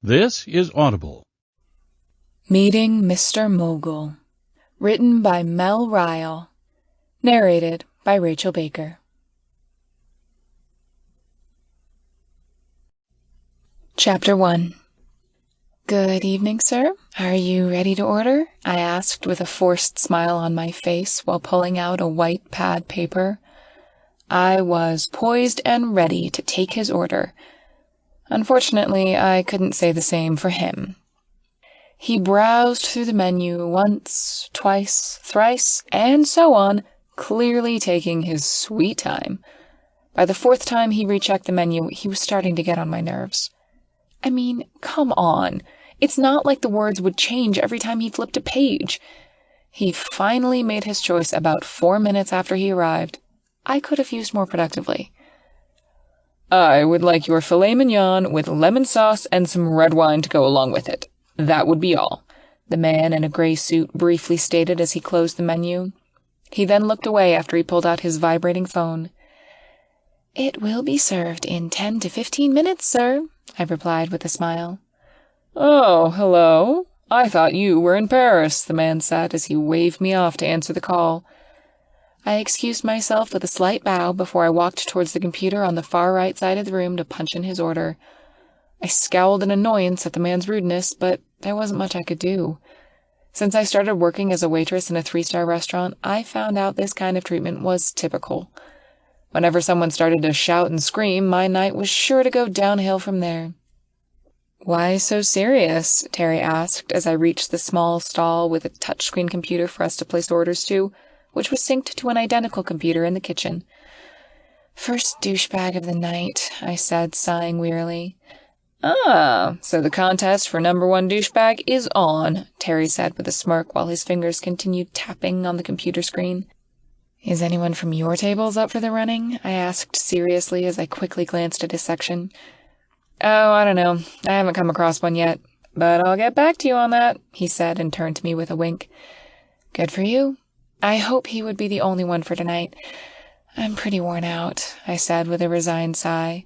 This is Audible. Meeting Mr. Mogul. Written by Mel Ryle. Narrated by Rachel Baker. Chapter 1. Good evening, sir. Are you ready to order? I asked with a forced smile on my face while pulling out a white pad paper. I was poised and ready to take his order. Unfortunately, I couldn't say the same for him. He browsed through the menu once, twice, thrice, and so on, clearly taking his sweet time. By the fourth time he rechecked the menu, he was starting to get on my nerves. I mean, come on. It's not like the words would change every time he flipped a page. He finally made his choice about 4 minutes after he arrived. I could have used more productively. I would like your filet mignon with lemon sauce and some red wine to go along with it. That would be all, the man in a gray suit briefly stated as he closed the menu. He then looked away after he pulled out his vibrating phone. It will be served in 10 to 15 minutes, sir, I replied with a smile. Oh, hello. I thought you were in Paris, the man said as he waved me off to answer the call. I excused myself with a slight bow before I walked towards the computer on the far right side of the room to punch in his order. I scowled in annoyance at the man's rudeness, but there wasn't much I could do. Since I started working as a waitress in a 3-star restaurant, I found out this kind of treatment was typical. Whenever someone started to shout and scream, my night was sure to go downhill from there. Why so serious? Terry asked as I reached the small stall with a touchscreen computer for us to place orders to, which was synced to an identical computer in the kitchen. First douchebag of the night, I said, sighing wearily. Ah, so the contest for number 1 douchebag is on, Terry said with a smirk while his fingers continued tapping on the computer screen. Is anyone from your tables up for the running? I asked seriously as I quickly glanced at his section. Oh, I don't know. I haven't come across one yet, but I'll get back to you on that, he said and turned to me with a wink. Good for you. I hope he would be the only one for tonight. I'm pretty worn out, I said with a resigned sigh.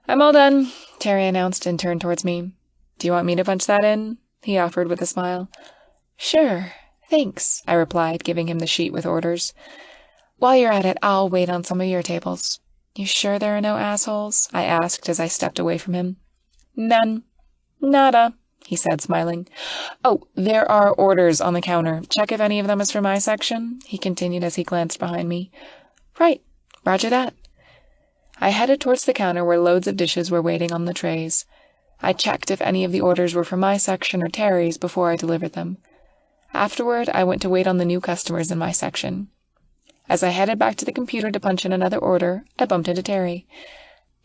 I'm all done, Terry announced and turned towards me. Do you want me to punch that in? He offered with a smile. Sure, thanks, I replied, giving him the sheet with orders. While you're at it, I'll wait on some of your tables. You sure there are no assholes? I asked as I stepped away from him. None. Nada, he said, smiling. Oh, there are orders on the counter. Check if any of them is for my section, he continued as he glanced behind me. Right, roger that. I headed towards the counter where loads of dishes were waiting on the trays. I checked if any of the orders were for my section or Terry's before I delivered them. Afterward, I went to wait on the new customers in my section. As I headed back to the computer to punch in another order, I bumped into Terry.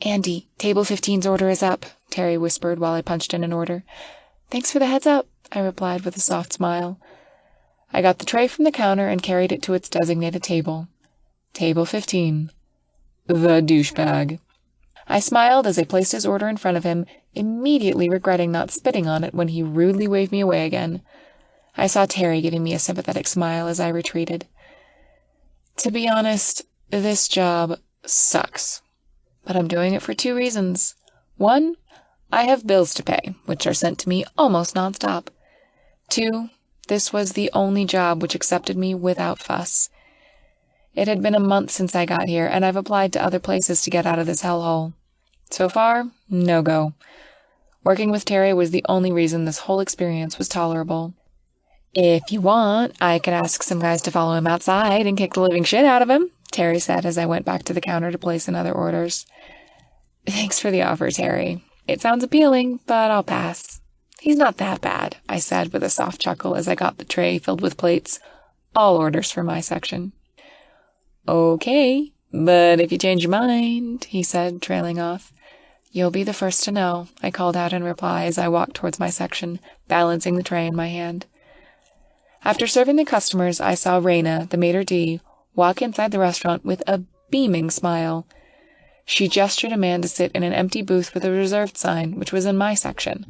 Andy, table 15's order is up, Terry whispered while I punched in an order. Thanks for the heads up, I replied with a soft smile. I got the tray from the counter and carried it to its designated table. Table 15. The douchebag. I smiled as I placed his order in front of him, immediately regretting not spitting on it when he rudely waved me away again. I saw Terry giving me a sympathetic smile as I retreated. To be honest, this job sucks. But I'm doing it for 2 reasons. 1, I have bills to pay, which are sent to me almost nonstop. 2, this was the only job which accepted me without fuss. It had been a month since I got here, and I've applied to other places to get out of this hellhole. So far, no go. Working with Terry was the only reason this whole experience was tolerable. If you want, I could ask some guys to follow him outside and kick the living shit out of him, Terry said as I went back to the counter to place another orders. Thanks for the offer, Terry. It sounds appealing, but I'll pass. He's not that bad, I said with a soft chuckle as I got the tray filled with plates, all orders for my section. Okay, but if you change your mind, he said, trailing off. You'll be the first to know, I called out in reply as I walked towards my section, balancing the tray in my hand. After serving the customers, I saw Raina, the maitre d', walk inside the restaurant with a beaming smile. She gestured a man to sit in an empty booth with a reserved sign, which was in my section.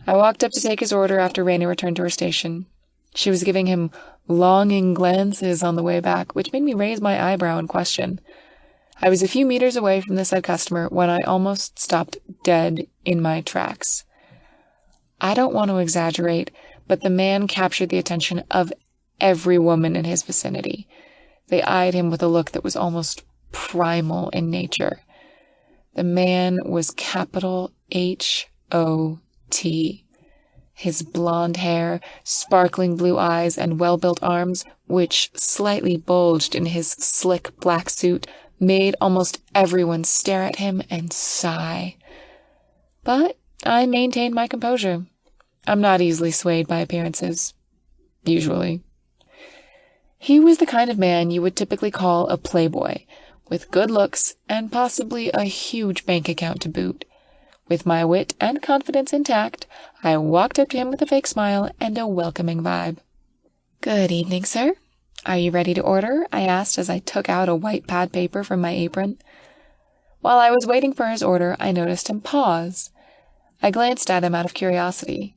I walked up to take his order after Raina returned to her station. She was giving him longing glances on the way back, which made me raise my eyebrow in question. I was a few meters away from the said customer when I almost stopped dead in my tracks. I don't want to exaggerate, but the man captured the attention of every woman in his vicinity. They eyed him with a look that was almost primal in nature. The man was capital H-O-T. His blonde hair, sparkling blue eyes, and well-built arms, which slightly bulged in his slick black suit, made almost everyone stare at him and sigh. But I maintained my composure. I'm not easily swayed by appearances. Usually. He was the kind of man you would typically call a playboy, with good looks and possibly a huge bank account to boot. With my wit and confidence intact, I walked up to him with a fake smile and a welcoming vibe. "Good evening, sir. Are you ready to order?" I asked as I took out a white pad paper from my apron. While I was waiting for his order, I noticed him pause. I glanced at him out of curiosity.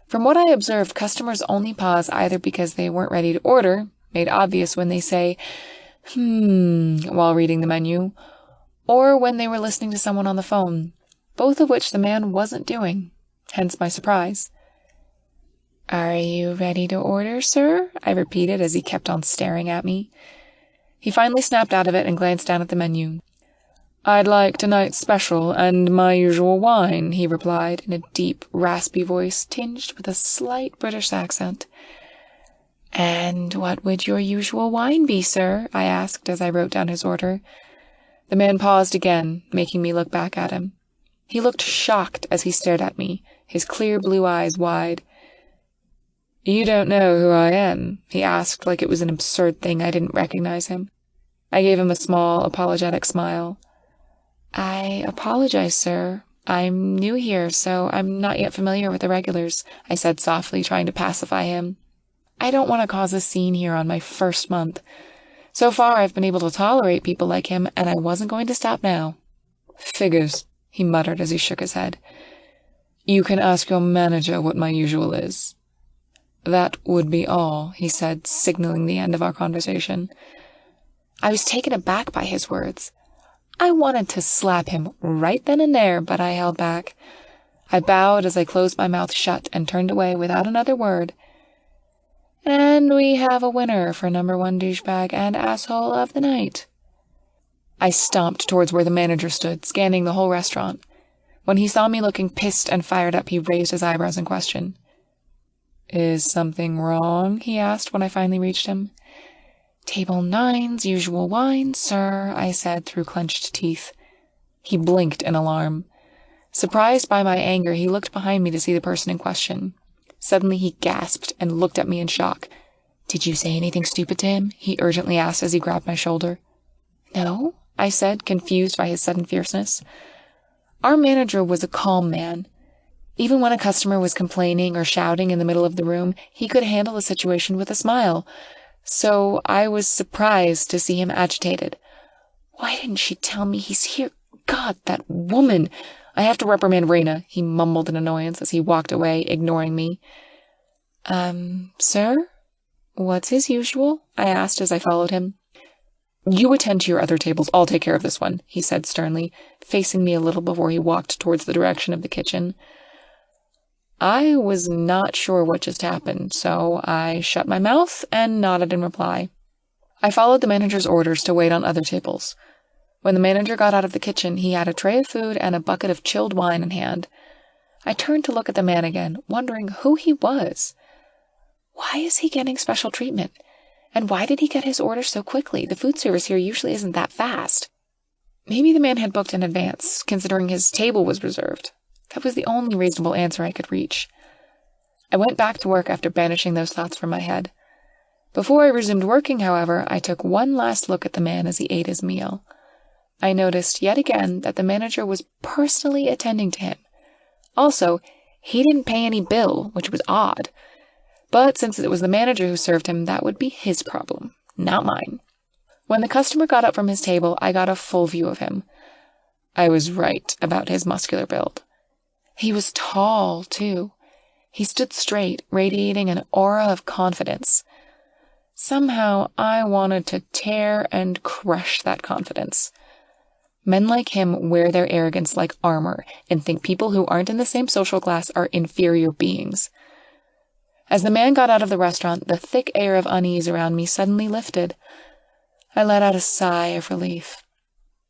From what I observed, customers only pause either because they weren't ready to order, made obvious when they say, while reading the menu, or when they were listening to someone on the phone, both of which the man wasn't doing, hence my surprise. "Are you ready to order, sir?" I repeated as he kept on staring at me. He finally snapped out of it and glanced down at the menu. "I'd like tonight's special and my usual wine," he replied in a deep, raspy voice tinged with a slight British accent. "And what would your usual wine be, sir?" I asked as I wrote down his order. The man paused again, making me look back at him. He looked shocked as he stared at me, his clear blue eyes wide. "You don't know who I am?" he asked like it was an absurd thing I didn't recognize him. I gave him a small, apologetic smile. "I apologize, sir. I'm new here, so I'm not yet familiar with the regulars," I said softly, trying to pacify him. "I don't want to cause a scene here on my first month. So far, I've been able to tolerate people like him, and I wasn't going to stop now." "Figures," he muttered as he shook his head. "You can ask your manager what my usual is." "That would be all," he said, signaling the end of our conversation. I was taken aback by his words. I wanted to slap him right then and there, but I held back. I bowed as I closed my mouth shut and turned away without another word. "And we have a winner for number 1 douchebag and asshole of the night." I stomped towards where the manager stood, scanning the whole restaurant. When he saw me looking pissed and fired up, he raised his eyebrows in question. "Is something wrong?" he asked when I finally reached him. "Table 9's usual wine, sir," I said through clenched teeth. He blinked in alarm. Surprised by my anger, he looked behind me to see the person in question. Suddenly he gasped and looked at me in shock. "Did you say anything stupid to him?" he urgently asked as he grabbed my shoulder. "No," I said, confused by his sudden fierceness. Our manager was a calm man. Even when a customer was complaining or shouting in the middle of the room, he could handle the situation with a smile. So I was surprised to see him agitated. "Why didn't she tell me he's here? God, that woman! I have to reprimand Raina," he mumbled in annoyance as he walked away, ignoring me. Sir? What's his usual?" I asked as I followed him. "You attend to your other tables, I'll take care of this one," he said sternly, facing me a little before he walked towards the direction of the kitchen. I was not sure what just happened, so I shut my mouth and nodded in reply. I followed the manager's orders to wait on other tables. When the manager got out of the kitchen, he had a tray of food and a bucket of chilled wine in hand. I turned to look at the man again, wondering who he was. Why is he getting special treatment? And why did he get his order so quickly? The food service here usually isn't that fast. Maybe the man had booked in advance, considering his table was reserved. That was the only reasonable answer I could reach. I went back to work after banishing those thoughts from my head. Before I resumed working, however, I took one last look at the man as he ate his meal. I noticed yet again that the manager was personally attending to him. Also, he didn't pay any bill, which was odd. But since it was the manager who served him, that would be his problem, not mine. When the customer got up from his table, I got a full view of him. I was right about his muscular build. He was tall, too. He stood straight, radiating an aura of confidence. Somehow, I wanted to tear and crush that confidence. Men like him wear their arrogance like armor and think people who aren't in the same social class are inferior beings. As the man got out of the restaurant, the thick air of unease around me suddenly lifted. I let out a sigh of relief.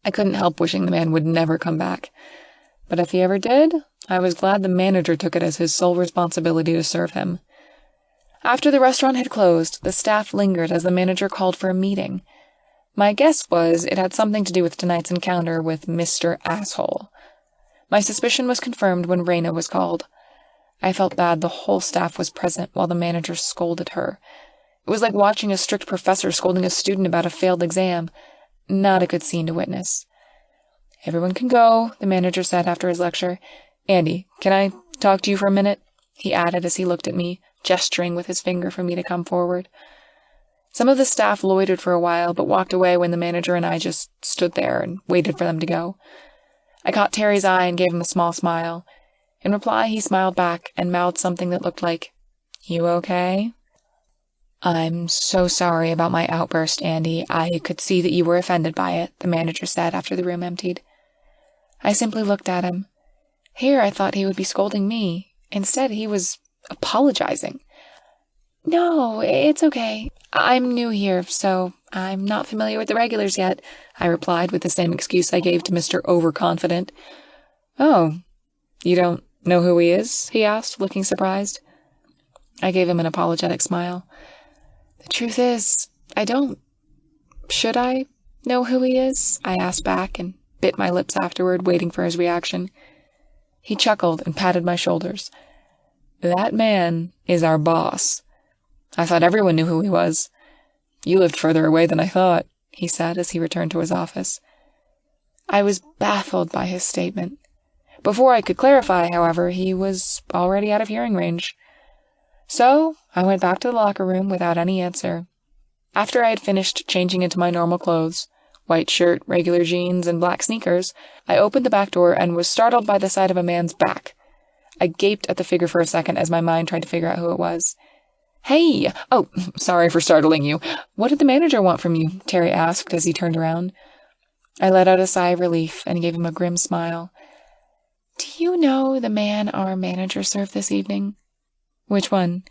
I couldn't help wishing the man would never come back. But if he ever did, I was glad the manager took it as his sole responsibility to serve him. After the restaurant had closed, the staff lingered as the manager called for a meeting. My guess was it had something to do with tonight's encounter with Mr. Asshole. My suspicion was confirmed when Raina was called. I felt bad the whole staff was present while the manager scolded her. It was like watching a strict professor scolding a student about a failed exam. Not a good scene to witness. "Everyone can go," the manager said after his lecture. "Andy, can I talk to you for a minute?" he added as he looked at me, gesturing with his finger for me to come forward. Some of the staff loitered for a while, but walked away when the manager and I just stood there and waited for them to go. I caught Terry's eye and gave him a small smile. In reply, he smiled back and mouthed something that looked like, "You okay?" "I'm so sorry about my outburst, Andy. I could see that you were offended by it," the manager said after the room emptied. I simply looked at him. Here I thought he would be scolding me. Instead, he was apologizing. "No, it's okay. I'm new here, so I'm not familiar with the regulars yet," I replied with the same excuse I gave to Mr. Overconfident. "Oh, you don't know who he is?" he asked, looking surprised. I gave him an apologetic smile. "The truth is, I don't. Should I know who he is?" I asked back and bit my lips afterward, waiting for his reaction. He chuckled and patted my shoulders. "That man is our boss. I thought everyone knew who he was. You lived further away than I thought," he said as he returned to his office. I was baffled by his statement. Before I could clarify, however, he was already out of hearing range. So I went back to the locker room without any answer. After I had finished changing into my normal clothes, white shirt, regular jeans, and black sneakers, I opened the back door and was startled by the sight of a man's back. I gaped at the figure for a second as my mind tried to figure out who it was. "Hey! Oh, sorry for startling you. What did the manager want from you?" Terry asked as he turned around. I let out a sigh of relief and gave him a grim smile. "Do you know the man our manager served this evening?" "Which one?"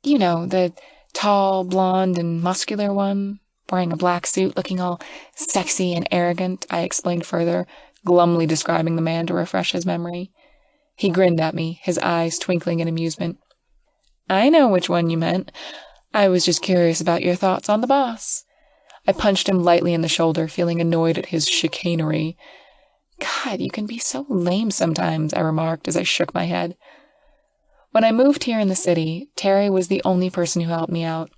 "You know, the tall, blonde, and muscular one, wearing a black suit, looking all sexy and arrogant," I explained further, glumly describing the man to refresh his memory. He grinned at me, his eyes twinkling in amusement. "I know which one you meant. I was just curious about your thoughts on the boss." I punched him lightly in the shoulder, feeling annoyed at his chicanery. "God, you can be so lame sometimes," I remarked as I shook my head. When I moved here in the city, Terry was the only person who helped me out.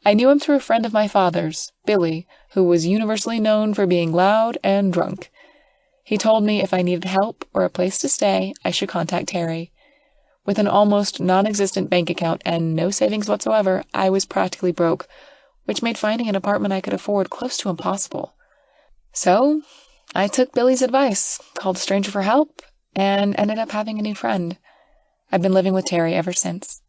I knew him through a friend of my father's, Billy, who was universally known for being loud and drunk. He told me if I needed help or a place to stay, I should contact Terry. With an almost non-existent bank account and no savings whatsoever, I was practically broke, which made finding an apartment I could afford close to impossible. So I took Billy's advice, called a stranger for help, and ended up having a new friend. I've been living with Terry ever since.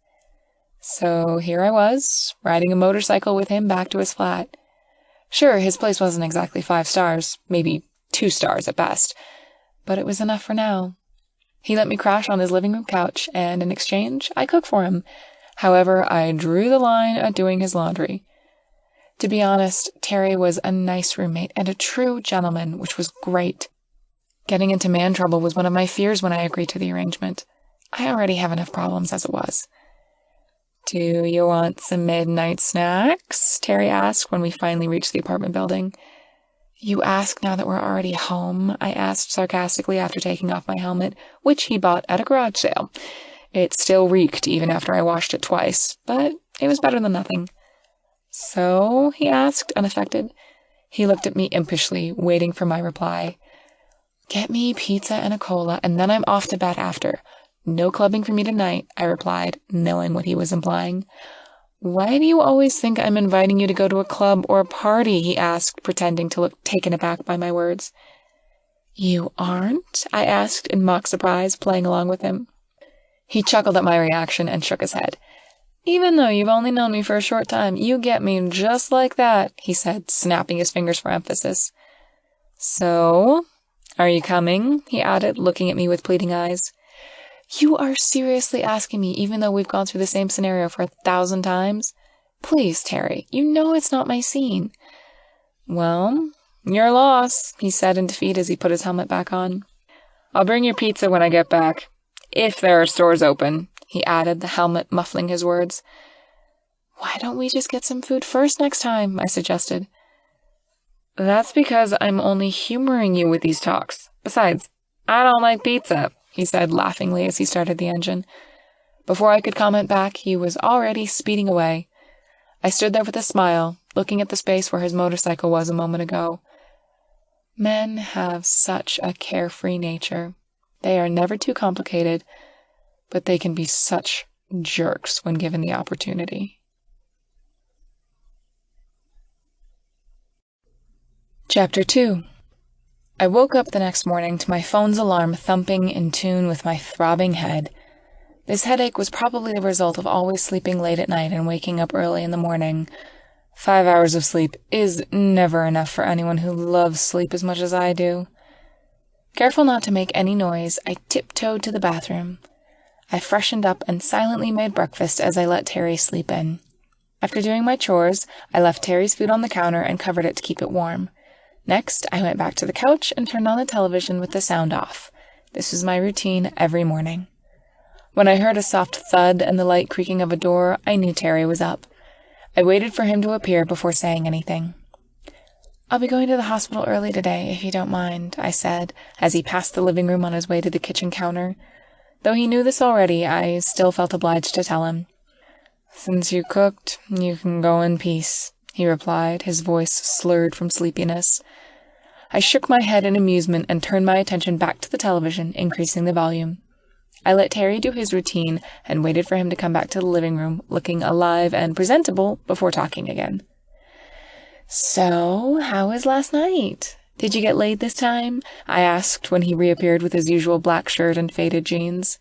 So here I was, riding a motorcycle with him back to his flat. Sure, his place wasn't exactly 5 stars, maybe 2 stars at best, but it was enough for now. He let me crash on his living room couch, and in exchange, I cook for him. However, I drew the line at doing his laundry. To be honest, Terry was a nice roommate and a true gentleman, which was great. Getting into man trouble was one of my fears when I agreed to the arrangement. I already have enough problems as it was. "Do you want some midnight snacks?" Terry asked when we finally reached the apartment building. "You ask now that we're already home?" I asked sarcastically after taking off my helmet, which he bought at a garage sale. It still reeked even after I washed it twice, but it was better than nothing. "So?" he asked, unaffected. He looked at me impishly, waiting for my reply. "Get me pizza and a cola, and then I'm off to bed after. No clubbing for me tonight," I replied, knowing what he was implying. "Why do you always think I'm inviting you to go to a club or a party?" he asked, pretending to look taken aback by my words. "You aren't?" I asked in mock surprise, playing along with him. He chuckled at my reaction and shook his head. "Even though you've only known me for a short time, you get me just like that," he said, snapping his fingers for emphasis. "So?" Are you coming? He added, looking at me with pleading eyes. You are seriously asking me, even though we've gone through the same scenario for 1,000 times? Please, Terry, you know it's not my scene. Well, your loss, he said in defeat as he put his helmet back on. I'll bring your pizza when I get back. If there are stores open, he added, the helmet muffling his words. Why don't we just get some food first next time? I suggested. That's because I'm only humoring you with these talks. Besides, I don't like pizza, he said laughingly as he started the engine. Before I could comment back, he was already speeding away. I stood there with a smile, looking at the space where his motorcycle was a moment ago. Men have such a carefree nature. They are never too complicated, but they can be such jerks when given the opportunity. Chapter 2. I woke up the next morning to my phone's alarm thumping in tune with my throbbing head. This headache was probably the result of always sleeping late at night and waking up early in the morning. 5 hours of sleep is never enough for anyone who loves sleep as much as I do. Careful not to make any noise, I tiptoed to the bathroom. I freshened up and silently made breakfast as I let Terry sleep in. After doing my chores, I left Terry's food on the counter and covered it to keep it warm. Next, I went back to the couch and turned on the television with the sound off. This was my routine every morning. When I heard a soft thud and the light creaking of a door, I knew Terry was up. I waited for him to appear before saying anything. I'll be going to the hospital early today, if you don't mind, I said, as he passed the living room on his way to the kitchen counter. Though he knew this already, I still felt obliged to tell him. Since you cooked, you can go in peace, he replied, his voice slurred from sleepiness. I shook my head in amusement and turned my attention back to the television, increasing the volume. I let Terry do his routine and waited for him to come back to the living room, looking alive and presentable, before talking again. So, how was last night? Did you get laid this time? I asked when he reappeared with his usual black shirt and faded jeans.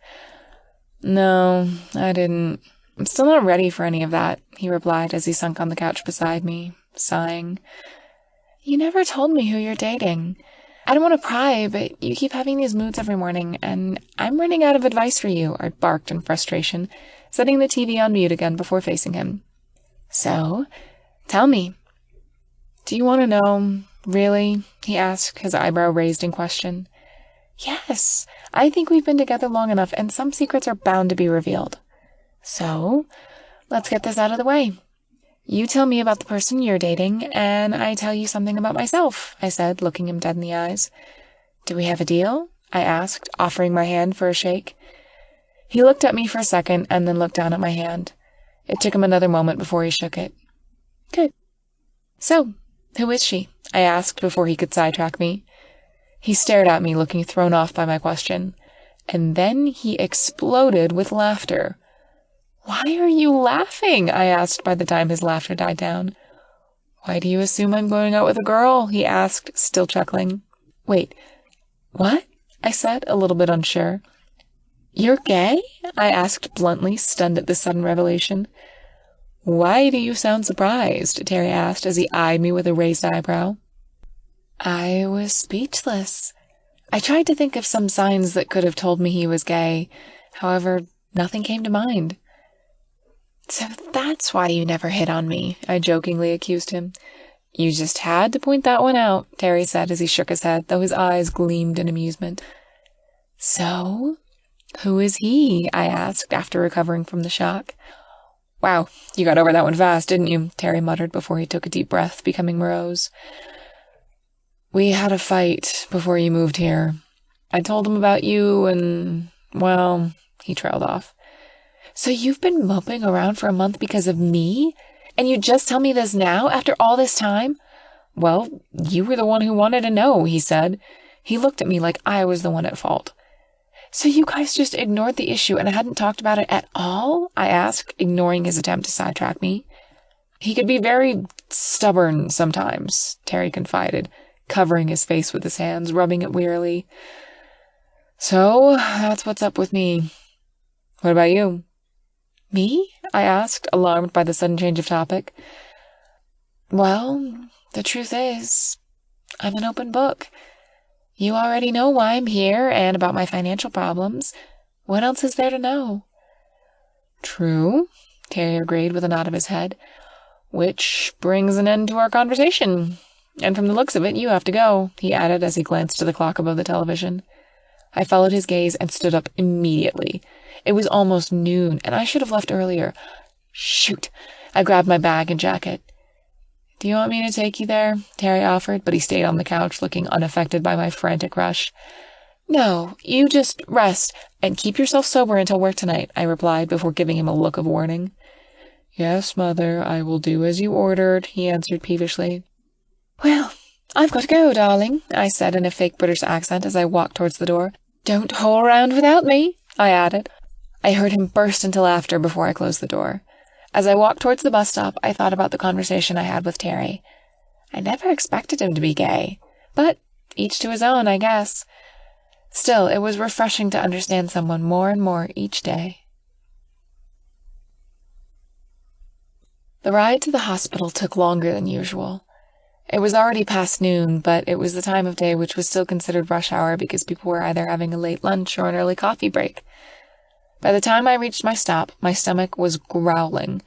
No, I didn't. I'm still not ready for any of that, he replied as he sunk on the couch beside me, sighing. You never told me who you're dating. I don't want to pry, but you keep having these moods every morning, and I'm running out of advice for you, I barked in frustration, setting the TV on mute again before facing him. So, tell me. Do you want to know, really? He asked, his eyebrow raised in question. Yes, I think we've been together long enough, and some secrets are bound to be revealed. So, let's get this out of the way. You tell me about the person you're dating, and I tell you something about myself, I said, looking him dead in the eyes. Do we have a deal? I asked, offering my hand for a shake. He looked at me for a second, and then looked down at my hand. It took him another moment before he shook it. Good. So, who is she? I asked before he could sidetrack me. He stared at me, looking thrown off by my question, and then he exploded with laughter. Why are you laughing? I asked by the time his laughter died down. Why do you assume I'm going out with a girl? He asked, still chuckling. Wait, what? I said, a little bit unsure. You're gay? I asked bluntly, stunned at this sudden revelation. Why do you sound surprised? Terry asked as he eyed me with a raised eyebrow. I was speechless. I tried to think of some signs that could have told me he was gay. However, nothing came to mind. So that's why you never hit on me, I jokingly accused him. You just had to point that one out, Terry said as he shook his head, though his eyes gleamed in amusement. So, who is he? I asked after recovering from the shock. Wow, you got over that one fast, didn't you? Terry muttered before he took a deep breath, becoming morose. We had a fight before you moved here. I told him about you and, well, he trailed off. So you've been moping around for a month because of me? And you just tell me this now, after all this time? Well, you were the one who wanted to know, he said. He looked at me like I was the one at fault. So you guys just ignored the issue and hadn't talked about it at all? I asked, ignoring his attempt to sidetrack me. He could be very stubborn sometimes, Terry confided, covering his face with his hands, rubbing it wearily. So, that's what's up with me. What about you? Me? I asked, alarmed by the sudden change of topic. Well, the truth is, I'm an open book. You already know why I'm here and about my financial problems. What else is there to know? True, Terry agreed with a nod of his head. Which brings an end to our conversation. And from the looks of it, you have to go, he added as he glanced to the clock above the television. I followed his gaze and stood up immediately. It was almost noon, and I should have left earlier. Shoot! I grabbed my bag and jacket. Do you want me to take you there? Terry offered, but he stayed on the couch, looking unaffected by my frantic rush. No, you just rest and keep yourself sober until work tonight, I replied before giving him a look of warning. Yes, Mother, I will do as you ordered, he answered peevishly. Well, I've got to go, darling, I said in a fake British accent as I walked towards the door. Don't hole around without me, I added. I heard him burst into laughter before I closed the door. As I walked towards the bus stop, I thought about the conversation I had with Terry. I never expected him to be gay, but each to his own, I guess. Still, it was refreshing to understand someone more and more each day. The ride to the hospital took longer than usual. It was already past noon, but it was the time of day which was still considered rush hour because people were either having a late lunch or an early coffee break. By the time I reached my stop, my stomach was growling,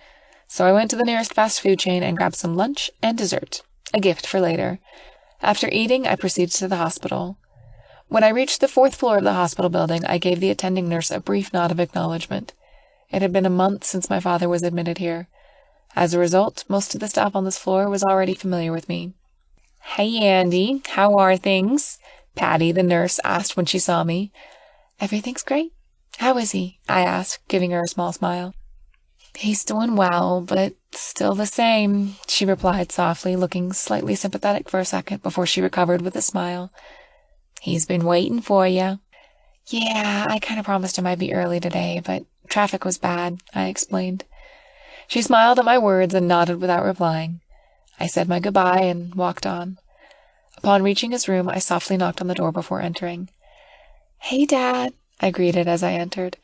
so I went to the nearest fast food chain and grabbed some lunch and dessert, a gift for later. After eating, I proceeded to the hospital. When I reached the 4th floor of the hospital building, I gave the attending nurse a brief nod of acknowledgement. It had been a month since my father was admitted here. As a result, most of the staff on this floor was already familiar with me. Hey, Andy, how are things? Patty, the nurse, asked when she saw me. Everything's great. How is he? I asked, giving her a small smile. He's doing well, but still the same, she replied softly, looking slightly sympathetic for a second before she recovered with a smile. He's been waiting for you. Yeah, I kind of promised him I'd be early today, but traffic was bad, I explained. She smiled at my words and nodded without replying. I said my goodbye and walked on. Upon reaching his room, I softly knocked on the door before entering. Hey, Dad, I greeted as I entered.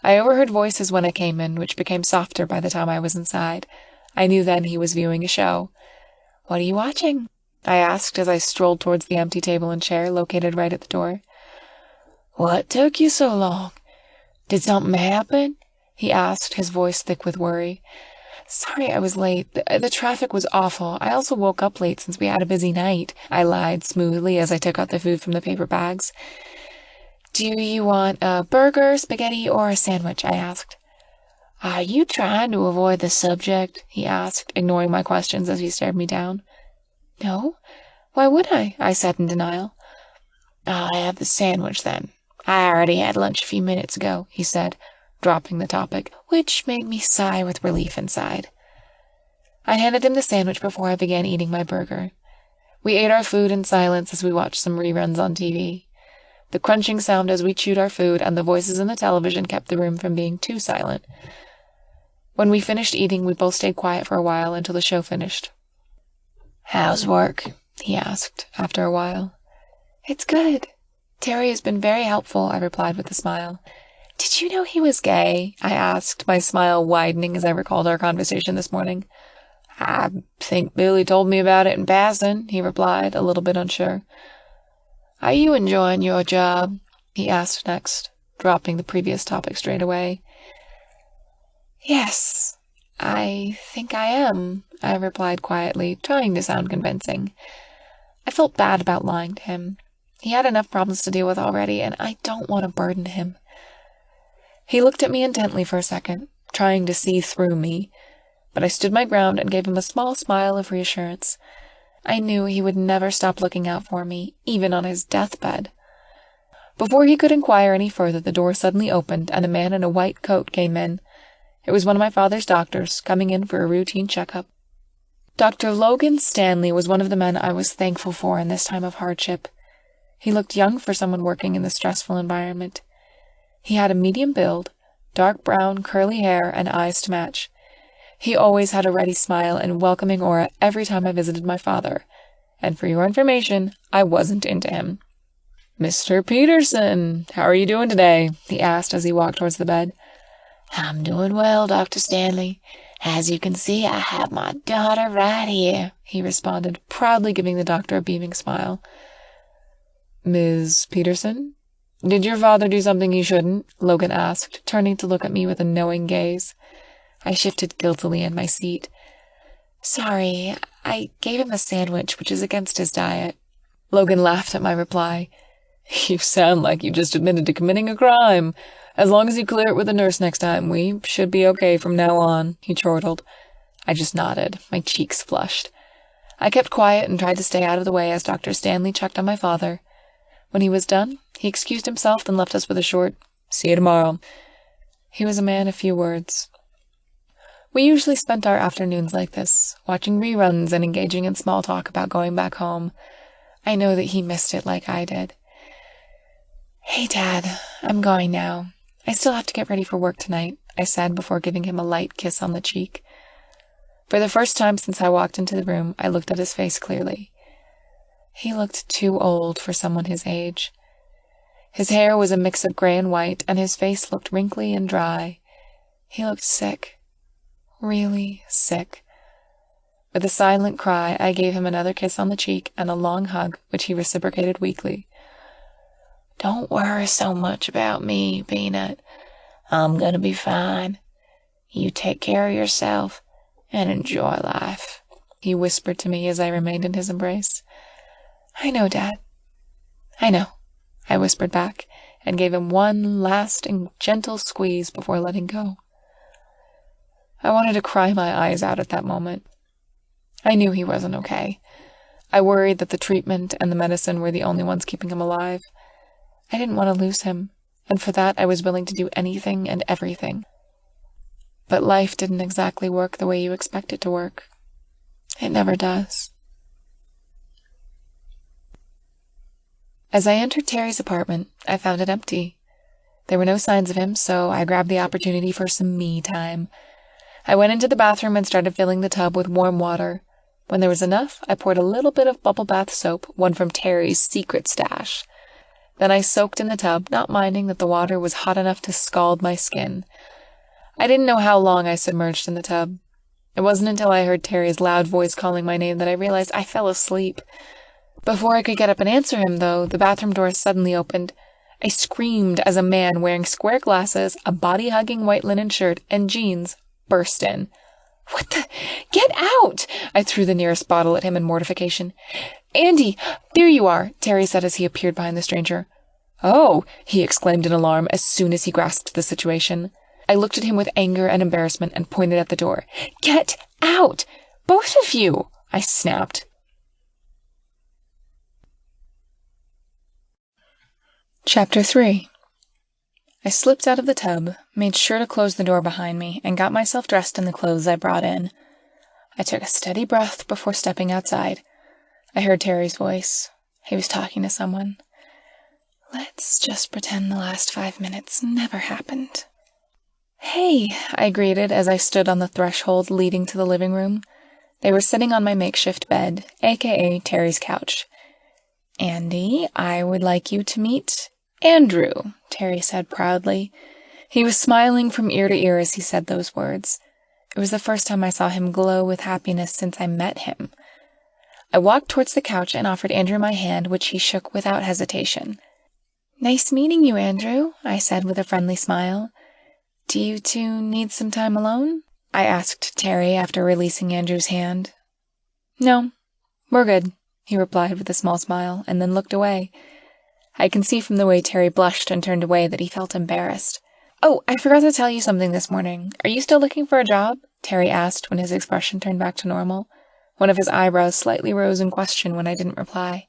I overheard voices when I came in, which became softer by the time I was inside. I knew then he was viewing a show. What are you watching? I asked as I strolled towards the empty table and chair located right at the door. What took you so long? Did something happen? He asked, his voice thick with worry. Sorry I was late. The traffic was awful. I also woke up late since we had a busy night, I lied smoothly as I took out the food from the paper bags. Do you want a burger, spaghetti, or a sandwich? I asked. Are you trying to avoid the subject? He asked, ignoring my questions as he stared me down. No. Why would I? I said in denial. I'll have the sandwich then. I already had lunch a few minutes ago, he said, dropping the topic, which made me sigh with relief inside. I handed him the sandwich before I began eating my burger. We ate our food in silence as we watched some reruns on TV. The crunching sound as we chewed our food and the voices in the television kept the room from being too silent. When we finished eating, we both stayed quiet for a while until the show finished. How's work? He asked, after a while. It's good. Terry has been very helpful, I replied with a smile. Did you know he was gay? I asked, my smile widening as I recalled our conversation this morning. I think Billy told me about it in passing, he replied, a little bit unsure. Are you enjoying your job? He asked next, dropping the previous topic straight away. Yes, I think I am, I replied quietly, trying to sound convincing. I felt bad about lying to him. He had enough problems to deal with already, and I don't want to burden him. He looked at me intently for a second, trying to see through me, but I stood my ground and gave him a small smile of reassurance. I knew he would never stop looking out for me, even on his deathbed. Before he could inquire any further, the door suddenly opened, and a man in a white coat came in. It was one of my father's doctors, coming in for a routine checkup. Dr. Logan Stanley was one of the men I was thankful for in this time of hardship. He looked young for someone working in this stressful environment. He had a medium build, dark brown, curly hair, and eyes to match. He always had a ready smile and welcoming aura every time I visited my father, and for your information, I wasn't into him. Mr. Peterson, how are you doing today? He asked as he walked towards the bed. I'm doing well, Dr. Stanley. As you can see, I have my daughter right here, he responded, proudly giving the doctor a beaming smile. Ms. Peterson? Did your father do something he shouldn't? Logan asked, turning to look at me with a knowing gaze. I shifted guiltily in my seat. Sorry, I gave him a sandwich, which is against his diet. Logan laughed at my reply. You sound like you just admitted to committing a crime. As long as you clear it with a nurse next time, we should be okay from now on, he chortled. I just nodded, my cheeks flushed. I kept quiet and tried to stay out of the way as Dr. Stanley checked on my father. When he was done, he excused himself and left us with a short, "See you tomorrow." He was a man of few words. We usually spent our afternoons like this, watching reruns and engaging in small talk about going back home. I know that he missed it like I did. Hey, Dad, I'm going now. I still have to get ready for work tonight, I said before giving him a light kiss on the cheek. For the first time since I walked into the room, I looked at his face clearly. He looked too old for someone his age. His hair was a mix of gray and white, and his face looked wrinkly and dry. He looked sick. Really sick. With a silent cry, I gave him another kiss on the cheek and a long hug, which he reciprocated weakly. Don't worry so much about me, Peanut. I'm gonna be fine. You take care of yourself and enjoy life, he whispered to me as I remained in his embrace. I know, Dad. I know, I whispered back, and gave him one last and gentle squeeze before letting go. I wanted to cry my eyes out at that moment. I knew he wasn't okay. I worried that the treatment and the medicine were the only ones keeping him alive. I didn't want to lose him, and for that I was willing to do anything and everything. But life didn't exactly work the way you expect it to work. It never does. As I entered Terry's apartment, I found it empty. There were no signs of him, so I grabbed the opportunity for some me time. I went into the bathroom and started filling the tub with warm water. When there was enough, I poured a little bit of bubble bath soap, one from Terry's secret stash. Then I soaked in the tub, not minding that the water was hot enough to scald my skin. I didn't know how long I submerged in the tub. It wasn't until I heard Terry's loud voice calling my name that I realized I fell asleep. Before I could get up and answer him, though, the bathroom door suddenly opened. I screamed as a man wearing square glasses, a body-hugging white linen shirt, and jeans burst in. What the? Get out! I threw the nearest bottle at him in mortification. Andy, there you are, Terry said as he appeared behind the stranger. Oh, he exclaimed in alarm as soon as he grasped the situation. I looked at him with anger and embarrassment and pointed at the door. Get out! Both of you! I snapped. Chapter 3. I slipped out of the tub, made sure to close the door behind me, and got myself dressed in the clothes I brought in. I took a steady breath before stepping outside. I heard Terry's voice. He was talking to someone. Let's just pretend the last 5 minutes never happened. Hey, I greeted as I stood on the threshold leading to the living room. They were sitting on my makeshift bed, aka Terry's couch. Andy, I would like you to meet Andrew, Terry said proudly. He was smiling from ear to ear as he said those words. It was the first time I saw him glow with happiness since I met him. I walked towards the couch and offered Andrew my hand, which he shook without hesitation. Nice meeting you, Andrew, I said with a friendly smile. Do you two need some time alone? I asked Terry after releasing Andrew's hand. No, we're good, he replied with a small smile, and then looked away. I can see from the way Terry blushed and turned away that he felt embarrassed. Oh, I forgot to tell you something this morning. Are you still looking for a job? Terry asked when his expression turned back to normal. One of his eyebrows slightly rose in question when I didn't reply.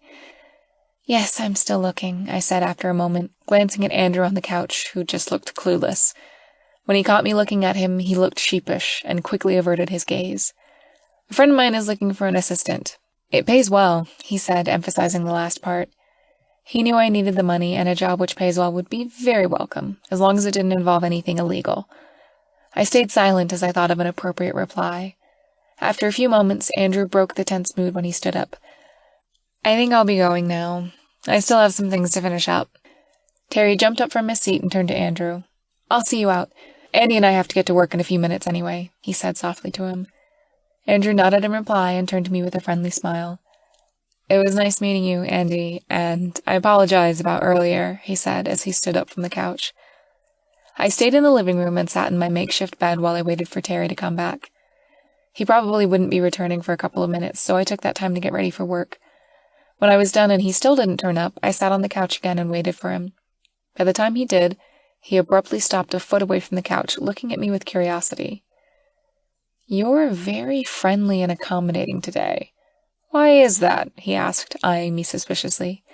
Yes, I'm still looking, I said after a moment, glancing at Andrew on the couch, who just looked clueless. When he caught me looking at him, he looked sheepish and quickly averted his gaze. A friend of mine is looking for an assistant. It pays well, he said, emphasizing the last part. He knew I needed the money, and a job which pays well would be very welcome, as long as it didn't involve anything illegal. I stayed silent as I thought of an appropriate reply. After a few moments, Andrew broke the tense mood when he stood up. I think I'll be going now. I still have some things to finish up. Terry jumped up from his seat and turned to Andrew. I'll see you out. Andy and I have to get to work in a few minutes anyway, he said softly to him. Andrew nodded in reply and turned to me with a friendly smile. "It was nice meeting you, Andy, and I apologize about earlier," he said as he stood up from the couch. I stayed in the living room and sat in my makeshift bed while I waited for Terry to come back. He probably wouldn't be returning for a couple of minutes, so I took that time to get ready for work. When I was done and he still didn't turn up, I sat on the couch again and waited for him. By the time he did, he abruptly stopped a foot away from the couch, looking at me with curiosity. "You're very friendly and accommodating today. Why is that?" he asked, eyeing me suspiciously.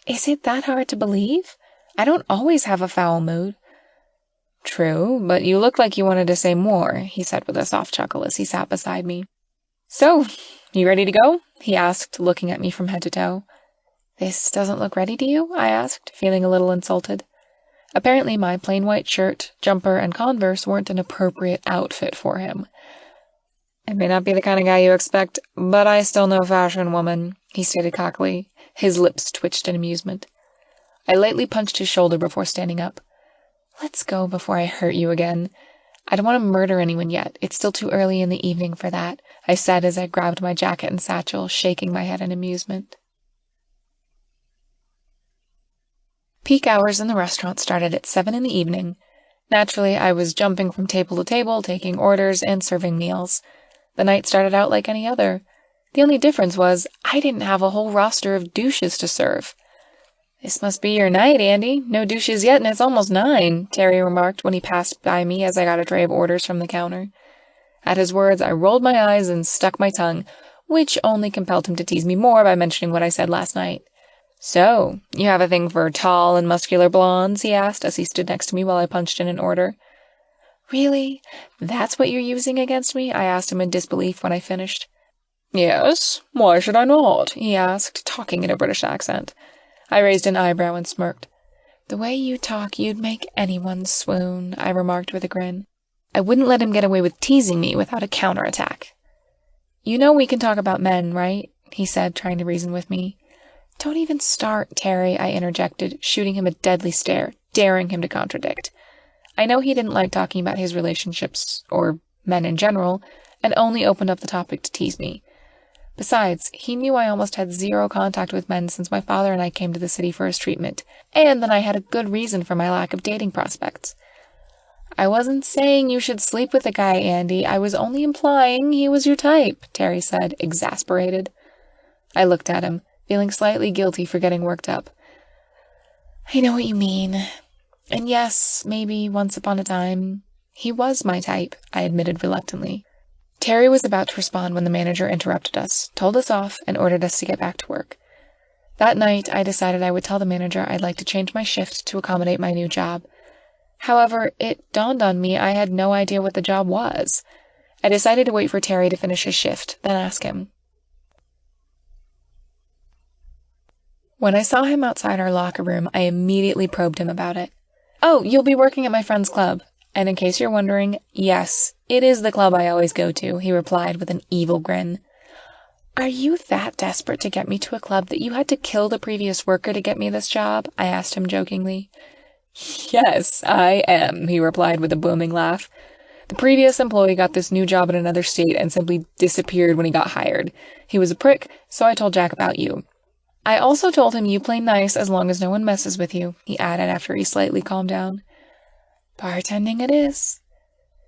"Is it that hard to believe? I don't always have a foul mood." "True, but you look like you wanted to say more," he said with a soft chuckle as he sat beside me. "So, you ready to go?" he asked, looking at me from head to toe. "This doesn't look ready to you?" I asked, feeling a little insulted. Apparently my plain white shirt, jumper, and Converse weren't an appropriate outfit for him. "I may not be the kind of guy you expect, but I still know fashion, woman," he stated cockily. His lips twitched in amusement. I lightly punched his shoulder before standing up. "Let's go before I hurt you again. I don't want to murder anyone yet. It's still too early in the evening for that," I said as I grabbed my jacket and satchel, shaking my head in amusement. Peak hours in the restaurant started at 7 in the evening. Naturally, I was jumping from table to table, taking orders and serving meals. The night started out like any other. The only difference was I didn't have a whole roster of douches to serve. "This must be your night, Andy. No douches yet, and it's almost 9, Terry remarked when he passed by me as I got a tray of orders from the counter. At his words, I rolled my eyes and stuck my tongue, which only compelled him to tease me more by mentioning what I said last night. "So, you have a thing for tall and muscular blondes?" he asked as he stood next to me while I punched in an order. "Really? That's what you're using against me?" I asked him in disbelief when I finished. "Yes, why should I not?" he asked, talking in a British accent. I raised an eyebrow and smirked. "The way you talk, you'd make anyone swoon," I remarked with a grin. I wouldn't let him get away with teasing me without a counterattack. "You know we can talk about men, right?" he said, trying to reason with me. "Don't even start, Terry," I interjected, shooting him a deadly stare, daring him to contradict. I know he didn't like talking about his relationships, or men in general, and only opened up the topic to tease me. Besides, he knew I almost had zero contact with men since my father and I came to the city for his treatment, and that I had a good reason for my lack of dating prospects. "I wasn't saying you should sleep with a guy, Andy. I was only implying he was your type," Terry said, exasperated. I looked at him, feeling slightly guilty for getting worked up. "I know what you mean. And yes, maybe once upon a time, he was my type," I admitted reluctantly. Terry was about to respond when the manager interrupted us, told us off, and ordered us to get back to work. That night, I decided I would tell the manager I'd like to change my shift to accommodate my new job. However, it dawned on me I had no idea what the job was. I decided to wait for Terry to finish his shift, then ask him. When I saw him outside our locker room, I immediately probed him about it. "Oh, you'll be working at my friend's club. And in case you're wondering, yes, it is the club I always go to," he replied with an evil grin. "Are you that desperate to get me to a club that you had to kill the previous worker to get me this job?" I asked him jokingly. "Yes, I am," he replied with a booming laugh. "The previous employee got this new job in another state and simply disappeared when he got hired. He was a prick, so I told Jack about you. I also told him you play nice as long as no one messes with you," he added after he slightly calmed down. "Bartending it is."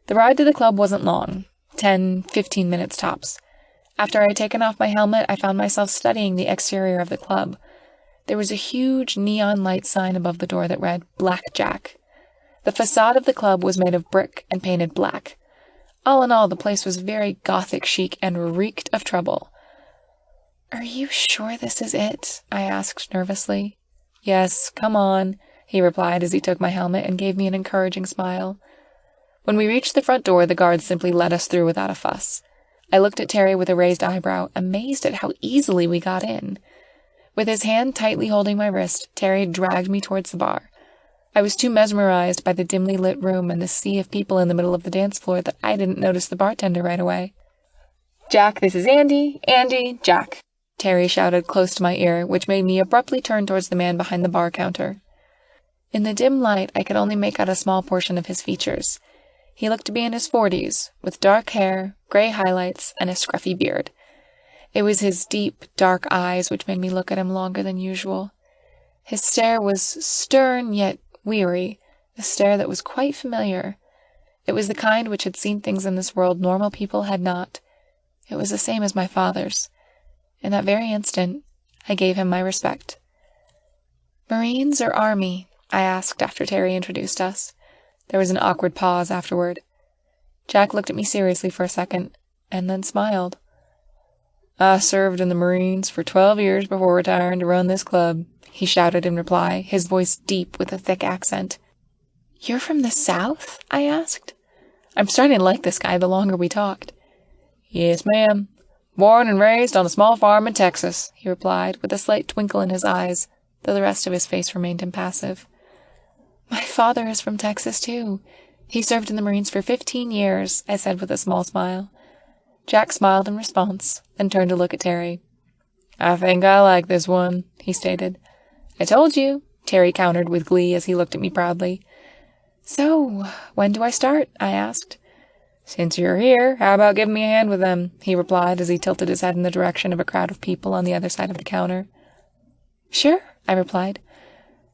The ride to the club wasn't long, 10-15 minutes tops. After I had taken off my helmet, I found myself studying the exterior of the club. There was a huge neon light sign above the door that read Blackjack. The facade of the club was made of brick and painted black. All in all, the place was very gothic chic and reeked of trouble. "Are you sure this is it?" I asked nervously. "Yes, come on," he replied as he took my helmet and gave me an encouraging smile. When we reached the front door, the guards simply let us through without a fuss. I looked at Terry with a raised eyebrow, amazed at how easily we got in. With his hand tightly holding my wrist, Terry dragged me towards the bar. I was too mesmerized by the dimly lit room and the sea of people in the middle of the dance floor that I didn't notice the bartender right away. "Jack, this is Andy. Andy, Jack," Terry shouted close to my ear, which made me abruptly turn towards the man behind the bar counter. In the dim light, I could only make out a small portion of his features. He looked to be in his 40s, with dark hair, gray highlights, and a scruffy beard. It was his deep, dark eyes which made me look at him longer than usual. His stare was stern yet weary, a stare that was quite familiar. It was the kind which had seen things in this world normal people had not. It was the same as my father's. In that very instant, I gave him my respect. "Marines or Army?" I asked after Terry introduced us. There was an awkward pause afterward. Jack looked at me seriously for a second, and then smiled. "I served in the Marines for 12 years before retiring to run this club," he shouted in reply, his voice deep with a thick accent. "You're from the South?" I asked. I'm starting to like this guy the longer we talked. "Yes, ma'am. Born and raised on a small farm in Texas," he replied, with a slight twinkle in his eyes, though the rest of his face remained impassive. "My father is from Texas, too. He served in the Marines for 15 years, I said with a small smile. Jack smiled in response, then turned to look at Terry. "I think I like this one," he stated. "I told you," Terry countered with glee as he looked at me proudly. "So, when do I start?" I asked. "Since you're here, how about giving me a hand with them?" he replied as he tilted his head in the direction of a crowd of people on the other side of the counter. "Sure," I replied.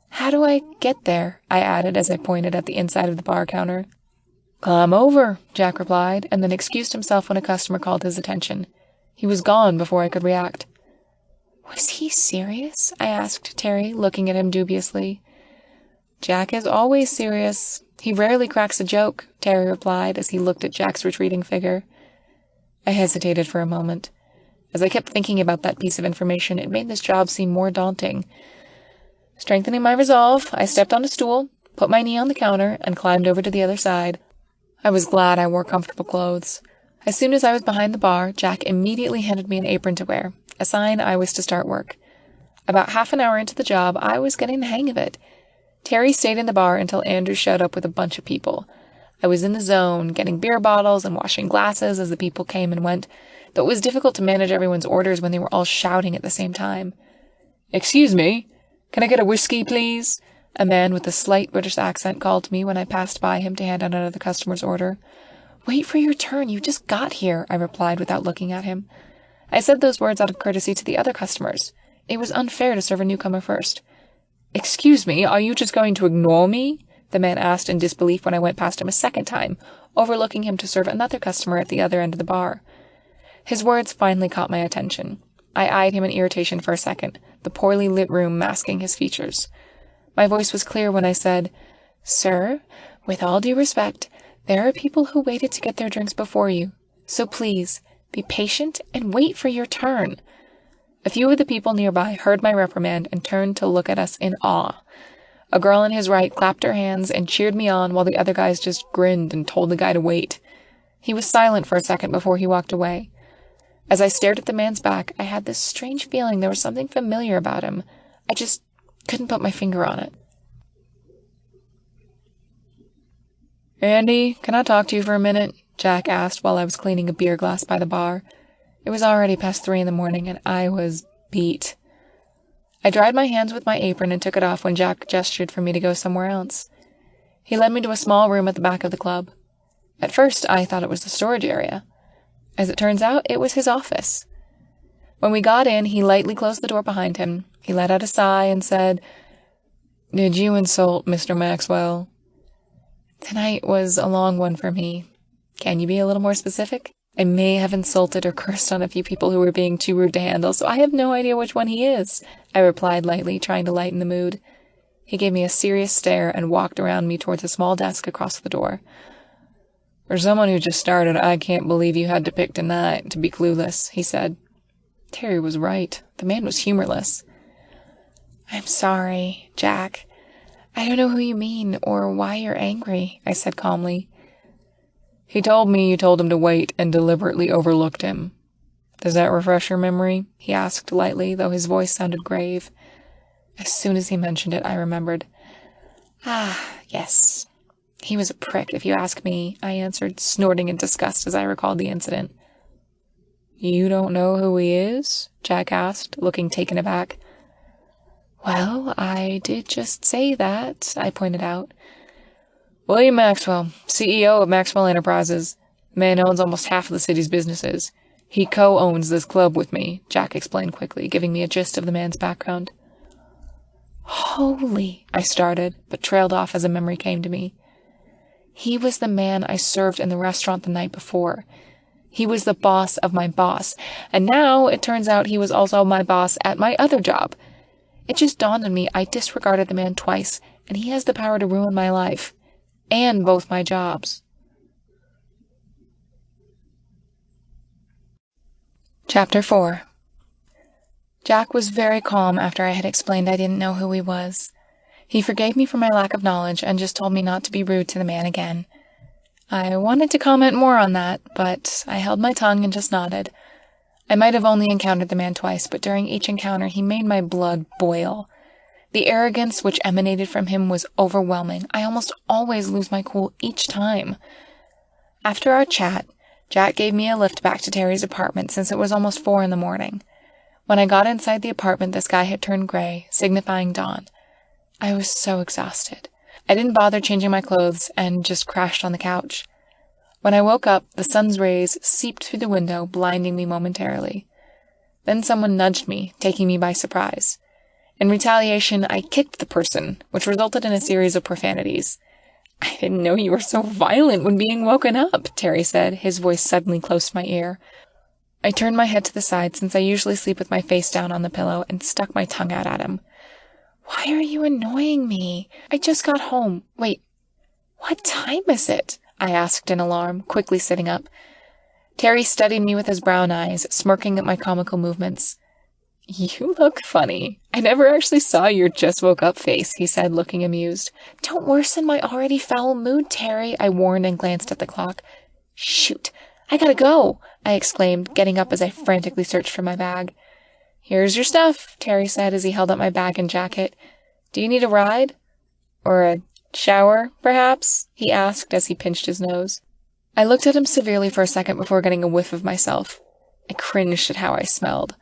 "How do I get there?" I added as I pointed at the inside of the bar counter. "Climb over," Jack replied, and then excused himself when a customer called his attention. He was gone before I could react. "Was he serious?" I asked Terry, looking at him dubiously. "Jack is always serious. He rarely cracks a joke," Terry replied as he looked at Jack's retreating figure. I hesitated for a moment. As I kept thinking about that piece of information, it made this job seem more daunting. Strengthening my resolve, I stepped on a stool, put my knee on the counter, and climbed over to the other side. I was glad I wore comfortable clothes. As soon as I was behind the bar, Jack immediately handed me an apron to wear, a sign I was to start work. About half an hour into the job, I was getting the hang of it. Terry stayed in the bar until Andrew showed up with a bunch of people. I was in the zone, getting beer bottles and washing glasses as the people came and went, though it was difficult to manage everyone's orders when they were all shouting at the same time. "Excuse me, can I get a whiskey, please?" A man with a slight British accent called to me when I passed by him to hand out another customer's order. "Wait for your turn, you just got here," I replied without looking at him. I said those words out of courtesy to the other customers. It was unfair to serve a newcomer first. "Excuse me, are you just going to ignore me?" the man asked in disbelief when I went past him a second time, overlooking him to serve another customer at the other end of the bar. His words finally caught my attention. I eyed him in irritation for a second, the poorly lit room masking his features. My voice was clear when I said, "Sir, with all due respect, there are people who waited to get their drinks before you, so please, be patient and wait for your turn." A few of the people nearby heard my reprimand and turned to look at us in awe. A girl on his right clapped her hands and cheered me on while the other guys just grinned and told the guy to wait. He was silent for a second before he walked away. As I stared at the man's back, I had this strange feeling there was something familiar about him. I just couldn't put my finger on it. "Andy, can I talk to you for a minute?" Jack asked while I was cleaning a beer glass by the bar. It was already past 3 in the morning, and I was beat. I dried my hands with my apron and took it off when Jack gestured for me to go somewhere else. He led me to a small room at the back of the club. At first, I thought it was the storage area. As it turns out, it was his office. When we got in, he lightly closed the door behind him. He let out a sigh and said, "Did you insult Mr. Maxwell?" Tonight was a long one for me. Can you be a little more specific? I may have insulted or cursed on a few people who were being too rude to handle, so I have no idea which one he is, I replied lightly, trying to lighten the mood. He gave me a serious stare and walked around me towards a small desk across the door. "For someone who just started, I can't believe you had to pick tonight to be clueless," he said. Terry was right. The man was humorless. "I'm sorry, Jack. I don't know who you mean or why you're angry," I said calmly. "He told me you told him to wait and deliberately overlooked him. Does that refresh your memory?" he asked lightly, though his voice sounded grave. As soon as he mentioned it, I remembered. Yes. He was a prick, if you ask me," I answered, snorting in disgust as I recalled the incident. "You don't know who he is?" Jack asked, looking taken aback. "Well, I did just say that," I pointed out. "William Maxwell, CEO of Maxwell Enterprises. The man owns almost half of the city's businesses. He co-owns this club with me, Jack explained quickly, giving me a gist of the man's background. Holy, I started, but trailed off as a memory came to me. He was the man I served in the restaurant the night before. He was the boss of my boss, and now it turns out he was also my boss at my other job. It just dawned on me I disregarded the man twice, and he has the power to ruin my life. And both my jobs. Chapter 4. Jack was very calm after I had explained I didn't know who he was. He forgave me for my lack of knowledge and just told me not to be rude to the man again. I wanted to comment more on that, but I held my tongue and just nodded. I might have only encountered the man twice, but during each encounter he made my blood boil. The arrogance which emanated from him was overwhelming. I almost always lose my cool each time. After our chat, Jack gave me a lift back to Terry's apartment since it was almost 4 a.m. When I got inside the apartment, the sky had turned gray, signifying dawn. I was so exhausted. I didn't bother changing my clothes and just crashed on the couch. When I woke up, the sun's rays seeped through the window, blinding me momentarily. Then someone nudged me, taking me by surprise. In retaliation, I kicked the person, which resulted in a series of profanities. I didn't know you were so violent when being woken up, Terry said, his voice suddenly close to my ear. I turned my head to the side since I usually sleep with my face down on the pillow and stuck my tongue out at him. Why are you annoying me? I just got home. Wait, what time is it? I asked in alarm, quickly sitting up. Terry studied me with his brown eyes, smirking at my comical movements. You look funny. I never actually saw your just-woke-up face, he said, looking amused. Don't worsen my already foul mood, Terry, I warned and glanced at the clock. Shoot, I gotta go, I exclaimed, getting up as I frantically searched for my bag. Here's your stuff, Terry said as he held up my bag and jacket. Do you need a ride? Or a shower, perhaps? He asked as he pinched his nose. I looked at him severely for a second before getting a whiff of myself. I cringed at how I smelled.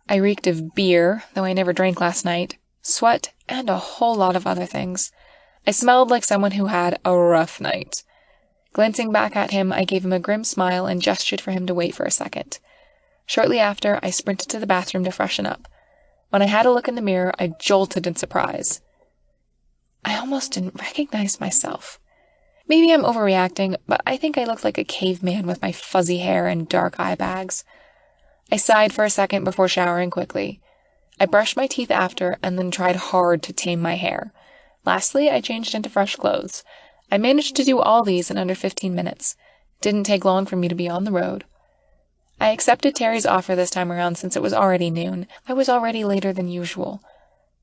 I reeked of beer, though I never drank last night, sweat, and a whole lot of other things. I smelled like someone who had a rough night. Glancing back at him, I gave him a grim smile and gestured for him to wait for a second. Shortly after, I sprinted to the bathroom to freshen up. When I had a look in the mirror, I jolted in surprise. I almost didn't recognize myself. Maybe I'm overreacting, but I think I looked like a caveman with my fuzzy hair and dark eye bags. I sighed for a second before showering quickly. I brushed my teeth after and then tried hard to tame my hair. Lastly, I changed into fresh clothes. I managed to do all these in under 15 minutes. It didn't take long for me to be on the road. I accepted Terry's offer this time around since it was already noon. I was already later than usual.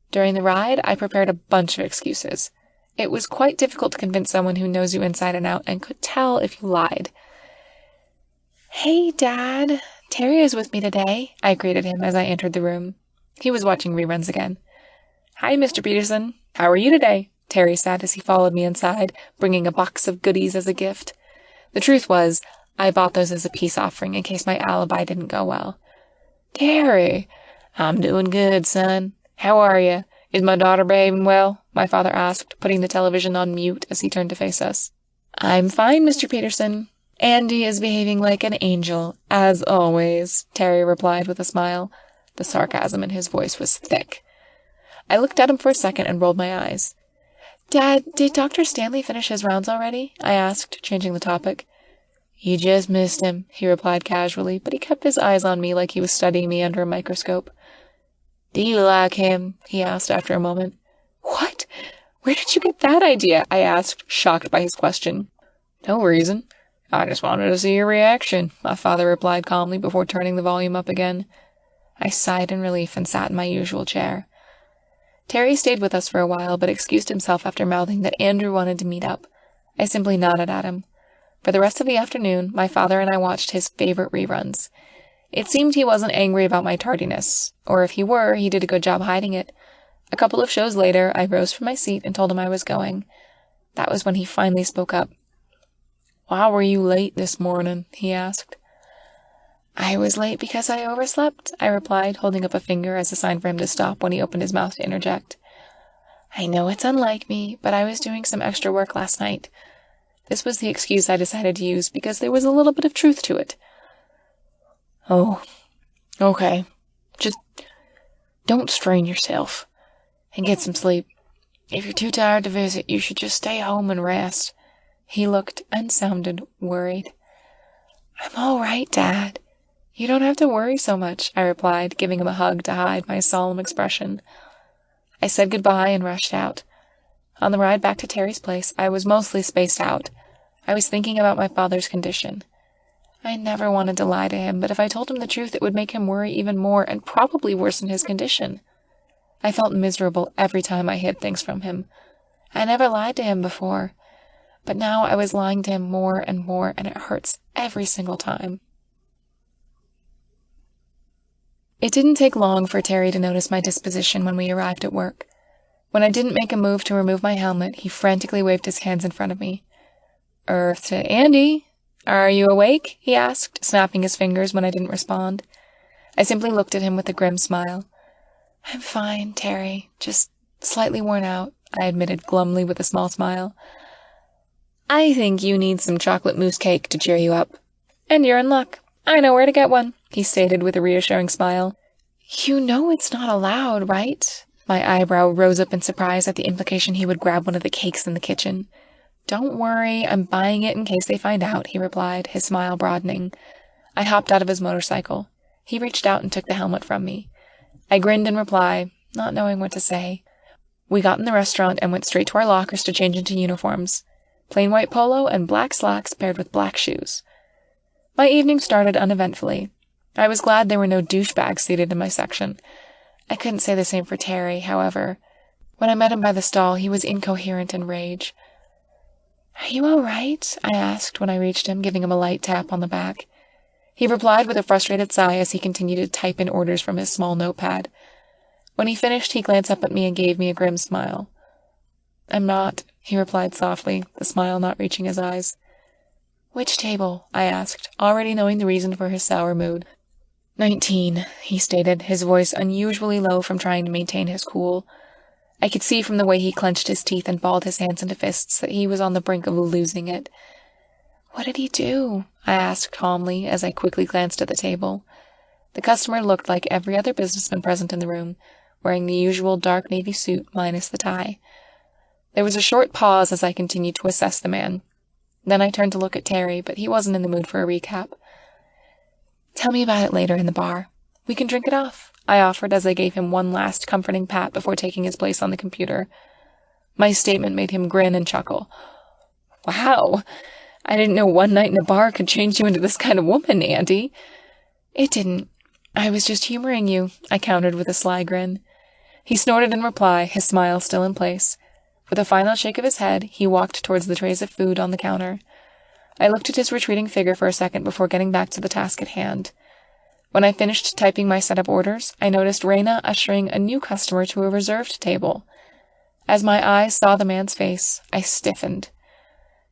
During the ride, I prepared a bunch of excuses. It was quite difficult to convince someone who knows you inside and out and could tell if you lied. Hey, Dad. Terry is with me today, I greeted him as I entered the room. He was watching reruns again. Hi, Mr. Peterson. How are you today? Terry said as he followed me inside, bringing a box of goodies as a gift. The truth was, I bought those as a peace offering in case my alibi didn't go well. Terry, I'm doing good, son. How are you? Is my daughter behaving well? My father asked, putting the television on mute as he turned to face us. I'm fine, Mr. Peterson. Andy is behaving like an angel, as always, Terry replied with a smile. The sarcasm in his voice was thick. I looked at him for a second and rolled my eyes. Dad, did Dr. Stanley finish his rounds already? I asked, changing the topic. You just missed him, he replied casually, but he kept his eyes on me like he was studying me under a microscope. Do you like him? He asked after a moment. What? Where did you get that idea? I asked, shocked by his question. No reason. I just wanted to see your reaction, my father replied calmly before turning the volume up again. I sighed in relief and sat in my usual chair. Terry stayed with us for a while, but excused himself after mouthing that Andrew wanted to meet up. I simply nodded at him. For the rest of the afternoon, my father and I watched his favorite reruns. It seemed he wasn't angry about my tardiness, or if he were, he did a good job hiding it. A couple of shows later, I rose from my seat and told him I was going. That was when he finally spoke up. Why were you late this morning? He asked. I was late because I overslept, I replied, holding up a finger as a sign for him to stop when he opened his mouth to interject. I know it's unlike me, but I was doing some extra work last night. This was the excuse I decided to use because there was a little bit of truth to it. Oh, okay. Just don't strain yourself. And get some sleep. If you're too tired to visit, you should just stay home and rest. He looked and sounded worried. I'm all right, Dad. You don't have to worry so much, I replied, giving him a hug to hide my solemn expression. I said goodbye and rushed out. On the ride back to Terry's place, I was mostly spaced out. I was thinking about my father's condition. I never wanted to lie to him, but if I told him the truth, it would make him worry even more and probably worsen his condition. I felt miserable every time I hid things from him. I never lied to him before, but now I was lying to him more, and it hurts every single time. It didn't take long for Terry to notice my disposition when we arrived at work. When I didn't make a move to remove my helmet, he frantically waved his hands in front of me. To Andy, are you awake? He asked, snapping his fingers when I didn't respond. I simply looked at him with a grim smile. I'm fine, Terry, just slightly worn out, I admitted glumly with a small smile. I think you need some chocolate mousse cake to cheer you up. And you're in luck. I know where to get one, he stated with a reassuring smile. You know it's not allowed, right? My eyebrow rose up in surprise at the implication he would grab one of the cakes in the kitchen. Don't worry, I'm buying it in case they find out, he replied, his smile broadening. I hopped out of his motorcycle. He reached out and took the helmet from me. I grinned in reply, not knowing what to say. We got in the restaurant and went straight to our lockers to change into uniforms. Plain white polo and black slacks paired with black shoes. My evening started uneventfully. I was glad there were no douchebags seated in my section. I couldn't say the same for Terry, however. When I met him by the stall, he was incoherent in rage. Are you all right? I asked when I reached him, giving him a light tap on the back. He replied with a frustrated sigh as he continued to type in orders from his small notepad. When he finished, he glanced up at me and gave me a grim smile. I'm not, he replied softly, the smile not reaching his eyes. Which table? I asked, already knowing the reason for his sour mood. 19, he stated, his voice unusually low from trying to maintain his cool. I could see from the way he clenched his teeth and balled his hands into fists that he was on the brink of losing it. What did he do? I asked calmly as I quickly glanced at the table. The customer looked like every other businessman present in the room, wearing the usual dark navy suit minus the tie. There was a short pause as I continued to assess the man. Then I turned to look at Terry, but he wasn't in the mood for a recap. Tell me about it later in the bar. We can drink it off, I offered as I gave him one last comforting pat before taking his place on the computer. My statement made him grin and chuckle. Wow, I didn't know one night in a bar could change you into this kind of woman, Andy. It didn't. I was just humoring you, I countered with a sly grin. He snorted in reply, his smile still in place. With a final shake of his head, he walked towards the trays of food on the counter. I looked at his retreating figure for a second before getting back to the task at hand. When I finished typing my setup orders, I noticed Raina ushering a new customer to a reserved table. As my eyes saw the man's face, I stiffened.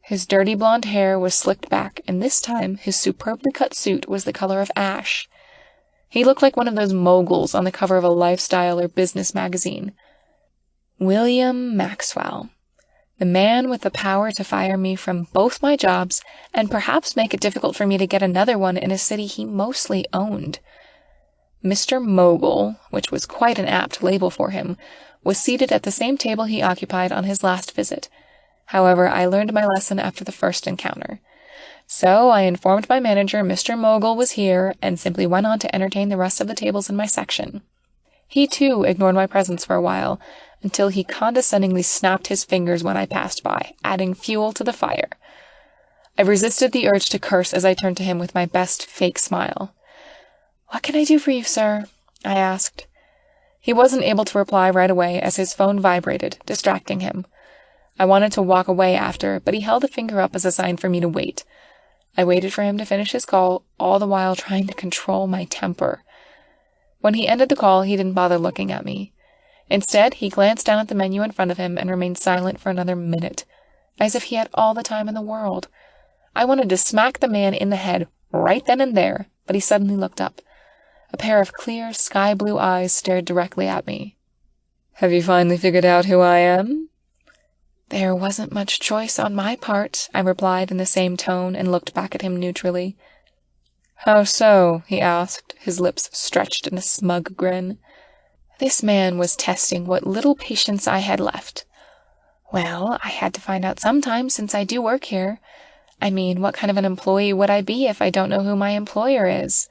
His dirty blonde hair was slicked back, and this time his superbly cut suit was the color of ash. He looked like one of those moguls on the cover of a lifestyle or business magazine. William Maxwell, the man with the power to fire me from both my jobs and perhaps make it difficult for me to get another one in a city he mostly owned. Mr. Mogul, which was quite an apt label for him, was seated at the same table he occupied on his last visit. However, I learned my lesson after the first encounter. So I informed my manager Mr. Mogul was here and simply went on to entertain the rest of the tables in my section. He, too, ignored my presence for a while, until he condescendingly snapped his fingers when I passed by, adding fuel to the fire. I resisted the urge to curse as I turned to him with my best fake smile. What can I do for you, sir? I asked. He wasn't able to reply right away as his phone vibrated, distracting him. I wanted to walk away after, but he held a finger up as a sign for me to wait. I waited for him to finish his call, all the while trying to control my temper. When he ended the call, he didn't bother looking at me. Instead, he glanced down at the menu in front of him and remained silent for another minute, as if he had all the time in the world. I wanted to smack the man in the head right then and there, but he suddenly looked up. A pair of clear, sky-blue eyes stared directly at me. Have you finally figured out who I am? There wasn't much choice on my part, I replied in the same tone and looked back at him neutrally. How so? He asked, his lips stretched in a smug grin. This man was testing what little patience I had left. Well, I had to find out sometime since I do work here. I mean, what kind of an employee would I be if I don't know who my employer is?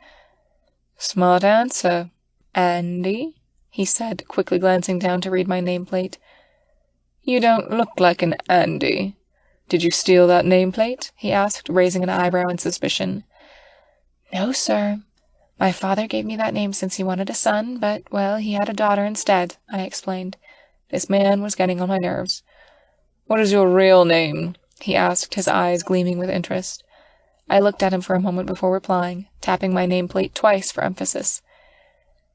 Smart answer. Andy? He said, quickly glancing down to read my nameplate. You don't look like an Andy. Did you steal that nameplate? He asked, raising an eyebrow in suspicion. No, sir. My father gave me that name since he wanted a son, but, well, he had a daughter instead, I explained. This man was getting on my nerves. What is your real name? He asked, his eyes gleaming with interest. I looked at him for a moment before replying, tapping my nameplate twice for emphasis.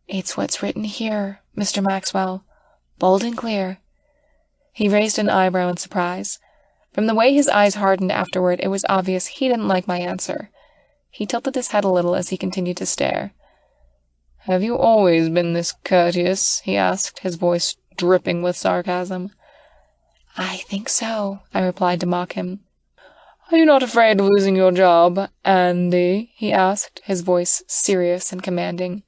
It's what's written here, Mr. Maxwell. Bold and clear. He raised an eyebrow in surprise. From the way his eyes hardened afterward, it was obvious he didn't like my answer. He tilted his head a little as he continued to stare. Have you always been this courteous? He asked, his voice dripping with sarcasm. I think so, I replied to mock him. Are you not afraid of losing your job, Andy? He asked, his voice serious and commanding.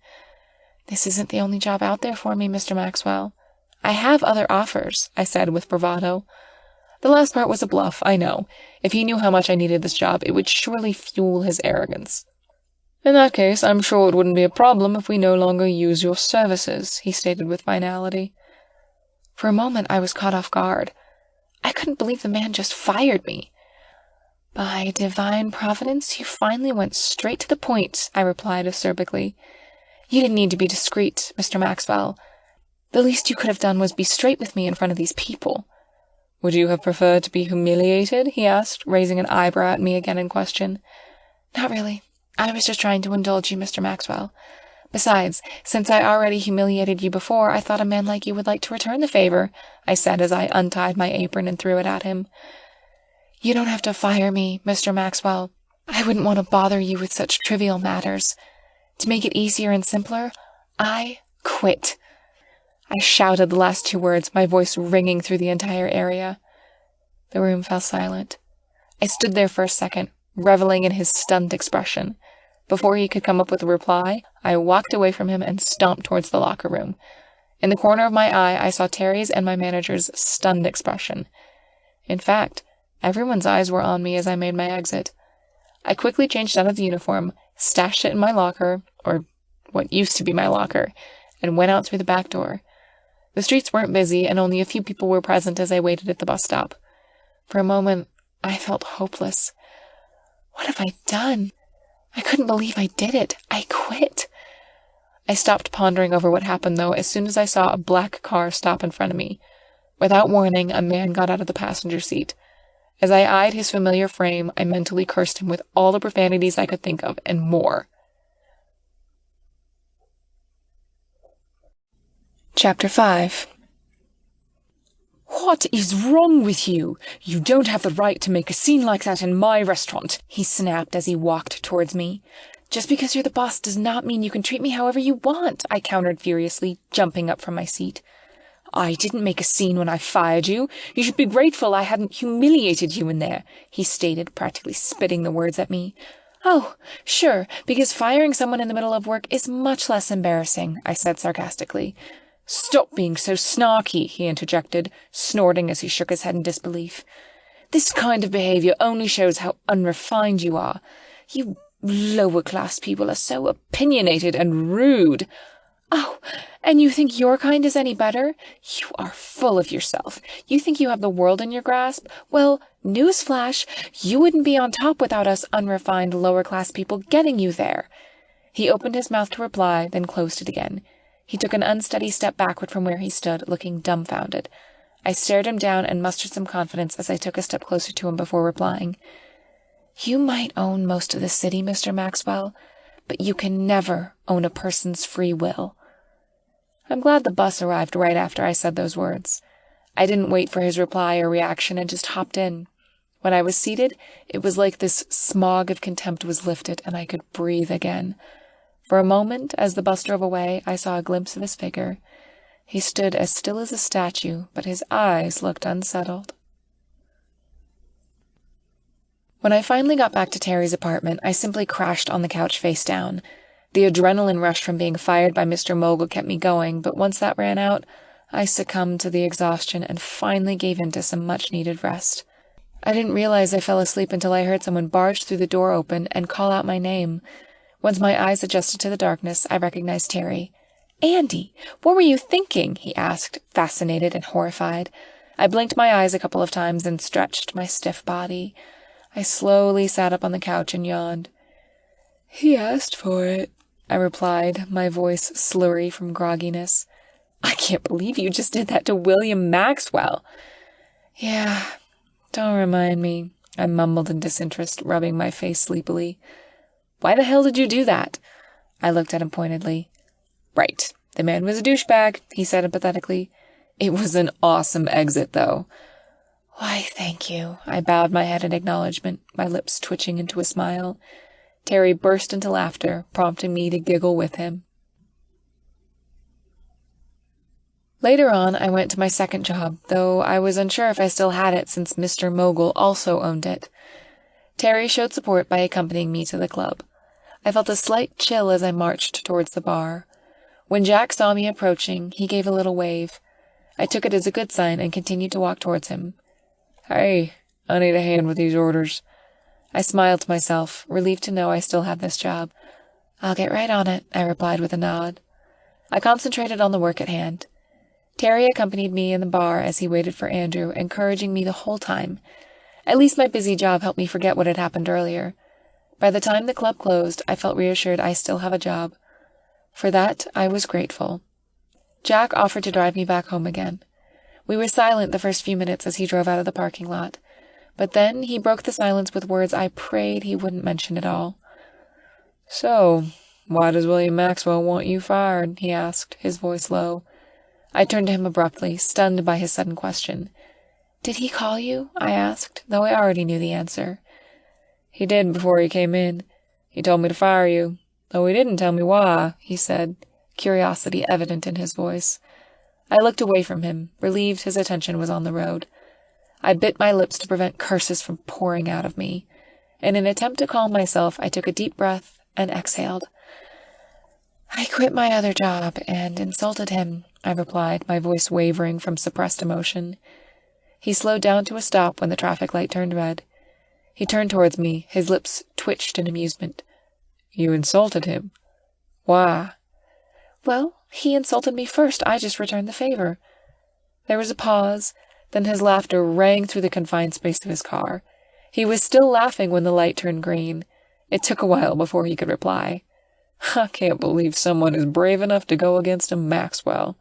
This isn't the only job out there for me, Mr. Maxwell. I have other offers, I said with bravado. The last part was a bluff, I know. If he knew how much I needed this job, it would surely fuel his arrogance. In that case, I'm sure it wouldn't be a problem if we no longer use your services, he stated with finality. For a moment, I was caught off guard. I couldn't believe the man just fired me. By divine providence, you finally went straight to the point, I replied acerbically. You didn't need to be discreet, Mr. Maxwell. The least you could have done was be straight with me in front of these people. Would you have preferred to be humiliated? He asked, raising an eyebrow at me again in question. Not really. I was just trying to indulge you, Mr. Maxwell. Besides, since I already humiliated you before, I thought a man like you would like to return the favor, I said as I untied my apron and threw it at him. You don't have to fire me, Mr. Maxwell. I wouldn't want to bother you with such trivial matters. To make it easier and simpler, I quit. I shouted the last two words, my voice ringing through the entire area. The room fell silent. I stood there for a second, reveling in his stunned expression. Before he could come up with a reply, I walked away from him and stomped towards the locker room. In the corner of my eye, I saw Terry's and my manager's stunned expression. In fact, everyone's eyes were on me as I made my exit. I quickly changed out of the uniform, stashed it in my locker, or what used to be my locker, and went out through the back door. The streets weren't busy, and only a few people were present as I waited at the bus stop. For a moment, I felt hopeless. What have I done? I couldn't believe I did it. I quit. I stopped pondering over what happened, though, as soon as I saw a black car stop in front of me. Without warning, a man got out of the passenger seat. As I eyed his familiar frame, I mentally cursed him with all the profanities I could think of, and more. Chapter 5. What is wrong with you? You don't have the right to make a scene like that in my restaurant, he snapped as he walked towards me. Just because you're the boss does not mean you can treat me however you want, I countered furiously, jumping up from my seat. I didn't make a scene when I fired you. You should be grateful I hadn't humiliated you in there, he stated, practically spitting the words at me. Oh, sure, because firing someone in the middle of work is much less embarrassing, I said sarcastically. Stop being so snarky, he interjected, snorting as he shook his head in disbelief. This kind of behavior only shows how unrefined you are. You lower-class people are so opinionated and rude. Oh, and you think your kind is any better? You are full of yourself. You think you have the world in your grasp? Well, newsflash, you wouldn't be on top without us unrefined lower-class people getting you there. He opened his mouth to reply, then closed it again. He took an unsteady step backward from where he stood, looking dumbfounded. I stared him down and mustered some confidence as I took a step closer to him before replying. You might own most of the city, Mr. Maxwell, but you can never own a person's free will. I'm glad the bus arrived right after I said those words. I didn't wait for his reply or reaction and just hopped in. When I was seated, it was like this smog of contempt was lifted and I could breathe again. For a moment, as the bus drove away, I saw a glimpse of his figure. He stood as still as a statue, but his eyes looked unsettled. When I finally got back to Terry's apartment, I simply crashed on the couch face down. The adrenaline rush from being fired by Mr. Mogul kept me going, but once that ran out, I succumbed to the exhaustion and finally gave in to some much-needed rest. I didn't realize I fell asleep until I heard someone barge through the door open and call out my name. Once my eyes adjusted to the darkness, I recognized Terry. "Andy, what were you thinking?" he asked, fascinated and horrified. I blinked my eyes a couple of times and stretched my stiff body. I slowly sat up on the couch and yawned. "He asked for it," I replied, my voice slurry from grogginess. "I can't believe you just did that to William Maxwell." "Yeah, don't remind me," I mumbled in disinterest, rubbing my face sleepily. "Why the hell did you do that?" I looked at him pointedly. "Right. The man was a douchebag," he said empathetically. "It was an awesome exit, though." "Why, thank you." I bowed my head in acknowledgement, my lips twitching into a smile. Terry burst into laughter, prompting me to giggle with him. Later on, I went to my second job, though I was unsure if I still had it since Mr. Mogul also owned it. Terry showed support by accompanying me to the club. I felt a slight chill as I marched towards the bar. When Jack saw me approaching, he gave a little wave. I took it as a good sign and continued to walk towards him. "Hey, I need a hand with these orders." I smiled to myself, relieved to know I still had this job. "I'll get right on it," I replied with a nod. I concentrated on the work at hand. Terry accompanied me in the bar as he waited for Andrew, encouraging me the whole time. At least my busy job helped me forget what had happened earlier. By the time the club closed, I felt reassured I still have a job. For that, I was grateful. Jack offered to drive me back home again. We were silent the first few minutes as he drove out of the parking lot. But then he broke the silence with words I prayed he wouldn't mention at all. "So, why does William Maxwell want you fired?" he asked, his voice low. I turned to him abruptly, stunned by his sudden question. "Did he call you?" I asked, though I already knew the answer. "He did before he came in. He told me to fire you, though he didn't tell me why," he said, curiosity evident in his voice. I looked away from him, relieved his attention was on the road. I bit my lips to prevent curses from pouring out of me. In an attempt to calm myself, I took a deep breath and exhaled. "I quit my other job and insulted him," I replied, my voice wavering from suppressed emotion. He slowed down to a stop when the traffic light turned red. He turned towards me, his lips twitched in amusement. "You insulted him? Why?" "Well, he insulted me first. I just returned the favor." There was a pause. Then his laughter rang through the confined space of his car. He was still laughing when the light turned green. It took a while before he could reply. "I can't believe someone is brave enough to go against a Maxwell."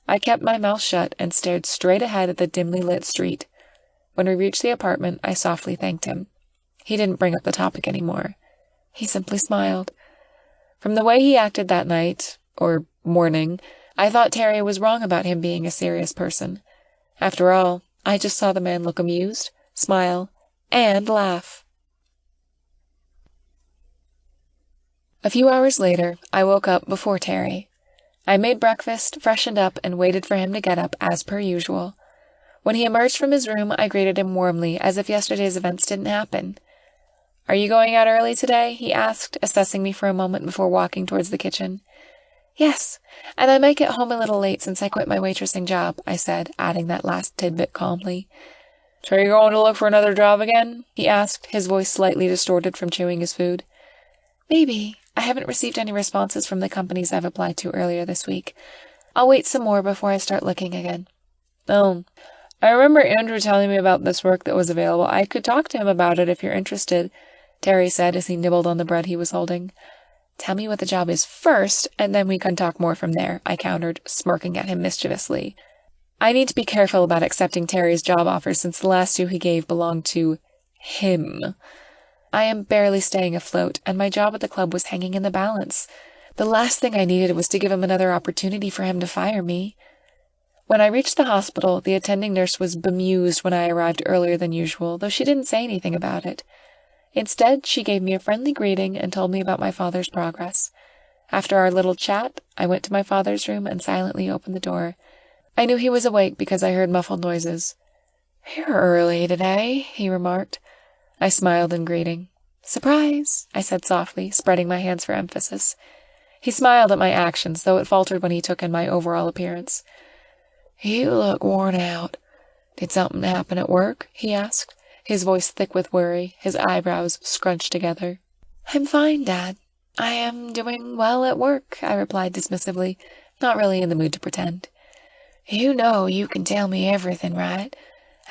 I kept my mouth shut and stared straight ahead at the dimly lit street. When we reached the apartment, I softly thanked him. He didn't bring up the topic anymore. He simply smiled. From the way he acted that night, or morning, I thought Terry was wrong about him being a serious person. After all, I just saw the man look amused, smile, and laugh. A few hours later, I woke up before Terry. I made breakfast, freshened up, and waited for him to get up as per usual. When he emerged from his room, I greeted him warmly, as if yesterday's events didn't happen. "Are you going out early today?" he asked, assessing me for a moment before walking towards the kitchen. "Yes, and I might get home a little late since I quit my waitressing job," I said, adding that last tidbit calmly. "So you're going to look for another job again?" he asked, his voice slightly distorted from chewing his food. "Maybe. I haven't received any responses from the companies I've applied to earlier this week. I'll wait some more before I start looking again." "Oh, I remember Andrew telling me about this work that was available. I could talk to him about it if you're interested," Terry said as he nibbled on the bread he was holding. "Tell me what the job is first, and then we can talk more from there," I countered, smirking at him mischievously. I need to be careful about accepting Terry's job offers since the last two he gave belonged to him. I am barely staying afloat, and my job at the club was hanging in the balance. The last thing I needed was to give him another opportunity for him to fire me. When I reached the hospital, the attending nurse was bemused when I arrived earlier than usual, though she didn't say anything about it. Instead, she gave me a friendly greeting and told me about my father's progress. After our little chat, I went to my father's room and silently opened the door. I knew he was awake because I heard muffled noises. "You're early today," he remarked. I smiled in greeting. Surprise, I said softly, spreading my hands for emphasis. He smiled at my actions, though it faltered when he took in my overall appearance. You look worn out. Did something happen at work? He asked, his voice thick with worry, his eyebrows scrunched together. I'm fine, Dad. I am doing well at work, I replied dismissively, not really in the mood to pretend. You know you can tell me everything, right?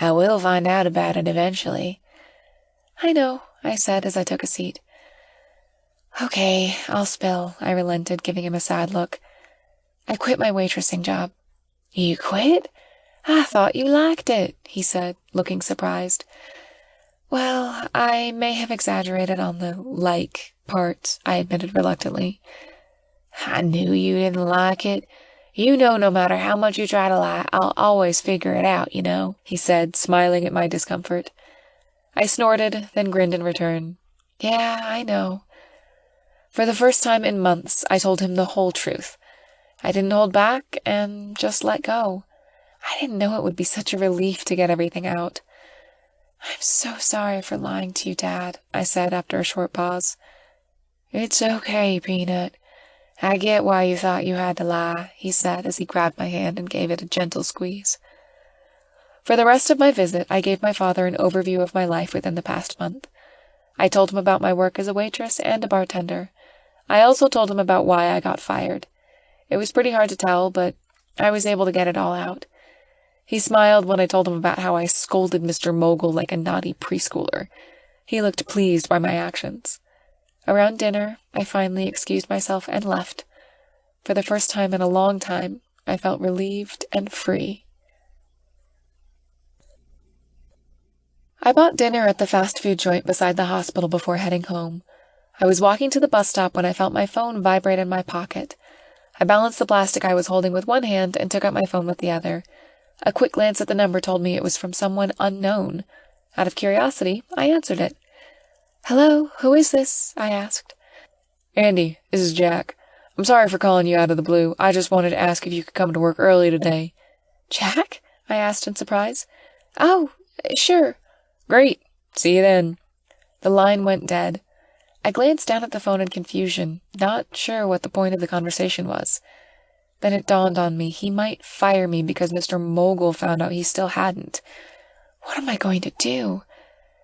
I will find out about it eventually. I know, I said as I took a seat. Okay, I'll spill, I relented, giving him a sad look. I quit my waitressing job. You quit? I thought you liked it, he said, looking surprised. Well, I may have exaggerated on the like part, I admitted reluctantly. I knew you didn't like it. You know no matter how much you try to lie, I'll always figure it out, you know, he said, smiling at my discomfort. I snorted, then grinned in return. Yeah, I know. For the first time in months, I told him the whole truth. I didn't hold back and just let go. I didn't know it would be such a relief to get everything out. I'm so sorry for lying to you, Dad, I said after a short pause. It's okay, Peanut. I get why you thought you had to lie, he said as he grabbed my hand and gave it a gentle squeeze. For the rest of my visit, I gave my father an overview of my life within the past month. I told him about my work as a waitress and a bartender. I also told him about why I got fired. It was pretty hard to tell, but I was able to get it all out. He smiled when I told him about how I scolded Mr. Mogul like a naughty preschooler. He looked pleased by my actions. Around dinner, I finally excused myself and left. For the first time in a long time, I felt relieved and free. I bought dinner at the fast food joint beside the hospital before heading home. I was walking to the bus stop when I felt my phone vibrate in my pocket. I balanced the plastic I was holding with one hand and took out my phone with the other. A quick glance at the number told me it was from someone unknown. Out of curiosity, I answered it. Hello, who is this? I asked. Andy, this is Jack. I'm sorry for calling you out of the blue. I just wanted to ask if you could come to work early today. Jack? I asked in surprise. Oh, sure. Great. See you then. The line went dead. I glanced down at the phone in confusion, not sure what the point of the conversation was. Then it dawned on me he might fire me because Mr. Mogul found out he still hadn't. What am I going to do?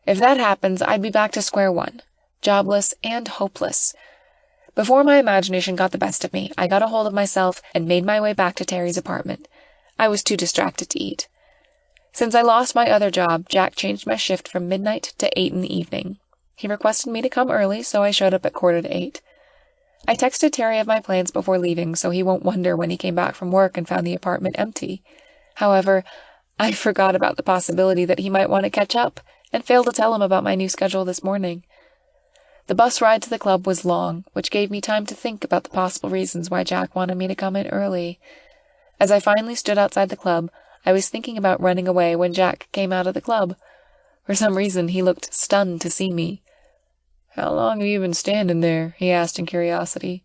If that happens, I'd be back to square one, jobless and hopeless. Before my imagination got the best of me, I got a hold of myself and made my way back to Terry's apartment. I was too distracted to eat. Since I lost my other job, Jack changed my shift from midnight to 8 in the evening. He requested me to come early, so I showed up at 7:45. I texted Terry of my plans before leaving, so he won't wonder when he came back from work and found the apartment empty. However, I forgot about the possibility that he might want to catch up, and failed to tell him about my new schedule this morning. The bus ride to the club was long, which gave me time to think about the possible reasons why Jack wanted me to come in early. As I finally stood outside the club, I was thinking about running away when Jack came out of the club. For some reason, he looked stunned to see me. How long have you been standing there? He asked in curiosity.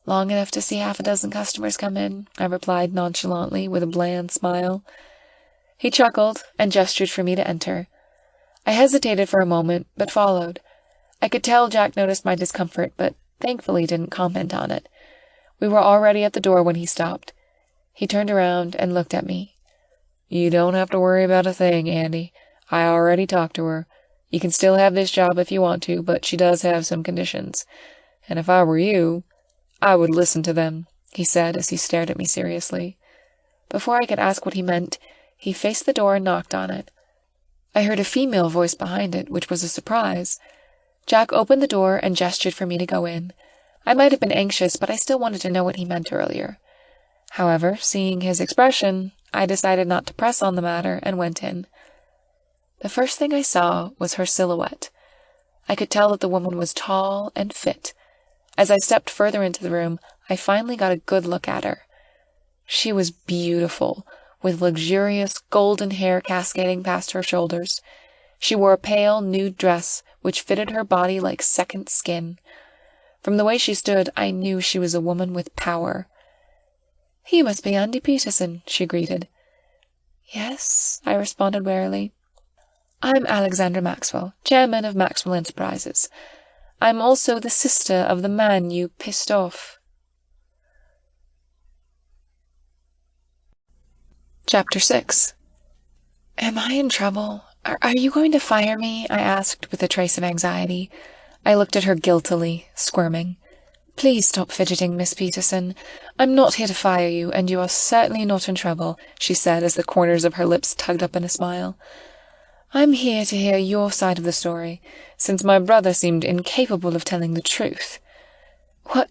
Long enough to see 6 customers come in, I replied nonchalantly with a bland smile. He chuckled and gestured for me to enter. I hesitated for a moment, but followed. I could tell Jack noticed my discomfort, but thankfully didn't comment on it. We were already at the door when he stopped. He turned around and looked at me. You don't have to worry about a thing, Andy. I already talked to her. You can still have this job if you want to, but she does have some conditions. And if I were you, I would listen to them, he said as he stared at me seriously. Before I could ask what he meant, he faced the door and knocked on it. I heard a female voice behind it, which was a surprise. Jack opened the door and gestured for me to go in. I might have been anxious, but I still wanted to know what he meant earlier. However, seeing his expression, I decided not to press on the matter and went in. The first thing I saw was her silhouette. I could tell that the woman was tall and fit. As I stepped further into the room, I finally got a good look at her. She was beautiful, with luxurious golden hair cascading past her shoulders. She wore a pale, nude dress, which fitted her body like second skin. From the way she stood, I knew she was a woman with power. "You must be Andy Peterson," she greeted. "Yes," I responded warily. I'm Alexandra Maxwell, chairman of Maxwell Enterprises. I'm also the sister of the man you pissed off. Chapter 6. Am I in trouble? Are you going to fire me? I asked with a trace of anxiety. I looked at her guiltily, squirming. Please stop fidgeting, Miss Peterson. I'm not here to fire you, and you are certainly not in trouble, she said as the corners of her lips tugged up in a smile. I'm here to hear your side of the story, since my brother seemed incapable of telling the truth. What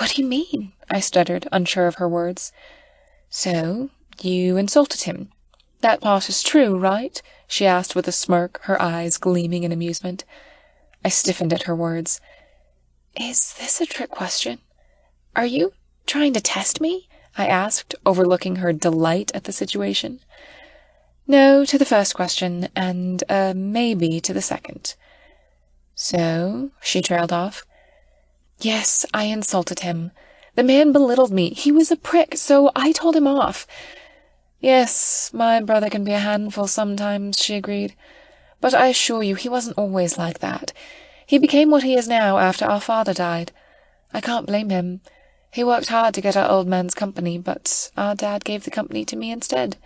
do you mean? I stuttered, unsure of her words. So, you insulted him. That part is true, right? She asked with a smirk, her eyes gleaming in amusement. I stiffened at her words. Is this a trick question? Are you trying to test me? I asked, overlooking her delight at the situation. No to the first question, and maybe to the second. So, she trailed off. Yes, I insulted him. The man belittled me. He was a prick, so I told him off. Yes, my brother can be a handful sometimes, she agreed. But I assure you he wasn't always like that. He became what he is now after our father died. I can't blame him. He worked hard to get our old man's company, but our dad gave the company to me instead.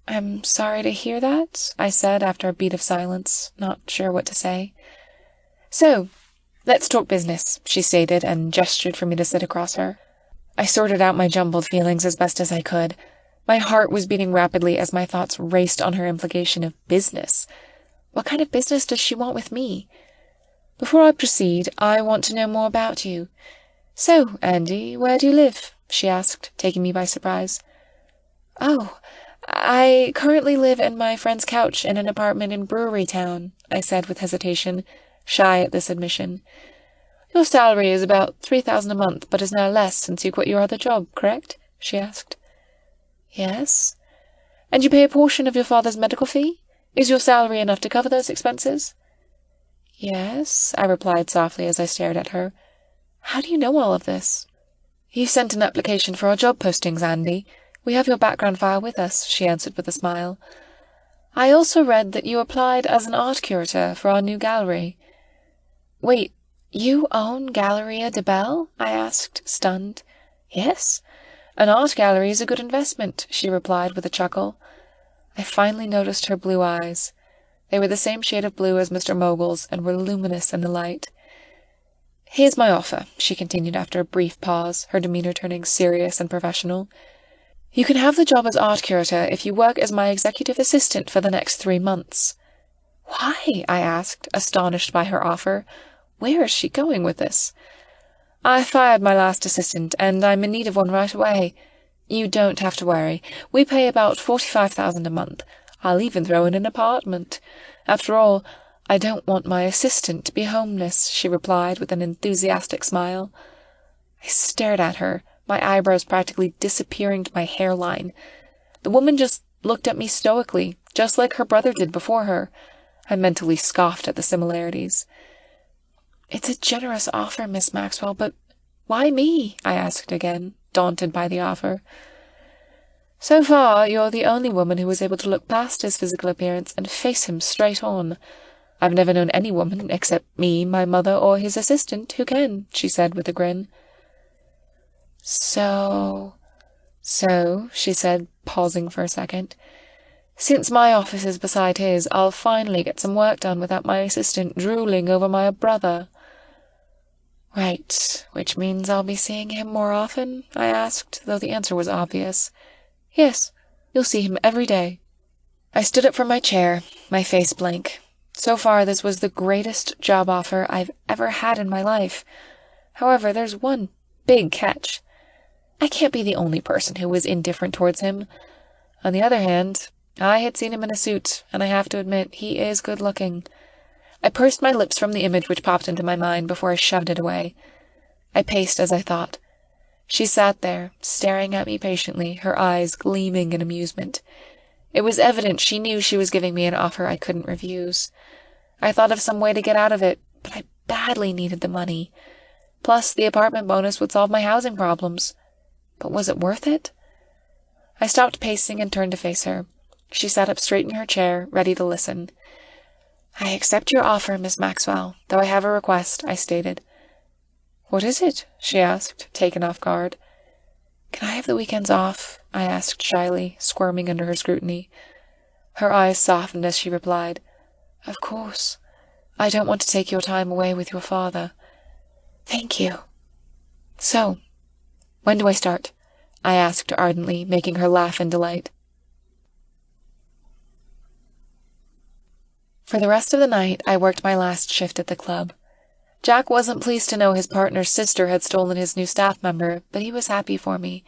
I'm sorry to hear that, I said after a beat of silence, not sure what to say. So, let's talk business, she stated, and gestured for me to sit across her. I sorted out my jumbled feelings as best as I could. My heart was beating rapidly as my thoughts raced on her implication of business. What kind of business does she want with me? Before I proceed, I want to know more about you. So, Andy, where do you live? She asked, taking me by surprise. Oh, I currently live in my friend's couch in an apartment in Brewery Town, I said with hesitation, shy at this admission. Your salary is about $3,000 a month, but is now less since you quit your other job, correct? She asked. Yes. And you pay a portion of your father's medical fee? Is your salary enough to cover those expenses? Yes, I replied softly as I stared at her. How do you know all of this? You sent an application for our job postings, Andy. We have your background file with us, she answered with a smile. I also read that you applied as an art curator for our new gallery. Wait, you own Galleria de Belle? I asked, stunned. Yes. An art gallery is a good investment, she replied with a chuckle. I finally noticed her blue eyes. They were the same shade of blue as Mr. Mogul's and were luminous in the light. Here's my offer, she continued after a brief pause, her demeanor turning serious and professional. You can have the job as art curator if you work as my executive assistant for the next 3 months. Why? I asked, astonished by her offer. Where is she going with this? I fired my last assistant, and I'm in need of one right away. You don't have to worry. We pay about $45,000 a month. I'll even throw in an apartment. After all, I don't want my assistant to be homeless, she replied with an enthusiastic smile. I stared at her, my eyebrows practically disappearing to my hairline. The woman just looked at me stoically, just like her brother did before her. I mentally scoffed at the similarities. It's a generous offer, Miss Maxwell, but why me? I asked again, daunted by the offer. So far, you're the only woman who was able to look past his physical appearance and face him straight on. I've never known any woman, except me, my mother, or his assistant, who can, she said with a grin. So, she said, pausing for a second. Since my office is beside his, I'll finally get some work done without my assistant drooling over my brother. Right, which means I'll be seeing him more often? I asked, though the answer was obvious. Yes, you'll see him every day. I stood up from my chair, my face blank. So far, this was the greatest job offer I've ever had in my life. However, there's one big catch. I can't be the only person who was indifferent towards him. On the other hand, I had seen him in a suit, and I have to admit, he is good-looking. I pursed my lips from the image which popped into my mind before I shoved it away. I paced as I thought. She sat there, staring at me patiently, her eyes gleaming in amusement. It was evident she knew she was giving me an offer I couldn't refuse. I thought of some way to get out of it, but I badly needed the money. Plus, the apartment bonus would solve my housing problems. But was it worth it? I stopped pacing and turned to face her. She sat up straight in her chair, ready to listen. "I accept your offer, Miss Maxwell, though I have a request," I stated. "What is it?" she asked, taken off guard. "Can I have the weekends off?" I asked shyly, squirming under her scrutiny. Her eyes softened as she replied, "Of course. I don't want to take your time away with your father." "Thank you." "So, when do I start?" I asked ardently, making her laugh in delight. For the rest of the night, I worked my last shift at the club. Jack wasn't pleased to know his partner's sister had stolen his new staff member, but he was happy for me.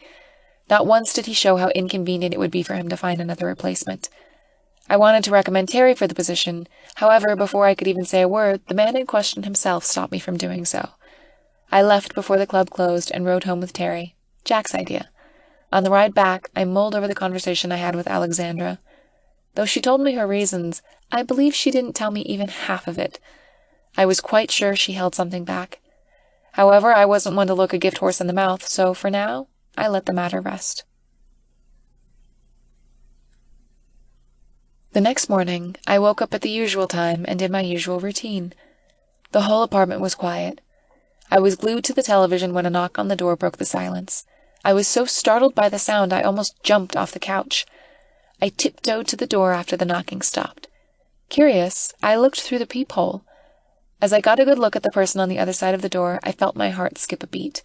Not once did he show how inconvenient it would be for him to find another replacement. I wanted to recommend Terry for the position. However, before I could even say a word, the man in question himself stopped me from doing so. I left before the club closed and rode home with Terry. Jack's idea. On the ride back, I mulled over the conversation I had with Alexandra. Though she told me her reasons, I believe she didn't tell me even half of it. I was quite sure she held something back. However, I wasn't one to look a gift horse in the mouth, so for now, I let the matter rest. The next morning, I woke up at the usual time and did my usual routine. The whole apartment was quiet. I was glued to the television when a knock on the door broke the silence. I was so startled by the sound I almost jumped off the couch. I tiptoed to the door after the knocking stopped. Curious, I looked through the peephole. As I got a good look at the person on the other side of the door, I felt my heart skip a beat.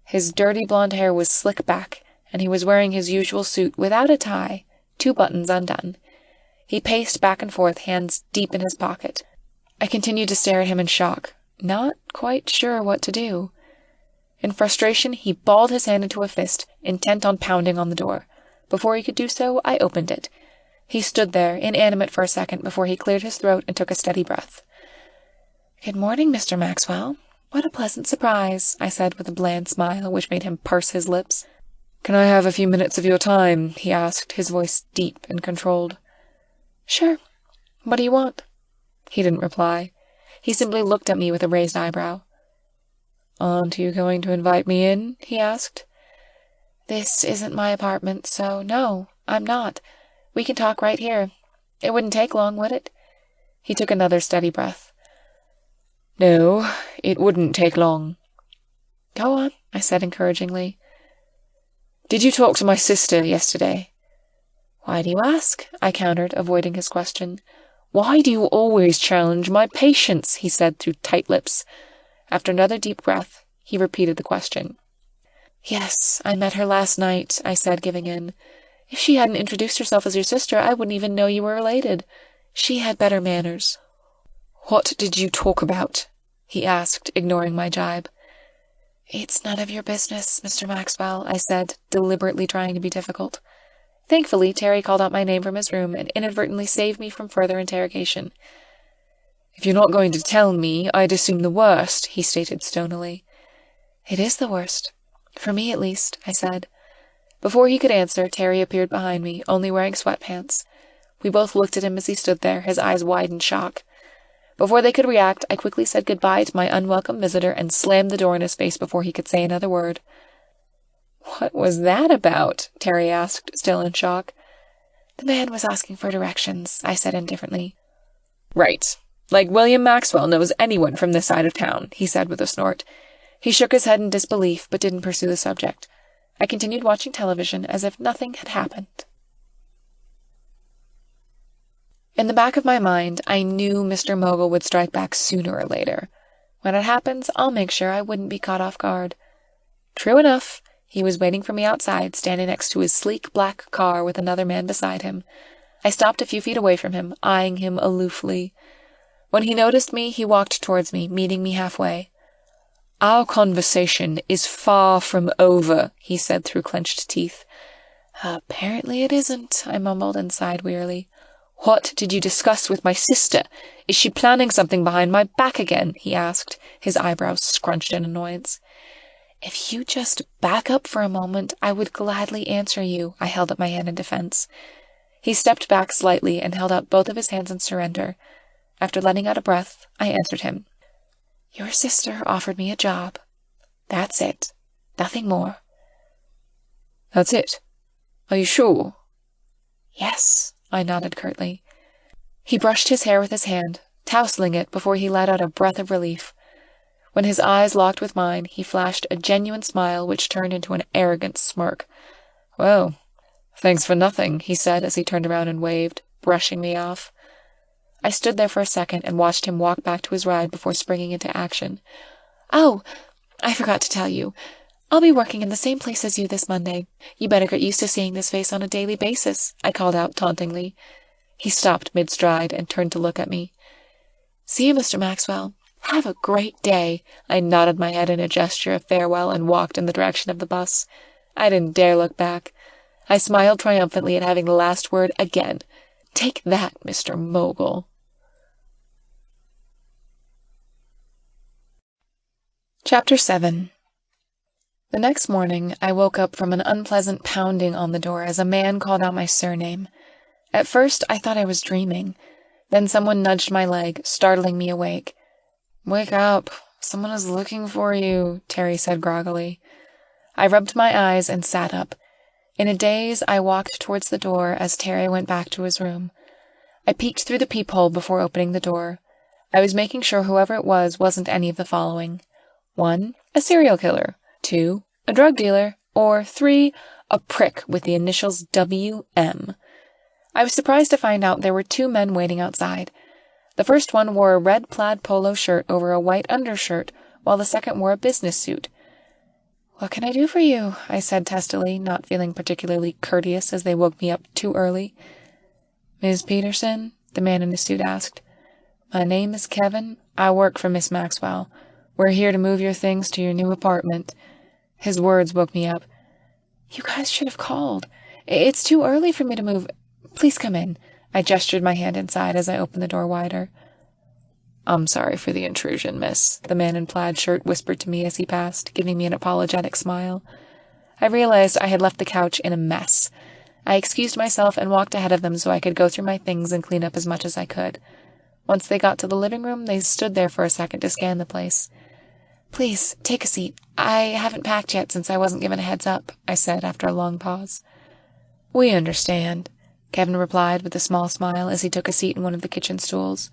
His dirty blonde hair was slicked back, and he was wearing his usual suit without a tie, 2 buttons undone. He paced back and forth, hands deep in his pocket. I continued to stare at him in shock, not quite sure what to do. In frustration, he balled his hand into a fist, intent on pounding on the door. Before he could do so, I opened it. He stood there, inanimate for a second, before he cleared his throat and took a steady breath. "Good morning, Mr. Maxwell. What a pleasant surprise," I said with a bland smile, which made him purse his lips. "Can I have a few minutes of your time?" he asked, his voice deep and controlled. "Sure. What do you want?" He didn't reply. He simply looked at me with a raised eyebrow. "Aren't you going to invite me in?" he asked. "This isn't my apartment, so no, I'm not. We can talk right here. It wouldn't take long, would it?" He took another steady breath. "No, it wouldn't take long." "Go on," I said encouragingly. "Did you talk to my sister yesterday?" "Why do you ask?" I countered, avoiding his question. "Why do you always challenge my patience?" he said through tight lips. After another deep breath, he repeated the question. "Yes, I met her last night," I said, giving in. "If she hadn't introduced herself as your sister, I wouldn't even know you were related. She had better manners." "What did you talk about?" he asked, ignoring my jibe. "It's none of your business, Mr. Maxwell," I said, deliberately trying to be difficult. Thankfully, Terry called out my name from his room and inadvertently saved me from further interrogation. "If you're not going to tell me, I'd assume the worst," he stated stonily. "It is the worst. For me, at least," I said. Before he could answer, Terry appeared behind me, only wearing sweatpants. We both looked at him as he stood there, his eyes wide in shock. Before they could react, I quickly said goodbye to my unwelcome visitor and slammed the door in his face before he could say another word. "What was that about?" Terry asked, still in shock. "The man was asking for directions," I said indifferently. "Right. Like William Maxwell knows anyone from this side of town," he said with a snort. He shook his head in disbelief, but didn't pursue the subject. I continued watching television as if nothing had happened. In the back of my mind, I knew Mr. Mogul would strike back sooner or later. When it happens, I'll make sure I wouldn't be caught off guard. True enough, he was waiting for me outside, standing next to his sleek black car with another man beside him. I stopped a few feet away from him, eyeing him aloofly. When he noticed me, he walked towards me, meeting me halfway. "Our conversation is far from over," he said through clenched teeth. "Apparently it isn't," I mumbled and sighed wearily. "What did you discuss with my sister? Is she planning something behind my back again?" he asked, his eyebrows scrunched in annoyance. "If you just back up for a moment, I would gladly answer you," I held up my hand in defense. He stepped back slightly and held out both of his hands in surrender. After letting out a breath, I answered him. "Your sister offered me a job. That's it. Nothing more." "That's it? Are you sure?" Yes, I nodded curtly. He brushed his hair with his hand, tousling it before he let out a breath of relief. When his eyes locked with mine, he flashed a genuine smile which turned into an arrogant smirk. Well, thanks for nothing, he said as he turned around and waved, brushing me off. I stood there for a second and watched him walk back to his ride before springing into action. Oh, I forgot to tell you. I'll be working in the same place as you this Monday. You better get used to seeing this face on a daily basis, I called out tauntingly. He stopped mid-stride and turned to look at me. See you, Mr. Maxwell. Have a great day. I nodded my head in a gesture of farewell and walked in the direction of the bus. I didn't dare look back. I smiled triumphantly at having the last word again. Take that, Mr. Mogul. Chapter 7. The next morning, I woke up from an unpleasant pounding on the door as a man called out my surname. At first, I thought I was dreaming. Then someone nudged my leg, startling me awake. Wake up. Someone is looking for you, Terry said groggily. I rubbed my eyes and sat up. In a daze, I walked towards the door as Terry went back to his room. I peeked through the peephole before opening the door. I was making sure whoever it was wasn't any of the following. 1. A serial killer. 2. A drug dealer. Or 3. A prick with the initials WM. I was surprised to find out there were 2 men waiting outside. The first one wore a red plaid polo shirt over a white undershirt, while the second wore a business suit. What can I do for you? I said testily, not feeling particularly courteous as they woke me up too early. Ms. Peterson? The man in the suit asked. My name is Kevin. I work for Miss Maxwell. We're here to move your things to your new apartment. His words woke me up. You guys should have called. It's too early for me to move. Please come in. I gestured my hand inside as I opened the door wider. I'm sorry for the intrusion, miss, the man in plaid shirt whispered to me as he passed, giving me an apologetic smile. I realized I had left the couch in a mess. I excused myself and walked ahead of them so I could go through my things and clean up as much as I could. Once they got to the living room, they stood there for a second to scan the place. Please, take a seat. I haven't packed yet since I wasn't given a heads up, I said after a long pause. We understand, Kevin replied with a small smile as he took a seat in one of the kitchen stools.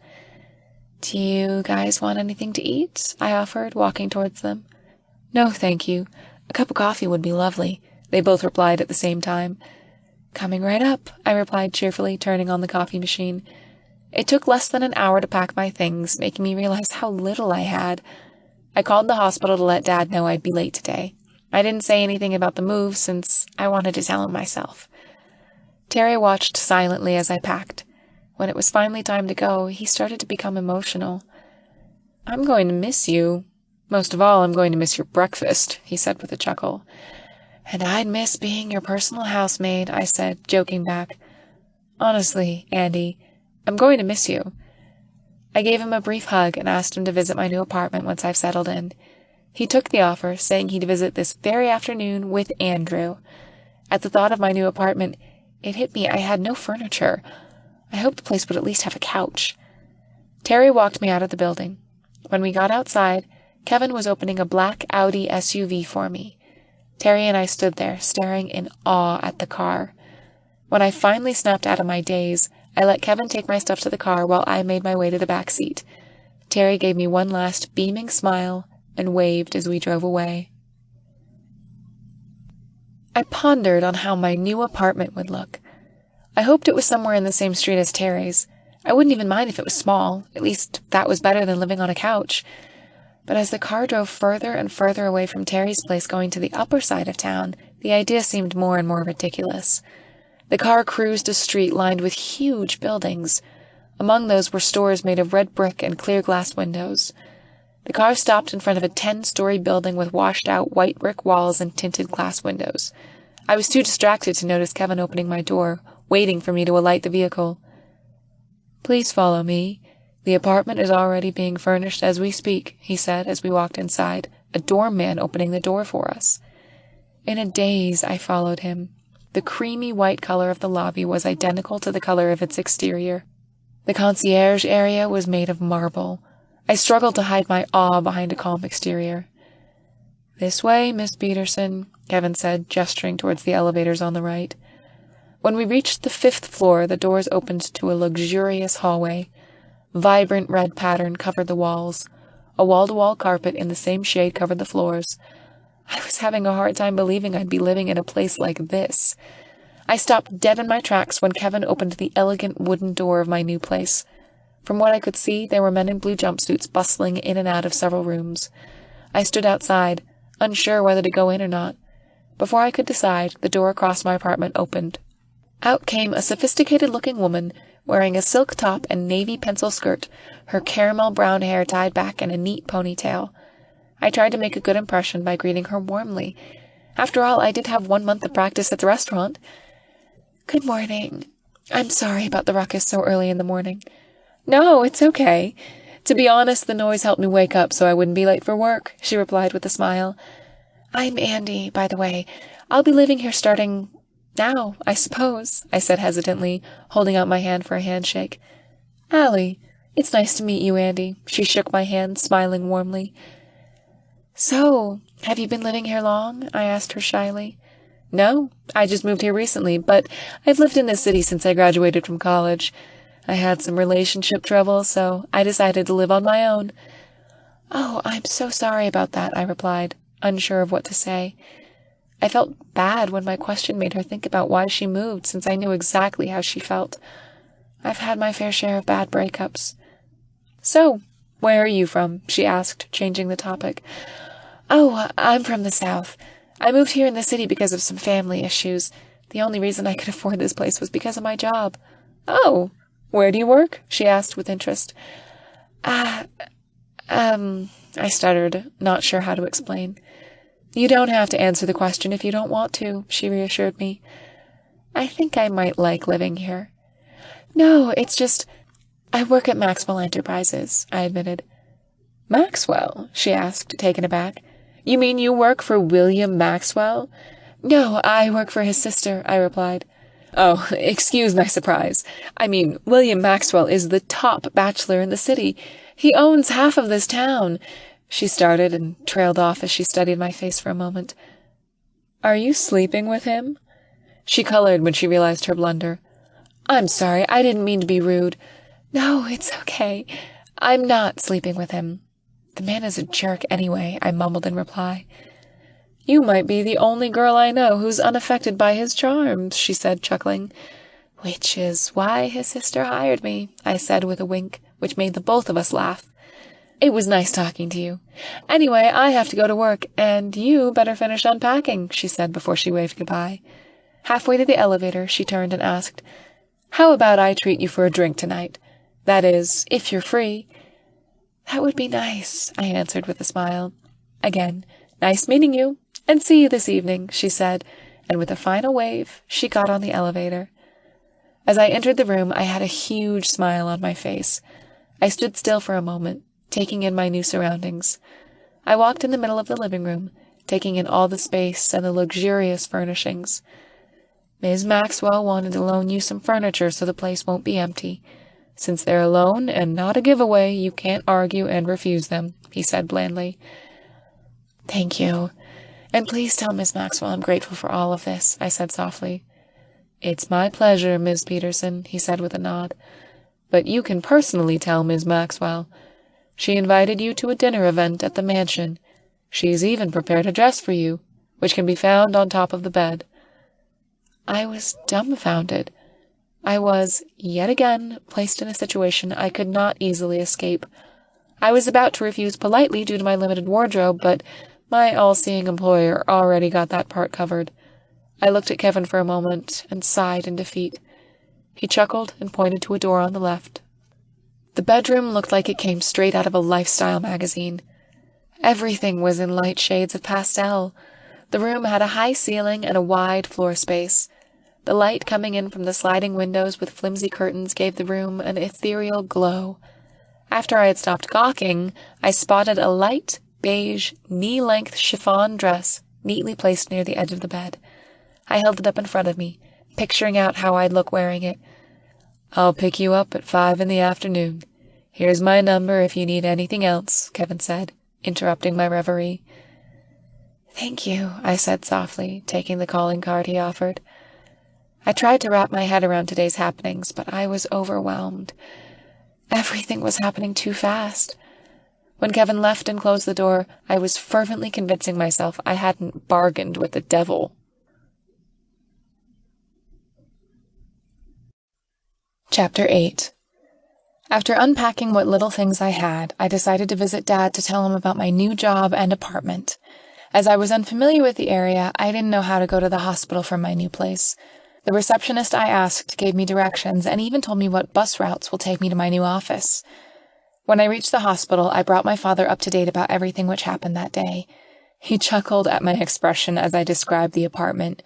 Do you guys want anything to eat? I offered, walking towards them. No, thank you. A cup of coffee would be lovely, they both replied at the same time. Coming right up, I replied cheerfully, turning on the coffee machine. It took less than an hour to pack my things, making me realize how little I had. I called the hospital to let Dad know I'd be late today. I didn't say anything about the move since I wanted to tell him myself. Terry watched silently as I packed. When it was finally time to go, he started to become emotional. I'm going to miss you. Most of all, I'm going to miss your breakfast, he said with a chuckle. And I'd miss being your personal housemaid, I said, joking back. Honestly, Andy, I'm going to miss you. I gave him a brief hug and asked him to visit my new apartment once I've settled in. He took the offer, saying he'd visit this very afternoon with Andrew. At the thought of my new apartment, it hit me I had no furniture. I hoped the place would at least have a couch. Terry walked me out of the building. When we got outside, Kevin was opening a black Audi SUV for me. Terry and I stood there, staring in awe at the car. When I finally snapped out of my daze, I let Kevin take my stuff to the car while I made my way to the back seat. Terry gave me one last beaming smile and waved as we drove away. I pondered on how my new apartment would look. I hoped it was somewhere in the same street as Terry's. I wouldn't even mind if it was small. At least that was better than living on a couch. But as the car drove further and further away from Terry's place going to the upper side of town, the idea seemed more and more ridiculous. The car cruised a street lined with huge buildings. Among those were stores made of red brick and clear glass windows. The car stopped in front of a 10-story building with washed-out white brick walls and tinted glass windows. I was too distracted to notice Kevin opening my door, waiting for me to alight the vehicle. Please follow me. The apartment is already being furnished as we speak, he said as we walked inside, a doorman opening the door for us. In a daze, I followed him. The creamy white color of the lobby was identical to the color of its exterior. The concierge area was made of marble. I struggled to hide my awe behind a calm exterior. This way, Miss Peterson, Kevin said, gesturing towards the elevators on the right. When we reached the 5th floor, the doors opened to a luxurious hallway. Vibrant red pattern covered the walls. A wall-to-wall carpet in the same shade covered the floors. I was having a hard time believing I'd be living in a place like this. I stopped dead in my tracks when Kevin opened the elegant wooden door of my new place. From what I could see, there were men in blue jumpsuits bustling in and out of several rooms. I stood outside, unsure whether to go in or not. Before I could decide, the door across my apartment opened. Out came a sophisticated-looking woman, wearing a silk top and navy pencil skirt, her caramel brown hair tied back in a neat ponytail. I tried to make a good impression by greeting her warmly. After all, I did have 1 month of practice at the restaurant. "Good morning. I'm sorry about the ruckus so early in the morning." "No, it's okay. To be honest, the noise helped me wake up so I wouldn't be late for work," she replied with a smile. "I'm Andy, by the way. I'll be living here starting now, I suppose," I said hesitantly, holding out my hand for a handshake. "Allie, it's nice to meet you, Andy." She shook my hand, smiling warmly. "So, have you been living here long?" I asked her shyly. "No, I just moved here recently, but I've lived in this city since I graduated from college. I had some relationship trouble, so I decided to live on my own." "Oh, I'm so sorry about that," I replied, unsure of what to say. I felt bad when my question made her think about why she moved, since I knew exactly how she felt. I've had my fair share of bad breakups. "So, where are you from?" she asked, changing the topic. "Oh, I'm from the South. I moved here in the city because of some family issues. The only reason I could afford this place was because of my job." "Oh, where do you work?" she asked with interest. I stuttered, not sure how to explain. "You don't have to answer the question if you don't want to," she reassured me. "I think I might like living here." "No, it's just, I work at Maxwell Enterprises," I admitted. "Maxwell?" she asked, taken aback. "You mean you work for William Maxwell?" "No, I work for his sister," I replied. "Oh, excuse my surprise. I mean, William Maxwell is the top bachelor in the city. He owns half of this town." She started and trailed off as she studied my face for a moment. "Are you sleeping with him?" She colored when she realized her blunder. "I'm sorry, I didn't mean to be rude." "No, it's okay. I'm not sleeping with him. The man is a jerk anyway," I mumbled in reply. "You might be the only girl I know who's unaffected by his charms," she said, chuckling. "Which is why his sister hired me," I said with a wink, which made the both of us laugh. "It was nice talking to you. Anyway, I have to go to work, and you better finish unpacking," she said before she waved goodbye. Halfway to the elevator, she turned and asked, "How about I treat you for a drink tonight? That is, if you're free." "That would be nice," I answered with a smile. Again, "Nice meeting you, and see you this evening," she said, and with a final wave, she got on the elevator. As I entered the room, I had a huge smile on my face. I stood still for a moment, taking in my new surroundings. I walked in the middle of the living room, taking in all the space and the luxurious furnishings. "Ms. Maxwell wanted to loan you some furniture so the place won't be empty. Since they're a loan and not a giveaway, you can't argue and refuse them," he said blandly. "Thank you. And please tell Miss Maxwell I'm grateful for all of this," I said softly. "It's my pleasure, Miss Peterson," he said with a nod. "But you can personally tell Miss Maxwell. She invited you to a dinner event at the mansion. She's even prepared a dress for you, which can be found on top of the bed." I was dumbfounded. I was, yet again, placed in a situation I could not easily escape. I was about to refuse politely due to my limited wardrobe, but my all-seeing employer already got that part covered. I looked at Kevin for a moment and sighed in defeat. He chuckled and pointed to a door on the left. The bedroom looked like it came straight out of a lifestyle magazine. Everything was in light shades of pastel. The room had a high ceiling and a wide floor space. The light coming in from the sliding windows with flimsy curtains gave the room an ethereal glow. After I had stopped gawking, I spotted a light, beige, knee-length chiffon dress neatly placed near the edge of the bed. I held it up in front of me, picturing out how I'd look wearing it. "I'll pick you up at 5 in the afternoon. Here's my number if you need anything else," Kevin said, interrupting my reverie. "Thank you," I said softly, taking the calling card he offered. I tried to wrap my head around today's happenings, but I was overwhelmed. Everything was happening too fast. When Kevin left and closed the door, I was fervently convincing myself I hadn't bargained with the devil. Chapter 8. After unpacking what little things I had, I decided to visit Dad to tell him about my new job and apartment. As I was unfamiliar with the area, I didn't know how to go to the hospital from my new place. The receptionist I asked gave me directions and even told me what bus routes will take me to my new office. When I reached the hospital, I brought my father up to date about everything which happened that day. He chuckled at my expression as I described the apartment.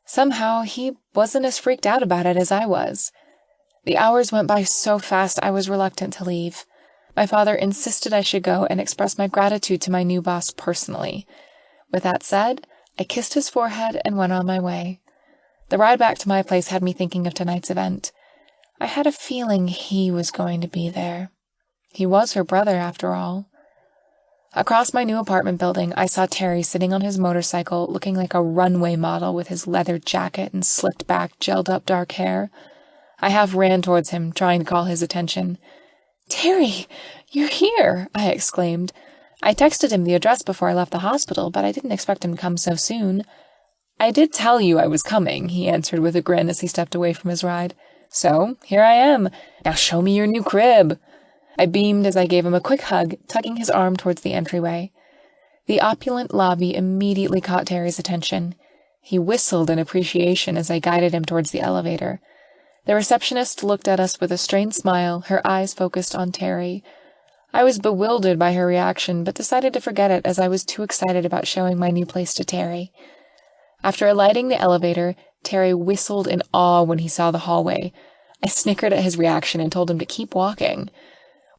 Somehow, he wasn't as freaked out about it as I was. The hours went by so fast I was reluctant to leave. My father insisted I should go and express my gratitude to my new boss personally. With that said, I kissed his forehead and went on my way. The ride back to my place had me thinking of tonight's event. I had a feeling he was going to be there. He was her brother, after all. Across my new apartment building, I saw Terry sitting on his motorcycle, looking like a runway model with his leather jacket and slicked back, gelled-up dark hair. I half ran towards him, trying to call his attention. "Terry, you're here!" I exclaimed. I texted him the address before I left the hospital, but I didn't expect him to come so soon. "I did tell you I was coming," he answered with a grin as he stepped away from his ride. "So, here I am. Now show me your new crib." I beamed as I gave him a quick hug, tugging his arm towards the entryway. The opulent lobby immediately caught Terry's attention. He whistled in appreciation as I guided him towards the elevator. The receptionist looked at us with a strained smile, her eyes focused on Terry. I was bewildered by her reaction, but decided to forget it as I was too excited about showing my new place to Terry. After alighting the elevator, Terry whistled in awe when he saw the hallway. I snickered at his reaction and told him to keep walking.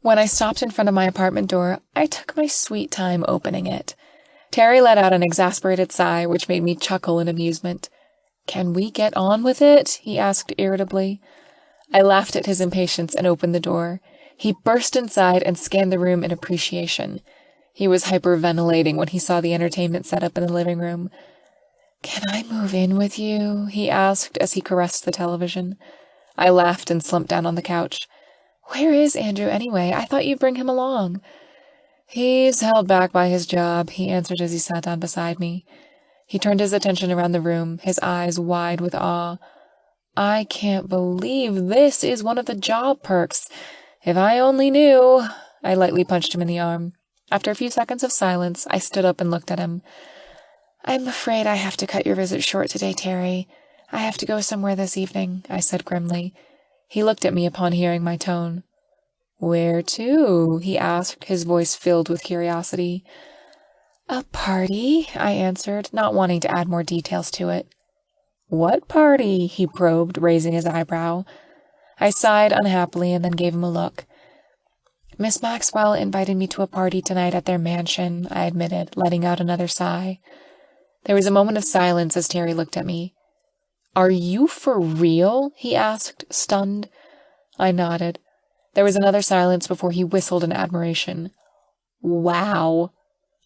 When I stopped in front of my apartment door, I took my sweet time opening it. Terry let out an exasperated sigh, which made me chuckle in amusement. "Can we get on with it?" he asked irritably. I laughed at his impatience and opened the door. He burst inside and scanned the room in appreciation. He was hyperventilating when he saw the entertainment set up in the living room. "Can I move in with you?" he asked as he caressed the television. I laughed and slumped down on the couch. "Where is Andrew anyway? I thought you'd bring him along." "He's held back by his job," he answered as he sat down beside me. He turned his attention around the room, his eyes wide with awe. "I can't believe this is one of the job perks. If I only knew." I lightly punched him in the arm. After a few seconds of silence, I stood up and looked at him. "I'm afraid I have to cut your visit short today, Terry. I have to go somewhere this evening," I said grimly. He looked at me upon hearing my tone. "Where to?" he asked, his voice filled with curiosity. "A party," I answered, not wanting to add more details to it. "What party?" he probed, raising his eyebrow. I sighed unhappily and then gave him a look. "Miss Maxwell invited me to a party tonight at their mansion," I admitted, letting out another sigh. There was a moment of silence as Terry looked at me. "Are you for real?" he asked, stunned. I nodded. There was another silence before he whistled in admiration. "Wow.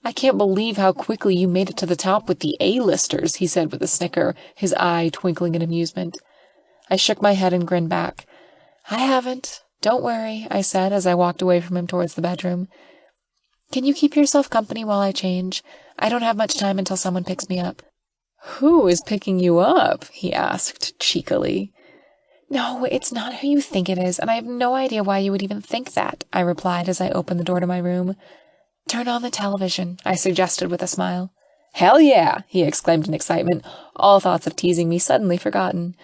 I can't believe how quickly you made it to the top with the A-listers," he said with a snicker, his eye twinkling in amusement. I shook my head and grinned back. "I haven't. Don't worry," I said as I walked away from him towards the bedroom. "Can you keep yourself company while I change? I don't have much time until someone picks me up." "Who is picking you up?" he asked cheekily. "No, it's not who you think it is, and I have no idea why you would even think that," I replied as I opened the door to my room. "Turn on the television," I suggested with a smile. "Hell yeah!" he exclaimed in excitement, all thoughts of teasing me suddenly forgotten.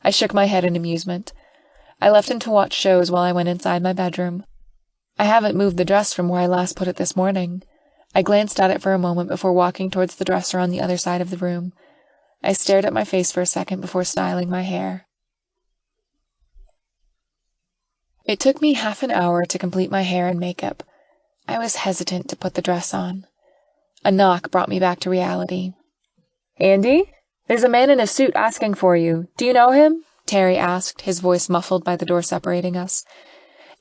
I shook my head in amusement. I left him to watch shows while I went inside my bedroom. I haven't moved the dress from where I last put it this morning. I glanced at it for a moment before walking towards the dresser on the other side of the room. I stared at my face for a second before styling my hair. It took me half an hour to complete my hair and makeup. I was hesitant to put the dress on. A knock brought me back to reality. "Andy? There's a man in a suit asking for you. Do you know him?" Terry asked, his voice muffled by the door separating us.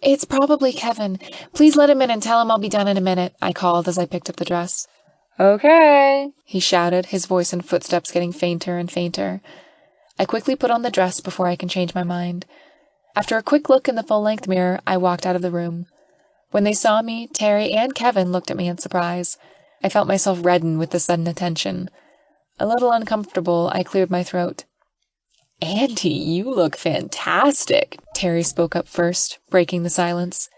"It's probably Kevin. Please let him in and tell him I'll be done in a minute," I called as I picked up the dress. "Okay," he shouted, his voice and footsteps getting fainter and fainter. I quickly put on the dress before I can change my mind. After a quick look in the full-length mirror, I walked out of the room. When they saw me, Terry and Kevin looked at me in surprise. I felt myself redden with the sudden attention. A little uncomfortable, I cleared my throat. "Andy, you look fantastic," Terry spoke up first, breaking the silence.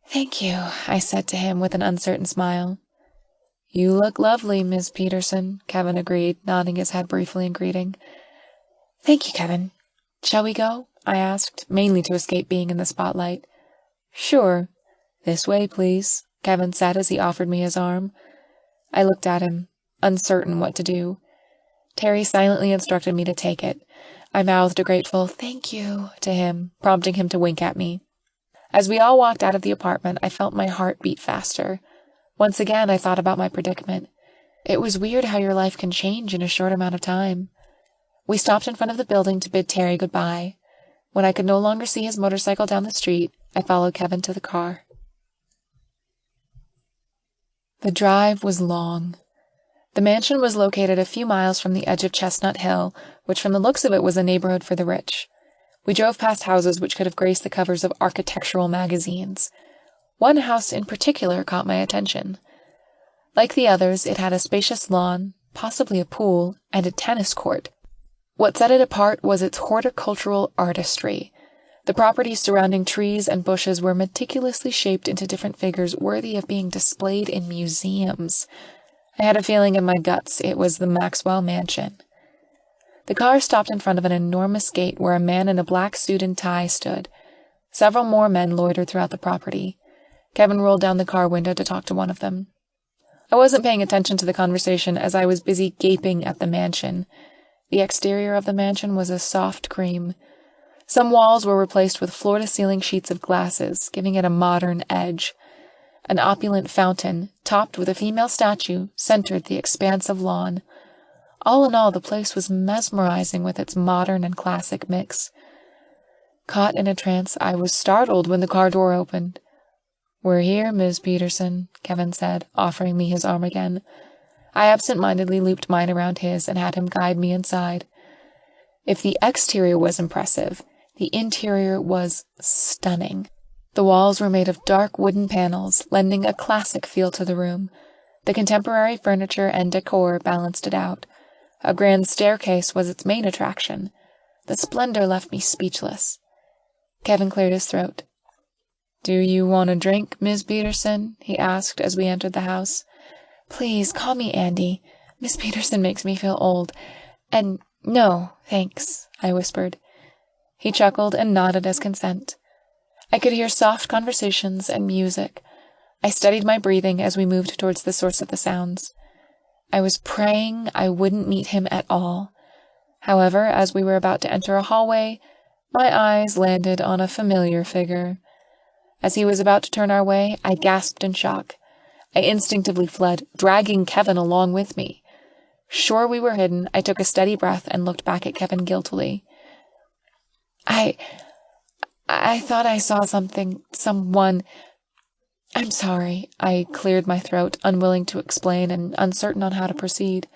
"Thank you," I said to him with an uncertain smile. "You look lovely, Miss Peterson," Kevin agreed, nodding his head briefly in greeting. "Thank you, Kevin. Shall we go?" I asked, mainly to escape being in the spotlight. "Sure. This way, please," Kevin said as he offered me his arm. I looked at him, uncertain what to do. Terry silently instructed me to take it. I mouthed a grateful "thank you" to him, prompting him to wink at me. As we all walked out of the apartment, I felt my heart beat faster. Once again, I thought about my predicament. It was weird how your life can change in a short amount of time. We stopped in front of the building to bid Terry goodbye. When I could no longer see his motorcycle down the street, I followed Kevin to the car. The drive was long. The mansion was located a few miles from the edge of Chestnut Hill, which from the looks of it was a neighborhood for the rich. We drove past houses which could have graced the covers of architectural magazines. One house in particular caught my attention. Like the others, it had a spacious lawn, possibly a pool, and a tennis court. What set it apart was its horticultural artistry. The properties surrounding trees and bushes were meticulously shaped into different figures worthy of being displayed in museums. I had a feeling in my guts it was the Maxwell Mansion. The car stopped in front of an enormous gate where a man in a black suit and tie stood. Several more men loitered throughout the property. Kevin rolled down the car window to talk to one of them. I wasn't paying attention to the conversation as I was busy gaping at the mansion. The exterior of the mansion was a soft cream. Some walls were replaced with floor-to-ceiling sheets of glasses, giving it a modern edge. An opulent fountain, topped with a female statue, centered the expanse of lawn. All in all, the place was mesmerizing with its modern and classic mix. Caught in a trance, I was startled when the car door opened. "We're here, Miss Peterson," Kevin said, offering me his arm again. I absent-mindedly looped mine around his and had him guide me inside. If the exterior was impressive, the interior was stunning. The walls were made of dark wooden panels, lending a classic feel to the room. The contemporary furniture and decor balanced it out. A grand staircase was its main attraction. The splendor left me speechless. Kevin cleared his throat. "Do you want a drink, Miss Peterson?" he asked as we entered the house. "Please, call me Andy. Miss Peterson makes me feel old. And no, thanks," I whispered. He chuckled and nodded as consent. I could hear soft conversations and music. I studied my breathing as we moved towards the source of the sounds. I was praying I wouldn't meet him at all. However, as we were about to enter a hallway, my eyes landed on a familiar figure. As he was about to turn our way, I gasped in shock. I instinctively fled, dragging Kevin along with me. Sure we were hidden, I took a steady breath and looked back at Kevin guiltily. I thought I saw someone. I'm sorry. I cleared my throat, unwilling to explain and uncertain on how to proceed.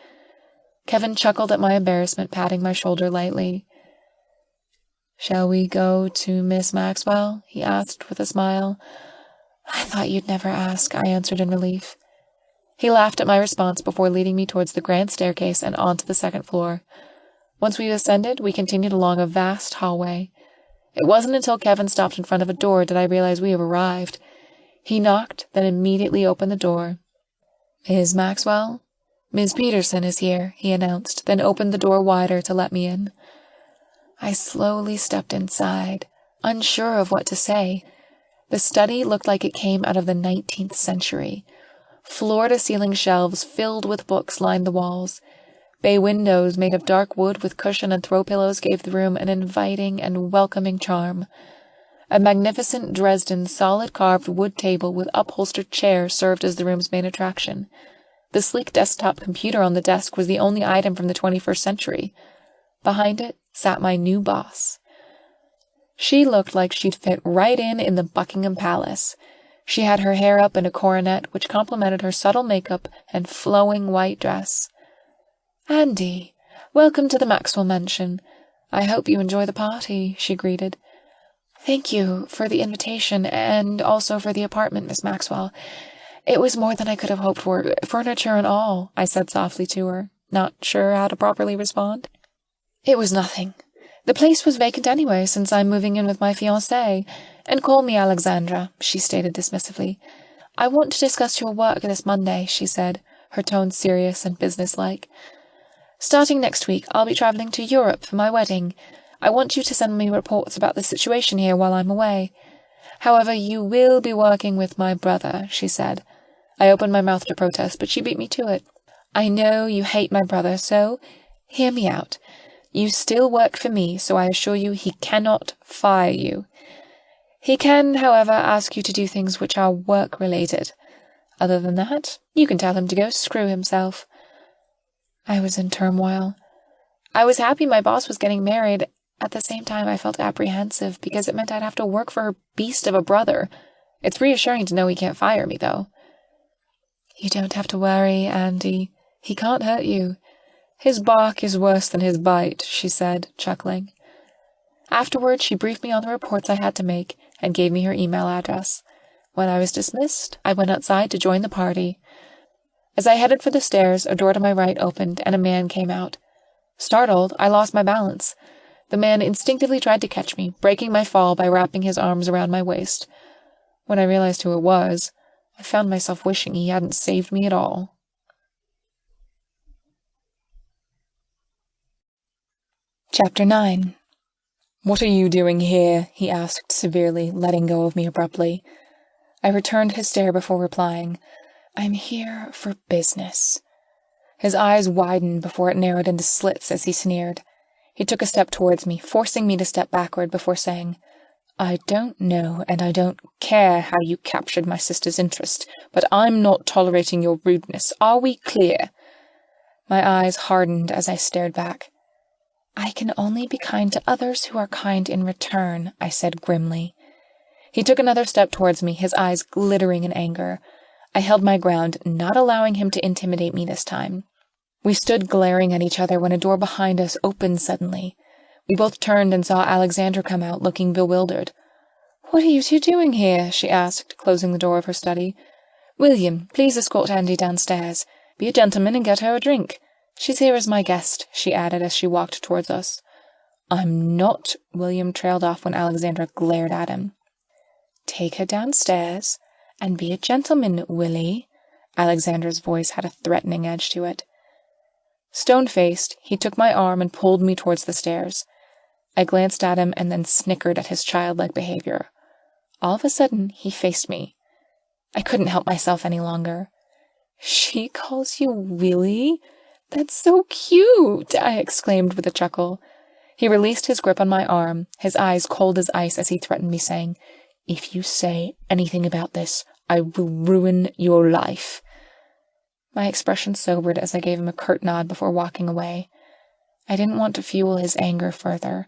Kevin chuckled at my embarrassment, patting my shoulder lightly. "Shall we go to Miss Maxwell?" he asked with a smile. "I thought you'd never ask," I answered in relief. He laughed at my response before leading me towards the grand staircase and onto the second floor. Once we ascended, we continued along a vast hallway. It wasn't until Kevin stopped in front of a door did I realize we have arrived. He knocked, then immediately opened the door. "Miss Maxwell? Miss Peterson is here," he announced, then opened the door wider to let me in. I slowly stepped inside, unsure of what to say. The study looked like it came out of the 19th century. Floor-to-ceiling shelves filled with books lined the walls. Bay windows made of dark wood with cushion and throw pillows gave the room an inviting and welcoming charm. A magnificent Dresden solid-carved wood table with upholstered chairs served as the room's main attraction. The sleek desktop computer on the desk was the only item from the 21st century. Behind it sat my new boss. She looked like she'd fit right in the Buckingham Palace. She had her hair up in a coronet which complemented her subtle makeup and flowing white dress. "Andy, Welcome to the Maxwell Mansion. I hope you enjoy the party, she greeted. Thank you for the invitation and also for the apartment, Miss Maxwell. It was more than I could have hoped for, furniture and all, I said softly to her, not sure how to properly respond. It was nothing. The place was vacant anyway, since I'm moving in with my fiancé. And call me Alexandra, she stated dismissively. I want to discuss your work this Monday, she said, her tone serious and businesslike. Starting next week, I'll be travelling to Europe for my wedding. I want you to send me reports about the situation here while I'm away. However, you will be working with my brother, she said. I opened my mouth to protest, but she beat me to it. I know you hate my brother, so hear me out. You still work for me, so I assure you he cannot fire you. He can, however, ask you to do things which are work-related. Other than that, you can tell him to go screw himself. I was in turmoil. I was happy my boss was getting married. At the same time, I felt apprehensive because it meant I'd have to work for her beast of a brother. It's reassuring to know he can't fire me, though. You don't have to worry, Andy. He can't hurt you. His bark is worse than his bite, she said, chuckling. Afterward, she briefed me on the reports I had to make and gave me her email address. When I was dismissed, I went outside to join the party. As I headed for the stairs, a door to my right opened and a man came out. Startled, I lost my balance. The man instinctively tried to catch me, breaking my fall by wrapping his arms around my waist. When I realized who it was, I found myself wishing he hadn't saved me at all. Chapter 9. What are you doing here? He asked severely, letting go of me abruptly. I returned his stare before replying. I'm here for business. His eyes widened before it narrowed into slits as he sneered. He took a step towards me, forcing me to step backward before saying, I don't know and I don't care how you captured my sister's interest, but I'm not tolerating your rudeness. Are we clear? My eyes hardened as I stared back. I can only be kind to others who are kind in return, I said grimly. He took another step towards me, his eyes glittering in anger. I held my ground, not allowing him to intimidate me this time. We stood glaring at each other when a door behind us opened suddenly. We both turned and saw Alexandra come out, looking bewildered. What are you two doing here? She asked, closing the door of her study. William, please escort Andy downstairs. Be a gentleman and get her a drink. She's here as my guest, she added as she walked towards us. I'm not, William trailed off when Alexandra glared at him. Take her downstairs and be a gentleman, Willie. Alexandra's voice had a threatening edge to it. Stone-faced, he took my arm and pulled me towards the stairs. I glanced at him and then snickered at his childlike behavior. All of a sudden, he faced me. I couldn't help myself any longer. She calls you Willie? That's so cute, I exclaimed with a chuckle. He released his grip on my arm, his eyes cold as ice as he threatened me, saying, If you say anything about this, I will ruin your life. My expression sobered as I gave him a curt nod before walking away. I didn't want to fuel his anger further.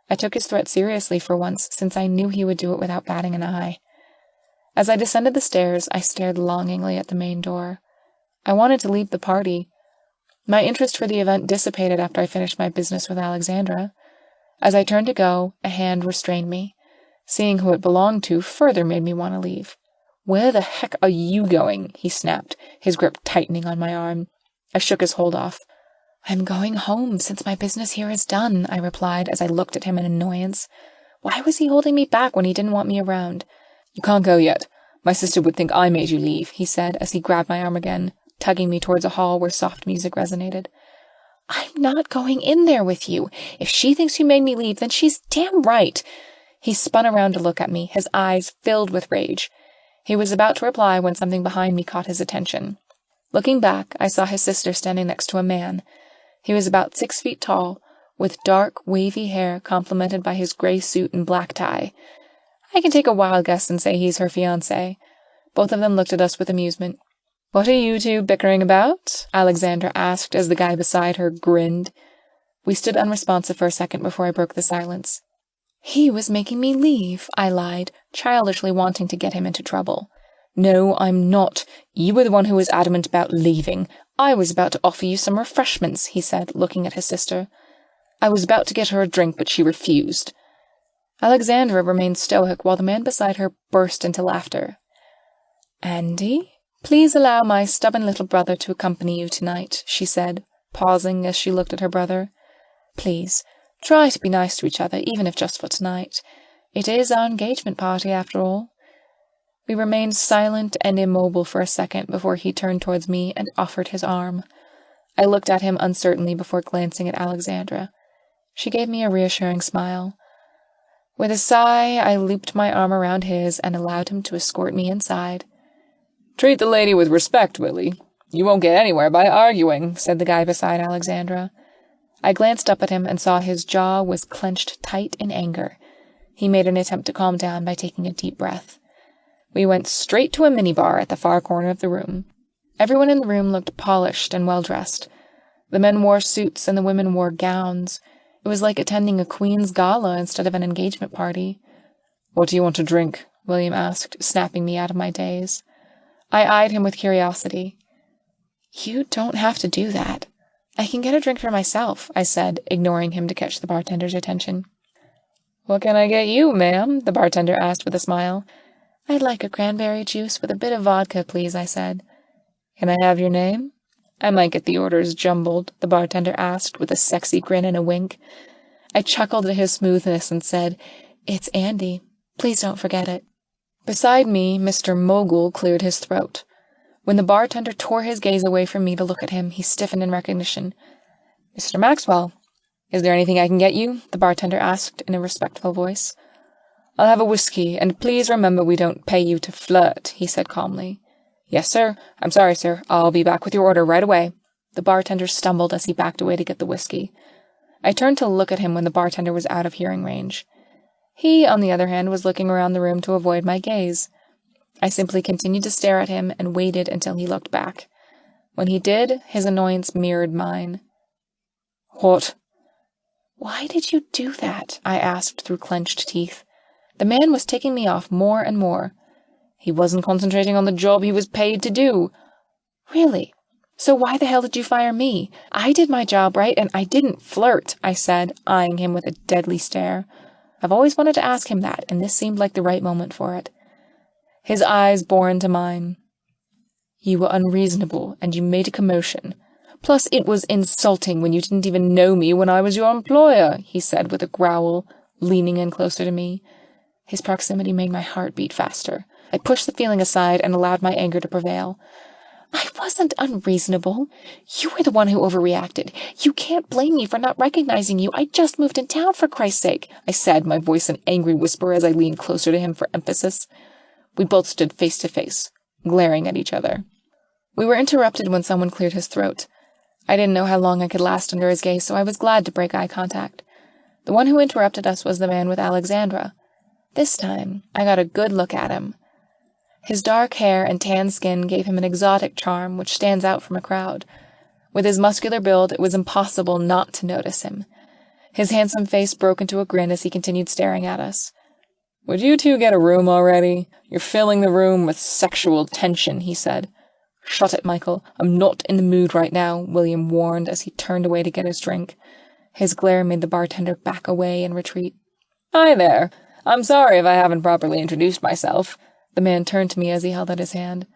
I took his threat seriously for once, since I knew he would do it without batting an eye. As I descended the stairs, I stared longingly at the main door. I wanted to leave the party. My interest for the event dissipated after I finished my business with Alexandra. As I turned to go, a hand restrained me. Seeing who it belonged to further made me want to leave. Where the heck are you going? He snapped, his grip tightening on my arm. I shook his hold off. I'm going home, since my business here is done, I replied as I looked at him in annoyance. Why was he holding me back when he didn't want me around? You can't go yet. My sister would think I made you leave, he said as he grabbed my arm again, tugging me towards a hall where soft music resonated. I'm not going in there with you. If she thinks you made me leave, then she's damn right. He spun around to look at me, his eyes filled with rage. He was about to reply when something behind me caught his attention. Looking back, I saw his sister standing next to a man. He was about 6 feet tall, with dark, wavy hair complemented by his gray suit and black tie. I can take a wild guess and say he's her fiancé. Both of them looked at us with amusement. What are you two bickering about? Alexandra asked as the guy beside her grinned. We stood unresponsive for a second before I broke the silence. He was making me leave, I lied, childishly wanting to get him into trouble. No, I'm not. You were the one who was adamant about leaving. I was about to offer you some refreshments, he said, looking at his sister. I was about to get her a drink, but she refused. Alexandra remained stoic while the man beside her burst into laughter. Andy, please allow my stubborn little brother to accompany you tonight, she said, pausing as she looked at her brother. Please, try to be nice to each other, even if just for tonight. It is our engagement party, after all. We remained silent and immobile for a second before he turned towards me and offered his arm. I looked at him uncertainly before glancing at Alexandra. She gave me a reassuring smile. With a sigh, I looped my arm around his and allowed him to escort me inside. Treat the lady with respect, Willie. You won't get anywhere by arguing, said the guy beside Alexandra. I glanced up at him and saw his jaw was clenched tight in anger. He made an attempt to calm down by taking a deep breath. We went straight to a minibar at the far corner of the room. Everyone in the room looked polished and well-dressed. The men wore suits and the women wore gowns. It was like attending a queen's gala instead of an engagement party. What do you want to drink? William asked, snapping me out of my daze. I eyed him with curiosity. You don't have to do that. I can get a drink for myself, I said, ignoring him to catch the bartender's attention. What can I get you, ma'am? The bartender asked with a smile. I'd like a cranberry juice with a bit of vodka, please, I said. Can I have your name? I might get the orders jumbled, the bartender asked with a sexy grin and a wink. I chuckled at his smoothness and said, It's Andy. Please don't forget it. Beside me, Mr. Mogul cleared his throat. When the bartender tore his gaze away from me to look at him, he stiffened in recognition. Mr. Maxwell, is there anything I can get you? The bartender asked in a respectful voice. I'll have a whiskey, and please remember we don't pay you to flirt, he said calmly. Yes, sir. I'm sorry, sir. I'll be back with your order right away. The bartender stumbled as he backed away to get the whiskey. I turned to look at him when the bartender was out of hearing range. He, on the other hand, was looking around the room to avoid my gaze. I simply continued to stare at him and waited until he looked back. When he did, his annoyance mirrored mine. What? Why did you do that? I asked through clenched teeth. The man was taking me off more and more. He wasn't concentrating on the job he was paid to do. Really? So why the hell did you fire me? I did my job right, and I didn't flirt, I said, eyeing him with a deadly stare. I've always wanted to ask him that, and this seemed like the right moment for it. His eyes bore into mine. You were unreasonable, and you made a commotion. Plus, it was insulting when you didn't even know me when I was your employer, he said with a growl, leaning in closer to me. His proximity made my heart beat faster. I pushed the feeling aside and allowed my anger to prevail. I wasn't unreasonable. You were the one who overreacted. You can't blame me for not recognizing you. I just moved in town, for Christ's sake, I said, my voice an angry whisper as I leaned closer to him for emphasis. We both stood face to face, glaring at each other. We were interrupted when someone cleared his throat. I didn't know how long I could last under his gaze, so I was glad to break eye contact. The one who interrupted us was the man with Alexandra. This time, I got a good look at him. His dark hair and tan skin gave him an exotic charm which stands out from a crowd. With his muscular build, it was impossible not to notice him. His handsome face broke into a grin as he continued staring at us. Would you two get a room already? You're filling the room with sexual tension, he said. Shut it, Michael. I'm not in the mood right now, William warned as he turned away to get his drink. His glare made the bartender back away and retreat. Hi there. I'm sorry if I haven't properly introduced myself. The man turned to me as he held out his hand.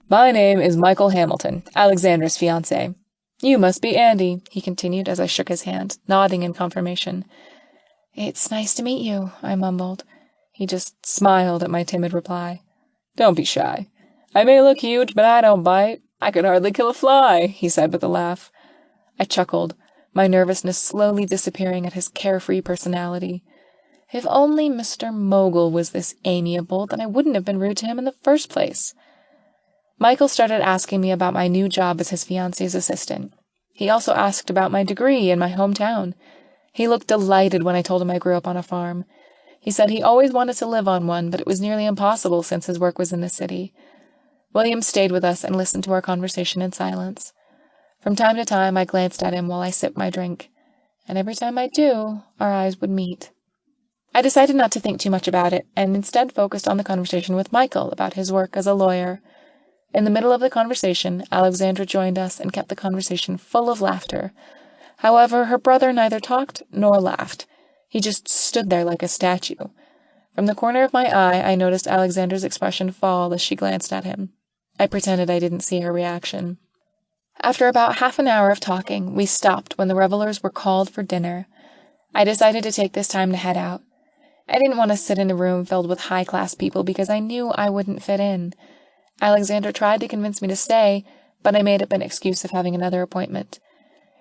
My name is Michael Hamilton, Alexandra's fiancé. You must be Andy, he continued as I shook his hand, nodding in confirmation. It's nice to meet you, I mumbled. He just smiled at my timid reply. Don't be shy. I may look huge, but I don't bite. I could hardly kill a fly, he said with a laugh. I chuckled, my nervousness slowly disappearing at his carefree personality. If only Mr. Mogul was this amiable, then I wouldn't have been rude to him in the first place. Michael started asking me about my new job as his fiancé's assistant. He also asked about my degree and my hometown. He looked delighted when I told him I grew up on a farm. He said he always wanted to live on one, but it was nearly impossible since his work was in the city. William stayed with us and listened to our conversation in silence. From time to time, I glanced at him while I sipped my drink, and every time I do, our eyes would meet. I decided not to think too much about it, and instead focused on the conversation with Michael about his work as a lawyer. In the middle of the conversation, Alexandra joined us and kept the conversation full of laughter. However, her brother neither talked nor laughed. He just stood there like a statue. From the corner of my eye, I noticed Alexandra's expression fall as she glanced at him. I pretended I didn't see her reaction. After about half an hour of talking, we stopped when the revelers were called for dinner. I decided to take this time to head out. I didn't want to sit in a room filled with high-class people because I knew I wouldn't fit in. Alexandra tried to convince me to stay, but I made up an excuse of having another appointment.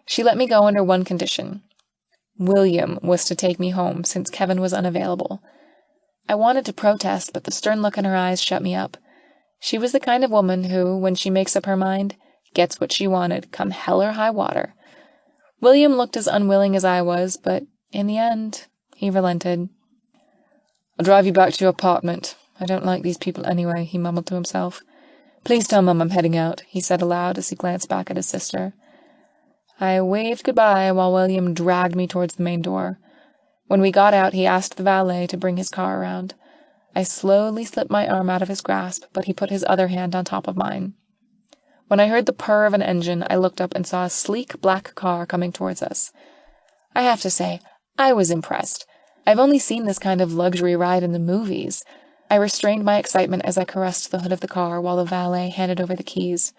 She let me go under one condition. William was to take me home since Kevin was unavailable. I wanted to protest, but the stern look in her eyes shut me up. She was the kind of woman who, when she makes up her mind, gets what she wanted, come hell or high water. William looked as unwilling as I was, but in the end, he relented. "I'll drive you back to your apartment. I don't like these people anyway," he mumbled to himself. "Please tell Mum I'm heading out," he said aloud as he glanced back at his sister. I waved goodbye while William dragged me towards the main door. When we got out, he asked the valet to bring his car around. I slowly slipped my arm out of his grasp, but he put his other hand on top of mine. When I heard the purr of an engine, I looked up and saw a sleek black car coming towards us. I have to say, I was impressed. I've only seen this kind of luxury ride in the movies. I restrained my excitement as I caressed the hood of the car while the valet handed over the keys.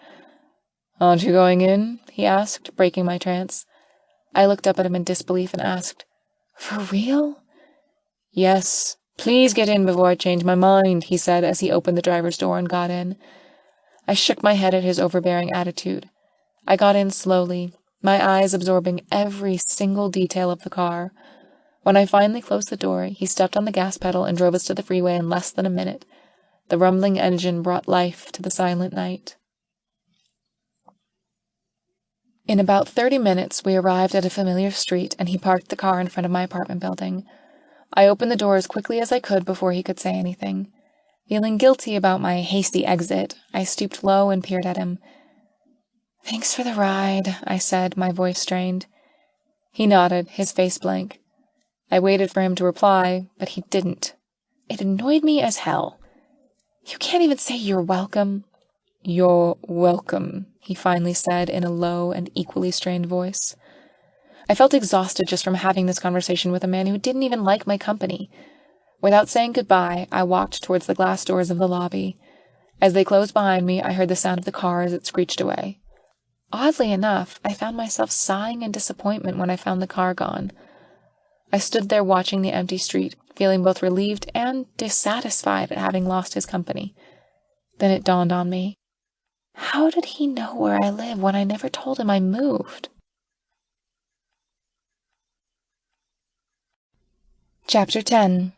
"Aren't you going in?" he asked, breaking my trance. I looked up at him in disbelief and asked, "For real?" "Yes. Please get in before I change my mind," he said as he opened the driver's door and got in. I shook my head at his overbearing attitude. I got in slowly, my eyes absorbing every single detail of the car. When I finally closed the door, he stepped on the gas pedal and drove us to the freeway in less than a minute. The rumbling engine brought life to the silent night. In about 30 minutes, we arrived at a familiar street, and he parked the car in front of my apartment building. I opened the door as quickly as I could before he could say anything. Feeling guilty about my hasty exit, I stooped low and peered at him. "Thanks for the ride," I said, my voice strained. He nodded, his face blank. I waited for him to reply, but he didn't. It annoyed me as hell. "You can't even say you're welcome." "You're welcome," he finally said in a low and equally strained voice. I felt exhausted just from having this conversation with a man who didn't even like my company. Without saying goodbye, I walked towards the glass doors of the lobby. As they closed behind me, I heard the sound of the car as it screeched away. Oddly enough, I found myself sighing in disappointment when I found the car gone. I stood there watching the empty street, feeling both relieved and dissatisfied at having lost his company. Then it dawned on me. How did he know where I live when I never told him I moved? Chapter 10.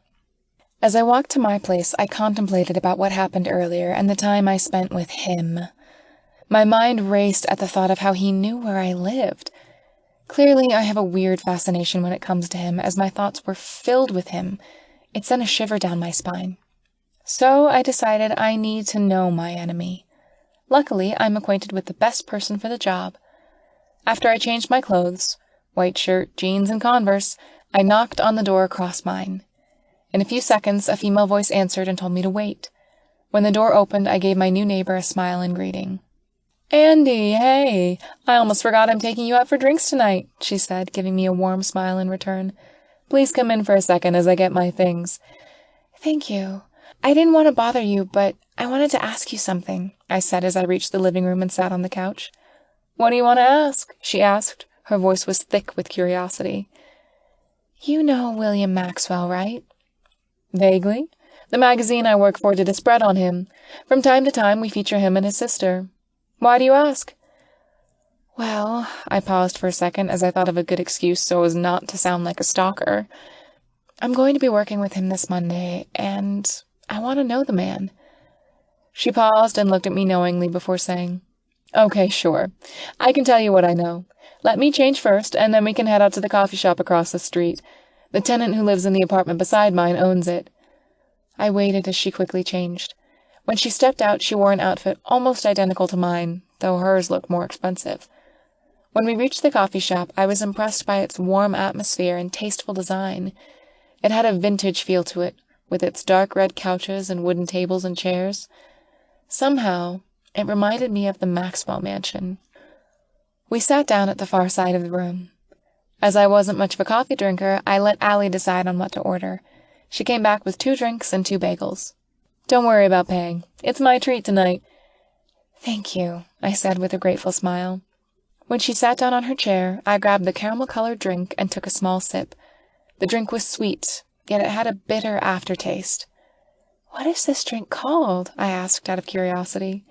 As I walked to my place, I contemplated about what happened earlier and the time I spent with him. My mind raced at the thought of how he knew where I lived. Clearly, I have a weird fascination when it comes to him, as my thoughts were filled with him. It sent a shiver down my spine. So I decided I need to know my enemy. Luckily, I'm acquainted with the best person for the job. After I changed my clothes, white shirt, jeans, and Converse, I knocked on the door across mine. In a few seconds, a female voice answered and told me to wait. When the door opened, I gave my new neighbor a smile in greeting. "Andy, hey! I almost forgot I'm taking you out for drinks tonight," she said, giving me a warm smile in return. "Please come in for a second as I get my things." "Thank you. I didn't want to bother you, but I wanted to ask you something," I said as I reached the living room and sat on the couch. "What do you want to ask?" she asked. Her voice was thick with curiosity. "You know William Maxwell, right?" "Vaguely. The magazine I work for did a spread on him. From time to time we feature him and his sister. Why do you ask?" "Well," I paused for a second as I thought of a good excuse so as not to sound like a stalker. "I'm going to be working with him this Monday, and I want to know the man." She paused and looked at me knowingly before saying, "Okay, sure. I can tell you what I know. Let me change first, and then we can head out to the coffee shop across the street. The tenant who lives in the apartment beside mine owns it." I waited as she quickly changed. When she stepped out, she wore an outfit almost identical to mine, though hers looked more expensive. When we reached the coffee shop, I was impressed by its warm atmosphere and tasteful design. It had a vintage feel to it, with its dark red couches and wooden tables and chairs. Somehow, It reminded me of the Maxwell Mansion. We sat down at the far side of the room. As I wasn't much of a coffee drinker, I let Allie decide on what to order. She came back with 2 drinks and 2 bagels. "Don't worry about paying. It's my treat tonight." "Thank you," I said with a grateful smile. When she sat down on her chair, I grabbed the caramel-colored drink and took a small sip. The drink was sweet, yet it had a bitter aftertaste. "What is this drink called?" I asked out of curiosity.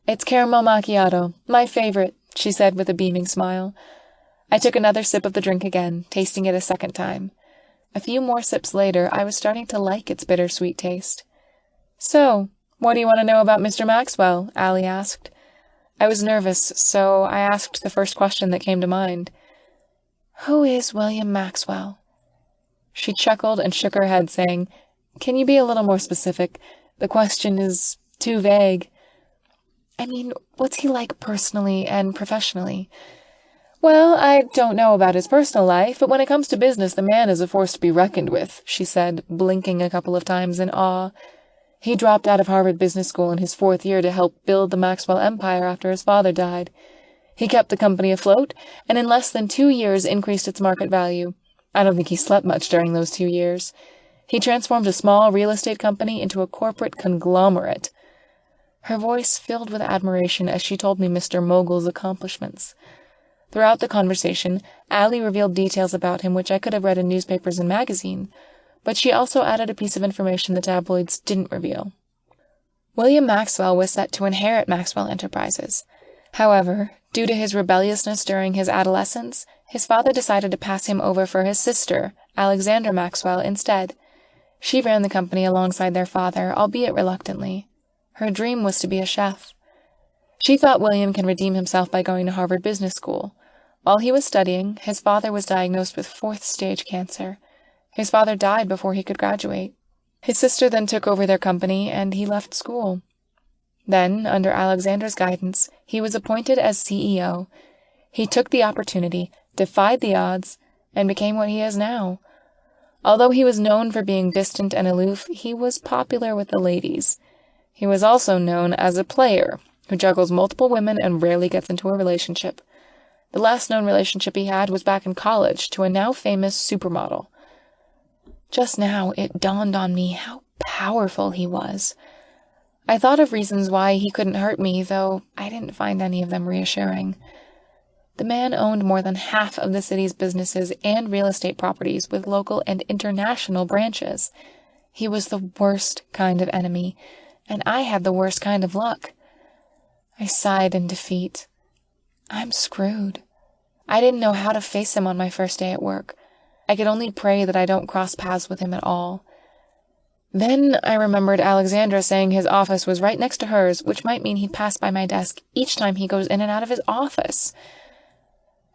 "It's caramel macchiato, my favorite," she said with a beaming smile. I took another sip of the drink again, tasting it a second time. A few more sips later, I was starting to like its bittersweet taste. "So, what do you want to know about Mr. Maxwell?" Allie asked. I was nervous, so I asked the first question that came to mind. "Who is William Maxwell?" She chuckled and shook her head, saying, "Can you be a little more specific? The question is too vague." "I mean, what's he like personally and professionally?" "Well, I don't know about his personal life, but when it comes to business, the man is a force to be reckoned with," she said, blinking a couple of times in awe. "He dropped out of Harvard Business School in his 4th year to help build the Maxwell empire after his father died. He kept the company afloat, and in less than 2 years increased its market value. I don't think he slept much during those 2 years. He transformed a small real estate company into a corporate conglomerate." Her voice filled with admiration as she told me Mr. Mogul's accomplishments. Throughout the conversation, Allie revealed details about him which I could have read in newspapers and magazines, but she also added a piece of information the tabloids didn't reveal. William Maxwell was set to inherit Maxwell Enterprises. However, due to his rebelliousness during his adolescence, his father decided to pass him over for his sister, Alexandra Maxwell, instead. She ran the company alongside their father, albeit reluctantly. Her dream was to be a chef. She thought William can redeem himself by going to Harvard Business School. While he was studying, his father was diagnosed with 4th-stage cancer. His father died before he could graduate. His sister then took over their company, and he left school. Then, under Alexandra's guidance, he was appointed as CEO. He took the opportunity, defied the odds, and became what he is now. Although he was known for being distant and aloof, he was popular with the ladies. He was also known as a player, who juggles multiple women and rarely gets into a relationship. The last known relationship he had was back in college to a now famous supermodel. Just now, it dawned on me how powerful he was. I thought of reasons why he couldn't hurt me, though I didn't find any of them reassuring. The man owned more than half of the city's businesses and real estate properties with local and international branches. He was the worst kind of enemy, and I had the worst kind of luck. I sighed in defeat. I'm screwed. I didn't know how to face him on my first day at work. I could only pray that I don't cross paths with him at all. Then I remembered Alexandra saying his office was right next to hers, which might mean he'd pass by my desk each time he goes in and out of his office.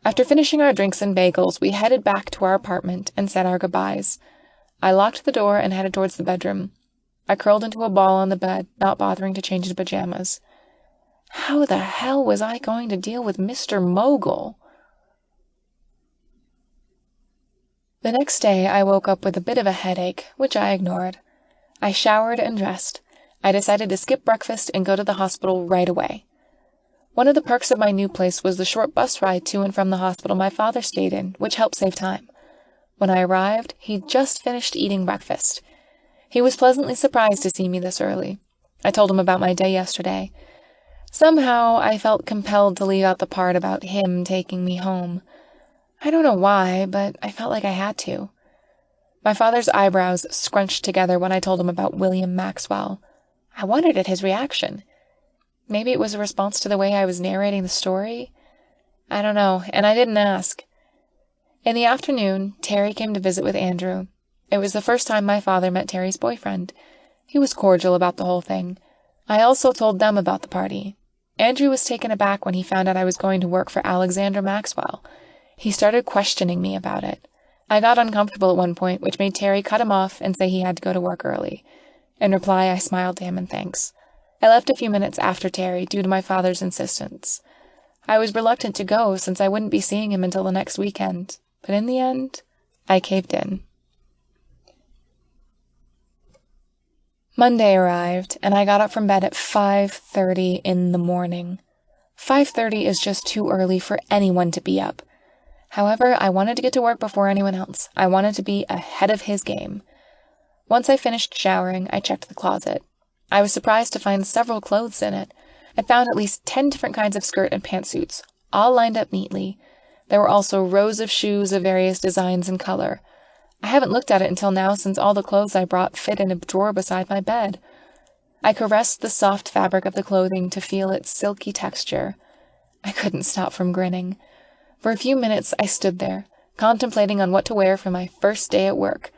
After finishing our drinks and bagels, we headed back to our apartment and said our goodbyes. I locked the door and headed towards the bedroom. I curled into a ball on the bed, not bothering to change into pajamas. How the hell was I going to deal with Mr. Mogul? The next day, I woke up with a bit of a headache, which I ignored. I showered and dressed. I decided to skip breakfast and go to the hospital right away. One of the perks of my new place was the short bus ride to and from the hospital my father stayed in, which helped save time. When I arrived, he'd just finished eating breakfast. He was pleasantly surprised to see me this early. I told him about my day yesterday. Somehow, I felt compelled to leave out the part about him taking me home. I don't know why, but I felt like I had to. My father's eyebrows scrunched together when I told him about William Maxwell. I wondered at his reaction. Maybe it was a response to the way I was narrating the story? I don't know, and I didn't ask. In the afternoon, Terry came to visit with Andrew. It was the first time my father met Terry's boyfriend. He was cordial about the whole thing. I also told them about the party. Andrew was taken aback when he found out I was going to work for Alexandra Maxwell. He started questioning me about it. I got uncomfortable at one point, which made Terry cut him off and say he had to go to work early. In reply, I smiled to him in thanks. I left a few minutes after Terry due to my father's insistence. I was reluctant to go since I wouldn't be seeing him until the next weekend, but in the end, I caved in. Monday arrived, and I got up from bed at 5:30 in the morning. 5:30 is just too early for anyone to be up. However, I wanted to get to work before anyone else. I wanted to be ahead of his game. Once I finished showering, I checked the closet. I was surprised to find several clothes in it. I found at least 10 different kinds of skirt and pantsuits, all lined up neatly. There were also rows of shoes of various designs and color. I haven't looked at it until now since all the clothes I brought fit in a drawer beside my bed. I caressed the soft fabric of the clothing to feel its silky texture. I couldn't stop from grinning. For a few minutes I stood there, contemplating on what to wear for my first day at work.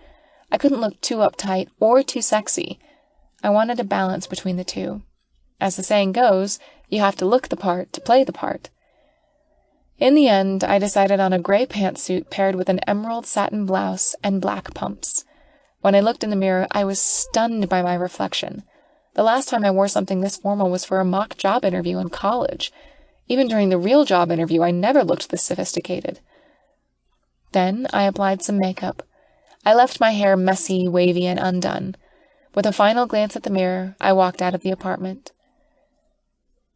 I couldn't look too uptight or too sexy. I wanted a balance between the two. As the saying goes, you have to look the part to play the part. In the end, I decided on a gray pantsuit paired with an emerald satin blouse and black pumps. When I looked in the mirror, I was stunned by my reflection. The last time I wore something this formal was for a mock job interview in college. Even during the real job interview, I never looked this sophisticated. Then I applied some makeup. I left my hair messy, wavy, and undone. With a final glance at the mirror, I walked out of the apartment.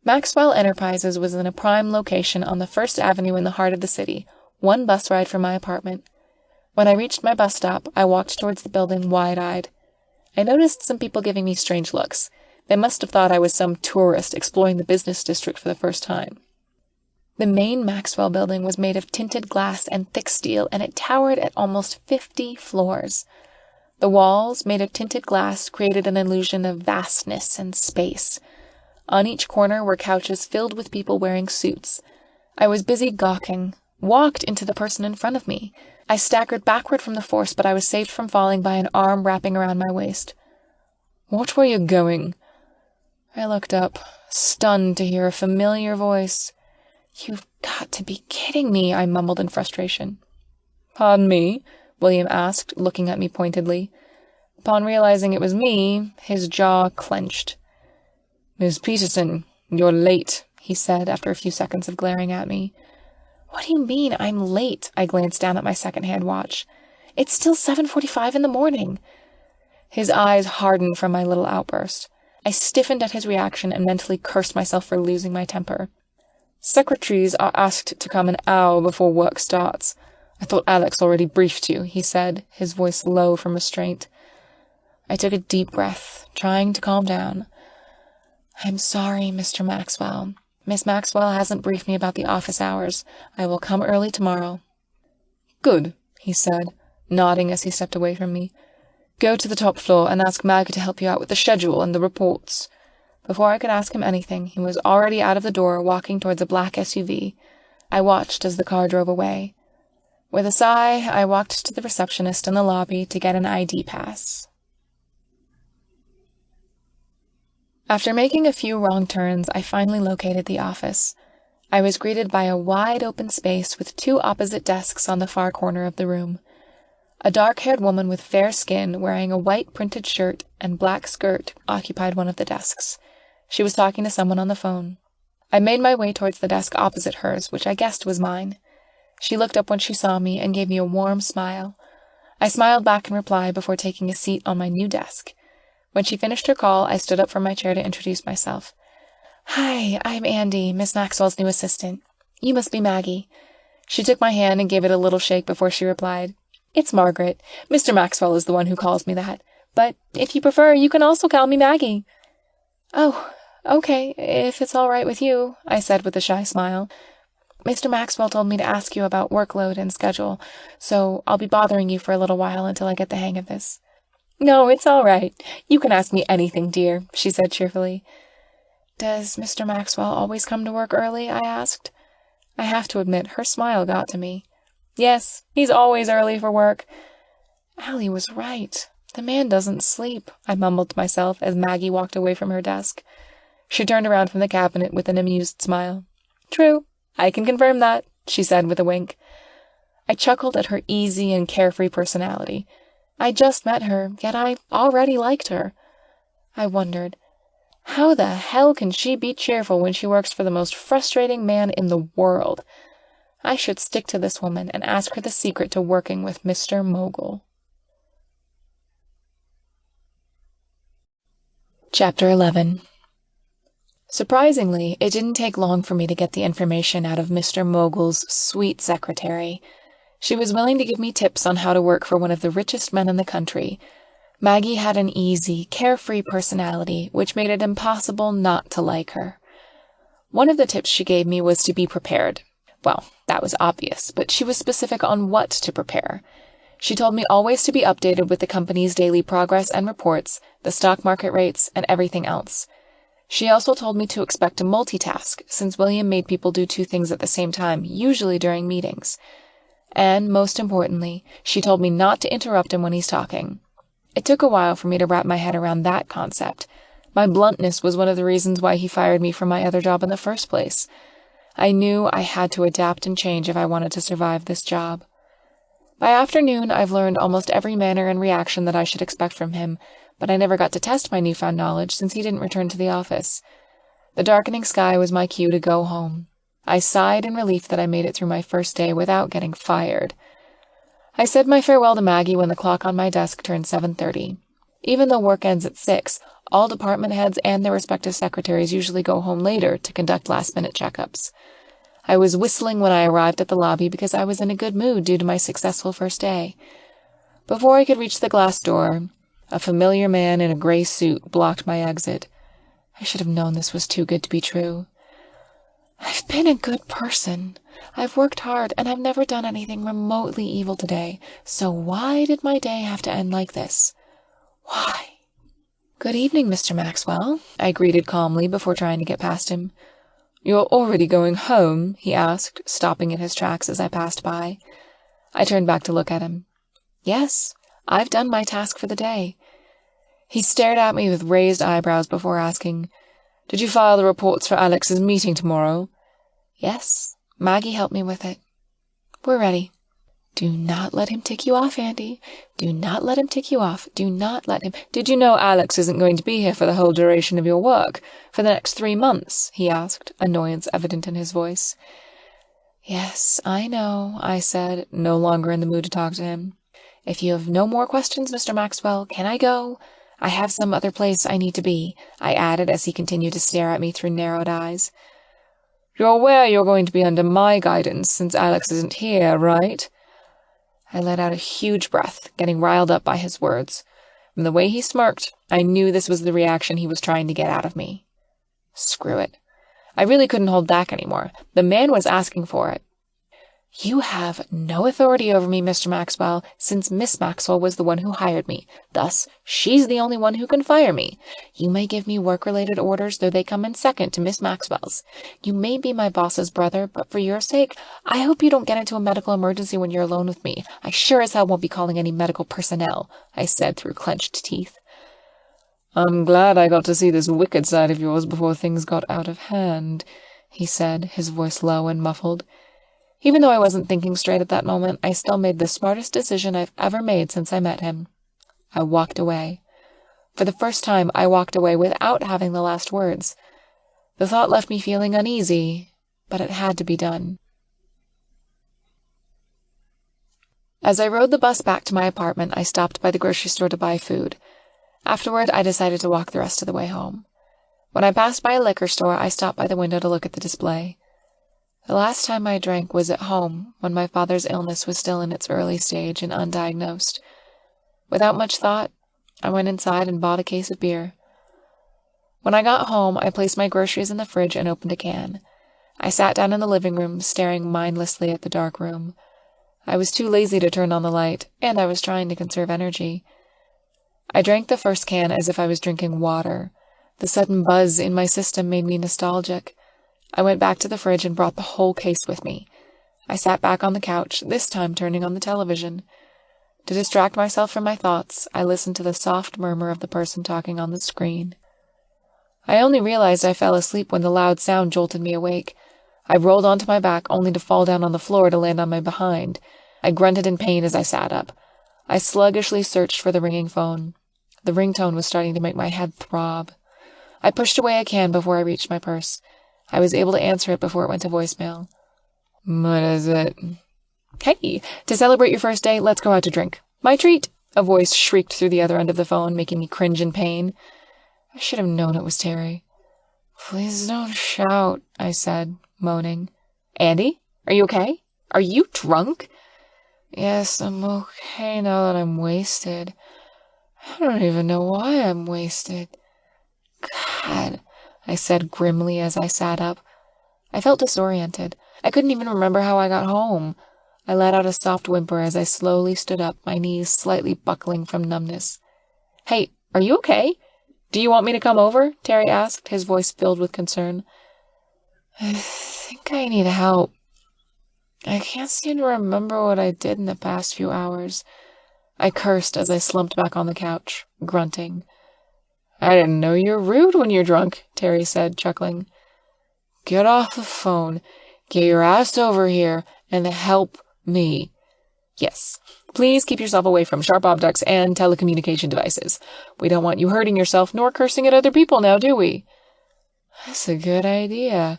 Maxwell Enterprises was in a prime location on the First Avenue in the heart of the city, 1 bus ride from my apartment. When I reached my bus stop, I walked towards the building wide-eyed. I noticed some people giving me strange looks. They must have thought I was some tourist exploring the business district for the first time. The main Maxwell building was made of tinted glass and thick steel, and it towered at almost 50 floors. The walls, made of tinted glass, created an illusion of vastness and space. On each corner were couches filled with people wearing suits. I was busy gawking, walked into the person in front of me. I staggered backward from the force, but I was saved from falling by an arm wrapping around my waist. "Watch where you're going." I looked up, stunned to hear a familiar voice. "You've got to be kidding me," I mumbled in frustration. "Pardon me?" William asked, looking at me pointedly. Upon realizing it was me, his jaw clenched. "Miss Peterson, you're late," he said after a few seconds of glaring at me. "What do you mean I'm late?" I glanced down at my second-hand watch. "It's still 7:45 in the morning." His eyes hardened from my little outburst. I stiffened at his reaction and mentally cursed myself for losing my temper. "Secretaries are asked to come an hour before work starts. I thought Alex already briefed you," he said, his voice low from restraint. I took a deep breath, trying to calm down. "I'm sorry, Mr. Maxwell. Miss Maxwell hasn't briefed me about the office hours. I will come early tomorrow." "Good," he said, nodding as he stepped away from me. "Go to the top floor and ask Maggie to help you out with the schedule and the reports." Before I could ask him anything, he was already out of the door, walking towards a black SUV. I watched as the car drove away. With a sigh, I walked to the receptionist in the lobby to get an ID pass. After making a few wrong turns, I finally located the office. I was greeted by a wide-open space with 2 opposite desks on the far corner of the room. A dark-haired woman with fair skin, wearing a white printed shirt and black skirt, occupied one of the desks. She was talking to someone on the phone. I made my way towards the desk opposite hers, which I guessed was mine. She looked up when she saw me and gave me a warm smile. I smiled back in reply before taking a seat on my new desk. When she finished her call, I stood up from my chair to introduce myself. "Hi, I'm Andy, Miss Maxwell's new assistant. You must be Maggie." She took my hand and gave it a little shake before she replied, "It's Margaret. Mr. Maxwell is the one who calls me that. But if you prefer, you can also call me Maggie." "Oh, okay, if it's all right with you," I said with a shy smile. "Mr. Maxwell told me to ask you about workload and schedule, so I'll be bothering you for a little while until I get the hang of this." "No, it's all right. You can ask me anything, dear," she said cheerfully. "Does Mr. Maxwell always come to work early?" I asked. I have to admit, her smile got to me. "Yes, he's always early for work." Allie was right. The man doesn't sleep, I mumbled to myself as Maggie walked away from her desk. She turned around from the cabinet with an amused smile. "True, I can confirm that," she said with a wink. I chuckled at her easy and carefree personality. I just met her, yet I already liked her. I wondered, how the hell can she be cheerful when she works for the most frustrating man in the world? I should stick to this woman and ask her the secret to working with Mr. Mogul. Chapter 11. Surprisingly, it didn't take long for me to get the information out of Mr. Mogul's sweet secretary. She was willing to give me tips on how to work for one of the richest men in the country. Maggie had an easy, carefree personality, which made it impossible not to like her. One of the tips she gave me was to be prepared. Well, that was obvious, but she was specific on what to prepare. She told me always to be updated with the company's daily progress and reports, the stock market rates, and everything else. She also told me to expect to multitask, since William made people do two things at the same time, usually during meetings. And, most importantly, she told me not to interrupt him when he's talking. It took a while for me to wrap my head around that concept. My bluntness was one of the reasons why he fired me from my other job in the first place. I knew I had to adapt and change if I wanted to survive this job. By afternoon, I've learned almost every manner and reaction that I should expect from him, but I never got to test my newfound knowledge since he didn't return to the office. The darkening sky was my cue to go home. I sighed in relief that I made it through my first day without getting fired. I said my farewell to Maggie when the clock on my desk turned 7:30. Even though work ends at 6, all department heads and their respective secretaries usually go home later to conduct last-minute checkups. I was whistling when I arrived at the lobby because I was in a good mood due to my successful first day. Before I could reach the glass door, a familiar man in a gray suit blocked my exit. I should have known this was too good to be true. I've been a good person. I've worked hard, and I've never done anything remotely evil today. So why did my day have to end like this? Why? Good evening, Mr. Maxwell, I greeted calmly before trying to get past him. You're already going home? He asked, stopping in his tracks as I passed by. I turned back to look at him. Yes, I've done my task for the day. He stared at me with raised eyebrows before asking, Did you file the reports for Alex's meeting tomorrow? Yes, Maggie helped me with it. We're ready. Do not let him tick you off, Andy. Do not let him tick you off. Do not let him... Did you know Alex isn't going to be here for the whole duration of your work? For the next 3 months? He asked, annoyance evident in his voice. Yes, I know, I said, no longer in the mood to talk to him. If you have no more questions, Mr. Maxwell, can I go? I have some other place I need to be, I added as he continued to stare at me through narrowed eyes. You're aware you're going to be under my guidance since Alex isn't here, right? I let out a huge breath, getting riled up by his words. From the way he smirked, I knew this was the reaction he was trying to get out of me. Screw it. I really couldn't hold back anymore. The man was asking for it. You have no authority over me, Mr. Maxwell, since Miss Maxwell was the one who hired me. Thus, she's the only one who can fire me. You may give me work-related orders, though they come in second to Miss Maxwell's. You may be my boss's brother, but for your sake, I hope you don't get into a medical emergency when you're alone with me. I sure as hell won't be calling any medical personnel, I said through clenched teeth. I'm glad I got to see this wicked side of yours before things got out of hand, he said, his voice low and muffled. Even though I wasn't thinking straight at that moment, I still made the smartest decision I've ever made since I met him. I walked away. For the first time, I walked away without having the last words. The thought left me feeling uneasy, but it had to be done. As I rode the bus back to my apartment, I stopped by the grocery store to buy food. Afterward, I decided to walk the rest of the way home. When I passed by a liquor store, I stopped by the window to look at the display. The last time I drank was at home, when my father's illness was still in its early stage and undiagnosed. Without much thought, I went inside and bought a case of beer. When I got home, I placed my groceries in the fridge and opened a can. I sat down in the living room, staring mindlessly at the dark room. I was too lazy to turn on the light, and I was trying to conserve energy. I drank the first can as if I was drinking water. The sudden buzz in my system made me nostalgic. I went back to the fridge and brought the whole case with me. I sat back on the couch, this time turning on the television. To distract myself from my thoughts, I listened to the soft murmur of the person talking on the screen. I only realized I fell asleep when the loud sound jolted me awake. I rolled onto my back, only to fall down on the floor to land on my behind. I grunted in pain as I sat up. I sluggishly searched for the ringing phone. The ringtone was starting to make my head throb. I pushed away a can before I reached my purse. I was able to answer it before it went to voicemail. What is it? Hey, to celebrate your first day, let's go out to drink. My treat! A voice shrieked through the other end of the phone, making me cringe in pain. I should have known it was Terry. Please don't shout, I said, moaning. Andy, are you okay? Are you drunk? Yes, I'm okay now that I'm wasted. I don't even know why I'm wasted. God, I said grimly as I sat up. I felt disoriented. I couldn't even remember how I got home. I let out a soft whimper as I slowly stood up, my knees slightly buckling from numbness. Hey, are you okay? Do you want me to come over? Terry asked, his voice filled with concern. I think I need help. I can't seem to remember what I did in the past few hours. I cursed as I slumped back on the couch, grunting. I didn't know you're rude when you're drunk, Terry said, chuckling. Get off the phone, get your ass over here, and help me. Yes. Please keep yourself away from sharp objects and telecommunication devices. We don't want you hurting yourself nor cursing at other people now, do we? That's a good idea.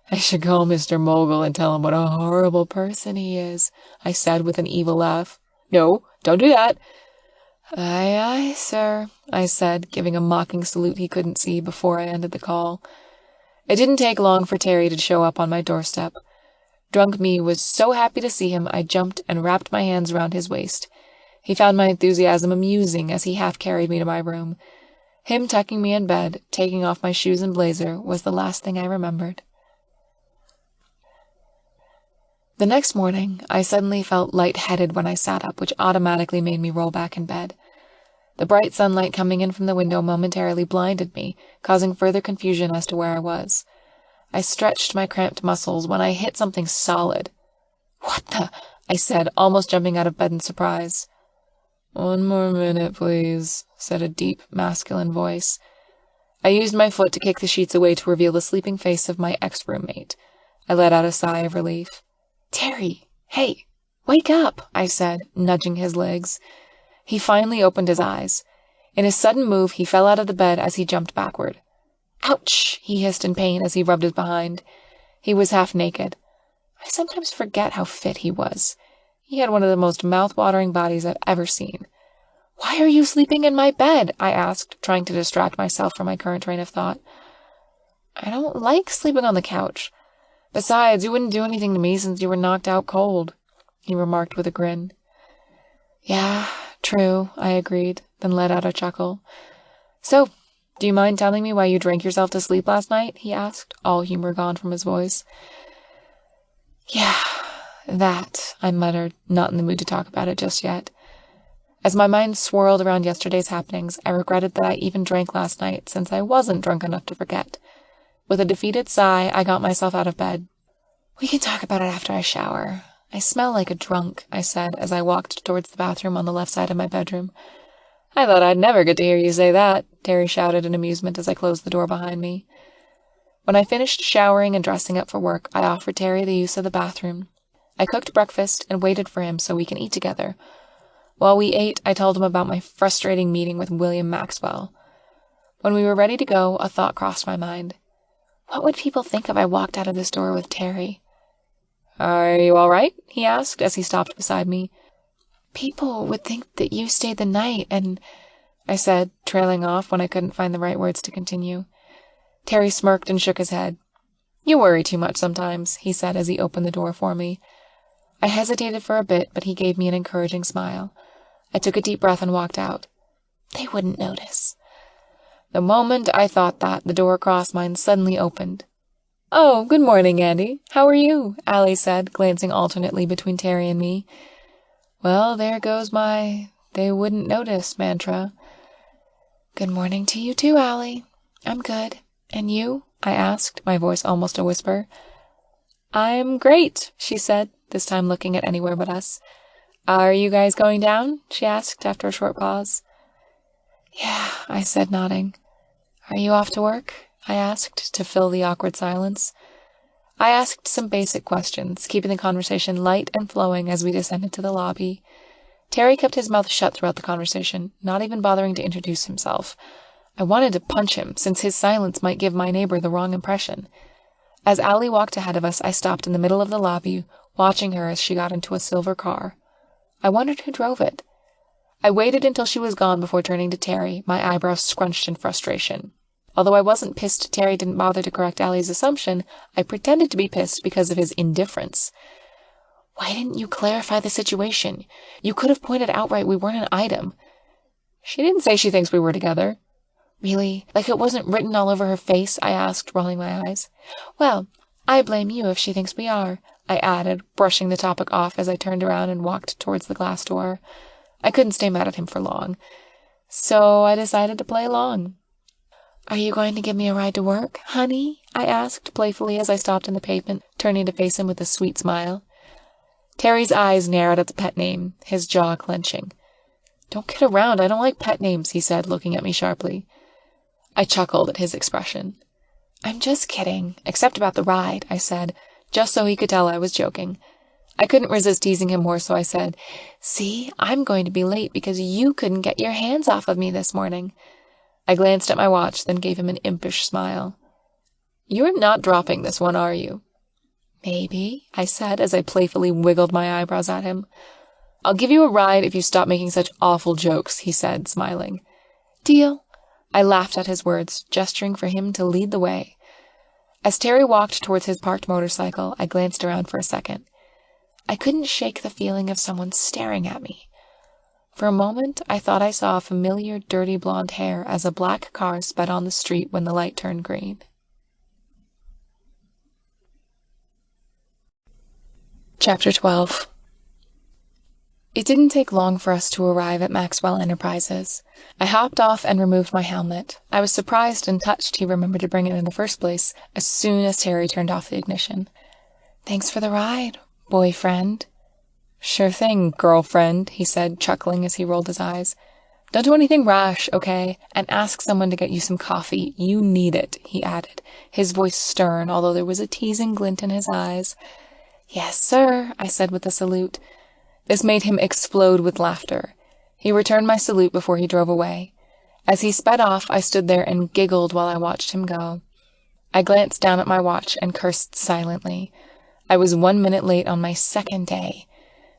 I should call Mr. Mogul and tell him what a horrible person he is, I said with an evil laugh. No, don't do that. Aye, aye, sir, I said, giving a mocking salute he couldn't see before I ended the call. It didn't take long for Terry to show up on my doorstep. Drunk me was so happy to see him, I jumped and wrapped my hands around his waist. He found my enthusiasm amusing as he half-carried me to my room. Him tucking me in bed, taking off my shoes and blazer, was the last thing I remembered. The next morning, I suddenly felt light-headed when I sat up, which automatically made me roll back in bed. The bright sunlight coming in from the window momentarily blinded me, causing further confusion as to where I was. I stretched my cramped muscles when I hit something solid. "What the?" I said, almost jumping out of bed in surprise. "1 more minute, please," said a deep, masculine voice. I used my foot to kick the sheets away to reveal the sleeping face of my ex-roommate. I let out a sigh of relief. "Terry, hey, wake up," I said, nudging his legs. He finally opened his eyes. In a sudden move, he fell out of the bed as he jumped backward. "Ouch!" he hissed in pain as he rubbed his behind. He was half naked. I sometimes forget how fit he was. He had one of the most mouth-watering bodies I've ever seen. "Why are you sleeping in my bed?" I asked, trying to distract myself from my current train of thought. "I don't like sleeping on the couch. Besides, you wouldn't do anything to me since you were knocked out cold," he remarked with a grin. "Yeah, true," I agreed, then let out a chuckle. "So, do you mind telling me why you drank yourself to sleep last night?" he asked, all humor gone from his voice. "Yeah, that," I muttered, not in the mood to talk about it just yet. As my mind swirled around yesterday's happenings, I regretted that I even drank last night, since I wasn't drunk enough to forget. With a defeated sigh, I got myself out of bed. "We can talk about it after I shower. I smell like a drunk," I said as I walked towards the bathroom on the left side of my bedroom. "I thought I'd never get to hear you say that," Terry shouted in amusement as I closed the door behind me. When I finished showering and dressing up for work, I offered Terry the use of the bathroom. I cooked breakfast and waited for him so we can eat together. While we ate, I told him about my frustrating meeting with William Maxwell. When we were ready to go, a thought crossed my mind. What would people think if I walked out of this door with Terry? "Are you all right?" he asked as he stopped beside me. "People would think that you stayed the night, and," I said, trailing off when I couldn't find the right words to continue. Terry smirked and shook his head. "You worry too much sometimes," he said as he opened the door for me. I hesitated for a bit, but he gave me an encouraging smile. I took a deep breath and walked out. They wouldn't notice. The moment I thought that, the door across mine suddenly opened. "Oh, good morning, Andy. How are you?" Allie said, glancing alternately between Terry and me. Well, there goes my "they wouldn't notice" mantra. "Good morning to you too, Allie. I'm good. And you?" I asked, my voice almost a whisper. "I'm great," she said, this time looking at anywhere but us. "Are you guys going down?" she asked after a short pause. "Yeah," I said, nodding. "Are you off to work?" I asked, to fill the awkward silence. I asked some basic questions, keeping the conversation light and flowing as we descended to the lobby. Terry kept his mouth shut throughout the conversation, not even bothering to introduce himself. I wanted to punch him, since his silence might give my neighbor the wrong impression. As Allie walked ahead of us, I stopped in the middle of the lobby, watching her as she got into a silver car. I wondered who drove it. I waited until she was gone before turning to Terry, my eyebrows scrunched in frustration. Although I wasn't pissed Terry didn't bother to correct Allie's assumption, I pretended to be pissed because of his indifference. Why didn't you clarify the situation? You could have pointed outright we weren't an item. She didn't say she thinks we were together. Really? Like it wasn't written all over her face? I asked, rolling my eyes. Well, I blame you if she thinks we are, I added, brushing the topic off as I turned around and walked towards the glass door. I couldn't stay mad at him for long, so I decided to play along. Are you going to give me a ride to work, honey? I asked playfully as I stopped in the pavement, turning to face him with a sweet smile. Terry's eyes narrowed at the pet name, his jaw clenching. Don't kid around, I don't like pet names, he said, looking at me sharply. I chuckled at his expression. I'm just kidding, except about the ride, I said, just so he could tell I was joking. I couldn't resist teasing him more, so I said, See, I'm going to be late because you couldn't get your hands off of me this morning. I glanced at my watch, then gave him an impish smile. You're not dropping this one, are you? Maybe, I said as I playfully wiggled my eyebrows at him. I'll give you a ride if you stop making such awful jokes, he said, smiling. Deal. I laughed at his words, gesturing for him to lead the way. As Terry walked towards his parked motorcycle, I glanced around for a second. I couldn't shake the feeling of someone staring at me. For a moment, I thought I saw familiar dirty blonde hair as a black car sped on the street when the light turned green. Chapter 12. It didn't take long for us to arrive at Maxwell Enterprises. I hopped off and removed my helmet. I was surprised and touched he remembered to bring it in the first place as soon as Terry turned off the ignition. Thanks for the ride, boyfriend. Sure thing, girlfriend, he said, chuckling as he rolled his eyes. Don't do anything rash, okay? And ask someone to get you some coffee. You need it, he added, his voice stern, although there was a teasing glint in his eyes. Yes, sir, I said with a salute. This made him explode with laughter. He returned my salute before he drove away. As he sped off, I stood there and giggled while I watched him go. I glanced down at my watch and cursed silently. I was 1 minute late on my second day.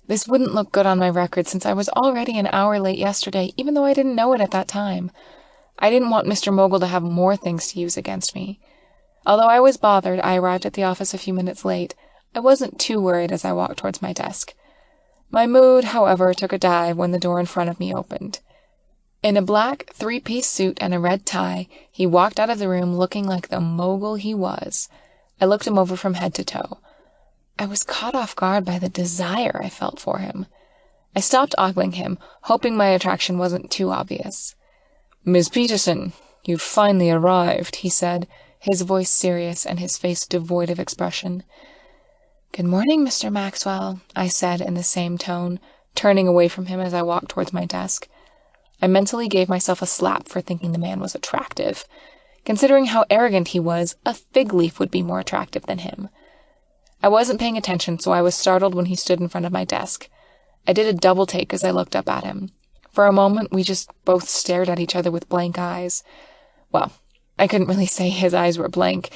This wouldn't look good on my record since I was already an hour late yesterday, even though I didn't know it at that time. I didn't want Mr. Mogul to have more things to use against me. Although I was bothered I arrived at the office a few minutes late, I wasn't too worried as I walked towards my desk. My mood, however, took a dive when the door in front of me opened. In a black three-piece suit and a red tie, he walked out of the room looking like the mogul he was. I looked him over from head to toe. I was caught off guard by the desire I felt for him. I stopped ogling him, hoping my attraction wasn't too obvious. Miss Peterson, you've finally arrived, he said, his voice serious and his face devoid of expression. Good morning, Mr. Maxwell, I said in the same tone, turning away from him as I walked towards my desk. I mentally gave myself a slap for thinking the man was attractive. Considering how arrogant he was, a fig leaf would be more attractive than him. I wasn't paying attention, so I was startled when he stood in front of my desk. I did a double take as I looked up at him. For a moment, we just both stared at each other with blank eyes. Well, I couldn't really say his eyes were blank.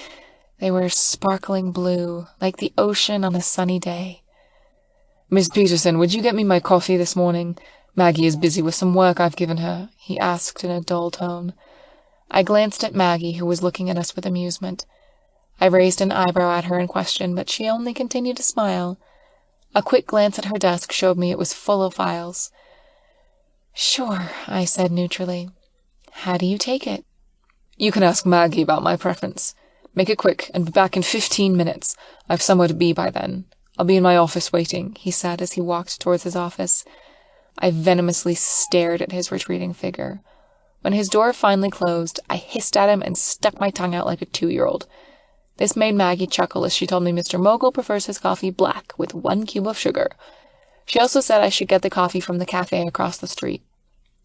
They were sparkling blue, like the ocean on a sunny day. Miss Peterson, would you get me my coffee this morning? Maggie is busy with some work I've given her, he asked in a dull tone. I glanced at Maggie, who was looking at us with amusement. I raised an eyebrow at her in question, but she only continued to smile. A quick glance at her desk showed me it was full of files. Sure, I said neutrally. How do you take it? You can ask Maggie about my preference. Make it quick, and be back in 15 minutes. I've somewhere to be by then. I'll be in my office waiting, he said as he walked towards his office. I venomously stared at his retreating figure. When his door finally closed, I hissed at him and stuck my tongue out like a 2-year-old. This made Maggie chuckle as she told me Mr. Mogul prefers his coffee black with 1 cube of sugar. She also said I should get the coffee from the cafe across the street.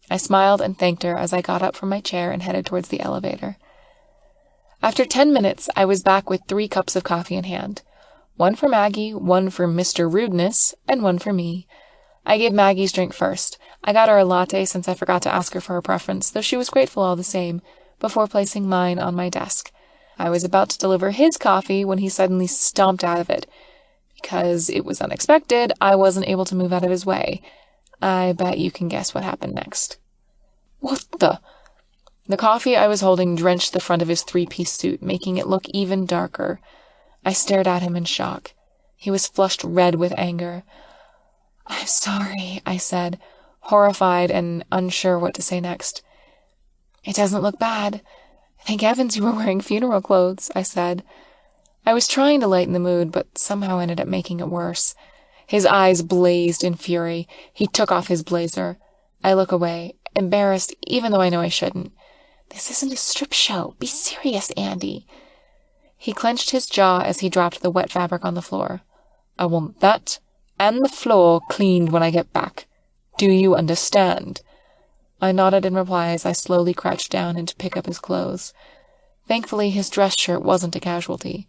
I smiled and thanked her as I got up from my chair and headed towards the elevator. After 10 minutes, I was back with 3 cups of coffee in hand. 1 for Maggie, 1 for Mr. Rudeness, and 1 for me. I gave Maggie's drink first. I got her a latte since I forgot to ask her for her preference, though she was grateful all the same, before placing mine on my desk. I was about to deliver his coffee when he suddenly stomped out of it. Because it was unexpected, I wasn't able to move out of his way. I bet you can guess what happened next. What the? The coffee I was holding drenched the front of his three-piece suit, making it look even darker. I stared at him in shock. He was flushed red with anger. "I'm sorry," I said, horrified and unsure what to say next. "It doesn't look bad. Thank heavens you were wearing funeral clothes," I said. I was trying to lighten the mood, but somehow ended up making it worse. His eyes blazed in fury. He took off his blazer. I look away, embarrassed, even though I know I shouldn't. "This isn't a strip show. Be serious, Andy." He clenched his jaw as he dropped the wet fabric on the floor. "I want that and the floor cleaned when I get back. Do you understand?" I nodded in reply as I slowly crouched down and to pick up his clothes. Thankfully, his dress shirt wasn't a casualty.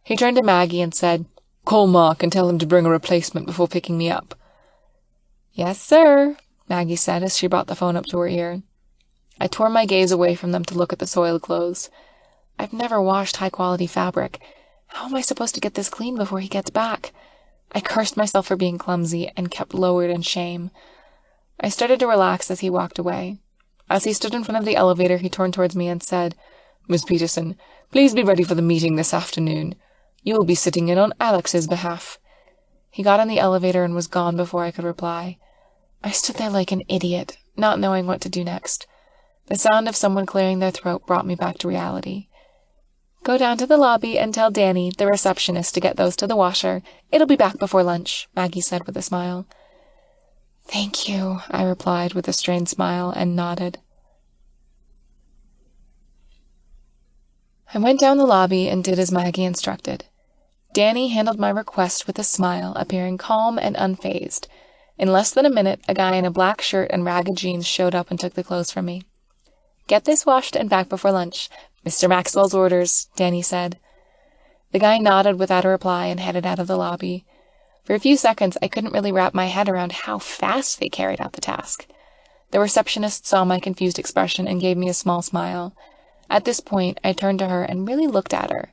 He turned to Maggie and said, "Call Mark and tell him to bring a replacement before picking me up." "Yes, sir," Maggie said as she brought the phone up to her ear. I tore my gaze away from them to look at the soiled clothes. I've never washed high-quality fabric. How am I supposed to get this clean before he gets back? I cursed myself for being clumsy and kept lowered in shame. I started to relax as he walked away. As he stood in front of the elevator, he turned towards me and said, "Miss Peterson, please be ready for the meeting this afternoon. You will be sitting in on Alex's behalf." He got in the elevator and was gone before I could reply. I stood there like an idiot, not knowing what to do next. The sound of someone clearing their throat brought me back to reality. "Go down to the lobby and tell Danny, the receptionist, to get those to the washer. It'll be back before lunch," Maggie said with a smile. "Thank you," I replied with a strained smile and nodded. I went down the lobby and did as Maggie instructed. Danny handled my request with a smile, appearing calm and unfazed. In less than a minute, a guy in a black shirt and ragged jeans showed up and took the clothes from me. "Get this washed and back before lunch. Mr. Maxwell's orders," Danny said. The guy nodded without a reply and headed out of the lobby. For a few seconds, I couldn't really wrap my head around how fast they carried out the task. The receptionist saw my confused expression and gave me a small smile. At this point, I turned to her and really looked at her.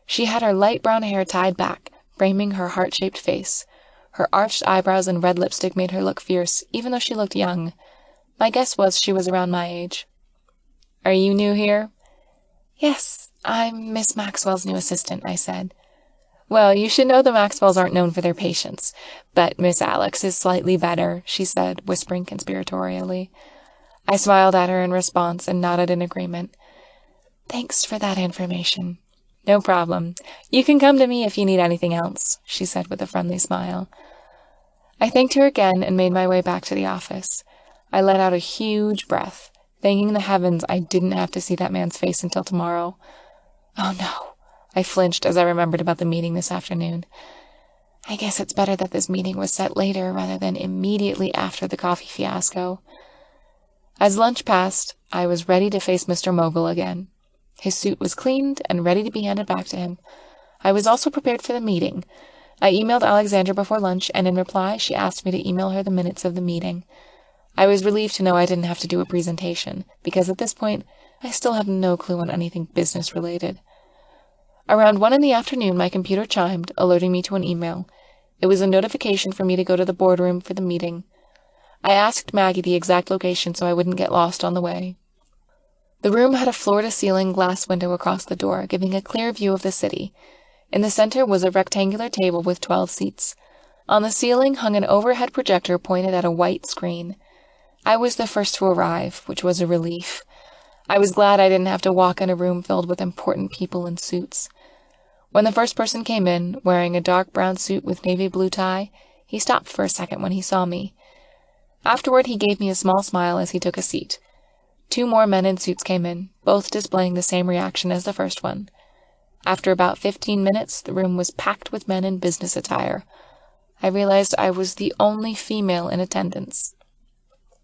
She had her light brown hair tied back, framing her heart-shaped face. Her arched eyebrows and red lipstick made her look fierce, even though she looked young. My guess was she was around my age. "Are you new here?" "Yes, I'm Miss Maxwell's new assistant," I said. "Well, you should know the Maxwells aren't known for their patience, but Miss Alex is slightly better," she said, whispering conspiratorially. I smiled at her in response and nodded in agreement. "Thanks for that information." "No problem. You can come to me if you need anything else," she said with a friendly smile. I thanked her again and made my way back to the office. I let out a huge breath, thanking the heavens I didn't have to see that man's face until tomorrow. Oh no, I flinched as I remembered about the meeting this afternoon. I guess it's better that this meeting was set later rather than immediately after the coffee fiasco. As lunch passed, I was ready to face Mr. Mogul again. His suit was cleaned and ready to be handed back to him. I was also prepared for the meeting. I emailed Alexandra before lunch, and in reply, she asked me to email her the minutes of the meeting. I was relieved to know I didn't have to do a presentation, because at this point, I still have no clue on anything business-related. Around 1 in the afternoon, my computer chimed, alerting me to an email. It was a notification for me to go to the boardroom for the meeting. I asked Maggie the exact location so I wouldn't get lost on the way. The room had a floor-to-ceiling glass window across the door, giving a clear view of the city. In the center was a rectangular table with 12 seats. On the ceiling hung an overhead projector pointed at a white screen. I was the first to arrive, which was a relief. I was glad I didn't have to walk in a room filled with important people in suits. When the first person came in, wearing a dark brown suit with navy blue tie, he stopped for a second when he saw me. Afterward, he gave me a small smile as he took a seat. 2 more men in suits came in, both displaying the same reaction as the first one. After about 15 minutes, the room was packed with men in business attire. I realized I was the only female in attendance.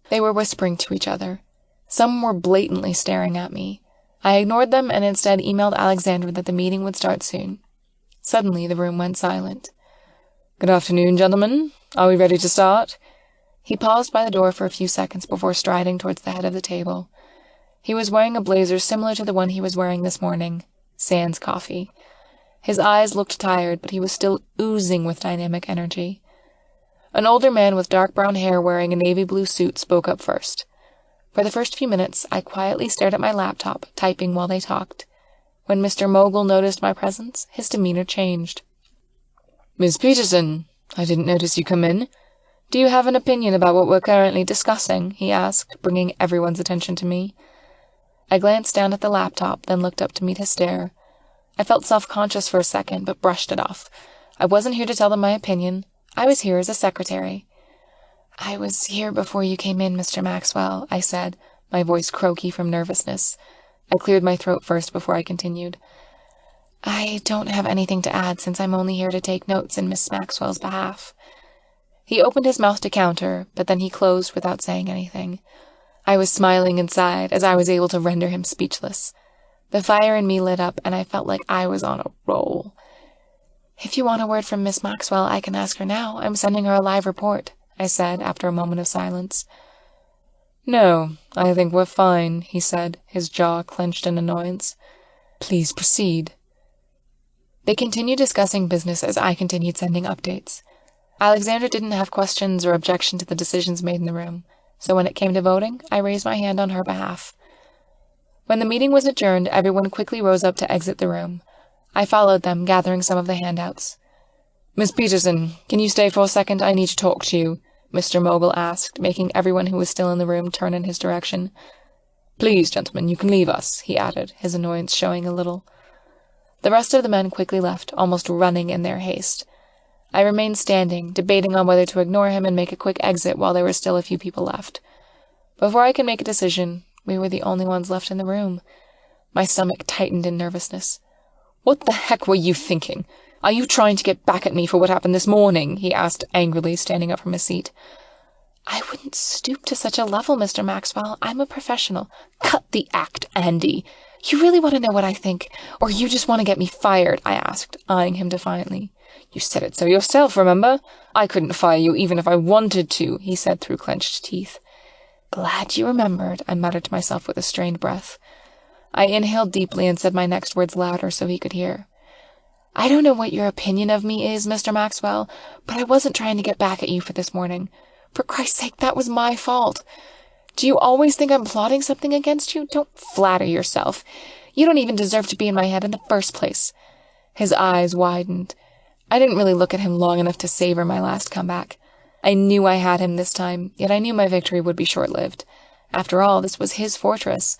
They were whispering to each other. Some were blatantly staring at me. I ignored them and instead emailed Alexandra that the meeting would start soon. Suddenly, the room went silent. "Good afternoon, gentlemen. Are we ready to start?" He paused by the door for a few seconds before striding towards the head of the table. He was wearing a blazer similar to the one he was wearing this morning, sans coffee. His eyes looked tired, but he was still oozing with dynamic energy. An older man with dark brown hair wearing a navy blue suit spoke up first. For the first few minutes, I quietly stared at my laptop, typing while they talked. When Mr. Mogul noticed my presence, his demeanor changed. "Miss Peterson, I didn't notice you come in. Do you have an opinion about what we're currently discussing?" he asked, bringing everyone's attention to me. I glanced down at the laptop, then looked up to meet his stare. I felt self-conscious for a second, but brushed it off. I wasn't here to tell them my opinion. I was here as a secretary. "I was here before you came in, Mr. Maxwell," I said, my voice croaky from nervousness. I cleared my throat first before I continued. "I don't have anything to add since I'm only here to take notes in Miss Maxwell's behalf." He opened his mouth to counter, but then he closed without saying anything. I was smiling inside as I was able to render him speechless. The fire in me lit up, and I felt like I was on a roll. "If you want a word from Miss Maxwell, I can ask her now. I'm sending her a live report," I said after a moment of silence. "No, I think we're fine," he said, his jaw clenched in annoyance. "Please proceed." They continued discussing business as I continued sending updates. Alexandra didn't have questions or objection to the decisions made in the room, so when it came to voting, I raised my hand on her behalf. When the meeting was adjourned, everyone quickly rose up to exit the room. I followed them, gathering some of the handouts. "Miss Peterson, can you stay for a second? I need to talk to you," Mr. Mogul asked, making everyone who was still in the room turn in his direction. "Please, gentlemen, you can leave us," he added, his annoyance showing a little. The rest of the men quickly left, almost running in their haste. I remained standing, debating on whether to ignore him and make a quick exit while there were still a few people left. Before I could make a decision, we were the only ones left in the room. My stomach tightened in nervousness. "What the heck were you thinking? Are you trying to get back at me for what happened this morning?" he asked angrily, standing up from his seat. "I wouldn't stoop to such a level, Mr. Maxwell. I'm a professional." "Cut the act, Andy. You really want to know what I think, or you just want to get me fired?" I asked, eyeing him defiantly. "You said it so yourself, remember? I couldn't fire you even if I wanted to," he said through clenched teeth. "Glad you remembered," I muttered to myself with a strained breath. I inhaled deeply and said my next words louder so he could hear. "I don't know what your opinion of me is, Mr. Maxwell, but I wasn't trying to get back at you for this morning. For Christ's sake, that was my fault. Do you always think I'm plotting something against you? Don't flatter yourself. You don't even deserve to be in my head in the first place." His eyes widened. I didn't really look at him long enough to savor my last comeback. I knew I had him this time, yet I knew my victory would be short-lived. After all, this was his fortress.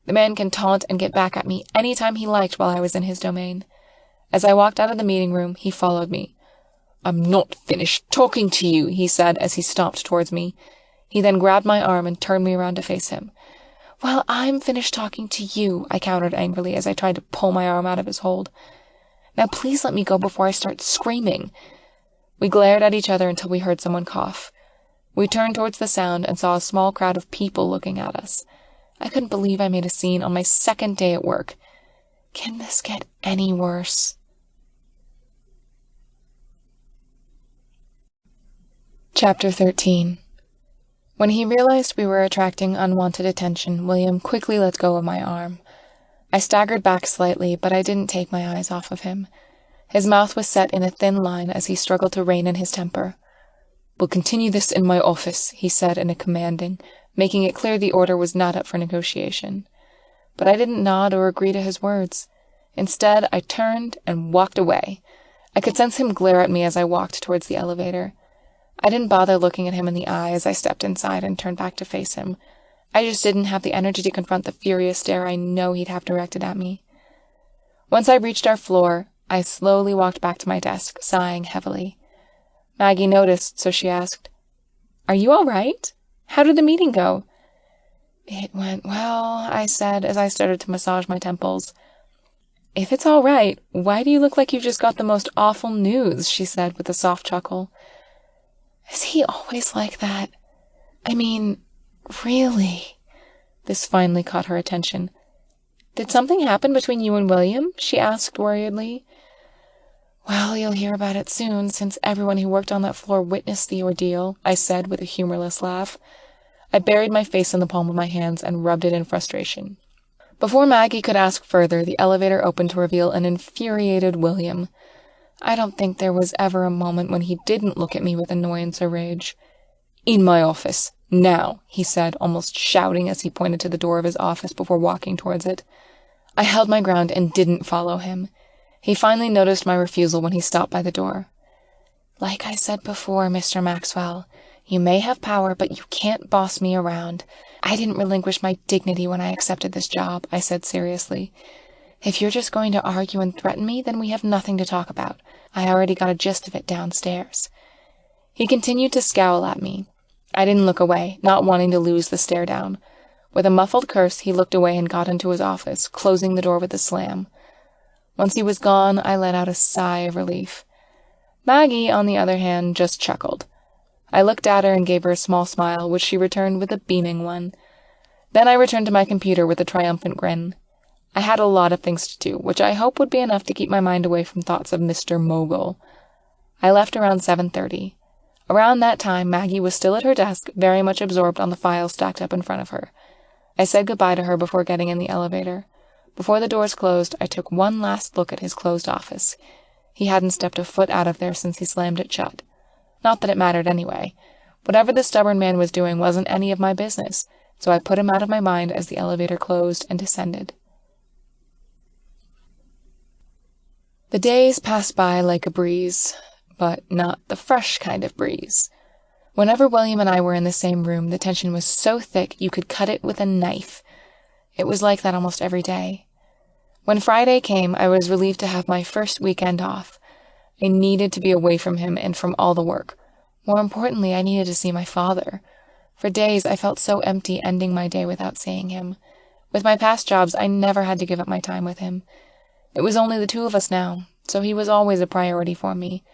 The man can taunt and get back at me any time he liked while I was in his domain. As I walked out of the meeting room, he followed me. "I'm not finished talking to you," he said as he stomped towards me. He then grabbed my arm and turned me around to face him. "Well, I'm finished talking to you," I countered angrily as I tried to pull my arm out of his hold. "Now please let me go before I start screaming." We glared at each other until we heard someone cough. We turned towards the sound and saw a small crowd of people looking at us. I couldn't believe I made a scene on my second day at work. Can this get any worse? Chapter 13. When he realized we were attracting unwanted attention, William quickly let go of my arm. I staggered back slightly, but I didn't take my eyes off of him. His mouth was set in a thin line as he struggled to rein in his temper. "We'll continue this in my office," he said in a commanding, making it clear the order was not up for negotiation. But I didn't nod or agree to his words. Instead, I turned and walked away. I could sense him glare at me as I walked towards the elevator. I didn't bother looking at him in the eye as I stepped inside and turned back to face him. I just didn't have the energy to confront the furious stare I know he'd have directed at me. Once I reached our floor, I slowly walked back to my desk, sighing heavily. Maggie noticed, so she asked, "Are you all right? How did the meeting go?" "It went well," I said as I started to massage my temples. "If it's all right, why do you look like you just got the most awful news?" she said with a soft chuckle. "Is he always like that? I mean, really?" This finally caught her attention. "Did something happen between you and William?" she asked worriedly. "Well, you'll hear about it soon, since everyone who worked on that floor witnessed the ordeal," I said with a humorless laugh. I buried my face in the palm of my hands and rubbed it in frustration. Before Maggie could ask further, the elevator opened to reveal an infuriated William. I don't think there was ever a moment when he didn't look at me with annoyance or rage. "In my office, now," he said, almost shouting as he pointed to the door of his office before walking towards it. I held my ground and didn't follow him. He finally noticed my refusal when he stopped by the door. "Like I said before, Mr. Maxwell, you may have power, but you can't boss me around. I didn't relinquish my dignity when I accepted this job," I said seriously. "If you're just going to argue and threaten me, then we have nothing to talk about. I already got a gist of it downstairs." He continued to scowl at me. I didn't look away, not wanting to lose the stare down. With a muffled curse, he looked away and got into his office, closing the door with a slam. Once he was gone, I let out a sigh of relief. Maggie, on the other hand, just chuckled. I looked at her and gave her a small smile, which she returned with a beaming one. Then I returned to my computer with a triumphant grin. I had a lot of things to do, which I hope would be enough to keep my mind away from thoughts of Mr. Mogul. I left around 7:30. Around that time, Maggie was still at her desk, very much absorbed on the files stacked up in front of her. I said goodbye to her before getting in the elevator. Before the doors closed, I took one last look at his closed office. He hadn't stepped a foot out of there since he slammed it shut. Not that it mattered anyway. Whatever the stubborn man was doing wasn't any of my business, so I put him out of my mind as the elevator closed and descended. The days passed by like a breeze, but not the fresh kind of breeze. Whenever William and I were in the same room, the tension was so thick you could cut it with a knife. It was like that almost every day. When Friday came, I was relieved to have my first weekend off. I needed to be away from him and from all the work. More importantly, I needed to see my father. For days, I felt so empty ending my day without seeing him. With my past jobs, I never had to give up my time with him. It was only the two of us now, so he was always a priority for me.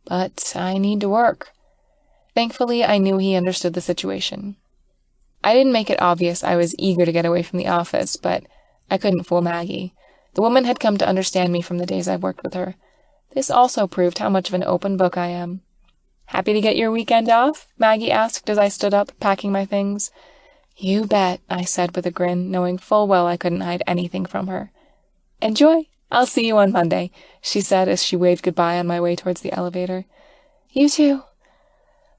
But I need to work. Thankfully, I knew he understood the situation. I didn't make it obvious I was eager to get away from the office, but I couldn't fool Maggie. The woman had come to understand me from the days I've worked with her. This also proved how much of an open book I am. "Happy to get your weekend off?" Maggie asked as I stood up, packing my things. "You bet," I said with a grin, knowing full well I couldn't hide anything from her. "Enjoy. I'll see you on Monday," she said as she waved goodbye on my way towards the elevator. "You too."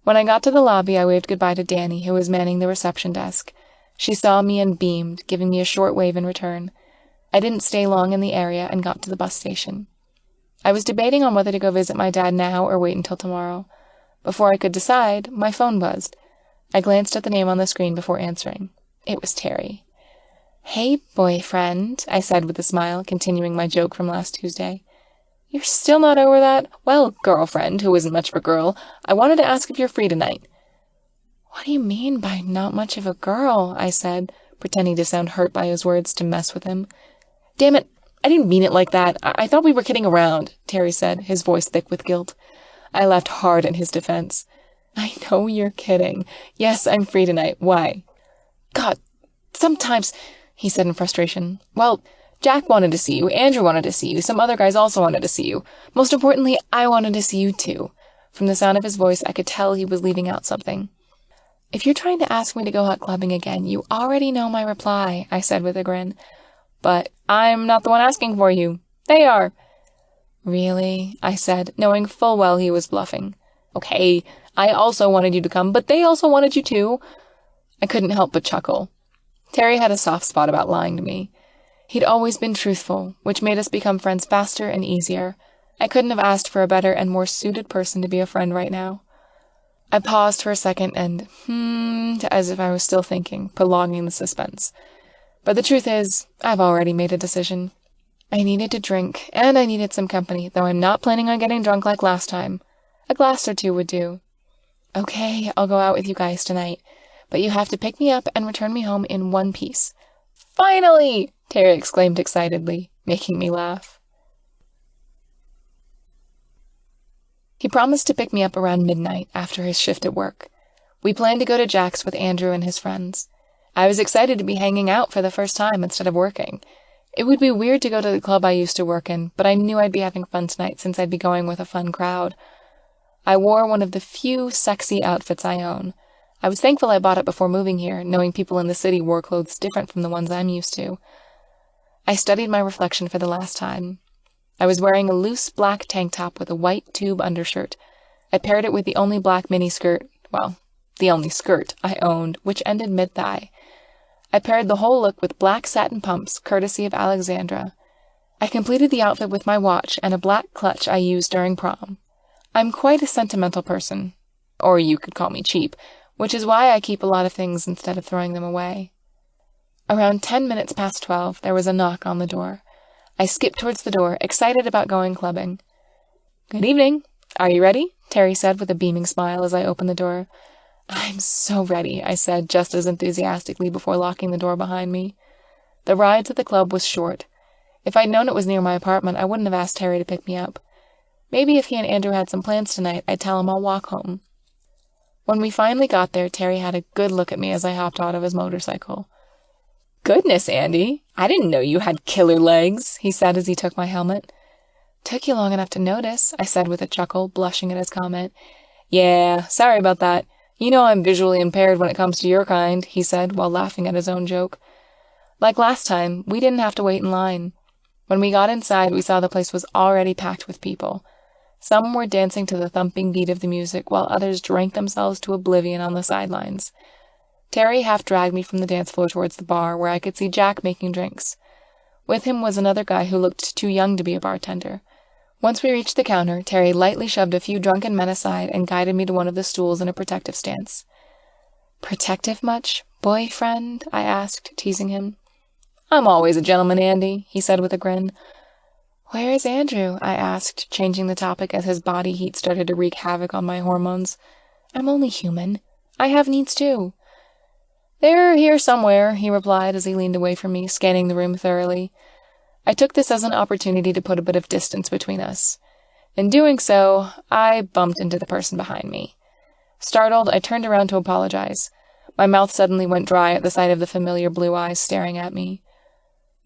When I got to the lobby, I waved goodbye to Danny, who was manning the reception desk. She saw me and beamed, giving me a short wave in return. I didn't stay long in the area and got to the bus station. I was debating on whether to go visit my dad now or wait until tomorrow. Before I could decide, my phone buzzed. I glanced at the name on the screen before answering. It was Terry. "Hey, boyfriend," I said with a smile, continuing my joke from last Tuesday. "You're still not over that? Well, girlfriend, who isn't much of a girl, I wanted to ask if you're free tonight." "What do you mean by not much of a girl?" I said, pretending to sound hurt by his words to mess with him. "Damn it, I didn't mean it like that. I thought we were kidding around," Terry said, his voice thick with guilt. I laughed hard in his defense. "I know you're kidding. Yes, I'm free tonight. Why?" "God, sometimes," he said in frustration. "Well, Jack wanted to see you, Andrew wanted to see you, some other guys also wanted to see you. Most importantly, I wanted to see you too." From the sound of his voice, I could tell he was leaving out something. "If you're trying to ask me to go out clubbing again, you already know my reply," I said with a grin. "But I'm not the one asking for you. They are." "Really?" I said, knowing full well he was bluffing. "Okay, I also wanted you to come, but they also wanted you too." I couldn't help but chuckle. Terry had a soft spot about lying to me. He'd always been truthful, which made us become friends faster and easier. I couldn't have asked for a better and more suited person to be a friend right now. I paused for a second and as if I was still thinking, prolonging the suspense. But the truth is, I've already made a decision. I needed to drink, and I needed some company, though I'm not planning on getting drunk like last time. A glass or two would do. "Okay, I'll go out with you guys tonight, but you have to pick me up and return me home in one piece." "Finally!" Terry exclaimed excitedly, making me laugh. He promised to pick me up around midnight after his shift at work. We planned to go to Jack's with Andrew and his friends. I was excited to be hanging out for the first time instead of working. It would be weird to go to the club I used to work in, but I knew I'd be having fun tonight since I'd be going with a fun crowd. I wore one of the few sexy outfits I own. I was thankful I bought it before moving here, knowing people in the city wore clothes different from the ones I'm used to. I studied my reflection for the last time. I was wearing a loose black tank top with a white tube undershirt. I paired it with the only black miniskirt, well, the only skirt I owned, which ended mid-thigh. I paired the whole look with black satin pumps, courtesy of Alexandra. I completed the outfit with my watch and a black clutch I used during prom. I'm quite a sentimental person, or you could call me cheap, which is why I keep a lot of things instead of throwing them away. Around 10 minutes past 12, there was a knock on the door. I skipped towards the door, excited about going clubbing. "Good evening. Are you ready?" Terry said with a beaming smile as I opened the door. "I'm so ready," I said just as enthusiastically before locking the door behind me. The ride to the club was short. If I'd known it was near my apartment, I wouldn't have asked Terry to pick me up. Maybe if he and Andrew had some plans tonight, I'd tell him I'll walk home. When we finally got there, Terry had a good look at me as I hopped out of his motorcycle. "Goodness, Andy, I didn't know you had killer legs," he said as he took my helmet. "Took you long enough to notice," I said with a chuckle, blushing at his comment. "Yeah, sorry about that. You know I'm visually impaired when it comes to your kind," he said while laughing at his own joke. Like last time, we didn't have to wait in line. When we got inside, we saw the place was already packed with people. Some were dancing to the thumping beat of the music, while others drank themselves to oblivion on the sidelines. Terry half dragged me from the dance floor towards the bar, where I could see Jack making drinks. With him was another guy who looked too young to be a bartender. Once we reached the counter, Terry lightly shoved a few drunken men aside and guided me to one of the stools in a protective stance. "Protective much, boyfriend?" I asked, teasing him. "I'm always a gentleman, Andy," he said with a grin. "Where is Andrew?" I asked, changing the topic as his body heat started to wreak havoc on my hormones. "I'm only human. I have needs too." "They're here somewhere," he replied as he leaned away from me, scanning the room thoroughly. I took this as an opportunity to put a bit of distance between us. In doing so, I bumped into the person behind me. Startled, I turned around to apologize. My mouth suddenly went dry at the sight of the familiar blue eyes staring at me.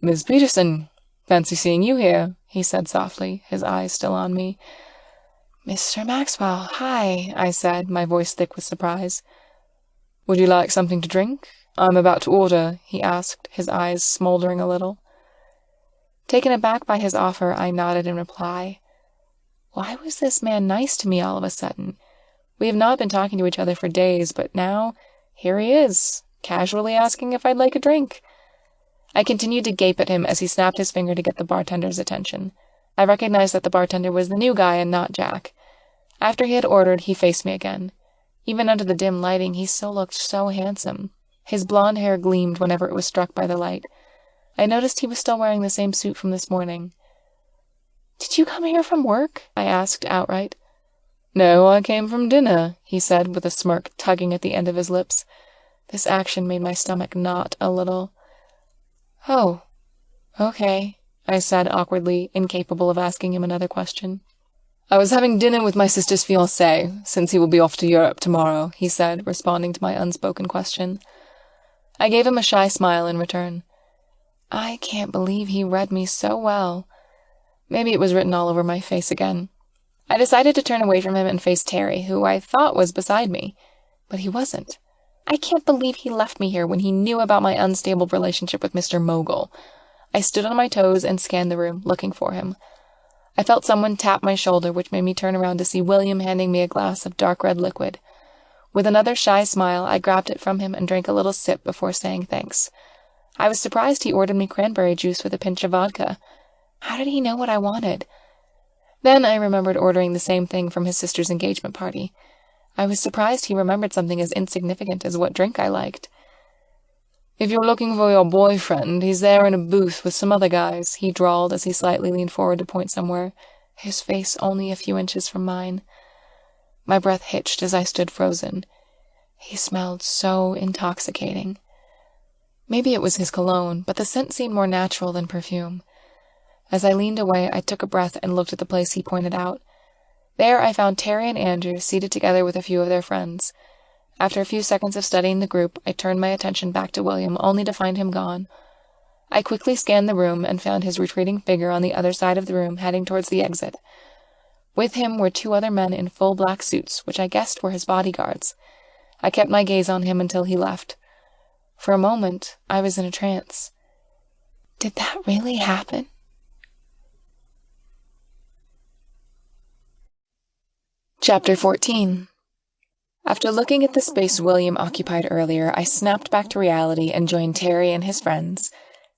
"Miss Peterson, fancy seeing you here," he said softly, his eyes still on me. "Mr. Maxwell, hi," I said, my voice thick with surprise. "Would you like something to drink? I'm about to order," he asked, his eyes smoldering a little. Taken aback by his offer, I nodded in reply. Why was this man nice to me all of a sudden? We have not been talking to each other for days, but now, here he is, casually asking if I'd like a drink. I continued to gape at him as he snapped his finger to get the bartender's attention. I recognized that the bartender was the new guy and not Jack. After he had ordered, he faced me again. Even under the dim lighting, he still looked so handsome. His blonde hair gleamed whenever it was struck by the light. I noticed he was still wearing the same suit from this morning. "Did you come here from work?" I asked outright. "No, I came from dinner," he said with a smirk tugging at the end of his lips. This action made my stomach knot a little. "Oh, okay," I said awkwardly, incapable of asking him another question. "I was having dinner with my sister's fiancé, since he will be off to Europe tomorrow," he said, responding to my unspoken question. I gave him a shy smile in return. I can't believe he read me so well. Maybe it was written all over my face again. I decided to turn away from him and face Terry, who I thought was beside me, but he wasn't. I can't believe he left me here when he knew about my unstable relationship with Mr. Mogul. I stood on my toes and scanned the room, looking for him. I felt someone tap my shoulder, which made me turn around to see William handing me a glass of dark red liquid. With another shy smile, I grabbed it from him and drank a little sip before saying thanks. I was surprised he ordered me cranberry juice with a pinch of vodka. How did he know what I wanted? Then I remembered ordering the same thing from his sister's engagement party. I was surprised he remembered something as insignificant as what drink I liked. "If you're looking for your boyfriend, he's there in a booth with some other guys," he drawled as he slightly leaned forward to point somewhere, his face only a few inches from mine. My breath hitched as I stood frozen. He smelled so intoxicating. Maybe it was his cologne, but the scent seemed more natural than perfume. As I leaned away, I took a breath and looked at the place he pointed out. There I found Terry and Andrew seated together with a few of their friends. After a few seconds of studying the group, I turned my attention back to William, only to find him gone. I quickly scanned the room and found his retreating figure on the other side of the room, heading towards the exit. With him were two other men in full black suits, which I guessed were his bodyguards. I kept my gaze on him until he left. For a moment, I was in a trance. Did that really happen? Chapter 14. After looking at the space William occupied earlier, I snapped back to reality and joined Terry and his friends.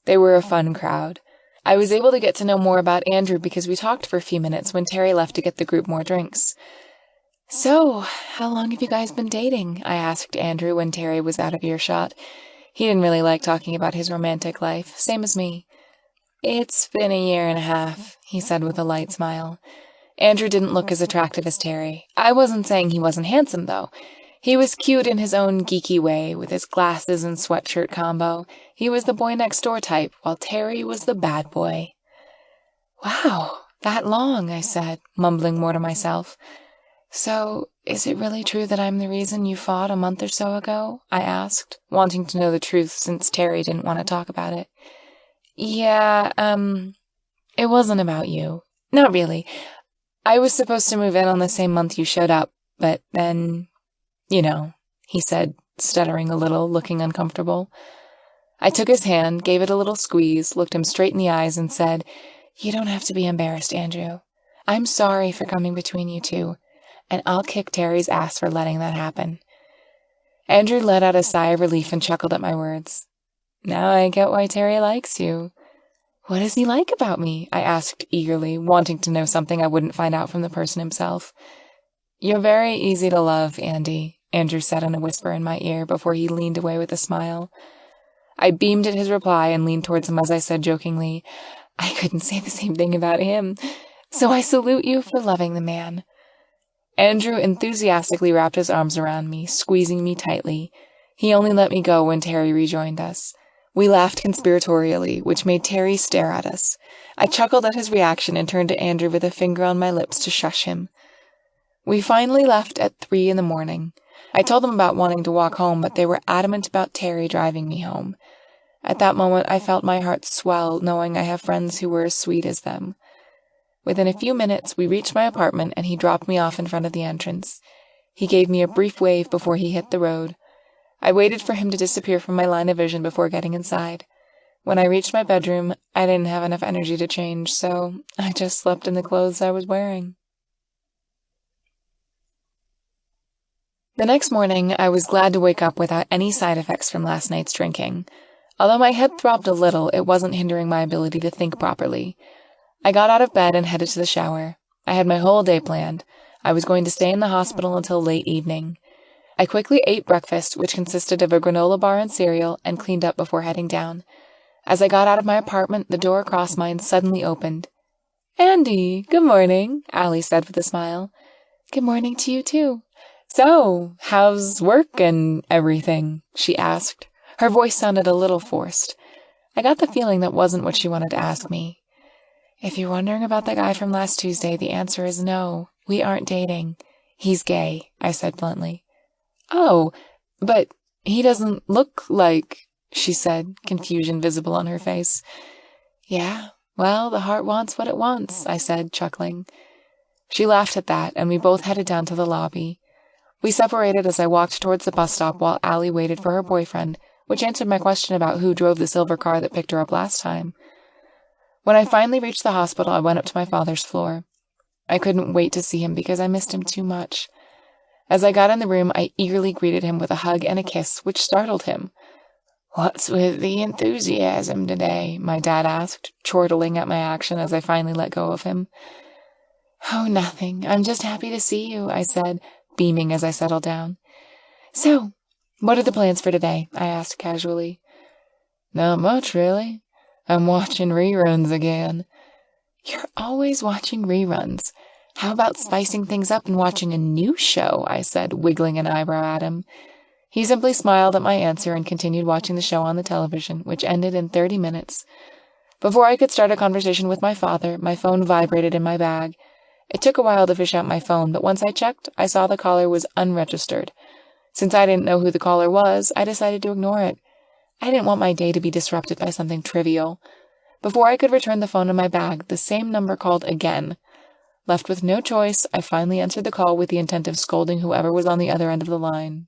They were a fun crowd. I was able to get to know more about Andrew because we talked for a few minutes when Terry left to get the group more drinks. "So, how long have you guys been dating?" I asked Andrew when Terry was out of earshot. He didn't really like talking about his romantic life, same as me. "It's been a year and a half," he said with a light smile. Andrew didn't look as attractive as Terry. I wasn't saying he wasn't handsome, though. He was cute in his own geeky way, with his glasses and sweatshirt combo. He was the boy-next-door type, while Terry was the bad boy. "Wow, that long," I said, mumbling more to myself. "So, is it really true that I'm the reason you fought a month or so ago?" I asked, wanting to know the truth since Terry didn't want to talk about it. "Yeah, it wasn't about you. Not really. I was supposed to move in on the same month you showed up, but then, you know," he said, stuttering a little, looking uncomfortable. I took his hand, gave it a little squeeze, looked him straight in the eyes, and said, "You don't have to be embarrassed, Andrew. I'm sorry for coming between you two, and I'll kick Terry's ass for letting that happen." Andrew let out a sigh of relief and chuckled at my words. "Now I get why Terry likes you." "What does he like about me?" I asked eagerly, wanting to know something I wouldn't find out from the person himself. "You're very easy to love, Andy," Andrew said in a whisper in my ear before he leaned away with a smile. I beamed at his reply and leaned towards him as I said jokingly, "I couldn't say the same thing about him, so I salute you for loving the man." Andrew enthusiastically wrapped his arms around me, squeezing me tightly. He only let me go when Terry rejoined us. We laughed conspiratorially, which made Terry stare at us. I chuckled at his reaction and turned to Andrew with a finger on my lips to shush him. We finally left at 3 in the morning. I told them about wanting to walk home, but they were adamant about Terry driving me home. At that moment, I felt my heart swell, knowing I have friends who were as sweet as them. Within a few minutes, we reached my apartment, and he dropped me off in front of the entrance. He gave me a brief wave before he hit the road. I waited for him to disappear from my line of vision before getting inside. When I reached my bedroom, I didn't have enough energy to change, so I just slept in the clothes I was wearing. The next morning, I was glad to wake up without any side effects from last night's drinking. Although my head throbbed a little, it wasn't hindering my ability to think properly. I got out of bed and headed to the shower. I had my whole day planned. I was going to stay in the hospital until late evening. I quickly ate breakfast, which consisted of a granola bar and cereal, and cleaned up before heading down. As I got out of my apartment, the door across mine suddenly opened. "Andy, good morning," Allie said with a smile. "Good morning to you, too." "So, how's work and everything?" she asked. Her voice sounded a little forced. I got the feeling that wasn't what she wanted to ask me. "If you're wondering about the guy from last Tuesday, the answer is no. We aren't dating. He's gay," I said bluntly. "Oh, but he doesn't look like," she said, confusion visible on her face. "Yeah, well, the heart wants what it wants," I said, chuckling. She laughed at that, and we both headed down to the lobby. We separated as I walked towards the bus stop while Allie waited for her boyfriend, which answered my question about who drove the silver car that picked her up last time. When I finally reached the hospital, I went up to my father's floor. I couldn't wait to see him because I missed him too much. As I got in the room, I eagerly greeted him with a hug and a kiss, which startled him. "What's with the enthusiasm today?" my dad asked, chortling at my action as I finally let go of him. "Oh, nothing. I'm just happy to see you," I said, beaming as I settled down. "So, what are the plans for today?" I asked casually. "Not much, really. I'm watching reruns again." "You're always watching reruns. How about spicing things up and watching a new show?" I said, wiggling an eyebrow at him. He simply smiled at my answer and continued watching the show on the television, which ended in 30 minutes. Before I could start a conversation with my father, my phone vibrated in my bag. It took a while to fish out my phone, but once I checked, I saw the caller was unregistered. Since I didn't know who the caller was, I decided to ignore it. I didn't want my day to be disrupted by something trivial. Before I could return the phone in my bag, the same number called again. Left with no choice, I finally answered the call with the intent of scolding whoever was on the other end of the line.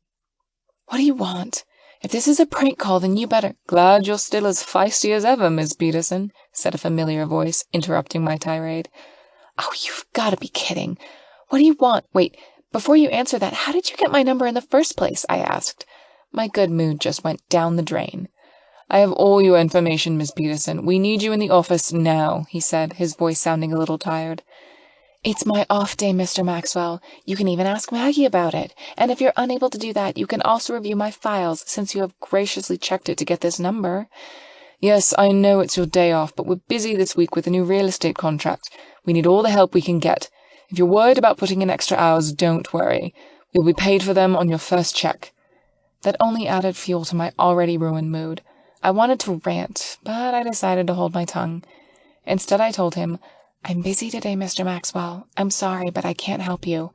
"What do you want? If this is a prank call, then you better—" "Glad you're still as feisty as ever, Miss Peterson," said a familiar voice, interrupting my tirade. "Oh, you've got to be kidding. What do you want? Wait, before you answer that, how did you get my number in the first place? I asked. My good mood just went down the drain. I have all your information, Miss Peterson. We need you in the office now, he said, his voice sounding a little tired. It's my off day, Mr. Maxwell. You can even ask Maggie about it. And if you're unable to do that, you can also review my files, since you have graciously checked it to get this number. Yes, I know it's your day off, but we're busy this week with a new real estate contract. We need all the help we can get. If you're worried about putting in extra hours, don't worry. You'll be paid for them on your first check. That only added fuel to my already ruined mood. I wanted to rant, but I decided to hold my tongue. Instead, I told him, I'm busy today, Mr. Maxwell. I'm sorry, but I can't help you.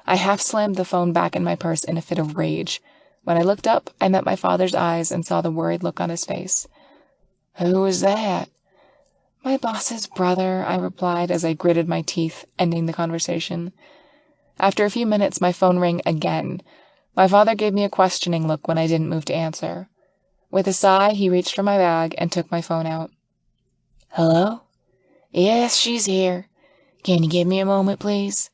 I half slammed the phone back in my purse in a fit of rage. When I looked up, I met my father's eyes and saw the worried look on his face. Who was that? My boss's brother, I replied as I gritted my teeth, ending the conversation. After a few minutes, my phone rang again. My father gave me a questioning look when I didn't move to answer. With a sigh, he reached for my bag and took my phone out. Hello? Yes, she's here. Can you give me a moment, please?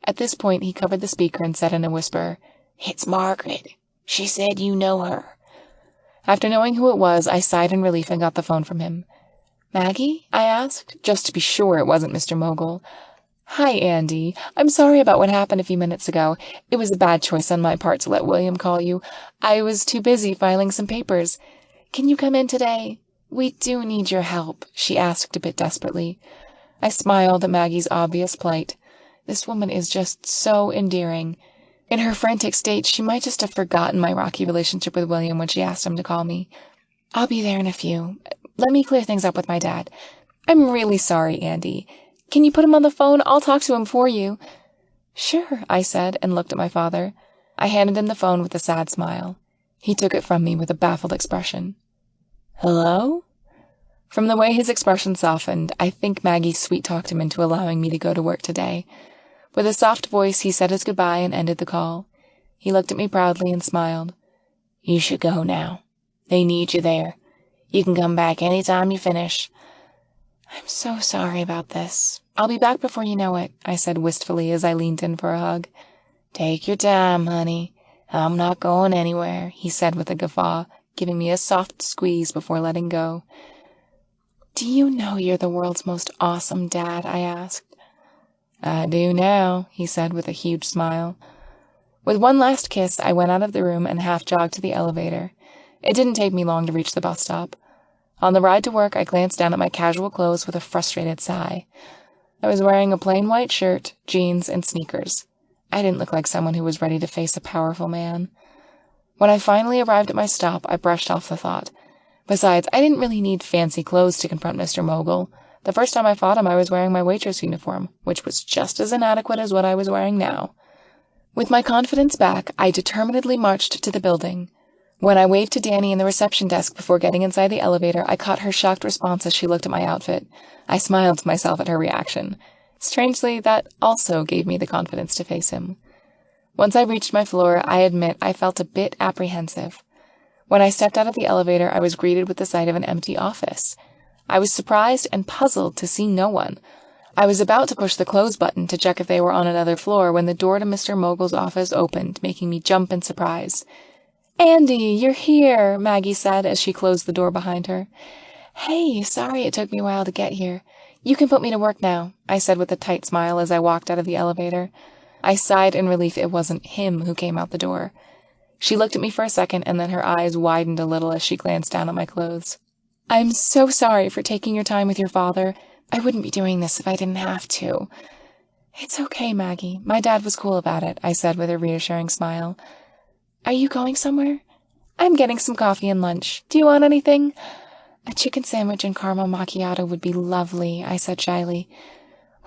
At this point, he covered the speaker and said in a whisper, It's Margaret. She said you know her. After knowing who it was, I sighed in relief and got the phone from him. Maggie? I asked, just to be sure it wasn't Mr. Mogul. Hi, Andy. I'm sorry about what happened a few minutes ago. It was a bad choice on my part to let William call you. I was too busy filing some papers. Can you come in today? We do need your help, she asked a bit desperately. I smiled at Maggie's obvious plight. This woman is just so endearing. In her frantic state, she might just have forgotten my rocky relationship with William when she asked him to call me. I'll be there in a few. Let me clear things up with my dad. I'm really sorry, Andy. Can you put him on the phone? I'll talk to him for you. Sure, I said, and looked at my father. I handed him the phone with a sad smile. He took it from me with a baffled expression. Hello? From the way his expression softened, I think Maggie sweet-talked him into allowing me to go to work today. With a soft voice, he said his goodbye and ended the call. He looked at me proudly and smiled. You should go now. They need you there. You can come back any time you finish. I'm so sorry about this. I'll be back before you know it, I said wistfully as I leaned in for a hug. Take your time, honey. I'm not going anywhere, he said with a guffaw, giving me a soft squeeze before letting go. Do you know you're the world's most awesome dad? I asked. I do now, he said with a huge smile. With one last kiss, I went out of the room and half-jogged to the elevator. It didn't take me long to reach the bus stop. On the ride to work, I glanced down at my casual clothes with a frustrated sigh. I was wearing a plain white shirt, jeans, and sneakers. I didn't look like someone who was ready to face a powerful man. When I finally arrived at my stop, I brushed off the thought. Besides, I didn't really need fancy clothes to confront Mr. Mogul. The first time I fought him, I was wearing my waitress uniform, which was just as inadequate as what I was wearing now. With my confidence back, I determinedly marched to the building. When I waved to Danny in the reception desk before getting inside the elevator, I caught her shocked response as she looked at my outfit. I smiled to myself at her reaction. Strangely, that also gave me the confidence to face him. Once I reached my floor, I admit I felt a bit apprehensive. When I stepped out of the elevator, I was greeted with the sight of an empty office. I was surprised and puzzled to see no one. I was about to push the close button to check if they were on another floor when the door to Mr. Mogul's office opened, making me jump in surprise. Andy, you're here, Maggie said as she closed the door behind her. Hey, sorry it took me a while to get here. You can put me to work now, I said with a tight smile as I walked out of the elevator. I sighed in relief it wasn't him who came out the door. She looked at me for a second and then her eyes widened a little as she glanced down at my clothes. I'm so sorry for taking your time with your father. I wouldn't be doing this if I didn't have to. It's okay, Maggie. My dad was cool about it, I said with a reassuring smile. Are you going somewhere? I'm getting some coffee and lunch. Do you want anything? A chicken sandwich and caramel macchiato would be lovely, I said shyly.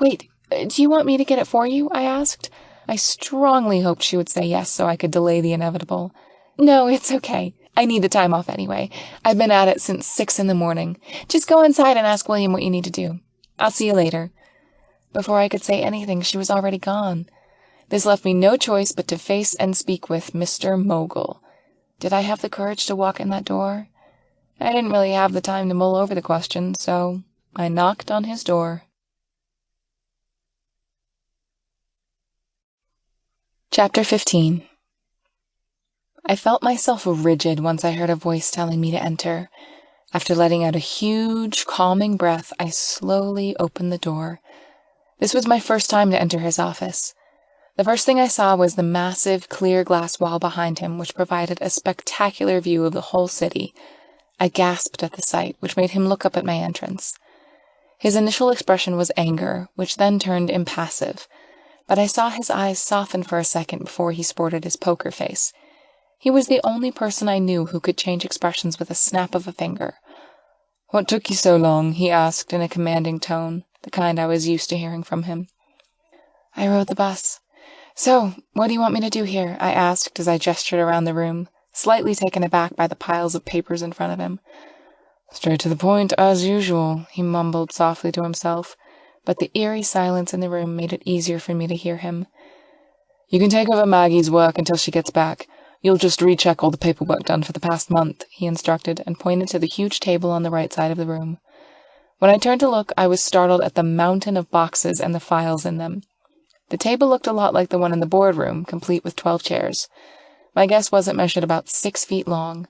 Wait, do you want me to get it for you? I asked. I strongly hoped she would say yes so I could delay the inevitable. No, it's okay. I need the time off anyway. I've been at it since 6 a.m. Just go inside and ask William what you need to do. I'll see you later. Before I could say anything, she was already gone. This left me no choice but to face and speak with Mr. Mogul. Did I have the courage to walk in that door? I didn't really have the time to mull over the question, so I knocked on his door. Chapter 15. I felt myself rigid once I heard a voice telling me to enter. After letting out a huge, calming breath, I slowly opened the door. This was my first time to enter his office. The first thing I saw was the massive, clear glass wall behind him, which provided a spectacular view of the whole city. I gasped at the sight, which made him look up at my entrance. His initial expression was anger, which then turned impassive, but I saw his eyes soften for a second before he sported his poker face. He was the only person I knew who could change expressions with a snap of a finger. "What took you so long?" he asked in a commanding tone, the kind I was used to hearing from him. "I rode the bus. So, what do you want me to do here?" I asked as I gestured around the room, slightly taken aback by the piles of papers in front of him. "Straight to the point, as usual," he mumbled softly to himself, but the eerie silence in the room made it easier for me to hear him. "You can take over Maggie's work until she gets back. You'll just recheck all the paperwork done for the past month," he instructed, and pointed to the huge table on the right side of the room. When I turned to look, I was startled at the mountain of boxes and the files in them. The table looked a lot like the one in the boardroom, complete with 12 chairs. My guess was it measured about 6 feet long.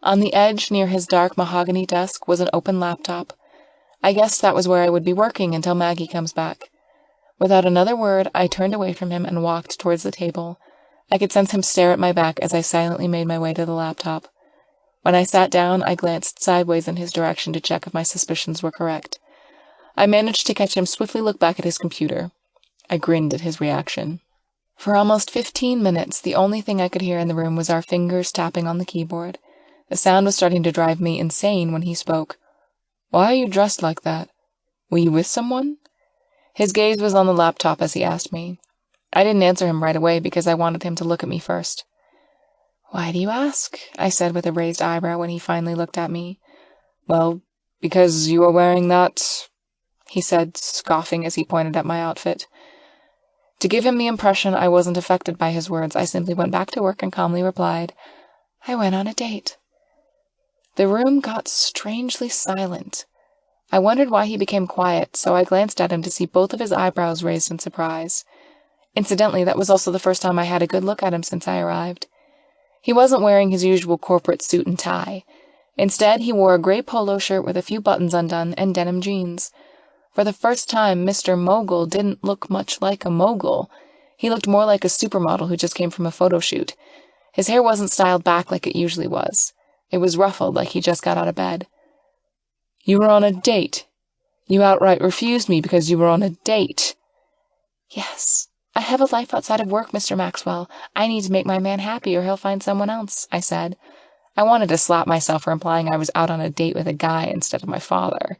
On the edge, near his dark mahogany desk, was an open laptop. I guessed that was where I would be working until Maggie comes back. Without another word, I turned away from him and walked towards the table. I could sense him stare at my back as I silently made my way to the laptop. When I sat down, I glanced sideways in his direction to check if my suspicions were correct. I managed to catch him swiftly look back at his computer. I grinned at his reaction. For almost 15 minutes, the only thing I could hear in the room was our fingers tapping on the keyboard. The sound was starting to drive me insane when he spoke. "Why are you dressed like that? Were you with someone?" His gaze was on the laptop as he asked me. I didn't answer him right away because I wanted him to look at me first. "Why do you ask?" I said with a raised eyebrow when he finally looked at me. "Well, because you are wearing that," he said, scoffing as he pointed at my outfit. To give him the impression I wasn't affected by his words, I simply went back to work and calmly replied, "I went on a date." The room got strangely silent. I wondered why he became quiet, so I glanced at him to see both of his eyebrows raised in surprise. Incidentally, that was also the first time I had a good look at him since I arrived. He wasn't wearing his usual corporate suit and tie. Instead, he wore a gray polo shirt with a few buttons undone and denim jeans. For the first time, Mr. Mogul didn't look much like a mogul. He looked more like a supermodel who just came from a photo shoot. His hair wasn't styled back like it usually was. It was ruffled like he just got out of bed. "You were on a date? You outright refused me because you were on a date?" "Yes. I have a life outside of work, Mr. Maxwell. I need to make my man happy or he'll find someone else," I said. I wanted to slap myself for implying I was out on a date with a guy instead of my father.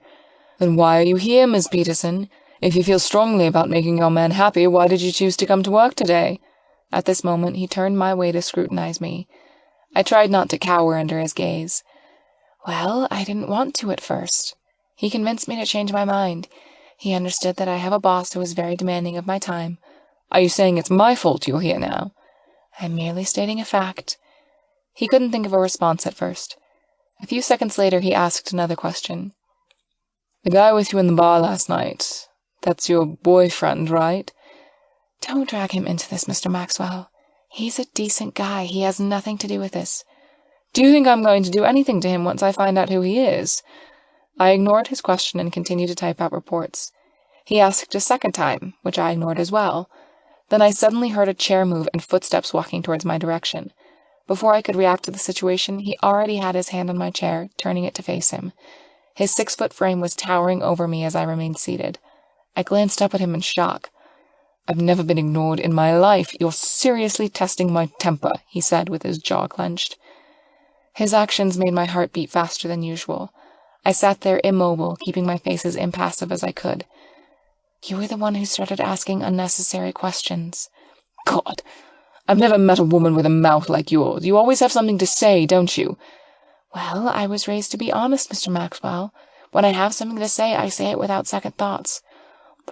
"Then why are you here, Miss Peterson? If you feel strongly about making your man happy, why did you choose to come to work today?" At this moment, he turned my way to scrutinize me. I tried not to cower under his gaze. "Well, I didn't want to at first. He convinced me to change my mind. He understood that I have a boss who is very demanding of my time." "Are you saying it's my fault you're here now?" "I'm merely stating a fact." He couldn't think of a response at first. A few seconds later, he asked another question. "The guy with you in the bar last night, that's your boyfriend, right?" "Don't drag him into this, Mr. Maxwell. He's a decent guy. He has nothing to do with this." "Do you think I'm going to do anything to him once I find out who he is?" I ignored his question and continued to type out reports. He asked a second time, which I ignored as well. Then I suddenly heard a chair move and footsteps walking towards my direction. Before I could react to the situation, he already had his hand on my chair, turning it to face him. His 6-foot frame was towering over me as I remained seated. I glanced up at him in shock. "I've never been ignored in my life. You're seriously testing my temper," he said with his jaw clenched. His actions made my heart beat faster than usual. I sat there immobile, keeping my face as impassive as I could. "You were the one who started asking unnecessary questions." "God, I've never met a woman with a mouth like yours. You always have something to say, don't you?" "Well, I was raised to be honest, Mr. Maxwell. When I have something to say, I say it without second thoughts."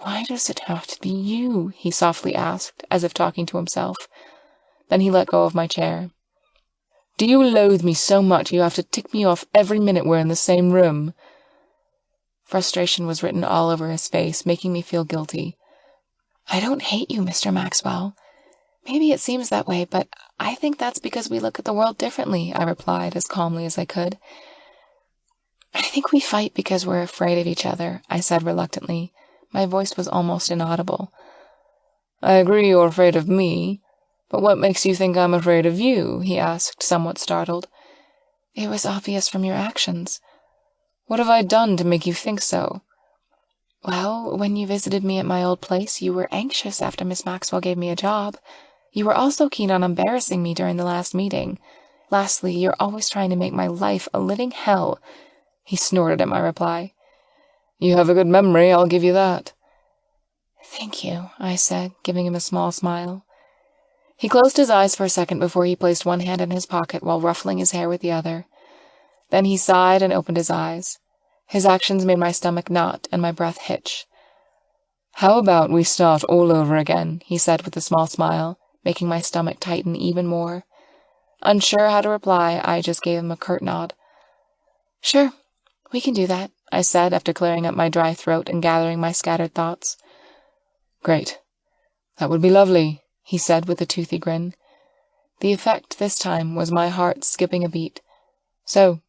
"Why does it have to be you?" he softly asked, as if talking to himself. Then he let go of my chair. "Do you loathe me so much you have to tick me off every minute we're in the same room?" Frustration was written all over his face, making me feel guilty. "I don't hate you, Mr. Maxwell. Maybe it seems that way, but I think that's because we look at the world differently, I replied as calmly as I could. I think we fight because we're afraid of each other, I said reluctantly. My voice was almost inaudible. I agree you're afraid of me, but what makes you think I'm afraid of you? He asked, somewhat startled. It was obvious from your actions. What have I done to make you think so? Well, when you visited me at my old place, you were anxious after Miss Maxwell gave me a job. You were also keen on embarrassing me during the last meeting. Lastly, you're always trying to make my life a living hell. He snorted at my reply. You have a good memory, I'll give you that. Thank you, I said, giving him a small smile. He closed his eyes for a second before he placed one hand in his pocket while ruffling his hair with the other. Then he sighed and opened his eyes. His actions made my stomach knot and my breath hitch. How about we start all over again, he said with a small smile, making my stomach tighten even more. Unsure how to reply, I just gave him a curt nod. Sure, we can do that, I said after clearing up my dry throat and gathering my scattered thoughts. Great. That would be lovely, he said with a toothy grin. The effect this time was my heart skipping a beat. So,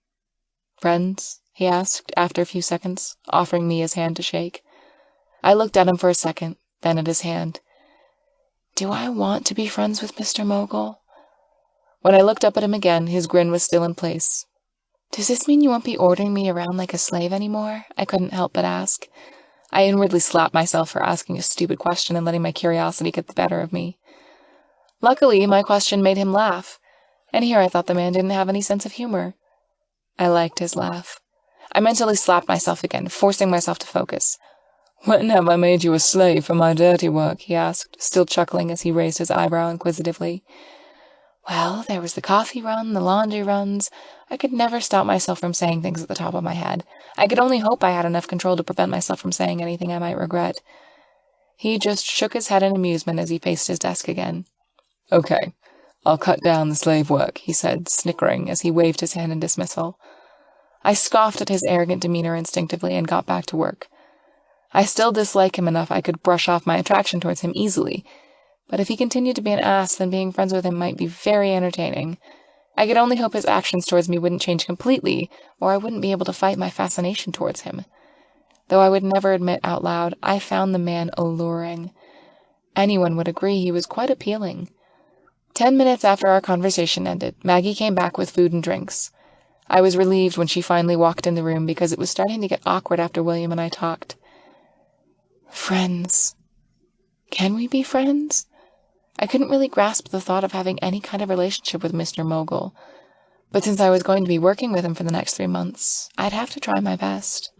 friends? He asked after a few seconds, offering me his hand to shake. I looked at him for a second, then at his hand. Do I want to be friends with Mr. Mogul? When I looked up at him again, his grin was still in place. Does this mean you won't be ordering me around like a slave anymore? I couldn't help but ask. I inwardly slapped myself for asking a stupid question and letting my curiosity get the better of me. Luckily, my question made him laugh, and here I thought the man didn't have any sense of humor. I liked his laugh. I mentally slapped myself again, forcing myself to focus. When have I made you a slave for my dirty work? He asked, still chuckling as he raised his eyebrow inquisitively. Well, there was the coffee run, the laundry runs. I could never stop myself from saying things at the top of my head. I could only hope I had enough control to prevent myself from saying anything I might regret. He just shook his head in amusement as he faced his desk again. Okay, I'll cut down the slave work, he said, snickering as he waved his hand in dismissal. I scoffed at his arrogant demeanor instinctively and got back to work. I still dislike him enough I could brush off my attraction towards him easily, but if he continued to be an ass, then being friends with him might be very entertaining. I could only hope his actions towards me wouldn't change completely, or I wouldn't be able to fight my fascination towards him. Though I would never admit out loud, I found the man alluring. Anyone would agree he was quite appealing. 10 minutes after our conversation ended, Maggie came back with food and drinks. I was relieved when she finally walked in the room because it was starting to get awkward after William and I talked. Friends. Can we be friends? I couldn't really grasp the thought of having any kind of relationship with Mr. Mogul, but since I was going to be working with him for the next 3 months, I'd have to try my best.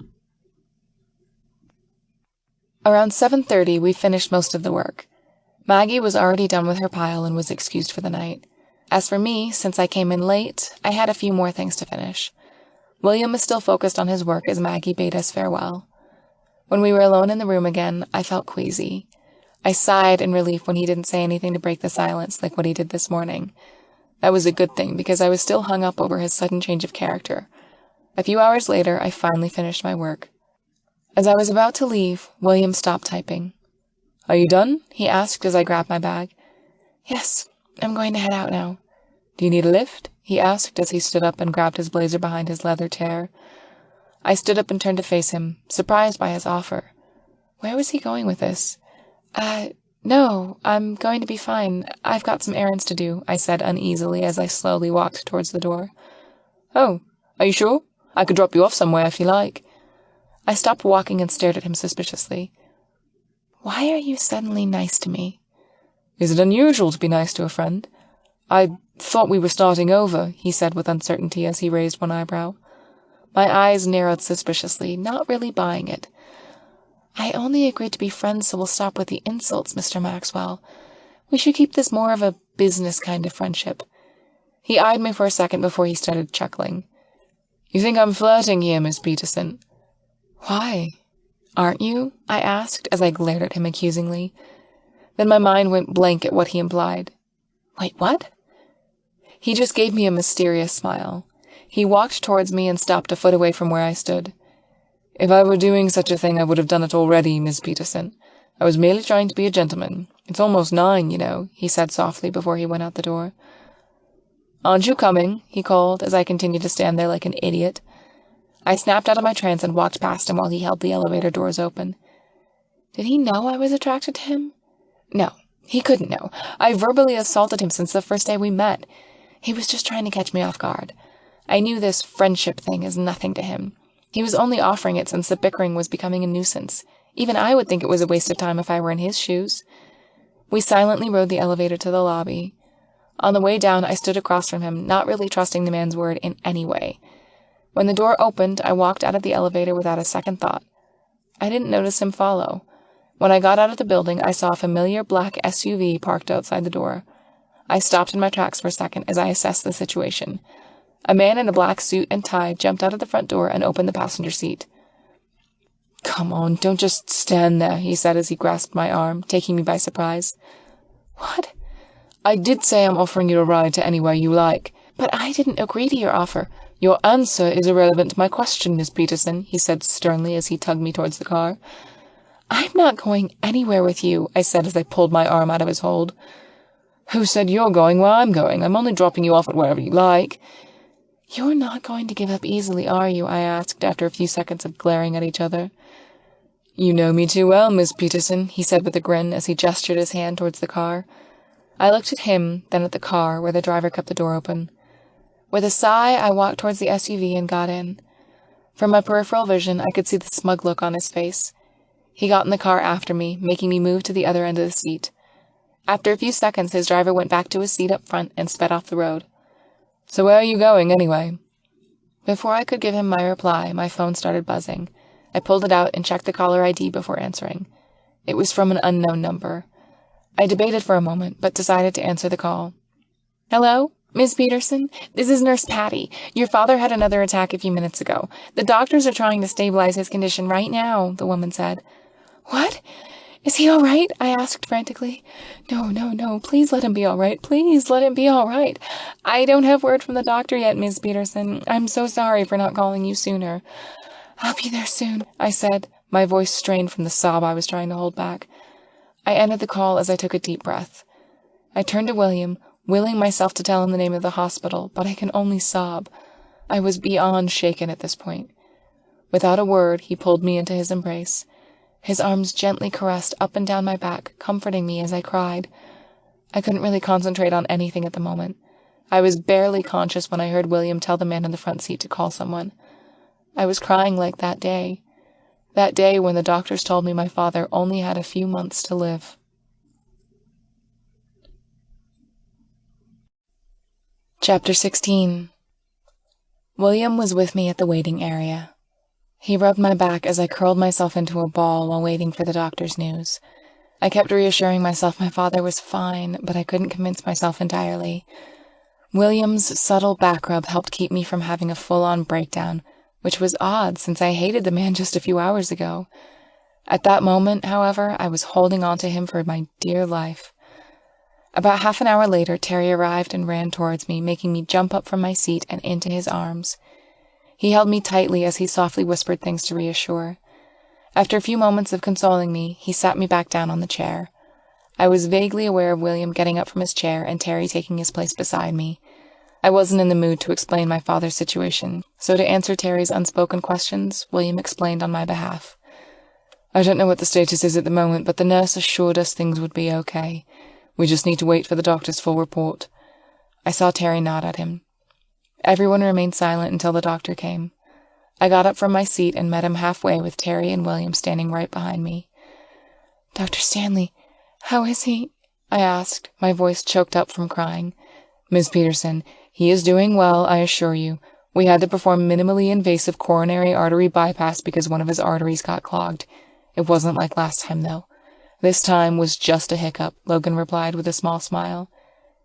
Around 7:30, we finished most of the work. Maggie was already done with her pile and was excused for the night. As for me, since I came in late, I had a few more things to finish. William was still focused on his work as Maggie bade us farewell. When we were alone in the room again, I felt queasy. I sighed in relief when he didn't say anything to break the silence like what he did this morning. That was a good thing because I was still hung up over his sudden change of character. A few hours later, I finally finished my work. As I was about to leave, William stopped typing. Are you done? He asked as I grabbed my bag. Yes, I'm going to head out now. Do you need a lift? He asked as he stood up and grabbed his blazer behind his leather chair. I stood up and turned to face him, surprised by his offer. Where was he going with this? No, I'm going to be fine. I've got some errands to do, I said uneasily as I slowly walked towards the door. Oh, are you sure? I could drop you off somewhere if you like. I stopped walking and stared at him suspiciously. Why are you suddenly nice to me? Is it unusual to be nice to a friend? I thought we were starting over, he said with uncertainty as he raised one eyebrow. My eyes narrowed suspiciously, not really buying it. I only agreed to be friends so we'll stop with the insults, Mr. Maxwell. We should keep this more of a business kind of friendship. He eyed me for a second before he started chuckling. You think I'm flirting here, Miss Peterson? Why? Aren't you? I asked as I glared at him accusingly. Then my mind went blank at what he implied. Wait, what? He just gave me a mysterious smile. He walked towards me and stopped a foot away from where I stood. If I were doing such a thing, I would have done it already, Miss Peterson. I was merely trying to be a gentleman. It's almost 9, you know, he said softly before he went out the door. Aren't you coming? He called as I continued to stand there like an idiot. I snapped out of my trance and walked past him while he held the elevator doors open. Did he know I was attracted to him? No, he couldn't know. I verbally assaulted him since the first day we met. He was just trying to catch me off guard. I knew this friendship thing is nothing to him. He was only offering it since the bickering was becoming a nuisance. Even I would think it was a waste of time if I were in his shoes. We silently rode the elevator to the lobby. On the way down, I stood across from him, not really trusting the man's word in any way. When the door opened, I walked out of the elevator without a second thought. I didn't notice him follow. When I got out of the building, I saw a familiar black SUV parked outside the door. I stopped in my tracks for a second as I assessed the situation. A man in a black suit and tie jumped out of the front door and opened the passenger seat. Come on, don't just stand there, he said as he grasped my arm, taking me by surprise. What? I did say I'm offering you a ride to anywhere you like. But I didn't agree to your offer. Your answer is irrelevant to my question, Miss Peterson, he said sternly as he tugged me towards the car. I'm not going anywhere with you, I said as I pulled my arm out of his hold. Who said you're going where I'm going? I'm only dropping you off at wherever you like. You're not going to give up easily, are you? I asked after a few seconds of glaring at each other. You know me too well, Miss Peterson, he said with a grin as he gestured his hand towards the car. I looked at him, then at the car, where the driver kept the door open. With a sigh, I walked towards the SUV and got in. From my peripheral vision, I could see the smug look on his face. He got in the car after me, making me move to the other end of the seat. After a few seconds, his driver went back to his seat up front and sped off the road. So where are you going, anyway? Before I could give him my reply, my phone started buzzing. I pulled it out and checked the caller ID before answering. It was from an unknown number. I debated for a moment, but decided to answer the call. Hello? Miss Peterson? This is Nurse Patty. Your father had another attack a few minutes ago. The doctors are trying to stabilize his condition right now, the woman said. What? Is he all right? I asked frantically. No, please let him be all right. Please let him be all right. I don't have word from the doctor yet, Miss Peterson. I'm so sorry for not calling you sooner. I'll be there soon, I said, my voice strained from the sob I was trying to hold back. I ended the call as I took a deep breath. I turned to William, willing myself to tell him the name of the hospital, but I can only sob. I was beyond shaken at this point. Without a word, he pulled me into his embrace. His arms gently caressed up and down my back, comforting me as I cried. I couldn't really concentrate on anything at the moment. I was barely conscious when I heard William tell the man in the front seat to call someone. I was crying like that day when the doctors told me my father only had a few months to live. Chapter 16. William was with me at the waiting area. He rubbed my back as I curled myself into a ball while waiting for the doctor's news. I kept reassuring myself my father was fine, but I couldn't convince myself entirely. William's subtle back rub helped keep me from having a full-on breakdown, which was odd since I hated the man just a few hours ago. At that moment, however, I was holding on to him for my dear life. About half an hour later, Terry arrived and ran towards me, making me jump up from my seat and into his arms. He held me tightly as he softly whispered things to reassure. After a few moments of consoling me, he sat me back down on the chair. I was vaguely aware of William getting up from his chair and Terry taking his place beside me. I wasn't in the mood to explain my father's situation, so to answer Terry's unspoken questions, William explained on my behalf. I don't know what the status is at the moment, but the nurse assured us things would be okay. We just need to wait for the doctor's full report. I saw Terry nod at him. Everyone remained silent until the doctor came. I got up from my seat and met him halfway with Terry and William standing right behind me. Dr. Stanley, how is he? I asked, my voice choked up from crying. Miss Peterson, he is doing well, I assure you. We had to perform minimally invasive coronary artery bypass because one of his arteries got clogged. It wasn't like last time, though. This time was just a hiccup, Logan replied with a small smile.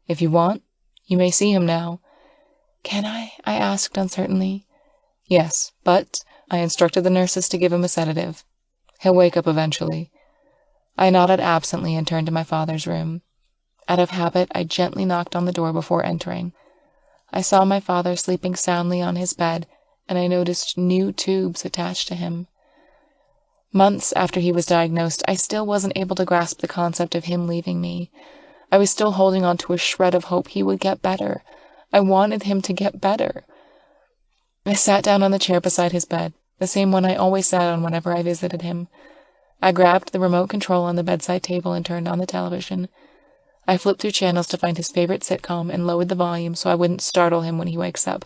If you want, you may see him now. Can I asked uncertainly. Yes, but I instructed the nurses to give him a sedative. He'll wake up eventually. I nodded absently and turned to my father's room. Out of habit, I gently knocked on the door before entering. I saw my father sleeping soundly on his bed, and I noticed new tubes attached to him. Months after he was diagnosed, I still wasn't able to grasp the concept of him leaving me. I was still holding on to a shred of hope he would get better. I wanted him to get better. I sat down on the chair beside his bed, the same one I always sat on whenever I visited him. I grabbed the remote control on the bedside table and turned on the television. I flipped through channels to find his favorite sitcom and lowered the volume so I wouldn't startle him when he wakes up.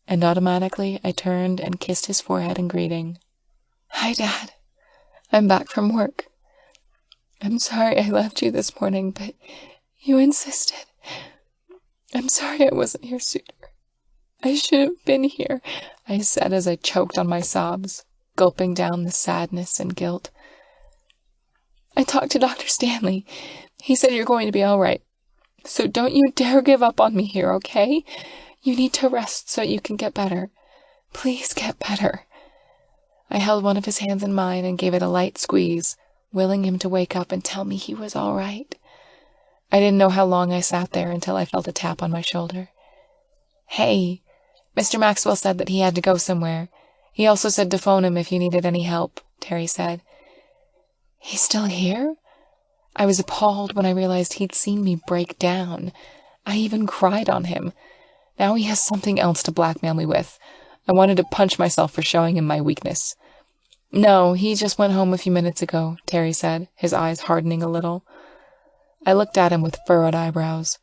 And automatically, I turned and kissed his forehead in greeting. "Hi, Dad. I'm back from work. I'm sorry I left you this morning, but you insisted. I'm sorry I wasn't here sooner. I should have been here," I said as I choked on my sobs, gulping down the sadness and guilt. "I talked to Dr. Stanley. He said you're going to be all right. So don't you dare give up on me here, okay? You need to rest so you can get better. Please get better." I held one of his hands in mine and gave it a light squeeze, willing him to wake up and tell me he was all right. I didn't know how long I sat there until I felt a tap on my shoulder. "Hey, Mr. Maxwell said that he had to go somewhere. He also said to phone him if you needed any help," Terry said. "He's still here?" I was appalled when I realized he'd seen me break down. I even cried on him. Now he has something else to blackmail me with. I wanted to punch myself for showing him my weakness. "No, he just went home a few minutes ago," Terry said, his eyes hardening a little. I looked at him with furrowed eyebrows.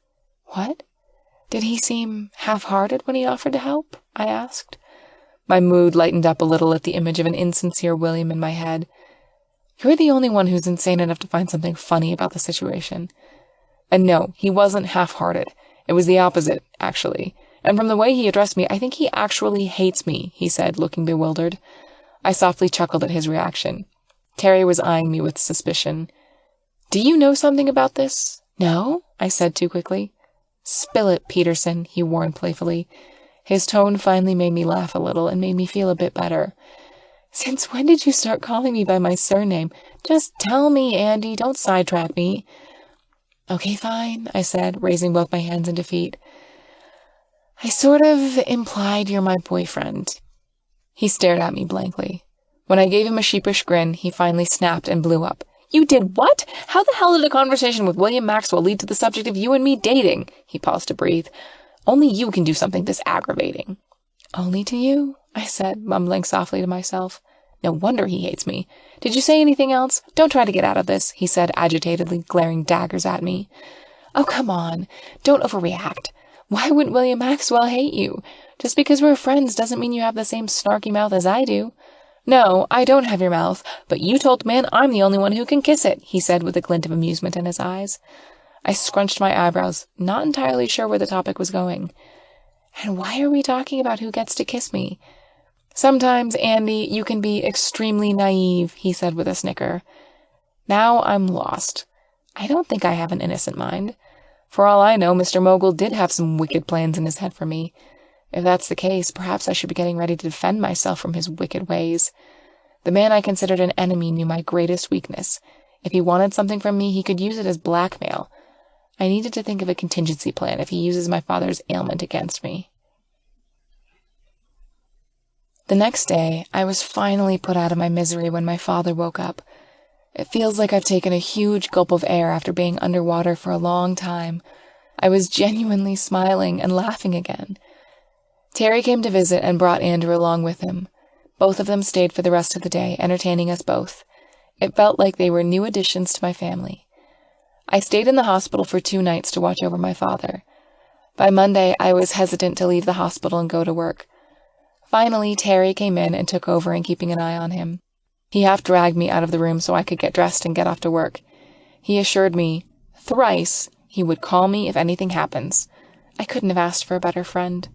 "What? Did he seem half-hearted when he offered to help?" I asked. My mood lightened up a little at the image of an insincere William in my head. "You're the only one who's insane enough to find something funny about the situation." And no, he wasn't half-hearted. It was the opposite, actually. And from the way he addressed me, I think he actually hates me, he said, looking bewildered. I softly chuckled at his reaction. Terry was eyeing me with suspicion. "Do you know something about this?" "No," I said too quickly. "Spill it, Peterson," he warned playfully. His tone finally made me laugh a little and made me feel a bit better. "Since when did you start calling me by my surname? Just tell me, Andy. Don't sidetrack me." "Okay, fine," I said, raising both my hands in defeat. "I sort of implied you're my boyfriend." He stared at me blankly. When I gave him a sheepish grin, he finally snapped and blew up. "You did what? How the hell did a conversation with William Maxwell lead to the subject of you and me dating?" He paused to breathe. "Only you can do something this aggravating." "Only to you," I said, mumbling softly to myself. No wonder he hates me. "Did you say anything else? Don't try to get out of this," he said agitatedly, glaring daggers at me. "Oh, come on. Don't overreact. Why wouldn't William Maxwell hate you? Just because we're friends doesn't mean you have the same snarky mouth as I do." "No, I don't have your mouth, but you told the man I'm the only one who can kiss it," he said with a glint of amusement in his eyes. I scrunched my eyebrows, not entirely sure where the topic was going. "And why are we talking about who gets to kiss me?" "Sometimes, Andy, you can be extremely naive," he said with a snicker. Now I'm lost. I don't think I have an innocent mind. For all I know, Mr. Mogul did have some wicked plans in his head for me. If that's the case, perhaps I should be getting ready to defend myself from his wicked ways. The man I considered an enemy knew my greatest weakness. If he wanted something from me, he could use it as blackmail. I needed to think of a contingency plan if he uses my father's ailment against me. The next day, I was finally put out of my misery when my father woke up. It feels like I've taken a huge gulp of air after being underwater for a long time. I was genuinely smiling and laughing again. Terry came to visit and brought Andrew along with him. Both of them stayed for the rest of the day, entertaining us both. It felt like they were new additions to my family. I stayed in the hospital for 2 nights to watch over my father. By Monday, I was hesitant to leave the hospital and go to work. Finally, Terry came in and took over in keeping an eye on him. He half-dragged me out of the room so I could get dressed and get off to work. He assured me, thrice, he would call me if anything happens. I couldn't have asked for a better friend.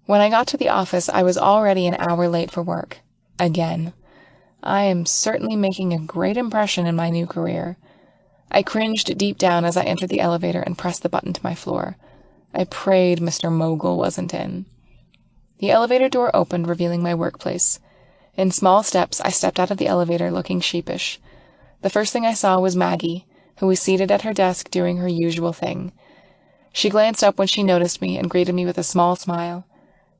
When I got to the office, I was already an hour late for work. Again. I am certainly making a great impression in my new career. I cringed deep down as I entered the elevator and pressed the button to my floor. I prayed Mr. Mogul wasn't in. The elevator door opened, revealing my workplace. In small steps, I stepped out of the elevator looking sheepish. The first thing I saw was Maggie, who was seated at her desk doing her usual thing. She glanced up when she noticed me and greeted me with a small smile.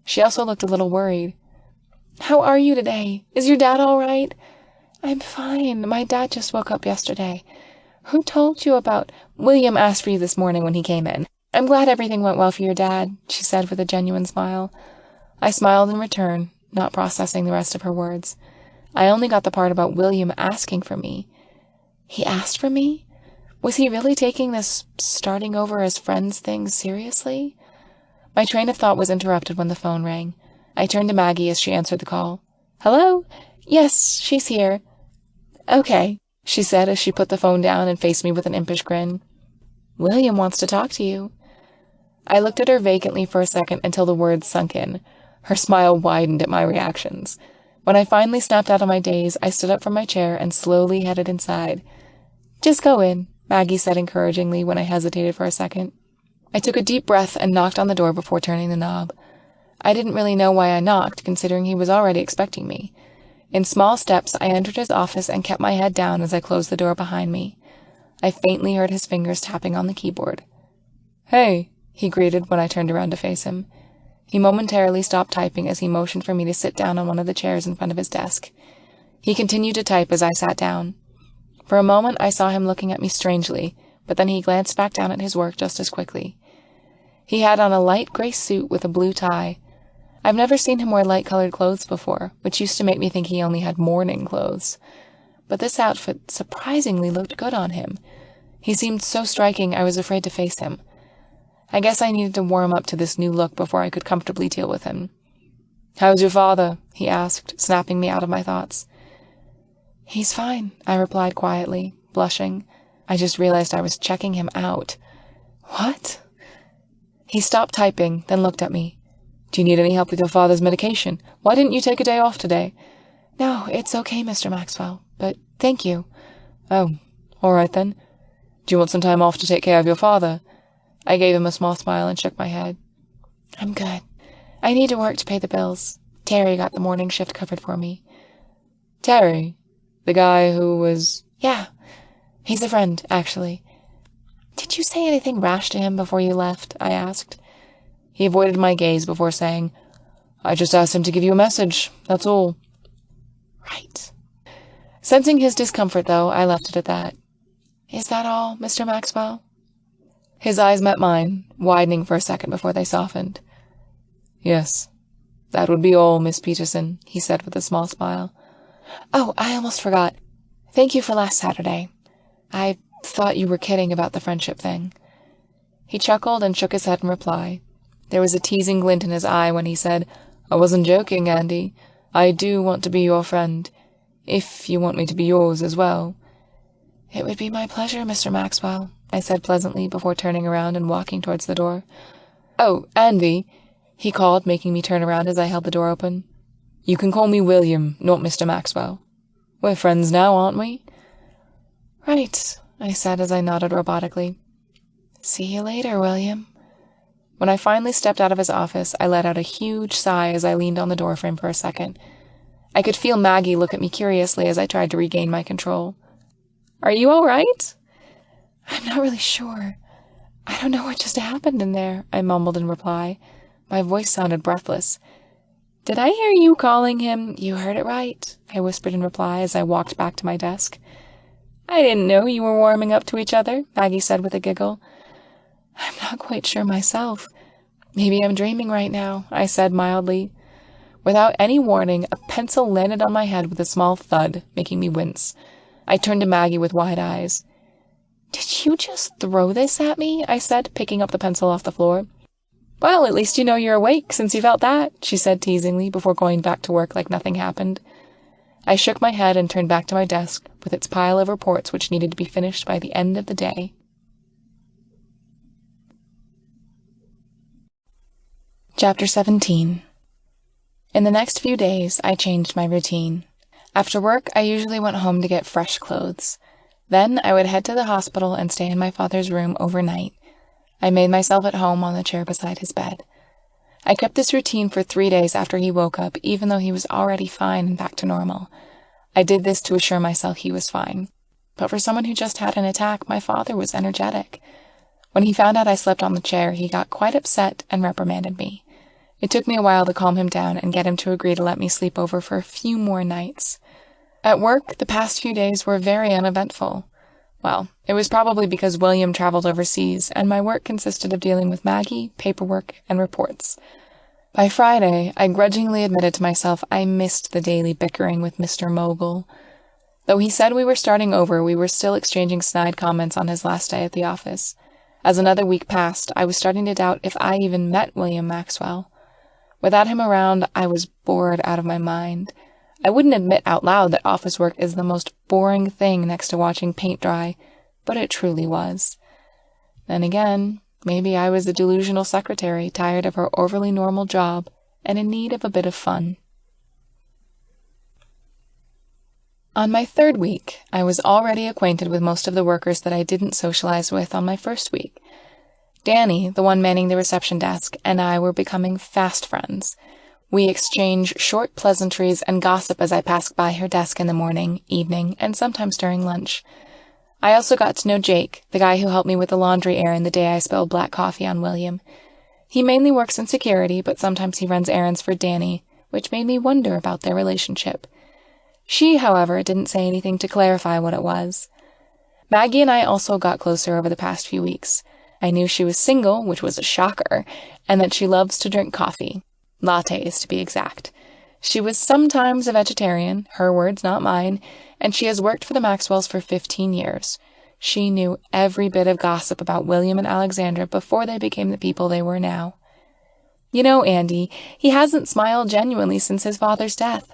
She also looked a little worried. "How are you today? Is your dad all right?" I'm fine. My dad just woke up yesterday. Who told you about... William asked for you this morning when he came in. I'm glad everything went well for your dad, she said with a genuine smile. I smiled in return, not processing the rest of her words. I only got the part about William asking for me. He asked for me? Was he really taking this starting over as friends thing seriously? My train of thought was interrupted when the phone rang. I turned to Maggie as she answered the call. Hello? Yes, she's here. Okay, she said as she put the phone down and faced me with an impish grin. William wants to talk to you. I looked at her vacantly for a second until the words sunk in. Her smile widened at my reactions. When I finally snapped out of my daze, I stood up from my chair and slowly headed inside. Just go in, Maggie said encouragingly when I hesitated for a second. I took a deep breath and knocked on the door before turning the knob. I didn't really know why I knocked, considering he was already expecting me. In small steps, I entered his office and kept my head down as I closed the door behind me. I faintly heard his fingers tapping on the keyboard. Hey, he greeted when I turned around to face him. He momentarily stopped typing as he motioned for me to sit down on one of the chairs in front of his desk. He continued to type as I sat down. For a moment, I saw him looking at me strangely, but then he glanced back down at his work just as quickly. He had on a light gray suit with a blue tie. I've never seen him wear light-colored clothes before, which used to make me think he only had morning clothes. But this outfit surprisingly looked good on him. He seemed so striking I was afraid to face him. I guess I needed to warm up to this new look before I could comfortably deal with him. How's your father? He asked, snapping me out of my thoughts. He's fine, I replied quietly, blushing. I just realized I was checking him out. What? He stopped typing, then looked at me. Do you need any help with your father's medication? Why didn't you take a day off today? No, it's okay, Mr. Maxwell, but thank you. Oh, all right then. Do you want some time off to take care of your father? I gave him a small smile and shook my head. I'm good. I need to work to pay the bills. Terry got the morning shift covered for me. Terry? The guy who was... Yeah, he's a friend, actually. Did you say anything rash to him before you left? I asked. He avoided my gaze before saying, I just asked him to give you a message, that's all. Right. Sensing his discomfort, though, I left it at that. Is that all, Mr. Maxwell? His eyes met mine, widening for a second before they softened. Yes, that would be all, Miss Peterson, he said with a small smile. Oh, I almost forgot. Thank you for last Saturday. I thought you were kidding about the friendship thing. He chuckled and shook his head in reply. There was a teasing glint in his eye when he said, I wasn't joking, Andy. I do want to be your friend, if you want me to be yours as well. It would be my pleasure, Mr. Maxwell, I said pleasantly before turning around and walking towards the door. Oh, Andy, he called, making me turn around as I held the door open. You can call me William, not Mr. Maxwell. We're friends now, aren't we? Right, I said as I nodded robotically. See you later, William. When I finally stepped out of his office, I let out a huge sigh as I leaned on the doorframe for a second. I could feel Maggie look at me curiously as I tried to regain my control. Are you all right? I'm not really sure. I don't know what just happened in there, I mumbled in reply. My voice sounded breathless. Did I hear you calling him? You heard it right, I whispered in reply as I walked back to my desk. I didn't know you were warming up to each other, Maggie said with a giggle. I'm not quite sure myself. Maybe I'm dreaming right now, I said mildly. Without any warning, a pencil landed on my head with a small thud, making me wince. I turned to Maggie with wide eyes. Did you just throw this at me? I said, picking up the pencil off the floor. Well, at least you know you're awake since you felt that, she said teasingly before going back to work like nothing happened. I shook my head and turned back to my desk with its pile of reports which needed to be finished by the end of the day. Chapter 17. In the next few days, I changed my routine. After work, I usually went home to get fresh clothes. Then I would head to the hospital and stay in my father's room overnight. I made myself at home on the chair beside his bed. I kept this routine for 3 days after he woke up, even though he was already fine and back to normal. I did this to assure myself he was fine. But for someone who just had an attack, my father was energetic. When he found out I slept on the chair, he got quite upset and reprimanded me. It took me a while to calm him down and get him to agree to let me sleep over for a few more nights. At work, the past few days were very uneventful. Well, it was probably because William traveled overseas, and my work consisted of dealing with Maggie, paperwork, and reports. By Friday, I grudgingly admitted to myself I missed the daily bickering with Mr. Mogul. Though he said we were starting over, we were still exchanging snide comments on his last day at the office. As another week passed, I was starting to doubt if I even met William Maxwell. Without him around, I was bored out of my mind. I wouldn't admit out loud that office work is the most boring thing next to watching paint dry, but it truly was. Then again, maybe I was a delusional secretary, tired of her overly normal job and in need of a bit of fun. On my third week, I was already acquainted with most of the workers that I didn't socialize with on my first week. Danny, the one manning the reception desk, and I were becoming fast friends. We exchanged short pleasantries and gossip as I passed by her desk in the morning, evening, and sometimes during lunch. I also got to know Jake, the guy who helped me with the laundry errand the day I spilled black coffee on William. He mainly works in security, but sometimes he runs errands for Danny, which made me wonder about their relationship. She, however, didn't say anything to clarify what it was. Maggie and I also got closer over the past few weeks. I knew she was single, which was a shocker, and that she loves to drink coffee. Lattes, to be exact. She was sometimes a vegetarian, her words, not mine, and she has worked for the Maxwells for 15 years. She knew every bit of gossip about William and Alexandra before they became the people they were now. You know, Andy, he hasn't smiled genuinely since his father's death.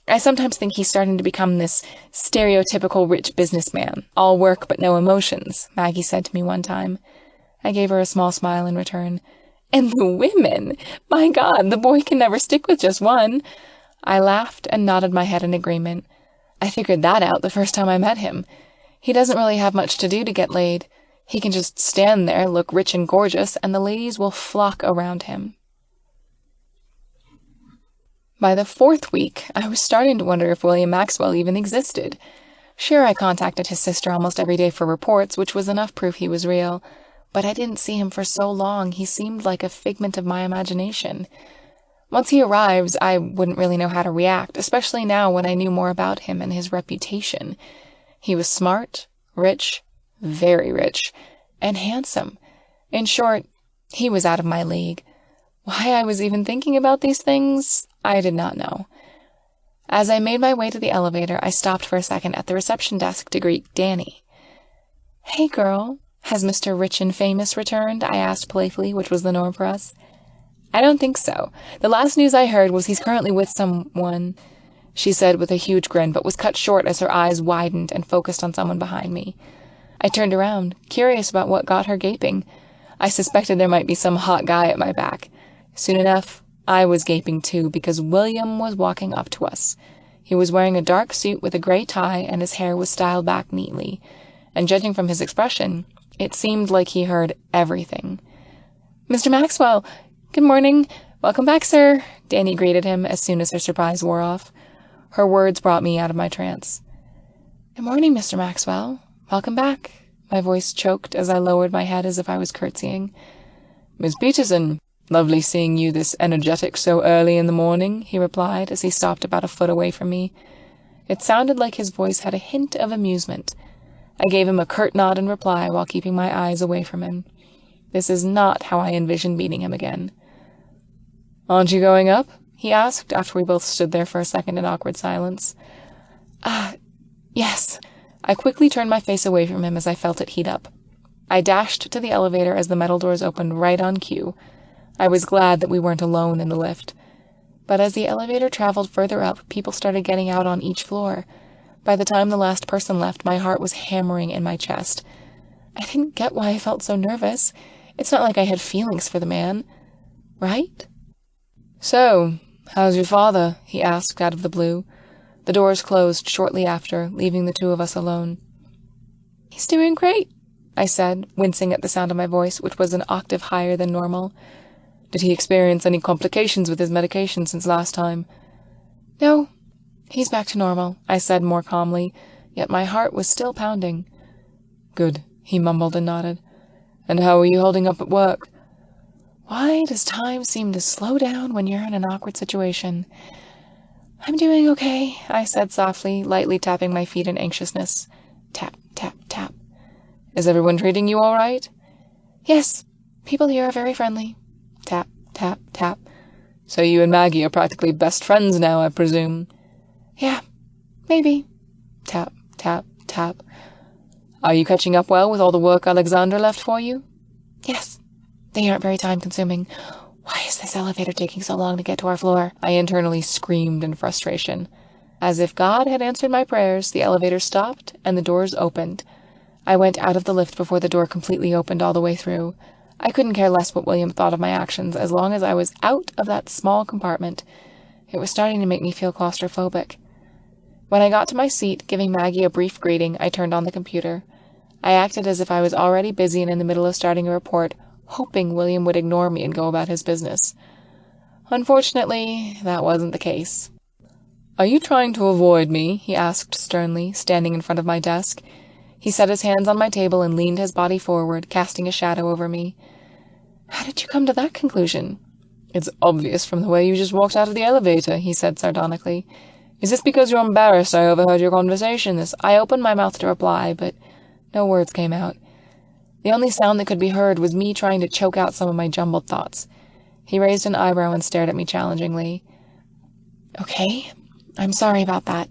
I sometimes think he's starting to become this stereotypical rich businessman, all work but no emotions, Maggie said to me one time. I gave her a small smile in return. And the women! My God, the boy can never stick with just one. I laughed and nodded my head in agreement. I figured that out the first time I met him. He doesn't really have much to do to get laid. He can just stand there, look rich and gorgeous, and the ladies will flock around him. By the fourth week, I was starting to wonder if William Maxwell even existed. Sure, I contacted his sister almost every day for reports, which was enough proof he was real. But I didn't see him for so long, he seemed like a figment of my imagination. Once he arrives, I wouldn't really know how to react, especially now when I knew more about him and his reputation. He was smart, rich, very rich, and handsome. In short, he was out of my league. Why I was even thinking about these things, I did not know. As I made my way to the elevator, I stopped for a second at the reception desk to greet Danny. "Hey, girl. Has Mr. Rich and Famous returned?" I asked playfully, which was the norm for us. "I don't think so. The last news I heard was he's currently with someone," she said with a huge grin, but was cut short as her eyes widened and focused on someone behind me. I turned around, curious about what got her gaping. I suspected there might be some hot guy at my back. Soon enough, I was gaping too, because William was walking up to us. He was wearing a dark suit with a gray tie, and his hair was styled back neatly. And judging from his expression, it seemed like he heard everything. "Mr. Maxwell, good morning. Welcome back, sir," Danny greeted him as soon as her surprise wore off. Her words brought me out of my trance. "Good morning, Mr. Maxwell. Welcome back." My voice choked as I lowered my head as if I was curtsying. "Miss Peterson, lovely seeing you this energetic so early in the morning," he replied as he stopped about a foot away from me. It sounded like his voice had a hint of amusement. I gave him a curt nod in reply while keeping my eyes away from him. This is not how I envisioned meeting him again. "Aren't you going up?" he asked after we both stood there for a second in awkward silence. Yes." I quickly turned my face away from him as I felt it heat up. I dashed to the elevator as the metal doors opened right on cue. I was glad that we weren't alone in the lift. But as the elevator traveled further up, people started getting out on each floor. By the time the last person left, my heart was hammering in my chest. I didn't get why I felt so nervous. It's not like I had feelings for the man. Right? "So, how's your father?" he asked out of the blue. The doors closed shortly after, leaving the two of us alone. "He's doing great," I said, wincing at the sound of my voice, which was an octave higher than normal. "Did he experience any complications with his medication since last time?" "No. He's back to normal," I said more calmly, yet my heart was still pounding. "Good," he mumbled and nodded. "And how are you holding up at work?" Why does time seem to slow down when you're in an awkward situation? I'm doing okay, I said softly, lightly tapping my feet in anxiousness. Tap, tap, tap. Is everyone treating you all right? Yes, people here are very friendly. Tap, tap, tap. So you and Maggie are practically best friends now, I presume? Yeah, maybe. Tap, tap, tap. Are you catching up well with all the work Alexander left for you? Yes. They aren't very time-consuming. Why is this elevator taking so long to get to our floor? I internally screamed in frustration. As if God had answered my prayers, the elevator stopped and the doors opened. I went out of the lift before the door completely opened all the way through. I couldn't care less what William thought of my actions as long as I was out of that small compartment. It was starting to make me feel claustrophobic. When I got to my seat, giving Maggie a brief greeting, I turned on the computer. I acted as if I was already busy and in the middle of starting a report, hoping William would ignore me and go about his business. Unfortunately, that wasn't the case. Are you trying to avoid me? He asked sternly, standing in front of my desk. He set his hands on my table and leaned his body forward, casting a shadow over me. How did you come to that conclusion? It's obvious from the way you just walked out of the elevator, he said sardonically. Is this because you're embarrassed I overheard your conversation? I opened my mouth to reply, but no words came out. The only sound that could be heard was me trying to choke out some of my jumbled thoughts. He raised an eyebrow and stared at me challengingly. Okay, I'm sorry about that.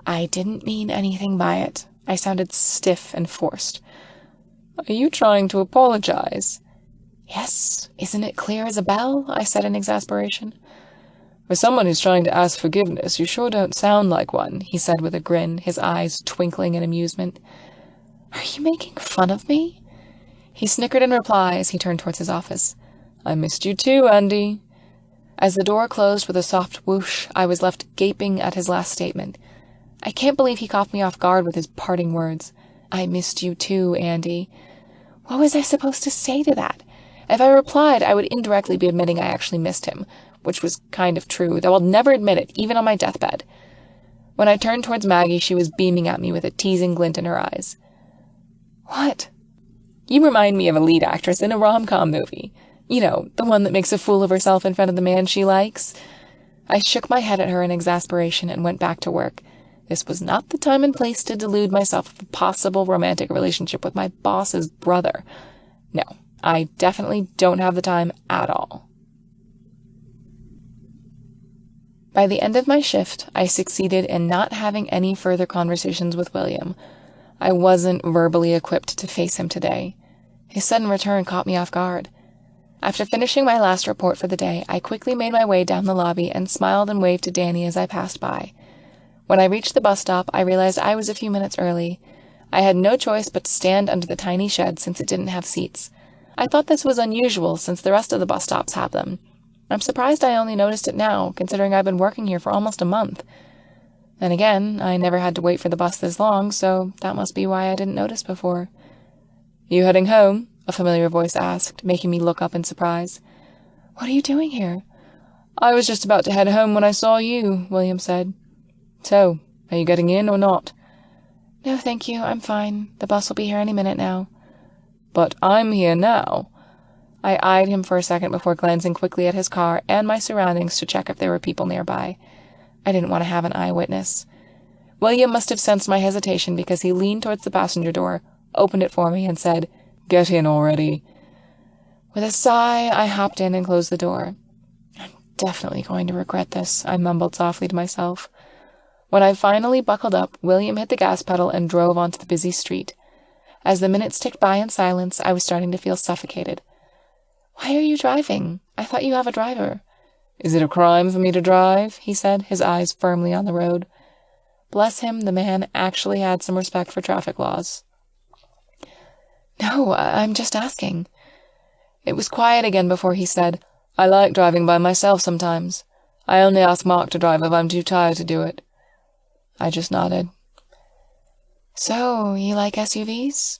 I didn't mean anything by it. I sounded stiff and forced. Are you trying to apologize? Yes, isn't it clear as a bell? I said in exasperation. For someone who's trying to ask forgiveness, you sure don't sound like one, he said with a grin, his eyes twinkling in amusement. Are you making fun of me? He snickered in reply as he turned towards his office. I missed you too, Andy. As the door closed with a soft whoosh, I was left gaping at his last statement. I can't believe he caught me off guard with his parting words. I missed you too, Andy. What was I supposed to say to that? If I replied, I would indirectly be admitting I actually missed him, which was kind of true, though I'll never admit it, even on my deathbed. When I turned towards Maggie, she was beaming at me with a teasing glint in her eyes. What? You remind me of a lead actress in a rom-com movie. You know, the one that makes a fool of herself in front of the man she likes. I shook my head at her in exasperation and went back to work. This was not the time and place to delude myself of a possible romantic relationship with my boss's brother. No, I definitely don't have the time at all. By the end of my shift, I succeeded in not having any further conversations with William. I wasn't verbally equipped to face him today. His sudden return caught me off guard. After finishing my last report for the day, I quickly made my way down the lobby and smiled and waved to Danny as I passed by. When I reached the bus stop, I realized I was a few minutes early. I had no choice but to stand under the tiny shed since it didn't have seats. I thought this was unusual since the rest of the bus stops have them. I'm surprised I only noticed it now, considering I've been working here for almost a month. Then again, I never had to wait for the bus this long, so that must be why I didn't notice before. You heading home? A familiar voice asked, making me look up in surprise. What are you doing here? I was just about to head home when I saw you, William said. So, are you getting in or not? No, thank you, I'm fine. The bus will be here any minute now. But I'm here now. I eyed him for a second before glancing quickly at his car and my surroundings to check if there were people nearby. I didn't want to have an eyewitness. William must have sensed my hesitation because he leaned towards the passenger door, opened it for me, and said, Get in already. With a sigh, I hopped in and closed the door. I'm definitely going to regret this, I mumbled softly to myself. When I finally buckled up, William hit the gas pedal and drove onto the busy street. As the minutes ticked by in silence, I was starting to feel suffocated. Why are you driving? I thought you have a driver. Is it a crime for me to drive? He said, his eyes firmly on the road. Bless him, the man actually had some respect for traffic laws. No, I'm just asking. It was quiet again before he said, I like driving by myself sometimes. I only ask Mark to drive if I'm too tired to do it. I just nodded. So, you like SUVs?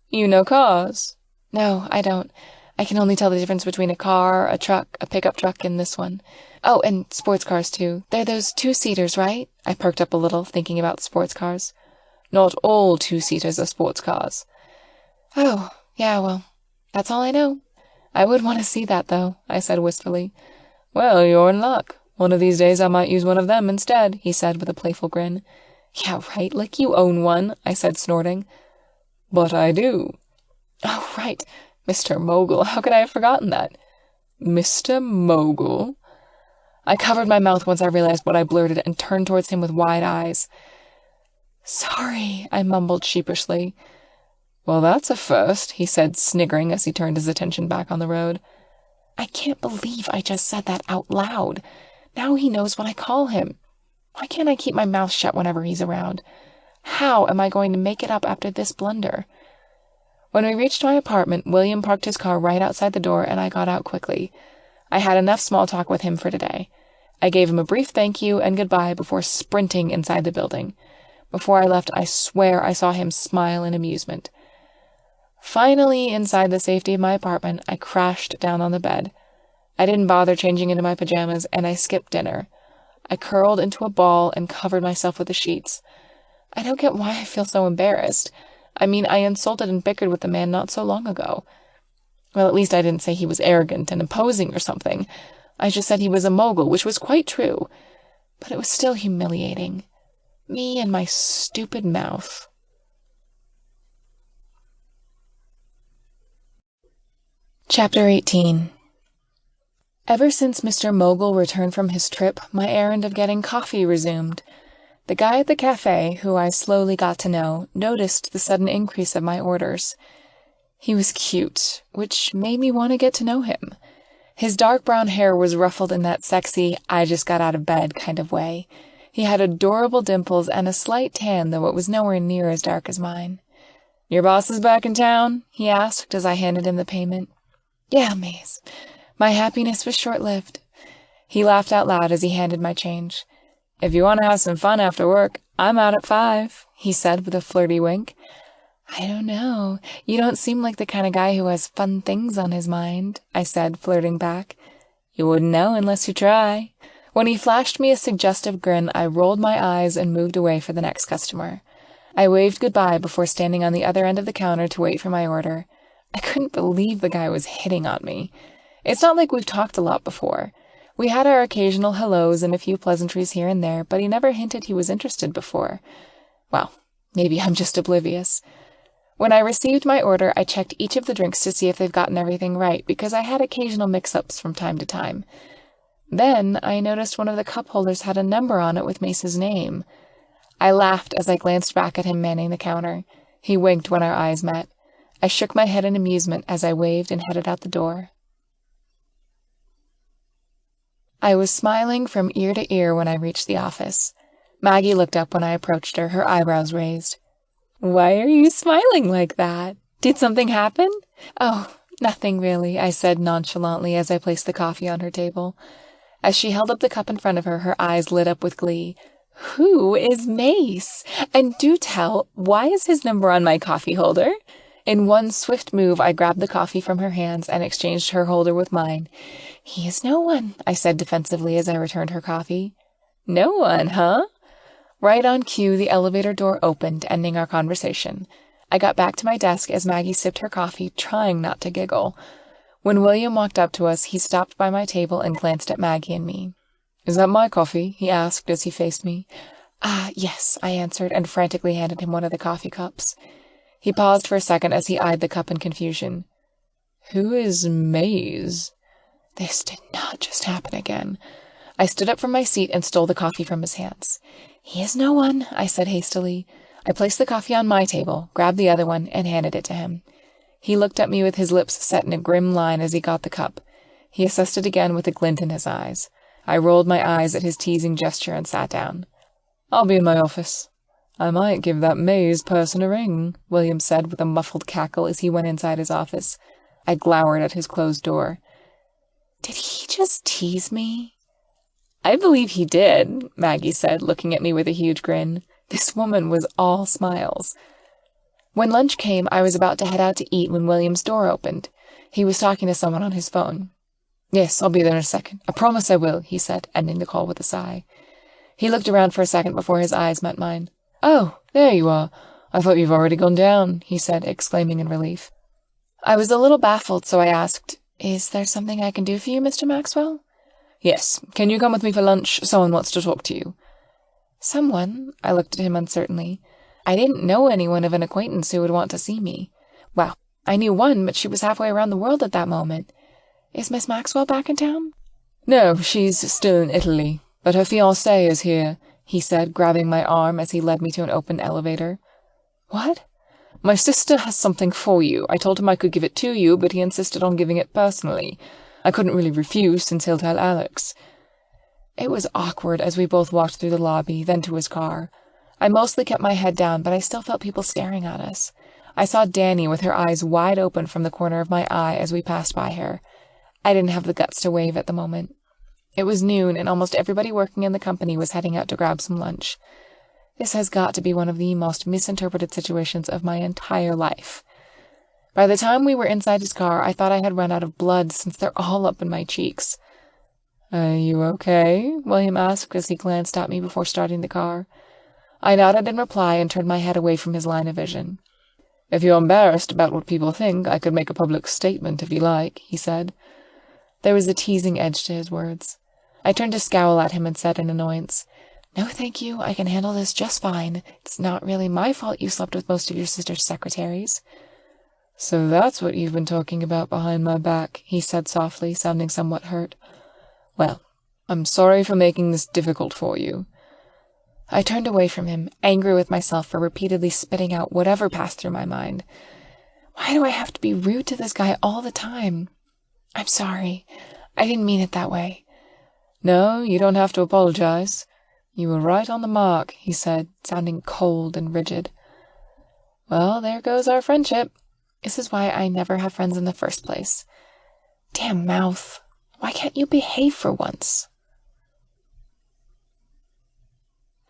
You know cars? No, I don't. I can only tell the difference between a car, a truck, a pickup truck, and this one. Oh, and sports cars, too. They're those two-seaters, right? I perked up a little, thinking about sports cars. Not all two-seaters are sports cars. Oh, yeah, well, that's all I know. I would want to see that, though, I said wistfully. Well, you're in luck. One of these days I might use one of them instead, he said with a playful grin. Yeah, right, like you own one, I said, snorting. But I do. Oh, right, Mr. Mogul, how could I have forgotten that? Mr. Mogul? I covered my mouth once I realized what I blurted and turned towards him with wide eyes. Sorry, I mumbled sheepishly. Well, that's a first, he said, sniggering as he turned his attention back on the road. I can't believe I just said that out loud. Now he knows what I call him. Why can't I keep my mouth shut whenever he's around? How am I going to make it up after this blunder? When we reached my apartment, William parked his car right outside the door, and I got out quickly. I had enough small talk with him for today. I gave him a brief thank you and goodbye before sprinting inside the building. Before I left, I swear I saw him smile in amusement. Finally, inside the safety of my apartment, I crashed down on the bed. I didn't bother changing into my pajamas, and I skipped dinner. I curled into a ball and covered myself with the sheets. I don't get why I feel so embarrassed. I mean, I insulted and bickered with the man not so long ago. Well, at least I didn't say he was arrogant and imposing or something. I just said he was a mogul, which was quite true. But it was still humiliating. Me and my stupid mouth. Chapter 18. Ever since Mr. Mogul returned from his trip, my errand of getting coffee resumed. The guy at the cafe, who I slowly got to know, noticed the sudden increase of my orders. He was cute, which made me want to get to know him. His dark brown hair was ruffled in that sexy, I just got out of bed kind of way. He had adorable dimples and a slight tan, though it was nowhere near as dark as mine. Your boss is back in town? He asked as I handed him the payment. Yeah, Maze. My happiness was short-lived. He laughed out loud as he handed my change. If you want to have some fun after work, I'm out at 5, he said with a flirty wink. I don't know. You don't seem like the kind of guy who has fun things on his mind, I said, flirting back. You wouldn't know unless you try. When he flashed me a suggestive grin, I rolled my eyes and moved away for the next customer. I waved goodbye before standing on the other end of the counter to wait for my order. I couldn't believe the guy was hitting on me. It's not like we've talked a lot before. We had our occasional hellos and a few pleasantries here and there, but he never hinted he was interested before. Well, maybe I'm just oblivious. When I received my order, I checked each of the drinks to see if they've gotten everything right, because I had occasional mix-ups from time to time. Then I noticed one of the cup holders had a number on it with Mace's name. I laughed as I glanced back at him manning the counter. He winked when our eyes met. I shook my head in amusement as I waved and headed out the door. I was smiling from ear to ear when I reached the office. Maggie looked up when I approached her, her eyebrows raised. Why are you smiling like that? Did something happen? Oh, nothing really, I said nonchalantly as I placed the coffee on her table. As she held up the cup in front of her, her eyes lit up with glee. Who is Mace? And do tell, why is his number on my coffee holder? In one swift move, I grabbed the coffee from her hands and exchanged her holder with mine. He is no one, I said defensively as I returned her coffee. No one, huh? Right on cue, the elevator door opened, ending our conversation. I got back to my desk as Maggie sipped her coffee, trying not to giggle. When William walked up to us, he stopped by my table and glanced at Maggie and me. Is that my coffee? He asked as he faced me. Yes, I answered, and frantically handed him one of the coffee cups. He paused for a second as he eyed the cup in confusion. Who is Maze? This did not just happen again. I stood up from my seat and stole the coffee from his hands. He is no one, I said hastily. I placed the coffee on my table, grabbed the other one, and handed it to him. He looked at me with his lips set in a grim line as he got the cup. He assessed it again with a glint in his eyes. I rolled my eyes at his teasing gesture and sat down. I'll be in my office. I might give that Maze person a ring, William said with a muffled cackle as he went inside his office. I glowered at his closed door. Did he just tease me? I believe he did, Maggie said, looking at me with a huge grin. This woman was all smiles. When lunch came, I was about to head out to eat when William's door opened. He was talking to someone on his phone. Yes, I'll be there in a second. I promise I will, he said, ending the call with a sigh. He looked around for a second before his eyes met mine. Oh, there you are. I thought you've already gone down, he said, exclaiming in relief. I was a little baffled, so I asked, Is there something I can do for you, Mr. Maxwell? Yes, can you come with me for lunch? Someone wants to talk to you. Someone? I looked at him uncertainly. I didn't know anyone of an acquaintance who would want to see me. Well, I knew one, but she was halfway around the world at that moment. Is Miss Maxwell back in town? No, she's still in Italy, but her fiancé is here, he said, grabbing my arm as he led me to an open elevator. What? My sister has something for you. I told him I could give it to you, but he insisted on giving it personally. I couldn't really refuse since he'll tell Alex. It was awkward as we both walked through the lobby, then to his car. I mostly kept my head down, but I still felt people staring at us. I saw Danny with her eyes wide open from the corner of my eye as we passed by her. I didn't have the guts to wave at the moment. It was noon, and almost everybody working in the company was heading out to grab some lunch. This has got to be one of the most misinterpreted situations of my entire life. By the time we were inside his car, I thought I had run out of blood since they're all up in my cheeks. Are you okay? William asked as he glanced at me before starting the car. I nodded in reply and turned my head away from his line of vision. If you're embarrassed about what people think, I could make a public statement if you like, he said. There was a teasing edge to his words. I turned to scowl at him and said in annoyance, No, thank you. I can handle this just fine. It's not really my fault you slept with most of your sister's secretaries. So that's what you've been talking about behind my back, he said softly, sounding somewhat hurt. Well, I'm sorry for making this difficult for you. I turned away from him, angry with myself for repeatedly spitting out whatever passed through my mind. Why do I have to be rude to this guy all the time? I'm sorry. I didn't mean it that way. No, you don't have to apologize. You were right on the mark, he said, sounding cold and rigid. Well, there goes our friendship. This is why I never have friends in the first place. Damn mouth. Why can't you behave for once?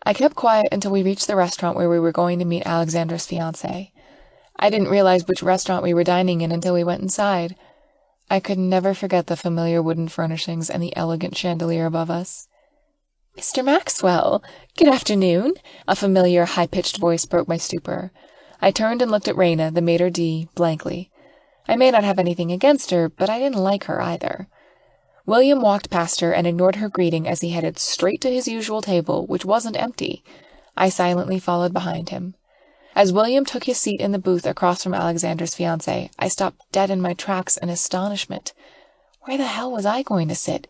I kept quiet until we reached the restaurant where we were going to meet Alexandra's fiancé. I didn't realize which restaurant we were dining in until we went inside. I could never forget the familiar wooden furnishings and the elegant chandelier above us. Mr. Maxwell, good afternoon. A familiar, high-pitched voice broke my stupor. I turned and looked at Raina, the maitre d', blankly. I may not have anything against her, but I didn't like her either. William walked past her and ignored her greeting as he headed straight to his usual table, which wasn't empty. I silently followed behind him. As William took his seat in the booth across from Alexander's fiancé, I stopped dead in my tracks in astonishment. Where the hell was I going to sit?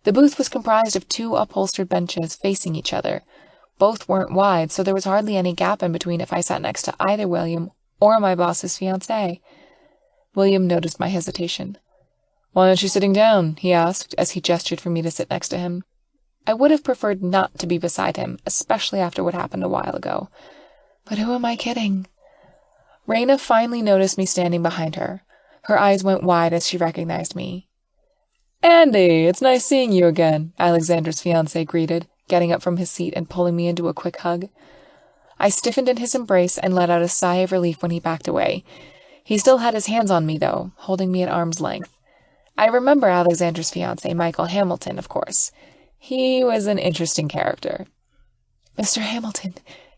The booth was comprised of 2 upholstered benches facing each other. Both weren't wide, so there was hardly any gap in between if I sat next to either William or my boss's fiancé. William noticed my hesitation. Why aren't you sitting down? He asked, as he gestured for me to sit next to him. I would have preferred not to be beside him, especially after what happened a while ago. But who am I kidding? Raina finally noticed me standing behind her. Her eyes went wide as she recognized me. Andy, it's nice seeing you again, Alexander's fiancé greeted, getting up from his seat and pulling me into a quick hug. I stiffened in his embrace and let out a sigh of relief when he backed away. He still had his hands on me, though, holding me at arm's length. I remember Alexander's fiancé, Michael Hamilton, of course. He was an interesting character. Mr. Hamilton,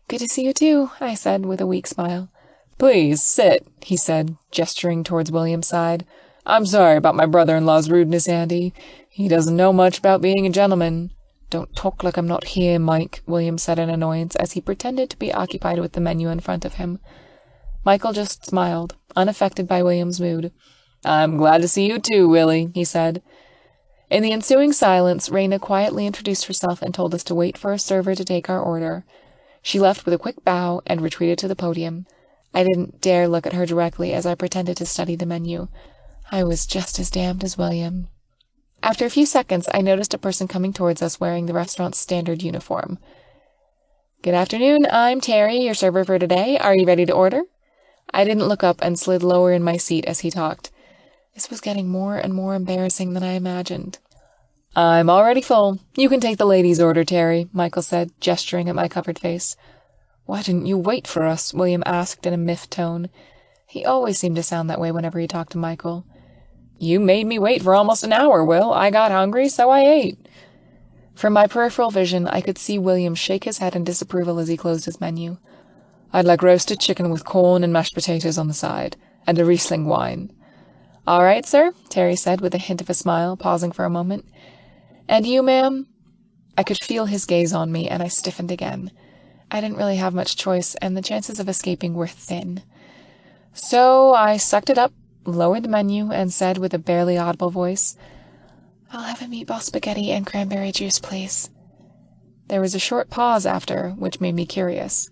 good to see you too, I said with a weak smile. Please, sit, he said, gesturing towards William's side. I'm sorry about my brother-in-law's rudeness, Andy. He doesn't know much about being a gentleman. Don't talk like I'm not here, Mike, William said in annoyance as he pretended to be occupied with the menu in front of him. Michael just smiled, unaffected by William's mood. I'm glad to see you too, Willie, he said. In the ensuing silence, Raina quietly introduced herself and told us to wait for a server to take our order. She left with a quick bow and retreated to the podium. I didn't dare look at her directly as I pretended to study the menu. I was just as damned as William. After a few seconds, I noticed a person coming towards us wearing the restaurant's standard uniform. Good afternoon, I'm Terry, your server for today. Are you ready to order? I didn't look up and slid lower in my seat as he talked. This was getting more and more embarrassing than I imagined. I'm already full. You can take the lady's order, Terry, Michael said, gesturing at my covered face. Why didn't you wait for us? William asked in a miffed tone. He always seemed to sound that way whenever he talked to Michael. You made me wait for almost an hour, Will. I got hungry, so I ate. From my peripheral vision, I could see William shake his head in disapproval as he closed his menu. I'd like roasted chicken with corn and mashed potatoes on the side, and a Riesling wine. All right, sir, Terry said with a hint of a smile, pausing for a moment. And you, ma'am? I could feel his gaze on me, and I stiffened again. I didn't really have much choice, and the chances of escaping were thin. So I sucked it up, lowered the menu, and said with a barely audible voice, "I'll have a meatball spaghetti and cranberry juice, please." There was a short pause after, which made me curious.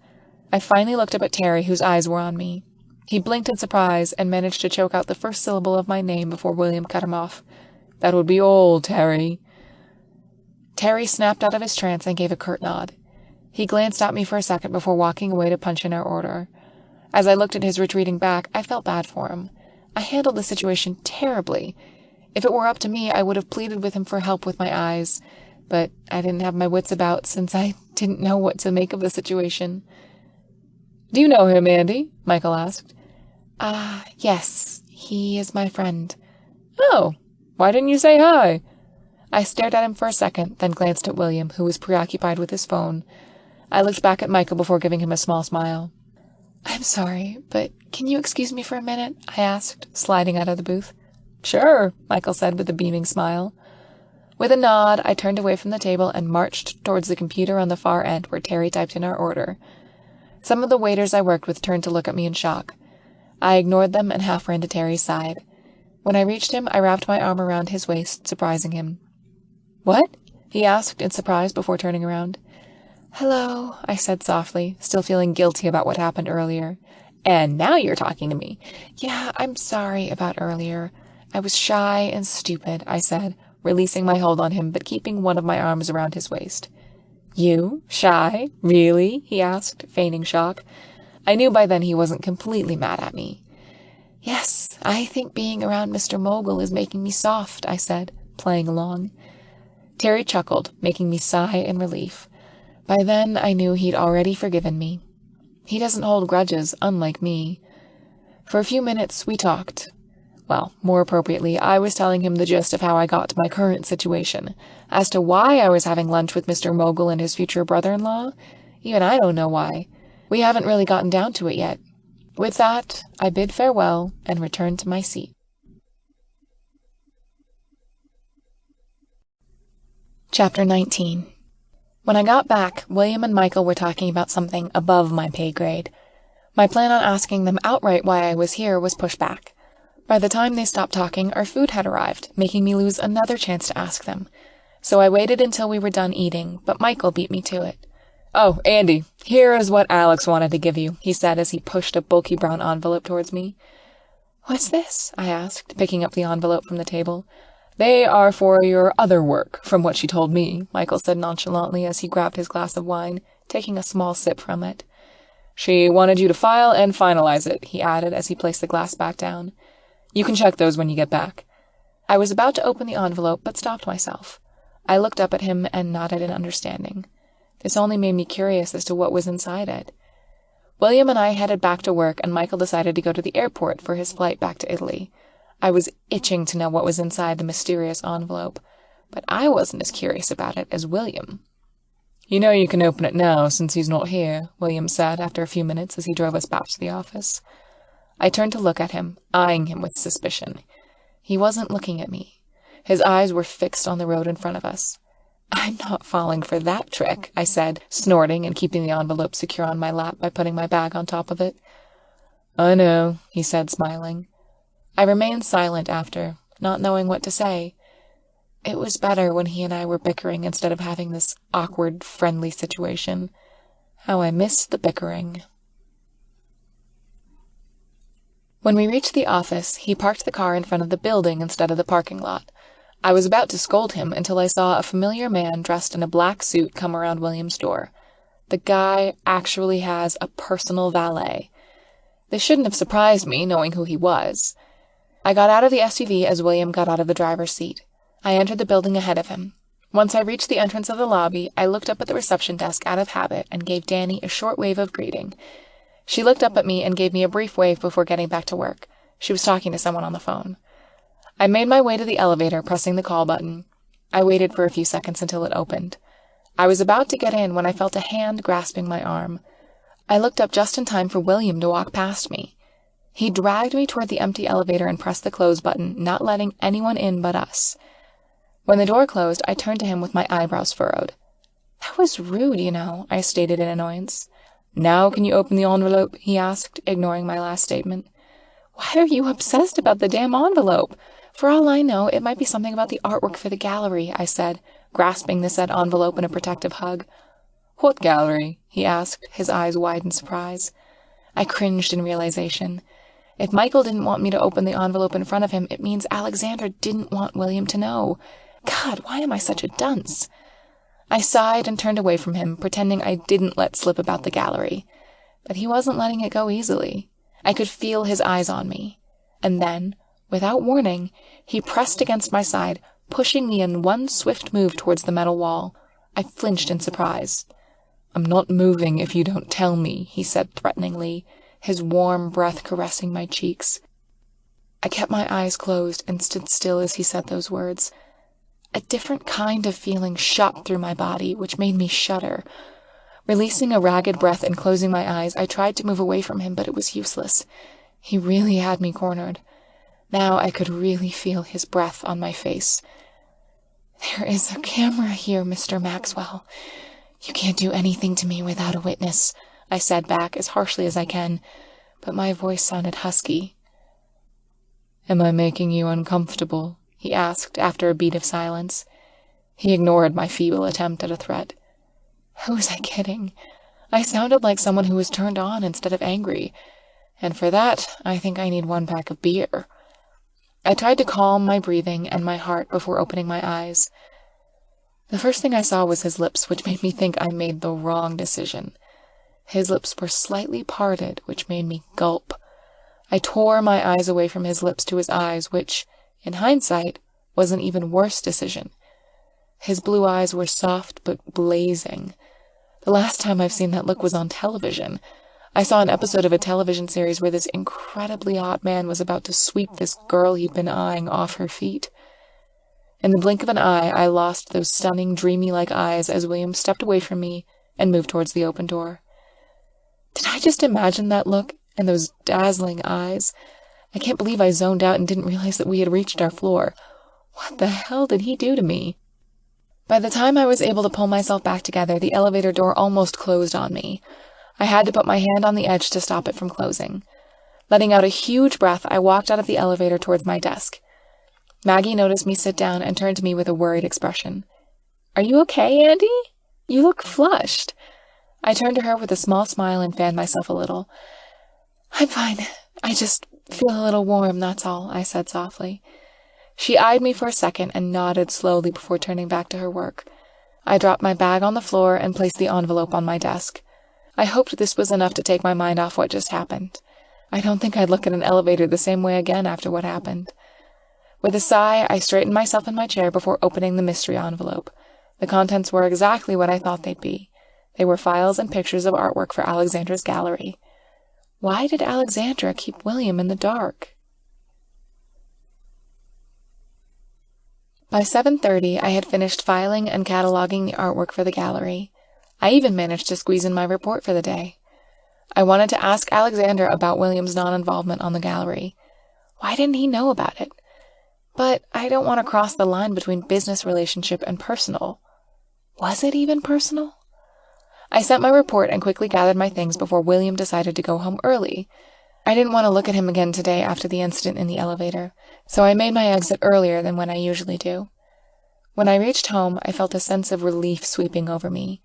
I finally looked up at Terry, whose eyes were on me. He blinked in surprise and managed to choke out the first syllable of my name before William cut him off. "That would be all, Terry." Terry snapped out of his trance and gave a curt nod. He glanced at me for a second before walking away to punch in our order. As I looked at his retreating back, I felt bad for him. I handled the situation terribly. If it were up to me, I would have pleaded with him for help with my eyes, but I didn't have my wits about since I didn't know what to make of the situation. "Do you know him, Andy?" Michael asked. Yes, he is my friend." "Oh, why didn't you say hi?" I stared at him for a second, then glanced at William, who was preoccupied with his phone. I looked back at Michael before giving him a small smile. "I'm sorry, but can you excuse me for a minute?" I asked, sliding out of the booth. "Sure," Michael said with a beaming smile. With a nod, I turned away from the table and marched towards the computer on the far end where Terry typed in our order. Some of the waiters I worked with turned to look at me in shock. I ignored them and half ran to Terry's side. When I reached him, I wrapped my arm around his waist, surprising him. "What?" he asked in surprise before turning around. "Hello," I said softly, still feeling guilty about what happened earlier. "And now you're talking to me." "Yeah, I'm sorry about earlier. I was shy and stupid," I said, releasing my hold on him but keeping one of my arms around his waist. "You? Shy? Really?" he asked, feigning shock. I knew by then he wasn't completely mad at me. "Yes, I think being around Mr. Mogul is making me soft," I said, playing along. Terry chuckled, making me sigh in relief. By then, I knew he'd already forgiven me. He doesn't hold grudges, unlike me. For a few minutes, we talked. Well, more appropriately, I was telling him the gist of how I got to my current situation. As to why I was having lunch with Mr. Mogul and his future brother-in-law, even I don't know why. We haven't really gotten down to it yet. With that, I bid farewell and returned to my seat. Chapter 19. When I got back, William and Michael were talking about something above my pay grade. My plan on asking them outright why I was here was pushed back. By the time they stopped talking, our food had arrived, making me lose another chance to ask them. So I waited until we were done eating, but Michael beat me to it. "Oh, Andy, here is what Alex wanted to give you," he said as he pushed a bulky brown envelope towards me. "What's this?" I asked, picking up the envelope from the table. "They are for your other work, from what she told me," Michael said nonchalantly as he grabbed his glass of wine, taking a small sip from it. "She wanted you to file and finalize it," he added as he placed the glass back down. "You can check those when you get back." I was about to open the envelope, but stopped myself. I looked up at him and nodded in understanding. This only made me curious as to what was inside it. William and I headed back to work, and Michael decided to go to the airport for his flight back to Italy. I was itching to know what was inside the mysterious envelope, but I wasn't as curious about it as William. "You know you can open it now, since he's not here," William said after a few minutes as he drove us back to the office. I turned to look at him, eyeing him with suspicion. He wasn't looking at me. His eyes were fixed on the road in front of us. "I'm not falling for that trick," I said, snorting and keeping the envelope secure on my lap by putting my bag on top of it. "I know," he said, smiling. I remained silent after, not knowing what to say. It was better when he and I were bickering instead of having this awkward, friendly situation. How I missed the bickering. When we reached the office, he parked the car in front of the building instead of the parking lot. I was about to scold him until I saw a familiar man dressed in a black suit come around William's door. The guy actually has a personal valet. This shouldn't have surprised me, knowing who he was. I got out of the SUV as William got out of the driver's seat. I entered the building ahead of him. Once I reached the entrance of the lobby, I looked up at the reception desk out of habit and gave Danny a short wave of greeting. She looked up at me and gave me a brief wave before getting back to work. She was talking to someone on the phone. I made my way to the elevator, pressing the call button. I waited for a few seconds until it opened. I was about to get in when I felt a hand grasping my arm. I looked up just in time for William to walk past me. He dragged me toward the empty elevator and pressed the close button, not letting anyone in but us. When the door closed, I turned to him with my eyebrows furrowed. "That was rude, I stated in annoyance. "Now can you open the envelope?" he asked, ignoring my last statement. "Why are you obsessed about the damn envelope? For all I know, it might be something about the artwork for the gallery," I said, grasping the said envelope in a protective hug. "What gallery?" he asked, his eyes wide in surprise. I cringed in realization. If Michael didn't want me to open the envelope in front of him, it means Alexander didn't want William to know. God, why am I such a dunce? I sighed and turned away from him, pretending I didn't let slip about the gallery. But he wasn't letting it go easily. I could feel his eyes on me. And then, without warning, he pressed against my side, pushing me in one swift move towards the metal wall. I flinched in surprise. "I'm not moving if you don't tell me," he said threateningly, his warm breath caressing my cheeks. I kept my eyes closed and stood still as he said those words. A different kind of feeling shot through my body, which made me shudder. Releasing a ragged breath and closing my eyes, I tried to move away from him, but it was useless. He really had me cornered. Now I could really feel his breath on my face. "There is a camera here, Mr. Maxwell. You can't do anything to me without a witness," I said back as harshly as I can, but my voice sounded husky. "Am I making you uncomfortable?" he asked after a beat of silence. He ignored my feeble attempt at a threat. Who was I kidding? I sounded like someone who was turned on instead of angry, and for that, I think I need 1 pack of beer. I tried to calm my breathing and my heart before opening my eyes. The first thing I saw was his lips, which made me think I made the wrong decision. His lips were slightly parted, which made me gulp. I tore my eyes away from his lips to his eyes, which, in hindsight, was an even worse decision. His blue eyes were soft but blazing. The last time I've seen that look was on television. I saw an episode of a television series where this incredibly hot man was about to sweep this girl he'd been eyeing off her feet. In the blink of an eye, I lost those stunning, dreamy-like eyes as William stepped away from me and moved towards the open door. Did I just imagine that look and those dazzling eyes? I can't believe I zoned out and didn't realize that we had reached our floor. What the hell did he do to me? By the time I was able to pull myself back together, the elevator door almost closed on me. I had to put my hand on the edge to stop it from closing. Letting out a huge breath, I walked out of the elevator towards my desk. Maggie noticed me sit down and turned to me with a worried expression. "Are you okay, Andy? You look flushed." I turned to her with a small smile and fanned myself a little. "I'm fine. I just feel a little warm, that's all," I said softly. She eyed me for a second and nodded slowly before turning back to her work. I dropped my bag on the floor and placed the envelope on my desk. I hoped this was enough to take my mind off what just happened. I don't think I'd look at an elevator the same way again after what happened. With a sigh, I straightened myself in my chair before opening the mystery envelope. The contents were exactly what I thought they'd be. They were files and pictures of artwork for Alexandra's gallery. Why did Alexandra keep William in the dark? By 7:30, I had finished filing and cataloging the artwork for the gallery. I even managed to squeeze in my report for the day. I wanted to ask Alexandra about William's non-involvement on the gallery. Why didn't he know about it? But I don't want to cross the line between business relationship and personal. Was it even personal? I sent my report and quickly gathered my things before William decided to go home early. I didn't want to look at him again today after the incident in the elevator, so I made my exit earlier than when I usually do. When I reached home, I felt a sense of relief sweeping over me.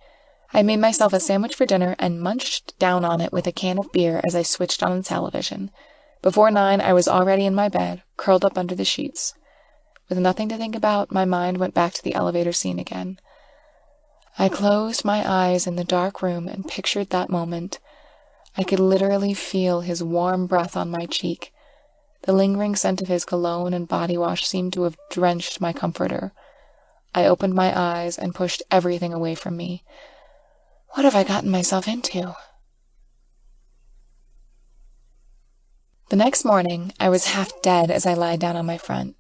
I made myself a sandwich for dinner and munched down on it with a can of beer as I switched on the television. Before 9, I was already in my bed, curled up under the sheets. With nothing to think about, my mind went back to the elevator scene again. I closed my eyes in the dark room and pictured that moment. I could literally feel his warm breath on my cheek. The lingering scent of his cologne and body wash seemed to have drenched my comforter. I opened my eyes and pushed everything away from me. What have I gotten myself into? The next morning, I was half dead as I lied down on my front.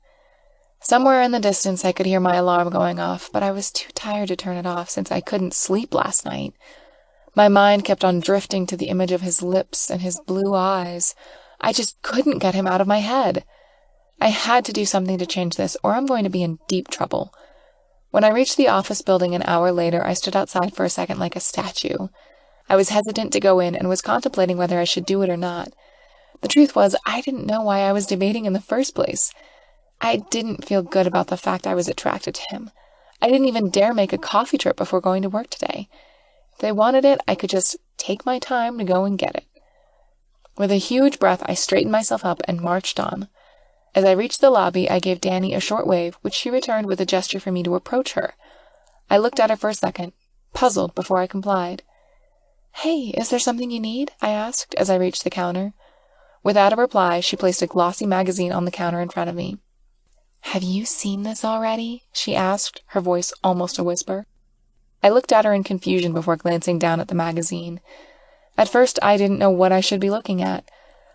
Somewhere in the distance, I could hear my alarm going off, but I was too tired to turn it off since I couldn't sleep last night. My mind kept on drifting to the image of his lips and his blue eyes. I just couldn't get him out of my head. I had to do something to change this, or I'm going to be in deep trouble. When I reached the office building an hour later, I stood outside for a second like a statue. I was hesitant to go in and was contemplating whether I should do it or not. The truth was, I didn't know why I was debating in the first place. I didn't feel good about the fact I was attracted to him. I didn't even dare make a coffee trip before going to work today. If they wanted it, I could just take my time to go and get it. With a huge breath, I straightened myself up and marched on. As I reached the lobby, I gave Danny a short wave, which she returned with a gesture for me to approach her. I looked at her for a second, puzzled before I complied. "Hey, is there something you need?" I asked as I reached the counter. Without a reply, she placed a glossy magazine on the counter in front of me. "Have you seen this already?" she asked, her voice almost a whisper. I looked at her in confusion before glancing down at the magazine. At first, I didn't know what I should be looking at,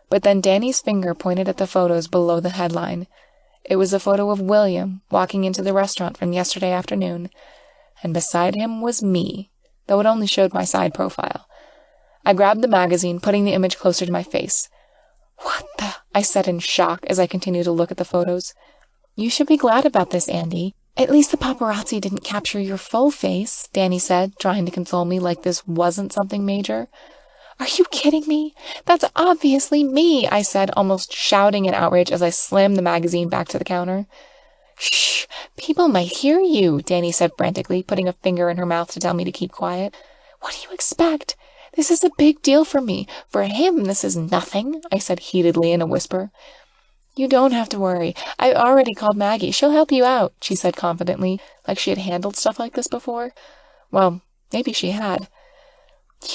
but then Danny's finger pointed at the photos below the headline. It was a photo of William walking into the restaurant from yesterday afternoon, and beside him was me, though it only showed my side profile. I grabbed the magazine, putting the image closer to my face. "What the?" I said in shock as I continued to look at the photos. "You should be glad about this, Andy. At least the paparazzi didn't capture your full face," Danny said, trying to console me like this wasn't something major. "Are you kidding me? That's obviously me," I said, almost shouting in outrage as I slammed the magazine back to the counter. "Shh, people might hear you," Danny said frantically, putting a finger in her mouth to tell me to keep quiet. "What do you expect? This is a big deal for me. For him, this is nothing," I said heatedly in a whisper. "You don't have to worry. I already called Maggie. She'll help you out," she said confidently, like she had handled stuff like this before. Well, maybe she had.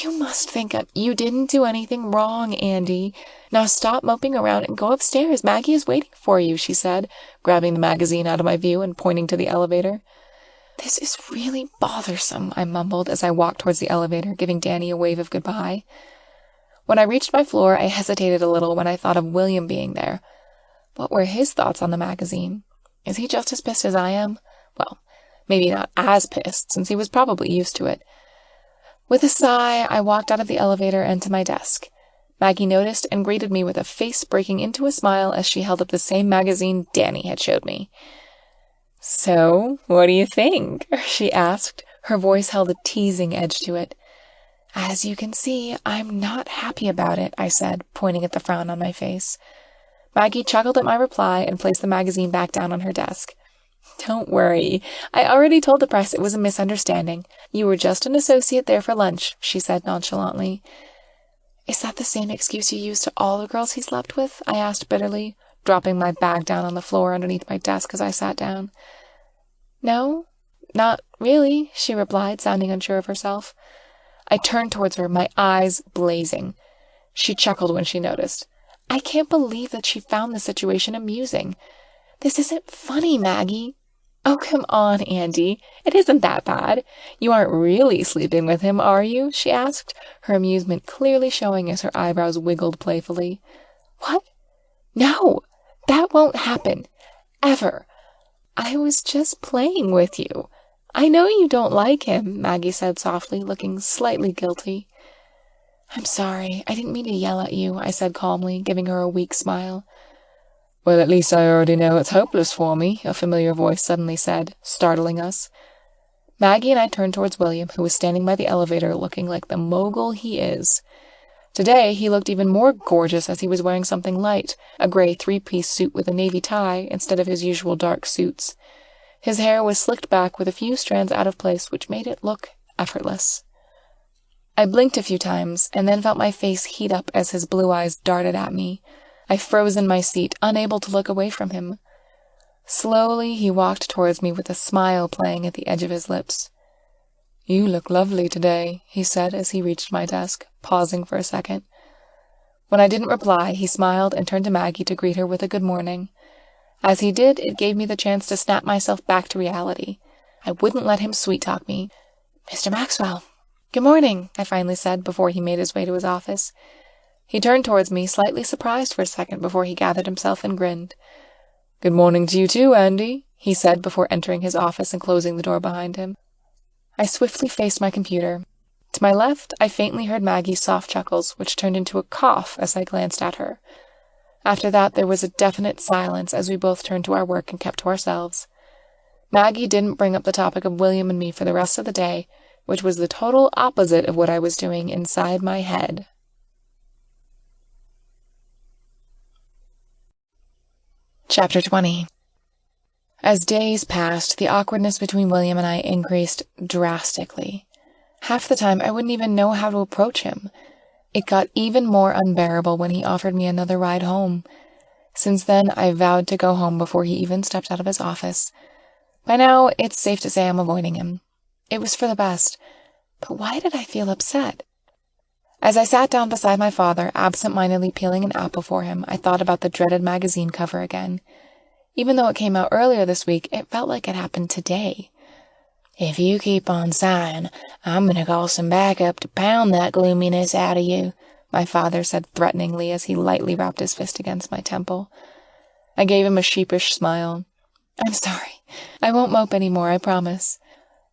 "You must think you didn't do anything wrong, Andy. Now stop moping around and go upstairs. Maggie is waiting for you," she said, grabbing the magazine out of my view and pointing to the elevator. "This is really bothersome," I mumbled as I walked towards the elevator, giving Danny a wave of goodbye. When I reached my floor, I hesitated a little when I thought of William being there. What were his thoughts on the magazine? Is he just as pissed as I am? Well, maybe not as pissed, since he was probably used to it. With a sigh, I walked out of the elevator and to my desk. Maggie noticed and greeted me with a face breaking into a smile as she held up the same magazine Danny had showed me. "So, what do you think?" she asked. Her voice held a teasing edge to it. "As you can see, I'm not happy about it," I said, pointing at the frown on my face. Maggie chuckled at my reply and placed the magazine back down on her desk. "Don't worry. I already told the press it was a misunderstanding. You were just an associate there for lunch," she said nonchalantly. "Is that the same excuse you use to all the girls he slept with?" I asked bitterly, dropping my bag down on the floor underneath my desk as I sat down. "No, not really," she replied, sounding unsure of herself. I turned towards her, my eyes blazing. She chuckled when she noticed. I can't believe that she found the situation amusing. "This isn't funny, Maggie." "Oh, come on, Andy. It isn't that bad. You aren't really sleeping with him, are you?" she asked, her amusement clearly showing as her eyebrows wiggled playfully. "What? No, that won't happen. Ever. I was just playing with you. I know you don't like him," Maggie said softly, looking slightly guilty. "I'm sorry. I didn't mean to yell at you," I said calmly, giving her a weak smile. "Well, at least I already know it's hopeless for me," a familiar voice suddenly said, startling us. Maggie and I turned towards William, who was standing by the elevator looking like the mogul he is. Today, he looked even more gorgeous as he was wearing something light, a gray three-piece suit with a navy tie instead of his usual dark suits. His hair was slicked back with a few strands out of place, which made it look effortless. I blinked a few times, and then felt my face heat up as his blue eyes darted at me. I froze in my seat, unable to look away from him. Slowly, he walked towards me with a smile playing at the edge of his lips. "You look lovely today," he said as he reached my desk, pausing for a second. When I didn't reply, he smiled and turned to Maggie to greet her with a good morning. As he did, it gave me the chance to snap myself back to reality. I wouldn't let him sweet-talk me. "Mr. Maxwell." "Good morning," I finally said before he made his way to his office. He turned towards me, slightly surprised for a second before he gathered himself and grinned. "Good morning to you too, Andy," he said before entering his office and closing the door behind him. I swiftly faced my computer. To my left, I faintly heard Maggie's soft chuckles, which turned into a cough as I glanced at her. After that, there was a definite silence as we both turned to our work and kept to ourselves. Maggie didn't bring up the topic of William and me for the rest of the day, which was the total opposite of what I was doing inside my head. Chapter 20. As days passed, the awkwardness between William and I increased drastically. Half the time, I wouldn't even know how to approach him. It got even more unbearable when he offered me another ride home. Since then, I vowed to go home before he even stepped out of his office. By now, it's safe to say I'm avoiding him. It was for the best. But why did I feel upset? As I sat down beside my father, absent-mindedly peeling an apple for him, I thought about the dreaded magazine cover again. Even though it came out earlier this week, it felt like it happened today. "If you keep on sighing, I'm going to call some backup to pound that gloominess out of you," my father said threateningly as he lightly rapped his fist against my temple. I gave him a sheepish smile. "I'm sorry. I won't mope any more, I promise."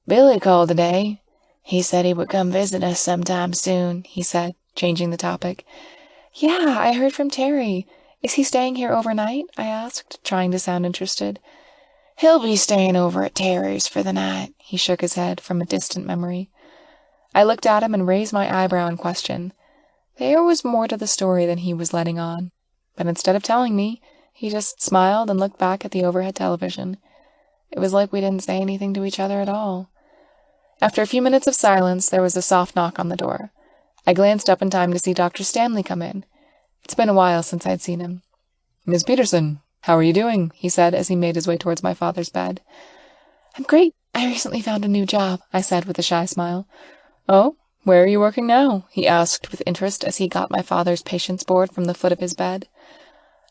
"Billy called today. He said he would come visit us sometime soon," he said, changing the topic. "Yeah, I heard from Terry. Is he staying here overnight?" I asked, trying to sound interested. "He'll be staying over at Terry's for the night," he shook his head from a distant memory. I looked at him and raised my eyebrow in question. There was more to the story than he was letting on. But instead of telling me, he just smiled and looked back at the overhead television. It was like we didn't say anything to each other at all. After a few minutes of silence, there was a soft knock on the door. I glanced up in time to see Dr. Stanley come in. It's been a while since I'd seen him. "Miss Peterson, how are you doing?" he said as he made his way towards my father's bed. "I'm great. I recently found a new job," I said with a shy smile. "Oh, where are you working now?" he asked with interest as he got my father's patience board from the foot of his bed.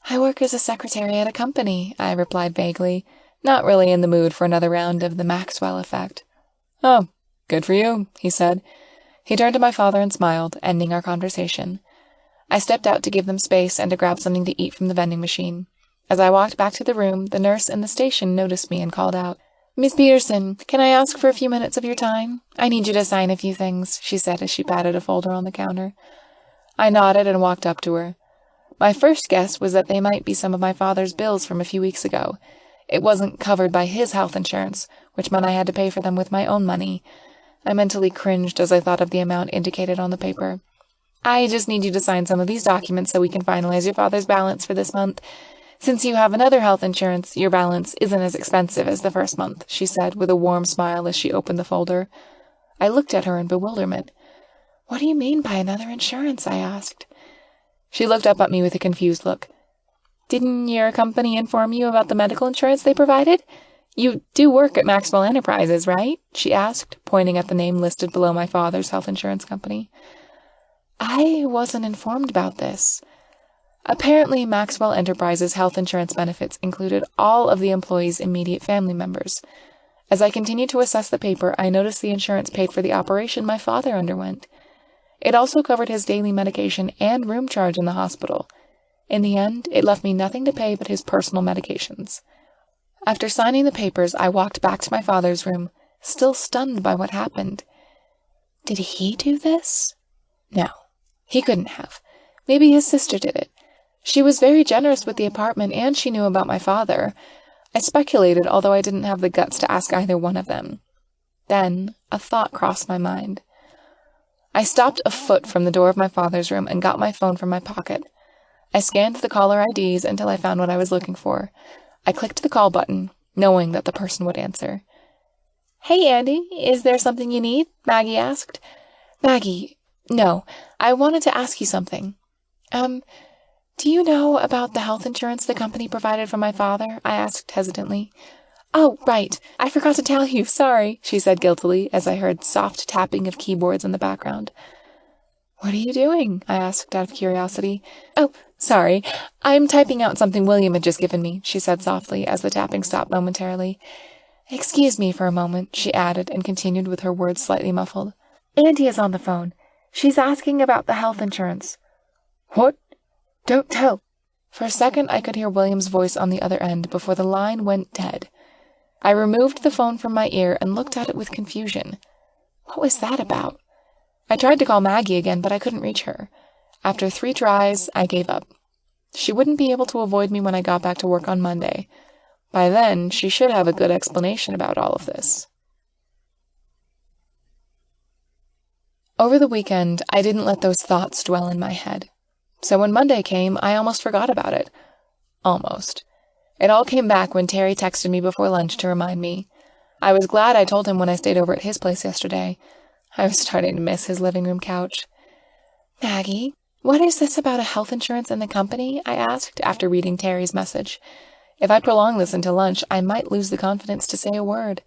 "I work as a secretary at a company," I replied vaguely, not really in the mood for another round of the Maxwell effect. "Oh, good for you," he said. He turned to my father and smiled, ending our conversation. I stepped out to give them space and to grab something to eat from the vending machine. As I walked back to the room, the nurse in the station noticed me and called out, "Miss Peterson, can I ask for a few minutes of your time? I need you to sign a few things," she said as she patted a folder on the counter. I nodded and walked up to her. My first guess was that they might be some of my father's bills from a few weeks ago. It wasn't covered by his health insurance, which meant I had to pay for them with my own money. I mentally cringed as I thought of the amount indicated on the paper. "I just need you to sign some of these documents so we can finalize your father's balance for this month. Since you have another health insurance, your balance isn't as expensive as the first month," she said with a warm smile as she opened the folder. I looked at her in bewilderment. "What do you mean by another insurance?" I asked. She looked up at me with a confused look. "Didn't your company inform you about the medical insurance they provided? You do work at Maxwell Enterprises, right?" she asked, pointing at the name listed below my father's health insurance company. I wasn't informed about this. Apparently, Maxwell Enterprises' health insurance benefits included all of the employees' immediate family members. As I continued to assess the paper, I noticed the insurance paid for the operation my father underwent. It also covered his daily medication and room charge in the hospital. In the end, it left me nothing to pay but his personal medications. After signing the papers, I walked back to my father's room, still stunned by what happened. Did he do this? No, he couldn't have. Maybe his sister did it. She was very generous with the apartment, and she knew about my father. I speculated, although I didn't have the guts to ask either one of them. Then a thought crossed my mind. I stopped a foot from the door of my father's room and got my phone from my pocket. I scanned the caller IDs until I found what I was looking for. I clicked the call button, knowing that the person would answer. "Hey, Andy, is there something you need?" Maggie asked. "Maggie, no, I wanted to ask you something. Do you know about the health insurance the company provided for my father?" I asked hesitantly. "Oh, right. I forgot to tell you. Sorry," she said guiltily as I heard soft tapping of keyboards in the background. "What are you doing?" I asked out of curiosity. "Oh, sorry. I'm typing out something William had just given me," she said softly as the tapping stopped momentarily. "Excuse me for a moment," she added and continued with her words slightly muffled. "Auntie is on the phone. She's asking about the health insurance." "What? Don't tell." For a second, I could hear William's voice on the other end before the line went dead. I removed the phone from my ear and looked at it with confusion. What was that about? I tried to call Maggie again, but I couldn't reach her. After 3 tries, I gave up. She wouldn't be able to avoid me when I got back to work on Monday. By then, she should have a good explanation about all of this. Over the weekend, I didn't let those thoughts dwell in my head. So when Monday came, I almost forgot about it. Almost. It all came back when Terry texted me before lunch to remind me. I was glad I told him when I stayed over at his place yesterday. I was starting to miss his living room couch. "Maggie, what is this about a health insurance in the company?" I asked after reading Terry's message. If I prolong this until lunch, I might lose the confidence to say a word.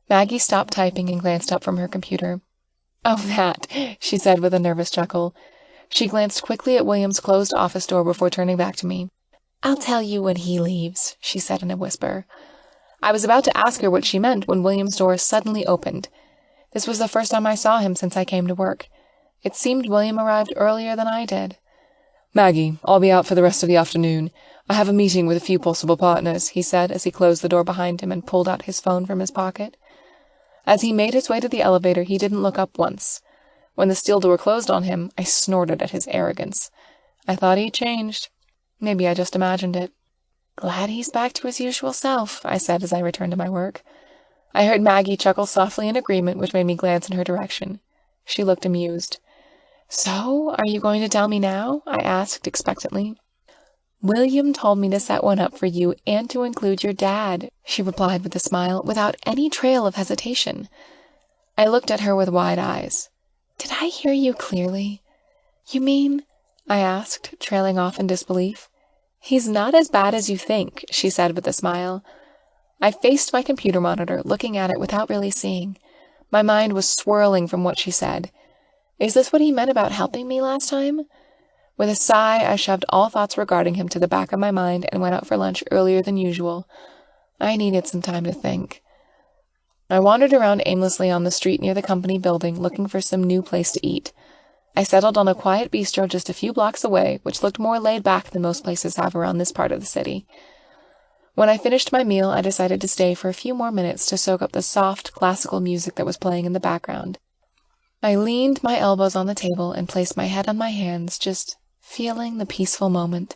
Maggie stopped typing and glanced up from her computer. "Oh, that," she said with a nervous chuckle. She glanced quickly at William's closed office door before turning back to me. "I'll tell you when he leaves," she said in a whisper. I was about to ask her what she meant when William's door suddenly opened. This was the first time I saw him since I came to work. It seemed William arrived earlier than I did. "Maggie, I'll be out for the rest of the afternoon. I have a meeting with a few possible partners," he said as he closed the door behind him and pulled out his phone from his pocket. As he made his way to the elevator, he didn't look up once. When the steel door closed on him, I snorted at his arrogance. I thought he'd changed. Maybe I just imagined it. "Glad he's back to his usual self," I said as I returned to my work. I heard Maggie chuckle softly in agreement, which made me glance in her direction. She looked amused. "So, are you going to tell me now?" I asked expectantly. "William told me to set one up for you and to include your dad," she replied with a smile, without any trail of hesitation. I looked at her with wide eyes. "Did I hear you clearly?" "You mean?" I asked, trailing off in disbelief. "He's not as bad as you think," she said with a smile. I faced my computer monitor, looking at it without really seeing. My mind was swirling from what she said. Is this what he meant about helping me last time? With a sigh, I shoved all thoughts regarding him to the back of my mind and went out for lunch earlier than usual. I needed some time to think. I wandered around aimlessly on the street near the company building, looking for some new place to eat. I settled on a quiet bistro just a few blocks away, which looked more laid back than most places have around this part of the city. When I finished my meal, I decided to stay for a few more minutes to soak up the soft, classical music that was playing in the background. I leaned my elbows on the table and placed my head on my hands, just feeling the peaceful moment.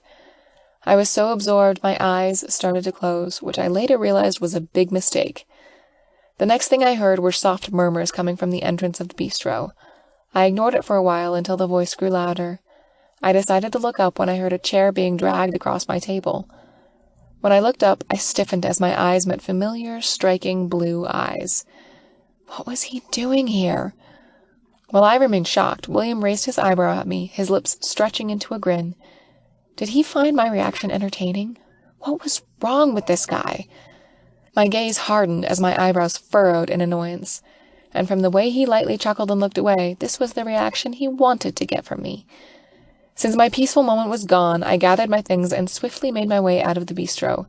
I was so absorbed my eyes started to close, which I later realized was a big mistake. The next thing I heard were soft murmurs coming from the entrance of the bistro. I ignored it for a while until the voice grew louder. I decided to look up when I heard a chair being dragged across my table. When I looked up, I stiffened as my eyes met familiar, striking blue eyes. What was he doing here? While I remained shocked, William raised his eyebrow at me, his lips stretching into a grin. Did he find my reaction entertaining? What was wrong with this guy? My gaze hardened as my eyebrows furrowed in annoyance, and from the way he lightly chuckled and looked away, this was the reaction he wanted to get from me. Since my peaceful moment was gone, I gathered my things and swiftly made my way out of the bistro.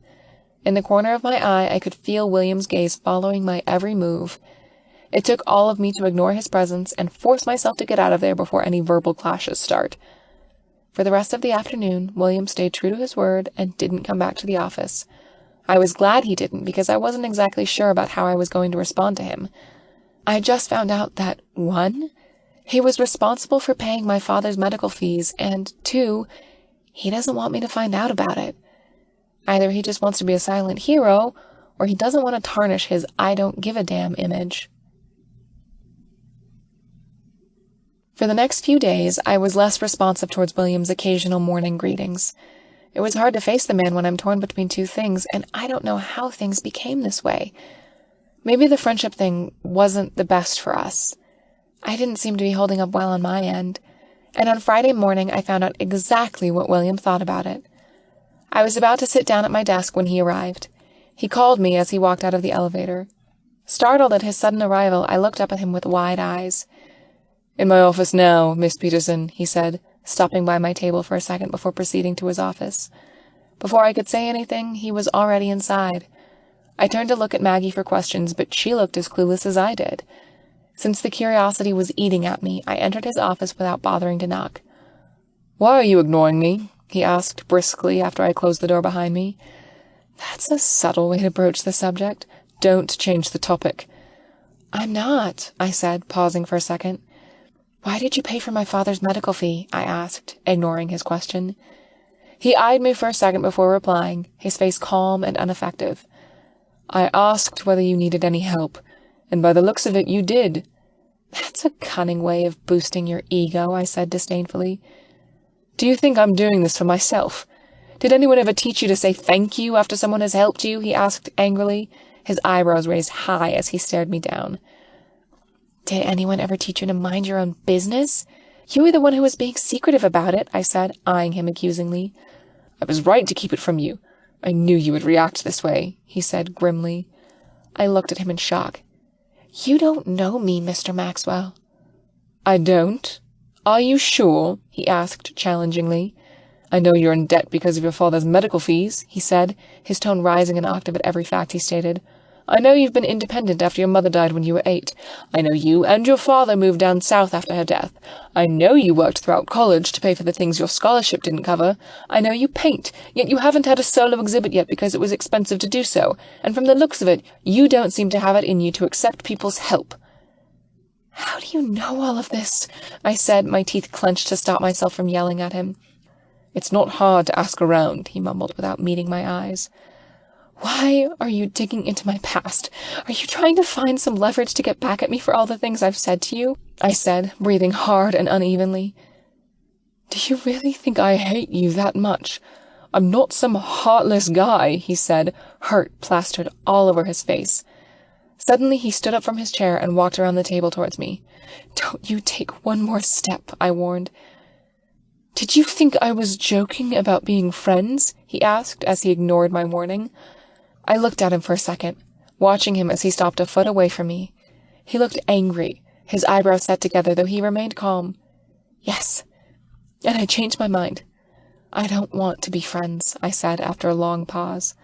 In the corner of my eye, I could feel William's gaze following my every move. It took all of me to ignore his presence and force myself to get out of there before any verbal clashes start. For the rest of the afternoon, William stayed true to his word and didn't come back to the office. I was glad he didn't, because I wasn't exactly sure about how I was going to respond to him. I just found out that, 1, he was responsible for paying my father's medical fees, and 2, he doesn't want me to find out about it. Either he just wants to be a silent hero, or he doesn't want to tarnish his I don't give a damn image. For the next few days, I was less responsive towards William's occasional morning greetings. It was hard to face the man when I'm torn between two things, and I don't know how things became this way. Maybe the friendship thing wasn't the best for us. I didn't seem to be holding up well on my end, and on Friday morning I found out exactly what William thought about it. I was about to sit down at my desk when he arrived. He called me as he walked out of the elevator. Startled at his sudden arrival, I looked up at him with wide eyes. "In my office now, Miss Peterson," he said, stopping by my table for a second before proceeding to his office. Before I could say anything, he was already inside. I turned to look at Maggie for questions, but she looked as clueless as I did. Since the curiosity was eating at me, I entered his office without bothering to knock. "Why are you ignoring me?" he asked briskly after I closed the door behind me. That's a subtle way to broach the subject. Don't change the topic. "I'm not," I said, pausing for a second. "Why did you pay for my father's medical fee?" I asked, ignoring his question. He eyed me for a second before replying, his face calm and unaffected. I asked whether you needed any help, and by the looks of it, you did. That's a cunning way of boosting your ego, I said disdainfully. Do you think I'm doing this for myself? Did anyone ever teach you to say thank you after someone has helped you? He asked angrily, his eyebrows raised high as he stared me down. Did anyone ever teach you to mind your own business? You were the one who was being secretive about it, I said, eyeing him accusingly. I was right to keep it from you. I knew you would react this way, he said grimly. I looked at him in shock. You don't know me, Mr. Maxwell. I don't? Are you sure? He asked challengingly. I know you're in debt because of your father's medical fees, he said, his tone rising an octave at every fact he stated. I know you've been independent after your mother died when you were 8. I know you and your father moved down south after her death. I know you worked throughout college to pay for the things your scholarship didn't cover. I know you paint, yet you haven't had a solo exhibit yet because it was expensive to do so, and from the looks of it, you don't seem to have it in you to accept people's help. How do you know all of this? I said, my teeth clenched to stop myself from yelling at him. It's not hard to ask around, he mumbled without meeting my eyes. Why are you digging into my past? Are you trying to find some leverage to get back at me for all the things I've said to you? I said, breathing hard and unevenly. Do you really think I hate you that much? I'm not some heartless guy, he said, hurt plastered all over his face. Suddenly he stood up from his chair and walked around the table towards me. Don't you take one more step, I warned. Did you think I was joking about being friends? He asked as he ignored my warning. I looked at him for a second, watching him as he stopped a foot away from me. He looked angry, his eyebrows set together, though he remained calm. Yes, and I changed my mind. I don't want to be friends, I said after a long pause.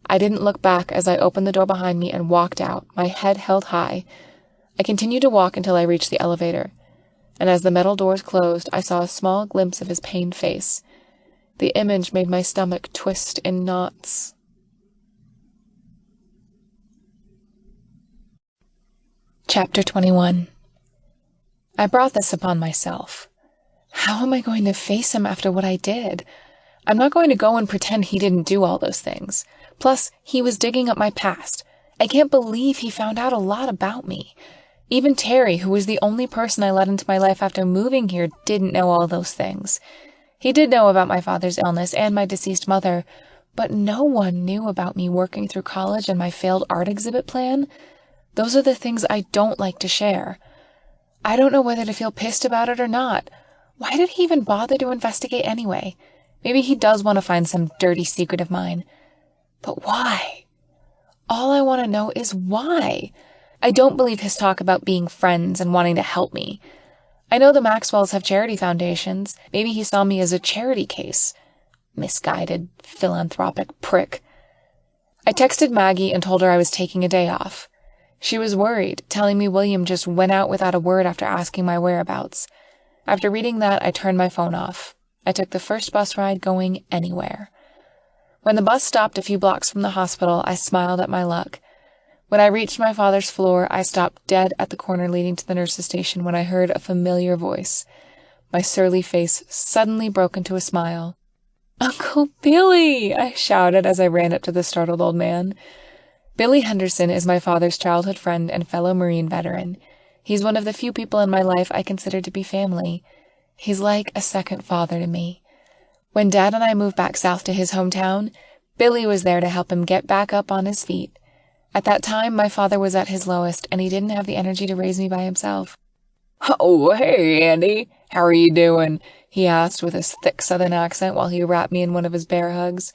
I didn't look back as I opened the door behind me and walked out, my head held high. I continued to walk until I reached the elevator, and as the metal doors closed, I saw a small glimpse of his pained face. The image made my stomach twist in knots. Chapter 21. I brought this upon myself. How am I going to face him after what I did? I'm not going to go and pretend he didn't do all those things. Plus, he was digging up my past. I can't believe he found out a lot about me. Even Terry, who was the only person I let into my life after moving here, didn't know all those things. He did know about my father's illness and my deceased mother, but no one knew about me working through college and my failed art exhibit plan. Those are the things I don't like to share. I don't know whether to feel pissed about it or not. Why did he even bother to investigate anyway? Maybe he does want to find some dirty secret of mine. But why? All I want to know is why. I don't believe his talk about being friends and wanting to help me. I know the Maxwells have charity foundations. Maybe he saw me as a charity case. Misguided, philanthropic prick. I texted Maggie and told her I was taking a day off. She was worried, telling me William just went out without a word after asking my whereabouts. After reading that, I turned my phone off. I took the first bus ride going anywhere. When the bus stopped a few blocks from the hospital, I smiled at my luck. When I reached my father's floor, I stopped dead at the corner leading to the nurse's station when I heard a familiar voice. My surly face suddenly broke into a smile. "Uncle Billy!" I shouted as I ran up to the startled old man. Billy Henderson is my father's childhood friend and fellow Marine veteran. He's one of the few people in my life I consider to be family. He's like a second father to me. When Dad and I moved back south to his hometown, Billy was there to help him get back up on his feet. At that time, my father was at his lowest, and he didn't have the energy to raise me by himself. "Oh, hey, Andy. How are you doing?" he asked with his thick southern accent while he wrapped me in one of his bear hugs.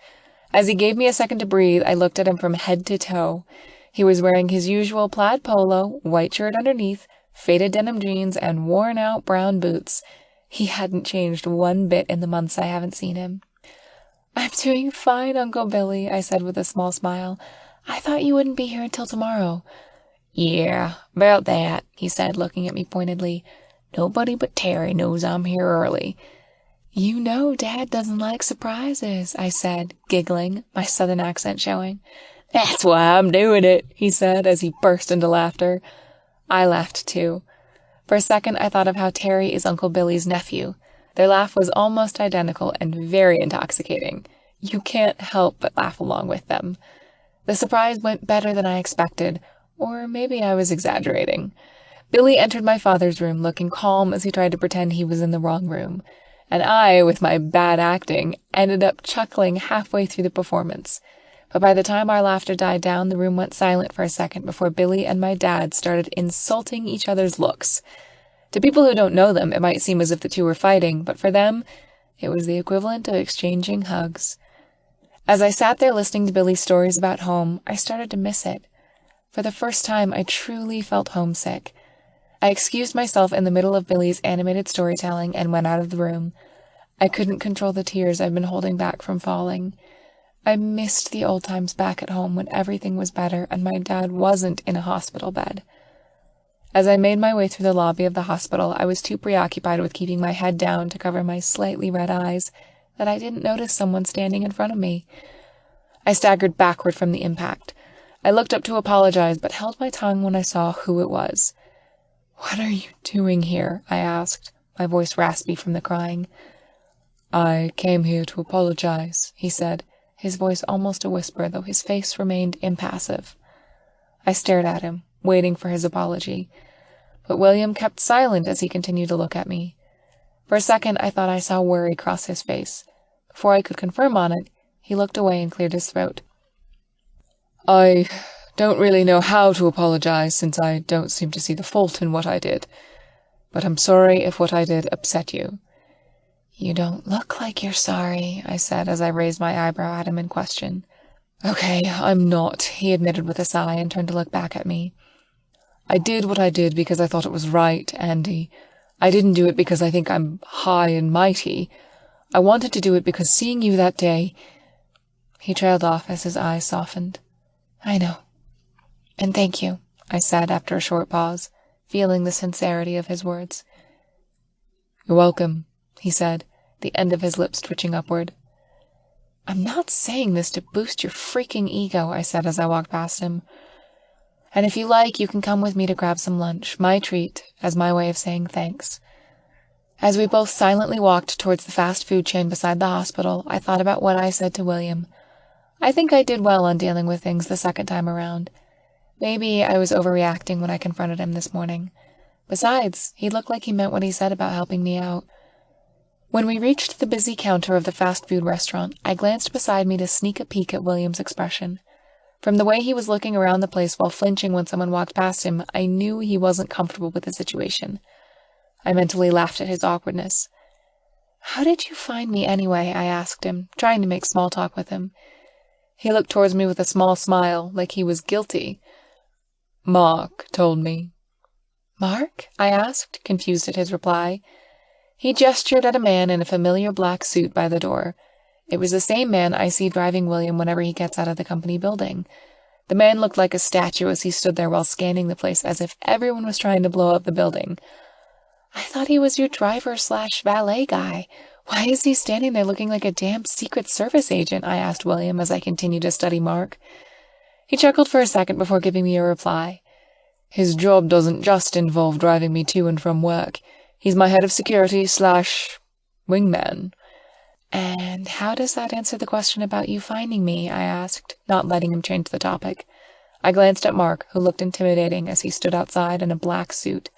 As he gave me a second to breathe, I looked at him from head to toe. He was wearing his usual plaid polo, white shirt underneath, faded denim jeans, and worn-out brown boots. He hadn't changed one bit in the months I haven't seen him. "I'm doing fine, Uncle Billy," I said with a small smile. "I thought you wouldn't be here until tomorrow." "Yeah, about that," he said, looking at me pointedly. "Nobody but Terry knows I'm here early." "You know Dad doesn't like surprises," I said, giggling, my southern accent showing. "That's why I'm doing it," he said as he burst into laughter. I laughed too. For a second I thought of how Terry is Uncle Billy's nephew. Their laugh was almost identical and very intoxicating. You can't help but laugh along with them. The surprise went better than I expected, or maybe I was exaggerating. Billy entered my father's room looking calm as he tried to pretend he was in the wrong room, and I, with my bad acting, ended up chuckling halfway through the performance. But by the time our laughter died down, the room went silent for a second before Billy and my dad started insulting each other's looks. To people who don't know them, it might seem as if the two were fighting, but for them, it was the equivalent of exchanging hugs. As I sat there listening to Billy's stories about home, I started to miss it. For the first time, I truly felt homesick. I excused myself in the middle of Billy's animated storytelling and went out of the room. I couldn't control the tears I'd been holding back from falling. I missed the old times back at home when everything was better and my dad wasn't in a hospital bed. As I made my way through the lobby of the hospital, I was too preoccupied with keeping my head down to cover my slightly red eyes that I didn't notice someone standing in front of me. I staggered backward from the impact. I looked up to apologize, but held my tongue when I saw who it was. "What are you doing here?" I asked, my voice raspy from the crying. "I came here to apologize," he said, his voice almost a whisper, though his face remained impassive. I stared at him, waiting for his apology, but William kept silent as he continued to look at me. For a second, I thought I saw worry cross his face. Before I could confirm on it, he looked away and cleared his throat. "I don't really know how to apologize since I don't seem to see the fault in what I did, but I'm sorry if what I did upset you." "You don't look like you're sorry," I said as I raised my eyebrow at him in question. "Okay, I'm not," he admitted with a sigh and turned to look back at me. "I did what I did because I thought it was right, Andy. I didn't do it because I think I'm high and mighty. I wanted to do it because seeing you that day—" He trailed off as his eyes softened. "I know. And thank you," I said after a short pause, feeling the sincerity of his words. "You're welcome," he said, the end of his lips twitching upward. "I'm not saying this to boost your freaking ego," I said as I walked past him. "And if you like, you can come with me to grab some lunch, my treat, as my way of saying thanks." As we both silently walked towards the fast food chain beside the hospital, I thought about what I said to William. I think I did well on dealing with things the second time around. Maybe I was overreacting when I confronted him this morning. Besides, he looked like he meant what he said about helping me out. When we reached the busy counter of the fast food restaurant, I glanced beside me to sneak a peek at William's expression. From the way he was looking around the place while flinching when someone walked past him, I knew he wasn't comfortable with the situation. I mentally laughed at his awkwardness. "How did you find me anyway?" I asked him, trying to make small talk with him. He looked towards me with a small smile, like he was guilty. "Mark told me." "Mark?" I asked, confused at his reply. He gestured at a man in a familiar black suit by the door. It was the same man I see driving William whenever he gets out of the company building. The man looked like a statue as he stood there while scanning the place as if everyone was trying to blow up the building. "I thought he was your driver/valet guy. Why is he standing there looking like a damn Secret Service agent?" I asked William as I continued to study Mark. He chuckled for a second before giving me a reply. "His job doesn't just involve driving me to and from work. He's my head of security/wingman. "And how does that answer the question about you finding me?" I asked, not letting him change the topic. I glanced at Mark, who looked intimidating as he stood outside in a black suit.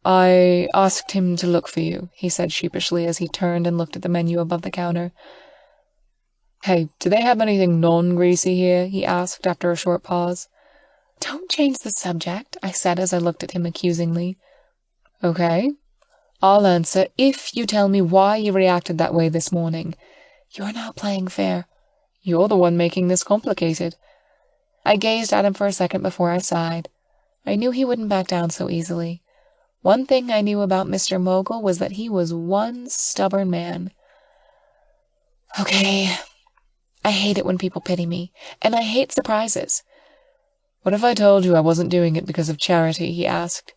"I asked him to look for you," he said sheepishly as he turned and looked at the menu above the counter. "Hey, do they have anything non-greasy here?" he asked after a short pause. "Don't change the subject," I said as I looked at him accusingly. "Okay. I'll answer if you tell me why you reacted that way this morning." "You're not playing fair." "You're the one making this complicated." I gazed at him for a second before I sighed. I knew he wouldn't back down so easily. One thing I knew about Mr. Mogul was that he was one stubborn man. "Okay. I hate it when people pity me, and I hate surprises." "What if I told you I wasn't doing it because of charity?" he asked.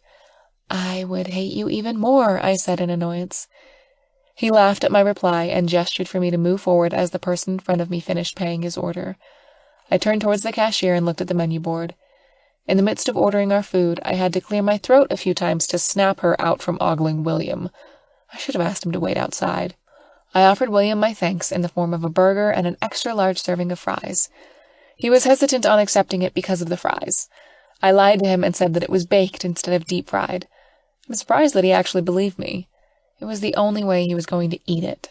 "I would hate you even more," I said in annoyance. He laughed at my reply and gestured for me to move forward as the person in front of me finished paying his order. I turned towards the cashier and looked at the menu board. In the midst of ordering our food, I had to clear my throat a few times to snap her out from ogling William. I should have asked him to wait outside. I offered William my thanks in the form of a burger and an extra-large serving of fries. He was hesitant on accepting it because of the fries. I lied to him and said that it was baked instead of deep-fried. I'm surprised that he actually believed me. It was the only way he was going to eat it.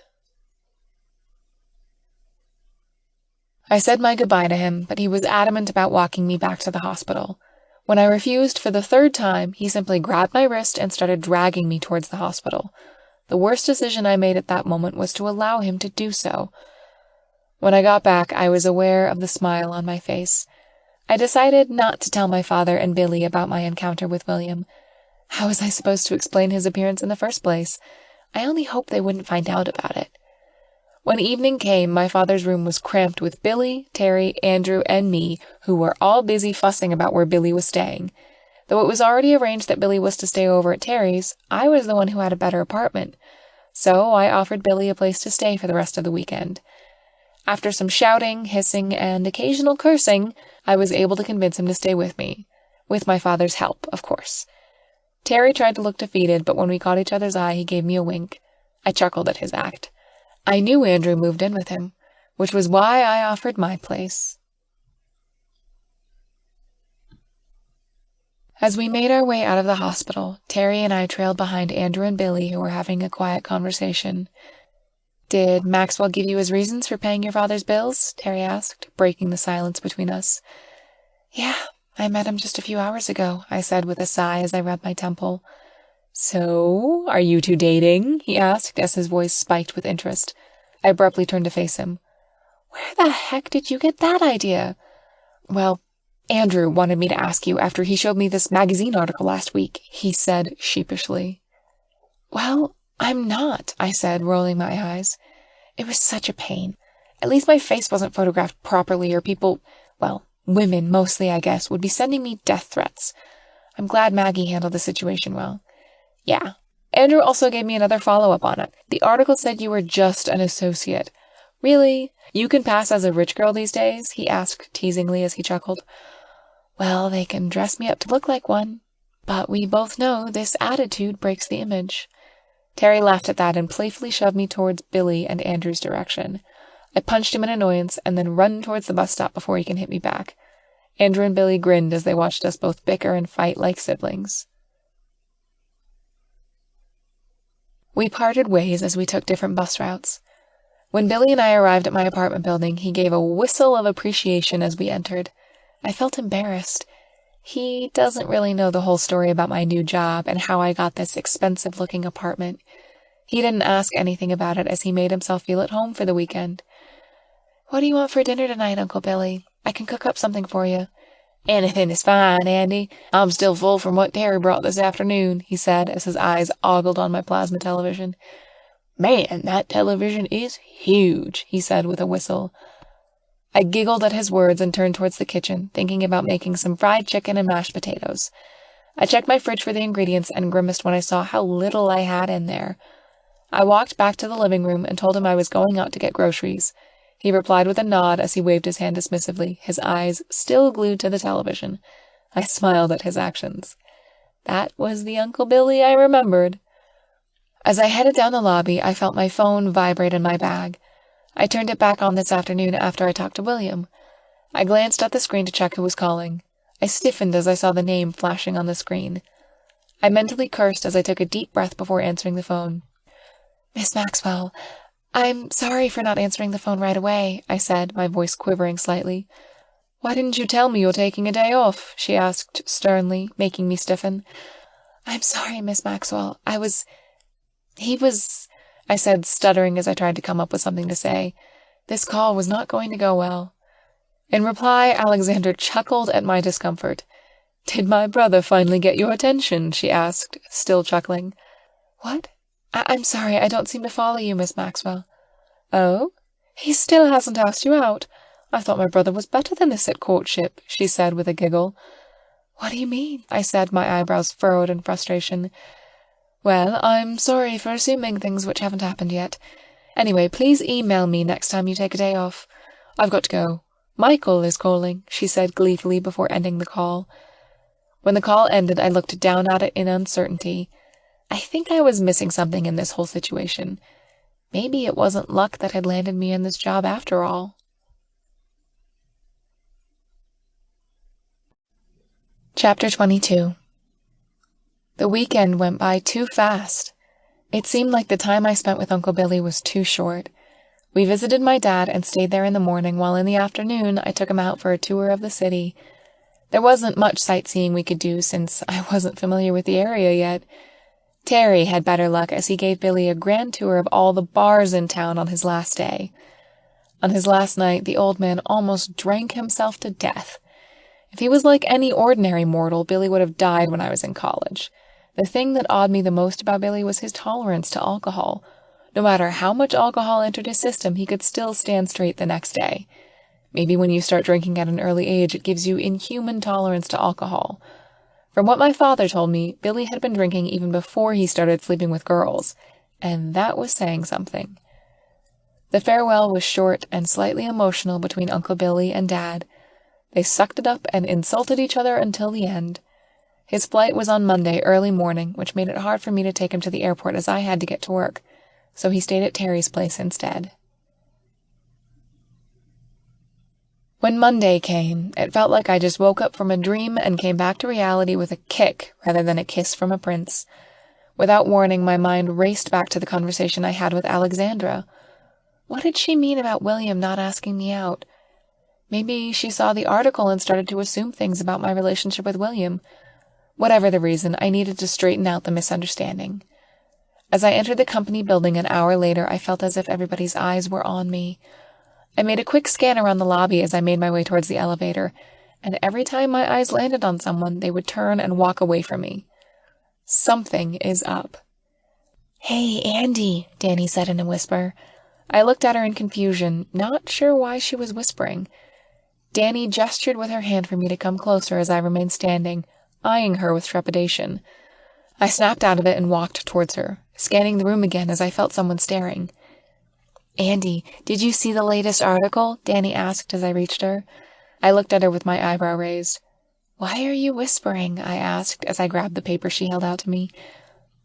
I said my goodbye to him, but he was adamant about walking me back to the hospital. When I refused for the third time, he simply grabbed my wrist and started dragging me towards the hospital. The worst decision I made at that moment was to allow him to do so. When I got back, I was aware of the smile on my face. I decided not to tell my father and Billy about my encounter with William. How was I supposed to explain his appearance in the first place? I only hoped they wouldn't find out about it. When evening came, my father's room was cramped with Billy, Terry, Andrew, and me, who were all busy fussing about where Billy was staying. Though it was already arranged that Billy was to stay over at Terry's, I was the one who had a better apartment. So I offered Billy a place to stay for the rest of the weekend. After some shouting, hissing, and occasional cursing, I was able to convince him to stay with me. With my father's help, of course. Terry tried to look defeated, but when we caught each other's eye, he gave me a wink. I chuckled at his act. I knew Andrew moved in with him, which was why I offered my place. As we made our way out of the hospital, Terry and I trailed behind Andrew and Billy, who were having a quiet conversation. "Did Maxwell give you his reasons for paying your father's bills?" Terry asked, breaking the silence between us. "Yeah, I met him just a few hours ago," I said with a sigh as I rubbed my temple. "So, are you two dating?" he asked as his voice spiked with interest. I abruptly turned to face him. "Where the heck did you get that idea?" "Well, Andrew wanted me to ask you after he showed me this magazine article last week," he said sheepishly. "Well, I'm not," I said, rolling my eyes. It was such a pain. At least my face wasn't photographed properly, or people, well, women mostly, I guess, would be sending me death threats. I'm glad Maggie handled the situation well. "Yeah." Andrew also gave me another follow-up on it. "The article said you were just an associate." "Really? You can pass as a rich girl these days?" he asked teasingly as he chuckled. "Well, they can dress me up to look like one. But we both know this attitude breaks the image." Terry laughed at that and playfully shoved me towards Billy and Andrew's direction. I punched him in annoyance and then run towards the bus stop before he can hit me back. Andrew and Billy grinned as they watched us both bicker and fight like siblings. We parted ways as we took different bus routes. When Billy and I arrived at my apartment building, he gave a whistle of appreciation as we entered. I felt embarrassed. He doesn't really know the whole story about my new job and how I got this expensive-looking apartment. He didn't ask anything about it as he made himself feel at home for the weekend. "What do you want for dinner tonight, Uncle Billy? I can cook up something for you." "Anything is fine, Andy. I'm still full from what Terry brought this afternoon," he said as his eyes ogled on my plasma television. "Man, that television is huge," he said with a whistle. I giggled at his words and turned towards the kitchen, thinking about making some fried chicken and mashed potatoes. I checked my fridge for the ingredients and grimaced when I saw how little I had in there. I walked back to the living room and told him I was going out to get groceries. He replied with a nod as he waved his hand dismissively, his eyes still glued to the television. I smiled at his actions. That was the Uncle Billy I remembered. As I headed down the lobby, I felt my phone vibrate in my bag. I turned it back on this afternoon after I talked to William. I glanced at the screen to check who was calling. I stiffened as I saw the name flashing on the screen. I mentally cursed as I took a deep breath before answering the phone. "Miss Maxwell, I'm sorry for not answering the phone right away," I said, my voice quivering slightly. "Why didn't you tell me you're taking a day off?" she asked sternly, making me stiffen. "I'm sorry, Miss Maxwell. He was, I said, stuttering as I tried to come up with something to say. This call was not going to go well. In reply, Alexander chuckled at my discomfort. "Did my brother finally get your attention?" she asked, still chuckling. "What? I'm sorry, I don't seem to follow you, Miss Maxwell." "Oh? He still hasn't asked you out? I thought my brother was better than this at courtship," she said with a giggle. "What do you mean?" I said, my eyebrows furrowed in frustration. "Well, I'm sorry for assuming things which haven't happened yet. Anyway, please email me next time you take a day off. I've got to go. Michael is calling," she said gleefully before ending the call. When the call ended, I looked down at it in uncertainty. I think I was missing something in this whole situation. Maybe it wasn't luck that had landed me in this job after all. Chapter 22. The weekend went by too fast. It seemed like the time I spent with Uncle Billy was too short. We visited my dad and stayed there in the morning, while in the afternoon I took him out for a tour of the city. There wasn't much sightseeing we could do since I wasn't familiar with the area yet. Terry had better luck, as he gave Billy a grand tour of all the bars in town on his last day. On his last night, the old man almost drank himself to death. If he was like any ordinary mortal, Billy would have died when I was in college. The thing that awed me the most about Billy was his tolerance to alcohol. No matter how much alcohol entered his system, he could still stand straight the next day. Maybe when you start drinking at an early age, it gives you inhuman tolerance to alcohol. From what my father told me, Billy had been drinking even before he started sleeping with girls, and that was saying something. The farewell was short and slightly emotional between Uncle Billy and Dad. They sucked it up and insulted each other until the end. His flight was on Monday early morning, which made it hard for me to take him to the airport as I had to get to work, so he stayed at Terry's place instead. When Monday came, it felt like I just woke up from a dream and came back to reality with a kick rather than a kiss from a prince. Without warning, my mind raced back to the conversation I had with Alexandra. What did she mean about William not asking me out? Maybe she saw the article and started to assume things about my relationship with William. Whatever the reason, I needed to straighten out the misunderstanding. As I entered the company building an hour later, I felt as if everybody's eyes were on me. I made a quick scan around the lobby as I made my way towards the elevator, and every time my eyes landed on someone, they would turn and walk away from me. Something is up. "Hey, Andy," Danny said in a whisper. I looked at her in confusion, not sure why she was whispering. Danny gestured with her hand for me to come closer as I remained standing, eyeing her with trepidation. I snapped out of it and walked towards her, scanning the room again as I felt someone staring. "Andy, did you see the latest article?" Danny asked as I reached her. I looked at her with my eyebrow raised. "Why are you whispering?" I asked as I grabbed the paper she held out to me.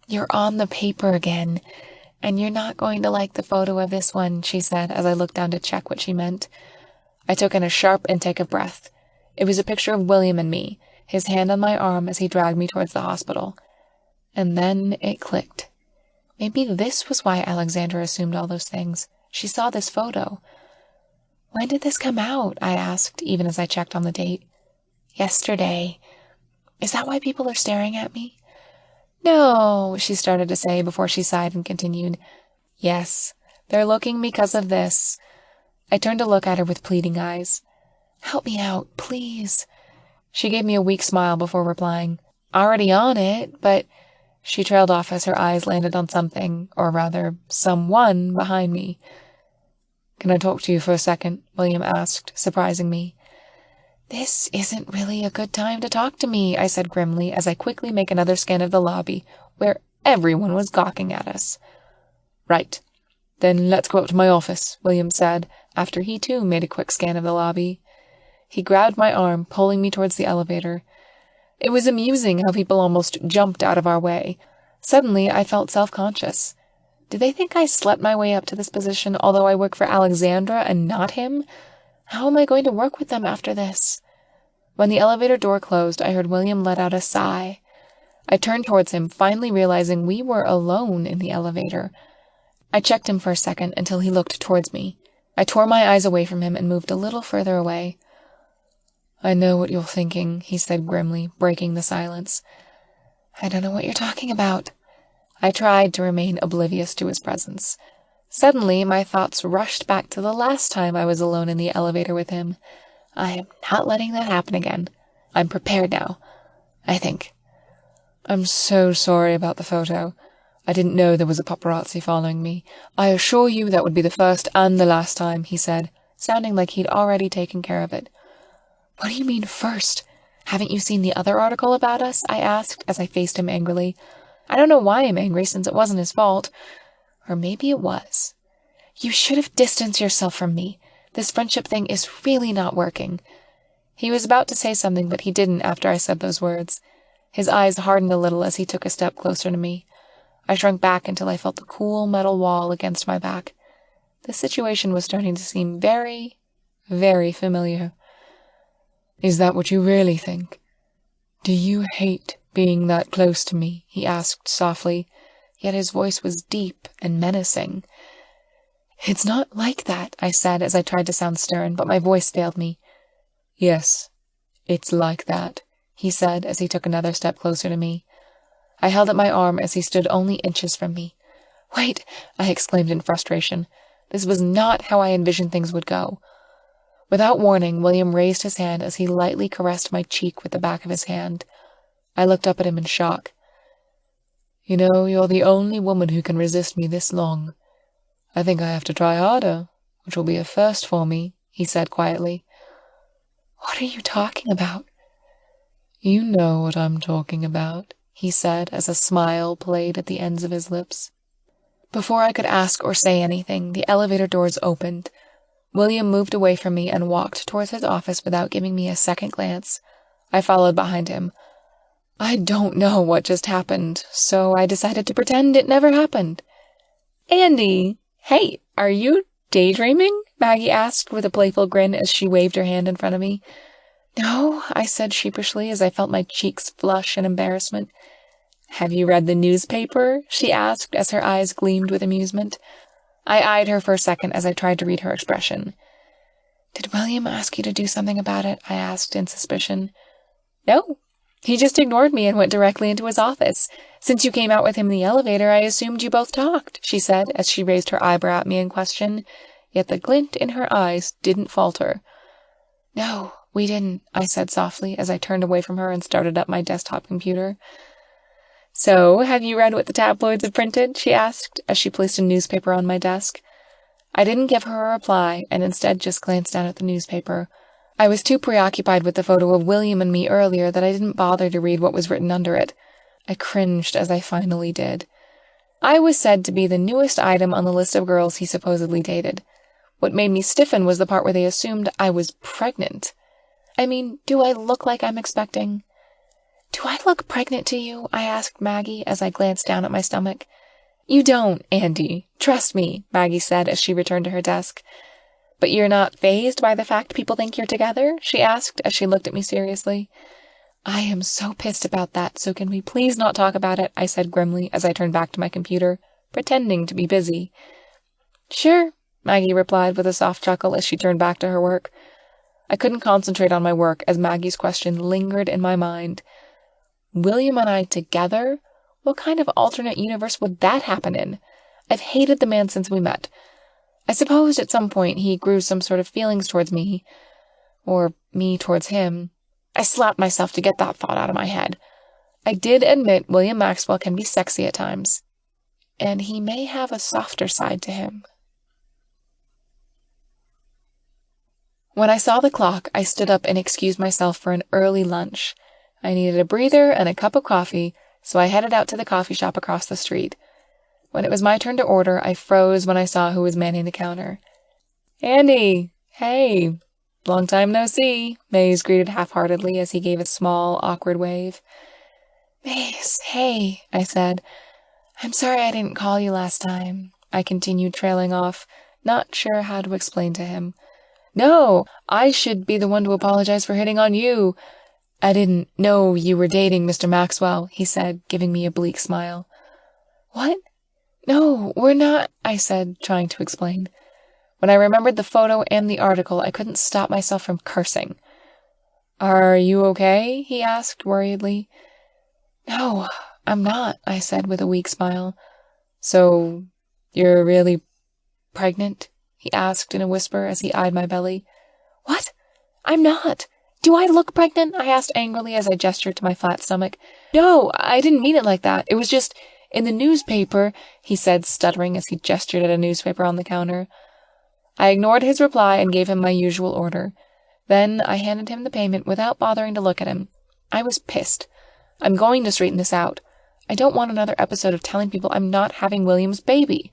"You're on the paper again, and you're not going to like the photo of this one," she said as I looked down to check what she meant. I took in a sharp intake of breath. It was a picture of William and me, his hand on my arm as he dragged me towards the hospital. And then it clicked. Maybe this was why Alexandra assumed all those things. She saw this photo. "When did this come out?" I asked, even as I checked on the date. "Yesterday." "Is that why people are staring at me?" "No," she started to say before she sighed and continued. "Yes, they're looking because of this." I turned to look at her with pleading eyes. "Help me out, please." She gave me a weak smile before replying, "Already on it, but—" She trailed off as her eyes landed on something, or rather, someone behind me. "Can I talk to you for a second?" William asked, surprising me. "This isn't really a good time to talk to me," I said grimly as I quickly make another scan of the lobby, where everyone was gawking at us. "Right. Then let's go up to my office," William said, after he too made a quick scan of the lobby. He grabbed my arm, pulling me towards the elevator. It was amusing how people almost jumped out of our way. Suddenly, I felt self-conscious. Did they think I slept my way up to this position, although I work for Alexandra and not him? How am I going to work with them after this? When the elevator door closed, I heard William let out a sigh. I turned towards him, finally realizing we were alone in the elevator. I checked him for a second until he looked towards me. I tore my eyes away from him and moved a little further away. "I know what you're thinking," he said grimly, breaking the silence. "I don't know what you're talking about." I tried to remain oblivious to his presence. Suddenly, my thoughts rushed back to the last time I was alone in the elevator with him. I am not letting that happen again. I'm prepared now, I think. "I'm so sorry about the photo. I didn't know there was a paparazzi following me. I assure you that would be the first and the last time," he said, sounding like he'd already taken care of it. "What do you mean first? Haven't you seen the other article about us?" I asked as I faced him angrily. I don't know why I'm angry since it wasn't his fault. Or maybe it was. "You should have distanced yourself from me. This friendship thing is really not working." He was about to say something, but he didn't after I said those words. His eyes hardened a little as he took a step closer to me. I shrunk back until I felt the cool metal wall against my back. The situation was starting to seem very, very familiar. Is that what you really think? Do you hate being that close to me? He asked softly, yet his voice was deep and menacing. It's not like that, I said as I tried to sound stern, but my voice failed me. Yes, it's like that, he said as he took another step closer to me. I held up my arm as he stood only inches from me. Wait, I exclaimed in frustration. This was not how I envisioned things would go. Without warning, William raised his hand as he lightly caressed my cheek with the back of his hand. I looked up at him in shock. You know, you're the only woman who can resist me this long. I think I have to try harder, which will be a first for me, he said quietly. What are you talking about? You know what I'm talking about, he said as a smile played at the ends of his lips. Before I could ask or say anything, the elevator doors opened. William moved away from me and walked towards his office without giving me a second glance. I followed behind him. I don't know what just happened, so I decided to pretend it never happened. Andy! Hey, are you daydreaming? Maggie asked with a playful grin as she waved her hand in front of me. No, I said sheepishly as I felt my cheeks flush in embarrassment. Have you read the newspaper? She asked as her eyes gleamed with amusement. I eyed her for a second as I tried to read her expression. Did William ask you to do something about it? I asked in suspicion. No. He just ignored me and went directly into his office. Since you came out with him in the elevator, I assumed you both talked, she said as she raised her eyebrow at me in question, yet the glint in her eyes didn't falter. No, we didn't, I said softly as I turned away from her and started up my desktop computer. So, have you read what the tabloids have printed? She asked as she placed a newspaper on my desk. I didn't give her a reply and instead just glanced down at the newspaper. I was too preoccupied with the photo of William and me earlier that I didn't bother to read what was written under it. I cringed as I finally did. I was said to be the newest item on the list of girls he supposedly dated. What made me stiffen was the part where they assumed I was pregnant. I mean, do I look like I'm expecting? Do I look pregnant to you? I asked Maggie as I glanced down at my stomach. You don't, Andy. Trust me, Maggie said as she returned to her desk. But you're not fazed by the fact people think you're together? She asked as she looked at me seriously. I am so pissed about that, so can we please not talk about it? I said grimly as I turned back to my computer, pretending to be busy. Sure, Maggie replied with a soft chuckle as she turned back to her work. I couldn't concentrate on my work as Maggie's question lingered in my mind. William and I together? What kind of alternate universe would that happen in? I've hated the man since we met. I supposed at some point he grew some sort of feelings towards me, or me towards him. I slapped myself to get that thought out of my head. I did admit William Maxwell can be sexy at times, and he may have a softer side to him. When I saw the clock, I stood up and excused myself for an early lunch. I needed a breather and a cup of coffee, so I headed out to the coffee shop across the street. When it was my turn to order, I froze when I saw who was manning the counter. Andy! Hey! Long time no see, Maze greeted half-heartedly as he gave a small, awkward wave. Maze, hey, I said. I'm sorry I didn't call you last time. I continued trailing off, not sure how to explain to him. No, I should be the one to apologize for hitting on you. I didn't know you were dating Mr. Maxwell, he said, giving me a bleak smile. What? No, we're not, I said, trying to explain. When I remembered the photo and the article, I couldn't stop myself from cursing. Are you okay? He asked worriedly. No, I'm not, I said with a weak smile. So, you're really pregnant? He asked in a whisper as he eyed my belly. What? I'm not. Do I look pregnant? I asked angrily as I gestured to my flat stomach. No, I didn't mean it like that. It was just in the newspaper, he said, stuttering as he gestured at a newspaper on the counter. I ignored his reply and gave him my usual order. Then I handed him the payment without bothering to look at him. I was pissed. I'm going to straighten this out. I don't want another episode of telling people I'm not having William's baby.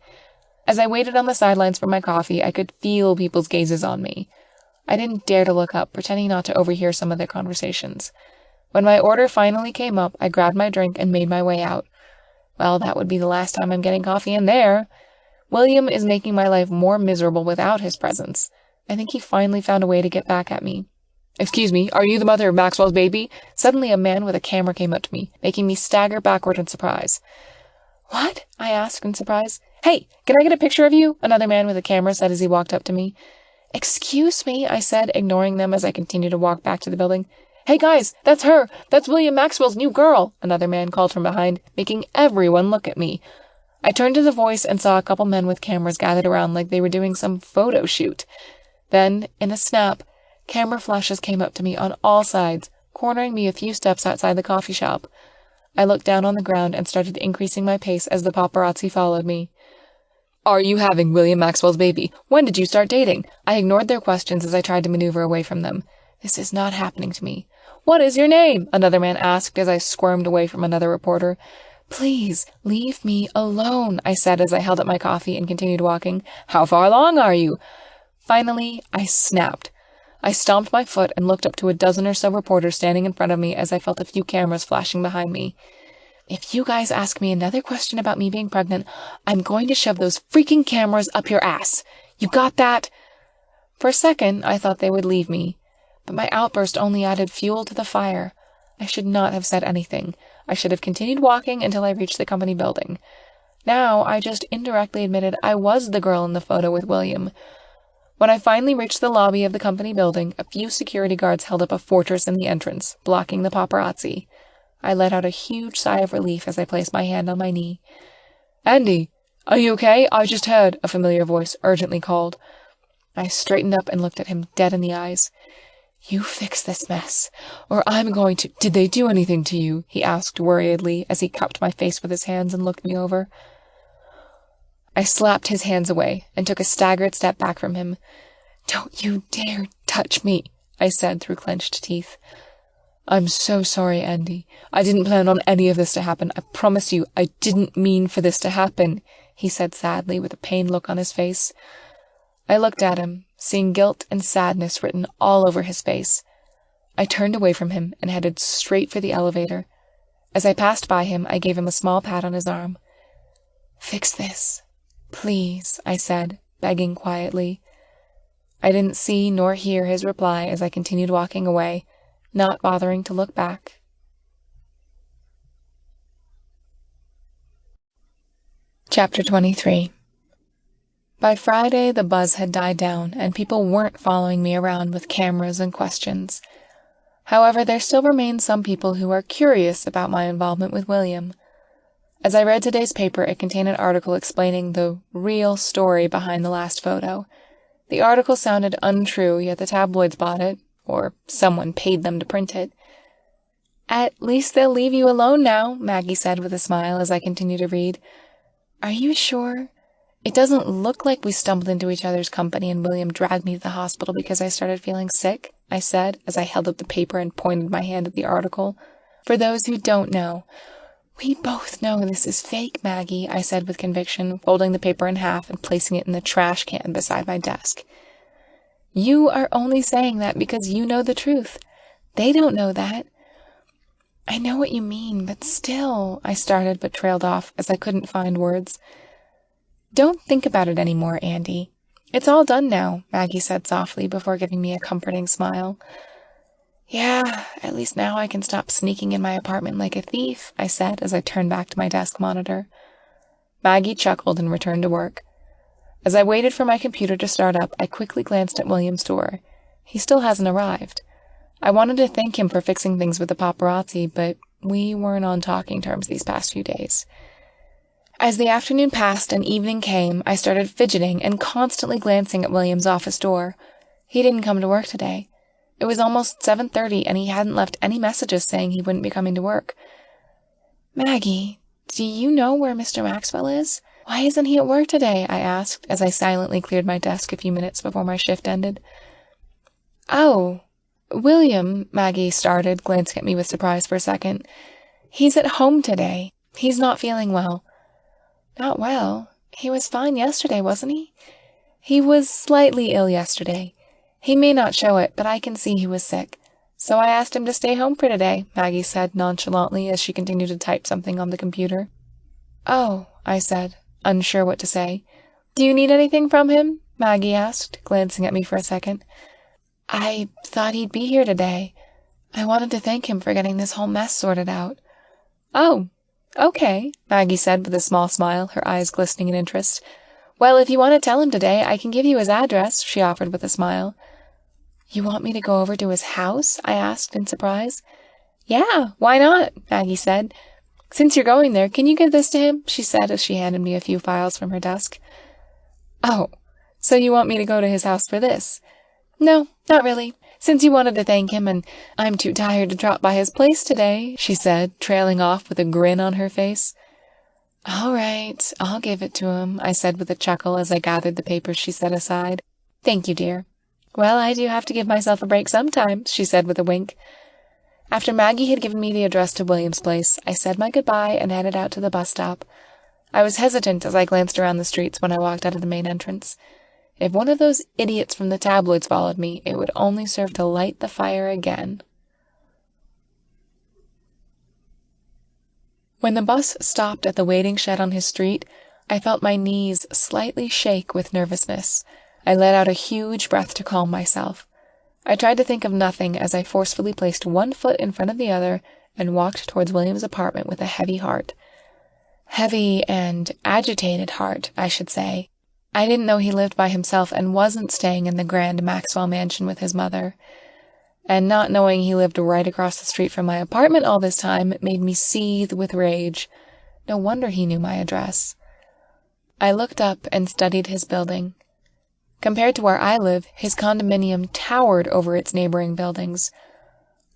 As I waited on the sidelines for my coffee, I could feel people's gazes on me. I didn't dare to look up, pretending not to overhear some of their conversations. When my order finally came up, I grabbed my drink and made my way out. Well, that would be the last time I'm getting coffee in there. William is making my life more miserable without his presence. I think he finally found a way to get back at me. Excuse me, are you the mother of Maxwell's baby? Suddenly a man with a camera came up to me, making me stagger backward in surprise. What? I asked in surprise. Hey, can I get a picture of you? Another man with a camera said as he walked up to me. Excuse me, I said, ignoring them as I continued to walk back to the building. Hey guys, that's her! That's William Maxwell's new girl! Another man called from behind, making everyone look at me. I turned to the voice and saw a couple men with cameras gathered around like they were doing some photo shoot. Then, in a snap, camera flashes came up to me on all sides, cornering me a few steps outside the coffee shop. I looked down on the ground and started increasing my pace as the paparazzi followed me. Are you having William Maxwell's baby? When did you start dating? I ignored their questions as I tried to maneuver away from them. This is not happening to me. What is your name? Another man asked as I squirmed away from another reporter. Please, leave me alone, I said as I held up my coffee and continued walking. How far along are you? Finally, I snapped. I stomped my foot and looked up to a dozen or so reporters standing in front of me as I felt a few cameras flashing behind me. If you guys ask me another question about me being pregnant, I'm going to shove those freaking cameras up your ass. You got that? For a second, I thought they would leave me, but my outburst only added fuel to the fire. I should not have said anything. I should have continued walking until I reached the company building. Now, I just indirectly admitted I was the girl in the photo with William. When I finally reached the lobby of the company building, a few security guards held up a fortress in the entrance, blocking the paparazzi. I let out a huge sigh of relief as I placed my hand on my knee. Andy, are you okay? I just heard, a familiar voice urgently called. I straightened up and looked at him dead in the eyes. You fix this mess, or I'm going to— Did they do anything to you? He asked worriedly as he cupped my face with his hands and looked me over. I slapped his hands away and took a staggered step back from him. Don't you dare touch me, I said through clenched teeth. I'm so sorry, Andy. I didn't plan on any of this to happen. I promise you, I didn't mean for this to happen, he said sadly with a pained look on his face. I looked at him, seeing guilt and sadness written all over his face. I turned away from him and headed straight for the elevator. As I passed by him, I gave him a small pat on his arm. Fix this, please, I said, begging quietly. I didn't see nor hear his reply as I continued walking away, not bothering to look back. Chapter 23. By Friday, the buzz had died down, and people weren't following me around with cameras and questions. However, there still remain some people who are curious about my involvement with William. As I read today's paper, it contained an article explaining the real story behind the last photo. The article sounded untrue, yet the tabloids bought it, or someone paid them to print it. At least they'll leave you alone now, Maggie said with a smile as I continued to read. Are you sure? It doesn't look like we stumbled into each other's company and William dragged me to the hospital because I started feeling sick, I said as I held up the paper and pointed my hand at the article. For those who don't know, we both know this is fake, Maggie, I said with conviction, folding the paper in half and placing it in the trash can beside my desk. You are only saying that because you know the truth. They don't know that. I know what you mean, but still, I started but trailed off as I couldn't find words. Don't think about it anymore, Andy. It's all done now, Maggie said softly before giving me a comforting smile. Yeah, at least now I can stop sneaking in my apartment like a thief, I said as I turned back to my desk monitor. Maggie chuckled and returned to work. As I waited for my computer to start up, I quickly glanced at William's door. He still hasn't arrived. I wanted to thank him for fixing things with the paparazzi, but we weren't on talking terms these past few days. As the afternoon passed and evening came, I started fidgeting and constantly glancing at William's office door. He didn't come to work today. It was almost 7:30 and he hadn't left any messages saying he wouldn't be coming to work. Maggie, do you know where Mr. Maxwell is? Why isn't he at work today? I asked as I silently cleared my desk a few minutes before my shift ended. Oh, William, Maggie started, glancing at me with surprise for a second. He's at home today. He's not feeling well. Not well? He was fine yesterday, wasn't he? He was slightly ill yesterday. He may not show it, but I can see he was sick. So I asked him to stay home for today, Maggie said nonchalantly as she continued to type something on the computer. "Oh," I said, unsure what to say. "Do you need anything from him?" Maggie asked, glancing at me for a second. "I thought he'd be here today. I wanted to thank him for getting this whole mess sorted out." "Oh, okay," Maggie said with a small smile, her eyes glistening in interest. "Well, if you want to tell him today, I can give you his address," she offered with a smile. "You want me to go over to his house?" I asked in surprise. "Yeah, why not?" Maggie said. "Since you're going there, can you give this to him?" she said as she handed me a few files from her desk. "Oh, so you want me to go to his house for this?" "No, not really. Since you wanted to thank him, and I'm too tired to drop by his place today," she said, trailing off with a grin on her face. "All right, I'll give it to him," I said with a chuckle as I gathered the papers she set aside. "Thank you, dear." "Well, I do have to give myself a break sometimes," she said with a wink. After Maggie had given me the address to William's place, I said my goodbye and headed out to the bus stop. I was hesitant as I glanced around the streets when I walked out of the main entrance. If one of those idiots from the tabloids followed me, it would only serve to light the fire again. When the bus stopped at the waiting shed on his street, I felt my knees slightly shake with nervousness. I let out a huge breath to calm myself. I tried to think of nothing as I forcefully placed one foot in front of the other and walked towards William's apartment with a heavy heart. Heavy and agitated heart, I should say. I didn't know he lived by himself and wasn't staying in the grand Maxwell Mansion with his mother. And not knowing he lived right across the street from my apartment all this time made me seethe with rage. No wonder he knew my address. I looked up and studied his building. Compared to where I live, his condominium towered over its neighboring buildings.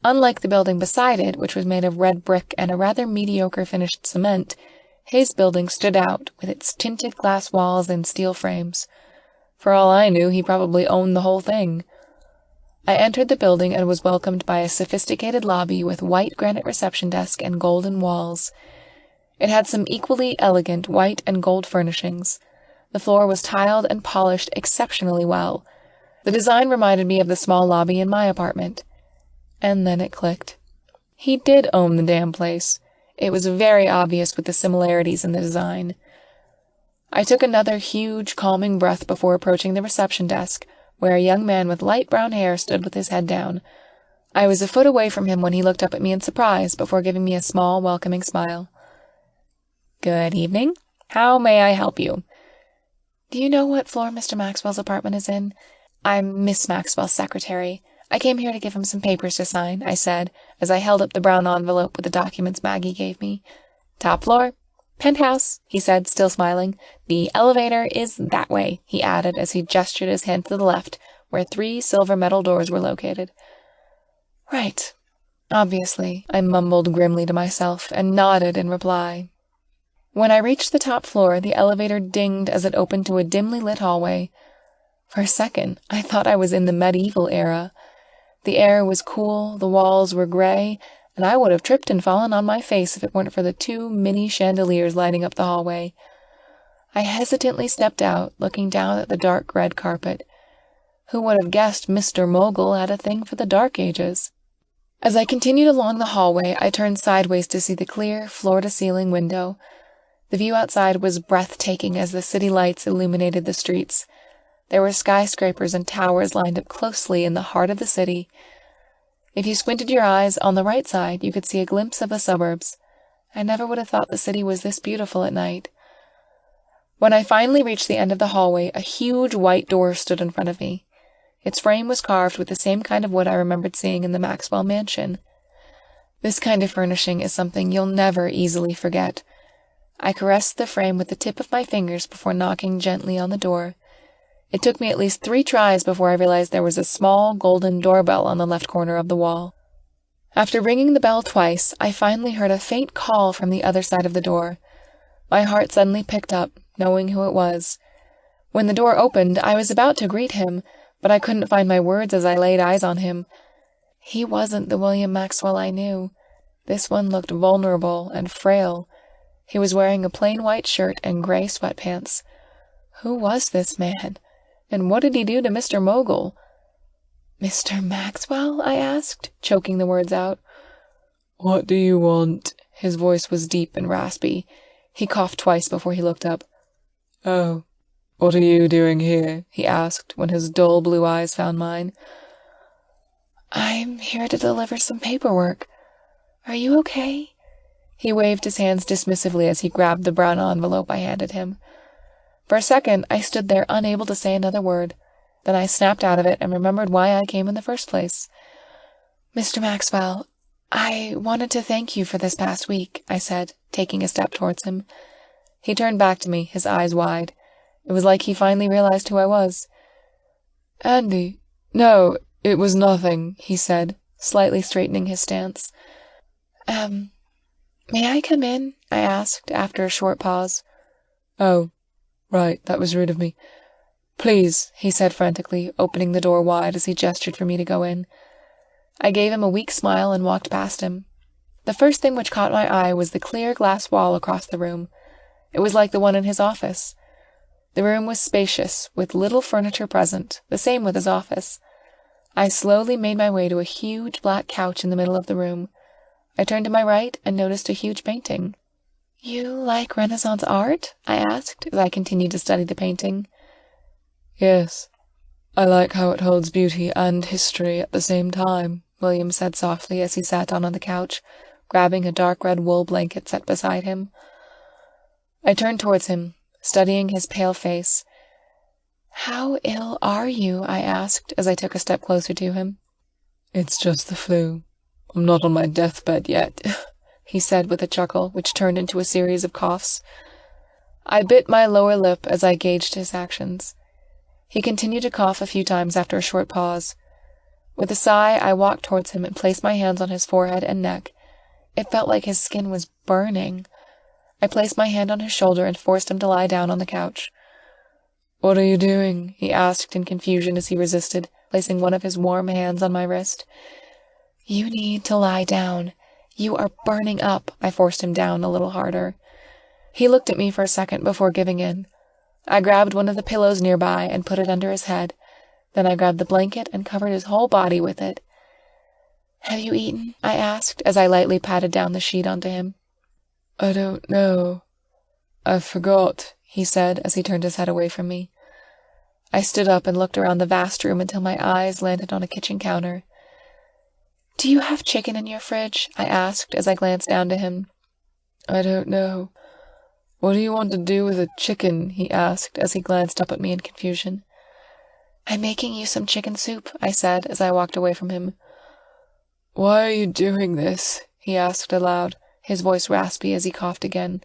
Unlike the building beside it, which was made of red brick and a rather mediocre finished cement, his building stood out with its tinted glass walls and steel frames. For all I knew, he probably owned the whole thing. I entered the building and was welcomed by a sophisticated lobby with white granite reception desk and golden walls. It had some equally elegant white and gold furnishings. The floor was tiled and polished exceptionally well. The design reminded me of the small lobby in my apartment. And then it clicked. He did own the damn place. It was very obvious with the similarities in the design. I took another huge, calming breath before approaching the reception desk, where a young man with light brown hair stood with his head down. I was a foot away from him when he looked up at me in surprise before giving me a small, welcoming smile. "Good evening. How may I help you?" "Do you know what floor Mr. Maxwell's apartment is in? I'm Miss Maxwell's secretary. I came here to give him some papers to sign," I said, as I held up the brown envelope with the documents Maggie gave me. "Top floor. Penthouse," he said, still smiling. "The elevator is that way," he added as he gestured his hand to the left, where 3 silver metal doors were located. "Right. Obviously," I mumbled grimly to myself and nodded in reply. When I reached the top floor, the elevator dinged as it opened to a dimly lit hallway. For a second, I thought I was in the medieval era. The air was cool, the walls were gray, and I would have tripped and fallen on my face if it weren't for the 2 mini chandeliers lighting up the hallway. I hesitantly stepped out, looking down at the dark red carpet. Who would have guessed Mr. Mogul had a thing for the Dark Ages? As I continued along the hallway, I turned sideways to see the clear, floor-to-ceiling window. The view outside was breathtaking as the city lights illuminated the streets. There were skyscrapers and towers lined up closely in the heart of the city. If you squinted your eyes, on the right side, you could see a glimpse of the suburbs. I never would have thought the city was this beautiful at night. When I finally reached the end of the hallway, a huge white door stood in front of me. Its frame was carved with the same kind of wood I remembered seeing in the Maxwell Mansion. This kind of furnishing is something you'll never easily forget. I caressed the frame with the tip of my fingers before knocking gently on the door. It took me at least 3 tries before I realized there was a small golden doorbell on the left corner of the wall. After ringing the bell twice, I finally heard a faint call from the other side of the door. My heart suddenly picked up, knowing who it was. When the door opened, I was about to greet him, but I couldn't find my words as I laid eyes on him. He wasn't the William Maxwell I knew. This one looked vulnerable and frail. He was wearing a plain white shirt and gray sweatpants. Who was this man? And what did he do to Mr. Mogul? "Mr. Maxwell?" I asked, choking the words out. "What do you want?" His voice was deep and raspy. He coughed twice before he looked up. "Oh, what are you doing here?" he asked when his dull blue eyes found mine. "I'm here to deliver some paperwork. Are you okay?" He waved his hands dismissively as he grabbed the brown envelope I handed him. For a second, I stood there unable to say another word. Then I snapped out of it and remembered why I came in the first place. "Mr. Maxwell, I wanted to thank you for this past week," I said, taking a step towards him. He turned back to me, his eyes wide. It was like he finally realized who I was. "Andy, no, it was nothing," he said, slightly straightening his stance. May I come in?" I asked, after a short pause. "Oh, right, that was rude of me. Please," he said frantically, opening the door wide as he gestured for me to go in. I gave him a weak smile and walked past him. The first thing which caught my eye was the clear glass wall across the room. It was like the one in his office. The room was spacious, with little furniture present, the same with his office. I slowly made my way to a huge black couch in the middle of the room. I turned to my right and noticed a huge painting. "You like Renaissance art?" I asked as I continued to study the painting. "Yes, I like how it holds beauty and history at the same time," William said softly as he sat down on the couch, grabbing a dark red wool blanket set beside him. I turned towards him, studying his pale face. "How ill are you?" I asked as I took a step closer to him. "It's just the flu. I'm not on my deathbed yet," he said with a chuckle, which turned into a series of coughs. I bit my lower lip as I gauged his actions. He continued to cough a few times after a short pause. With a sigh, I walked towards him and placed my hands on his forehead and neck. It felt like his skin was burning. I placed my hand on his shoulder and forced him to lie down on the couch. "What are you doing?" he asked in confusion as he resisted, placing one of his warm hands on my wrist. "You need to lie down. You are burning up," I forced him down a little harder. He looked at me for a second before giving in. I grabbed one of the pillows nearby and put it under his head. Then I grabbed the blanket and covered his whole body with it. "Have you eaten?" I asked as I lightly patted down the sheet onto him. "I don't know. I forgot," he said as he turned his head away from me. I stood up and looked around the vast room until my eyes landed on a kitchen counter. "Do you have chicken in your fridge?" I asked as I glanced down to him. "I don't know. What do you want to do with a chicken?" he asked as he glanced up at me in confusion. "I'm making you some chicken soup," I said as I walked away from him. "Why are you doing this?" he asked aloud, his voice raspy as he coughed again.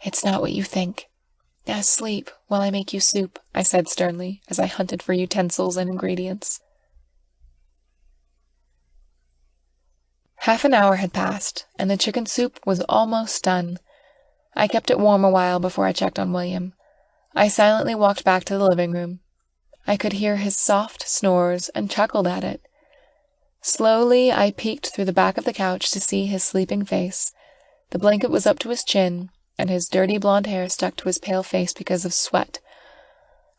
"It's not what you think. Now sleep while I make you soup," I said sternly as I hunted for utensils and ingredients. Half an hour had passed, and the chicken soup was almost done. I kept it warm a while before I checked on William. I silently walked back to the living room. I could hear his soft snores and chuckled at it. Slowly, I peeked through the back of the couch to see his sleeping face. The blanket was up to his chin, and his dirty blonde hair stuck to his pale face because of sweat.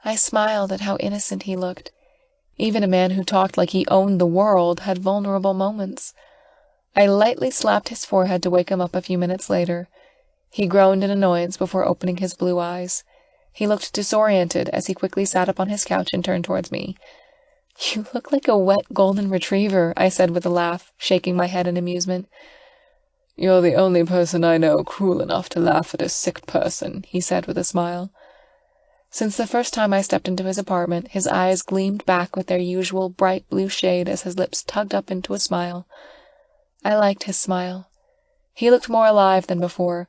I smiled at how innocent he looked. Even a man who talked like he owned the world had vulnerable moments. I lightly slapped his forehead to wake him up a few minutes later. He groaned in annoyance before opening his blue eyes. He looked disoriented as he quickly sat up on his couch and turned towards me. "You look like a wet golden retriever," I said with a laugh, shaking my head in amusement. "You're the only person I know cruel enough to laugh at a sick person," he said with a smile. Since the first time I stepped into his apartment, his eyes gleamed back with their usual bright blue shade as his lips tugged up into a smile. I liked his smile. He looked more alive than before.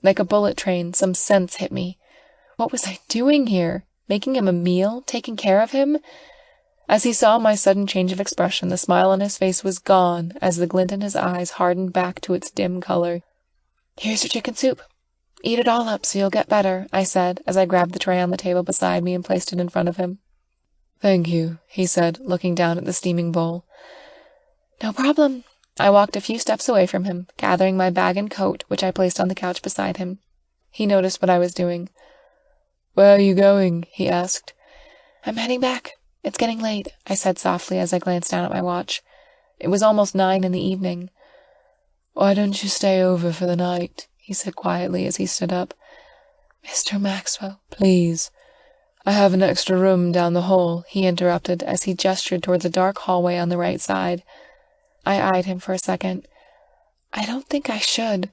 Like a bullet train, some sense hit me. What was I doing here? Making him a meal? Taking care of him? As he saw my sudden change of expression, the smile on his face was gone as the glint in his eyes hardened back to its dim color. "Here's your chicken soup. Eat it all up so you'll get better," I said as I grabbed the tray on the table beside me and placed it in front of him. "Thank you," he said, looking down at the steaming bowl. "No problem." I walked a few steps away from him, gathering my bag and coat, which I placed on the couch beside him. He noticed what I was doing. "Where are you going?" he asked. "I'm heading back. It's getting late," I said softly as I glanced down at my watch. It was almost 9 in the evening. "Why don't you stay over for the night?" he he said quietly as he stood up. Mr. Maxwell, please. I have an extra room down the hall, he interrupted as he gestured towards a dark hallway on the right side. I eyed him for a second. I don't think I should.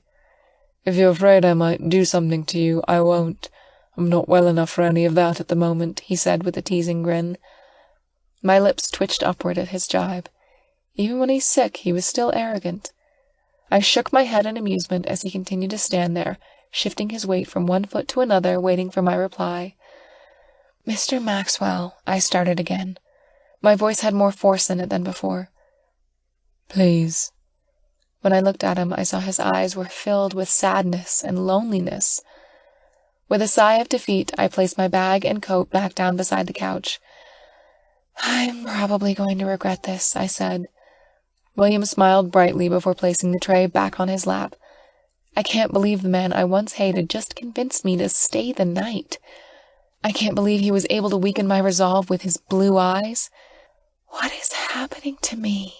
If you're afraid I might do something to you, I won't. I'm not well enough for any of that at the moment, he said with a teasing grin. My lips twitched upward at his jibe. Even when he's sick, he was still arrogant. I shook my head in amusement as he continued to stand there, shifting his weight from one foot to another, waiting for my reply. Mr. Maxwell, I started again. My voice had more force in it than before. Please. When I looked at him, I saw his eyes were filled with sadness and loneliness. With a sigh of defeat, I placed my bag and coat back down beside the couch. I'm probably going to regret this, I said. William smiled brightly before placing the tray back on his lap. I can't believe the man I once hated just convinced me to stay the night. I can't believe he was able to weaken my resolve with his blue eyes. What is happening to me?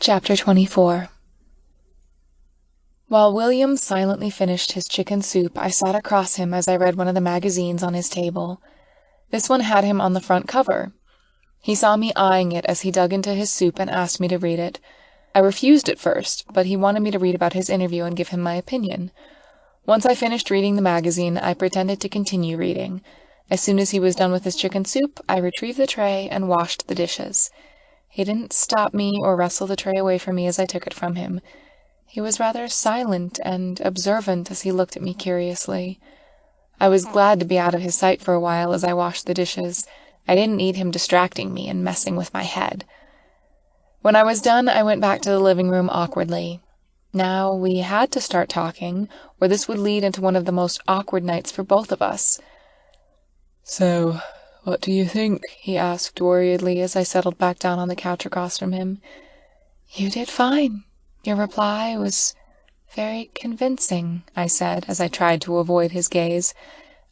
Chapter 24. While William silently finished his chicken soup, I sat across him as I read one of the magazines on his table. This one had him on the front cover. He saw me eyeing it as he dug into his soup and asked me to read it. I refused at first, but he wanted me to read about his interview and give him my opinion. Once I finished reading the magazine, I pretended to continue reading. As soon as he was done with his chicken soup, I retrieved the tray and washed the dishes. He didn't stop me or wrestle the tray away from me as I took it from him. He was rather silent and observant as he looked at me curiously. I was glad to be out of his sight for a while as I washed the dishes. I didn't need him distracting me and messing with my head. When I was done, I went back to the living room awkwardly. Now we had to start talking, or this would lead into one of the most awkward nights for both of us. So, what do you think? He asked worriedly as I settled back down on the couch across from him. You did fine. Your reply was very convincing, I said as I tried to avoid his gaze.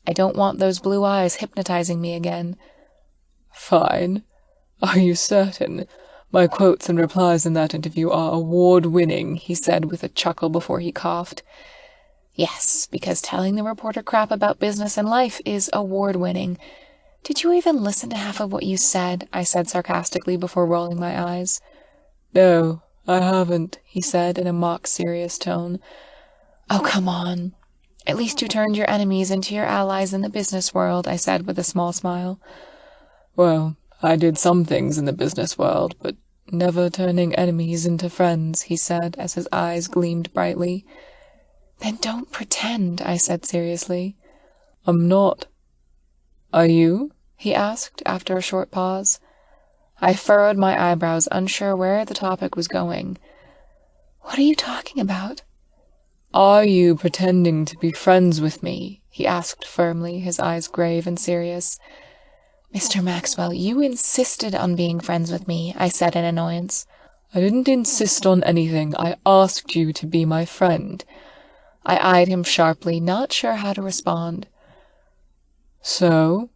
I don't want those blue eyes hypnotizing me again. Fine. Are you certain? My quotes and replies in that interview are award-winning, he said with a chuckle before he coughed. Yes, because telling the reporter crap about business and life is award-winning. Did you even listen to half of what you said? I said sarcastically before rolling my eyes. No, I haven't, he said in a mock-serious tone. Oh, come on. At least you turned your enemies into your allies in the business world, I said with a small smile. Well, I did some things in the business world, but never turning enemies into friends, he said as his eyes gleamed brightly. Then don't pretend, I said seriously. I'm not. Are you? He asked after a short pause. I furrowed my eyebrows, unsure where the topic was going. What are you talking about? Are you pretending to be friends with me? He asked firmly, his eyes grave and serious. Mr. Maxwell, you insisted on being friends with me, I said in annoyance. I didn't insist on anything. I asked you to be my friend. I eyed him sharply, not sure how to respond. So,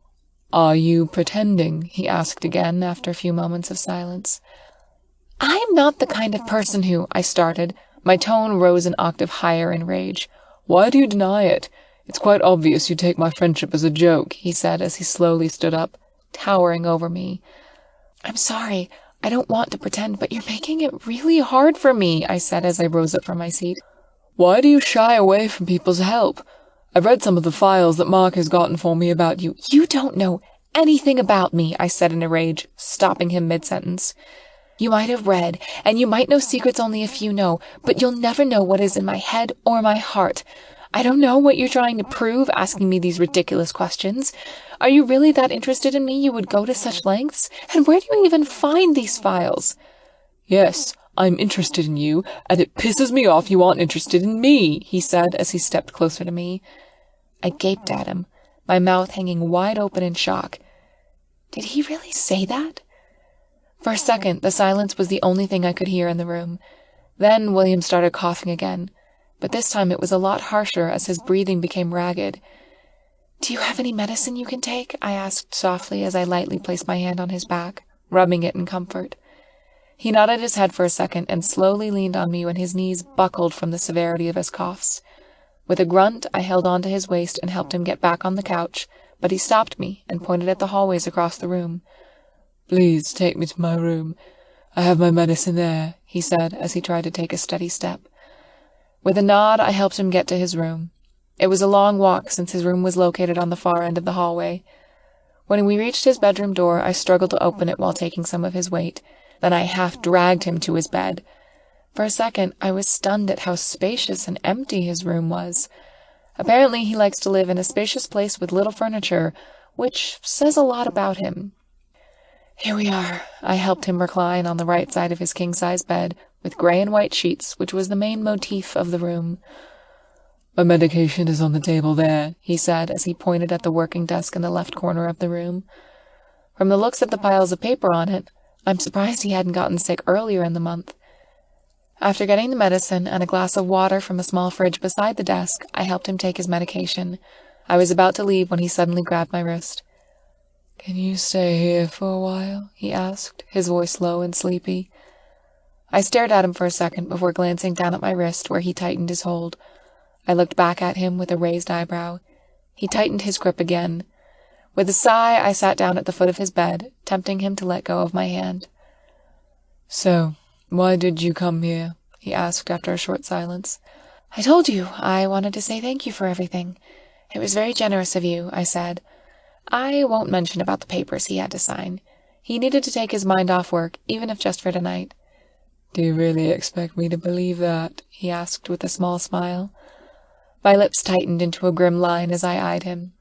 are you pretending? He asked again after a few moments of silence. I am not the kind of person who, I started. My tone rose an octave higher in rage. Why do you deny it? It's quite obvious you take my friendship as a joke, he said as he slowly stood up, towering over me. I'm sorry. I don't want to pretend, but you're making it really hard for me, I said as I rose up from my seat. Why do you shy away from people's help? I've read some of the files that Mark has gotten for me about you. You don't know anything about me, I said in a rage, stopping him mid-sentence. You might have read, and you might know secrets only a few know, but you'll never know what is in my head or my heart. I don't know what you're trying to prove, asking me these ridiculous questions. Are you really that interested in me you would go to such lengths? And where do you even find these files? Yes, I'm interested in you, and it pisses me off you aren't interested in me, he said as he stepped closer to me. I gaped at him, my mouth hanging wide open in shock. Did he really say that? For a second, the silence was the only thing I could hear in the room. Then William started coughing again, but this time it was a lot harsher as his breathing became ragged. Do you have any medicine you can take? I asked softly as I lightly placed my hand on his back, rubbing it in comfort. He nodded his head for a second and slowly leaned on me when his knees buckled from the severity of his coughs. With a grunt, I held on to his waist and helped him get back on the couch, but he stopped me and pointed at the hallways across the room. "Please take me to my room. I have my medicine there," he said as he tried to take a steady step. With a nod, I helped him get to his room. It was a long walk since his room was located on the far end of the hallway. When we reached his bedroom door, I struggled to open it while taking some of his weight. Then I half dragged him to his bed. For a second, I was stunned at how spacious and empty his room was. Apparently, he likes to live in a spacious place with little furniture, which says a lot about him. Here we are. I helped him recline on the right side of his king-size bed, with gray and white sheets, which was the main motif of the room. "My medication is on the table there," he said as he pointed at the working desk in the left corner of the room. From the looks of the piles of paper on it, I'm surprised he hadn't gotten sick earlier in the month. After getting the medicine and a glass of water from a small fridge beside the desk, I helped him take his medication. I was about to leave when he suddenly grabbed my wrist. "Can you stay here for a while?" he asked, his voice low and sleepy. I stared at him for a second before glancing down at my wrist where he tightened his hold. I looked back at him with a raised eyebrow. He tightened his grip again. With a sigh, I sat down at the foot of his bed, tempting him to let go of my hand. "So, why did you come here?" he asked after a short silence. "I told you, I wanted to say thank you for everything. It was very generous of you," I said. "I won't mention about the papers he had to sign. He needed to take his mind off work, even if just for tonight." "Do you really expect me to believe that?" he asked with a small smile. My lips tightened into a grim line as I eyed him.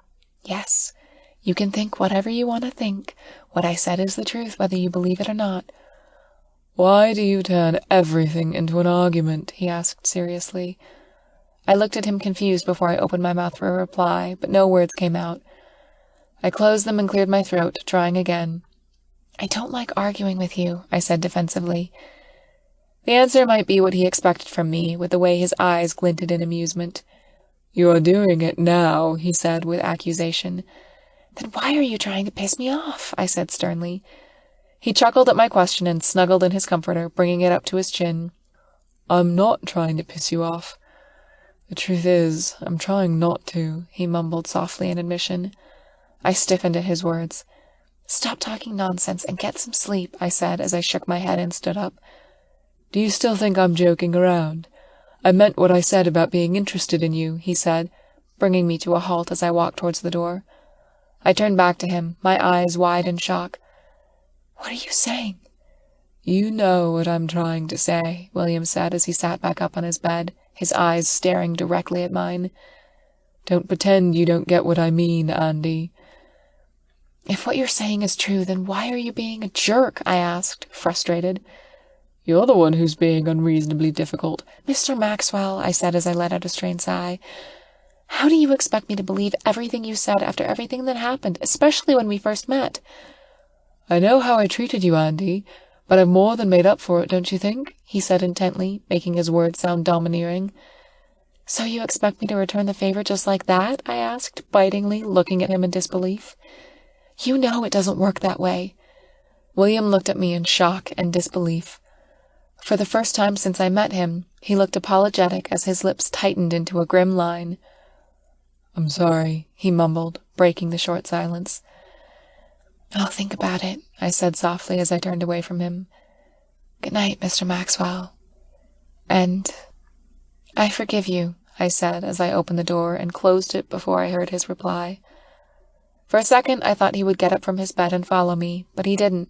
"Yes. You can think whatever you want to think. What I said is the truth, whether you believe it or not." "Why do you turn everything into an argument?" he asked seriously. I looked at him confused before I opened my mouth for a reply, but no words came out. I closed them and cleared my throat, trying again. "I don't like arguing with you," I said defensively. The answer might be what he expected from me, with the way his eyes glinted in amusement. "You are doing it now," he said with accusation. "Then why are you trying to piss me off?" I said sternly. He chuckled at my question and snuggled in his comforter, bringing it up to his chin. "I'm not trying to piss you off. The truth is, I'm trying not to," he mumbled softly in admission. I stiffened at his words. "Stop talking nonsense and get some sleep," I said as I shook my head and stood up. "Do you still think I'm joking around? I meant what I said about being interested in you," he said, bringing me to a halt as I walked towards the door. I turned back to him, my eyes wide in shock. "What are you saying?" "You know what I'm trying to say," William said as he sat back up on his bed, his eyes staring directly at mine. "Don't pretend you don't get what I mean, Andy." "If what you're saying is true, then why are you being a jerk?" I asked, frustrated. "You're the one who's being unreasonably difficult." "Mr. Maxwell," I said as I let out a strained sigh, "how do you expect me to believe everything you said after everything that happened, especially when we first met?" "I know how I treated you, Andy, but I've more than made up for it, don't you think?" he said intently, making his words sound domineering. "So you expect me to return the favor just like that?" I asked, bitingly, looking at him in disbelief. "You know it doesn't work that way." William looked at me in shock and disbelief. For the first time since I met him, he looked apologetic as his lips tightened into a grim line. "I'm sorry," he mumbled, breaking the short silence. "I'll think about it," I said softly as I turned away from him. "Good night, Mr. Maxwell." "And I forgive you," I said as I opened the door and closed it before I heard his reply. For a second, I thought he would get up from his bed and follow me, but he didn't.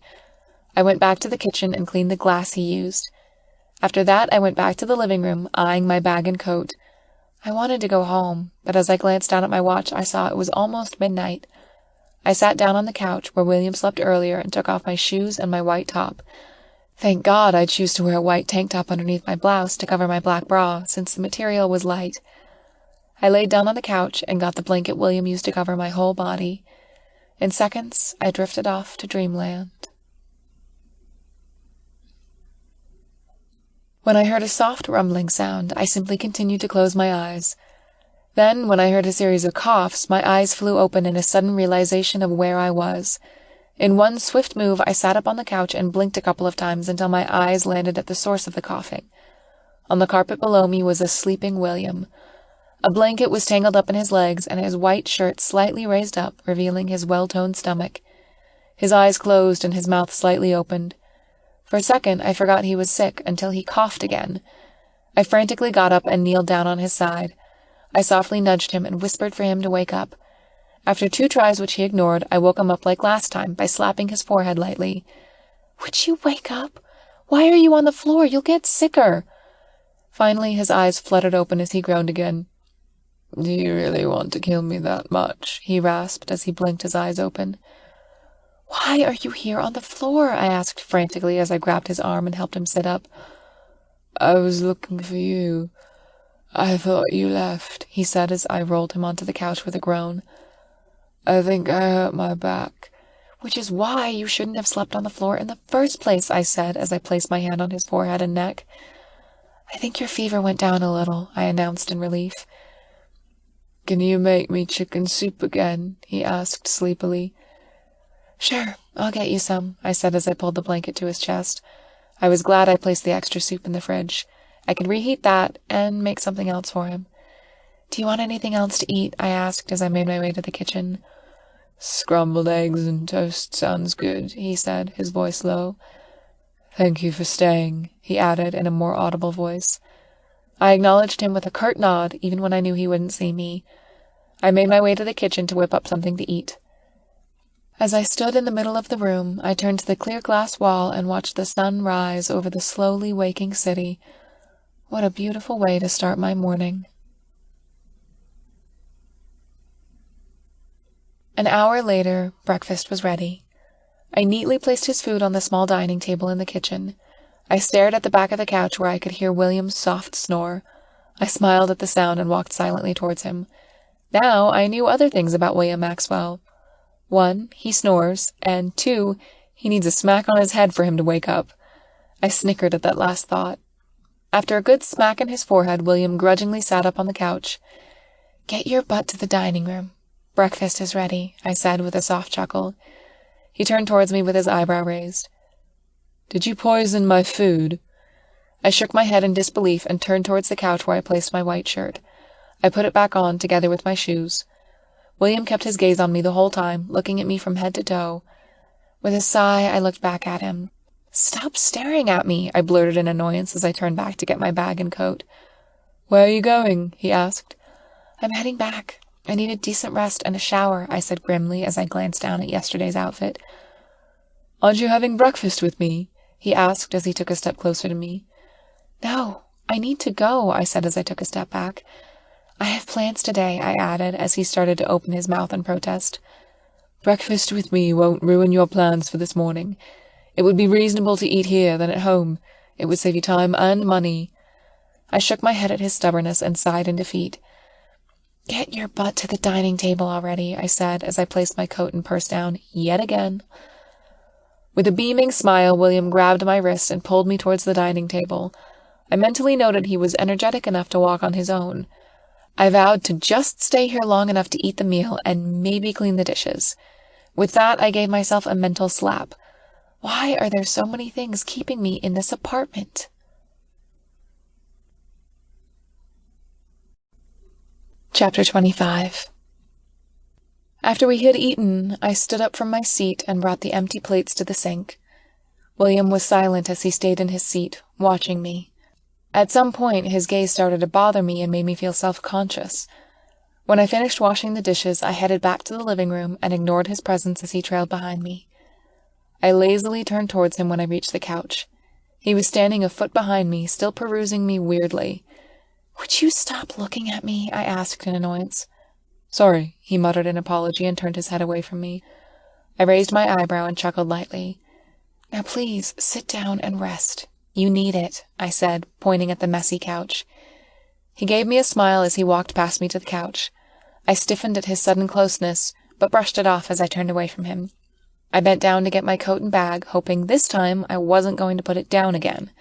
I went back to the kitchen and cleaned the glass he used. After that, I went back to the living room, eyeing my bag and coat. I wanted to go home, but as I glanced down at my watch, I saw it was almost midnight. I sat down on the couch where William slept earlier and took off my shoes and my white top. Thank God I choose to wear a white tank top underneath my blouse to cover my black bra, since the material was light. I laid down on the couch and got the blanket William used to cover my whole body. In seconds, I drifted off to dreamland. When I heard a soft rumbling sound, I simply continued to close my eyes. Then, when I heard a series of coughs, my eyes flew open in a sudden realization of where I was. In one swift move, I sat up on the couch and blinked a couple of times until my eyes landed at the source of the coughing. On the carpet below me was a sleeping William. A blanket was tangled up in his legs, and his white shirt slightly raised up, revealing his well-toned stomach. His eyes closed and his mouth slightly opened. For a second, I forgot he was sick until he coughed again. I frantically got up and kneeled down on his side. I softly nudged him and whispered for him to wake up. After 2 tries which he ignored, I woke him up like last time by slapping his forehead lightly. "Would you wake up? Why are you on the floor? You'll get sicker." Finally, his eyes fluttered open as he groaned again. "Do you really want to kill me that much?" he rasped as he blinked his eyes open. "Why are you here on the floor?" I asked frantically as I grabbed his arm and helped him sit up. "I was looking for you. I thought you left," he said as I rolled him onto the couch with a groan. "I think I hurt my back." "Which is why you shouldn't have slept on the floor in the first place," I said as I placed my hand on his forehead and neck. "I think your fever went down a little," I announced in relief. "Can you make me chicken soup again?" he asked sleepily. "Sure, I'll get you some," I said as I pulled the blanket to his chest. I was glad I placed the extra soup in the fridge. I could reheat that and make something else for him. "Do you want anything else to eat?" I asked as I made my way to the kitchen. "Scrambled eggs and toast sounds good," he said, his voice low. "Thank you for staying," he added in a more audible voice. I acknowledged him with a curt nod, even when I knew he wouldn't see me. I made my way to the kitchen to whip up something to eat. As I stood in the middle of the room, I turned to the clear glass wall and watched the sun rise over the slowly waking city. What a beautiful way to start my morning. An hour later, breakfast was ready. I neatly placed his food on the small dining table in the kitchen. I stared at the back of the couch where I could hear William's soft snore. I smiled at the sound and walked silently towards him. Now I knew other things about William Maxwell. 1, he snores, and 2, he needs a smack on his head for him to wake up. I snickered at that last thought. After a good smack in his forehead, William grudgingly sat up on the couch. "Get your butt to the dining room. Breakfast is ready," I said with a soft chuckle. He turned towards me with his eyebrow raised. "Did you poison my food?" I shook my head in disbelief and turned towards the couch where I placed my white shirt. I put it back on, together with my shoes. William kept his gaze on me the whole time, looking at me from head to toe. With a sigh, I looked back at him. "Stop staring at me," I blurted in annoyance as I turned back to get my bag and coat. "Where are you going?" he asked. "I'm heading back. I need a decent rest and a shower," I said grimly as I glanced down at yesterday's outfit. "Aren't you having breakfast with me?" he asked as he took a step closer to me. "No, I need to go," I said as I took a step back. "I have plans today," I added as he started to open his mouth in protest. "Breakfast with me won't ruin your plans for this morning. It would be reasonable to eat here than at home. It would save you time and money." I shook my head at his stubbornness and sighed in defeat. "Get your butt to the dining table already," I said as I placed my coat and purse down yet again. With a beaming smile, William grabbed my wrist and pulled me towards the dining table. I mentally noted he was energetic enough to walk on his own. I vowed to just stay here long enough to eat the meal and maybe clean the dishes. With that, I gave myself a mental slap. Why are there so many things keeping me in this apartment? Chapter 25. After we had eaten, I stood up from my seat and brought the empty plates to the sink. William was silent as he stayed in his seat, watching me. At some point, his gaze started to bother me and made me feel self-conscious. When I finished washing the dishes, I headed back to the living room and ignored his presence as he trailed behind me. I lazily turned towards him when I reached the couch. He was standing a foot behind me, still perusing me weirdly. "Would you stop looking at me?" I asked in annoyance. "Sorry," he muttered in apology and turned his head away from me. I raised my eyebrow and chuckled lightly. "Now please, sit down and rest. You need it," I said, pointing at the messy couch. He gave me a smile as he walked past me to the couch. I stiffened at his sudden closeness, but brushed it off as I turned away from him. I bent down to get my coat and bag, hoping this time I wasn't going to put it down again.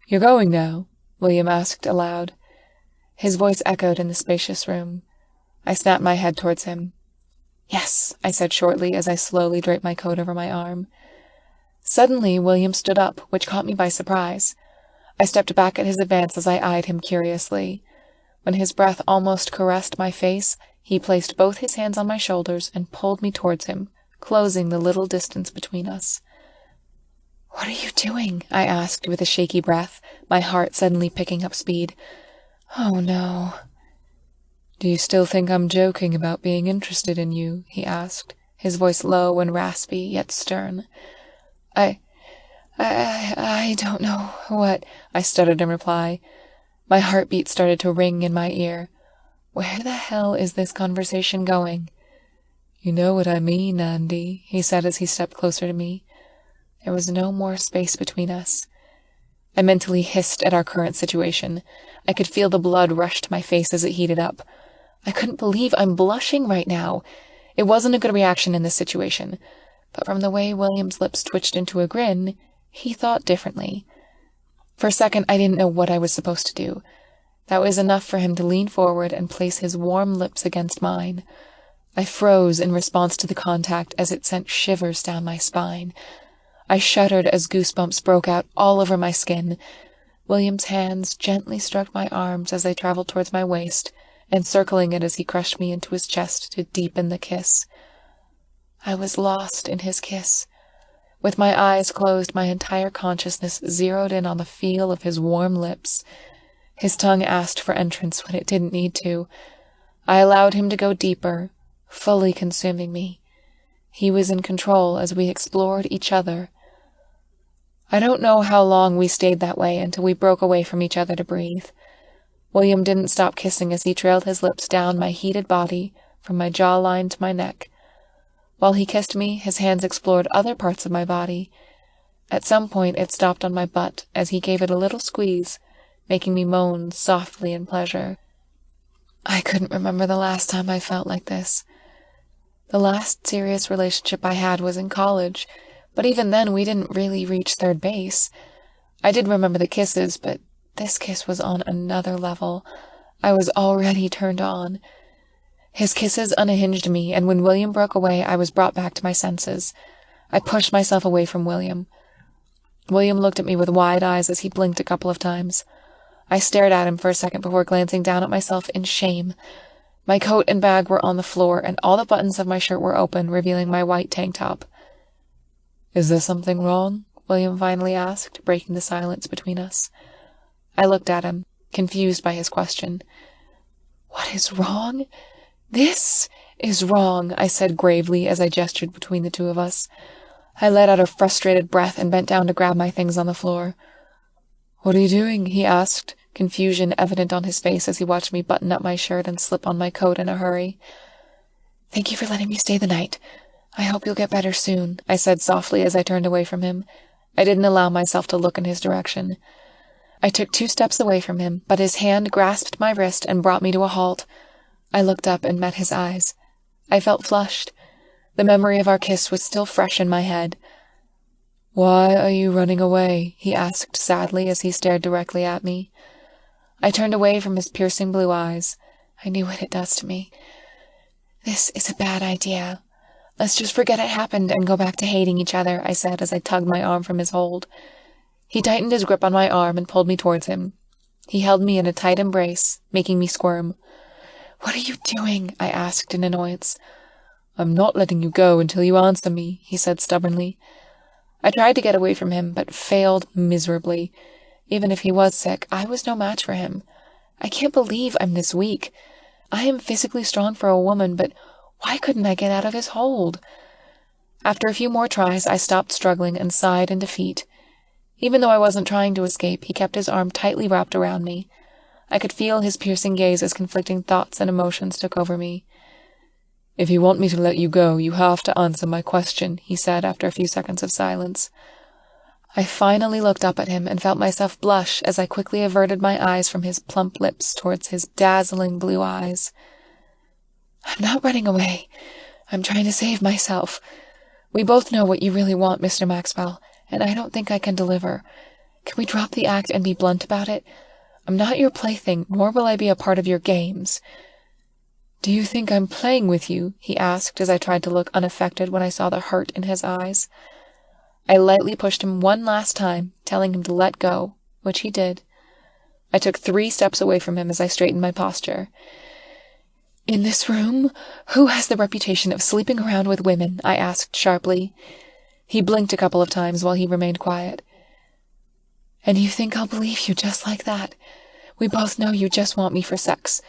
"You're going now?" William asked aloud. His voice echoed in the spacious room. I snapped my head towards him. Yes, I said shortly as I slowly draped my coat over my arm. Suddenly, William stood up, which caught me by surprise. I stepped back at his advance as I eyed him curiously. When his breath almost caressed my face, he placed both his hands on my shoulders and pulled me towards him, closing the little distance between us. "What are you doing?" I asked with a shaky breath, my heart suddenly picking up speed. "Oh, no." "Do you still think I'm joking about being interested in you?" he asked, his voice low and raspy, yet stern. I don't know what," I stuttered in reply. My heartbeat started to ring in my ear. Where the hell is this conversation going? "You know what I mean, Andy," he said as he stepped closer to me. There was no more space between us. I mentally hissed at our current situation. I could feel the blood rush to my face as it heated up. I couldn't believe I'm blushing right now. It wasn't a good reaction in this situation. But from the way William's lips twitched into a grin, he thought differently. For a second, I didn't know what I was supposed to do. That was enough for him to lean forward and place his warm lips against mine. I froze in response to the contact as it sent shivers down my spine. I shuddered as goosebumps broke out all over my skin. William's hands gently stroked my arms as they traveled towards my waist, encircling it as he crushed me into his chest to deepen the kiss. I was lost in his kiss. With my eyes closed, my entire consciousness zeroed in on the feel of his warm lips. His tongue asked for entrance when it didn't need to. I allowed him to go deeper, fully consuming me. He was in control as we explored each other. I don't know how long we stayed that way until we broke away from each other to breathe. William didn't stop kissing as he trailed his lips down my heated body, from my jawline to my neck. While he kissed me, his hands explored other parts of my body. At some point, it stopped on my butt as he gave it a little squeeze, making me moan softly in pleasure. I couldn't remember the last time I felt like this. The last serious relationship I had was in college, but even then we didn't really reach third base. I did remember the kisses, but this kiss was on another level. I was already turned on. His kisses unhinged me, and when William broke away, I was brought back to my senses. I pushed myself away from William. William looked at me with wide eyes as he blinked a couple of times. I stared at him for a second before glancing down at myself in shame. My coat and bag were on the floor, and all the buttons of my shirt were open, revealing my white tank top. "Is there something wrong?" William finally asked, breaking the silence between us. I looked at him, confused by his question. "What is wrong? This is wrong," I said gravely as I gestured between the two of us. I let out a frustrated breath and bent down to grab my things on the floor. "What are you doing?" he asked, confusion evident on his face as he watched me button up my shirt and slip on my coat in a hurry. "Thank you for letting me stay the night. I hope you'll get better soon," I said softly as I turned away from him. I didn't allow myself to look in his direction. I took 2 steps away from him, but his hand grasped my wrist and brought me to a halt. I looked up and met his eyes. I felt flushed. The memory of our kiss was still fresh in my head. "Why are you running away?" he asked sadly as he stared directly at me. I turned away from his piercing blue eyes. I knew what it does to me. "This is a bad idea. Let's just forget it happened and go back to hating each other," I said as I tugged my arm from his hold. He tightened his grip on my arm and pulled me towards him. He held me in a tight embrace, making me squirm. "What are you doing?" I asked in annoyance. "I'm not letting you go until you answer me," he said stubbornly. I tried to get away from him, but failed miserably. Even if he was sick, I was no match for him. I can't believe I'm this weak. I am physically strong for a woman, but why couldn't I get out of his hold? After a few more tries, I stopped struggling and sighed in defeat. Even though I wasn't trying to escape, he kept his arm tightly wrapped around me. I could feel his piercing gaze as conflicting thoughts and emotions took over me. "If you want me to let you go, you have to answer my question," he said after a few seconds of silence. I finally looked up at him and felt myself blush as I quickly averted my eyes from his plump lips towards his dazzling blue eyes. "I'm not running away. I'm trying to save myself. We both know what you really want, Mr. Maxwell, and I don't think I can deliver. Can we drop the act and be blunt about it? I'm not your plaything, nor will I be a part of your games." "Do you think I'm playing with you?" he asked as I tried to look unaffected when I saw the hurt in his eyes. I lightly pushed him one last time, telling him to let go, which he did. I took 3 steps away from him as I straightened my posture. "In this room, who has the reputation of sleeping around with women?" I asked sharply. He blinked a couple of times while he remained quiet. "And you think I'll believe you just like that? We both know you just want me for sex.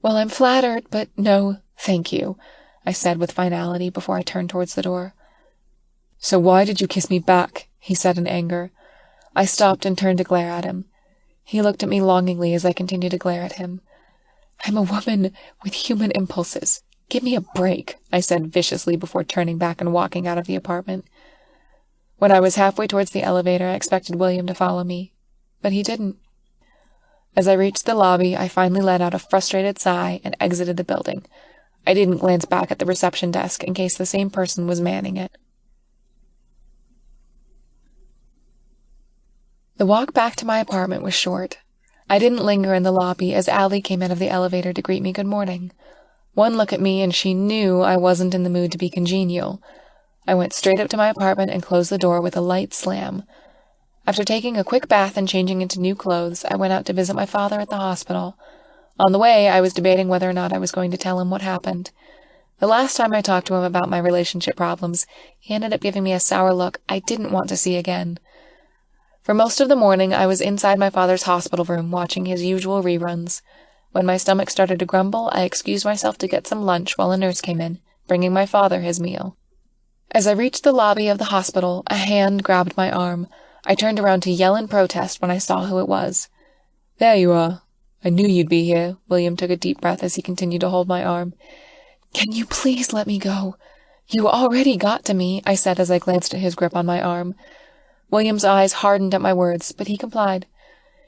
Well, I'm flattered, but no, thank you," I said with finality before I turned towards the door. "So why did you kiss me back?" he said in anger. I stopped and turned to glare at him. He looked at me longingly as I continued to glare at him. "I'm a woman with human impulses. Give me a break," I said viciously before turning back and walking out of the apartment. When I was halfway towards the elevator, I expected William to follow me, but he didn't. As I reached the lobby, I finally let out a frustrated sigh and exited the building. I didn't glance back at the reception desk in case the same person was manning it. The walk back to my apartment was short. I didn't linger in the lobby as Allie came out of the elevator to greet me good morning. One look at me and she knew I wasn't in the mood to be congenial. I went straight up to my apartment and closed the door with a light slam. After taking a quick bath and changing into new clothes, I went out to visit my father at the hospital. On the way, I was debating whether or not I was going to tell him what happened. The last time I talked to him about my relationship problems, he ended up giving me a sour look I didn't want to see again. For most of the morning, I was inside my father's hospital room watching his usual reruns. When my stomach started to grumble, I excused myself to get some lunch while a nurse came in, bringing my father his meal. As I reached the lobby of the hospital, a hand grabbed my arm. I turned around to yell in protest when I saw who it was. "There you are. I knew you'd be here." William took a deep breath as he continued to hold my arm. "Can you please let me go? You already got to me," I said as I glanced at his grip on my arm. William's eyes hardened at my words, but he complied.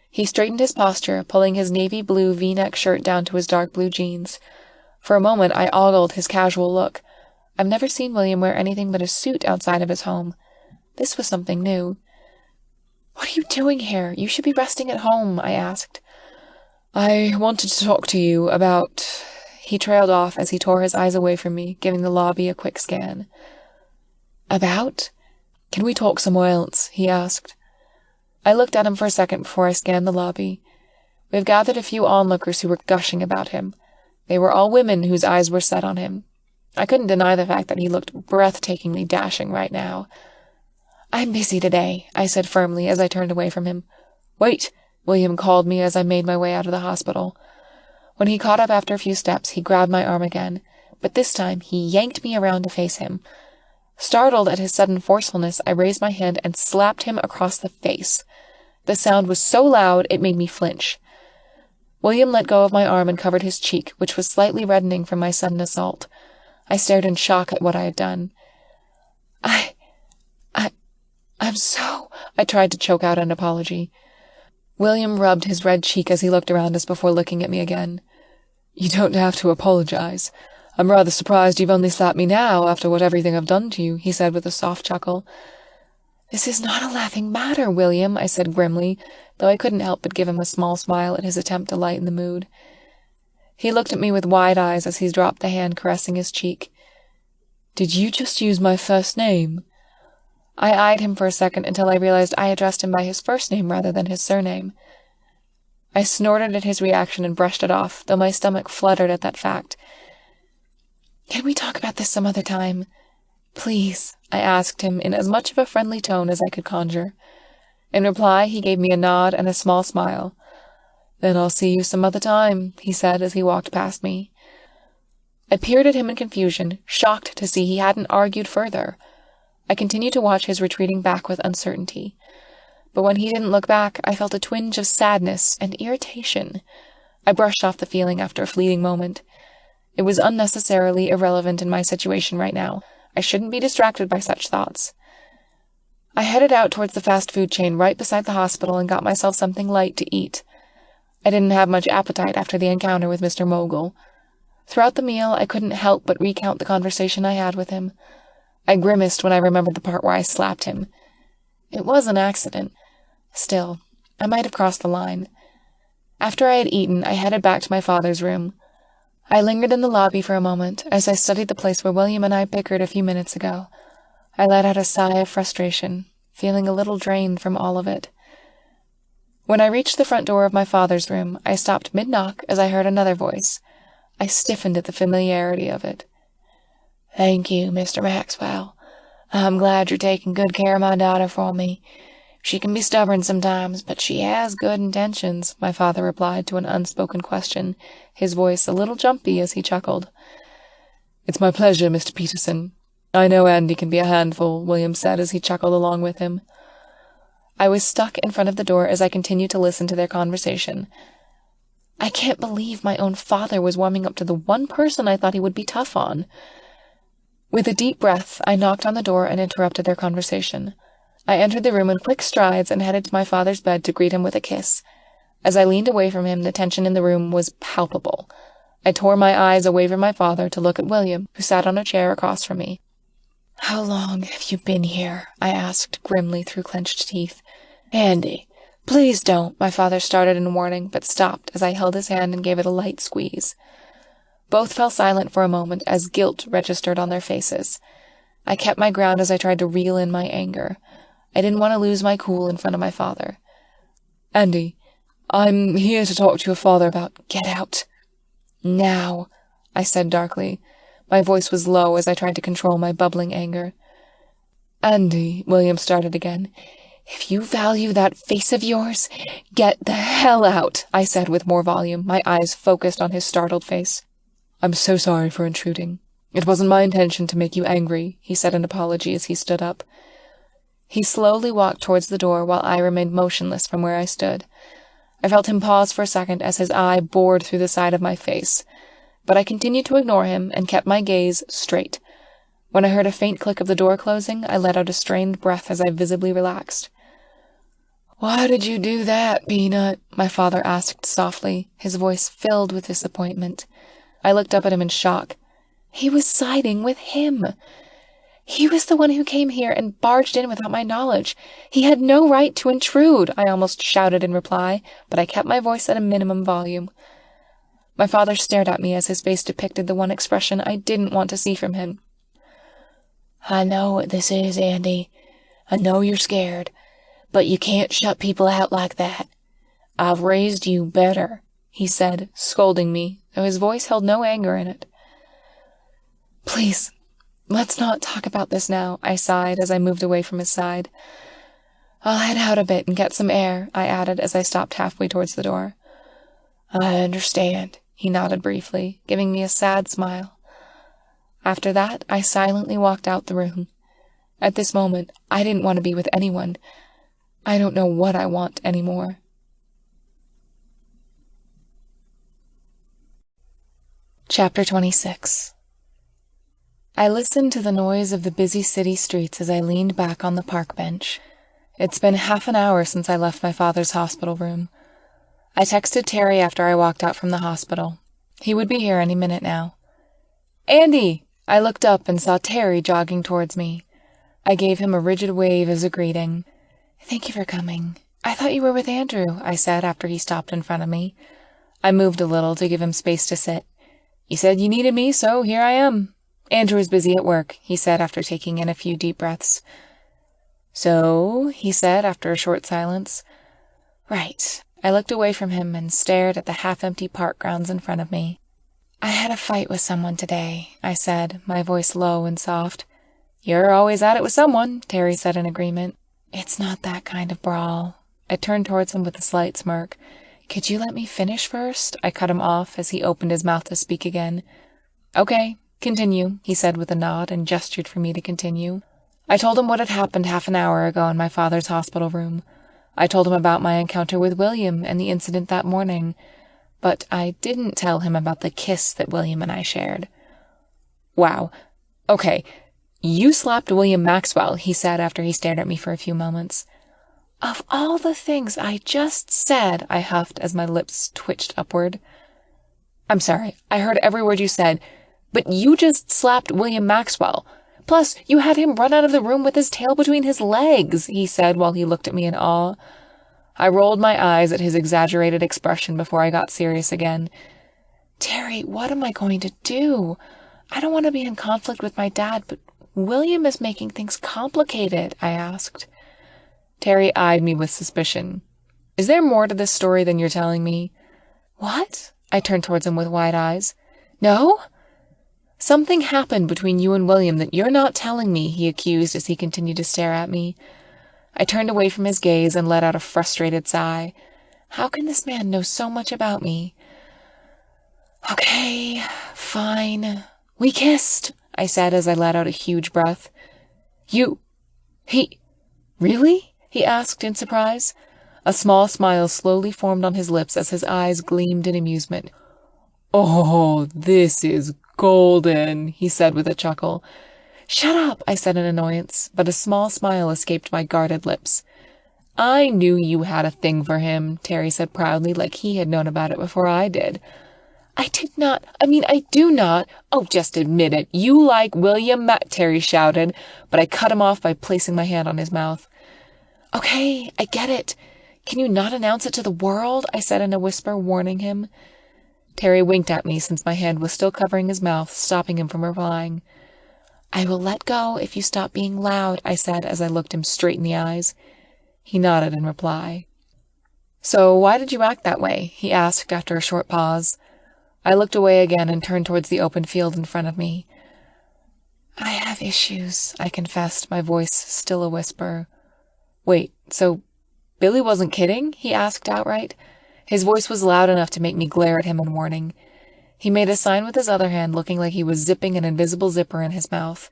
He straightened his posture, pulling his navy blue V-neck shirt down to his dark blue jeans. For a moment, I ogled his casual look. I've never seen William wear anything but a suit outside of his home. This was something new. "What are you doing here? You should be resting at home," I asked. "I wanted to talk to you about—" He trailed off as he tore his eyes away from me, giving the lobby a quick scan. "About? Can we talk somewhere else?" he asked. I looked at him for a second before I scanned the lobby. We have gathered a few onlookers who were gushing about him. They were all women whose eyes were set on him. I couldn't deny the fact that he looked breathtakingly dashing right now. "I'm busy today," I said firmly as I turned away from him. "Wait!" William called me as I made my way out of the hospital. When he caught up after a few steps, he grabbed my arm again, but this time he yanked me around to face him. Startled at his sudden forcefulness, I raised my hand and slapped him across the face. The sound was so loud it made me flinch. William let go of my arm and covered his cheek, which was slightly reddening from my sudden assault. I stared in shock at what I had done. I'm so—" I tried to choke out an apology. William rubbed his red cheek as he looked around us before looking at me again. "You don't have to apologize. I'm rather surprised you've only slapped me now, after what everything I've done to you," he said with a soft chuckle. "This is not a laughing matter, William," I said grimly, though I couldn't help but give him a small smile at his attempt to lighten the mood. He looked at me with wide eyes as he dropped the hand caressing his cheek. "Did you just use my first name?" I eyed him for a second until I realized I addressed him by his first name rather than his surname. I snorted at his reaction and brushed it off, though my stomach fluttered at that fact. "Can we talk about this some other time? Please," I asked him in as much of a friendly tone as I could conjure. In reply, he gave me a nod and a small smile. "Then I'll see you some other time," he said as he walked past me. I peered at him in confusion, shocked to see he hadn't argued further. I continued to watch his retreating back with uncertainty. But when he didn't look back, I felt a twinge of sadness and irritation. I brushed off the feeling after a fleeting moment. It was unnecessarily irrelevant in my situation right now. I shouldn't be distracted by such thoughts. I headed out towards the fast food chain right beside the hospital and got myself something light to eat. I didn't have much appetite after the encounter with Mr. Mogul. Throughout the meal, I couldn't help but recount the conversation I had with him. I grimaced when I remembered the part where I slapped him. It was an accident. Still, I might have crossed the line. After I had eaten, I headed back to my father's room. I lingered in the lobby for a moment as I studied the place where William and I bickered a few minutes ago. I let out a sigh of frustration, feeling a little drained from all of it. When I reached the front door of my father's room, I stopped mid-knock as I heard another voice. I stiffened at the familiarity of it. "Thank you, Mr. Maxwell. I'm glad you're taking good care of my daughter for me. She can be stubborn sometimes, but she has good intentions," my father replied to an unspoken question, his voice a little jumpy as he chuckled. "It's my pleasure, Mr. Peterson. I know Andy can be a handful," William said as he chuckled along with him. I was stuck in front of the door as I continued to listen to their conversation. I can't believe my own father was warming up to the one person I thought he would be tough on. With a deep breath, I knocked on the door and interrupted their conversation. I entered the room in quick strides and headed to my father's bed to greet him with a kiss. As I leaned away from him, the tension in the room was palpable. I tore my eyes away from my father to look at William, who sat on a chair across from me. "How long have you been here?" I asked grimly through clenched teeth. "Andy, please don't," my father started in warning, but stopped as I held his hand and gave it a light squeeze. Both fell silent for a moment as guilt registered on their faces. I kept my ground as I tried to reel in my anger. I didn't want to lose my cool in front of my father. "Andy, I'm here to talk to your father about—" "Get out. Now," I said darkly. My voice was low as I tried to control my bubbling anger. "Andy," William started again. "If you value that face of yours, get the hell out," I said with more volume, my eyes focused on his startled face. "I'm so sorry for intruding. It wasn't my intention to make you angry," he said in apology as he stood up. He slowly walked towards the door while I remained motionless from where I stood. I felt him pause for a second as his eye bored through the side of my face, but I continued to ignore him and kept my gaze straight. When I heard a faint click of the door closing, I let out a strained breath as I visibly relaxed. "Why did you do that, Peanut?" my father asked softly, his voice filled with disappointment. I looked up at him in shock. He was siding with him. He was the one who came here and barged in without my knowledge. He had no right to intrude, I almost shouted in reply, but I kept my voice at a minimum volume. My father stared at me as his face depicted the one expression I didn't want to see from him. "I know what this is, Andy. I know you're scared, but you can't shut people out like that. I've raised you better," he said, scolding me, though his voice held no anger in it. "Please, let's not talk about this now," I sighed as I moved away from his side. "I'll head out a bit and get some air," I added as I stopped halfway towards the door. "I understand," he nodded briefly, giving me a sad smile. After that, I silently walked out the room. At this moment, I didn't want to be with anyone. I don't know what I want anymore. Chapter 26. I listened to the noise of the busy city streets as I leaned back on the park bench. It's been half an hour since I left my father's hospital room. I texted Terry after I walked out from the hospital. He would be here any minute now. "Andy!" I looked up and saw Terry jogging towards me. I gave him a rigid wave as a greeting. "Thank you for coming. I thought you were with Andrew," I said after he stopped in front of me. I moved a little to give him space to sit. "You said you needed me, so here I am." "Andrew is busy at work," he said after taking in a few deep breaths. "So," he said after a short silence. "Right." I looked away from him and stared at the half-empty park grounds in front of me. "I had a fight with someone today," I said, my voice low and soft. "You're always at it with someone," Terry said in agreement. "It's not that kind of brawl." I turned towards him with a slight smirk. "Could you let me finish first?" I cut him off as he opened his mouth to speak again. "Okay, continue," he said with a nod and gestured for me to continue. I told him what had happened half an hour ago in my father's hospital room. I told him about my encounter with William and the incident that morning, but I didn't tell him about the kiss that William and I shared. "Wow. Okay. You slapped William Maxwell," he said after he stared at me for a few moments. "Of all the things I just said," I huffed as my lips twitched upward. "I'm sorry. I heard every word you said, but you just slapped William Maxwell. Plus, you had him run out of the room with his tail between his legs," he said while he looked at me in awe. I rolled my eyes at his exaggerated expression before I got serious again. Terry, what am I going to do? I don't want to be in conflict with my dad, but William is making things complicated, I asked. Terry eyed me with suspicion. Is there more to this story than you're telling me? What? I turned towards him with wide eyes. No? Something happened between you and William that you're not telling me, he accused as he continued to stare at me. I turned away from his gaze and let out a frustrated sigh. How can this man know so much about me? Okay, fine. We kissed, I said as I let out a huge breath. Really? He asked in surprise. A small smile slowly formed on his lips as his eyes gleamed in amusement. Oh, this is golden, he said with a chuckle. Shut up, I said in annoyance, but a small smile escaped my guarded lips. I knew you had a thing for him, Terry said proudly, like he had known about it before I did. I do not. Oh, just admit it. You like William Terry shouted, but I cut him off by placing my hand on his mouth. Okay, I get it. Can you not announce it to the world? I said in a whisper, warning him. Terry winked at me since my hand was still covering his mouth, stopping him from replying. I will let go if you stop being loud, I said as I looked him straight in the eyes. He nodded in reply. So why did you act that way? He asked after a short pause. I looked away again and turned towards the open field in front of me. I have issues, I confessed, my voice still a whisper. Wait, so Billy wasn't kidding? He asked outright. His voice was loud enough to make me glare at him in warning. He made a sign with his other hand, looking like he was zipping an invisible zipper in his mouth.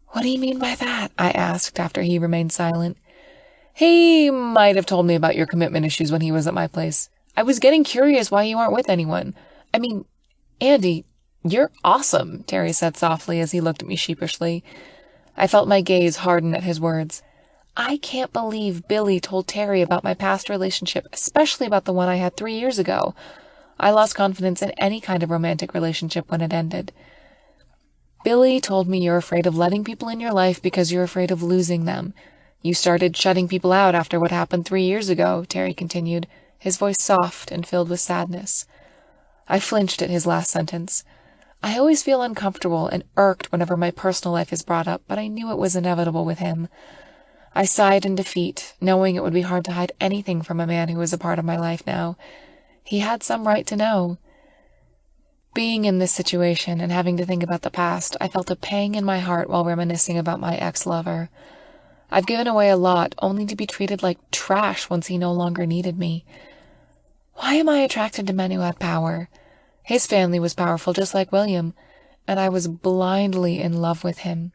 What do you mean by that? I asked after he remained silent. He might have told me about your commitment issues when he was at my place. I was getting curious why you aren't with anyone. I mean, Andy, you're awesome, Terry said softly as he looked at me sheepishly. I felt my gaze harden at his words. I can't believe Billy told Terry about my past relationship, especially about the one I had 3 years ago. I lost confidence in any kind of romantic relationship when it ended. Billy told me you're afraid of letting people in your life because you're afraid of losing them. You started shutting people out after what happened 3 years ago, Terry continued, his voice soft and filled with sadness. I flinched at his last sentence. I always feel uncomfortable and irked whenever my personal life is brought up, but I knew it was inevitable with him. I sighed in defeat, knowing it would be hard to hide anything from a man who was a part of my life now. He had some right to know. Being in this situation and having to think about the past, I felt a pang in my heart while reminiscing about my ex-lover. I've given away a lot, only to be treated like trash once he no longer needed me. Why am I attracted to men who had power? His family was powerful just like William, and I was blindly in love with him.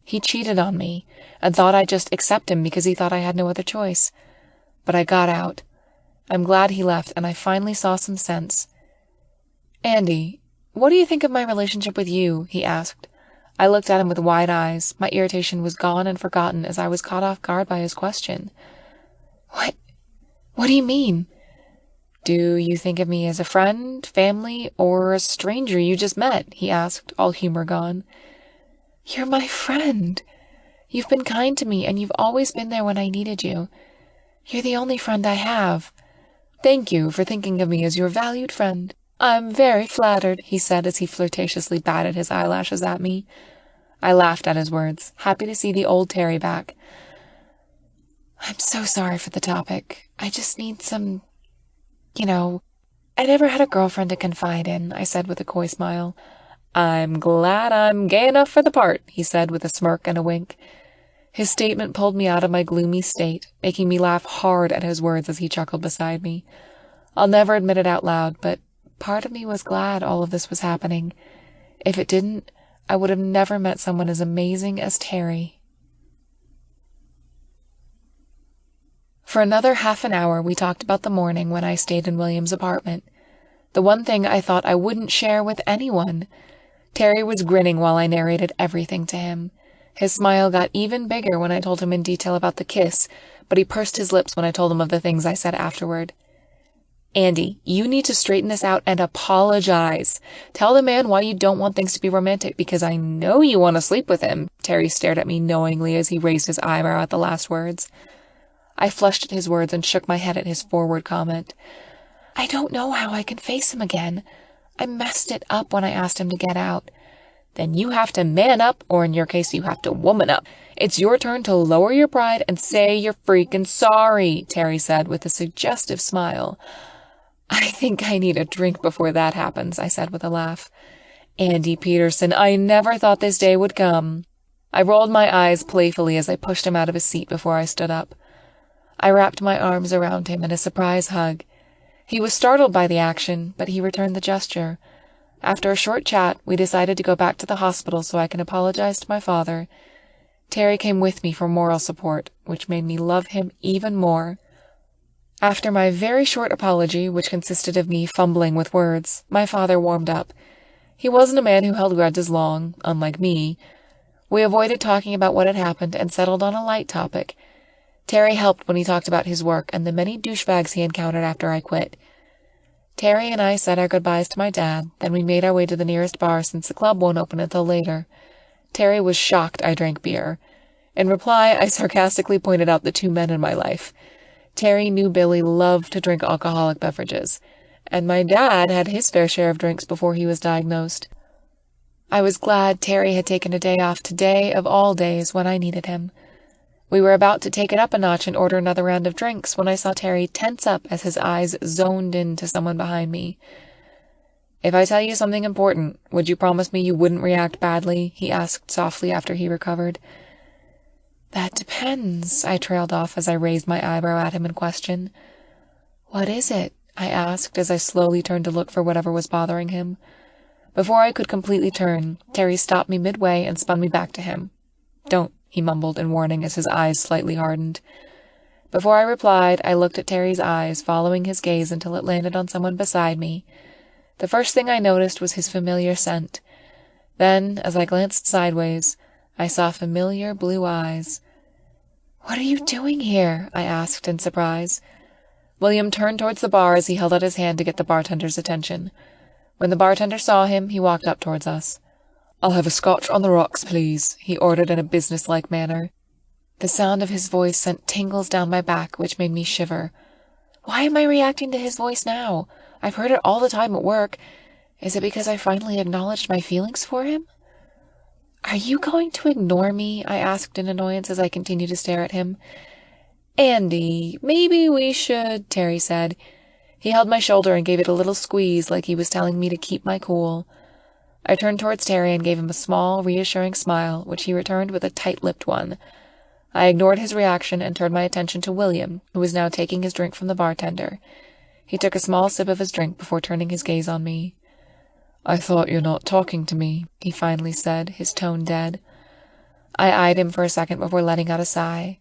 He cheated on me, and thought I'd just accept him because he thought I had no other choice. But I got out. I'm glad he left, and I finally saw some sense. Andy, what do you think of my relationship with you? He asked. I looked at him with wide eyes. My irritation was gone and forgotten as I was caught off guard by his question. What do you mean? Do you think of me as a friend, family, or a stranger you just met? He asked, all humor gone. You're my friend. You've been kind to me, and you've always been there when I needed you. You're the only friend I have. Thank you for thinking of me as your valued friend. I'm very flattered, he said as he flirtatiously batted his eyelashes at me. I laughed at his words, happy to see the old Terry back. I'm so sorry for the topic. I just need some... I never had a girlfriend to confide in, I said with a coy smile. I'm glad I'm gay enough for the part, he said with a smirk and a wink. His statement pulled me out of my gloomy state, making me laugh hard at his words as he chuckled beside me. I'll never admit it out loud, but part of me was glad all of this was happening. If it didn't, I would have never met someone as amazing as Terry. For another half an hour, we talked about the morning when I stayed in William's apartment. The one thing I thought I wouldn't share with anyone. Terry was grinning while I narrated everything to him. His smile got even bigger when I told him in detail about the kiss, but he pursed his lips when I told him of the things I said afterward. Andy, you need to straighten this out and apologize. Tell the man why you don't want things to be romantic, because I know you want to sleep with him. Terry stared at me knowingly as he raised his eyebrow at the last words. I flushed at his words and shook my head at his forward comment. I don't know how I can face him again. I messed it up when I asked him to get out." "Then you have to man up, or in your case, you have to woman up. It's your turn to lower your pride and say you're freaking sorry," Terry said with a suggestive smile. "I think I need a drink before that happens," I said with a laugh. "Andy Peterson, I never thought this day would come." I rolled my eyes playfully as I pushed him out of his seat before I stood up. I wrapped my arms around him in a surprise hug. He was startled by the action, but he returned the gesture. After a short chat, we decided to go back to the hospital so I can apologize to my father. Terry came with me for moral support, which made me love him even more. After my very short apology, which consisted of me fumbling with words, my father warmed up. He wasn't a man who held grudges long, unlike me. We avoided talking about what had happened and settled on a light topic. Terry helped when he talked about his work and the many douchebags he encountered after I quit. Terry and I said our goodbyes to my dad, then we made our way to the nearest bar since the club won't open until later. Terry was shocked I drank beer. In reply, I sarcastically pointed out the two men in my life. Terry knew Billy loved to drink alcoholic beverages, and my dad had his fair share of drinks before he was diagnosed. I was glad Terry had taken a day off today of all days when I needed him. We were about to take it up a notch and order another round of drinks when I saw Terry tense up as his eyes zoned in to someone behind me. "If I tell you something important, would you promise me you wouldn't react badly?" he asked softly after he recovered. "That depends," I trailed off as I raised my eyebrow at him in question. "What is it?" I asked as I slowly turned to look for whatever was bothering him. Before I could completely turn, Terry stopped me midway and spun me back to him. "Don't," he mumbled in warning as his eyes slightly hardened. Before I replied, I looked at Terry's eyes, following his gaze until it landed on someone beside me. The first thing I noticed was his familiar scent. Then, as I glanced sideways, I saw familiar blue eyes. "What are you doing here?" I asked in surprise. William turned towards the bar as he held out his hand to get the bartender's attention. When the bartender saw him, he walked up towards us. "I'll have a scotch on the rocks, please," he ordered in a businesslike manner. The sound of his voice sent tingles down my back, which made me shiver. Why am I reacting to his voice now? I've heard it all the time at work. Is it because I finally acknowledged my feelings for him? "Are you going to ignore me?" I asked in annoyance as I continued to stare at him. "Andy, maybe we should," Terry said. He held my shoulder and gave it a little squeeze like he was telling me to keep my cool. I turned towards Terry and gave him a small, reassuring smile, which he returned with a tight-lipped one. I ignored his reaction and turned my attention to William, who was now taking his drink from the bartender. He took a small sip of his drink before turning his gaze on me. "I thought you're not talking to me," he finally said, his tone dead. I eyed him for a second before letting out a sigh.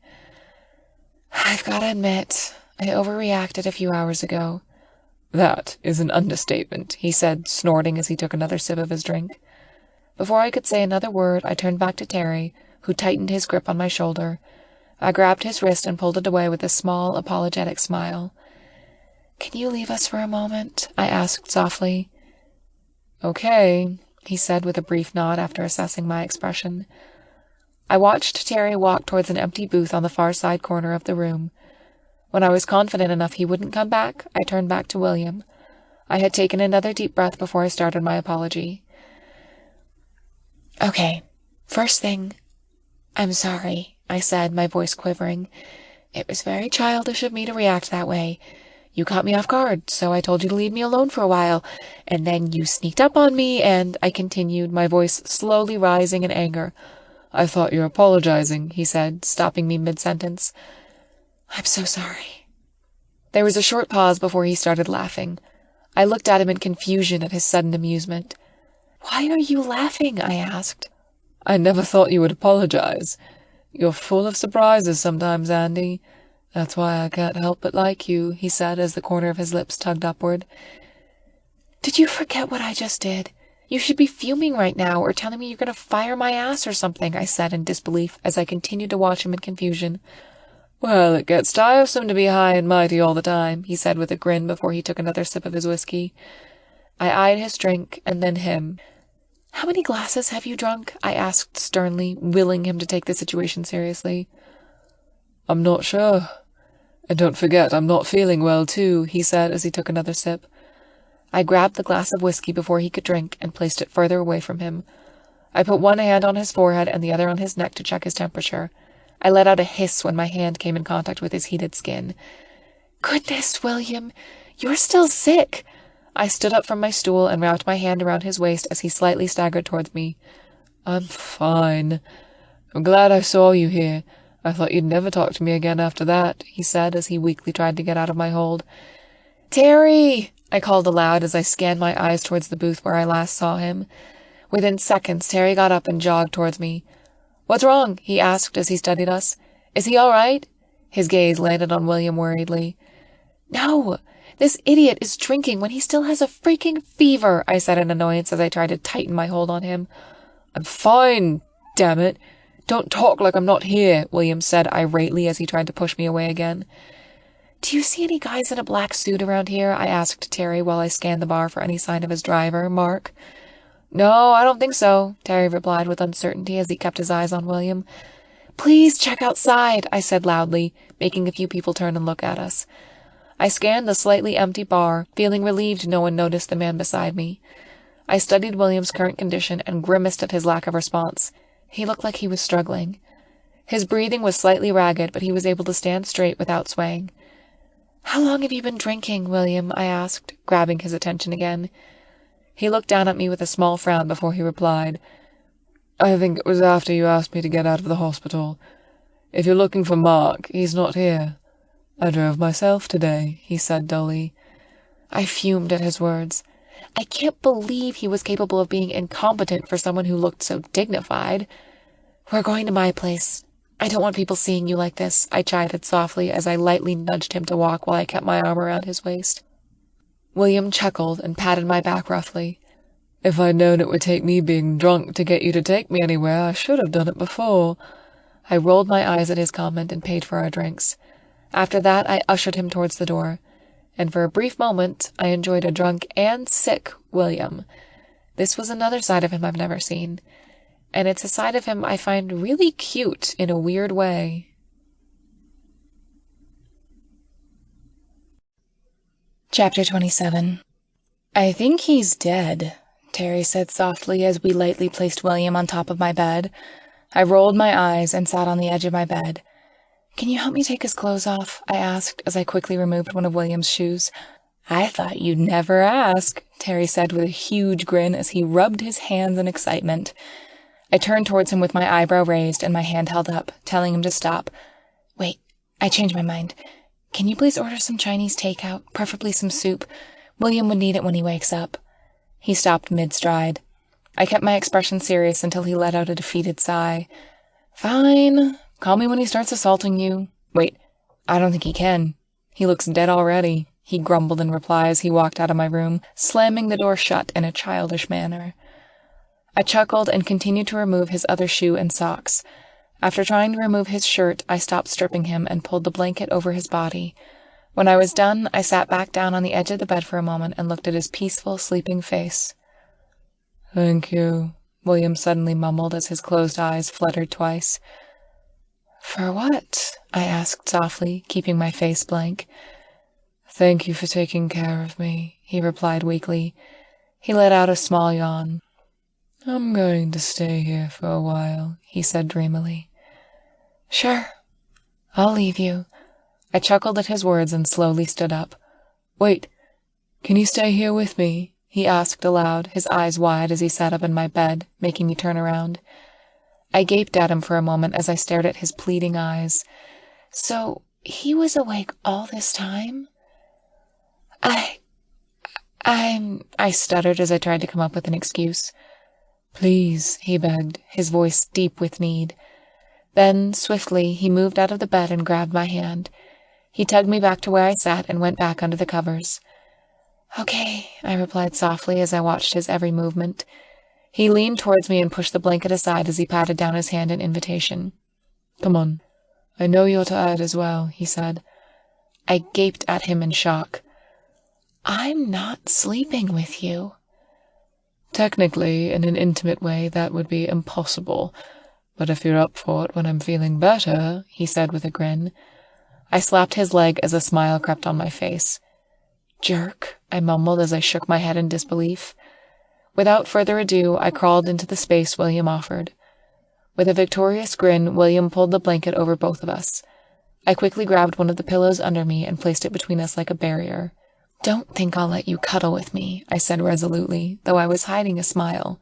"I've got to admit, I overreacted a few hours ago." "That is an understatement," he said, snorting as he took another sip of his drink. Before I could say another word, I turned back to Terry, who tightened his grip on my shoulder. I grabbed his wrist and pulled it away with a small, apologetic smile. "Can you leave us for a moment?" I asked softly. "Okay," he said with a brief nod after assessing my expression. I watched Terry walk towards an empty booth on the far side corner of the room. When I was confident enough he wouldn't come back, I turned back to William. I had taken another deep breath before I started my apology. "Okay, first thing, I'm sorry," I said, my voice quivering. "It was very childish of me to react that way. You caught me off guard, so I told you to leave me alone for a while, and then you sneaked up on me, and," I continued, my voice slowly rising in anger. "I thought you were apologizing," he said, stopping me mid-sentence. "I'm so sorry." There was a short pause before he started laughing. I looked at him in confusion at his sudden amusement. "Why are you laughing?" I asked. "I never thought you would apologize. You're full of surprises sometimes, Andy. That's why I can't help but like you," he said as the corner of his lips tugged upward. "Did you forget what I just did? You should be fuming right now or telling me you're going to fire my ass or something," I said in disbelief as I continued to watch him in confusion. "Well, it gets tiresome to be high and mighty all the time," he said with a grin before he took another sip of his whiskey. I eyed his drink and then him. "How many glasses have you drunk?" I asked sternly, willing him to take the situation seriously. "I'm not sure. And don't forget, I'm not feeling well, too," he said as he took another sip. I grabbed the glass of whiskey before he could drink and placed it further away from him. I put one hand on his forehead and the other on his neck to check his temperature. I let out a hiss when my hand came in contact with his heated skin. "Goodness, William, you're still sick." I stood up from my stool and wrapped my hand around his waist as he slightly staggered towards me. "I'm fine. I'm glad I saw you here. I thought you'd never talk to me again after that," he said as he weakly tried to get out of my hold. "Terry!" I called aloud as I scanned my eyes towards the booth where I last saw him. Within seconds, Terry got up and jogged towards me. "What's wrong?" he asked as he studied us. "Is he all right?" His gaze landed on William worriedly. "No, this idiot is drinking when he still has a freaking fever," I said in annoyance as I tried to tighten my hold on him. "I'm fine, damn it. Don't talk like I'm not here," William said irately as he tried to push me away again. "Do you see any guys in a black suit around here?" I asked Terry while I scanned the bar for any sign of his driver, Mark. "No, I don't think so," Terry replied with uncertainty as he kept his eyes on William. "Please check outside," I said loudly, making a few people turn and look at us. I scanned the slightly empty bar, feeling relieved no one noticed the man beside me. I studied William's current condition and grimaced at his lack of response. He looked like he was struggling. His breathing was slightly ragged, but he was able to stand straight without swaying. "How long have you been drinking, William?" I asked, grabbing his attention again. He looked down at me with a small frown before he replied, "I think it was after you asked me to get out of the hospital. If you're looking for Mark, he's not here. I drove myself today," he said dully. I fumed at his words. I can't believe he was capable of being incompetent for someone who looked so dignified. "We're going to my place. I don't want people seeing you like this," I chided softly as I lightly nudged him to walk while I kept my arm around his waist. William chuckled and patted my back roughly. "If I'd known it would take me being drunk to get you to take me anywhere, I should have done it before." I rolled my eyes at his comment and paid for our drinks. After that, I ushered him towards the door, and for a brief moment, I enjoyed a drunk and sick William. This was another side of him I've never seen, and it's a side of him I find really cute in a weird way. Chapter 27. "I think he's dead," Terry said softly as we lightly placed William on top of my bed. I rolled my eyes and sat on the edge of my bed. "Can you help me take his clothes off?" I asked as I quickly removed one of William's shoes. "I thought you'd never ask," Terry said with a huge grin as he rubbed his hands in excitement. I turned towards him with my eyebrow raised and my hand held up, telling him to stop. "Wait, I changed my mind. Can you please order some Chinese takeout, preferably some soup? William would need it when he wakes up." He stopped mid-stride. I kept my expression serious until he let out a defeated sigh. "Fine. Call me when he starts assaulting you. Wait, I don't think he can. He looks dead already," he grumbled in reply as he walked out of my room, slamming the door shut in a childish manner. I chuckled and continued to remove his other shoe and socks. After trying to remove his shirt, I stopped stripping him and pulled the blanket over his body. When I was done, I sat back down on the edge of the bed for a moment and looked at his peaceful, sleeping face. "Thank you," William suddenly mumbled as his closed eyes fluttered twice. "For what?" I asked softly, keeping my face blank. "Thank you for taking care of me," he replied weakly. He let out a small yawn. "I'm going to stay here for a while," he said dreamily. "Sure. I'll leave you." I chuckled at his words and slowly stood up. "Wait, can you stay here with me?" he asked aloud, his eyes wide as he sat up in my bed, making me turn around. I gaped at him for a moment as I stared at his pleading eyes. "So he was awake all this time?" I stuttered as I tried to come up with an excuse. "Please," he begged, his voice deep with need. Then, swiftly, he moved out of the bed and grabbed my hand. He tugged me back to where I sat and went back under the covers. "Okay," I replied softly as I watched his every movement. He leaned towards me and pushed the blanket aside as he patted down his hand in invitation. "Come on. I know you're tired as well," he said. I gaped at him in shock. "I'm not sleeping with you." "Technically, in an intimate way, that would be impossible. But if you're up for it when I'm feeling better," he said with a grin. I slapped his leg as a smile crept on my face. "Jerk," I mumbled as I shook my head in disbelief. Without further ado, I crawled into the space William offered. With a victorious grin, William pulled the blanket over both of us. I quickly grabbed one of the pillows under me and placed it between us like a barrier. "Don't think I'll let you cuddle with me," I said resolutely, though I was hiding a smile.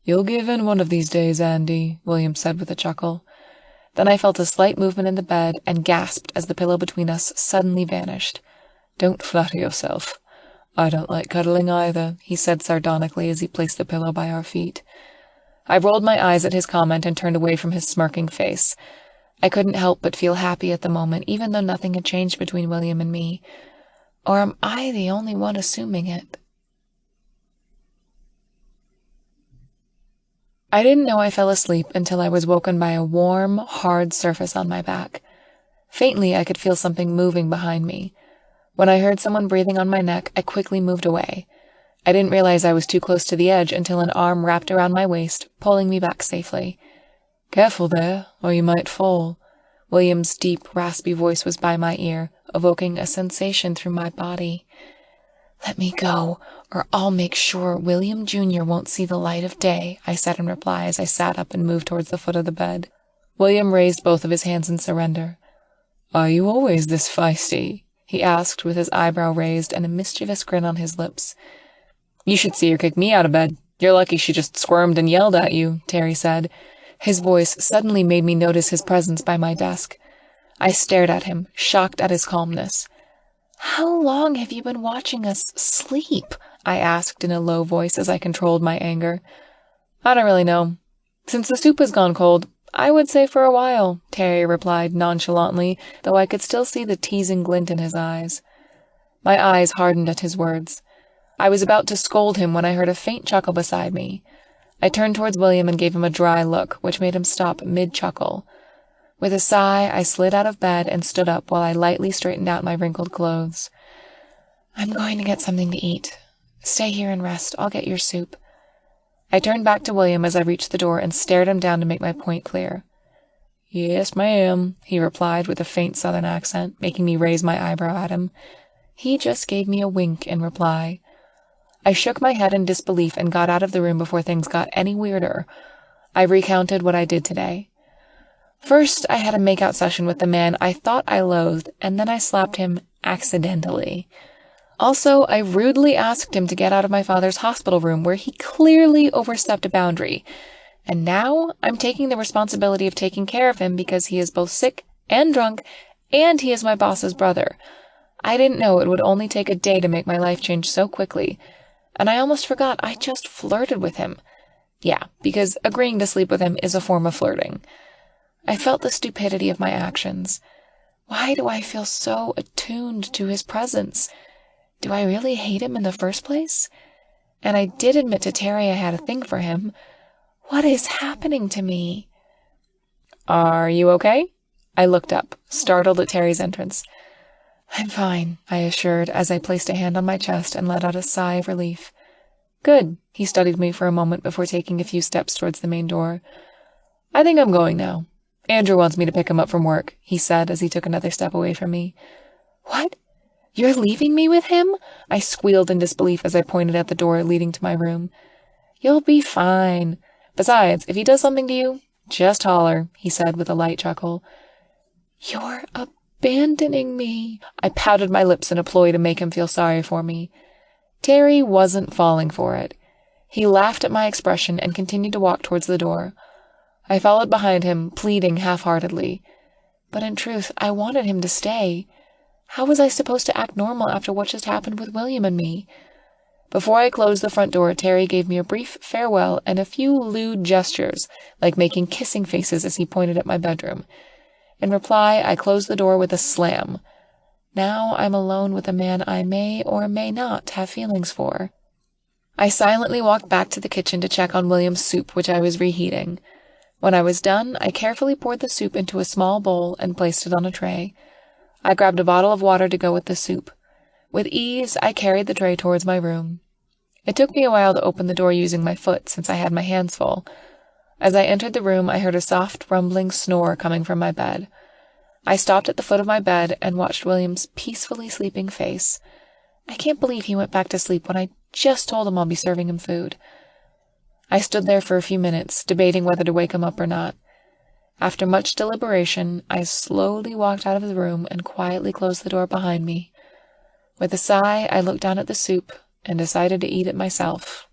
"You'll give in one of these days, Andy," William said with a chuckle. Then I felt a slight movement in the bed and gasped as the pillow between us suddenly vanished. "Don't flatter yourself. I don't like cuddling either," he said sardonically as he placed the pillow by our feet. I rolled my eyes at his comment and turned away from his smirking face. I couldn't help but feel happy at the moment, even though nothing had changed between William and me. Or am I the only one assuming it? I didn't know I fell asleep until I was woken by a warm, hard surface on my back. Faintly, I could feel something moving behind me. When I heard someone breathing on my neck, I quickly moved away. I didn't realize I was too close to the edge until an arm wrapped around my waist, pulling me back safely. "Careful there, or you might fall." William's deep, raspy voice was by my ear, evoking a sensation through my body. "Let me go, or I'll make sure William Jr. won't see the light of day," I said in reply as I sat up and moved towards the foot of the bed. William raised both of his hands in surrender. "Are you always this feisty?" he asked with his eyebrow raised and a mischievous grin on his lips. "You should see her kick me out of bed. You're lucky she just squirmed and yelled at you," Terry said. His voice suddenly made me notice his presence by my desk. I stared at him, shocked at his calmness. "How long have you been watching us sleep?" I asked in a low voice as I controlled my anger. "I don't really know. Since the soup has gone cold, I would say for a while," Terry replied nonchalantly, though I could still see the teasing glint in his eyes. My eyes hardened at his words. I was about to scold him when I heard a faint chuckle beside me. I turned towards William and gave him a dry look, which made him stop mid-chuckle. With a sigh, I slid out of bed and stood up while I lightly straightened out my wrinkled clothes. "I'm going to get something to eat. Stay here and rest. I'll get your soup." I turned back to William as I reached the door and stared him down to make my point clear. "Yes, ma'am," he replied with a faint southern accent, making me raise my eyebrow at him. He just gave me a wink in reply. I shook my head in disbelief and got out of the room before things got any weirder. I recounted what I did today. First, I had a make-out session with the man I thought I loathed, and then I slapped him accidentally. Also, I rudely asked him to get out of my father's hospital room where he clearly overstepped a boundary. And now I'm taking the responsibility of taking care of him because he is both sick and drunk, and he is my boss's brother. I didn't know it would only take a day to make my life change so quickly. And I almost forgot I just flirted with him. Yeah, because agreeing to sleep with him is a form of flirting. I felt the stupidity of my actions. Why do I feel so attuned to his presence? Do I really hate him in the first place? And I did admit to Terry I had a thing for him. What is happening to me? "Are you okay?" I looked up, startled at Terry's entrance. "I'm fine," I assured as I placed a hand on my chest and let out a sigh of relief. "Good." He studied me for a moment before taking a few steps towards the main door. "I think I'm going now. Andrew wants me to pick him up from work," he said as he took another step away from me. "What? You're leaving me with him?" I squealed in disbelief as I pointed at the door leading to my room. "You'll be fine. Besides, if he does something to you, just holler," he said with a light chuckle. "You're abandoning me." I pouted my lips in a ploy to make him feel sorry for me. Terry wasn't falling for it. He laughed at my expression and continued to walk towards the door. I followed behind him, pleading half-heartedly. But in truth, I wanted him to stay. How was I supposed to act normal after what just happened with William and me? Before I closed the front door, Terry gave me a brief farewell and a few lewd gestures, like making kissing faces as he pointed at my bedroom. In reply, I closed the door with a slam. Now I'm alone with a man I may or may not have feelings for. I silently walked back to the kitchen to check on William's soup, which I was reheating. When I was done, I carefully poured the soup into a small bowl and placed it on a tray. I grabbed a bottle of water to go with the soup. With ease, I carried the tray towards my room. It took me a while to open the door using my foot, since I had my hands full. As I entered the room, I heard a soft, rumbling snore coming from my bed. I stopped at the foot of my bed and watched William's peacefully sleeping face. I can't believe he went back to sleep when I just told him I'll be serving him food. I stood there for a few minutes, debating whether to wake him up or not. After much deliberation, I slowly walked out of the room and quietly closed the door behind me. With a sigh, I looked down at the soup and decided to eat it myself.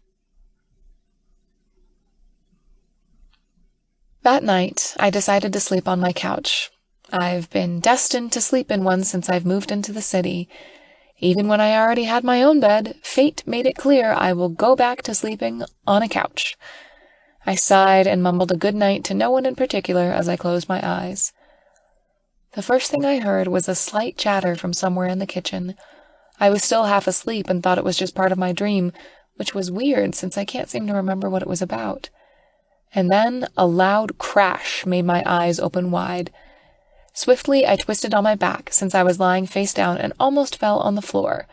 That night, I decided to sleep on my couch. I've been destined to sleep in one since I've moved into the city. Even when I already had my own bed, fate made it clear I will go back to sleeping on a couch. I sighed and mumbled a good night to no one in particular as I closed my eyes. The first thing I heard was a slight chatter from somewhere in the kitchen. I was still half asleep and thought it was just part of my dream, which was weird since I can't seem to remember what it was about. And then a loud crash made my eyes open wide. Swiftly, I twisted on my back, since I was lying face down, and almost fell on the floor.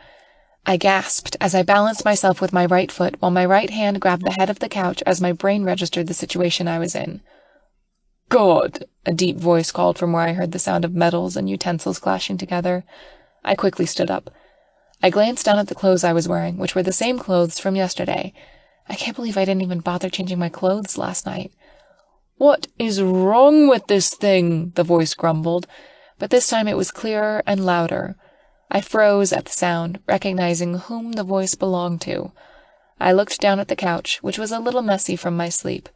I gasped as I balanced myself with my right foot, while my right hand grabbed the head of the couch as my brain registered the situation I was in. "God!" a deep voice called from where I heard the sound of metals and utensils clashing together. I quickly stood up. I glanced down at the clothes I was wearing, which were the same clothes from yesterday. I can't believe I didn't even bother changing my clothes last night. "What is wrong with this thing?" the voice grumbled, but this time it was clearer and louder. I froze at the sound, recognizing whom the voice belonged to. I looked down at the couch, which was a little messy from my sleep.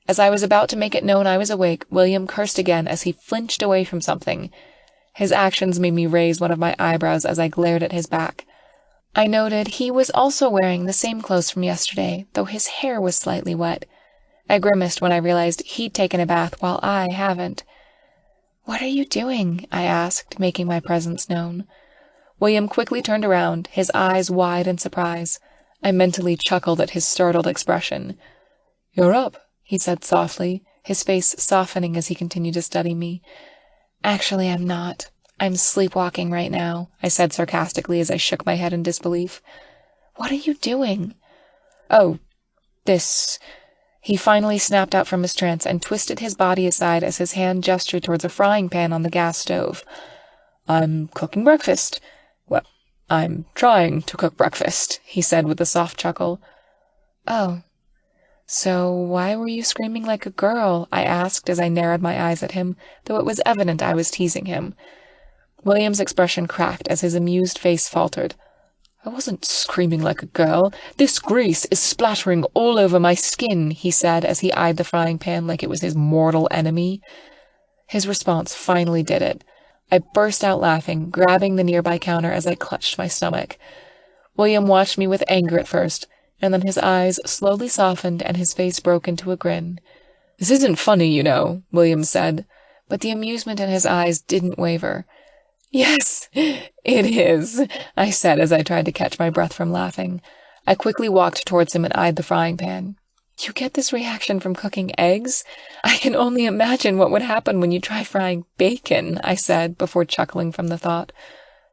As I was about to make it known I was awake, William cursed again as he flinched away from something. His actions made me raise one of my eyebrows as I glared at his back. I noted he was also wearing the same clothes from yesterday, though his hair was slightly wet. I grimaced when I realized he'd taken a bath while I haven't. "What are you doing?" I asked, making my presence known. William quickly turned around, his eyes wide in surprise. I mentally chuckled at his startled expression. "You're up," he said softly, his face softening as he continued to study me. "Actually, I'm not. I'm sleepwalking right now," I said sarcastically as I shook my head in disbelief. "What are you doing?" "Oh, this..." He finally snapped out from his trance and twisted his body aside as his hand gestured towards a frying pan on the gas stove. "I'm cooking breakfast. Well, I'm trying to cook breakfast," he said with a soft chuckle. "Oh. So why were you screaming like a girl?" I asked as I narrowed my eyes at him, though it was evident I was teasing him. William's expression cracked as his amused face faltered. "I wasn't screaming like a girl. This grease is splattering all over my skin," he said as he eyed the frying pan like it was his mortal enemy. His response finally did it. I burst out laughing, grabbing the nearby counter as I clutched my stomach. William watched me with anger at first, and then his eyes slowly softened and his face broke into a grin. "This isn't funny, you know," William said, but the amusement in his eyes didn't waver. "Yes, it is," I said as I tried to catch my breath from laughing. I quickly walked towards him and eyed the frying pan. "You get this reaction from cooking eggs? I can only imagine what would happen when you try frying bacon," I said, before chuckling from the thought.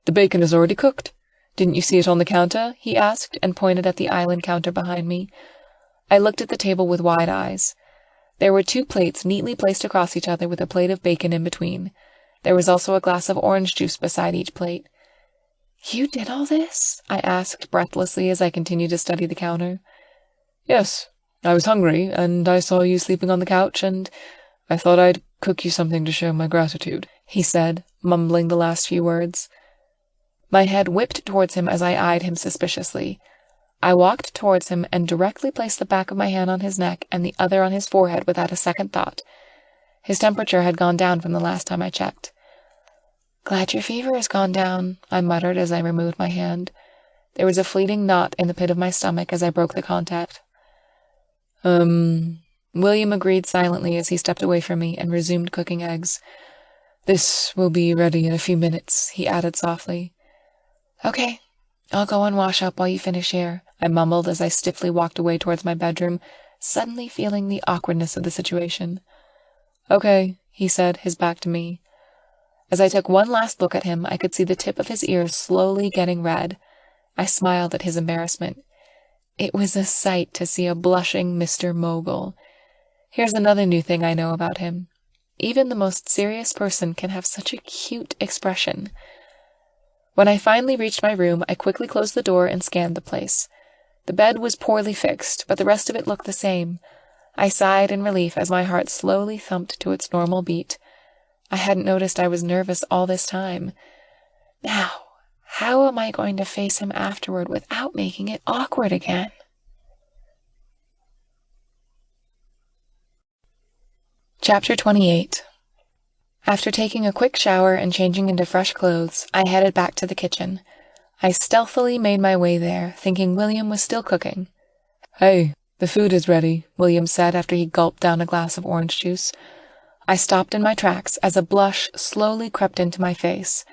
"The bacon is already cooked. Didn't you see it on the counter?" he asked, and pointed at the island counter behind me. I looked at the table with wide eyes. There were 2 plates neatly placed across each other with a plate of bacon in between. There was also a glass of orange juice beside each plate. "You did all this?" I asked breathlessly as I continued to study the counter. "Yes, I was hungry, and I saw you sleeping on the couch, and I thought I'd cook you something to show my gratitude," he said, mumbling the last few words. My head whipped towards him as I eyed him suspiciously. I walked towards him and directly placed the back of my hand on his neck and the other on his forehead without a second thought. His temperature had gone down from the last time I checked. "Glad your fever has gone down," I muttered as I removed my hand. There was a fleeting knot in the pit of my stomach as I broke the contact. William agreed silently as he stepped away from me and resumed cooking eggs. "This will be ready in a few minutes," he added softly. "Okay, I'll go and wash up while you finish here," I mumbled as I stiffly walked away towards my bedroom, suddenly feeling the awkwardness of the situation. "Okay," he said, his back to me. As I took one last look at him, I could see the tip of his ear slowly getting red. I smiled at his embarrassment. It was a sight to see a blushing Mr. Mogul. Here's another new thing I know about him. Even the most serious person can have such a cute expression. When I finally reached my room, I quickly closed the door and scanned the place. The bed was poorly fixed, but the rest of it looked the same. I sighed in relief as my heart slowly thumped to its normal beat. I hadn't noticed I was nervous all this time. Now, how am I going to face him afterward without making it awkward again? Chapter 28. After taking a quick shower and changing into fresh clothes, I headed back to the kitchen. I stealthily made my way there, thinking William was still cooking. "Hey, the food is ready," William said after he gulped down a glass of orange juice. I stopped in my tracks as a blush slowly crept into my face.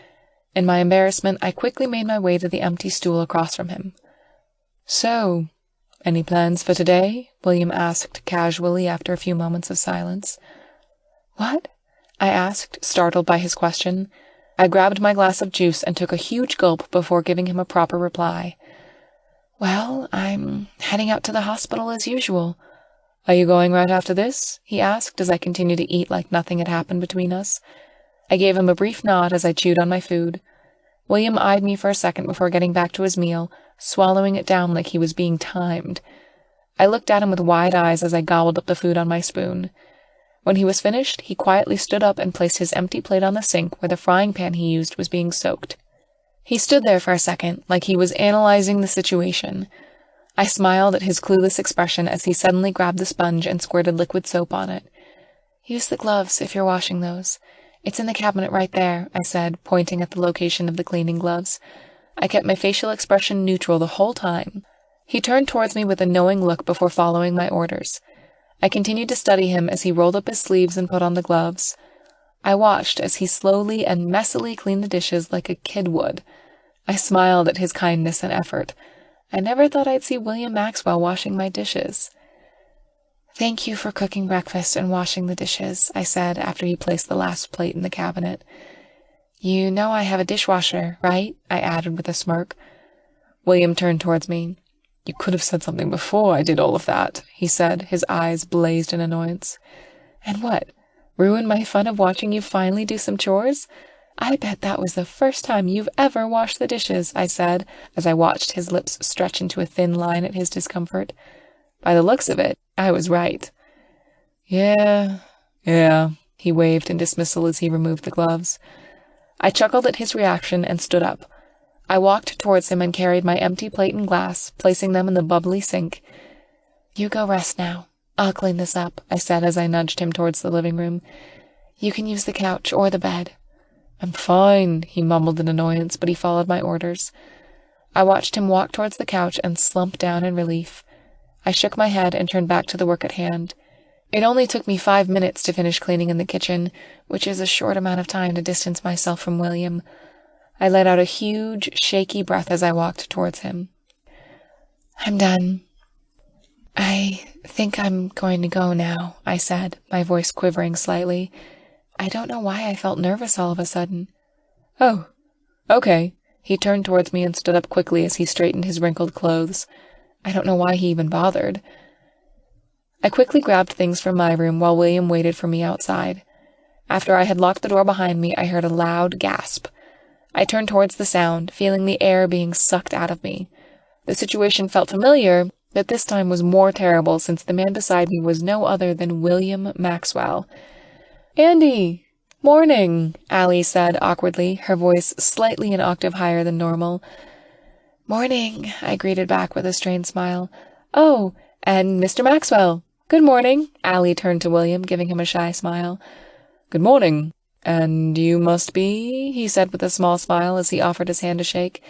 In my embarrassment, I quickly made my way to the empty stool across from him. "So, any plans for today?" William asked casually after a few moments of silence. "What?" I asked, startled by his question. I grabbed my glass of juice and took a huge gulp before giving him a proper reply. "Well, I'm heading out to the hospital as usual." "Are you going right after this?" he asked as I continued to eat like nothing had happened between us. I gave him a brief nod as I chewed on my food. William eyed me for a second before getting back to his meal, swallowing it down like he was being timed. I looked at him with wide eyes as I gobbled up the food on my spoon. When he was finished, he quietly stood up and placed his empty plate on the sink where the frying pan he used was being soaked. He stood there for a second, like he was analyzing the situation. I smiled at his clueless expression as he suddenly grabbed the sponge and squirted liquid soap on it. "Use the gloves if you're washing those. It's in the cabinet right there," I said, pointing at the location of the cleaning gloves. I kept my facial expression neutral the whole time. He turned towards me with a knowing look before following my orders. I continued to study him as he rolled up his sleeves and put on the gloves. I watched as he slowly and messily cleaned the dishes like a kid would. I smiled at his kindness and effort. I never thought I'd see William Maxwell washing my dishes. "Thank you for cooking breakfast and washing the dishes," I said after he placed the last plate in the cabinet. "You know I have a dishwasher, right?" I added with a smirk. William turned towards me. "You could have said something before I did all of that," he said, his eyes blazed in annoyance. "And what? Ruin my fun of watching you finally do some chores? I bet that was the first time you've ever washed the dishes," I said, as I watched his lips stretch into a thin line at his discomfort. By the looks of it, I was right. Yeah, he waved in dismissal as he removed the gloves. I chuckled at his reaction and stood up. I walked towards him and carried my empty plate and glass, placing them in the bubbly sink. "You go rest now. I'll clean this up," I said as I nudged him towards the living room. "You can use the couch or the bed." "I'm fine," he mumbled in annoyance, but he followed my orders. I watched him walk towards the couch and slump down in relief. I shook my head and turned back to the work at hand. It only took me 5 minutes to finish cleaning in the kitchen, which is a short amount of time to distance myself from William. I let out a huge, shaky breath as I walked towards him. "I'm done. I think I'm going to go now," I said, my voice quivering slightly. I don't know why I felt nervous all of a sudden. "Oh, okay." He turned towards me and stood up quickly as he straightened his wrinkled clothes. I don't know why he even bothered. I quickly grabbed things from my room while William waited for me outside. After I had locked the door behind me, I heard a loud gasp. I turned towards the sound, feeling the air being sucked out of me. The situation felt familiar, but this time was more terrible since the man beside me was no other than William Maxwell. "Andy! Morning!" Allie said awkwardly, her voice slightly an octave higher than normal. "Morning," I greeted back with a strained smile. "Oh, and Mr. Maxwell. Good morning." Allie turned to William, giving him a shy smile. "Good morning. And you must be," he said with a small smile as he offered his hand to shake.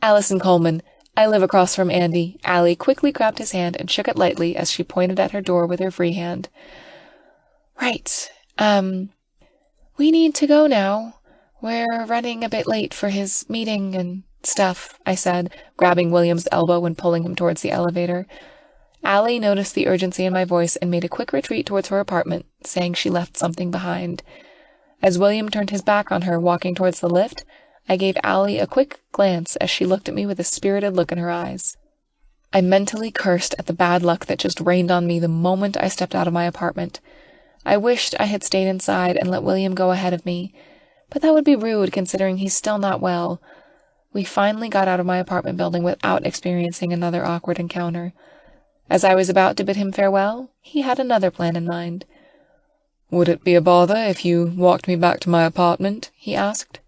"Allison Coleman. I live across from Andy." Allie quickly grabbed his hand and shook it lightly as she pointed at her door with her free hand. "Right. We need to go now. We're running a bit late for his meeting and stuff," I said, grabbing William's elbow and pulling him towards the elevator. Allie noticed the urgency in my voice and made a quick retreat towards her apartment, saying she left something behind. As William turned his back on her, walking towards the lift, I gave Allie a quick glance as she looked at me with a spirited look in her eyes. I mentally cursed at the bad luck that just rained on me the moment I stepped out of my apartment. I wished I had stayed inside and let William go ahead of me, but that would be rude considering he's still not well. We finally got out of my apartment building without experiencing another awkward encounter. As I was about to bid him farewell, he had another plan in mind. "Would it be a bother if you walked me back to my apartment?" he asked.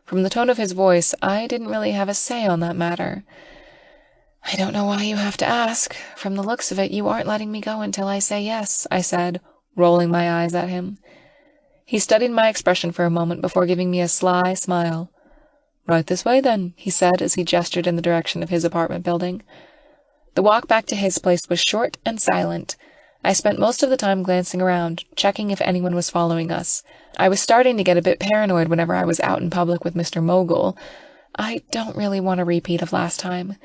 From the tone of his voice, I didn't really have a say on that matter. "I don't know why you have to ask. From the looks of it, you aren't letting me go until I say yes," I said, rolling my eyes at him. He studied my expression for a moment before giving me a sly smile. "Right this way, then," he said as he gestured in the direction of his apartment building. The walk back to his place was short and silent. I spent most of the time glancing around, checking if anyone was following us. I was starting to get a bit paranoid whenever I was out in public with Mr. Mogul. I don't really want a repeat of last time.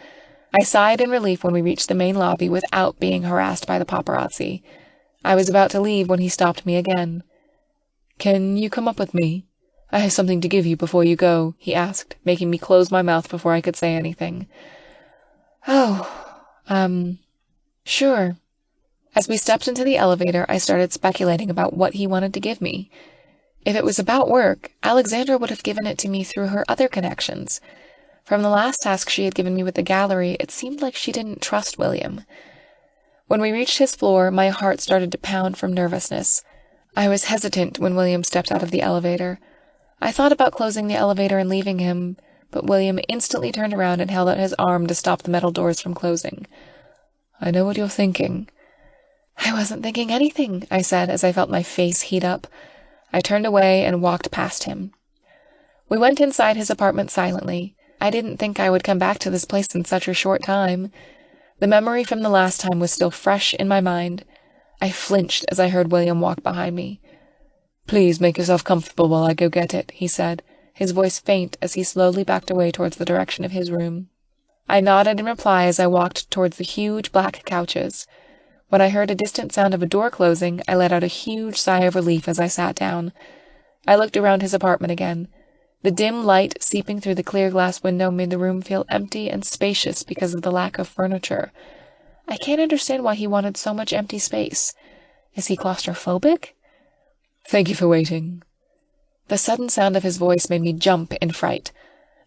I sighed in relief when we reached the main lobby without being harassed by the paparazzi. I was about to leave when he stopped me again. "Can you come up with me? I have something to give you before you go," he asked, making me close my mouth before I could say anything. Sure." As we stepped into the elevator, I started speculating about what he wanted to give me. If it was about work, Alexandra would have given it to me through her other connections. From the last task she had given me with the gallery, it seemed like she didn't trust William. When we reached his floor, my heart started to pound from nervousness. I was hesitant when William stepped out of the elevator. I thought about closing the elevator and leaving him, but William instantly turned around and held out his arm to stop the metal doors from closing. "I know what you're thinking." "I wasn't thinking anything," I said as I felt my face heat up. I turned away and walked past him. We went inside his apartment silently. I didn't think I would come back to this place in such a short time. The memory from the last time was still fresh in my mind. I flinched as I heard William walk behind me. "Please make yourself comfortable while I go get it," he said, his voice faint as he slowly backed away towards the direction of his room. I nodded in reply as I walked towards the huge black couches. When I heard a distant sound of a door closing, I let out a huge sigh of relief as I sat down. I looked around his apartment again. The dim light seeping through the clear glass window made the room feel empty and spacious because of the lack of furniture. I can't understand why he wanted so much empty space. Is he claustrophobic? "Thank you for waiting." The sudden sound of his voice made me jump in fright.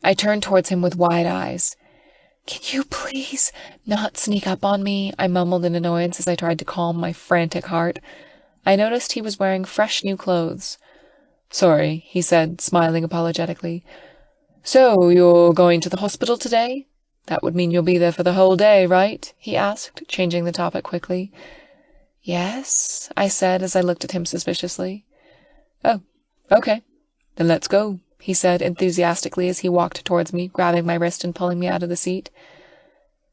I turned towards him with wide eyes. "Can you please not sneak up on me?" I mumbled in annoyance as I tried to calm my frantic heart. I noticed he was wearing fresh new clothes. "Sorry," he said, smiling apologetically. "So, you're going to the hospital today? That would mean you'll be there for the whole day, right?" he asked, changing the topic quickly. "Yes," I said as I looked at him suspiciously. "Oh, okay. Then let's go," he said enthusiastically as he walked towards me, grabbing my wrist and pulling me out of the seat.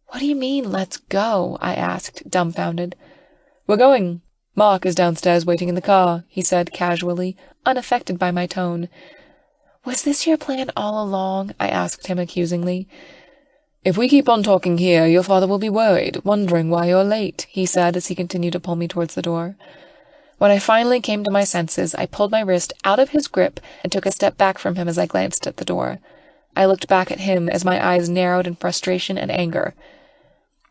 "What do you mean, let's go?" I asked, dumbfounded. "We're going. Mark is downstairs waiting in the car," he said casually, unaffected by my tone. "Was this your plan all along?" I asked him accusingly. "If we keep on talking here, your father will be worried, wondering why you're late," he said as he continued to pull me towards the door. When I finally came to my senses, I pulled my wrist out of his grip and took a step back from him as I glanced at the door. I looked back at him as my eyes narrowed in frustration and anger.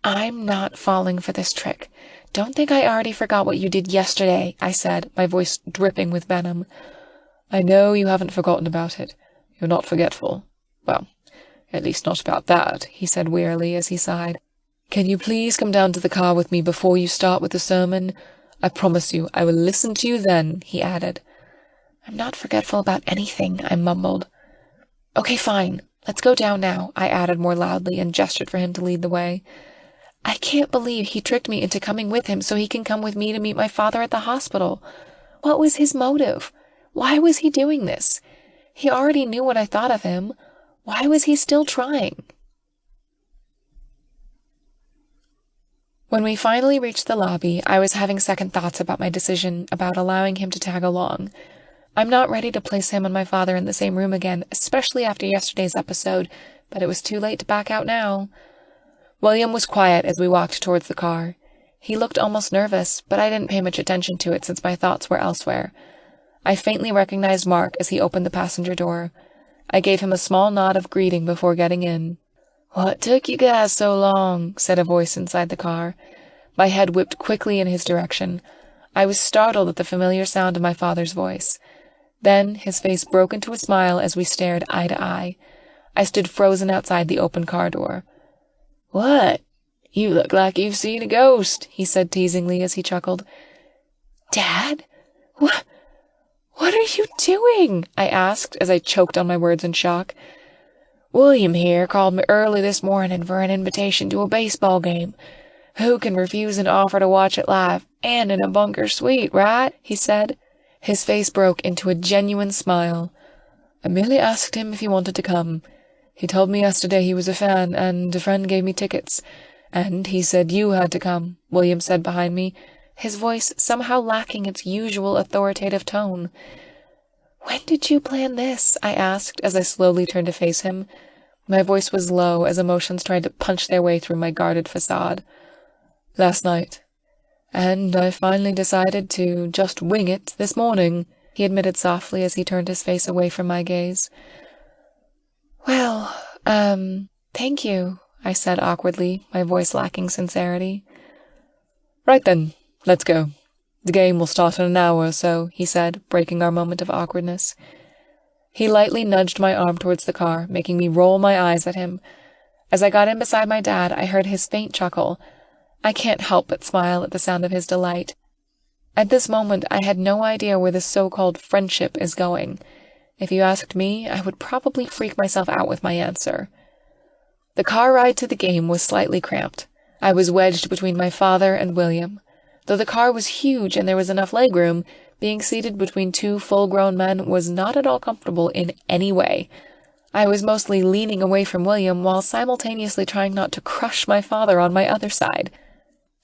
"I'm not falling for this trick. Don't think I already forgot what you did yesterday," I said, my voice dripping with venom. "I know you haven't forgotten about it. You're not forgetful. Well, at least not about that," he said wearily as he sighed. "Can you please come down to the car with me before you start with the sermon? I promise you I will listen to you then," he added. "I'm not forgetful about anything," I mumbled. "Okay, fine. Let's go down now," I added more loudly and gestured for him to lead the way. I can't believe he tricked me into coming with him so he can come with me to meet my father at the hospital. What was his motive? Why was he doing this? He already knew what I thought of him. Why was he still trying? When we finally reached the lobby, I was having second thoughts about my decision about allowing him to tag along. I'm not ready to place him and my father in the same room again, especially after yesterday's episode, but it was too late to back out now. William was quiet as we walked towards the car. He looked almost nervous, but I didn't pay much attention to it since my thoughts were elsewhere. I faintly recognized Mark as he opened the passenger door. I gave him a small nod of greeting before getting in. "What took you guys so long?" said a voice inside the car. My head whipped quickly in his direction. I was startled at the familiar sound of my father's voice. Then his face broke into a smile as we stared eye to eye. I stood frozen outside the open car door. "What? You look like you've seen a ghost," he said teasingly as he chuckled. "Dad? What are you doing?" I asked as I choked on my words in shock. "William here called me early this morning for an invitation to a baseball game. Who can refuse an offer to watch it live and in a bunker suite, right?" he said. His face broke into a genuine smile. "I merely asked him if he wanted to come. He told me yesterday he was a fan, and a friend gave me tickets. And he said you had to come," William said behind me, his voice somehow lacking its usual authoritative tone. "When did you plan this?" I asked as I slowly turned to face him. My voice was low as emotions tried to punch their way through my guarded facade. "Last night. And I finally decided to just wing it this morning," he admitted softly as he turned his face away from my gaze. "Well, thank you," I said awkwardly, my voice lacking sincerity. "Right then, let's go. The game will start in an hour or so," he said, breaking our moment of awkwardness. He lightly nudged my arm towards the car, making me roll my eyes at him. As I got in beside my dad, I heard his faint chuckle. I can't help but smile at the sound of his delight. At this moment, I had no idea where this so-called friendship is going. If you asked me, I would probably freak myself out with my answer. The car ride to the game was slightly cramped. I was wedged between my father and William. Though the car was huge and there was enough legroom, being seated between two full-grown men was not at all comfortable in any way. I was mostly leaning away from William while simultaneously trying not to crush my father on my other side.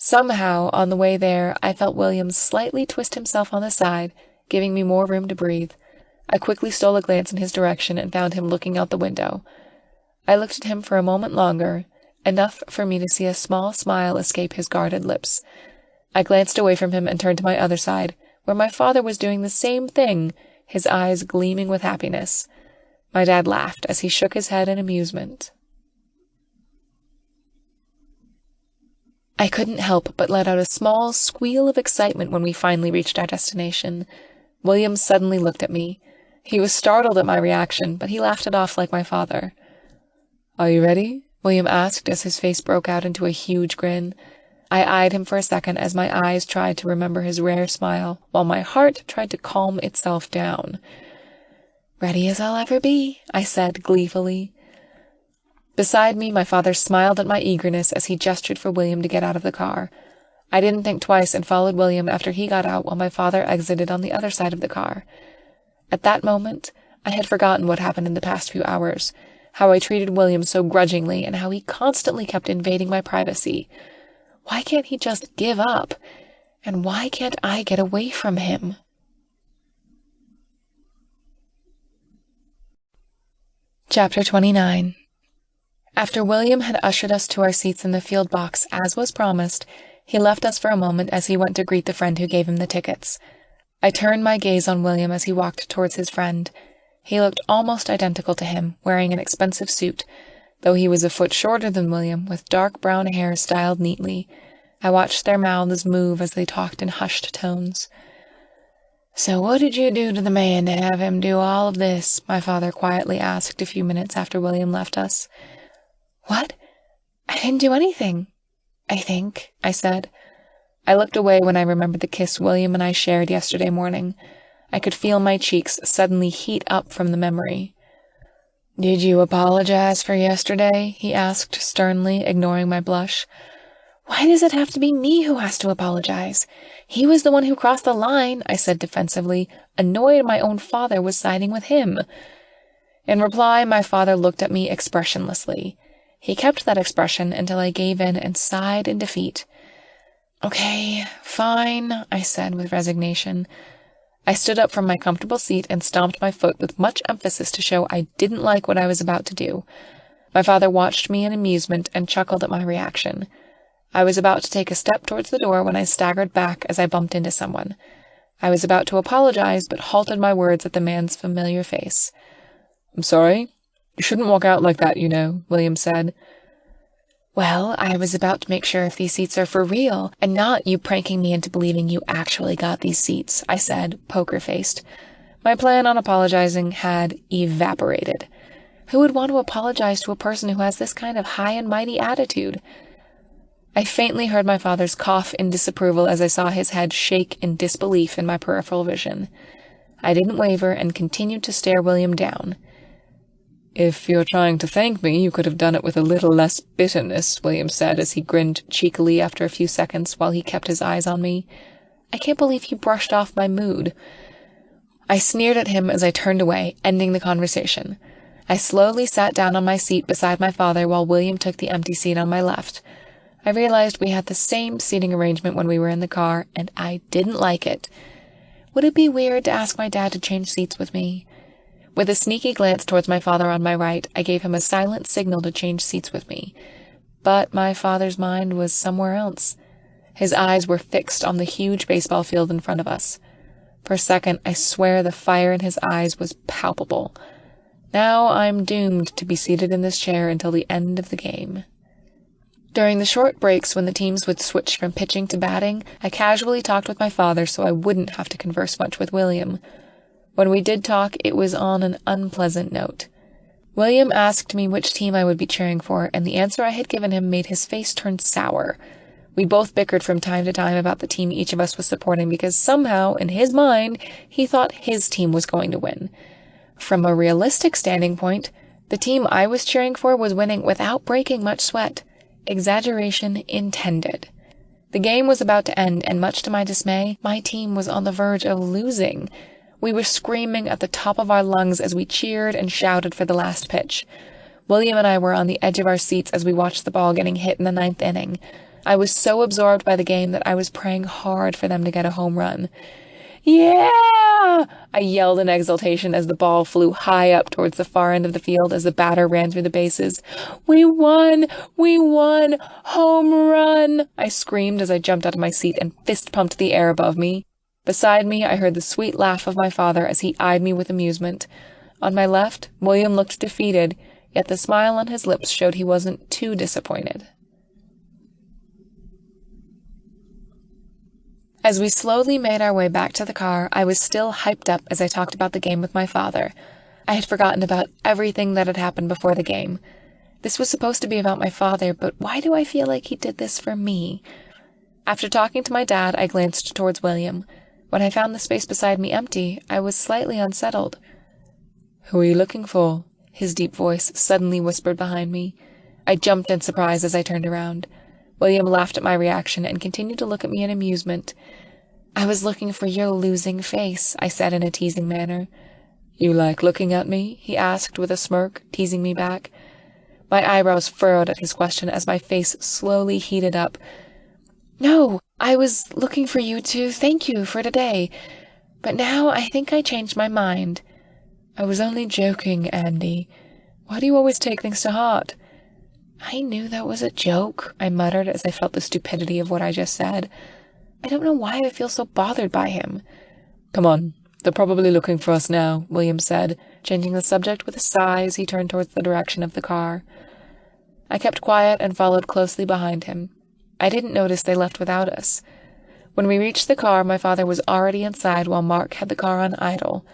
Somehow, on the way there, I felt William slightly twist himself on the side, giving me more room to breathe. I quickly stole a glance in his direction and found him looking out the window. I looked at him for a moment longer, enough for me to see a small smile escape his guarded lips. I glanced away from him and turned to my other side, where my father was doing the same thing, his eyes gleaming with happiness. My dad laughed as he shook his head in amusement. I couldn't help but let out a small squeal of excitement when we finally reached our destination. William suddenly looked at me. He was startled at my reaction, but he laughed it off like my father. "Are you ready?" William asked as his face broke out into a huge grin. I eyed him for a second as my eyes tried to remember his rare smile, while my heart tried to calm itself down. "Ready as I'll ever be," I said gleefully. Beside me, my father smiled at my eagerness as he gestured for William to get out of the car. I didn't think twice and followed William after he got out while my father exited on the other side of the car. At that moment, I had forgotten what happened in the past few hours, how I treated William so grudgingly and how he constantly kept invading my privacy. Why can't he just give up? And why can't I get away from him? Chapter 29. After William had ushered us to our seats in the field box, as was promised, he left us for a moment as he went to greet the friend who gave him the tickets. I turned my gaze on William as he walked towards his friend. He looked almost identical to him, wearing an expensive suit, though he was a foot shorter than William, with dark brown hair styled neatly. I watched their mouths move as they talked in hushed tones. "So what did you do to the man to have him do all of this?" my father quietly asked a few minutes after William left us. "What? I didn't do anything, I think," I said. I looked away when I remembered the kiss William and I shared yesterday morning. I could feel my cheeks suddenly heat up from the memory. "Did you apologize for yesterday?" he asked sternly, ignoring my blush. "Why does it have to be me who has to apologize? He was the one who crossed the line," I said defensively, annoyed my own father was siding with him. In reply, my father looked at me expressionlessly. He kept that expression until I gave in and sighed in defeat. "Okay, fine," I said with resignation. I stood up from my comfortable seat and stomped my foot with much emphasis to show I didn't like what I was about to do. My father watched me in amusement and chuckled at my reaction. I was about to take a step towards the door when I staggered back as I bumped into someone. I was about to apologize, but halted my words at the man's familiar face. "I'm sorry. You shouldn't walk out like that, you know," William said. "Well, I was about to make sure if these seats are for real, and not you pranking me into believing you actually got these seats," I said, poker-faced. My plan on apologizing had evaporated. Who would want to apologize to a person who has this kind of high and mighty attitude? I faintly heard my father's cough in disapproval as I saw his head shake in disbelief in my peripheral vision. I didn't waver and continued to stare William down. "If you're trying to thank me, you could have done it with a little less bitterness," William said as he grinned cheekily after a few seconds while he kept his eyes on me. I can't believe he brushed off my mood. I sneered at him as I turned away, ending the conversation. I slowly sat down on my seat beside my father while William took the empty seat on my left. I realized we had the same seating arrangement when we were in the car, and I didn't like it. Would it be weird to ask my dad to change seats with me? With a sneaky glance towards my father on my right, I gave him a silent signal to change seats with me. But my father's mind was somewhere else. His eyes were fixed on the huge baseball field in front of us. For a second, I swear the fire in his eyes was palpable. Now I'm doomed to be seated in this chair until the end of the game. During the short breaks when the teams would switch from pitching to batting, I casually talked with my father so I wouldn't have to converse much with William. When we did talk, it was on an unpleasant note. William asked me which team I would be cheering for, and the answer I had given him made his face turn sour. We both bickered from time to time about the team each of us was supporting because somehow, in his mind, he thought his team was going to win. From a realistic standing point, the team I was cheering for was winning without breaking much sweat. Exaggeration intended. The game was about to end, and much to my dismay, my team was on the verge of losing. We were screaming at the top of our lungs as we cheered and shouted for the last pitch. William and I were on the edge of our seats as we watched the ball getting hit in the 9th inning. I was so absorbed by the game that I was praying hard for them to get a home run. "Yeah!" I yelled in exultation as the ball flew high up towards the far end of the field as the batter ran through the bases. "We won! We won! Home run!" I screamed as I jumped out of my seat and fist-pumped the air above me. Beside me, I heard the sweet laugh of my father as he eyed me with amusement. On my left, William looked defeated, yet the smile on his lips showed he wasn't too disappointed. As we slowly made our way back to the car, I was still hyped up as I talked about the game with my father. I had forgotten about everything that had happened before the game. This was supposed to be about my father, but why do I feel like he did this for me? After talking to my dad, I glanced towards William. When I found the space beside me empty, I was slightly unsettled. "Who are you looking for?" His deep voice suddenly whispered behind me. I jumped in surprise as I turned around. William laughed at my reaction and continued to look at me in amusement. "I was looking for your losing face," I said in a teasing manner. "You like looking at me?" he asked with a smirk, teasing me back. My eyebrows furrowed at his question as my face slowly heated up. "No, I was looking for you to thank you for today, but now I think I changed my mind." "I was only joking, Andy. Why do you always take things to heart?" "I knew that was a joke," I muttered as I felt the stupidity of what I just said. I don't know why I feel so bothered by him. "Come on, they're probably looking for us now," William said, changing the subject with a sigh as he turned towards the direction of the car. I kept quiet and followed closely behind him. I didn't notice they left without us. When we reached the car, my father was already inside while Mark had the car on idle.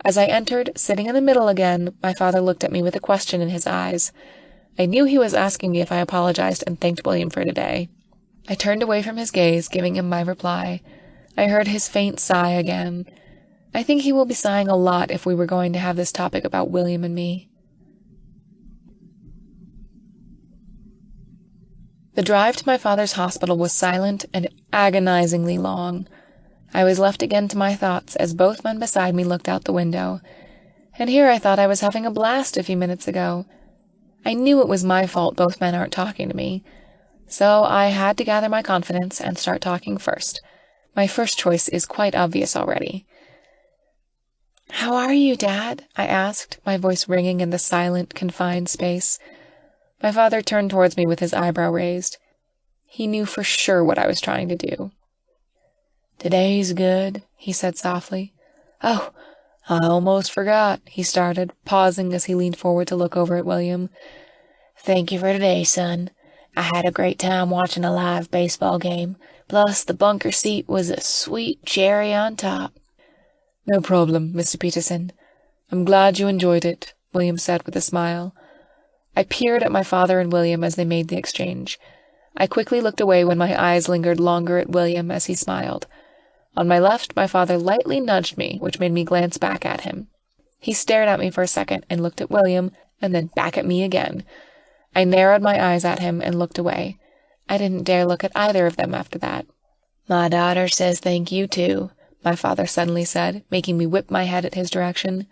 As I entered, sitting in the middle again, my father looked at me with a question in his eyes. I knew he was asking me if I apologized and thanked William for today. I turned away from his gaze, giving him my reply. I heard his faint sigh again. I think he will be sighing a lot if we were going to have this topic about William and me. The drive to my father's hospital was silent and agonizingly long. I was left again to my thoughts as both men beside me looked out the window. And here I thought I was having a blast a few minutes ago. I knew it was my fault both men aren't talking to me. So I had to gather my confidence and start talking first. My first choice is quite obvious already. "How are you, Dad?" I asked, my voice ringing in the silent, confined space. My father turned towards me with his eyebrow raised. He knew for sure what I was trying to do. "Today's good," he said softly. "Oh, I almost forgot," he started, pausing as he leaned forward to look over at William. "Thank you for today, son. I had a great time watching a live baseball game. Plus, the bunker seat was a sweet cherry on top." "No problem, Mr. Peterson. I'm glad you enjoyed it. William said with a smile. I peered at my father and William as they made the exchange. I quickly looked away when my eyes lingered longer at William as he smiled. On my left, my father lightly nudged me, which made me glance back at him. He stared at me for a second and looked at William, and then back at me again. I narrowed my eyes at him and looked away. I didn't dare look at either of them after that. "My daughter says thank you, too," my father suddenly said, making me whip my head at his direction.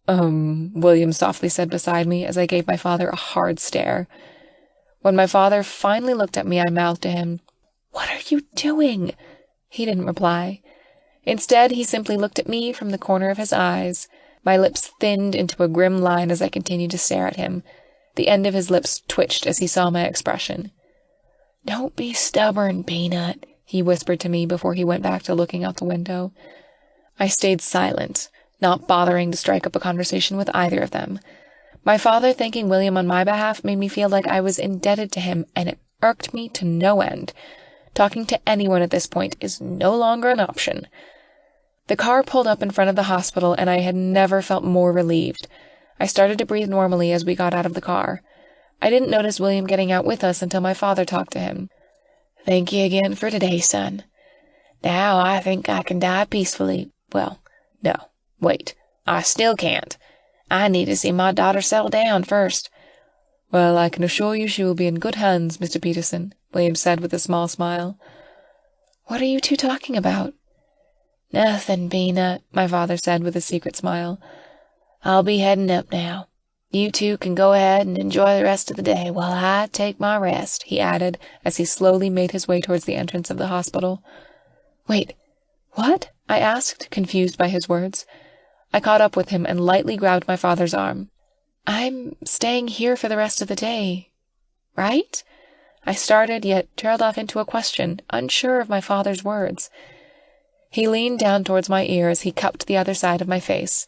William softly said beside me as I gave my father a hard stare. When my father finally looked at me, I mouthed to him, "What are you doing?" He didn't reply. Instead, he simply looked at me from the corner of his eyes. My lips thinned into a grim line as I continued to stare at him. The end of his lips twitched as he saw my expression. "Don't be stubborn, Peanut," he whispered to me before he went back to looking out the window. I stayed silent, not bothering to strike up a conversation with either of them. My father thanking William on my behalf made me feel like I was indebted to him, and it irked me to no end. Talking to anyone at this point is no longer an option. The car pulled up in front of the hospital, and I had never felt more relieved. I started to breathe normally as we got out of the car. I didn't notice William getting out with us until my father talked to him. "Thank you again for today, son. Now I think I can die peacefully. Well, no, wait, I still can't. I need to see my daughter settle down first." "Well, I can assure you she will be in good hands, Mr. Peterson," William said with a small smile. "What are you two talking about?" "Nothing, Peanut," my father said with a secret smile. "I'll be heading up now. You two can go ahead and enjoy the rest of the day while I take my rest," he added as he slowly made his way towards the entrance of the hospital. "Wait, what?" I asked, confused by his words. I caught up with him and lightly grabbed my father's arm. "I'm staying here for the rest of the day, right?" I started, yet trailed off into a question, unsure of my father's words. He leaned down towards my ear as he cupped the other side of my face.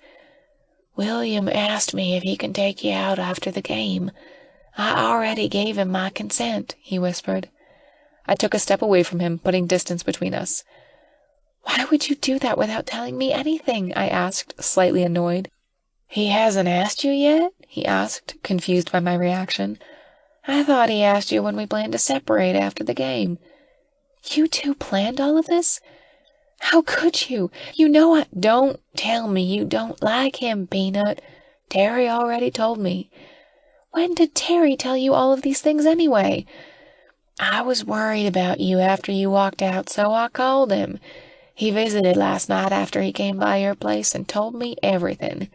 "William asked me if he can take you out after the game. I already gave him my consent," he whispered. I took a step away from him, putting distance between us. "Why would you do that without telling me anything?" I asked, slightly annoyed. "He hasn't asked you yet?" he asked, confused by my reaction. "I thought he asked you when we planned to separate after the game." "You two planned all of this? How could you? You know I—" "Don't tell me you don't like him, Peanut. Terry already told me." "When did Terry tell you all of these things anyway?" "I was worried about you after you walked out, so I called him. He visited last night after he came by your place and told me everything."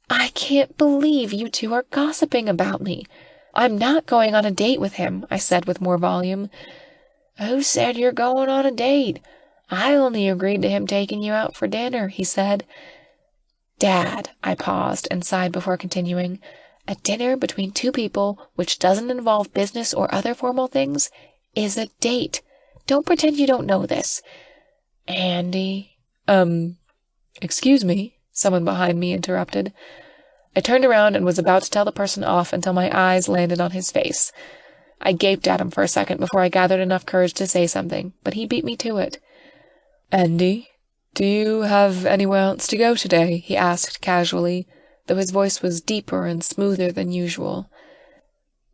"I can't believe you two are gossiping about me. I'm not going on a date with him," I said with more volume. "Who said you're going on a date? I only agreed to him taking you out for dinner," he said. "Dad," I paused and sighed before continuing, "a dinner between two people, which doesn't involve business or other formal things, is a date. Don't pretend you don't know this." "Andy—" Excuse me," someone behind me interrupted. I turned around and was about to tell the person off until my eyes landed on his face. I gaped at him for a second before I gathered enough courage to say something, but he beat me to it. "Andy, do you have anywhere else to go today?" he asked casually, though his voice was deeper and smoother than usual.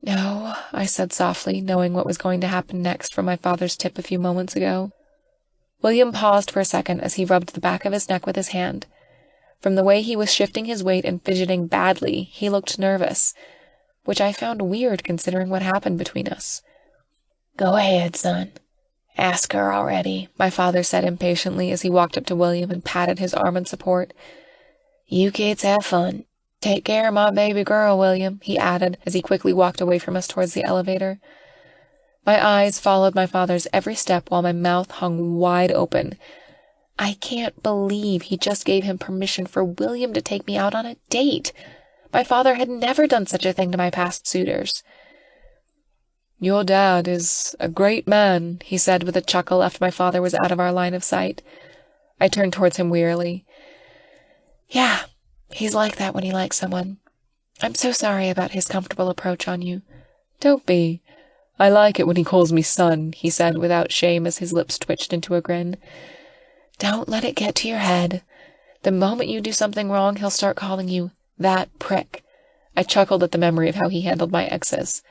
"No," I said softly, knowing what was going to happen next from my father's tip a few moments ago. William paused for a second as he rubbed the back of his neck with his hand. From the way he was shifting his weight and fidgeting badly, he looked nervous, which I found weird considering what happened between us. "Go ahead, son. Ask her already," my father said impatiently as he walked up to William and patted his arm in support. "You kids have fun. Take care of my baby girl, William," he added as he quickly walked away from us towards the elevator. My eyes followed my father's every step while my mouth hung wide open. I can't believe he just gave him permission for William to take me out on a date. My father had never done such a thing to my past suitors. "Your dad is a great man," he said with a chuckle after my father was out of our line of sight. I turned towards him wearily. "Yeah, he's like that when he likes someone. I'm so sorry about his comfortable approach on you." "Don't be. I like it when he calls me son," he said without shame as his lips twitched into a grin. "Don't let it get to your head. The moment you do something wrong, he'll start calling you That prick. I chuckled at the memory of how he handled my exes.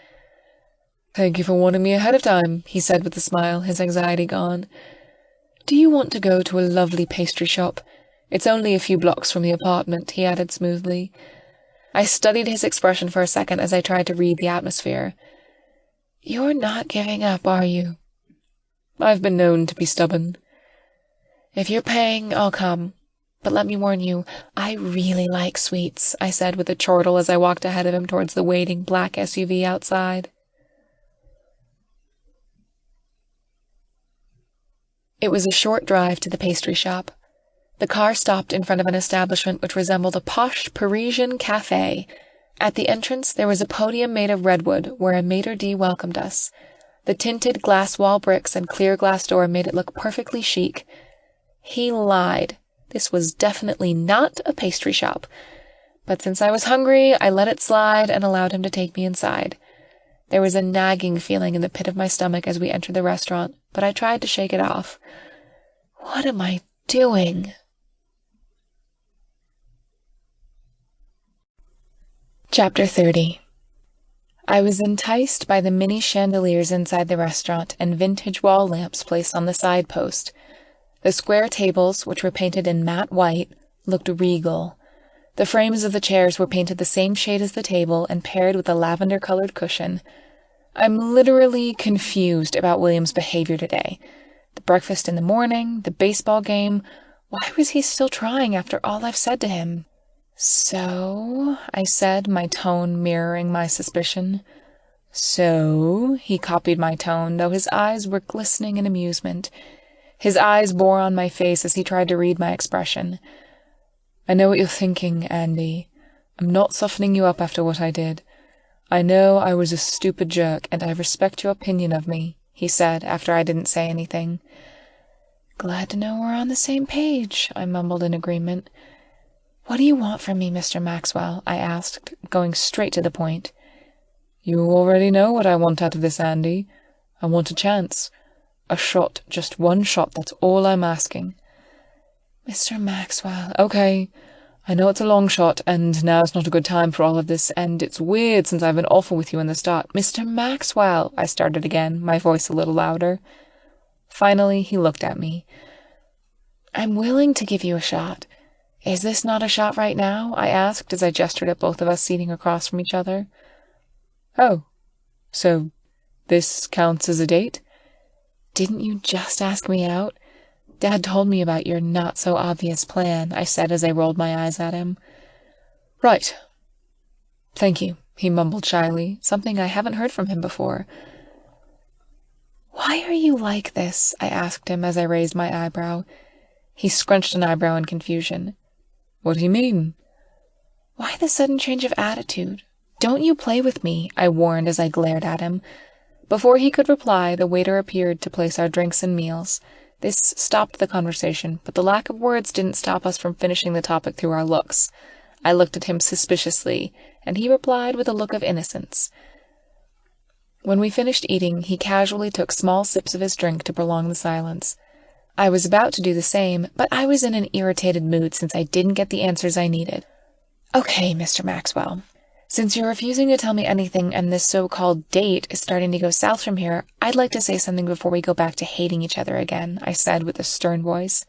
Thank you for warning me ahead of time, he said with a smile, his anxiety gone. Do you want to go to a lovely pastry shop? It's only a few blocks from the apartment, he added smoothly. I studied his expression for a second as I tried to read the atmosphere. You're not giving up, are you? I've been known to be stubborn. If you're paying, I'll come. But let me warn you, I really like sweets, I said with a chortle as I walked ahead of him towards the waiting black SUV outside. It was a short drive to the pastry shop. The car stopped in front of an establishment which resembled a posh Parisian café. At the entrance there was a podium made of redwood where a maitre d' welcomed us. The tinted glass wall bricks and clear glass door made it look perfectly chic. He lied. This was definitely not a pastry shop. But since I was hungry, I let it slide and allowed him to take me inside. There was a nagging feeling in the pit of my stomach as we entered the restaurant, but I tried to shake it off. What am I doing? Chapter 30. I was enticed by the mini chandeliers inside the restaurant and vintage wall lamps placed on the side post. The square tables, which were painted in matte white, looked regal. The frames of the chairs were painted the same shade as the table and paired with a lavender-colored cushion. I'm literally confused about William's behavior today. The breakfast in the morning, the baseball game. Why was he still trying after all I've said to him? So, I said, my tone mirroring my suspicion. So, he copied my tone, though his eyes were glistening in amusement. His eyes bore on my face as he tried to read my expression. I know what you're thinking, Andy. I'm not softening you up after what I did. I know I was a stupid jerk, and I respect your opinion of me, he said, after I didn't say anything. Glad to know we're on the same page, I mumbled in agreement. What do you want from me, Mr. Maxwell? I asked, going straight to the point. You already know what I want out of this, Andy. I want a chance. A shot, just one shot, that's all I'm asking. Mr. Maxwell, okay. I know it's a long shot, and now's not a good time for all of this, and it's weird since I've been awful with you in the start. Mr. Maxwell, I started again, my voice a little louder. Finally, he looked at me. I'm willing to give you a shot. Is this not a shot right now? I asked as I gestured at both of us seating across from each other. Oh, so this counts as a date? Didn't you just ask me out? Dad told me about your not-so-obvious plan, I said as I rolled my eyes at him. Right. Thank you, he mumbled shyly, something I haven't heard from him before. Why are you like this? I asked him as I raised my eyebrow. He scrunched an eyebrow in confusion. What do you mean? Why the sudden change of attitude? Don't you play with me, I warned as I glared at him. Before he could reply, the waiter appeared to place our drinks and meals. This stopped the conversation, but the lack of words didn't stop us from finishing the topic through our looks. I looked at him suspiciously, and he replied with a look of innocence. When we finished eating, he casually took small sips of his drink to prolong the silence. I was about to do the same, but I was in an irritated mood since I didn't get the answers I needed. Okay, Mr. Maxwell. Since you're refusing to tell me anything and this so-called date is starting to go south from here, I'd like to say something before we go back to hating each other again, I said with a stern voice.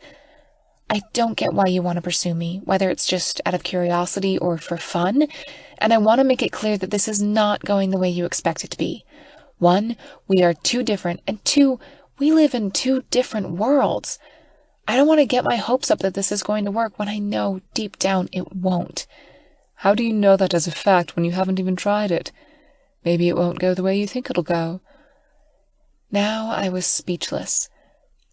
I don't get why you want to pursue me, whether it's just out of curiosity or for fun, and I want to make it clear that this is not going the way you expect it to be. 1, we are too different, and 2, we live in 2 different worlds. I don't want to get my hopes up that this is going to work when I know deep down it won't. How do you know that as a fact when you haven't even tried it? Maybe it won't go the way you think it'll go. Now I was speechless.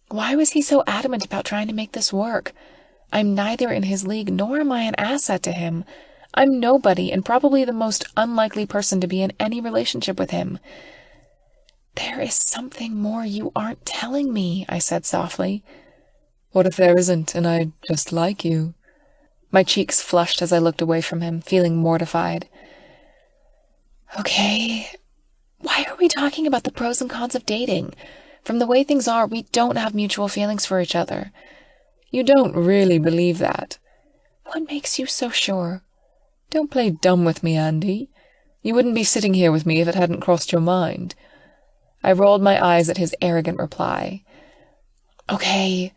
Why was he so adamant about trying to make this work? I'm neither in his league nor am I an asset to him. I'm nobody and probably the most unlikely person to be in any relationship with him. There is something more you aren't telling me, I said softly. What if there isn't, and I just like you? My cheeks flushed as I looked away from him, feeling mortified. Okay, why are we talking about the pros and cons of dating? From the way things are, we don't have mutual feelings for each other. You don't really believe that. What makes you so sure? Don't play dumb with me, Andy. You wouldn't be sitting here with me if it hadn't crossed your mind. I rolled my eyes at his arrogant reply. Okay,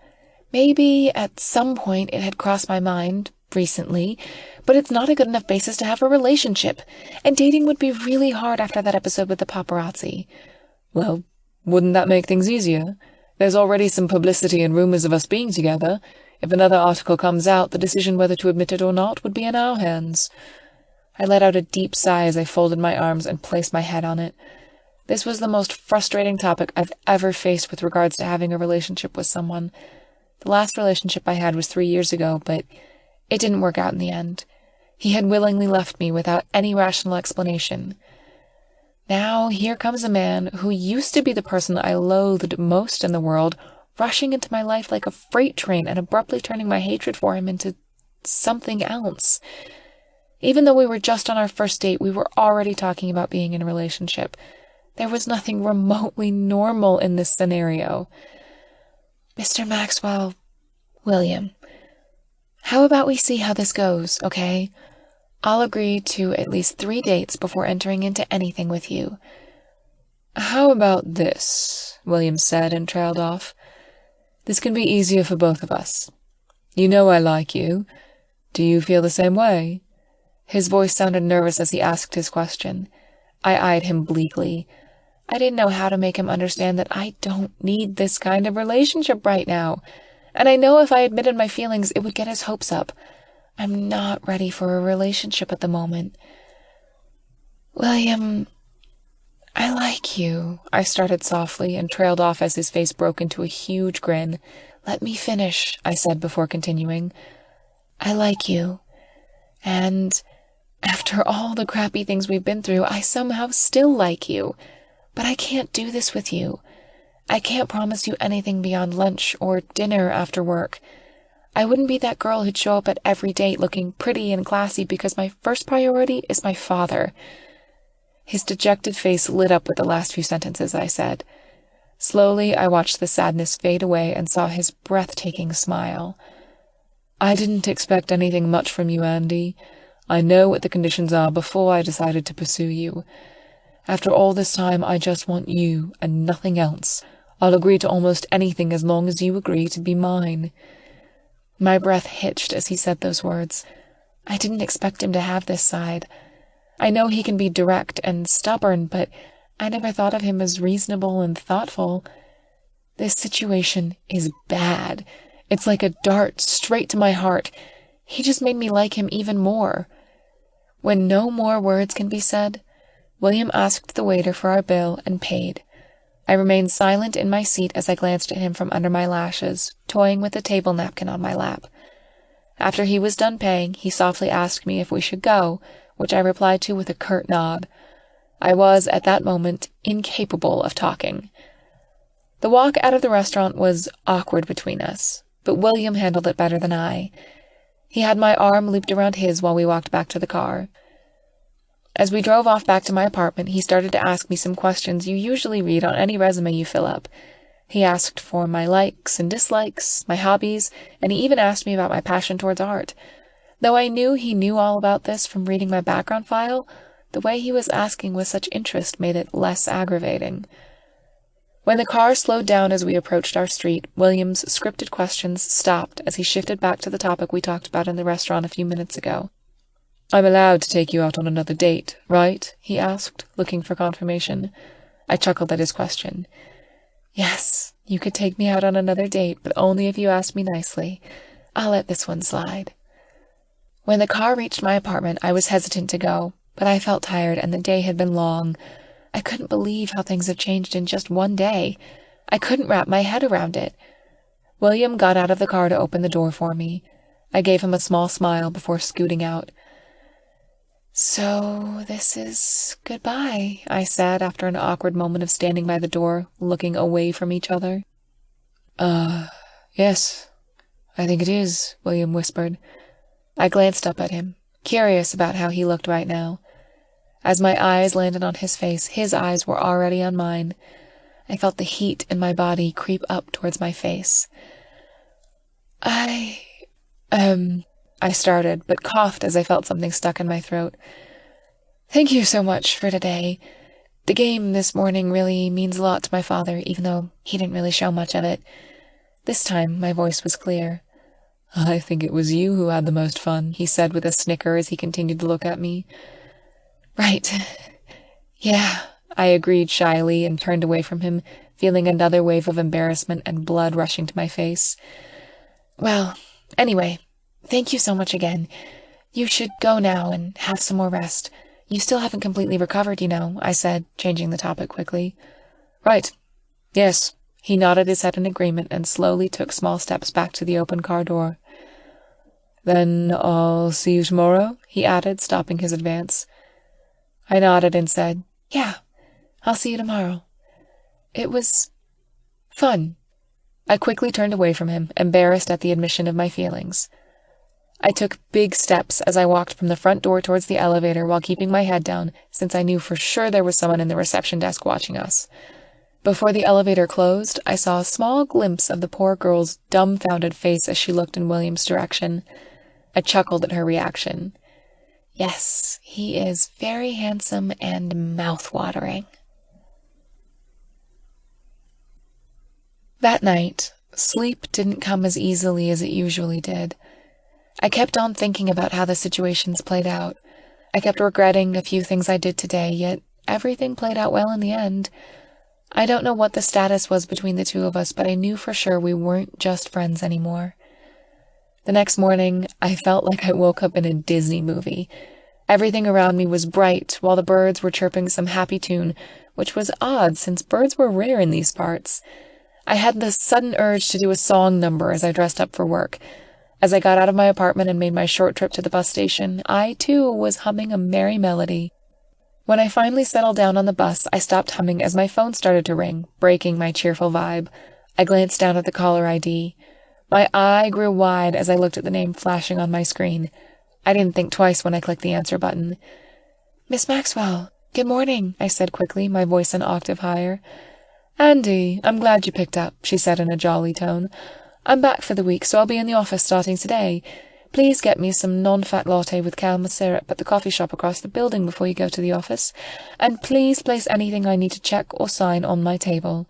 maybe at some point it had crossed my mind recently, but it's not a good enough basis to have a relationship, and dating would be really hard after that episode with the paparazzi. Well, wouldn't that make things easier? There's already some publicity and rumors of us being together. If another article comes out, the decision whether to admit it or not would be in our hands. I let out a deep sigh as I folded my arms and placed my head on it. This was the most frustrating topic I've ever faced with regards to having a relationship with someone. The last relationship I had was 3 years ago, but it didn't work out in the end. He had willingly left me without any rational explanation. Now here comes a man who used to be the person I loathed most in the world, rushing into my life like a freight train and abruptly turning my hatred for him into something else. Even though we were just on our first date, we were already talking about being in a relationship. There was nothing remotely normal in this scenario. Mr. Maxwell, William, how about we see how this goes, okay? I'll agree to at least 3 dates before entering into anything with you. How about this? William said and trailed off. This can be easier for both of us. You know I like you. Do you feel the same way? His voice sounded nervous as he asked his question. I eyed him bleakly. I didn't know how to make him understand that I don't need this kind of relationship right now, and I know if I admitted my feelings, it would get his hopes up. I'm not ready for a relationship at the moment. William, I like you, I started softly and trailed off as his face broke into a huge grin. Let me finish, I said before continuing. I like you, and after all the crappy things we've been through, I somehow still like you. But I can't do this with you. I can't promise you anything beyond lunch or dinner after work. I wouldn't be that girl who'd show up at every date looking pretty and classy because my first priority is my father. His dejected face lit up with the last few sentences I said. Slowly, I watched the sadness fade away and saw his breathtaking smile. I didn't expect anything much from you, Andy. I know what the conditions are before I decided to pursue you. After all this time, I just want you and nothing else. I'll agree to almost anything as long as you agree to be mine. My breath hitched as he said those words. I didn't expect him to have this side. I know he can be direct and stubborn, but I never thought of him as reasonable and thoughtful. This situation is bad. It's like a dart straight to my heart. He just made me like him even more. When no more words can be said, William asked the waiter for our bill and paid. I remained silent in my seat as I glanced at him from under my lashes, toying with the table napkin on my lap. After he was done paying, he softly asked me if we should go, which I replied to with a curt nod. I was, at that moment, incapable of talking. The walk out of the restaurant was awkward between us, but William handled it better than I. He had my arm looped around his while we walked back to the car. As we drove off back to my apartment, he started to ask me some questions you usually read on any resume you fill up. He asked for my likes and dislikes, my hobbies, and he even asked me about my passion towards art. Though I knew he knew all about this from reading my background file, the way he was asking with such interest made it less aggravating. When the car slowed down as we approached our street, William's scripted questions stopped as he shifted back to the topic we talked about in the restaurant a few minutes ago. I'm allowed to take you out on another date, right? He asked, looking for confirmation. I chuckled at his question. Yes, you could take me out on another date, but only if you ask me nicely. I'll let this one slide. When the car reached my apartment, I was hesitant to go, but I felt tired and the day had been long. I couldn't believe how things had changed in just one day. I couldn't wrap my head around it. William got out of the car to open the door for me. I gave him a small smile before scooting out. So this is goodbye, I said after an awkward moment of standing by the door, looking away from each other. Yes, I think it is, William whispered. I glanced up at him, curious about how he looked right now. As my eyes landed on his face, his eyes were already on mine. I felt the heat in my body creep up towards my face. I started, but coughed as I felt something stuck in my throat. Thank you so much for today. The game this morning really means a lot to my father, even though he didn't really show much of it. This time, my voice was clear. I think it was you who had the most fun, he said with a snicker as he continued to look at me. Right. Yeah, I agreed shyly and turned away from him, feeling another wave of embarrassment and blood rushing to my face. Well, anyway, thank you so much again. You should go now and have some more rest. You still haven't completely recovered, you know, I said, changing the topic quickly. Right. Yes. He nodded his head in agreement and slowly took small steps back to the open car door. Then I'll see you tomorrow, he added, stopping his advance. I nodded and said, Yeah, I'll see you tomorrow. It was fun. I quickly turned away from him, embarrassed at the admission of my feelings. I took big steps as I walked from the front door towards the elevator while keeping my head down, since I knew for sure there was someone in the reception desk watching us. Before the elevator closed, I saw a small glimpse of the poor girl's dumbfounded face as she looked in William's direction. I chuckled at her reaction. Yes, he is very handsome and mouth-watering. That night, sleep didn't come as easily as it usually did. I kept on thinking about how the situations played out. I kept regretting a few things I did today, yet everything played out well in the end. I don't know what the status was between the two of us, but I knew for sure we weren't just friends anymore. The next morning, I felt like I woke up in a Disney movie. Everything around me was bright, while the birds were chirping some happy tune, which was odd since birds were rare in these parts. I had the sudden urge to do a song number as I dressed up for work. As I got out of my apartment and made my short trip to the bus station, I, too, was humming a merry melody. When I finally settled down on the bus, I stopped humming as my phone started to ring, breaking my cheerful vibe. I glanced down at the caller ID. My eye grew wide as I looked at the name flashing on my screen. I didn't think twice when I clicked the answer button. Miss Maxwell, good morning, I said quickly, my voice an octave higher. Andy, I'm glad you picked up, she said in a jolly tone. I'm back for the week, so I'll be in the office starting today. Please get me some non-fat latte with caramel syrup at the coffee shop across the building before you go to the office. And please place anything I need to check or sign on my table.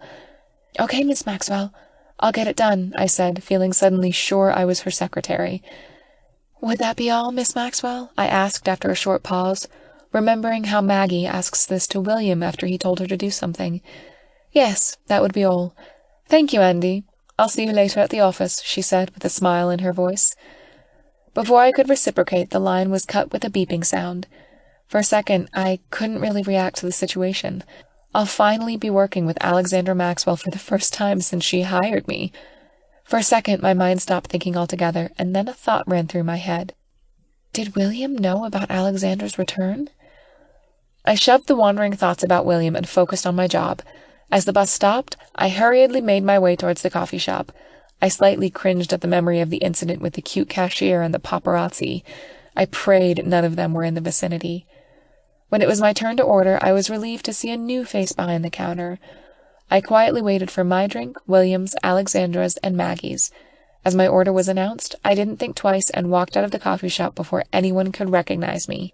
Okay, Miss Maxwell. I'll get it done, I said, feeling suddenly sure I was her secretary. Would that be all, Miss Maxwell? I asked after a short pause, remembering how Maggie asks this to William after he told her to do something. Yes, that would be all. Thank you, Andy. I'll see you later at the office, she said with a smile in her voice. Before I could reciprocate, the line was cut with a beeping sound. For a second, I couldn't really react to the situation. I'll finally be working with Alexandra Maxwell for the first time since she hired me. For a second, my mind stopped thinking altogether, and then a thought ran through my head. Did William know about Alexandra's return? I shoved the wandering thoughts about William and focused on my job. As the bus stopped, I hurriedly made my way towards the coffee shop. I slightly cringed at the memory of the incident with the cute cashier and the paparazzi. I prayed none of them were in the vicinity. When it was my turn to order, I was relieved to see a new face behind the counter. I quietly waited for my drink, William's, Alexandra's, and Maggie's. As my order was announced, I didn't think twice and walked out of the coffee shop before anyone could recognize me.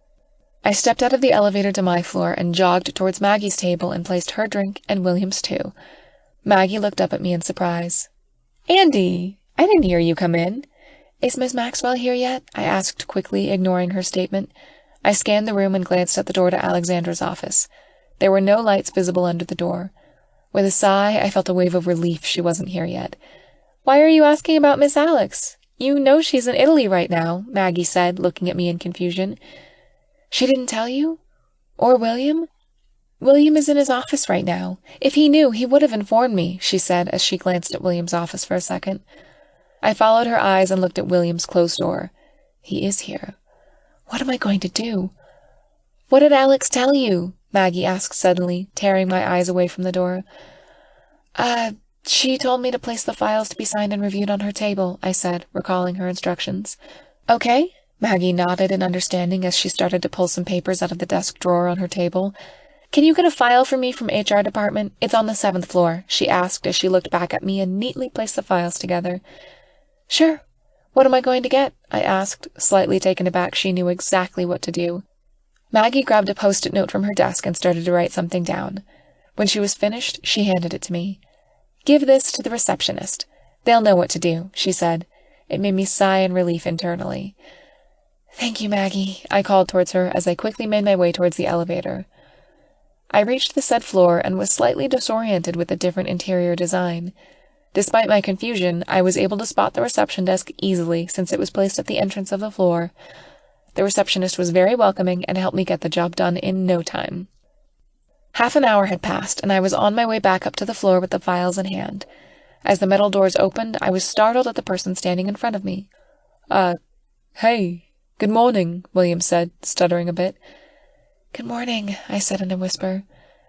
I stepped out of the elevator to my floor and jogged towards Maggie's table and placed her drink and William's too. Maggie looked up at me in surprise. Andy, I didn't hear you come in. Is Miss Maxwell here yet? I asked quickly, ignoring her statement. I scanned the room and glanced at the door to Alexandra's office. There were no lights visible under the door. With a sigh, I felt a wave of relief she wasn't here yet. Why are you asking about Miss Alex? You know she's in Italy right now, Maggie said, looking at me in confusion. She didn't tell you? Or William? William is in his office right now. If he knew, he would have informed me, she said as she glanced at William's office for a second. I followed her eyes and looked at William's closed door. He is here. What am I going to do? What did Alex tell you? Maggie asked suddenly, tearing my eyes away from the door. She told me to place the files to be signed and reviewed on her table, I said, recalling her instructions. Okay. Maggie nodded in understanding as she started to pull some papers out of the desk drawer on her table. Can you get a file for me from HR department? It's on the 7th floor, she asked as she looked back at me and neatly placed the files together. Sure. What am I going to get? I asked, slightly taken aback. She knew exactly what to do. Maggie grabbed a post-it note from her desk and started to write something down. When she was finished, she handed it to me. Give this to the receptionist. They'll know what to do, she said. It made me sigh in relief internally. Thank you, Maggie, I called towards her as I quickly made my way towards the elevator. I reached the said floor and was slightly disoriented with the different interior design. Despite my confusion, I was able to spot the reception desk easily since it was placed at the entrance of the floor. The receptionist was very welcoming and helped me get the job done in no time. Half an hour had passed, and I was on my way back up to the floor with the files in hand. As the metal doors opened, I was startled at the person standing in front of me. Hey, good morning, William said, stuttering a bit. Good morning, I said in a whisper.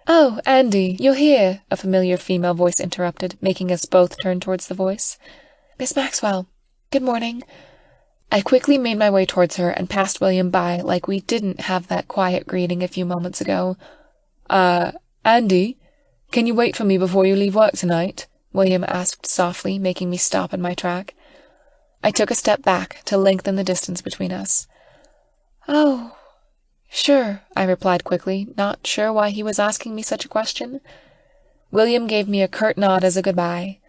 Oh, Andy, you're here, a familiar female voice interrupted, making us both turn towards the voice. Miss Maxwell, good morning. I quickly made my way towards her and passed William by like we didn't have that quiet greeting a few moments ago. Andy, can you wait for me before you leave work tonight? William asked softly, making me stop in my track. I took a step back to lengthen the distance between us. Oh, sure, I replied quickly, not sure why he was asking me such a question. William gave me a curt nod as a goodbye.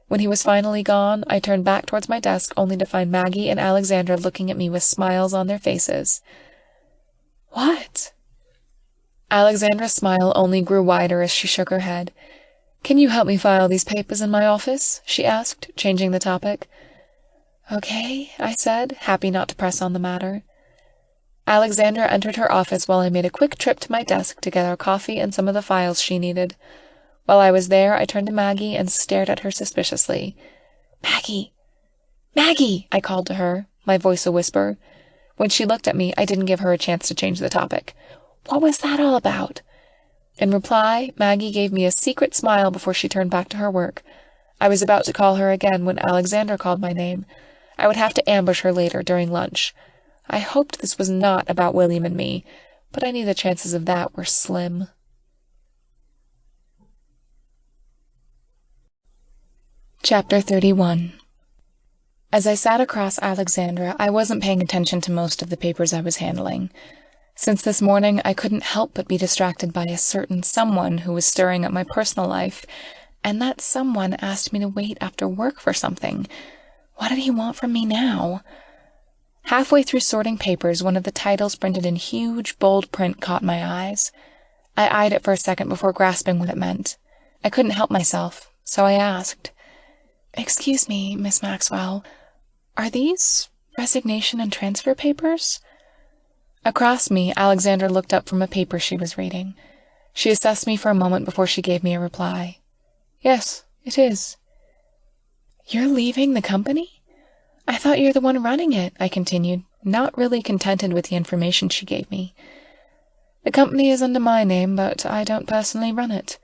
When he was finally gone, I turned back towards my desk only to find Maggie and Alexandra looking at me with smiles on their faces. What? Alexandra's smile only grew wider as she shook her head. Can you help me file these papers in my office? She asked, changing the topic. Okay, I said, happy not to press on the matter. Alexandra entered her office while I made a quick trip to my desk to get her coffee and some of the files she needed. While I was there, I turned to Maggie and stared at her suspiciously. Maggie! Maggie! I called to her, my voice a whisper. When she looked at me, I didn't give her a chance to change the topic. What was that all about? In reply, Maggie gave me a secret smile before she turned back to her work. I was about to call her again when Alexandra called my name. I would have to ambush her later during lunch. I hoped this was not about William and me, but I knew the chances of that were slim. Chapter 31. As I sat across Alexandra, I wasn't paying attention to most of the papers I was handling. Since this morning, I couldn't help but be distracted by a certain someone who was stirring up my personal life, and that someone asked me to wait after work for something. What did he want from me now? Halfway through sorting papers, one of the titles printed in huge, bold print caught my eyes. I eyed it for a second before grasping what it meant. I couldn't help myself, so I asked, "Excuse me, Miss Maxwell, are these resignation and transfer papers?" Across me, Alexandra looked up from a paper she was reading. She assessed me for a moment before she gave me a reply. Yes, it is. You're leaving the company? I thought you're the one running it, I continued, not really contented with the information she gave me. The company is under my name, but I don't personally run it.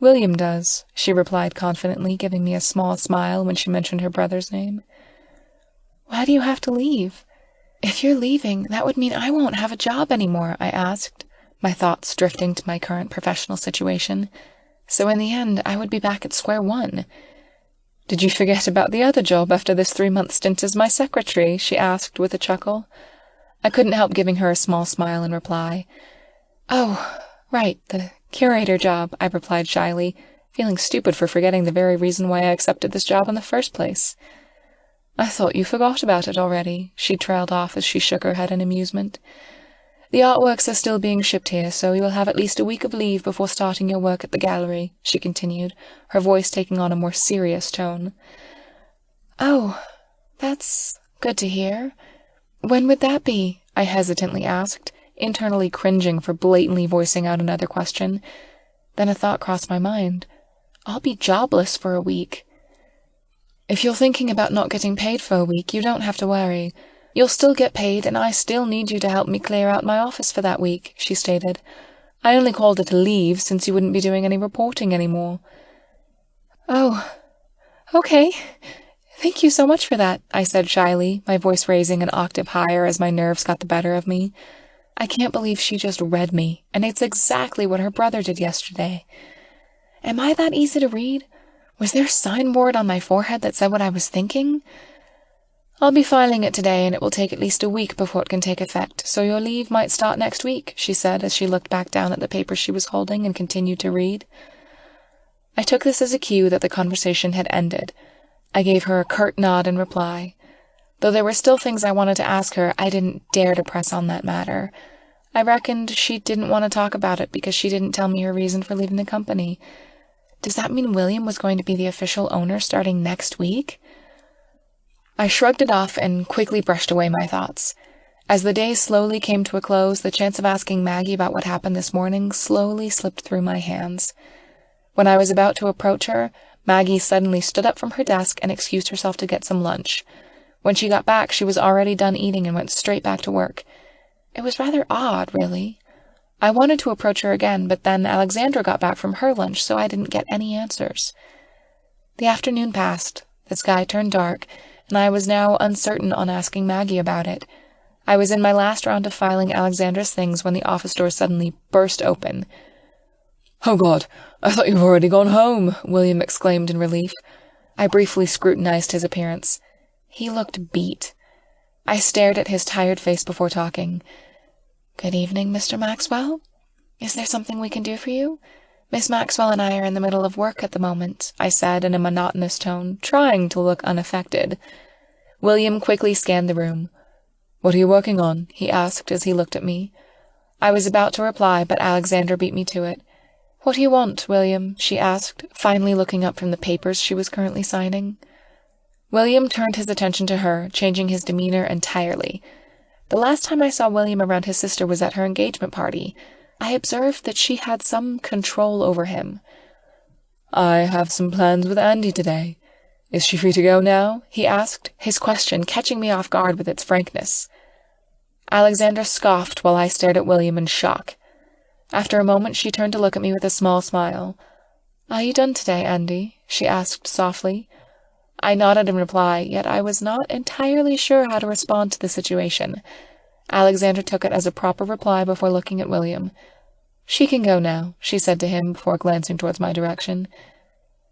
William does, she replied confidently, giving me a small smile when she mentioned her brother's name. Why do you have to leave? If you're leaving, that would mean I won't have a job anymore, I asked, my thoughts drifting to my current professional situation. So in the end, I would be back at square one. Did you forget about the other job after this 3-month stint as my secretary? She asked with a chuckle. I couldn't help giving her a small smile in reply. Oh, right, the curator job, I replied shyly, feeling stupid for forgetting the very reason why I accepted this job in the first place. I thought you forgot about it already, she trailed off as she shook her head in amusement. The artworks are still being shipped here, so you will have at least a week of leave before starting your work at the gallery, she continued, her voice taking on a more serious tone. Oh, that's good to hear. When would that be? I hesitantly asked, internally cringing for blatantly voicing out another question. Then a thought crossed my mind. I'll be jobless for a week. If you're thinking about not getting paid for a week, you don't have to worry. You'll still get paid, and I still need you to help me clear out my office for that week, she stated. I only called it a leave since you wouldn't be doing any reporting anymore. Oh, okay. Thank you so much for that, I said shyly, my voice raising an octave higher as my nerves got the better of me. I can't believe she just read me, and it's exactly what her brother did yesterday. Am I that easy to read? Was there a signboard on my forehead that said what I was thinking? I'll be filing it today, and it will take at least a week before it can take effect, so your leave might start next week, she said as she looked back down at the paper she was holding and continued to read. I took this as a cue that the conversation had ended. I gave her a curt nod in reply. Though there were still things I wanted to ask her, I didn't dare to press on that matter. I reckoned she didn't want to talk about it because she didn't tell me her reason for leaving the company. Does that mean William was going to be the official owner starting next week? I shrugged it off and quickly brushed away my thoughts. As the day slowly came to a close, the chance of asking Maggie about what happened this morning slowly slipped through my hands. When I was about to approach her, Maggie suddenly stood up from her desk and excused herself to get some lunch. When she got back, she was already done eating and went straight back to work. It was rather odd, really. I wanted to approach her again, but then Alexandra got back from her lunch, so I didn't get any answers. The afternoon passed, the sky turned dark, and I was now uncertain on asking Maggie about it. I was in my last round of filing Alexandra's things when the office door suddenly burst open. "Oh God, I thought you've already gone home," William exclaimed in relief. I briefly scrutinized his appearance. He looked beat. I stared at his tired face before talking. "Good evening, Mr. Maxwell. Is there something we can do for you? Miss Maxwell and I are in the middle of work at the moment," I said in a monotonous tone, trying to look unaffected. William quickly scanned the room. "What are you working on?" he asked as he looked at me. I was about to reply, but Alexandra beat me to it. "What do you want, William?" she asked, finally looking up from the papers she was currently signing. William turned his attention to her, changing his demeanor entirely. The last time I saw William around his sister was at her engagement party. I observed that she had some control over him. "I have some plans with Andy today. Is she free to go now?" he asked, his question catching me off guard with its frankness. Alexandra scoffed while I stared at William in shock. After a moment, she turned to look at me with a small smile. "Are you done today, Andy?" she asked softly. I nodded in reply, yet I was not entirely sure how to respond to the situation. Alexandra took it as a proper reply before looking at William. "She can go now," she said to him before glancing towards my direction.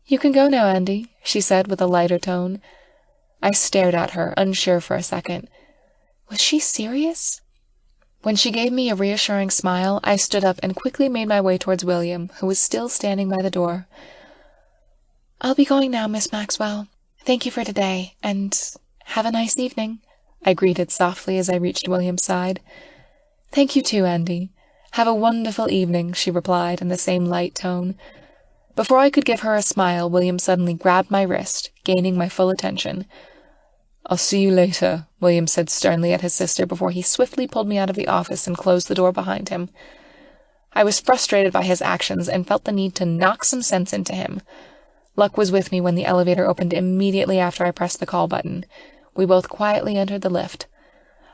"You can go now, Andy," she said with a lighter tone. I stared at her, unsure for a second. Was she serious? When she gave me a reassuring smile, I stood up and quickly made my way towards William, who was still standing by the door. "I'll be going now, Miss Maxwell. Thank you for today, and have a nice evening," I greeted softly as I reached William's side. "Thank you too, Andy. Have a wonderful evening," she replied in the same light tone. Before I could give her a smile, William suddenly grabbed my wrist, gaining my full attention. "I'll see you later," William said sternly at his sister before he swiftly pulled me out of the office and closed the door behind him. I was frustrated by his actions and felt the need to knock some sense into him. Luck was with me when the elevator opened immediately after I pressed the call button. We both quietly entered the lift.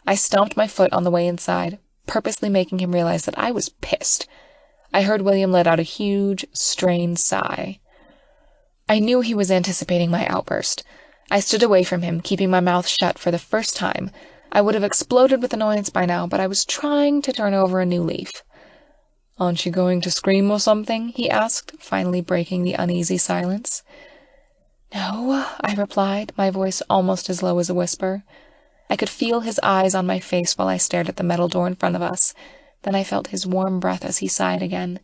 I stomped my foot on the way inside, purposely making him realize that I was pissed. I heard William let out a huge, strained sigh. I knew he was anticipating my outburst. I stood away from him, keeping my mouth shut for the first time. I would have exploded with annoyance by now, but I was trying to turn over a new leaf. "Aren't you going to scream or something?" he asked, finally breaking the uneasy silence. "No," I replied, my voice almost as low as a whisper. I could feel his eyes on my face while I stared at the metal door in front of us. Then I felt his warm breath as he sighed again.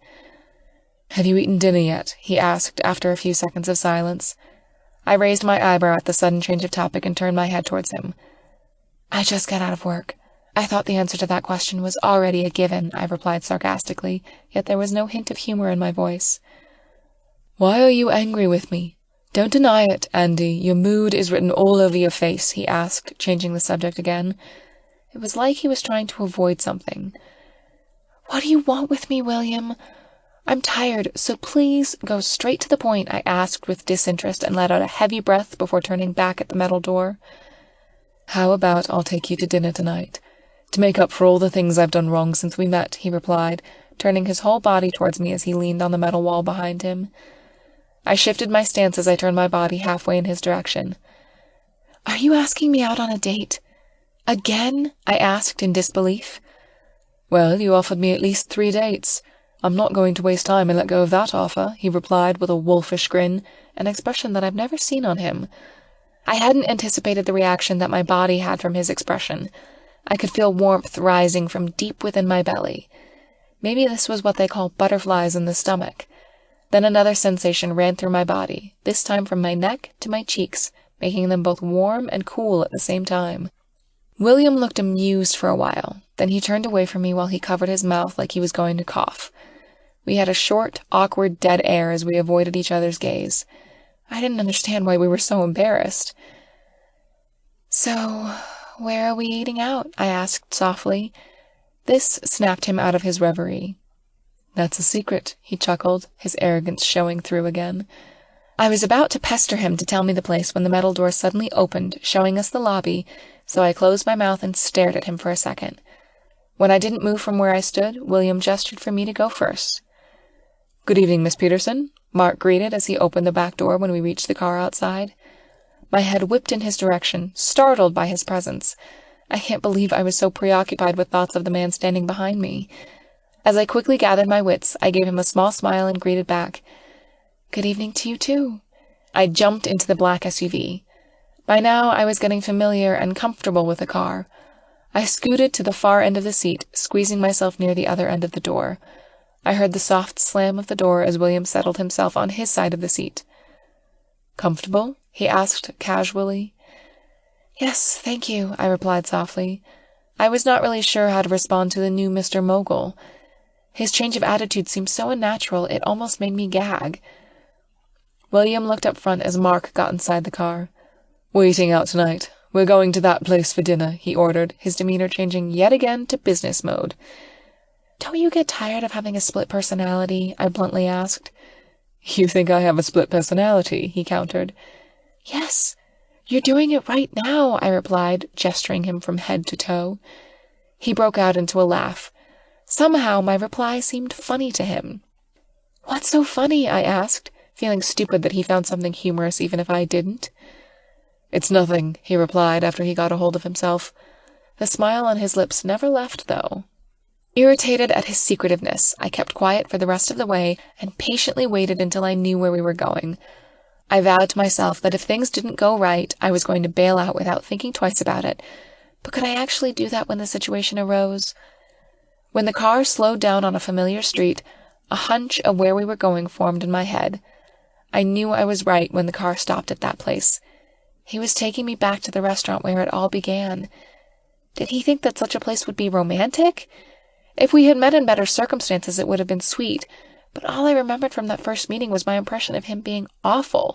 "Have you eaten dinner yet?" he asked after a few seconds of silence. I raised my eyebrow at the sudden change of topic and turned my head towards him. "I just got out of work." I thought the answer to that question was already a given, I replied sarcastically, yet there was no hint of humor in my voice. "Why are you angry with me? Don't deny it, Andy. Your mood is written all over your face," he asked, changing the subject again. It was like he was trying to avoid something. "What do you want with me, William? I'm tired, so please go straight to the point," I asked with disinterest and let out a heavy breath before turning back at the metal door. "How about I'll take you to dinner tonight? To make up for all the things I've done wrong since we met," he replied, turning his whole body towards me as he leaned on the metal wall behind him. I shifted my stance as I turned my body halfway in his direction. "Are you asking me out on a date? Again?" I asked in disbelief. "Well, you offered me at least 3 dates. I'm not going to waste time and let go of that offer," he replied with a wolfish grin, an expression that I've never seen on him. I hadn't anticipated the reaction that my body had from his expression. I could feel warmth rising from deep within my belly. Maybe this was what they call butterflies in the stomach. Then another sensation ran through my body, this time from my neck to my cheeks, making them both warm and cool at the same time. William looked amused for a while, then he turned away from me while he covered his mouth like he was going to cough. We had a short, awkward dead air as we avoided each other's gaze. I didn't understand why we were so embarrassed. "So, where are we eating out?" I asked softly. This snapped him out of his reverie. "That's a secret," he chuckled, his arrogance showing through again. I was about to pester him to tell me the place when the metal door suddenly opened, showing us the lobby, so I closed my mouth and stared at him for a second. When I didn't move from where I stood, William gestured for me to go first. "Good evening, Miss Peterson," Mark greeted as he opened the back door when we reached the car outside. My head whipped in his direction, startled by his presence. I can't believe I was so preoccupied with thoughts of the man standing behind me. As I quickly gathered my wits, I gave him a small smile and greeted back. "Good evening to you, too." I jumped into the black SUV. By now, I was getting familiar and comfortable with the car. I scooted to the far end of the seat, squeezing myself near the other end of the door. I heard the soft slam of the door as William settled himself on his side of the seat. "Comfortable?" he asked casually. "Yes, thank you," I replied softly. I was not really sure how to respond to the new Mr. Mogul. His change of attitude seemed so unnatural it almost made me gag. William looked up front as Mark got inside the car. "We're eating out tonight. We're going to that place for dinner," he ordered, his demeanor changing yet again to business mode. "Don't you get tired of having a split personality?" I bluntly asked. "You think I have a split personality?" he countered. "Yes, you're doing it right now," I replied, gesturing him from head to toe. He broke out into a laugh. Somehow my reply seemed funny to him. "What's so funny?" I asked, feeling stupid that he found something humorous even if I didn't. "It's nothing," he replied after he got a hold of himself. The smile on his lips never left, though. Irritated at his secretiveness, I kept quiet for the rest of the way and patiently waited until I knew where we were going. I vowed to myself that if things didn't go right, I was going to bail out without thinking twice about it. But could I actually do that when the situation arose? When the car slowed down on a familiar street, a hunch of where we were going formed in my head. I knew I was right when the car stopped at that place. He was taking me back to the restaurant where it all began. Did he think that such a place would be romantic? If we had met in better circumstances, it would have been sweet, but all I remembered from that first meeting was my impression of him being awful.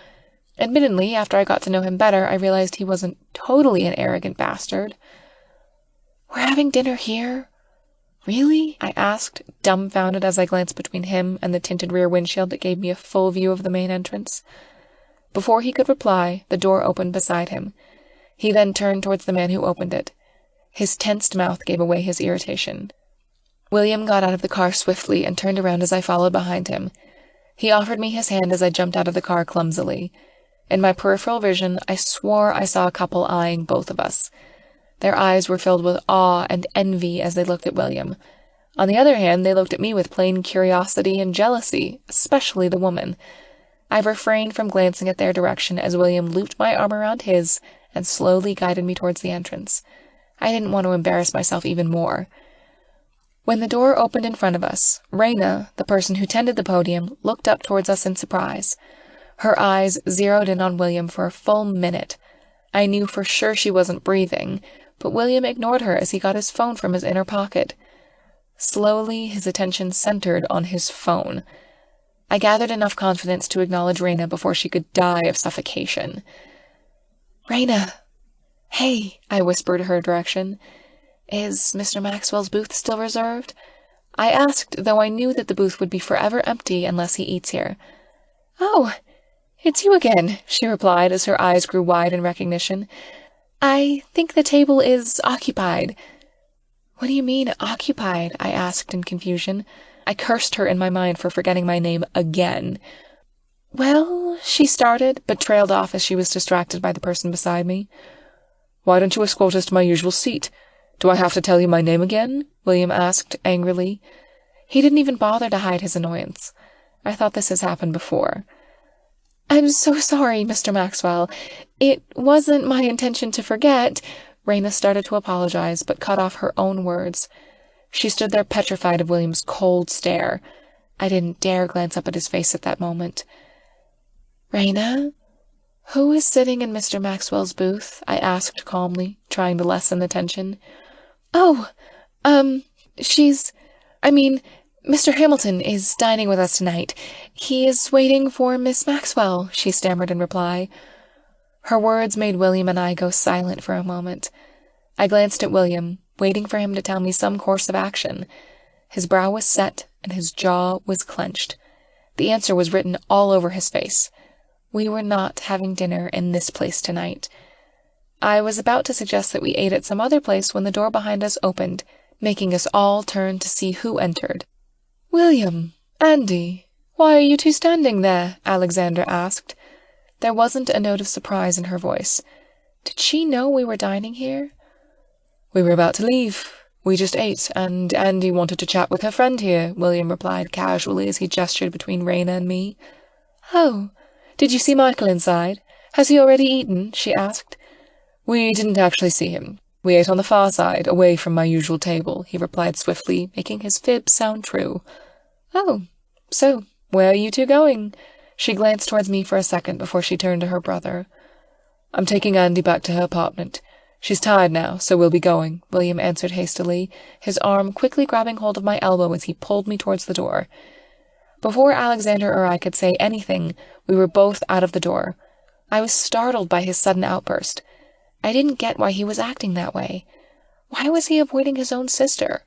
Admittedly, after I got to know him better, I realized he wasn't totally an arrogant bastard. "We're having dinner here?" "Really?" I asked, dumbfounded as I glanced between him and the tinted rear windshield that gave me a full view of the main entrance. Before he could reply, the door opened beside him. He then turned towards the man who opened it. His tensed mouth gave away his irritation. William got out of the car swiftly and turned around as I followed behind him. He offered me his hand as I jumped out of the car clumsily. In my peripheral vision, I swore I saw a couple eyeing both of us. Their eyes were filled with awe and envy as they looked at William. On the other hand, they looked at me with plain curiosity and jealousy, especially the woman. I refrained from glancing at their direction as William looped my arm around his and slowly guided me towards the entrance. I didn't want to embarrass myself even more. When the door opened in front of us, Raina, the person who tended the podium, looked up towards us in surprise. Her eyes zeroed in on William for a full minute. I knew for sure she wasn't breathing, but William ignored her as he got his phone from his inner pocket. Slowly, his attention centered on his phone. I gathered enough confidence to acknowledge Raina before she could die of suffocation. "Raina! Hey," I whispered her direction. "Is Mr. Maxwell's booth still reserved?" I asked, though I knew that the booth would be forever empty unless he eats here. "Oh, it's you again," she replied as her eyes grew wide in recognition. "I think the table is occupied." "What do you mean, occupied?" I asked in confusion. I cursed her in my mind for forgetting my name again. "Well," she started, but trailed off as she was distracted by the person beside me. "Why don't you escort us to my usual seat? Do I have to tell you my name again?" William asked angrily. He didn't even bother to hide his annoyance. I thought this has happened before. I'm so sorry, Mr. Maxwell. It wasn't my intention to forget. Raina started to apologize, but cut off her own words. She stood there petrified of William's cold stare. I didn't dare glance up at his face at that moment. Raina? Who is sitting in Mr. Maxwell's booth? I asked calmly, trying to lessen the tension. Oh, Mr. Hamilton is dining with us tonight. He is waiting for Miss Maxwell, she stammered in reply. Her words made William and I go silent for a moment. I glanced at William, waiting for him to tell me some course of action. His brow was set, and his jaw was clenched. The answer was written all over his face. We were not having dinner in this place tonight. I was about to suggest that we ate at some other place when the door behind us opened, making us all turn to see who entered. "William, Andy, why are you two standing there?" Alexandra asked. There wasn't a note of surprise in her voice. Did she know we were dining here? "We were about to leave. We just ate, and Andy wanted to chat with her friend here," William replied casually as he gestured between Raina and me. "Oh, did you see Michael inside? Has he already eaten?" she asked. "We didn't actually see him. We ate on the far side, away from my usual table," he replied swiftly, making his fib sound true. "Oh, so where are you two going?" She glanced towards me for a second before she turned to her brother. "I'm taking Andy back to her apartment. She's tired now, so we'll be going," William answered hastily, his arm quickly grabbing hold of my elbow as he pulled me towards the door. Before Alexander or I could say anything, we were both out of the door. I was startled by his sudden outburst. I didn't get why he was acting that way. Why was he avoiding his own sister?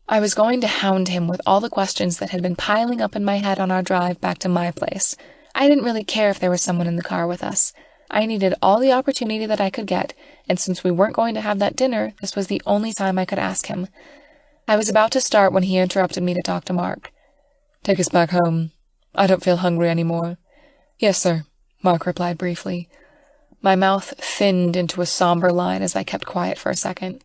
I was going to hound him with all the questions that had been piling up in my head on our drive back to my place. I didn't really care if there was someone in the car with us. I needed all the opportunity that I could get, and since we weren't going to have that dinner, this was the only time I could ask him. I was about to start when he interrupted me to talk to Mark. "Take us back home. I don't feel hungry anymore." "Yes, sir," Mark replied briefly. My mouth thinned into a somber line as I kept quiet for a second.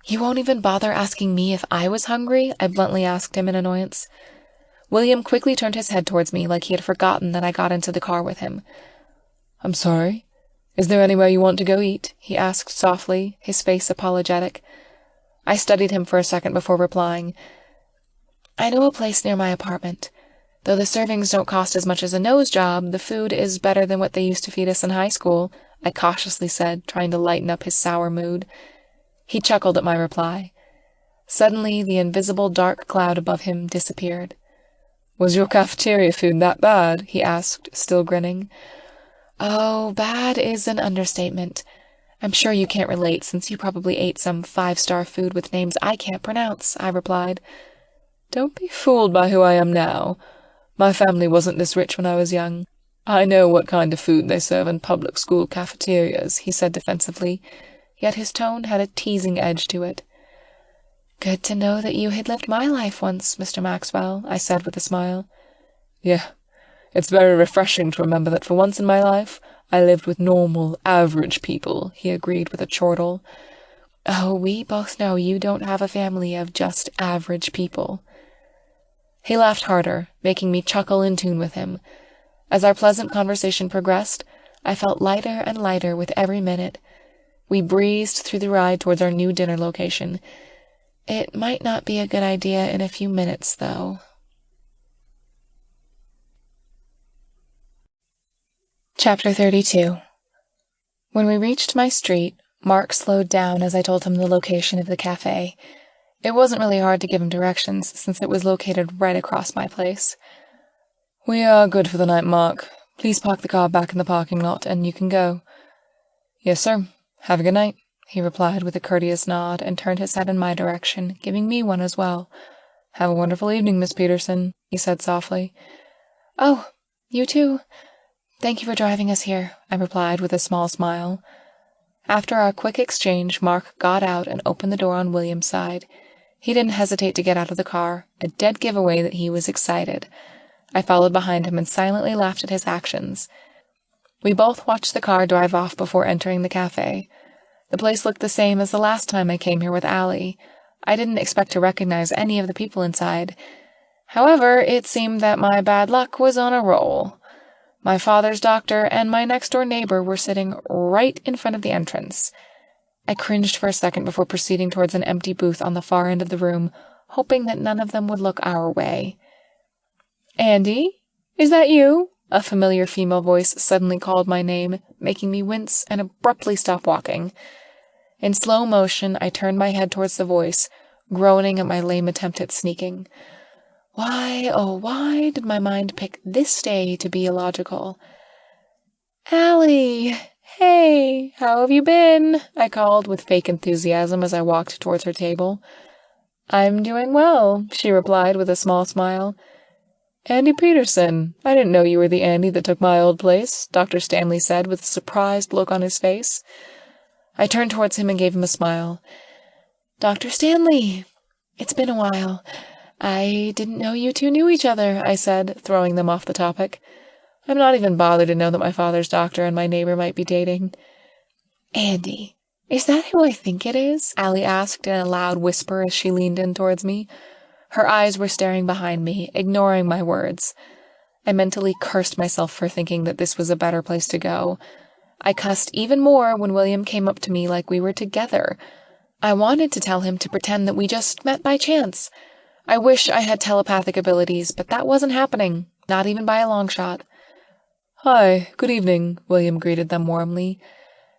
"You won't even bother asking me if I was hungry?" I bluntly asked him in annoyance. William quickly turned his head towards me like he had forgotten that I got into the car with him. "I'm sorry. Is there anywhere you want to go eat?" he asked softly, his face apologetic. I studied him for a second before replying. "I know a place near my apartment. Though the servings don't cost as much as a nose job, the food is better than what they used to feed us in high school," I cautiously said, trying to lighten up his sour mood. He chuckled at my reply. Suddenly, the invisible dark cloud above him disappeared. "Was your cafeteria food that bad?" he asked, still grinning. "Oh, bad is an understatement. I'm sure you can't relate, since you probably ate some 5-star food with names I can't pronounce," I replied. "Don't be fooled by who I am now. My family wasn't this rich when I was young. I know what kind of food they serve in public school cafeterias," he said defensively, yet his tone had a teasing edge to it. "Good to know that you had lived my life once, Mr. Maxwell," I said with a smile. "Yeah, it's very refreshing to remember that for once in my life I lived with normal, average people," he agreed with a chortle. "Oh, we both know you don't have a family of just average people." He laughed harder, making me chuckle in tune with him. As our pleasant conversation progressed, I felt lighter and lighter with every minute. We breezed through the ride towards our new dinner location. It might not be a good idea in a few minutes, though. Chapter 32. When we reached my street, Mark slowed down as I told him the location of the cafe. It wasn't really hard to give him directions, since it was located right across my place. "We are good for the night, Mark. Please park the car back in the parking lot, and you can go." "Yes, sir. Have a good night," he replied with a courteous nod, and turned his head in my direction, giving me one as well. "Have a wonderful evening, Miss Peterson," he said softly. "Oh, you too. Thank you for driving us here," I replied with a small smile. After our quick exchange, Mark got out and opened the door on William's side. He didn't hesitate to get out of the car, a dead giveaway that he was excited. I followed behind him and silently laughed at his actions. We both watched the car drive off before entering the cafe. The place looked the same as the last time I came here with Allie. I didn't expect to recognize any of the people inside. However, it seemed that my bad luck was on a roll. My father's doctor and my next-door neighbor were sitting right in front of the entrance. I cringed for a second before proceeding towards an empty booth on the far end of the room, hoping that none of them would look our way. "Andy? Is that you?" A familiar female voice suddenly called my name, making me wince and abruptly stop walking. In slow motion, I turned my head towards the voice, groaning at my lame attempt at sneaking. Why, oh, why did my mind pick this day to be illogical? "Allie! Hey, how have you been?" I called with fake enthusiasm as I walked towards her table. "I'm doing well," she replied with a small smile. "Andy Peterson. I didn't know you were the Andy that took my old place," Dr. Stanley said with a surprised look on his face. I turned towards him and gave him a smile. "Dr. Stanley, it's been a while. I didn't know you two knew each other," I said, throwing them off the topic. I'm not even bothered to know that my father's doctor and my neighbor might be dating. "Andy, is that who I think it is?" Allie asked in a loud whisper as she leaned in towards me. Her eyes were staring behind me, ignoring my words. I mentally cursed myself for thinking that this was a better place to go. I cussed even more when William came up to me like we were together. I wanted to tell him to pretend that we just met by chance. I wish I had telepathic abilities, but that wasn't happening, not even by a long shot. "Hi, good evening," William greeted them warmly.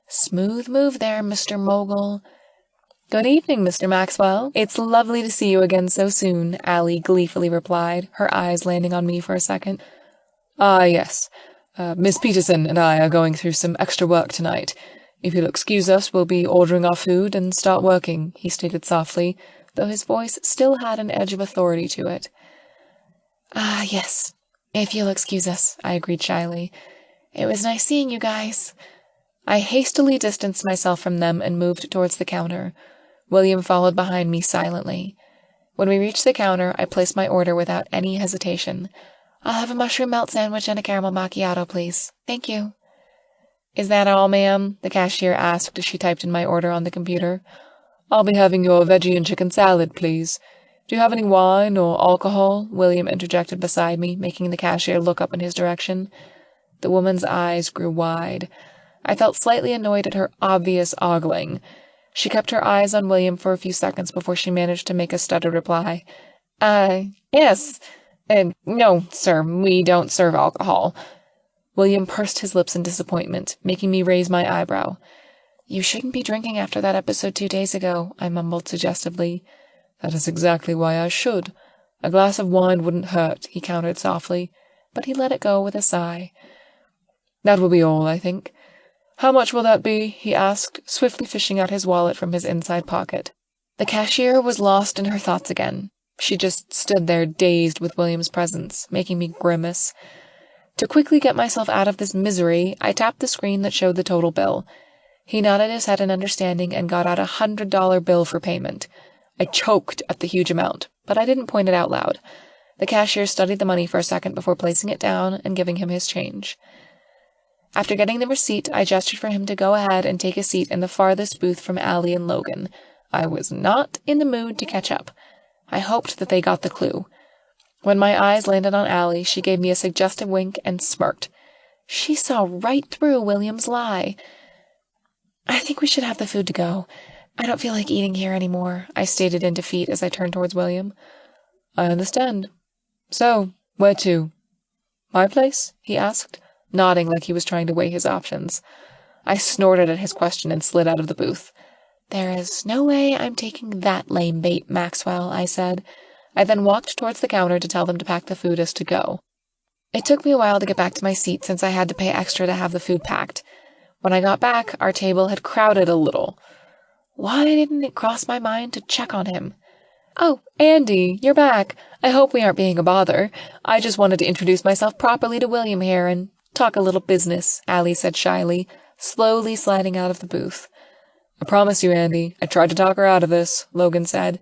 "Smooth move there, Mr. Mogul." "Good evening, Mr. Maxwell. It's lovely to see you again so soon," Allie gleefully replied, her eyes landing on me for a second. "Ah, yes. Miss Peterson and I are going through some extra work tonight. If you'll excuse us, we'll be ordering our food and start working," he stated softly, though his voice still had an edge of authority to it. "Ah, yes, if you'll excuse us," I agreed shyly. "It was nice seeing you guys." I hastily distanced myself from them and moved towards the counter. William followed behind me silently. When we reached the counter, I placed my order without any hesitation. "I'll have a mushroom melt sandwich and a caramel macchiato, please. Thank you." "Is that all, ma'am?" the cashier asked as she typed in my order on the computer. "I'll be having your veggie and chicken salad, please. Do you have any wine or alcohol?" William interjected beside me, making the cashier look up in his direction. The woman's eyes grew wide. I felt slightly annoyed at her obvious ogling. She kept her eyes on William for a few seconds before she managed to make a stuttered reply. Yes. No, sir, we don't serve alcohol." William pursed his lips in disappointment, making me raise my eyebrow. "You shouldn't be drinking after that episode 2 days ago," I mumbled suggestively. "That is exactly why I should. A glass of wine wouldn't hurt," he countered softly, but he let it go with a sigh. "That will be all, I think. How much will that be?" he asked, swiftly fishing out his wallet from his inside pocket. The cashier was lost in her thoughts again. She just stood there dazed with William's presence, making me grimace. To quickly get myself out of this misery, I tapped the screen that showed the total bill. He nodded his head in understanding and got out a $100 bill for payment. I choked at the huge amount, but I didn't point it out loud. The cashier studied the money for a second before placing it down and giving him his change. After getting the receipt, I gestured for him to go ahead and take a seat in the farthest booth from Allie and Logan. I was not in the mood to catch up. I hoped that they got the clue. When my eyes landed on Allie, she gave me a suggestive wink and smirked. She saw right through William's lie. "I think we should have the food to go. I don't feel like eating here anymore," I stated in defeat as I turned towards William. "I understand. So, where to?" "My place?" he asked, nodding like he was trying to weigh his options. I snorted at his question and slid out of the booth. "There is no way I'm taking that lame bait, Maxwell," I said. I then walked towards the counter to tell them to pack the food as to go. It took me a while to get back to my seat since I had to pay extra to have the food packed. When I got back, our table had crowded a little. Why didn't it cross my mind to check on him? "Oh, Andy, you're back. I hope we aren't being a bother. I just wanted to introduce myself properly to William here and talk a little business," Allie said shyly, slowly sliding out of the booth. "I promise you, Andy, I tried to talk her out of this," Logan said.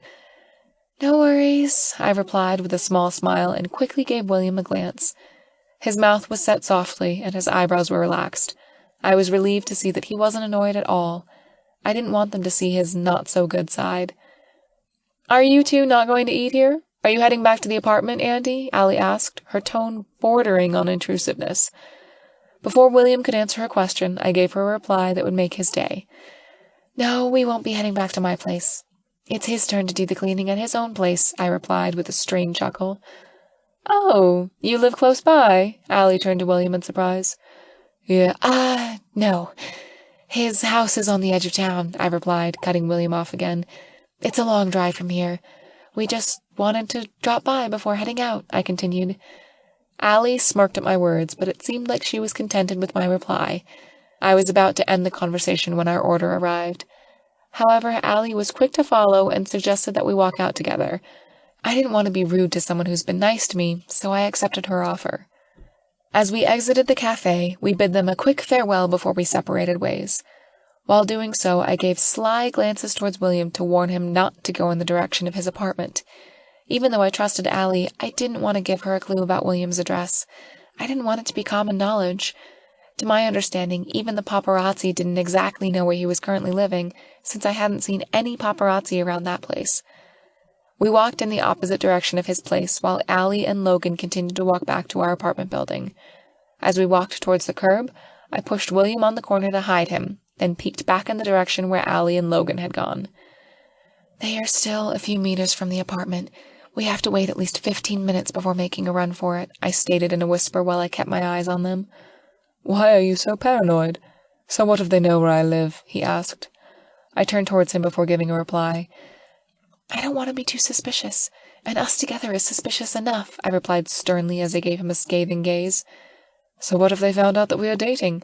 "No worries," I replied with a small smile and quickly gave William a glance. His mouth was set softly and his eyebrows were relaxed. I was relieved to see that he wasn't annoyed at all. I didn't want them to see his not-so-good side. "Are you two not going to eat here? Are you heading back to the apartment, Andy?" Allie asked, her tone bordering on intrusiveness. Before William could answer her question, I gave her a reply that would make his day. No, we won't be heading back to my place. It's his turn to do the cleaning at his own place, I replied with a strained chuckle. Oh, you live close by? Allie turned to William in surprise. Yeah, no. His house is on the edge of town, I replied, cutting William off again. It's a long drive from here. We just wanted to drop by before heading out, I continued. Allie smirked at my words, but it seemed like she was contented with my reply. I was about to end the conversation when our order arrived. However, Allie was quick to follow and suggested that we walk out together. I didn't want to be rude to someone who's been nice to me, so I accepted her offer. As we exited the cafe, we bid them a quick farewell before we separated ways. While doing so, I gave sly glances towards William to warn him not to go in the direction of his apartment. Even though I trusted Allie, I didn't want to give her a clue about William's address. I didn't want it to be common knowledge. To my understanding, even the paparazzi didn't exactly know where he was currently living, since I hadn't seen any paparazzi around that place. We walked in the opposite direction of his place, while Allie and Logan continued to walk back to our apartment building. As we walked towards the curb, I pushed William on the corner to hide him, then peeked back in the direction where Allie and Logan had gone. They are still a few meters from the apartment. We have to wait at least 15 minutes before making a run for it, I stated in a whisper while I kept my eyes on them. Why are you so paranoid? So what if they know where I live? He asked. I turned towards him before giving a reply. I don't want to be too suspicious, and us together is suspicious enough, I replied sternly as I gave him a scathing gaze. So what if they found out that we are dating?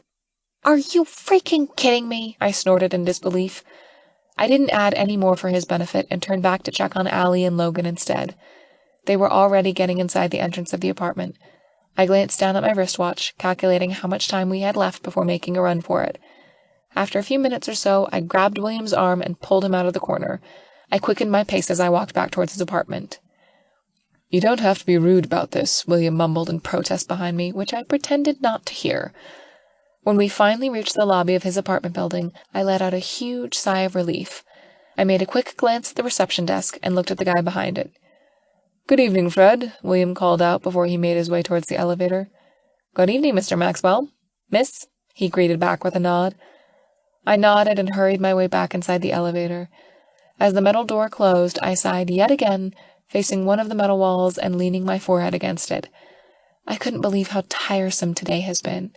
Are you freaking kidding me? I snorted in disbelief. I didn't add any more for his benefit and turned back to check on Allie and Logan instead. They were already getting inside the entrance of the apartment. I glanced down at my wristwatch, calculating how much time we had left before making a run for it. After a few minutes or so, I grabbed William's arm and pulled him out of the corner. I quickened my pace as I walked back towards his apartment. You don't have to be rude about this, William mumbled in protest behind me, which I pretended not to hear. When we finally reached the lobby of his apartment building, I let out a huge sigh of relief. I made a quick glance at the reception desk and looked at the guy behind it. Good evening, Fred, William called out before he made his way towards the elevator. Good evening, Mr. Maxwell. Miss, he greeted back with a nod. I nodded and hurried my way back inside the elevator. As the metal door closed, I sighed yet again, facing one of the metal walls and leaning my forehead against it. I couldn't believe how tiresome today has been.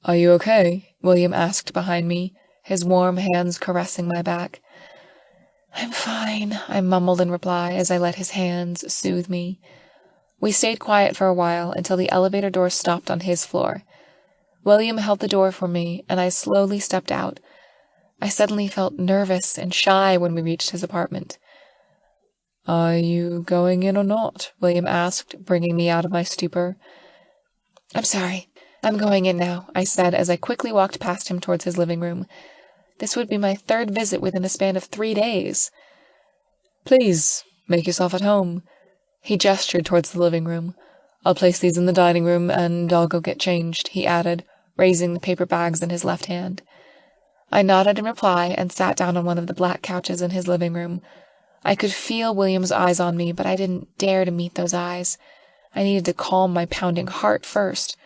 Are you okay? William asked behind me, his warm hands caressing my back. I'm fine, I mumbled in reply as I let his hands soothe me. We stayed quiet for a while until the elevator door stopped on his floor. William held the door for me, and I slowly stepped out. I suddenly felt nervous and shy when we reached his apartment. Are you going in or not? William asked, bringing me out of my stupor. I'm sorry. I'm going in now, I said as I quickly walked past him towards his living room. This would be my third visit within a span of 3 days. Please, make yourself at home. He gestured towards the living room. I'll place these in the dining room, and I'll go get changed, he added, raising the paper bags in his left hand. I nodded in reply and sat down on one of the black couches in his living room. I could feel William's eyes on me, but I didn't dare to meet those eyes. I needed to calm my pounding heart first.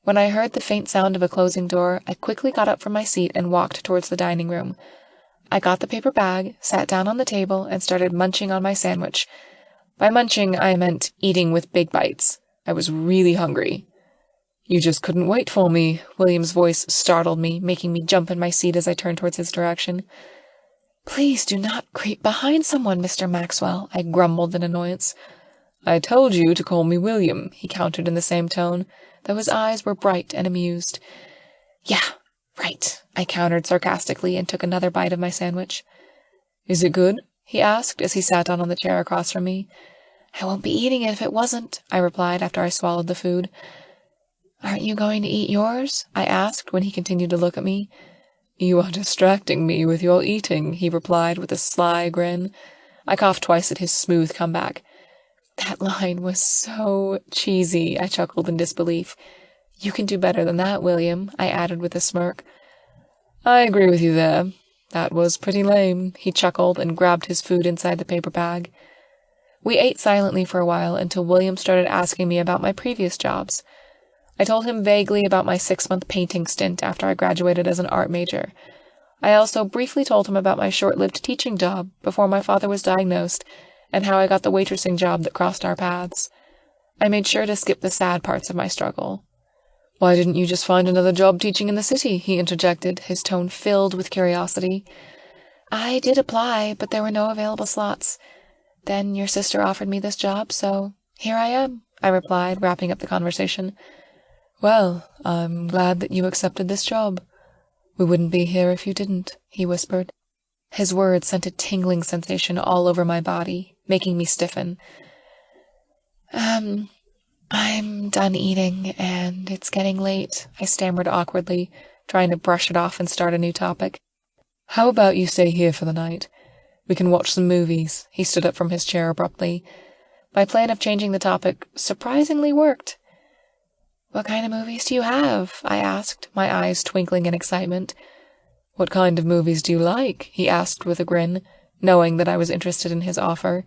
When I heard the faint sound of a closing door, I quickly got up from my seat and walked towards the dining room. I got the paper bag, sat down on the table, and started munching on my sandwich. By munching, I meant eating with big bites. I was really hungry. You just couldn't wait for me. William's voice startled me, making me jump in my seat as I turned towards his direction. Please do not creep behind someone, Mr. Maxwell, I grumbled in annoyance. I told you to call me William, he countered in the same tone, though his eyes were bright and amused. Yeah, right, I countered sarcastically and took another bite of my sandwich. Is it good? He asked as he sat down on the chair across from me. I won't be eating it if it wasn't, I replied after I swallowed the food. Aren't you going to eat yours? I asked when he continued to look at me. You are distracting me with your eating, he replied with a sly grin. I coughed twice at his smooth comeback. That line was so cheesy, I chuckled in disbelief. You can do better than that, William, I added with a smirk. I agree with you there. That was pretty lame, he chuckled and grabbed his food inside the paper bag. We ate silently for a while until William started asking me about my previous jobs. I told him vaguely about my 6-month painting stint after I graduated as an art major. I also briefly told him about my short-lived teaching job before my father was diagnosed, and how I got the waitressing job that crossed our paths. I made sure to skip the sad parts of my struggle. "Why didn't you just find another job teaching in the city?" he interjected, his tone filled with curiosity. "I did apply, but there were no available slots. Then your sister offered me this job, so here I am," I replied, wrapping up the conversation. "Well, I'm glad that you accepted this job. We wouldn't be here if you didn't," he whispered. His words sent a tingling sensation all over my body, making me stiffen. I'm done eating, and it's getting late," I stammered awkwardly, trying to brush it off and start a new topic. "How about you stay here for the night? We can watch some movies." He stood up from his chair abruptly. My plan of changing the topic surprisingly worked. "What kind of movies do you have?" I asked, my eyes twinkling in excitement. "What kind of movies do you like?" he asked with a grin, knowing that I was interested in his offer.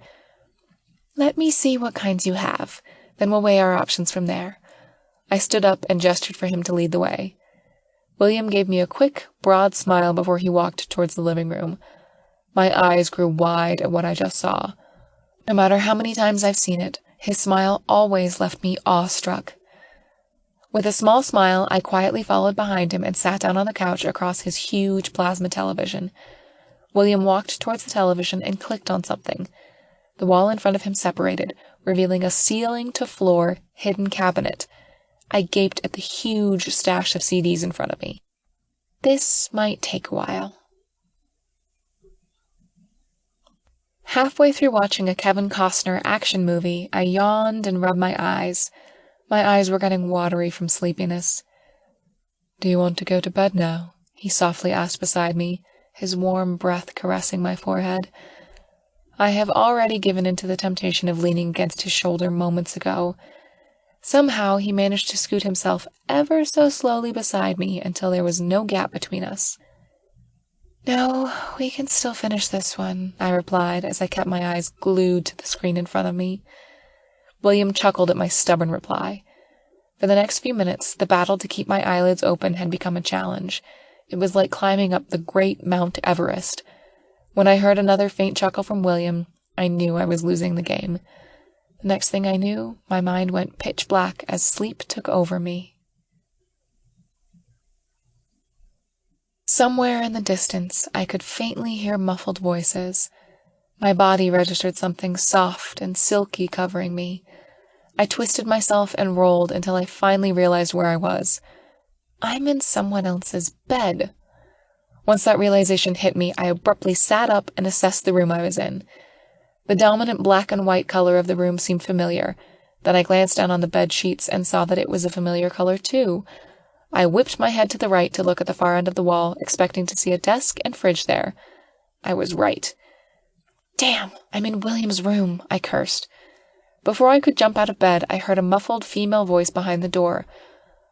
"Let me see what kinds you have. Then we'll weigh our options from there." I stood up and gestured for him to lead the way. William gave me a quick, broad smile before he walked towards the living room. My eyes grew wide at what I just saw. No matter how many times I've seen it, his smile always left me awestruck. With a small smile, I quietly followed behind him and sat down on the couch across his huge plasma television. William walked towards the television and clicked on something. The wall in front of him separated, revealing a ceiling-to-floor hidden cabinet. I gaped at the huge stash of CDs in front of me. This might take a while. Halfway through watching a Kevin Costner action movie, I yawned and rubbed my eyes. My eyes were getting watery from sleepiness. "Do you want to go to bed now?" he softly asked beside me, his warm breath caressing my forehead. I have already given in to the temptation of leaning against his shoulder moments ago. Somehow he managed to scoot himself ever so slowly beside me until there was no gap between us. "No, we can still finish this one," I replied as I kept my eyes glued to the screen in front of me. William chuckled at my stubborn reply. For the next few minutes, the battle to keep my eyelids open had become a challenge. It was like climbing up the great Mount Everest. When I heard another faint chuckle from William, I knew I was losing the game. The next thing I knew, my mind went pitch black as sleep took over me. Somewhere in the distance, I could faintly hear muffled voices. My body registered something soft and silky covering me. I twisted myself and rolled until I finally realized where I was. I'm in someone else's bed. Once that realization hit me, I abruptly sat up and assessed the room I was in. The dominant black and white color of the room seemed familiar. Then I glanced down on the bed sheets and saw that it was a familiar color too. I whipped my head to the right to look at the far end of the wall, expecting to see a desk and fridge there. I was right. "Damn, I'm in William's room," I cursed. Before I could jump out of bed, I heard a muffled female voice behind the door.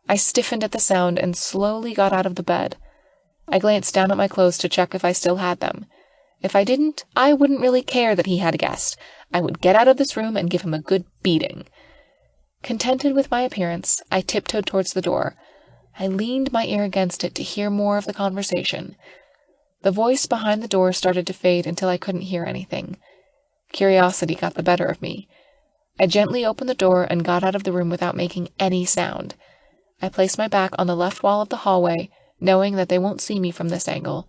I stiffened at the sound and slowly got out of the bed. I glanced down at my clothes to check if I still had them. If I didn't, I wouldn't really care that he had a guest. I would get out of this room and give him a good beating. Contented with my appearance, I tiptoed towards the door. I leaned my ear against it to hear more of the conversation. The voice behind the door started to fade until I couldn't hear anything. Curiosity got the better of me. I gently opened the door and got out of the room without making any sound. I placed my back on the left wall of the hallway, knowing that they won't see me from this angle.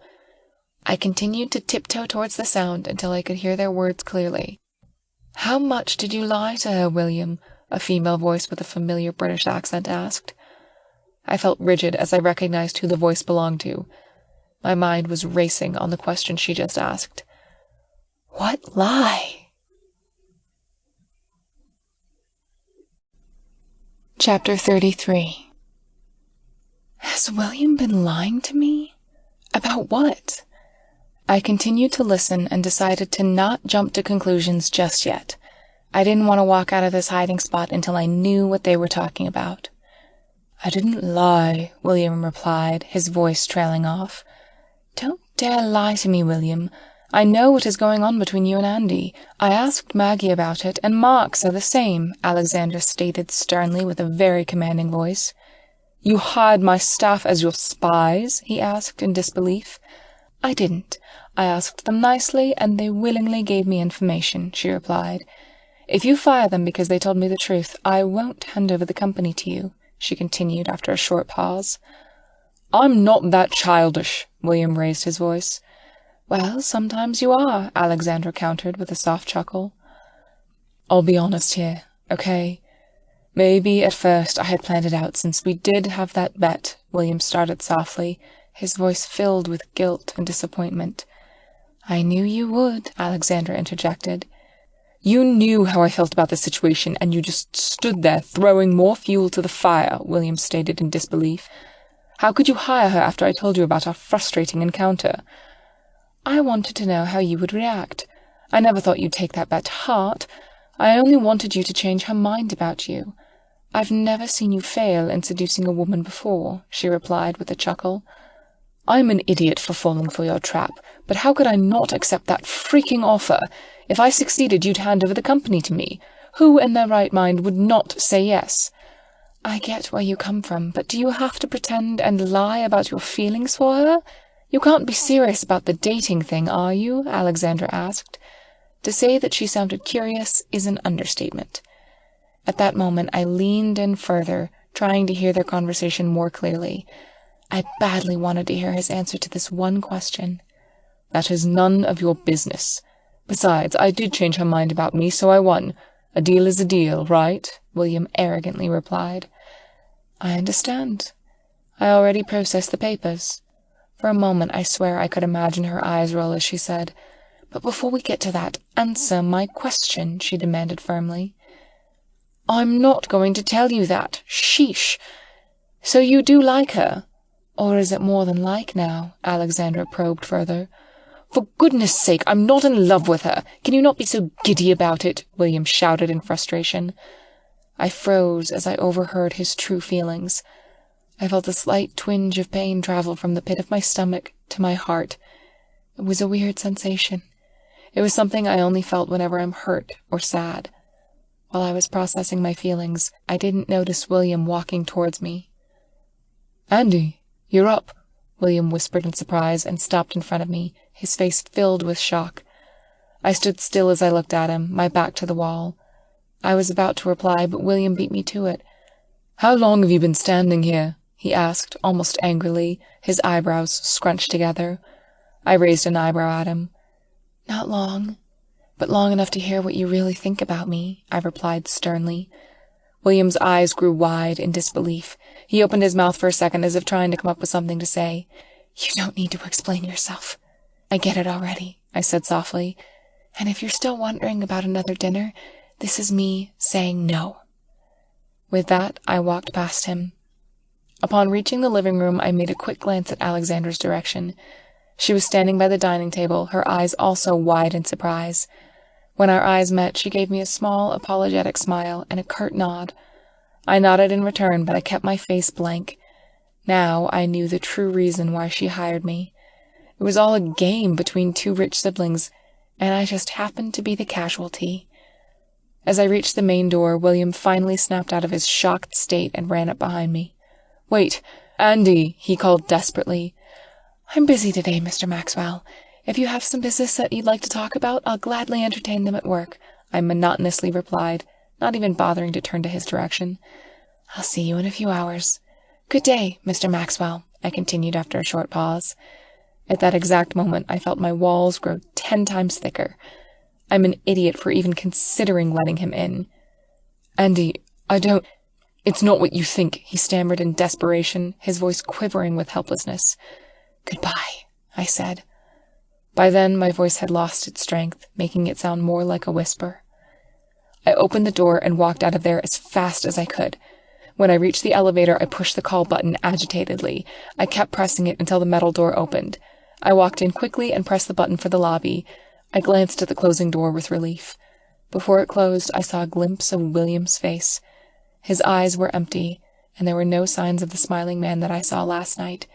I continued to tiptoe towards the sound until I could hear their words clearly. "How much did you lie to her, William?" a female voice with a familiar British accent asked. I felt rigid as I recognized who the voice belonged to. My mind was racing on the question she just asked. What lie? Chapter 33. Has William been lying to me? About what? I continued to listen and decided to not jump to conclusions just yet. I didn't want to walk out of this hiding spot until I knew what they were talking about. "I didn't lie," William replied, his voice trailing off. "Don't dare lie to me, William. I know what is going on between you and Andy. I asked Maggie about it, and Mark said the same," Alexander stated sternly with a very commanding voice. You hired my staff as your spies? He asked in disbelief. I didn't. I asked them nicely, and they willingly gave me information, she replied. If you fire them because they told me the truth, I won't hand over the company to you, she continued after a short pause. I'm not that childish, William raised his voice. Well, sometimes you are, Alexandra countered with a soft chuckle. I'll be honest here, okay? Maybe at first I had planned it out since we did have that bet, William started softly, his voice filled with guilt and disappointment. I knew you would, Alexandra interjected. You knew how I felt about the situation, and you just stood there throwing more fuel to the fire, William stated in disbelief. How could you hire her after I told you about our frustrating encounter? I wanted to know how you would react. I never thought you'd take that bet to heart. I only wanted you to change her mind about you. I've never seen you fail in seducing a woman before, she replied with a chuckle. I'm an idiot for falling for your trap, but how could I not accept that freaking offer? If I succeeded, you'd hand over the company to me. Who in their right mind would not say yes? I get where you come from, but do you have to pretend and lie about your feelings for her? You can't be serious about the dating thing, are you? Alexandra asked. To say that she sounded curious is an understatement. At that moment, I leaned in further, trying to hear their conversation more clearly. I badly wanted to hear his answer to this one question. That is none of your business. Besides, I did change her mind about me, so I won. A deal is a deal, right? William arrogantly replied. I understand. I already processed the papers. For a moment, I swear I could imagine her eyes roll as she said, But before we get to that, answer my question, she demanded firmly. I'm not going to tell you that. Sheesh. So you do like her? Or is it more than like now? Alexandra probed further. For goodness sake, I'm not in love with her. Can you not be so giddy about it? William shouted in frustration. I froze as I overheard his true feelings. I felt a slight twinge of pain travel from the pit of my stomach to my heart. It was a weird sensation. It was something I only felt whenever I'm hurt or sad. While I was processing my feelings, I didn't notice William walking towards me. Andy, you're up, William whispered in surprise and stopped in front of me, his face filled with shock. I stood still as I looked at him, my back to the wall. I was about to reply, but William beat me to it. How long have you been standing here? He asked, almost angrily, his eyebrows scrunched together. I raised an eyebrow at him. Not long, but long enough to hear what you really think about me, I replied sternly. William's eyes grew wide in disbelief. He opened his mouth for a second as if trying to come up with something to say. You don't need to explain yourself. I get it already, I said softly. And if you're still wondering about another dinner, this is me saying no. With that, I walked past him. Upon reaching the living room, I made a quick glance at Alexandra's direction. She was standing by the dining table, her eyes also wide in surprise. When our eyes met, she gave me a small, apologetic smile and a curt nod. I nodded in return, but I kept my face blank. Now I knew the true reason why she hired me. It was all a game between two rich siblings, and I just happened to be the casualty. As I reached the main door, William finally snapped out of his shocked state and ran up behind me. Wait, Andy, he called desperately. I'm busy today, Mr. Maxwell. If you have some business that you'd like to talk about, I'll gladly entertain them at work, I monotonously replied, not even bothering to turn to his direction. I'll see you in a few hours. Good day, Mr. Maxwell, I continued after a short pause. At that exact moment, I felt my walls grow 10 times thicker. I'm an idiot for even considering letting him in. Andy, It's not what you think, he stammered in desperation, his voice quivering with helplessness. Goodbye, I said. By then, my voice had lost its strength, making it sound more like a whisper. I opened the door and walked out of there as fast as I could. When I reached the elevator, I pushed the call button agitatedly. I kept pressing it until the metal door opened. I walked in quickly and pressed the button for the lobby. I glanced at the closing door with relief. Before it closed, I saw a glimpse of William's face. His eyes were empty, and there were no signs of the smiling man that I saw last night.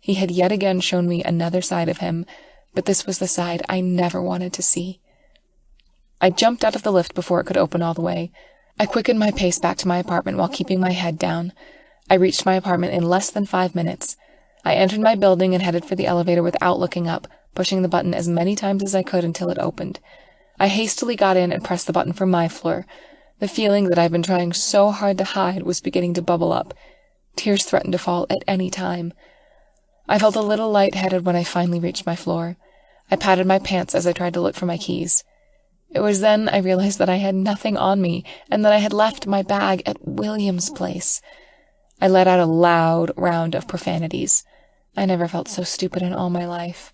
He had yet again shown me another side of him, but this was the side I never wanted to see. I jumped out of the lift before it could open all the way. I quickened my pace back to my apartment while keeping my head down. I reached my apartment in less than 5 minutes. I entered my building and headed for the elevator without looking up, pushing the button as many times as I could until it opened. I hastily got in and pressed the button for my floor. The feeling that I'd been trying so hard to hide was beginning to bubble up. Tears threatened to fall at any time. I felt a little lightheaded when I finally reached my floor. I patted my pants as I tried to look for my keys. It was then I realized that I had nothing on me and that I had left my bag at William's place. I let out a loud round of profanities. I never felt so stupid in all my life.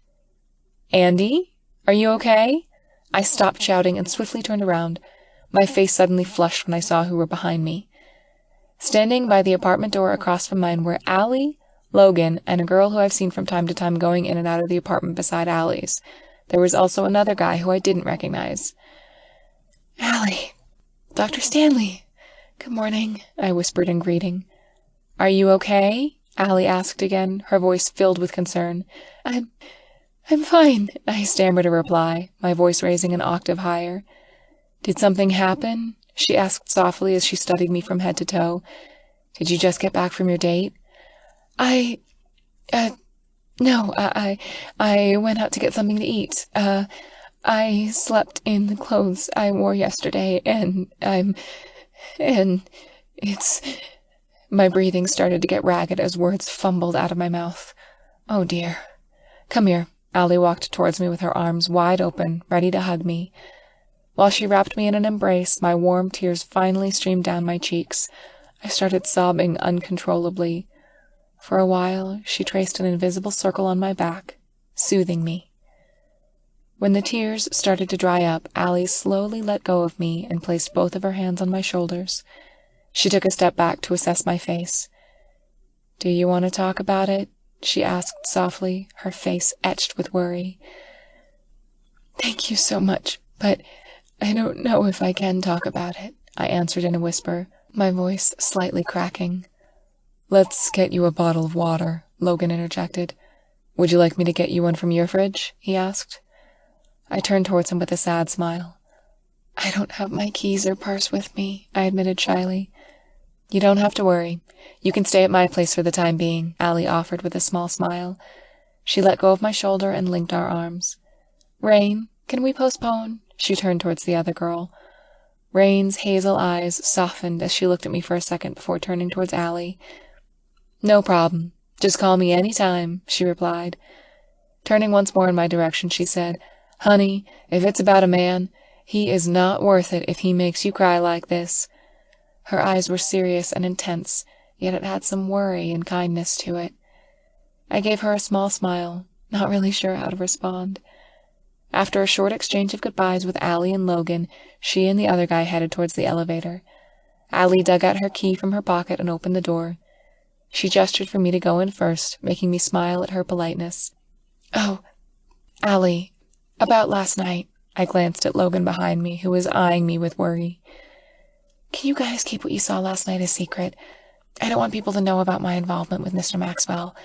"Andy? Are you okay?" I stopped shouting and swiftly turned around. My face suddenly flushed when I saw who were behind me. Standing by the apartment door across from mine were Allie, Logan, and a girl who I've seen from time to time going in and out of the apartment beside Allie's. There was also another guy who I didn't recognize. "Allie, Dr. Stanley, good morning," I whispered in greeting. "Are you okay?" Allie asked again, her voice filled with concern. I'm fine," I stammered a reply, my voice raising an octave higher. "Did something happen?" she asked softly as she studied me from head to toe. "Did you just get back from your date?" No, I went out to get something to eat. I slept in the clothes I wore yesterday, and it's..." My breathing started to get ragged as words fumbled out of my mouth. "Oh dear. Come here." Allie walked towards me with her arms wide open, ready to hug me. While she wrapped me in an embrace, my warm tears finally streamed down my cheeks. I started sobbing uncontrollably. For a while, she traced an invisible circle on my back, soothing me. When the tears started to dry up, Allie slowly let go of me and placed both of her hands on my shoulders. She took a step back to assess my face. "Do you want to talk about it?" she asked softly, her face etched with worry. "Thank you so much, but I don't know if I can talk about it," I answered in a whisper, my voice slightly cracking. "Let's get you a bottle of water," Logan interjected. "Would you like me to get you one from your fridge?" he asked. I turned towards him with a sad smile. "I don't have my keys or purse with me," I admitted shyly. "You don't have to worry. You can stay at my place for the time being," Allie offered with a small smile. She let go of my shoulder and linked our arms. "Rain, can we postpone?" She turned towards the other girl. Rain's hazel eyes softened as she looked at me for a second before turning towards Allie. "No problem. Just call me any time," she replied. Turning once more in my direction, she said, "Honey, if it's about a man, he is not worth it if he makes you cry like this." Her eyes were serious and intense, yet it had some worry and kindness to it. I gave her a small smile, not really sure how to respond. After a short exchange of goodbyes with Allie and Logan, she and the other guy headed towards the elevator. Allie dug out her key from her pocket and opened the door. She gestured for me to go in first, making me smile at her politeness. "Oh, Allie, about last night," I glanced at Logan behind me, who was eyeing me with worry. "Can you guys keep what you saw last night a secret? I don't want people to know about my involvement with Mr. Maxwell.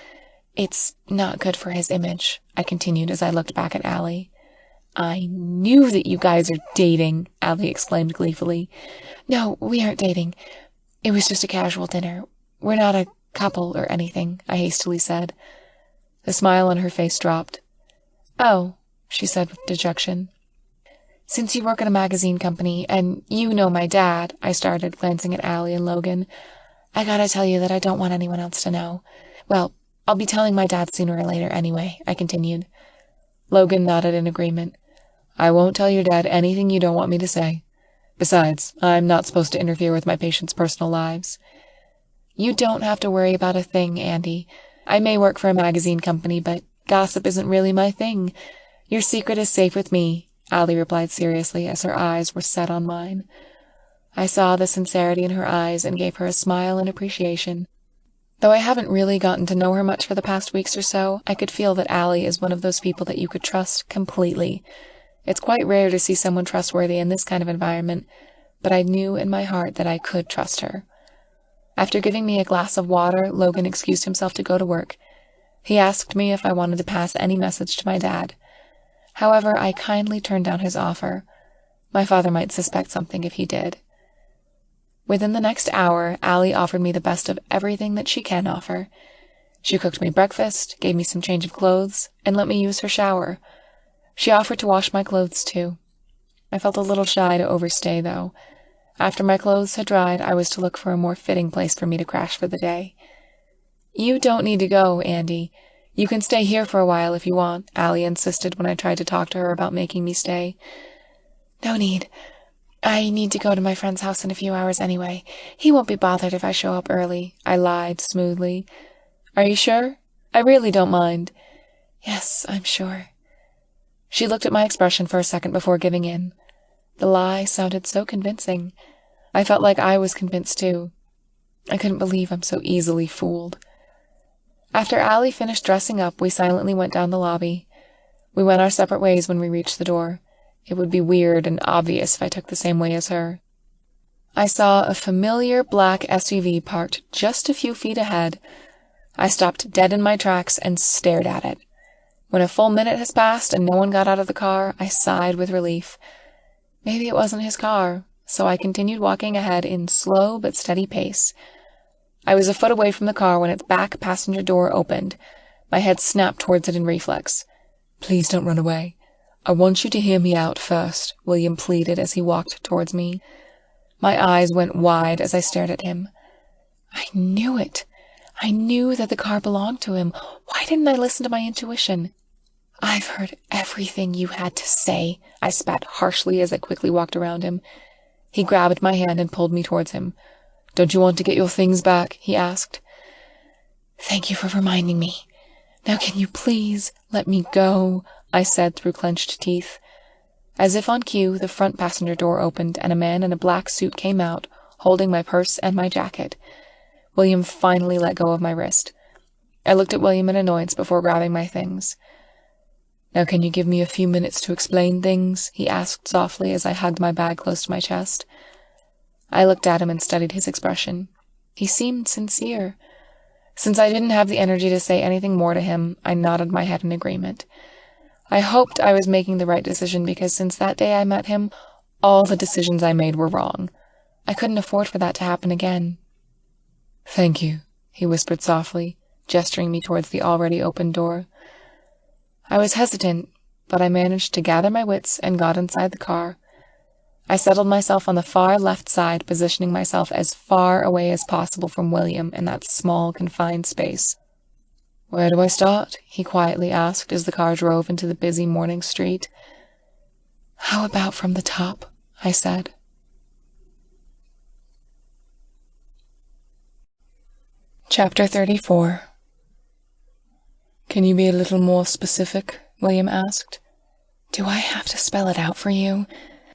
It's not good for his image," I continued as I looked back at Allie. "I knew that you guys are dating," Allie exclaimed gleefully. "No, we aren't dating. It was just a casual dinner. We're not a couple or anything," I hastily said. The smile on her face dropped. "Oh," she said with dejection. "Since you work at a magazine company, and you know my dad," I started, glancing at Allie and Logan, "I gotta tell you that I don't want anyone else to know. Well, I'll be telling my dad sooner or later anyway," I continued. Logan nodded in agreement. "I won't tell your dad anything you don't want me to say. Besides, I'm not supposed to interfere with my patients' personal lives." "You don't have to worry about a thing, Andy. I may work for a magazine company, but gossip isn't really my thing. Your secret is safe with me," Allie replied seriously as her eyes were set on mine. I saw the sincerity in her eyes and gave her a smile in appreciation. Though I haven't really gotten to know her much for the past weeks or so, I could feel that Allie is one of those people that you could trust completely. It's quite rare to see someone trustworthy in this kind of environment, but I knew in my heart that I could trust her. After giving me a glass of water, Logan excused himself to go to work. He asked me if I wanted to pass any message to my dad. However, I kindly turned down his offer. My father might suspect something if he did. Within the next hour, Allie offered me the best of everything that she can offer. She cooked me breakfast, gave me some change of clothes, and let me use her shower. She offered to wash my clothes, too. I felt a little shy to overstay, though. After my clothes had dried, I was to look for a more fitting place for me to crash for the day. "You don't need to go, Andy. You can stay here for a while if you want," Allie insisted when I tried to talk to her about making me stay. "No need. I need to go to my friend's house in a few hours anyway. He won't be bothered if I show up early," I lied smoothly. "Are you sure? I really don't mind." "Yes, I'm sure." She looked at my expression for a second before giving in. The lie sounded so convincing. I felt like I was convinced too. I couldn't believe I'm so easily fooled. After Allie finished dressing up, we silently went down the lobby. We went our separate ways when we reached the door. It would be weird and obvious if I took the same way as her. I saw a familiar black SUV parked just a few feet ahead. I stopped dead in my tracks and stared at it. When a full minute has passed and no one got out of the car, I sighed with relief. Maybe it wasn't his car, so I continued walking ahead in slow but steady pace. I was a foot away from the car when its back passenger door opened. My head snapped towards it in reflex. "Please don't run away. I want you to hear me out first," William pleaded as he walked towards me. My eyes went wide as I stared at him. I knew it. I knew that the car belonged to him. Why didn't I listen to my intuition? "I've heard everything you had to say," I spat harshly as I quickly walked around him. He grabbed my hand and pulled me towards him. "Don't you want to get your things back?" he asked. "Thank you for reminding me. Now can you please let me go?" I said through clenched teeth. As if on cue, the front passenger door opened and a man in a black suit came out, holding my purse and my jacket. William finally let go of my wrist. I looked at William in annoyance before grabbing my things. "Now can you give me a few minutes to explain things?" he asked softly as I hugged my bag close to my chest. I looked at him and studied his expression. He seemed sincere. Since I didn't have the energy to say anything more to him, I nodded my head in agreement. I hoped I was making the right decision because since that day I met him, all the decisions I made were wrong. I couldn't afford for that to happen again. "Thank you," he whispered softly, gesturing me towards the already open door. I was hesitant, but I managed to gather my wits and got inside the car. I settled myself on the far left side, positioning myself as far away as possible from William in that small, confined space. "Where do I start?" he quietly asked as the car drove into the busy morning street. "How about from the top?" I said. Chapter 34. "Can you be a little more specific?" William asked. "Do I have to spell it out for you?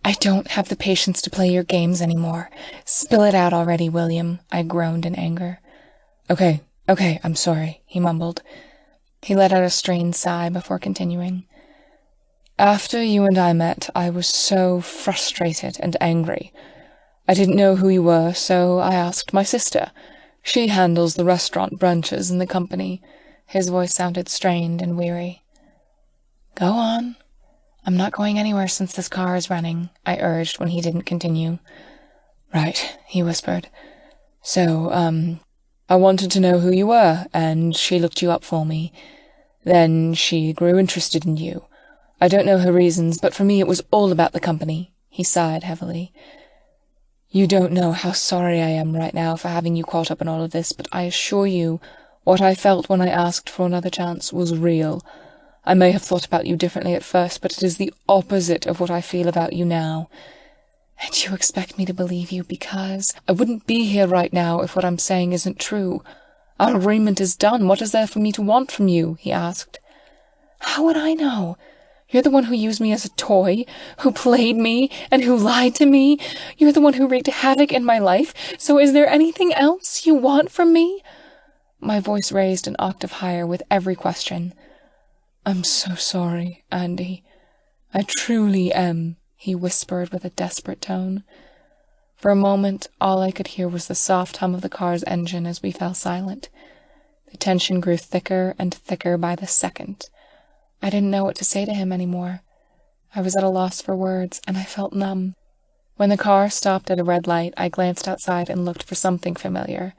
I don't have the patience to play your games anymore. Spill it out already, William," I groaned in anger. Okay, I'm sorry," he mumbled. He let out a strained sigh before continuing. "After you and I met, I was so frustrated and angry. I didn't know who you were, so I asked my sister. She handles the restaurant branches in the company." His voice sounded strained and weary. "Go on. I'm not going anywhere since this car is running," I urged when he didn't continue. "Right," he whispered. "So, I wanted to know who you were, and she looked you up for me. Then she grew interested in you. I don't know her reasons, but for me it was all about the company." He sighed heavily. "You don't know how sorry I am right now for having you caught up in all of this, but I assure you, what I felt when I asked for another chance was real. I may have thought about you differently at first, but it is the opposite of what I feel about you now. And you expect me to believe you because I wouldn't be here right now if what I'm saying isn't true. Our agreement is done. What is there for me to want from you?" he asked. "How would I know? You're the one who used me as a toy, who played me, and who lied to me. You're the one who wreaked havoc in my life, so is there anything else you want from me?" My voice raised an octave higher with every question. "I'm so sorry, Andy. I truly am," he whispered with a desperate tone. For a moment, all I could hear was the soft hum of the car's engine as we fell silent. The tension grew thicker and thicker by the second. I didn't know what to say to him anymore. I was at a loss for words, and I felt numb. When the car stopped at a red light, I glanced outside and looked for something familiar.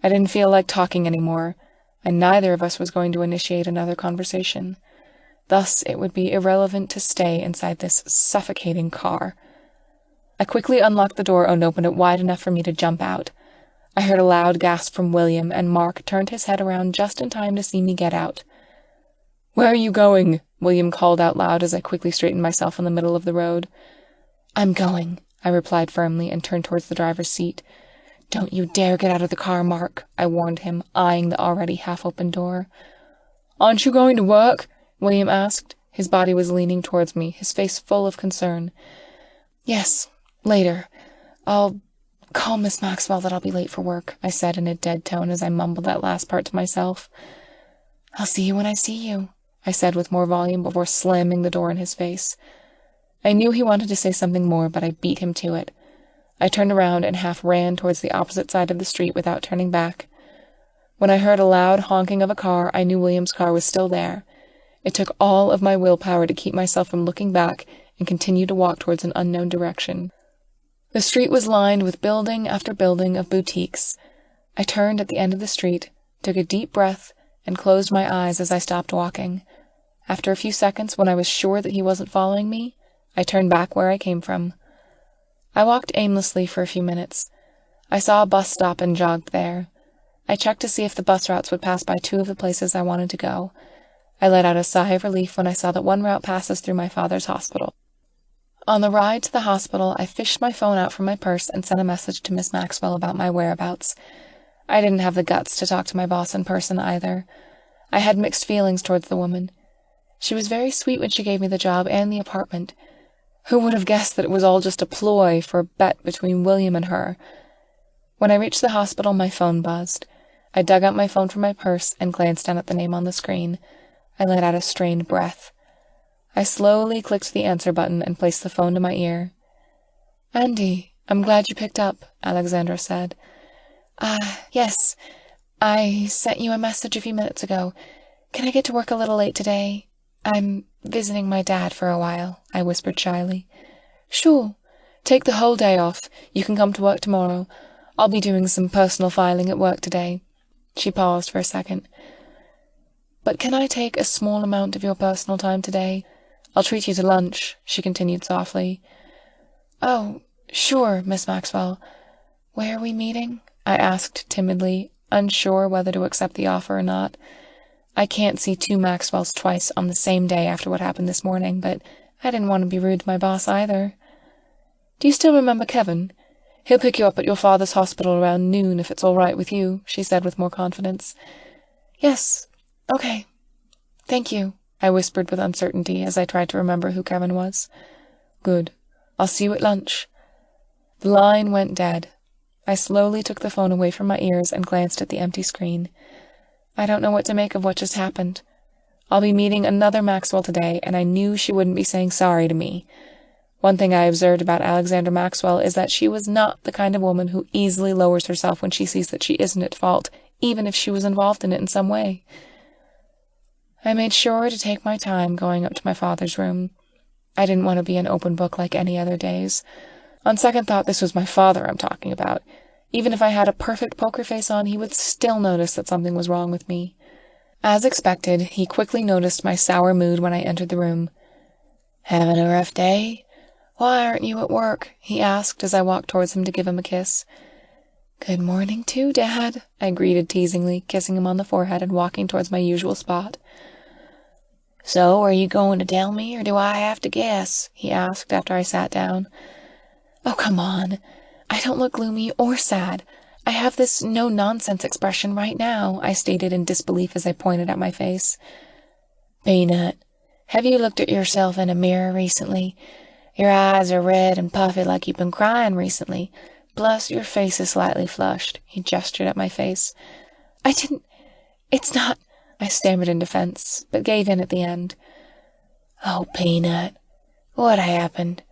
I didn't feel like talking anymore, and neither of us was going to initiate another conversation. Thus, it would be irrelevant to stay inside this suffocating car. I quickly unlocked the door and opened it wide enough for me to jump out. I heard a loud gasp from William, and Mark turned his head around just in time to see me get out. "Where are you going?" William called out loud as I quickly straightened myself in the middle of the road. "I'm going," I replied firmly and turned towards the driver's seat. "Don't you dare get out of the car, Mark," I warned him, eyeing the already half-open door. "Aren't you going to work?" William asked. His body was leaning towards me, his face full of concern. "Yes, later. I'll call Miss Maxwell that I'll be late for work," I said in a dead tone as I mumbled that last part to myself. "I'll see you when I see you," I said with more volume before slamming the door in his face. I knew he wanted to say something more, but I beat him to it. I turned around and half ran towards the opposite side of the street without turning back. When I heard a loud honking of a car, I knew William's car was still there. It took all of my willpower to keep myself from looking back and continue to walk towards an unknown direction. The street was lined with building after building of boutiques. I turned at the end of the street, took a deep breath, and closed my eyes as I stopped walking. After a few seconds, when I was sure that he wasn't following me, I turned back where I came from. I walked aimlessly for a few minutes. I saw a bus stop and jogged there. I checked to see if the bus routes would pass by 2 of the places I wanted to go. I let out a sigh of relief when I saw that one route passes through my father's hospital. On the ride to the hospital, I fished my phone out from my purse and sent a message to Miss Maxwell about my whereabouts. I didn't have the guts to talk to my boss in person either. I had mixed feelings towards the woman. She was very sweet when she gave me the job and the apartment. Who would have guessed that it was all just a ploy for a bet between William and her? When I reached the hospital, my phone buzzed. I dug out my phone from my purse and glanced down at the name on the screen. I let out a strained breath. I slowly clicked the answer button and placed the phone to my ear. "Andy, I'm glad you picked up," Alexandra said. Yes. I sent you a message a few minutes ago. Can I get to work a little late today? I'm visiting my dad for a while," I whispered shyly. "Sure. Take the whole day off. You can come to work tomorrow. I'll be doing some personal filing at work today." She paused for a second. "But can I take a small amount of your personal time today? I'll treat you to lunch," she continued softly. "Oh, sure, Miss Maxwell. Where are we meeting?" I asked timidly, unsure whether to accept the offer or not. I can't see 2 Maxwells twice on the same day after what happened this morning, but I didn't want to be rude to my boss either. "Do you still remember Kevin? He'll pick you up at your father's hospital around noon if it's all right with you," she said with more confidence. "Yes, okay. Thank you," I whispered with uncertainty as I tried to remember who Kevin was. "Good. I'll see you at lunch." The line went dead. I slowly took the phone away from my ears and glanced at the empty screen. I don't know what to make of what just happened. I'll be meeting another Maxwell today, and I knew she wouldn't be saying sorry to me. One thing I observed about Alexandra Maxwell is that she was not the kind of woman who easily lowers herself when she sees that she isn't at fault, even if she was involved in it in some way. I made sure to take my time going up to my father's room. I didn't want to be an open book like any other days. On second thought, this was my father I'm talking about. Even if I had a perfect poker face on, he would still notice that something was wrong with me. As expected, he quickly noticed my sour mood when I entered the room. "Having a rough day? Why aren't you at work?" he asked as I walked towards him to give him a kiss. "Good morning, too, Dad," I greeted teasingly, kissing him on the forehead and walking towards my usual spot. "So, are you going to tell me, or do I have to guess?" he asked after I sat down. "Oh, come on. I don't look gloomy or sad. I have this no-nonsense expression right now," I stated in disbelief as I pointed at my face. "Peanut, have you looked at yourself in a mirror recently? Your eyes are red and puffy like you've been crying recently. Plus, your face is slightly flushed." He gestured at my face. "I didn't... It's not..." I stammered in defense, but gave in at the end. "Oh, Peanut, what happened?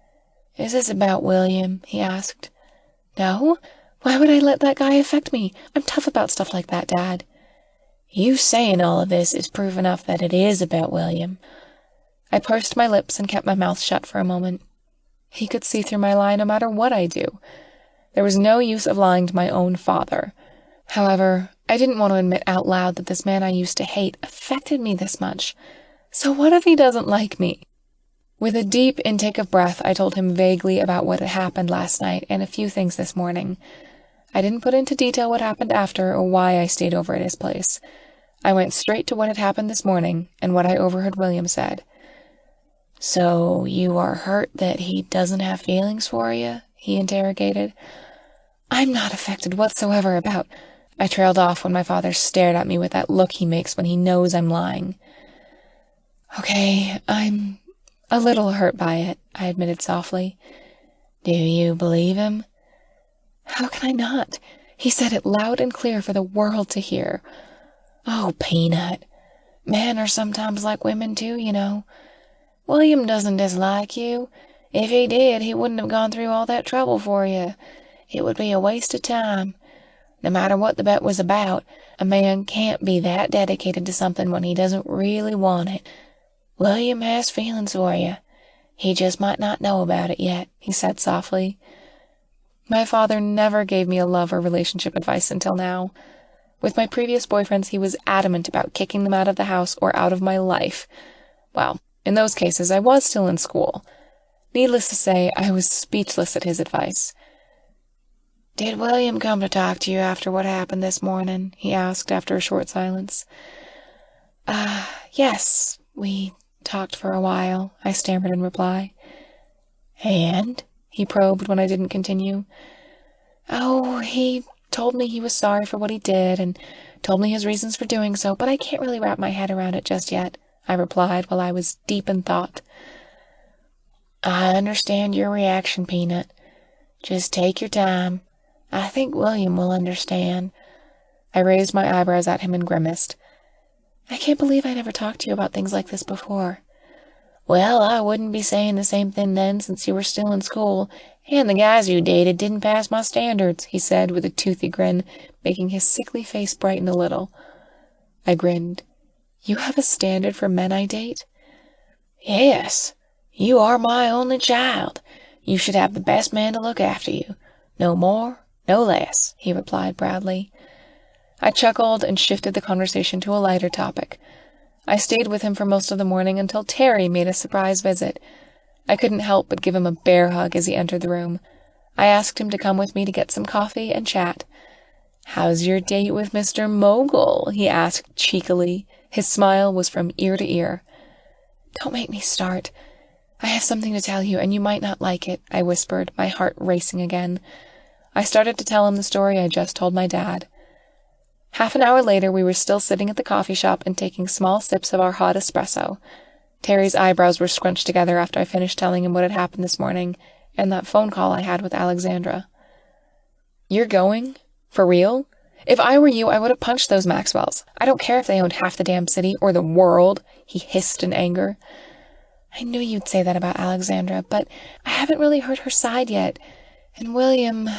Is this about William?" he asked. "No. Why would I let that guy affect me? I'm tough about stuff like that, Dad." "You saying all of this is proof enough that it is about William." I pursed my lips and kept my mouth shut for a moment. He could see through my lie no matter what I do. There was no use of lying to my own father. However, I didn't want to admit out loud that this man I used to hate affected me this much. So what if he doesn't like me? With a deep intake of breath, I told him vaguely about what had happened last night and a few things this morning. I didn't put into detail what happened after or why I stayed over at his place. I went straight to what had happened this morning and what I overheard William said. "So you are hurt that he doesn't have feelings for you?" he interrogated. "I'm not affected whatsoever about—" I trailed off when my father stared at me with that look he makes when he knows I'm lying. "Okay, I'm a little hurt by it," I admitted softly. "Do you believe him?" "How can I not? He said it loud and clear for the world to hear." "Oh, Peanut. Men are sometimes like women too, you know. William doesn't dislike you. If he did, he wouldn't have gone through all that trouble for you. It would be a waste of time. No matter what the bet was about, a man can't be that dedicated to something when he doesn't really want it. William has feelings for you. He just might not know about it yet," he said softly. My father never gave me a love or relationship advice until now. With my previous boyfriends, he was adamant about kicking them out of the house or out of my life. Well, in those cases, I was still in school. Needless to say, I was speechless at his advice. "Did William come to talk to you after what happened this morning?" he asked after a short silence. Yes, we talked for a while," I stammered in reply. "And?" he probed when I didn't continue. "Oh, he told me he was sorry for what he did and told me his reasons for doing so, but I can't really wrap my head around it just yet," I replied while I was deep in thought. "I understand your reaction, Peanut. Just take your time. I think William will understand." I raised my eyebrows at him and grimaced. "I can't believe I never talked to you about things like this before." "Well, I wouldn't be saying the same thing then since you were still in school, and the guys you dated didn't pass my standards," he said with a toothy grin, making his sickly face brighten a little. I grinned. "You have a standard for men I date?" "Yes. You are my only child. You should have the best man to look after you. No more, no less," he replied proudly. I chuckled and shifted the conversation to a lighter topic. I stayed with him for most of the morning until Terry made a surprise visit. I couldn't help but give him a bear hug as he entered the room. I asked him to come with me to get some coffee and chat. "How's your date with Mr. Mogul?" he asked cheekily. His smile was from ear to ear. "Don't make me start. I have something to tell you, and you might not like it," I whispered, my heart racing again. I started to tell him the story I just told my dad. Half an hour later, we were still sitting at the coffee shop and taking small sips of our hot espresso. Terry's eyebrows were scrunched together after I finished telling him what had happened this morning, and that phone call I had with Alexandra. "You're going? For real? If I were you, I would have punched those Maxwells. I don't care if they owned half the damn city, or the world," he hissed in anger. "I knew you'd say that about Alexandra, but I haven't really heard her side yet. And William—"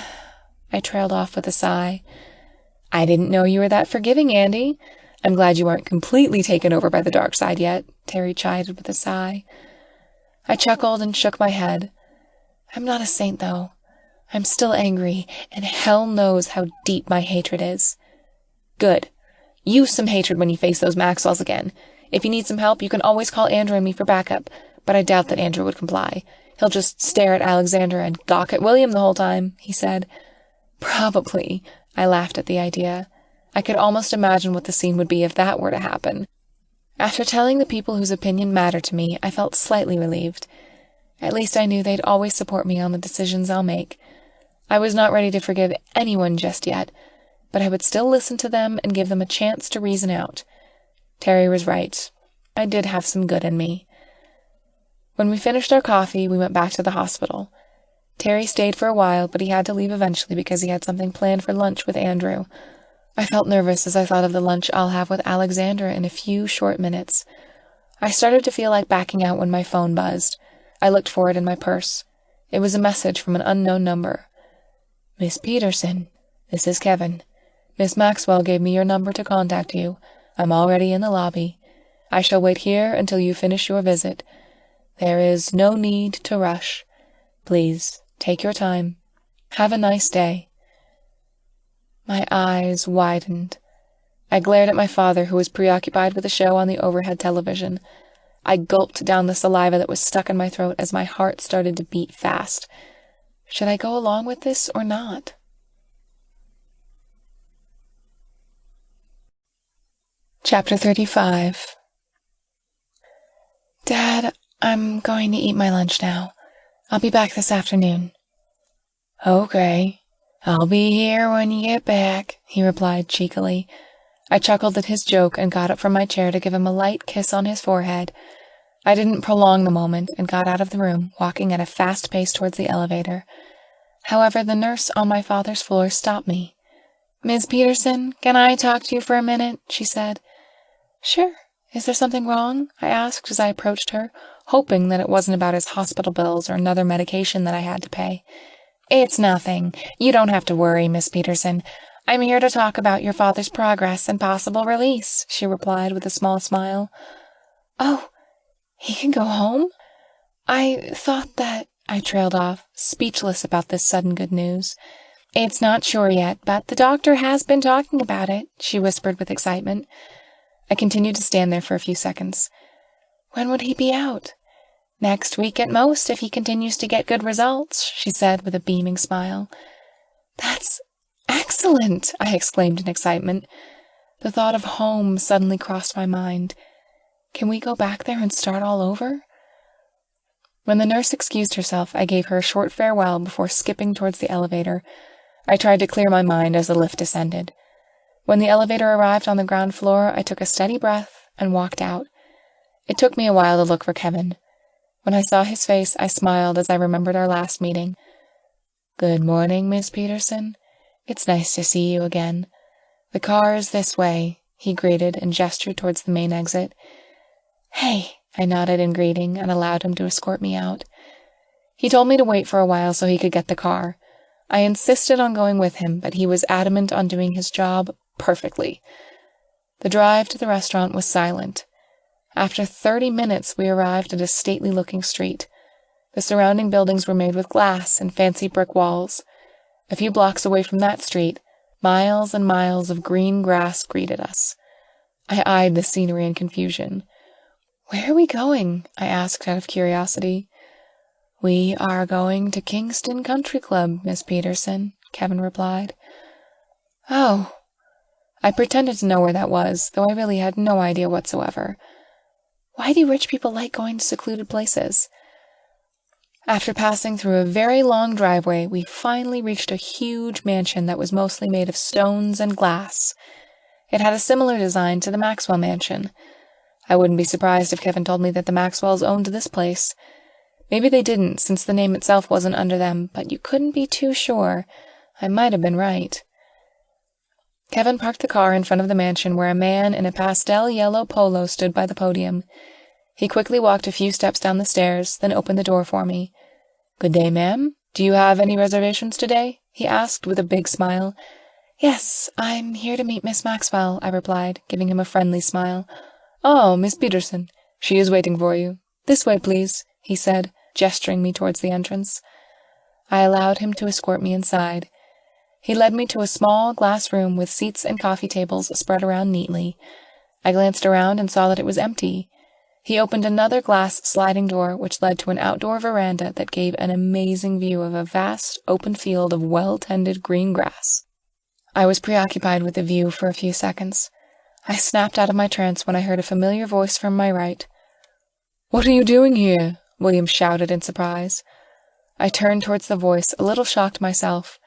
I trailed off with a sigh. "I didn't know you were that forgiving, Andy. I'm glad you aren't completely taken over by the dark side yet," Terry chided with a sigh. I chuckled and shook my head. "I'm not a saint, though. I'm still angry, and hell knows how deep my hatred is." "Good. Use some hatred when you face those Maxwells again. If you need some help, you can always call Andrew and me for backup, but I doubt that Andrew would comply. He'll just stare at Alexandra and gawk at William the whole time," he said. "Probably." I laughed at the idea. I could almost imagine what the scene would be if that were to happen. After telling the people whose opinion mattered to me, I felt slightly relieved. At least I knew they'd always support me on the decisions I'll make. I was not ready to forgive anyone just yet, but I would still listen to them and give them a chance to reason out. Terry was right. I did have some good in me. When we finished our coffee, we went back to the hospital. Terry stayed for a while, but he had to leave eventually because he had something planned for lunch with Andrew. I felt nervous as I thought of the lunch I'll have with Alexandra in a few short minutes. I started to feel like backing out when my phone buzzed. I looked for it in my purse. It was a message from an unknown number. "Miss Peterson, this is Kevin. Miss Maxwell gave me your number to contact you. I'm already in the lobby. I shall wait here until you finish your visit. There is no need to rush. Please, take your time. Have a nice day." My eyes widened. I glared at my father, who was preoccupied with a show on the overhead television. I gulped down the saliva that was stuck in my throat as my heart started to beat fast. Should I go along with this or not? Chapter 35. Dad, I'm going to eat my lunch now. I'll be back this afternoon. Okay, I'll be here when you get back, he replied cheekily. I chuckled at his joke and got up from my chair to give him a light kiss on his forehead. I didn't prolong the moment and got out of the room, walking at a fast pace towards the elevator. However, the nurse on my father's floor stopped me. "Ms. Peterson, can I talk to you for a minute?" she said. "Sure. Is there something wrong?" I asked as I approached her, hoping that it wasn't about his hospital bills or another medication that I had to pay. "It's nothing. You don't have to worry, Miss Peterson. I'm here to talk about your father's progress and possible release," she replied with a small smile. "Oh, he can go home? I thought that—" I trailed off, speechless about this sudden good news. "It's not sure yet, but the doctor has been talking about it," she whispered with excitement. I continued to stand there for a few seconds. "When would he be out?" "Next week at most, if he continues to get good results," she said with a beaming smile. "That's excellent!" I exclaimed in excitement. The thought of home suddenly crossed my mind. Can we go back there and start all over? When the nurse excused herself, I gave her a short farewell before skipping towards the elevator. I tried to clear my mind as the lift descended. When the elevator arrived on the ground floor, I took a steady breath and walked out. It took me a while to look for Kevin. When I saw his face, I smiled as I remembered our last meeting. "Good morning, Miss Peterson. It's nice to see you again. The car is this way," he greeted and gestured towards the main exit. "Hey," I nodded in greeting and allowed him to escort me out. He told me to wait for a while so he could get the car. I insisted on going with him, but he was adamant on doing his job perfectly. The drive to the restaurant was silent. After 30 minutes, we arrived at a stately-looking street. The surrounding buildings were made with glass and fancy brick walls. A few blocks away from that street, miles and miles of green grass greeted us. I eyed the scenery in confusion. "Where are we going?" I asked out of curiosity. "We are going to Kingston Country Club, Miss Peterson," Kevin replied. "Oh." I pretended to know where that was, though I really had no idea whatsoever. Why do rich people like going to secluded places? After passing through a very long driveway, we finally reached a huge mansion that was mostly made of stones and glass. It had a similar design to the Maxwell Mansion. I wouldn't be surprised if Kevin told me that the Maxwells owned this place. Maybe they didn't, since the name itself wasn't under them, but you couldn't be too sure. I might have been right. Kevin parked the car in front of the mansion where a man in a pastel yellow polo stood by the podium. He quickly walked a few steps down the stairs, then opened the door for me. "Good day, ma'am. Do you have any reservations today?" he asked with a big smile. "Yes, I'm here to meet Miss Maxwell," I replied, giving him a friendly smile. "Oh, Miss Peterson. She is waiting for you. This way, please," he said, gesturing me towards the entrance. I allowed him to escort me inside. He led me to a small glass room with seats and coffee tables spread around neatly. I glanced around and saw that it was empty. He opened another glass sliding door which led to an outdoor veranda that gave an amazing view of a vast open field of well-tended green grass. I was preoccupied with the view for a few seconds. I snapped out of my trance when I heard a familiar voice from my right. "What are you doing here?" William shouted in surprise. I turned towards the voice, a little shocked myself.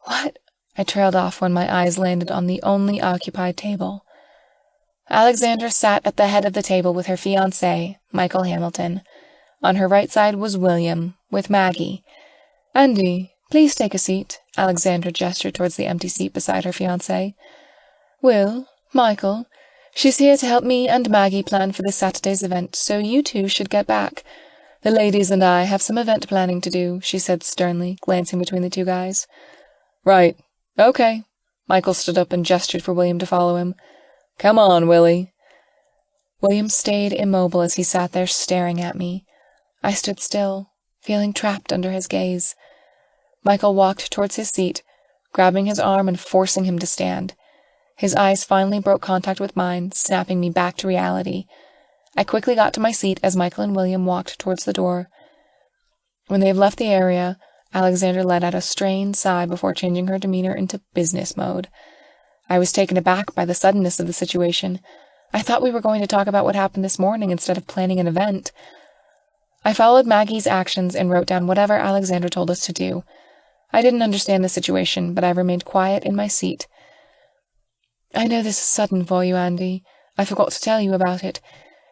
"What?" I trailed off when my eyes landed on the only occupied table. Alexandra sat at the head of the table with her fiancé, Michael Hamilton. On her right side was William, with Maggie. "Andy, please take a seat," Alexandra gestured towards the empty seat beside her fiancé. "Will, Michael, she's here to help me and Maggie plan for this Saturday's event, so you two should get back. The ladies and I have some event planning to do," she said sternly, glancing between the two guys. "Right. Okay." Michael stood up and gestured for William to follow him. "Come on, Willie." William stayed immobile as he sat there staring at me. I stood still, feeling trapped under his gaze. Michael walked towards his seat, grabbing his arm and forcing him to stand. His eyes finally broke contact with mine, snapping me back to reality. I quickly got to my seat as Michael and William walked towards the door. When they had left the area, Alexandra let out a strained sigh before changing her demeanor into business mode. I was taken aback by the suddenness of the situation. I thought we were going to talk about what happened this morning instead of planning an event. I followed Maggie's actions and wrote down whatever Alexandra told us to do. I didn't understand the situation, but I remained quiet in my seat. I know this is sudden for you, Andy. I forgot to tell you about it.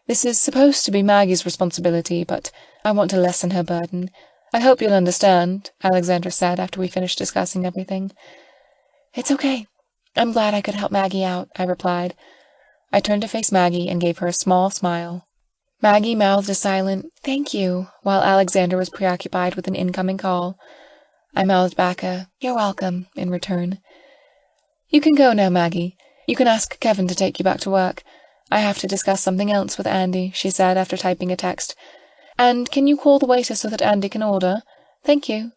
This is supposed to be Maggie's responsibility, but I want to lessen her burden. I hope you'll understand, Alexandra said after we finished discussing everything. It's okay. I'm glad I could help Maggie out, I replied. I turned to face Maggie and gave her a small smile. Maggie mouthed a silent, "Thank you," while Alexandra was preoccupied with an incoming call. I mouthed back a, "You're welcome," in return. You can go now, Maggie. You can ask Kevin to take you back to work. I have to discuss something else with Andy, she said after typing a text. And can you call the waiter so that Andy can order? Thank you.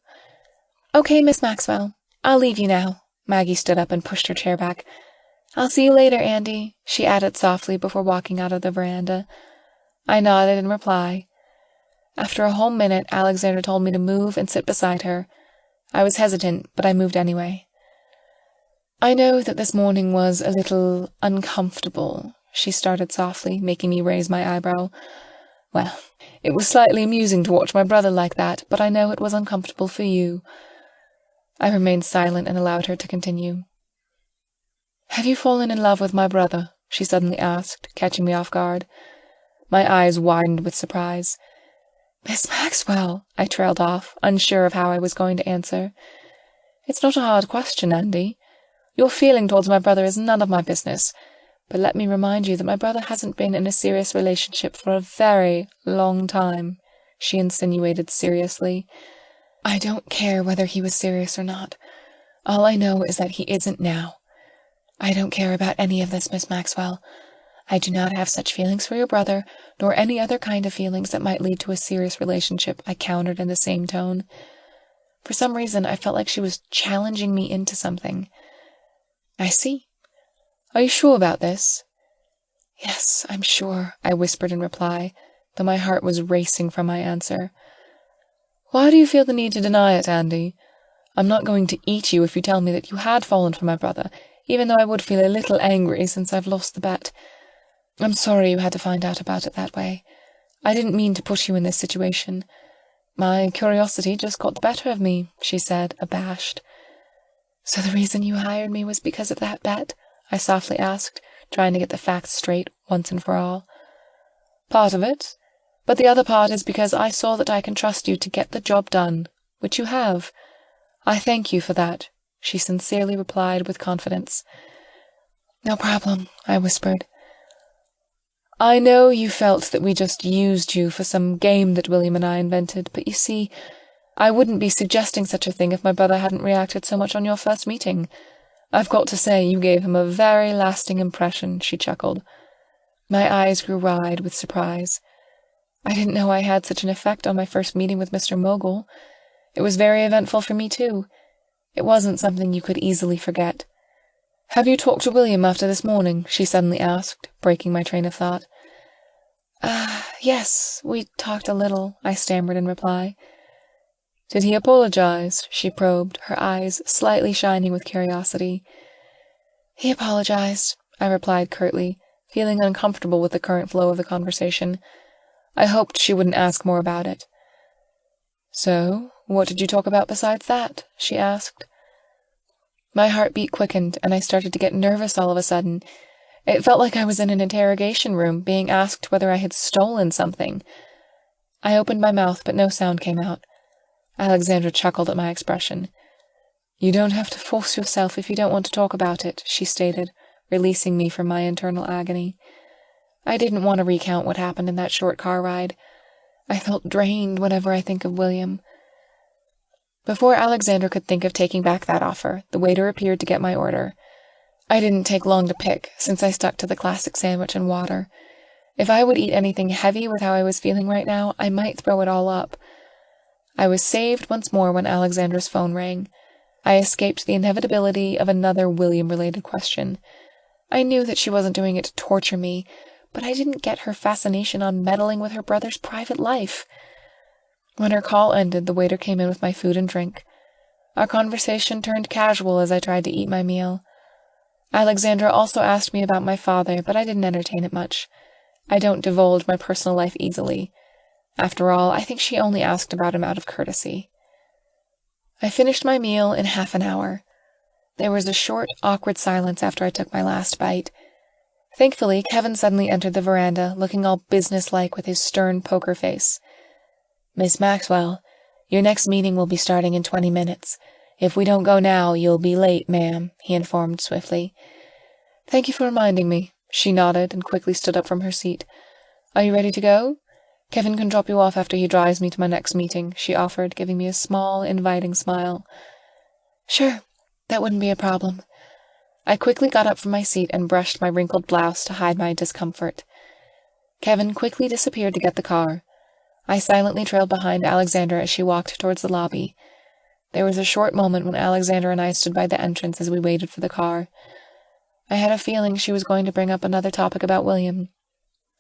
Okay, Miss Maxwell. I'll leave you now. Maggie stood up and pushed her chair back. I'll see you later, Andy, she added softly before walking out of the veranda. I nodded in reply. After a whole minute, Alexandra told me to move and sit beside her. I was hesitant, but I moved anyway. I know that this morning was a little uncomfortable, she started softly, making me raise my eyebrow. Well, it was slightly amusing to watch my brother like that, but I know it was uncomfortable for you. I remained silent and allowed her to continue. Have you fallen in love with my brother? She suddenly asked, catching me off guard. My eyes widened with surprise. Miss Maxwell, I trailed off, unsure of how I was going to answer. It's not a hard question, Andy. Your feeling towards my brother is none of my business, but let me remind you that my brother hasn't been in a serious relationship for a very long time, she insinuated seriously. I don't care whether he was serious or not. All I know is that he isn't now. I don't care about any of this, Miss Maxwell. I do not have such feelings for your brother, nor any other kind of feelings that might lead to a serious relationship, I countered in the same tone. For some reason, I felt like she was challenging me into something. I see. Are you sure about this? Yes, I'm sure, I whispered in reply, though my heart was racing from my answer. Why do you feel the need to deny it, Andy? I'm not going to eat you if you tell me that you had fallen for my brother, even though I would feel a little angry since I've lost the bet. I'm sorry you had to find out about it that way. I didn't mean to put you in this situation. My curiosity just got the better of me, she said, abashed. So the reason you hired me was because of that bet? I softly asked, trying to get the facts straight once and for all. Part of it, but the other part is because I saw that I can trust you to get the job done, which you have. I thank you for that, she sincerely replied with confidence. No problem, I whispered. I know you felt that we just used you for some game that William and I invented, but you see, I wouldn't be suggesting such a thing if my brother hadn't reacted so much on your first meeting. I've got to say you gave him a very lasting impression, she chuckled. My eyes grew wide with surprise. I didn't know I had such an effect on my first meeting with Mr. Mogul. It was very eventful for me, too. It wasn't something you could easily forget. Have you talked to William after this morning? She suddenly asked, breaking my train of thought. Yes, we talked a little, I stammered in reply. Did he apologize? She probed, her eyes slightly shining with curiosity. He apologized, I replied curtly, feeling uncomfortable with the current flow of the conversation. I hoped she wouldn't ask more about it. So, what did you talk about besides that? She asked. My heartbeat quickened, and I started to get nervous all of a sudden. It felt like I was in an interrogation room, being asked whether I had stolen something. I opened my mouth, but no sound came out. Alexandra chuckled at my expression. You don't have to force yourself if you don't want to talk about it, she stated, releasing me from my internal agony. I didn't want to recount what happened in that short car ride. I felt drained whenever I think of William. Before Alexandra could think of taking back that offer, the waiter appeared to get my order. I didn't take long to pick, since I stuck to the classic sandwich and water. If I would eat anything heavy with how I was feeling right now, I might throw it all up. I was saved once more when Alexandra's phone rang. I escaped the inevitability of another William-related question. I knew that she wasn't doing it to torture me, but I didn't get her fascination on meddling with her brother's private life. When her call ended, the waiter came in with my food and drink. Our conversation turned casual as I tried to eat my meal. Alexandra also asked me about my father, but I didn't entertain it much. I don't divulge my personal life easily. After all, I think she only asked about him out of courtesy. I finished my meal in half an hour. There was a short, awkward silence after I took my last bite. Thankfully, Kevin suddenly entered the veranda, looking all businesslike with his stern poker face. "Miss Maxwell, your next meeting will be starting in 20 minutes. If we don't go now, you'll be late, ma'am," he informed swiftly. "Thank you for reminding me." She nodded and quickly stood up from her seat. "Are you ready to go? Kevin can drop you off after he drives me to my next meeting," she offered, giving me a small, inviting smile. "Sure, that wouldn't be a problem." I quickly got up from my seat and brushed my wrinkled blouse to hide my discomfort. Kevin quickly disappeared to get the car. I silently trailed behind Alexandra as she walked towards the lobby. There was a short moment when Alexandra and I stood by the entrance as we waited for the car. I had a feeling she was going to bring up another topic about William.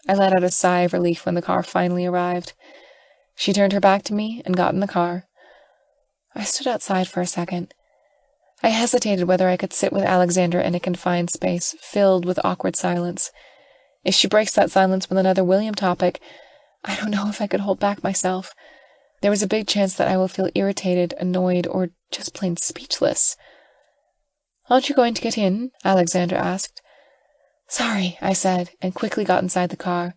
I let out a sigh of relief when the car finally arrived. She turned her back to me and got in the car. I stood outside for a second. I hesitated whether I could sit with Alexandra in a confined space, filled with awkward silence. If she breaks that silence with another William topic, I don't know if I could hold back myself. There was a big chance that I will feel irritated, annoyed, or just plain speechless. "Aren't you going to get in?" Alexandra asked. "Sorry," I said, and quickly got inside the car.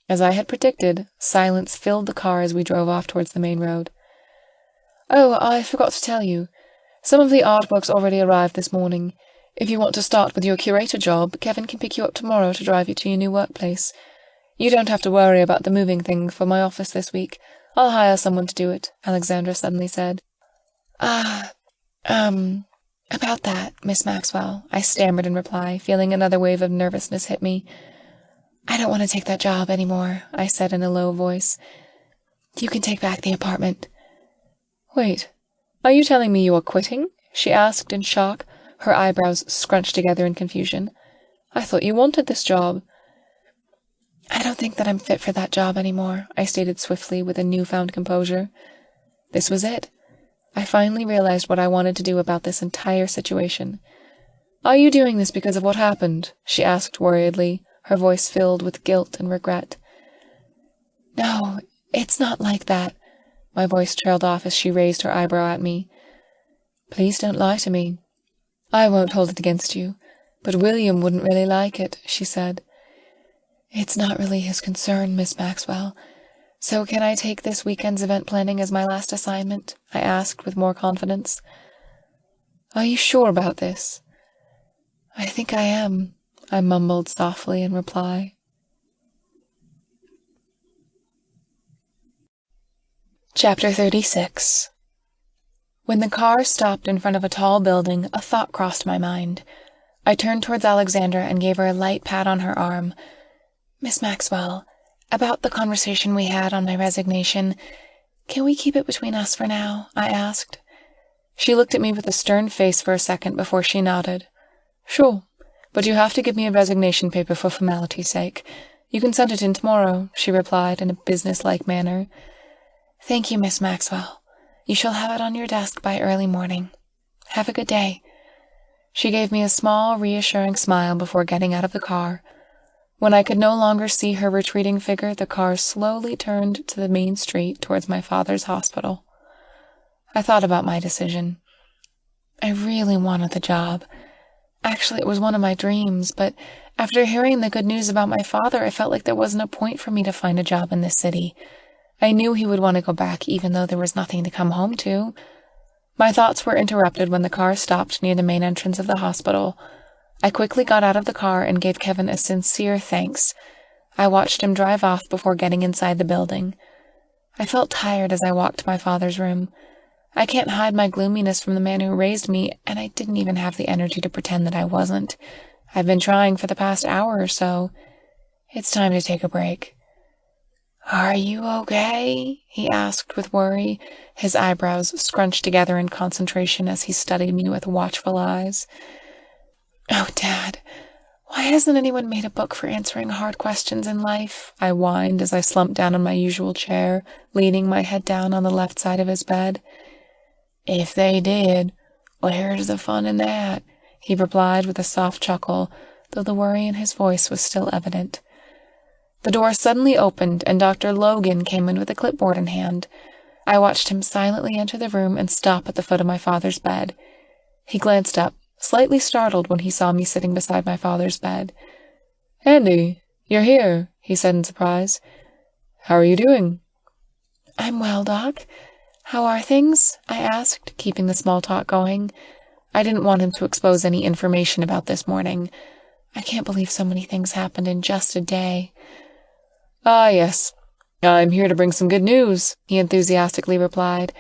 As I had predicted, silence filled the car as we drove off towards the main road. "Oh, I forgot to tell you. Some of the artwork's already arrived this morning. If you want to start with your curator job, Kevin can pick you up tomorrow to drive you to your new workplace. You don't have to worry about the moving thing for my office this week. I'll hire someone to do it," Alexandra suddenly said. About that, Miss Maxwell," I stammered in reply, feeling another wave of nervousness hit me. "I don't want to take that job anymore," I said in a low voice. "You can take back the apartment." "Wait, are you telling me you are quitting?" she asked in shock, her eyebrows scrunched together in confusion. "I thought you wanted this job." "I don't think that I'm fit for that job anymore," I stated swiftly with a newfound composure. This was it. I finally realized what I wanted to do about this entire situation. "Are you doing this because of what happened?" she asked worriedly, her voice filled with guilt and regret. "No, it's not like that." My voice trailed off as she raised her eyebrow at me. "Please don't lie to me." "I won't hold it against you, but William wouldn't really like it," she said. "It's not really his concern, Miss Maxwell. So can I take this weekend's event planning as my last assignment?" I asked with more confidence. "Are you sure about this?" "I think I am," I mumbled softly in reply. Chapter 36. When the car stopped in front of a tall building, a thought crossed my mind. I turned towards Alexandra and gave her a light pat on her arm. "Miss Maxwell, about the conversation we had on my resignation, can we keep it between us for now?" I asked. She looked at me with a stern face for a second before she nodded. "Sure, but you have to give me a resignation paper for formality's sake. You can send it in tomorrow," she replied in a business-like manner. "Thank you, Miss Maxwell. You shall have it on your desk by early morning. Have a good day." She gave me a small, reassuring smile before getting out of the car. When I could no longer see her retreating figure, the car slowly turned to the main street towards my father's hospital. I thought about my decision. I really wanted the job. Actually, it was one of my dreams, but after hearing the good news about my father, I felt like there wasn't a point for me to find a job in this city. I knew he would want to go back even though there was nothing to come home to. My thoughts were interrupted when the car stopped near the main entrance of the hospital. I quickly got out of the car and gave Kevin a sincere thanks. I watched him drive off before getting inside the building. I felt tired as I walked to my father's room. I can't hide my gloominess from the man who raised me, and I didn't even have the energy to pretend that I wasn't. I've been trying for the past hour or so. It's time to take a break. Are you okay? He asked with worry, his eyebrows scrunched together in concentration as he studied me with watchful eyes. Oh, Dad, why hasn't anyone made a book for answering hard questions in life? I whined as I slumped down in my usual chair, leaning my head down on the left side of his bed. If they did, where's the fun in that? He replied with a soft chuckle, though the worry in his voice was still evident. The door suddenly opened, and Dr. Logan came in with a clipboard in hand. I watched him silently enter the room and stop at the foot of my father's bed. He glanced up, slightly startled when he saw me sitting beside my father's bed. "Andy, you're here," he said in surprise. "How are you doing?" "I'm well, Doc. How are things?" I asked, keeping the small talk going. I didn't want him to expose any information about this morning. I can't believe so many things happened in just a day. "Ah, yes. I'm here to bring some good news," he enthusiastically replied.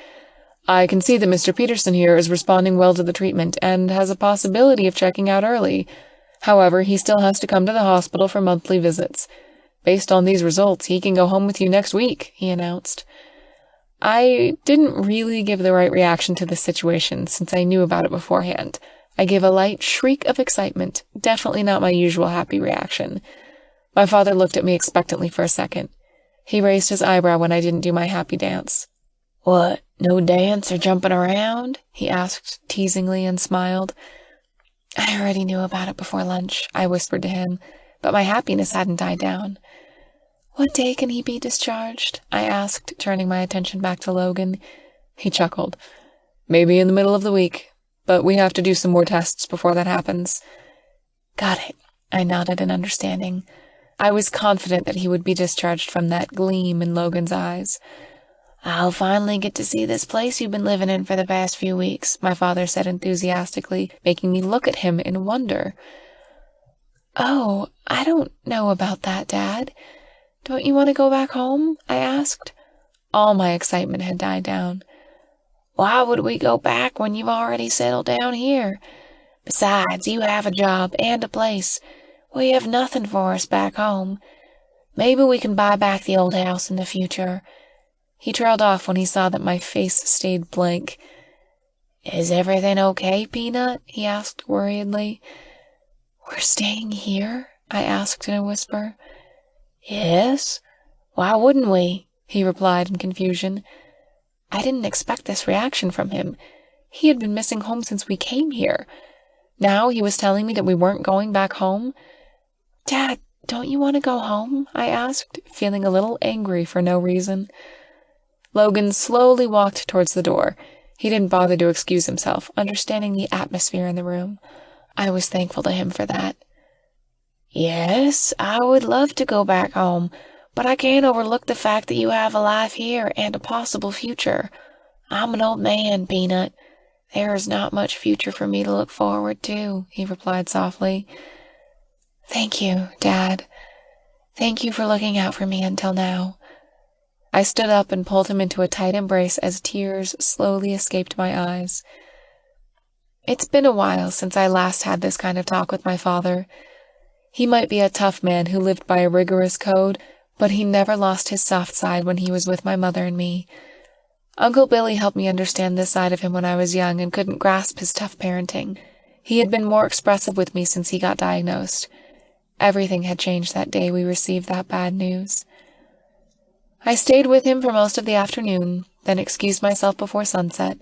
"I can see that Mr. Peterson here is responding well to the treatment and has a possibility of checking out early. However, he still has to come to the hospital for monthly visits. Based on these results, he can go home with you next week," he announced. I didn't really give the right reaction to this situation since I knew about it beforehand. I gave a light shriek of excitement, definitely not my usual happy reaction. My father looked at me expectantly for a second. He raised his eyebrow when I didn't do my happy dance. "What, no dance or jumping around?" he asked teasingly and smiled. I already knew about it before lunch, I whispered to him, but my happiness hadn't died down. "What day can he be discharged?" I asked, turning my attention back to Logan. He chuckled. "Maybe in the middle of the week, but we have to do some more tests before that happens." "Got it," I nodded in understanding. I was confident that he would be discharged from that gleam in Logan's eyes. "I'll finally get to see this place you've been living in for the past few weeks," my father said enthusiastically, making me look at him in wonder. "Oh, I don't know about that, Dad. Don't you want to go back home?" I asked. All my excitement had died down. "Why would we go back when you've already settled down here? Besides, you have a job and a place. We have nothing for us back home. Maybe we can buy back the old house in the future." He trailed off when he saw that my face stayed blank. "Is everything okay, Peanut?" he asked worriedly. "We're staying here?" I asked in a whisper. "Yes. Why wouldn't we?" he replied in confusion. I didn't expect this reaction from him. He had been missing home since we came here. Now he was telling me that we weren't going back home. "Dad, don't you want to go home?" I asked, feeling a little angry for no reason. Logan slowly walked towards the door. He didn't bother to excuse himself, understanding the atmosphere in the room. I was thankful to him for that. "Yes, I would love to go back home, but I can't overlook the fact that you have a life here and a possible future. I'm an old man, Peanut. There is not much future for me to look forward to," he replied softly. "Thank you, Dad. Thank you for looking out for me until now." I stood up and pulled him into a tight embrace as tears slowly escaped my eyes. It's been a while since I last had this kind of talk with my father. He might be a tough man who lived by a rigorous code, but he never lost his soft side when he was with my mother and me. Uncle Billy helped me understand this side of him when I was young and couldn't grasp his tough parenting. He had been more expressive with me since he got diagnosed. Everything had changed that day we received that bad news. I stayed with him for most of the afternoon, then excused myself before sunset.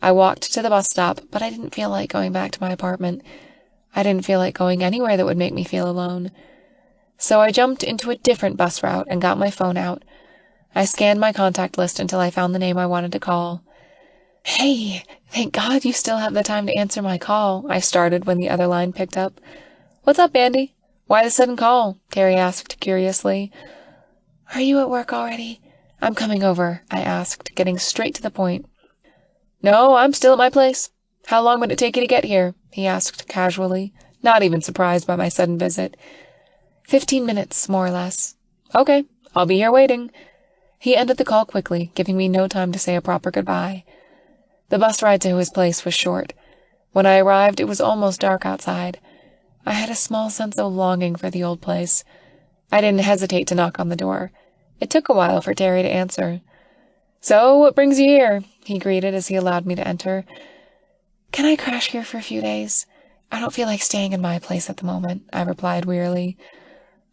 I walked to the bus stop, but I didn't feel like going back to my apartment. I didn't feel like going anywhere that would make me feel alone. So I jumped into a different bus route and got my phone out. I scanned my contact list until I found the name I wanted to call. "Hey, thank God you still have the time to answer my call," I started when the other line picked up. "What's up, Andy? Why the sudden call?" Terry asked curiously. "Are you at work already? I'm coming over," I asked, getting straight to the point. "No, I'm still at my place. How long would it take you to get here?" he asked casually, not even surprised by my sudden visit. 15 minutes, more or less." "Okay, I'll be here waiting." He ended the call quickly, giving me no time to say a proper goodbye. The bus ride to his place was short. When I arrived, it was almost dark outside. I had a small sense of longing for the old place. I didn't hesitate to knock on the door. It took a while for Terry to answer. "So, what brings you here?" he greeted as he allowed me to enter. "Can I crash here for a few days? I don't feel like staying in my place at the moment," I replied wearily.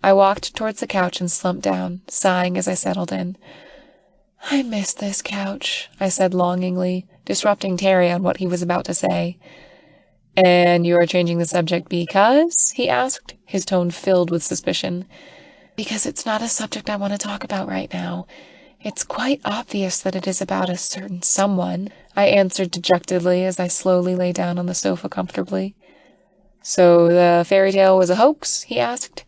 I walked towards the couch and slumped down, sighing as I settled in. "I miss this couch," I said longingly, disrupting Terry on what he was about to say. "And you are changing the subject because?" he asked, his tone filled with suspicion. "Because it's not a subject I want to talk about right now. It's quite obvious that it is about a certain someone," I answered dejectedly as I slowly lay down on the sofa comfortably. "So the fairy tale was a hoax?" he asked.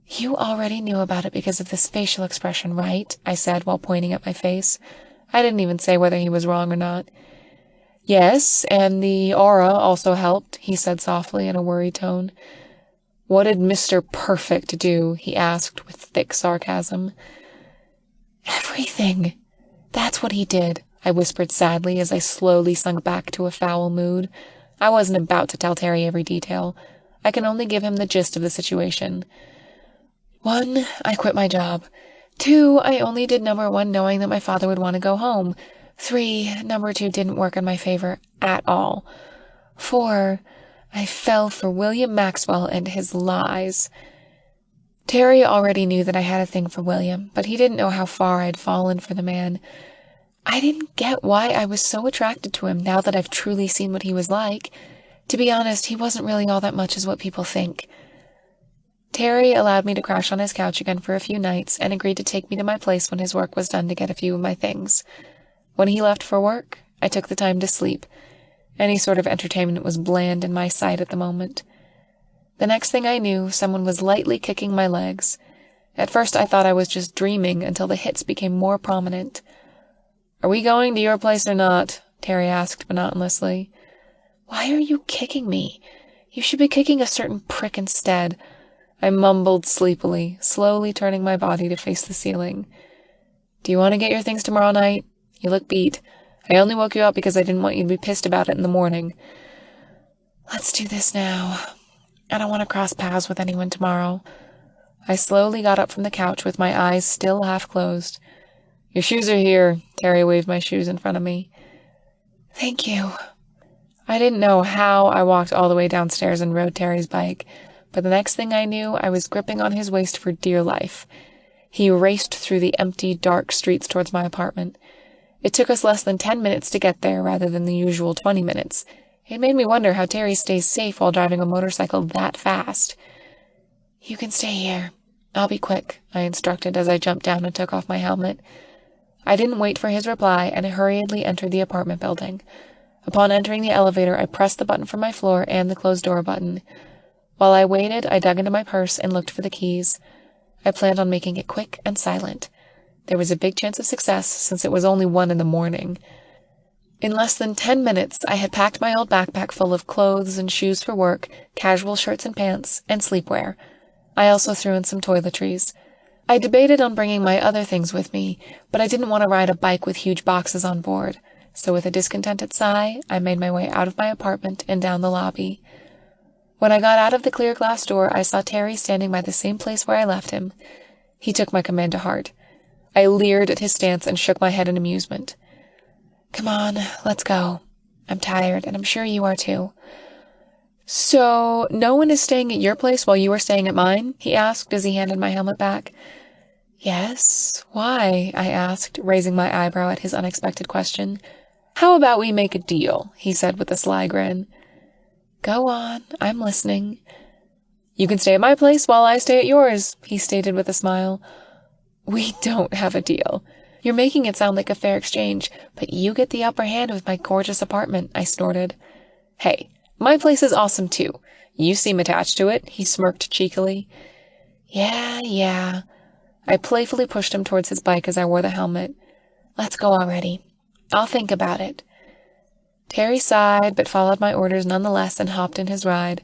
"You already knew about it because of this facial expression, right?" I said while pointing at my face. I didn't even say whether he was wrong or not. "Yes, and the aura also helped," he said softly in a worried tone. "What did Mr. Perfect do?" he asked with thick sarcasm. "Everything. That's what he did," I whispered sadly as I slowly sunk back to a foul mood. I wasn't about to tell Terry every detail. I can only give him the gist of the situation. 1, I quit my job. 2, I only did number 1 knowing that my father would want to go home. 3, number 2 didn't work in my favor at all. 4, I fell for William Maxwell and his lies. Terry already knew that I had a thing for William, but he didn't know how far I'd fallen for the man. I didn't get why I was so attracted to him now that I've truly seen what he was like. To be honest, he wasn't really all that much as what people think. Terry allowed me to crash on his couch again for a few nights and agreed to take me to my place when his work was done to get a few of my things. When he left for work, I took the time to sleep. Any sort of entertainment was bland in my sight at the moment. The next thing I knew, someone was lightly kicking my legs. At first I thought I was just dreaming until the hits became more prominent. "Are we going to your place or not?" Terry asked monotonously. "Why are you kicking me? You should be kicking a certain prick instead," I mumbled sleepily, slowly turning my body to face the ceiling. "Do you want to get your things tomorrow night? You look beat. I only woke you up because I didn't want you to be pissed about it in the morning." "Let's do this now. I don't want to cross paths with anyone tomorrow." I slowly got up from the couch with my eyes still half closed. "Your shoes are here." Terry waved my shoes in front of me. "Thank you." I didn't know how I walked all the way downstairs and rode Terry's bike, but the next thing I knew, I was gripping on his waist for dear life. He raced through the empty, dark streets towards my apartment. It took us less than 10 minutes to get there rather than the usual 20 minutes. It made me wonder how Terry stays safe while driving a motorcycle that fast. "You can stay here. I'll be quick," I instructed as I jumped down and took off my helmet. I didn't wait for his reply and hurriedly entered the apartment building. Upon entering the elevator, I pressed the button for my floor and the closed door button. While I waited, I dug into my purse and looked for the keys. I planned on making it quick and silent. There was a big chance of success since it was only 1 in the morning. In less than 10 minutes, I had packed my old backpack full of clothes and shoes for work, casual shirts and pants, and sleepwear. I also threw in some toiletries. I debated on bringing my other things with me, but I didn't want to ride a bike with huge boxes on board, so with a discontented sigh, I made my way out of my apartment and down the lobby. When I got out of the clear glass door, I saw Terry standing by the same place where I left him. He took my command to heart. I leered at his stance and shook my head in amusement. "Come on, let's go. I'm tired, and I'm sure you are too." "So, no one is staying at your place while you are staying at mine?" he asked as he handed my helmet back. "Yes, why?" I asked, raising my eyebrow at his unexpected question. "How about we make a deal?" he said with a sly grin. "Go on, I'm listening." "You can stay at my place while I stay at yours," he stated with a smile. "We don't have a deal. You're making it sound like a fair exchange, but you get the upper hand with my gorgeous apartment," I snorted. "Hey, my place is awesome too. You seem attached to it," he smirked cheekily. Yeah. I playfully pushed him towards his bike as I wore the helmet. "Let's go already. I'll think about it." Terry sighed, but followed my orders nonetheless and hopped in his ride.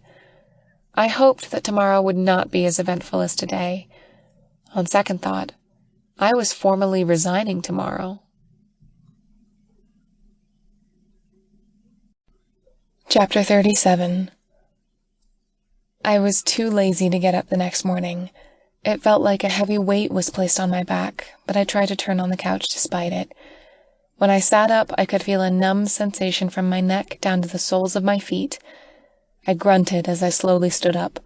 I hoped that tomorrow would not be as eventful as today. On second thought, I was formally resigning tomorrow. Chapter 37. I was too lazy to get up the next morning. It felt like a heavy weight was placed on my back, but I tried to turn on the couch despite it. When I sat up, I could feel a numb sensation from my neck down to the soles of my feet. I grunted as I slowly stood up.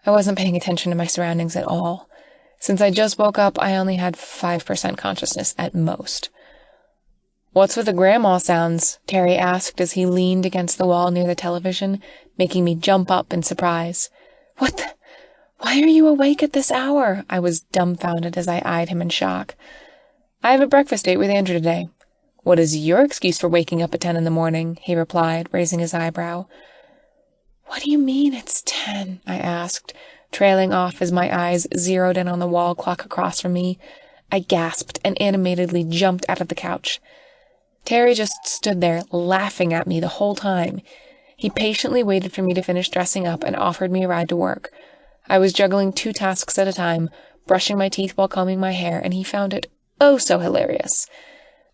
I wasn't paying attention to my surroundings at all. Since I just woke up, I only had 5% consciousness at most. "What's with the grandma sounds?" Terry asked as he leaned against the wall near the television, making me jump up in surprise. Why are you awake at this hour? I was dumbfounded as I eyed him in shock. "I have a breakfast date with Andrew today." "What is your excuse for waking up at 10 in the morning?" he replied, raising his eyebrow. "What do you mean it's 10? I asked, trailing off as my eyes zeroed in on the wall clock across from me. I gasped and animatedly jumped out of the couch. Terry just stood there, laughing at me the whole time. He patiently waited for me to finish dressing up and offered me a ride to work. I was juggling 2 tasks at a time, brushing my teeth while combing my hair, and he found it oh so hilarious.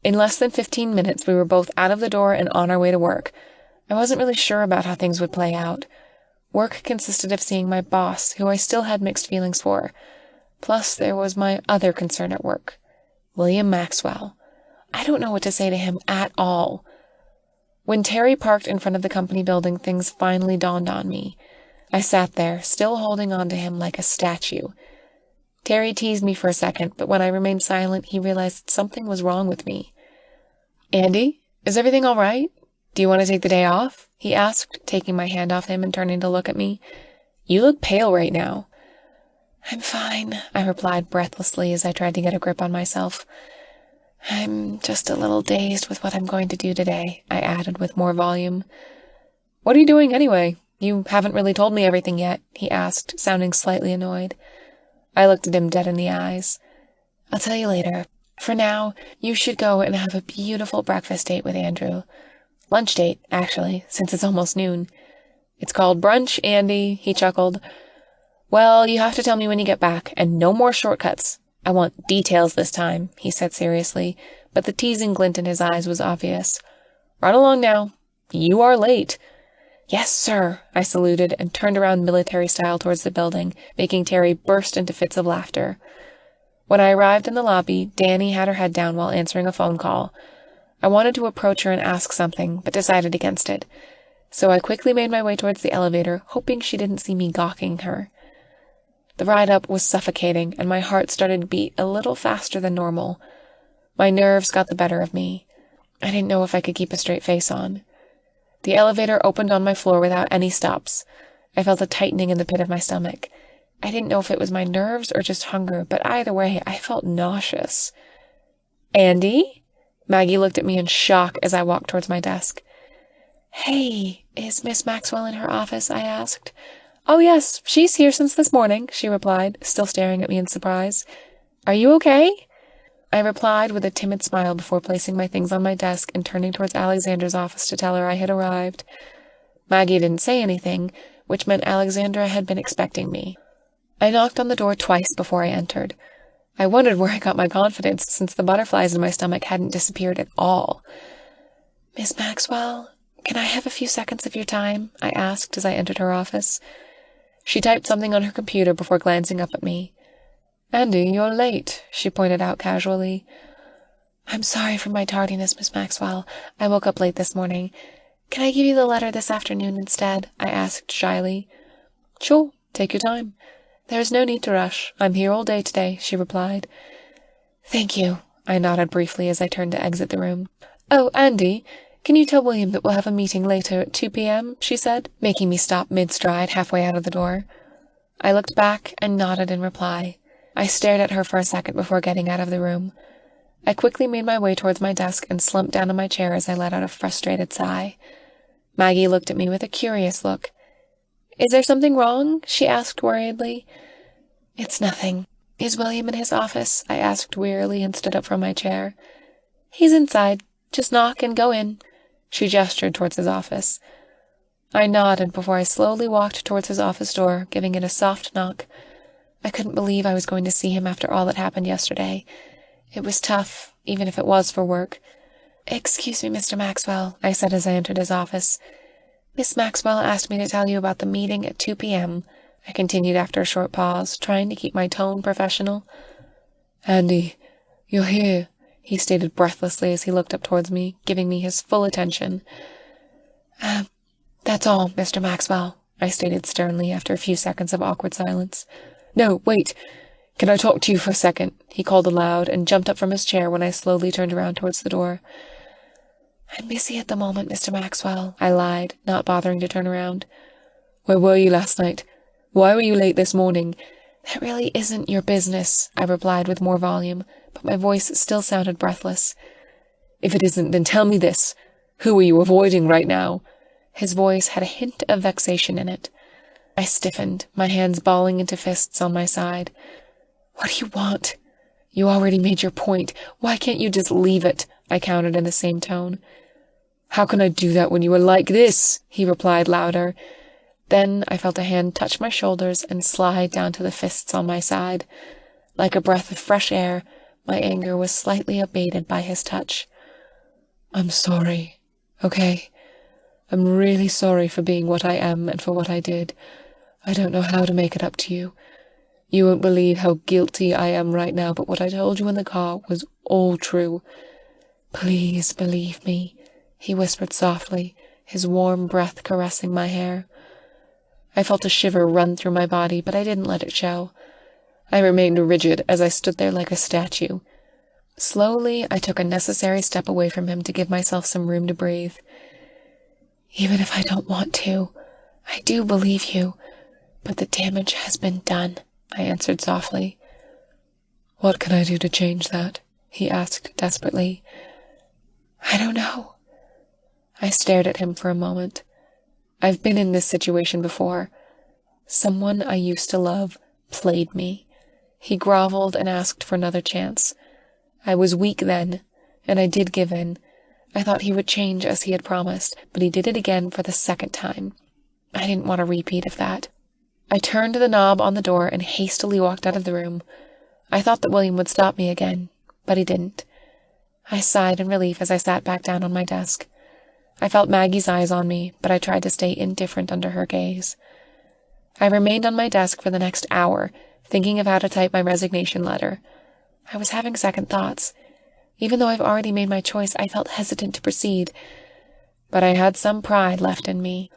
In less than 15 minutes, we were both out of the door and on our way to work. I wasn't really sure about how things would play out. Work consisted of seeing my boss, who I still had mixed feelings for. Plus, there was my other concern at work, William Maxwell. I don't know what to say to him at all. When Terry parked in front of the company building, things finally dawned on me. I sat there, still holding on to him like a statue. Terry teased me for a second, but when I remained silent, he realized something was wrong with me. "Andy, is everything all right? Do you want to take the day off?" he asked, taking my hand off him and turning to look at me. "You look pale right now." "I'm fine," I replied breathlessly as I tried to get a grip on myself. "I'm just a little dazed with what I'm going to do today," I added with more volume. "What are you doing anyway? You haven't really told me everything yet," he asked, sounding slightly annoyed. I looked at him dead in the eyes. "I'll tell you later. For now, you should go and have a beautiful breakfast date with Andrew. Lunch date, actually, since it's almost noon." "It's called brunch, Andy," he chuckled. "Well, you have to tell me when you get back, and no more shortcuts. I want details this time," he said seriously, but the teasing glint in his eyes was obvious. "Run along now. You are late." "Yes, sir," I saluted and turned around military style towards the building, making Terry burst into fits of laughter. When I arrived in the lobby, Danny had her head down while answering a phone call. I wanted to approach her and ask something, but decided against it. So I quickly made my way towards the elevator, hoping she didn't see me gawking her. The ride up was suffocating, and my heart started to beat a little faster than normal. My nerves got the better of me. I didn't know if I could keep a straight face on. The elevator opened on my floor without any stops. I felt a tightening in the pit of my stomach. I didn't know if it was my nerves or just hunger, but either way, I felt nauseous. "Andy?" Maggie looked at me in shock as I walked towards my desk. "Hey, is Miss Maxwell in her office?" I asked. "Oh yes, she's here since this morning," she replied, still staring at me in surprise. "Are you okay?" I replied with a timid smile before placing my things on my desk and turning towards Alexandra's office to tell her I had arrived. Maggie didn't say anything, which meant Alexandra had been expecting me. I knocked on the door twice before I entered. I wondered where I got my confidence, since the butterflies in my stomach hadn't disappeared at all. "Miss Maxwell, can I have a few seconds of your time?" I asked as I entered her office. She typed something on her computer before glancing up at me. "Andy, you're late," she pointed out casually. "I'm sorry for my tardiness, Miss Maxwell. I woke up late this morning. Can I give you the letter this afternoon instead?" I asked shyly. "Sure, take your time. There's no need to rush. I'm here all day today," she replied. "Thank you," I nodded briefly as I turned to exit the room. "Oh, Andy, can you tell William that we'll have a meeting later at 2 p.m., she said, making me stop mid-stride halfway out of the door. I looked back and nodded in reply. I stared at her for a second before getting out of the room. I quickly made my way towards my desk and slumped down in my chair as I let out a frustrated sigh. Maggie looked at me with a curious look. "Is there something wrong?" she asked worriedly. "It's nothing. Is William in his office?" I asked wearily and stood up from my chair. "He's inside. Just knock and go in." She gestured towards his office. I nodded before I slowly walked towards his office door, giving it a soft knock. I couldn't believe I was going to see him after all that happened yesterday. It was tough, even if it was for work. "Excuse me, Mr. Maxwell," I said as I entered his office. "Miss Maxwell asked me to tell you about the meeting at 2 p.m. I continued after a short pause, trying to keep my tone professional. Andy, you're here, he stated breathlessly as he looked up towards me, giving me his full attention. That's all, Mr. Maxwell, I stated sternly after a few seconds of awkward silence. No, wait. Can I talk to you for a second? He called aloud and jumped up from his chair when I slowly turned around towards the door. I'm busy at the moment, Mr. Maxwell, I lied, not bothering to turn around. Where were you last night? Why were you late this morning? That really isn't your business, I replied with more volume, but my voice still sounded breathless. If it isn't, then tell me this. Who are you avoiding right now? His voice had a hint of vexation in it. I stiffened, my hands balling into fists on my side. What do you want? You already made your point. Why can't you just leave it? I countered in the same tone. How can I do that when you are like this? He replied louder. Then I felt a hand touch my shoulders and slide down to the fists on my side. Like a breath of fresh air, my anger was slightly abated by his touch. I'm sorry, okay? I'm really sorry for being what I am and for what I did. I don't know how to make it up to you. You won't believe how guilty I am right now, but what I told you in the car was all true. Please believe me, he whispered softly, his warm breath caressing my hair. I felt a shiver run through my body, but I didn't let it show. I remained rigid as I stood there like a statue. Slowly, I took a necessary step away from him to give myself some room to breathe. Even if I don't want to, I do believe you, but the damage has been done, I answered softly. What can I do to change that? He asked desperately. I don't know. I stared at him for a moment. I've been in this situation before. Someone I used to love played me. He groveled and asked for another chance. I was weak then, and I did give in. I thought he would change as he had promised, but he did it again for the second time. I didn't want a repeat of that. I turned the knob on the door and hastily walked out of the room. I thought that William would stop me again, but he didn't. I sighed in relief as I sat back down on my desk. I felt Maggie's eyes on me, but I tried to stay indifferent under her gaze. I remained on my desk for the next hour, thinking of how to type my resignation letter. I was having second thoughts. Even though I've already made my choice, I felt hesitant to proceed. But I had some pride left in me.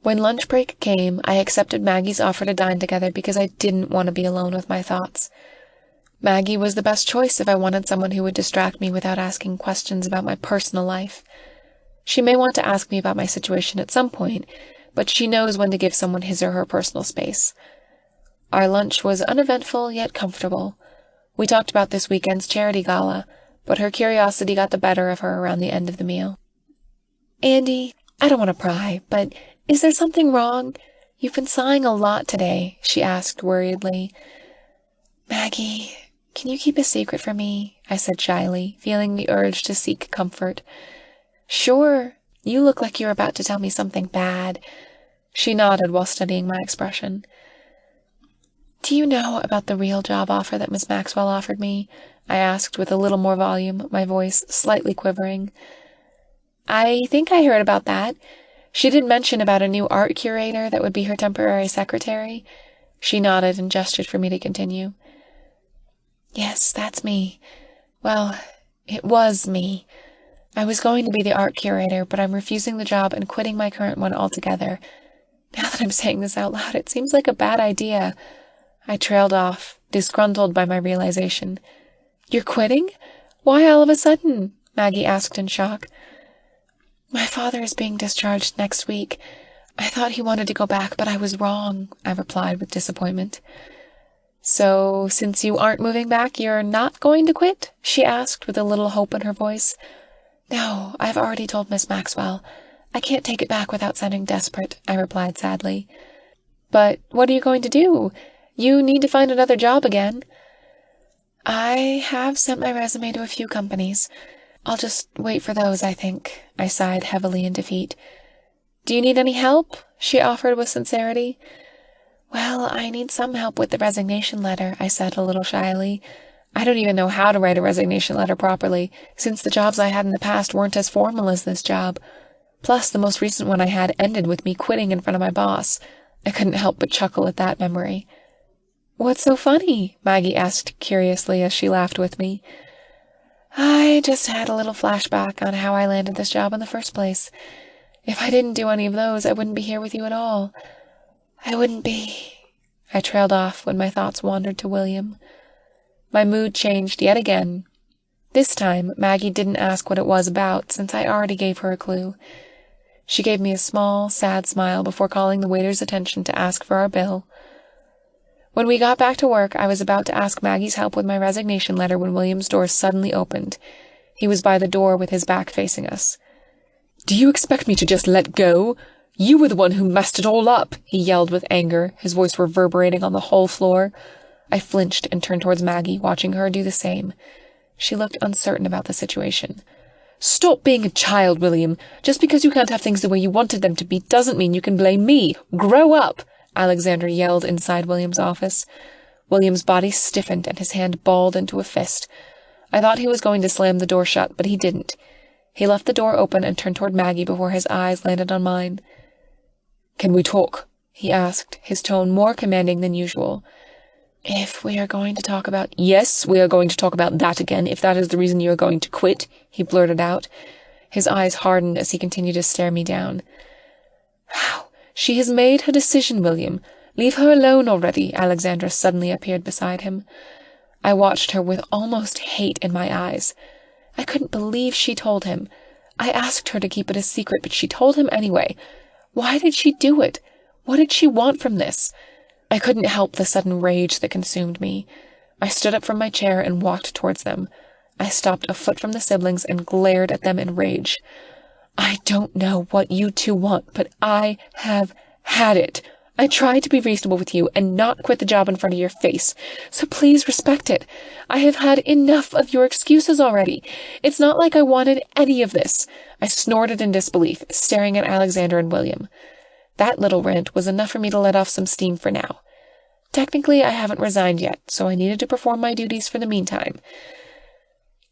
When lunch break came, I accepted Maggie's offer to dine together because I didn't want to be alone with my thoughts. Maggie was the best choice if I wanted someone who would distract me without asking questions about my personal life. She may want to ask me about my situation at some point, but she knows when to give someone his or her personal space. Our lunch was uneventful yet comfortable. We talked about this weekend's charity gala, but her curiosity got the better of her around the end of the meal. Andy, I don't want to pry, but is there something wrong? You've been sighing a lot today, she asked worriedly. Maggie, can you keep a secret from me? I said shyly, feeling the urge to seek comfort. Sure, you look like you're about to tell me something bad. She nodded while studying my expression. Do you know about the real job offer that Miss Maxwell offered me? I asked with a little more volume, my voice slightly quivering. I think I heard about that. She did mention about a new art curator that would be her temporary secretary. She nodded and gestured for me to continue. Yes, that's me. Well, it was me. I was going to be the art curator, but I'm refusing the job and quitting my current one altogether. Now that I'm saying this out loud, it seems like a bad idea. I trailed off, disgruntled by my realization. You're quitting? Why all of a sudden? Maggie asked in shock. My father is being discharged next week. I thought he wanted to go back, but I was wrong, I replied with disappointment. So, since you aren't moving back, you're not going to quit? She asked with a little hope in her voice. No, I've already told Miss Maxwell. I can't take it back without sounding desperate, I replied sadly. But what are you going to do? You need to find another job again. I have sent my resume to a few companies. I'll just wait for those, I think. I sighed heavily in defeat. Do you need any help? She offered with sincerity. Well, I need some help with the resignation letter, I said a little shyly. I don't even know how to write a resignation letter properly, since the jobs I had in the past weren't as formal as this job. Plus, the most recent one I had ended with me quitting in front of my boss. I couldn't help but chuckle at that memory. "What's so funny?" Maggie asked curiously as she laughed with me. "I just had a little flashback on how I landed this job in the first place. If I didn't do any of those, I wouldn't be here with you at all. I wouldn't be—" I trailed off when my thoughts wandered to William. My mood changed yet again. This time, Maggie didn't ask what it was about, since I already gave her a clue. She gave me a small, sad smile before calling the waiter's attention to ask for our bill. When we got back to work, I was about to ask Maggie's help with my resignation letter when William's door suddenly opened. He was by the door with his back facing us. "Do you expect me to just let go? You were the one who messed it all up," he yelled with anger, his voice reverberating on the whole floor. I flinched and turned towards Maggie, watching her do the same. She looked uncertain about the situation. "Stop being a child, William. Just because you can't have things the way you wanted them to be doesn't mean you can blame me. Grow up!" Alexander yelled inside William's office. William's body stiffened and his hand balled into a fist. I thought he was going to slam the door shut, but he didn't. He left the door open and turned toward Maggie before his eyes landed on mine. "Can we talk?" he asked, his tone more commanding than usual. "If we are going to talk about—" "Yes, we are going to talk about that again, if that is the reason you are going to quit," he blurted out. His eyes hardened as he continued to stare me down. "How? She has made her decision, William. Leave her alone already." Alexandra suddenly appeared beside him. I watched her with almost hate in my eyes. I couldn't believe she told him. I asked her to keep it a secret, but she told him anyway. Why did she do it? What did she want from this? I couldn't help the sudden rage that consumed me. I stood up from my chair and walked towards them. I stopped a foot from the siblings and glared at them in rage. "I don't know what you two want, but I have had it. I tried to be reasonable with you and not quit the job in front of your face, so please respect it. I have had enough of your excuses already. It's not like I wanted any of this." I snorted in disbelief, staring at Alexander and William. That little rant was enough for me to let off some steam for now. Technically, I haven't resigned yet, so I needed to perform my duties for the meantime.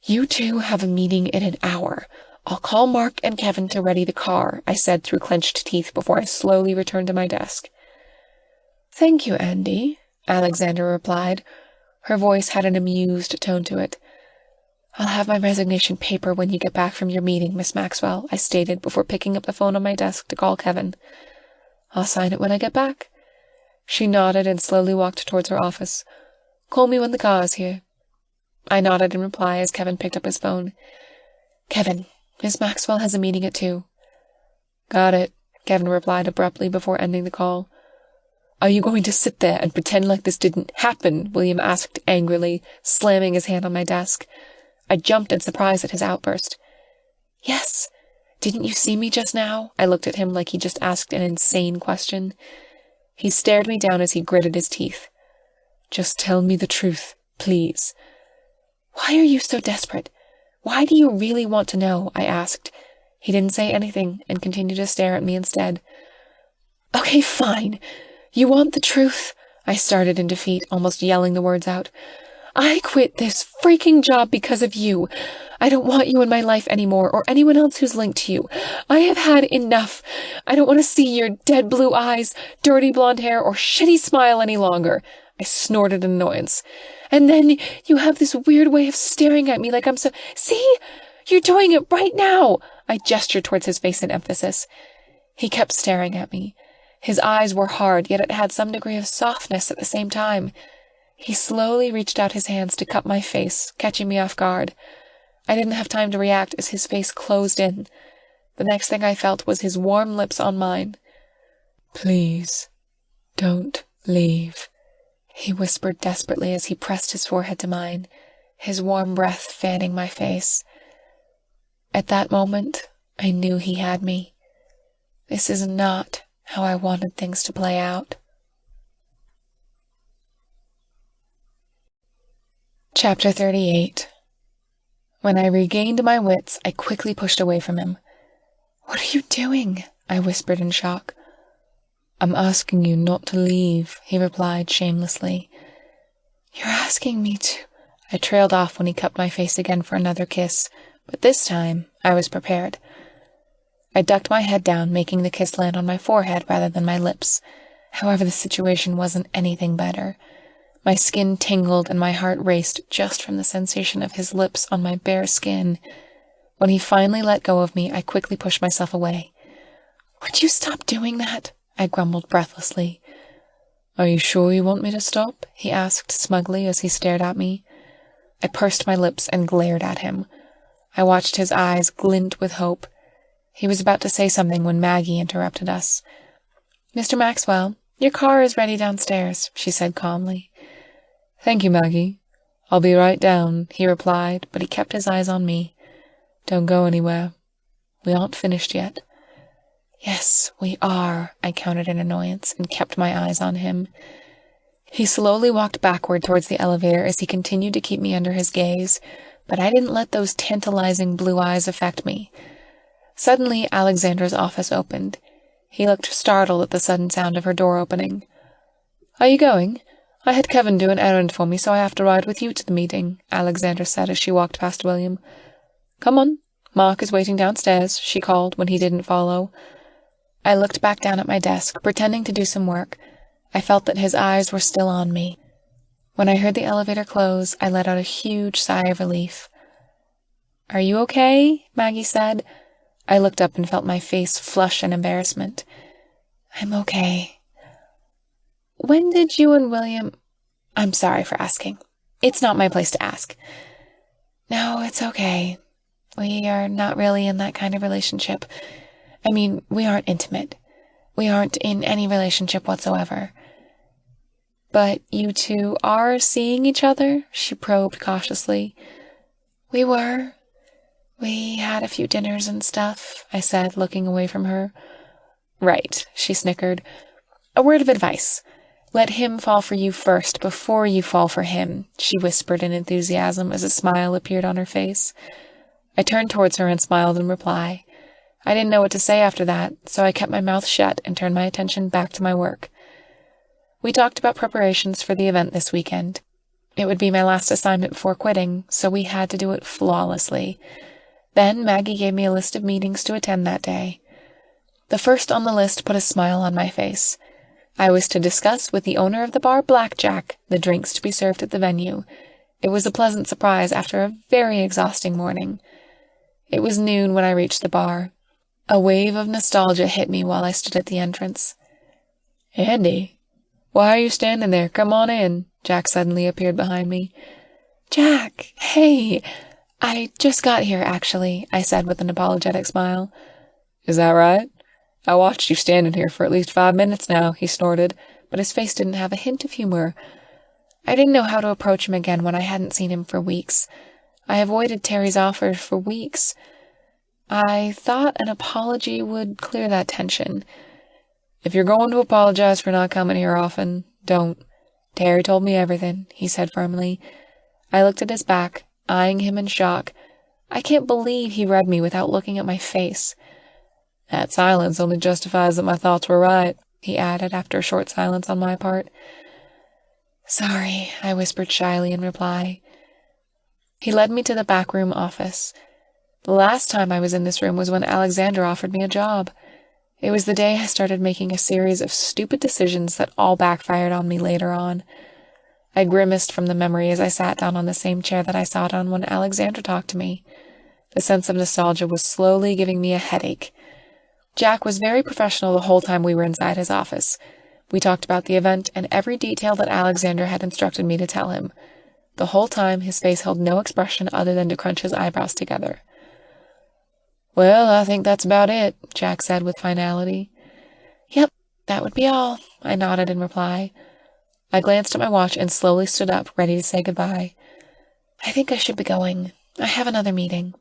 "You two have a meeting in an hour. I'll call Mark and Kevin to ready the car," I said through clenched teeth before I slowly returned to my desk. "Thank you, Andy," Alexandra replied. Her voice had an amused tone to it. "I'll have my resignation paper when you get back from your meeting, Miss Maxwell," I stated before picking up the phone on my desk to call Kevin. "I'll sign it when I get back." She nodded and slowly walked towards her office. "Call me when the car is here." I nodded in reply as Kevin picked up his phone. "Kevin, Miss Maxwell has a meeting at 2. "Got it," Kevin replied abruptly before ending the call. "Are you going to sit there and pretend like this didn't happen?" William asked angrily, slamming his hand on my desk. I jumped in surprise at his outburst. "Yes. Didn't you see me just now?" I looked at him like he just asked an insane question. He stared me down as he gritted his teeth. "Just tell me the truth, please." "Why are you so desperate? Why do you really want to know?" I asked. He didn't say anything and continued to stare at me instead. "Okay, fine. You want the truth?" I started in defeat, almost yelling the words out. "I quit this freaking job because of you. I don't want you in my life anymore, or anyone else who's linked to you. I have had enough. I don't want to see your dead blue eyes, dirty blonde hair, or shitty smile any longer." I snorted in annoyance. "And then you have this weird way of staring at me like I'm so— See? You're doing it right now!" I gestured towards his face in emphasis. He kept staring at me. His eyes were hard, yet it had some degree of softness at the same time. He slowly reached out his hands to cup my face, catching me off guard. I didn't have time to react as his face closed in. The next thing I felt was his warm lips on mine. "Please, don't leave," he whispered desperately as he pressed his forehead to mine, his warm breath fanning my face. At that moment, I knew he had me. This is not how I wanted things to play out. Chapter 38. When I regained my wits, I quickly pushed away from him. "What are you doing?" I whispered in shock. "I'm asking you not to leave," he replied shamelessly. "You're asking me to—" I trailed off when he cupped my face again for another kiss, but this time I was prepared. I ducked my head down, making the kiss land on my forehead rather than my lips. However, the situation wasn't anything better. My skin tingled and my heart raced just from the sensation of his lips on my bare skin. When he finally let go of me, I quickly pushed myself away. "Would you stop doing that?" I grumbled breathlessly. Are you sure you want me to stop? He asked smugly as he stared at me. I pursed my lips and glared at him. I watched his eyes glint with hope. He was about to say something when Maggie interrupted us. "Mr. Maxwell, your car is ready downstairs," she said calmly. Thank you, Maggie. I'll be right down, he replied, but he kept his eyes on me. Don't go anywhere. We aren't finished yet. "Yes, we are," I countered in annoyance and kept my eyes on him. He slowly walked backward towards the elevator as he continued to keep me under his gaze, but I didn't let those tantalizing blue eyes affect me. Suddenly, Alexandra's office opened. He looked startled at the sudden sound of her door opening. "Are you going? I had Kevin do an errand for me, so I have to ride with you to the meeting," Alexandra said as she walked past William. "Come on. Mark is waiting downstairs," she called when he didn't follow. I looked back down at my desk, pretending to do some work. I felt that his eyes were still on me. When I heard the elevator close, I let out a huge sigh of relief. "Are you okay?" Maggie said. I looked up and felt my face flush in embarrassment. "I'm okay." "When did you and William—" "I'm sorry for asking. It's not my place to ask." "No, it's okay. We are not really in that kind of relationship. I mean, we aren't intimate. We aren't in any relationship whatsoever." "But you two are seeing each other?" she probed cautiously. "We were. We had a few dinners and stuff," I said, looking away from her. "Right," she snickered. "A word of advice. Let him fall for you first before you fall for him," she whispered in enthusiasm as a smile appeared on her face. I turned towards her and smiled in reply. I didn't know what to say after that, so I kept my mouth shut and turned my attention back to my work. We talked about preparations for the event this weekend. It would be my last assignment before quitting, so we had to do it flawlessly. Then Maggie gave me a list of meetings to attend that day. The first on the list put a smile on my face. I was to discuss with the owner of the bar Blackjack the drinks to be served at the venue. It was a pleasant surprise after a very exhausting morning. It was noon when I reached the bar. A wave of nostalgia hit me while I stood at the entrance. "Andy, why are you standing there? Come on in." Jack suddenly appeared behind me. "Jack, hey! I just got here, actually," I said with an apologetic smile. "Is that right? I watched you standing here for at least 5 minutes now," he snorted, but his face didn't have a hint of humor. I didn't know how to approach him again when I hadn't seen him for weeks. I avoided Terry's offer for weeks. I thought an apology would clear that tension. "If you're going to apologize for not coming here often, don't. Terry told me everything," he said firmly. I looked at his back, eyeing him in shock. I can't believe he read me without looking at my face. "That silence only justifies that my thoughts were right," he added after a short silence on my part. "Sorry," I whispered shyly in reply. He led me to the backroom office. The last time I was in this room was when Alexander offered me a job. It was the day I started making a series of stupid decisions that all backfired on me later on. I grimaced from the memory as I sat down on the same chair that I sat on when Alexander talked to me. The sense of nostalgia was slowly giving me a headache. Jack was very professional the whole time we were inside his office. We talked about the event and every detail that Alexander had instructed me to tell him. The whole time his face held no expression other than to crunch his eyebrows together. "Well, I think that's about it," Jack said with finality. "Yep, that would be all," I nodded in reply. I glanced at my watch and slowly stood up, ready to say goodbye. "I think I should be going. I have another meeting."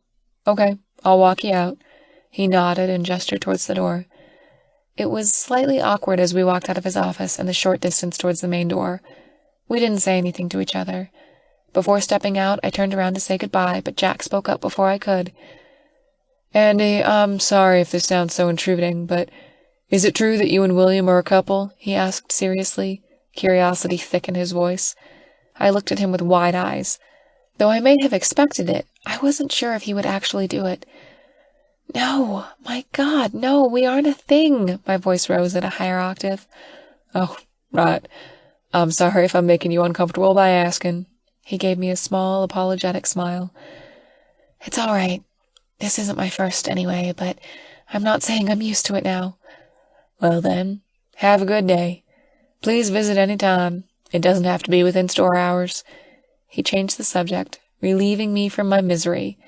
"Okay, I'll walk you out." He nodded and gestured towards the door. It was slightly awkward as we walked out of his office and the short distance towards the main door. We didn't say anything to each other. Before stepping out, I turned around to say goodbye, but Jack spoke up before I could. "Andy, I'm sorry if this sounds so intruding, but is it true that you and William are a couple?" he asked seriously, curiosity thick in his voice. I looked at him with wide eyes. Though I may have expected it, I wasn't sure if he would actually do it. "No, my God, no, we aren't a thing," my voice rose at a higher octave. Oh, right. I'm sorry if I'm making you uncomfortable by asking. He gave me a small, apologetic smile. It's all right. This isn't my first anyway, but I'm not saying I'm used to it now. Well then, have a good day. Please visit any time. It doesn't have to be within store hours. He changed the subject, relieving me from my misery.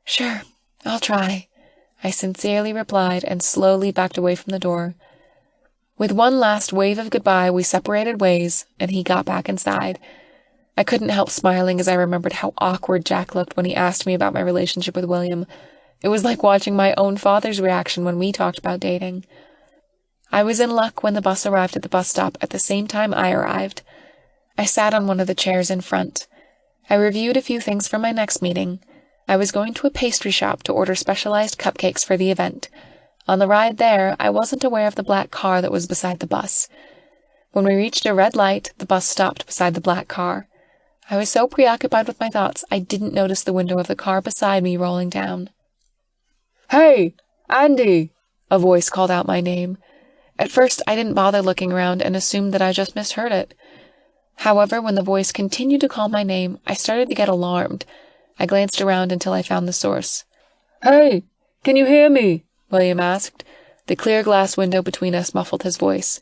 Sure, I'll try, I sincerely replied and slowly backed away from the door. With one last wave of goodbye, we separated ways, and he got back inside. I couldn't help smiling as I remembered how awkward Jack looked when he asked me about my relationship with William. It was like watching my own father's reaction when we talked about dating. I was in luck when the bus arrived at the bus stop at the same time I arrived. I sat on one of the chairs in front. I reviewed a few things for my next meeting. I was going to a pastry shop to order specialized cupcakes for the event. On the ride there, I wasn't aware of the black car that was beside the bus. When we reached a red light, the bus stopped beside the black car. I was so preoccupied with my thoughts, I didn't notice the window of the car beside me rolling down. "Hey, Andy!" A voice called out my name. At first, I didn't bother looking around and assumed that I just misheard it. However, when the voice continued to call my name, I started to get alarmed. I glanced around until I found the source. "Hey, can you hear me?" William asked. The clear glass window between us muffled his voice.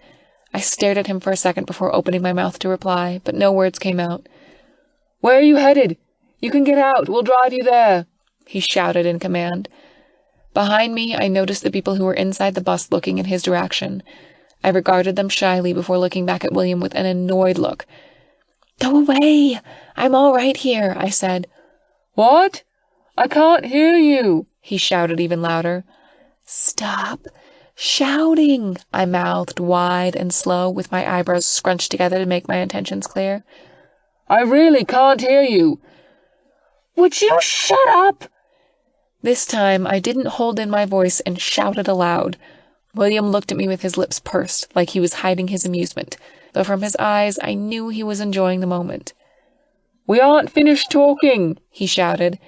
I stared at him for a second before opening my mouth to reply, but no words came out. "Where are you headed? You can get out. We'll drive you there," he shouted in command. Behind me, I noticed the people who were inside the bus looking in his direction. I regarded them shyly before looking back at William with an annoyed look. "Go away! I'm all right here," I said. "What? I can't hear you," he shouted even louder. "Stop shouting," I mouthed wide and slow, with my eyebrows scrunched together to make my intentions clear. "I really can't hear you." "Would you shut up?" This time, I didn't hold in my voice and shouted aloud. William looked at me with his lips pursed, like he was hiding his amusement, though from his eyes I knew he was enjoying the moment. "We aren't finished talking," he shouted.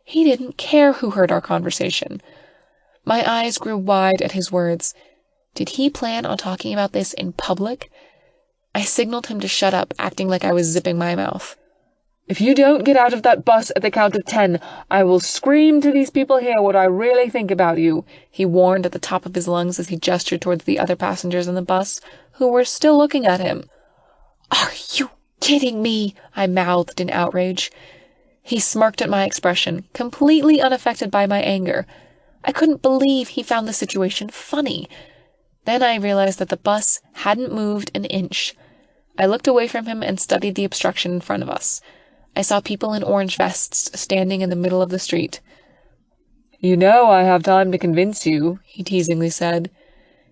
He didn't care who heard our conversation. My eyes grew wide at his words. Did he plan on talking about this in public? I signaled him to shut up, acting like I was zipping my mouth. "If you don't get out of that bus at the count of 10, I will scream to these people here what I really think about you," he warned at the top of his lungs as he gestured towards the other passengers in the bus, who were still looking at him. "Are you kidding me?" I mouthed in outrage. He smirked at my expression, completely unaffected by my anger. I couldn't believe he found the situation funny. Then I realized that the bus hadn't moved an inch. I looked away from him and studied the obstruction in front of us. I saw people in orange vests standing in the middle of the street. "You know I have time to convince you," he teasingly said.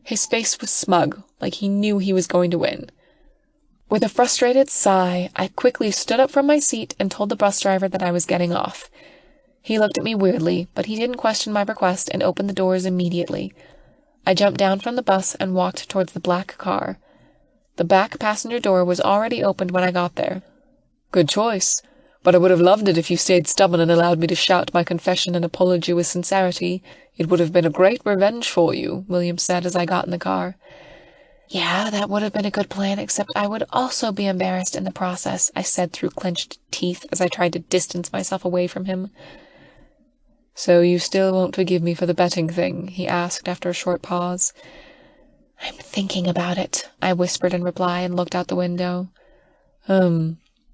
His face was smug, like he knew he was going to win. With a frustrated sigh, I quickly stood up from my seat and told the bus driver that I was getting off. He looked at me weirdly, but he didn't question my request and opened the doors immediately. I jumped down from the bus and walked towards the black car. The back passenger door was already opened when I got there. "Good choice, but I would have loved it if you stayed stubborn and allowed me to shout my confession and apology with sincerity. It would have been a great revenge for you," William said as I got in the car. "Yeah, that would have been a good plan, except I would also be embarrassed in the process," I said through clenched teeth as I tried to distance myself away from him. "So you still won't forgive me for the betting thing?" he asked after a short pause. "I'm thinking about it," I whispered in reply and looked out the window.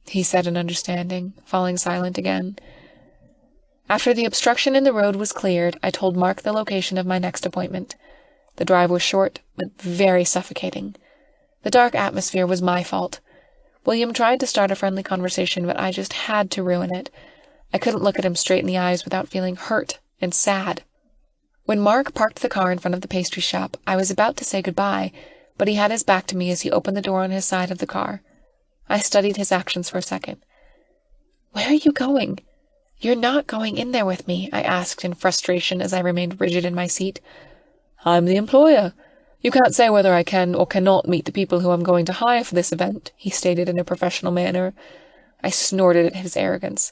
He said in understanding, falling silent again. After the obstruction in the road was cleared, I told Mark the location of my next appointment. The drive was short, but very suffocating. The dark atmosphere was my fault. William tried to start a friendly conversation, but I just had to ruin it. I couldn't look at him straight in the eyes without feeling hurt and sad. When Mark parked the car in front of the pastry shop, I was about to say goodbye, but he had his back to me as he opened the door on his side of the car. I studied his actions for a second. "Where are you going? You're not going in there with me," I asked in frustration as I remained rigid in my seat. "I'm the employer. You can't say whether I can or cannot meet the people who I'm going to hire for this event," he stated in a professional manner. I snorted at his arrogance.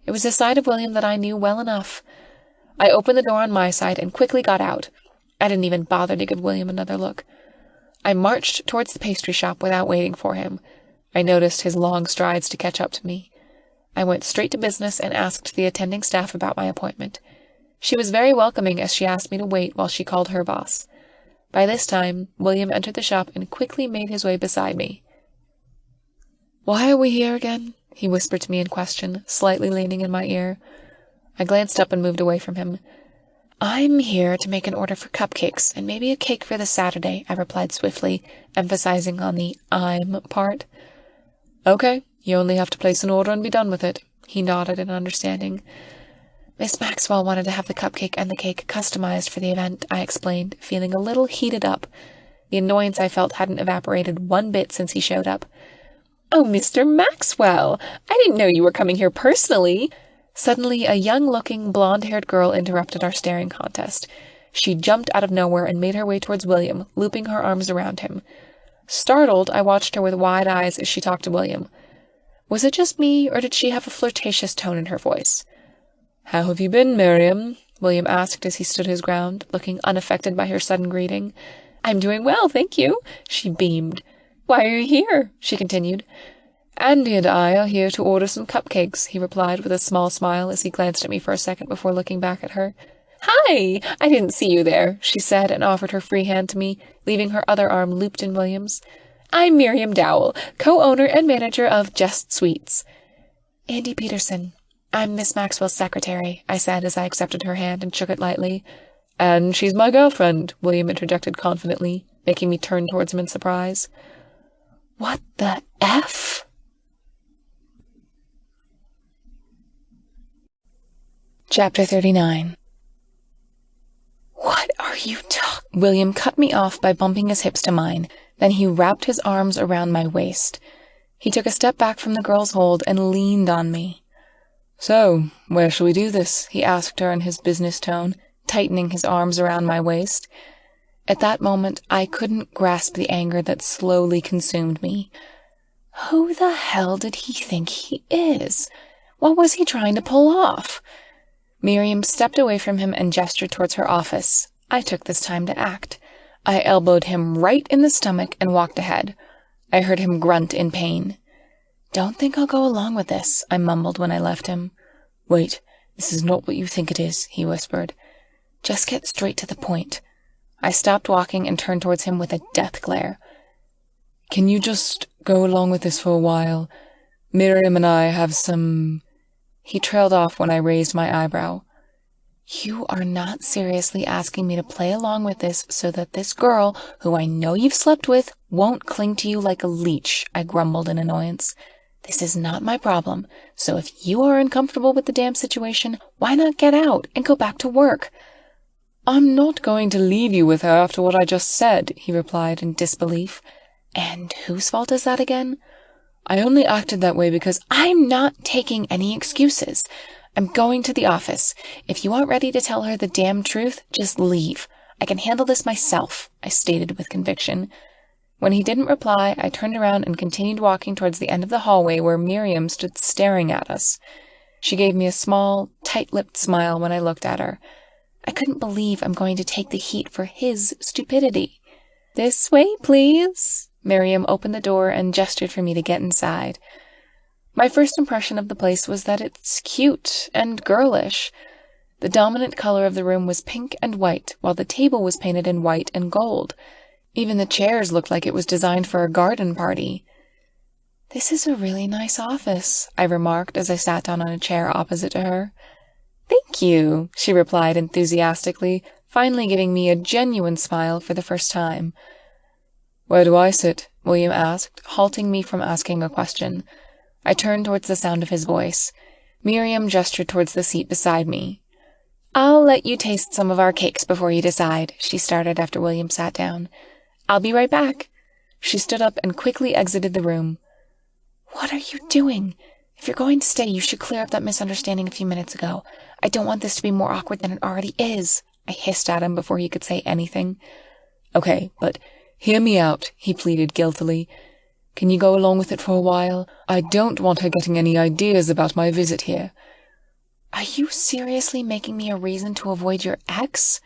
It was a side of William that I knew well enough. I opened the door on my side and quickly got out. I didn't even bother to give William another look. I marched towards the pastry shop without waiting for him. I noticed his long strides to catch up to me. I went straight to business and asked the attending staff about my appointment. She was very welcoming as she asked me to wait while she called her boss. By this time, William entered the shop and quickly made his way beside me. "Why are we here again?" he whispered to me in question, slightly leaning in my ear. I glanced up and moved away from him. "I'm here to make an order for cupcakes and maybe a cake for this Saturday," I replied swiftly, emphasizing on the "I'm" part. "Okay, you only have to place an order and be done with it." He nodded in understanding. "Miss Maxwell wanted to have the cupcake and the cake customized for the event," I explained, feeling a little heated up. The annoyance I felt hadn't evaporated one bit since he showed up. "Oh, Mr. Maxwell! I didn't know you were coming here personally!" Suddenly, a young-looking, blonde-haired girl interrupted our staring contest. She jumped out of nowhere and made her way towards William, looping her arms around him. Startled, I watched her with wide eyes as she talked to William. Was it just me, or did she have a flirtatious tone in her voice? "How have you been, Miriam?" William asked as he stood his ground, looking unaffected by her sudden greeting. "I'm doing well, thank you," she beamed. "Why are you here?" she continued. "Andy and I are here to order some cupcakes," he replied with a small smile as he glanced at me for a second before looking back at her. "Hi! I didn't see you there," she said and offered her free hand to me, leaving her other arm looped in William's. "I'm Miriam Dowell, co-owner and manager of Just Sweets." "Andy Peterson. I'm Miss Maxwell's secretary," I said as I accepted her hand and shook it lightly. "And she's my girlfriend," William interjected confidently, making me turn towards him in surprise. What the F? Chapter 39. "What are you talking?" William cut me off by bumping his hips to mine. Then he wrapped his arms around my waist. He took a step back from the girl's hold and leaned on me. "So, where shall we do this?" he asked her in his business tone, tightening his arms around my waist. At that moment, I couldn't grasp the anger that slowly consumed me. Who the hell did he think he is? What was he trying to pull off? Miriam stepped away from him and gestured towards her office. I took this time to act. I elbowed him right in the stomach and walked ahead. I heard him grunt in pain. "Don't think I'll go along with this," I mumbled when I left him. "Wait, this is not what you think it is," he whispered. "Just get straight to the point." I stopped walking and turned towards him with a death glare. "Can you just go along with this for a while? Miriam and I have some—" He trailed off when I raised my eyebrow. "You are not seriously asking me to play along with this so that this girl, who I know you've slept with, won't cling to you like a leech," I grumbled in annoyance. "This is not my problem, so if you are uncomfortable with the damn situation, why not get out and go back to work?" "I'm not going to leave you with her after what I just said," he replied in disbelief. "And whose fault is that again?" "I only acted that way because—" "I'm not taking any excuses. I'm going to the office. If you aren't ready to tell her the damn truth, just leave. I can handle this myself," I stated with conviction. When he didn't reply, I turned around and continued walking towards the end of the hallway where Miriam stood staring at us. She gave me a small, tight-lipped smile when I looked at her. I couldn't believe I'm going to take the heat for his stupidity. "This way, please." Miriam opened the door and gestured for me to get inside. My first impression of the place was that it's cute and girlish. The dominant color of the room was pink and white, while the table was painted in white and gold. Even the chairs looked like it was designed for a garden party. "This is a really nice office," I remarked as I sat down on a chair opposite to her. "Thank you," she replied enthusiastically, finally giving me a genuine smile for the first time. "Where do I sit?" William asked, halting me from asking a question. I turned towards the sound of his voice. Miriam gestured towards the seat beside me. "I'll let you taste some of our cakes before you decide," she started after William sat down. "I'll be right back." She stood up and quickly exited the room. "What are you doing? If you're going to stay, you should clear up that misunderstanding a few minutes ago. I don't want this to be more awkward than it already is," I hissed at him before he could say anything. "Okay, but hear me out," he pleaded guiltily. "Can you go along with it for a while? I don't want her getting any ideas about my visit here." "Are you seriously making me a reason to avoid your ex?"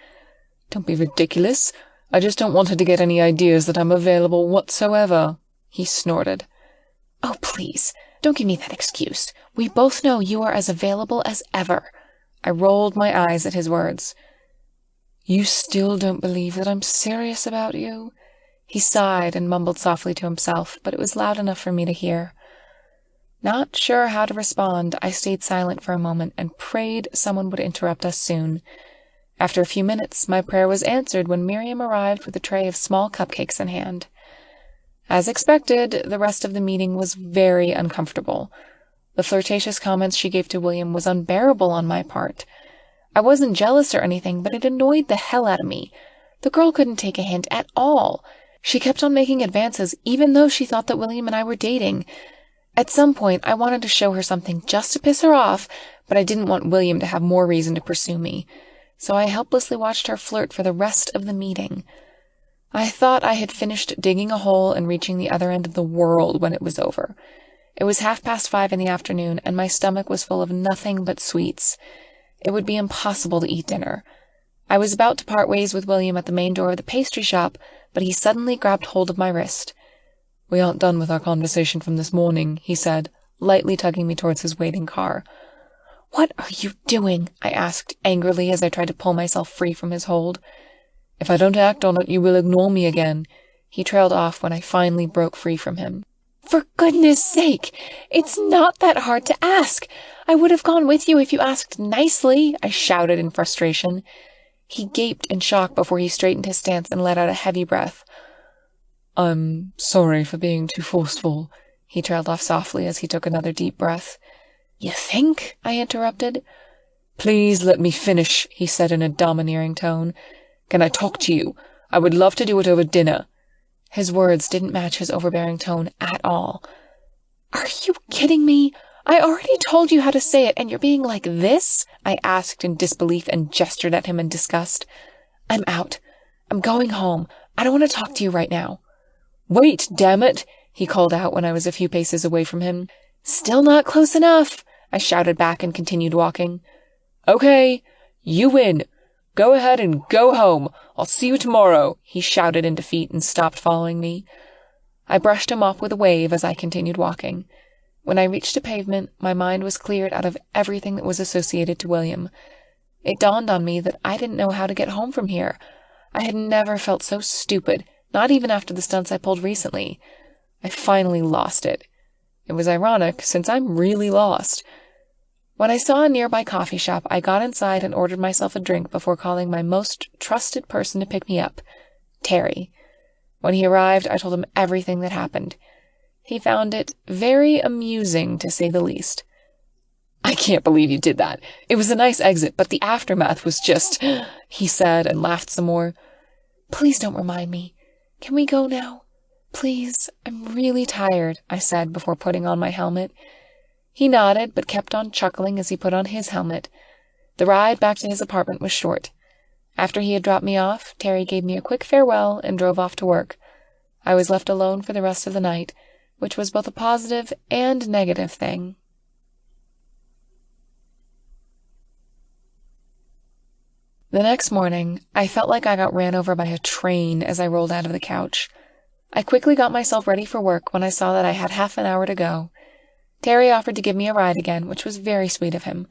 "Don't be ridiculous. I just don't want her to get any ideas that I'm available whatsoever, he snorted. Oh, please, don't give me that excuse. We both know you are as available as ever. I rolled my eyes at his words. You still don't believe that I'm serious about you? He sighed and mumbled softly to himself, but it was loud enough for me to hear. Not sure how to respond, I stayed silent for a moment and prayed someone would interrupt us soon. After a few minutes, my prayer was answered when Miriam arrived with a tray of small cupcakes in hand. As expected, the rest of the meeting was very uncomfortable. The flirtatious comments she gave to William was unbearable on my part. I wasn't jealous or anything, but it annoyed the hell out of me. The girl couldn't take a hint at all. She kept on making advances, even though she thought that William and I were dating. At some point, I wanted to show her something just to piss her off, but I didn't want William to have more reason to pursue me. So I helplessly watched her flirt for the rest of the meeting. I thought I had finished digging a hole and reaching the other end of the world when it was over. It was 5:30 in the afternoon, and my stomach was full of nothing but sweets. It would be impossible to eat dinner. I was about to part ways with William at the main door of the pastry shop, but he suddenly grabbed hold of my wrist. We aren't done with our conversation from this morning, he said, lightly tugging me towards his waiting car. What are you doing? I asked angrily as I tried to pull myself free from his hold. If I don't act on it, you will ignore me again. He trailed off when I finally broke free from him. For goodness sake, it's not that hard to ask. I would have gone with you if you asked nicely, I shouted in frustration. He gaped in shock before he straightened his stance and let out a heavy breath. I'm sorry for being too forceful, he trailed off softly as he took another deep breath. You think? I interrupted. Please let me finish, he said in a domineering tone. Can I talk to you? I would love to do it over dinner. His words didn't match his overbearing tone at all. Are you kidding me? I already told you how to say it, and you're being like this? I asked in disbelief and gestured at him in disgust. I'm out. I'm going home. I don't want to talk to you right now. Wait, damn it, he called out when I was a few paces away from him. Still not close enough, I shouted back and continued walking. Okay, you win. Go ahead and go home. I'll see you tomorrow, he shouted in defeat and stopped following me. I brushed him off with a wave as I continued walking. When I reached the pavement, my mind was cleared out of everything that was associated to William. It dawned on me that I didn't know how to get home from here. I had never felt so stupid, not even after the stunts I pulled recently. I finally lost it. It was ironic, since I'm really lost. When I saw a nearby coffee shop, I got inside and ordered myself a drink before calling my most trusted person to pick me up, Terry. When he arrived, I told him everything that happened. He found it very amusing, to say the least. I can't believe you did that. It was a nice exit, but the aftermath was just, he said and laughed some more. Please don't remind me. Can we go now? Please, I'm really tired, I said before putting on my helmet. He nodded, but kept on chuckling as he put on his helmet. The ride back to his apartment was short. After he had dropped me off, Terry gave me a quick farewell and drove off to work. I was left alone for the rest of the night, which was both a positive and negative thing. The next morning, I felt like I got ran over by a train as I rolled out of the couch. I quickly got myself ready for work when I saw that I had half an hour to go. Terry offered to give me a ride again, which was very sweet of him.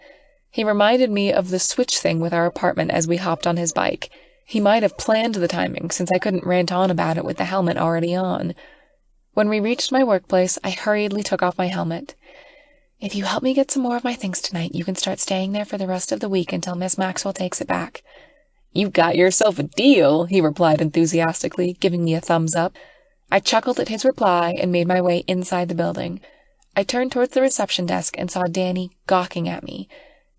He reminded me of the switch thing with our apartment as we hopped on his bike. He might have planned the timing, since I couldn't rant on about it with the helmet already on. When we reached my workplace, I hurriedly took off my helmet. If you help me get some more of my things tonight, you can start staying there for the rest of the week until Miss Maxwell takes it back. You got yourself a deal, he replied enthusiastically, giving me a thumbs up. I chuckled at his reply and made my way inside the building. I turned towards the reception desk and saw Danny gawking at me.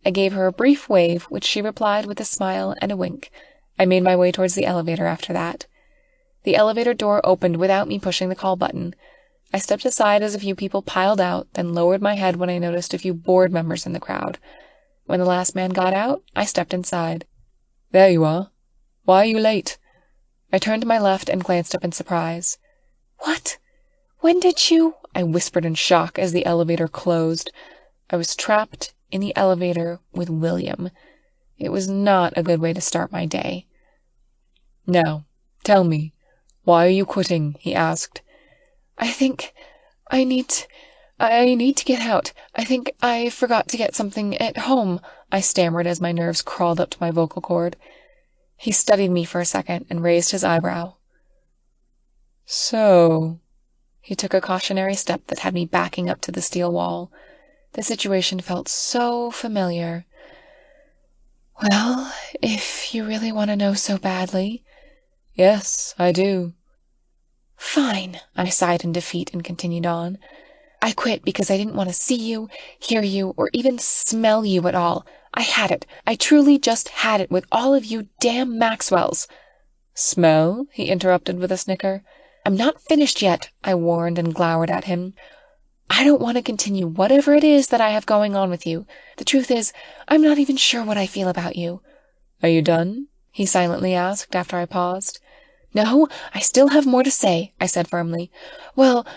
I gave her a brief wave, which she replied with a smile and a wink. I made my way towards the elevator after that. The elevator door opened without me pushing the call button. I stepped aside as a few people piled out, then lowered my head when I noticed a few board members in the crowd. When the last man got out, I stepped inside. There you are. Why are you late? I turned to my left and glanced up in surprise. What? When did you? I whispered in shock as the elevator closed. I was trapped in the elevator with William. It was not a good way to start my day. No, Tell me, why are you quitting? He asked. I think I need to get out. I think I forgot to get something at home, I stammered as my nerves crawled up to my vocal cord. He studied me for a second and raised his eyebrow. So... He took a cautionary step that had me backing up to the steel wall. The situation felt so familiar. Well, if you really want to know so badly... Yes, I do. Fine, I sighed in defeat and continued on. I quit because I didn't want to see you, hear you, or even smell you at all. I had it. I truly just had it with all of you damn Maxwells. Smell? He interrupted with a snicker. I'm not finished yet, I warned and glowered at him. I don't want to continue whatever it is that I have going on with you. The truth is, I'm not even sure what I feel about you. Are you done? He silently asked after I paused. No, I still have more to say, I said firmly. Well,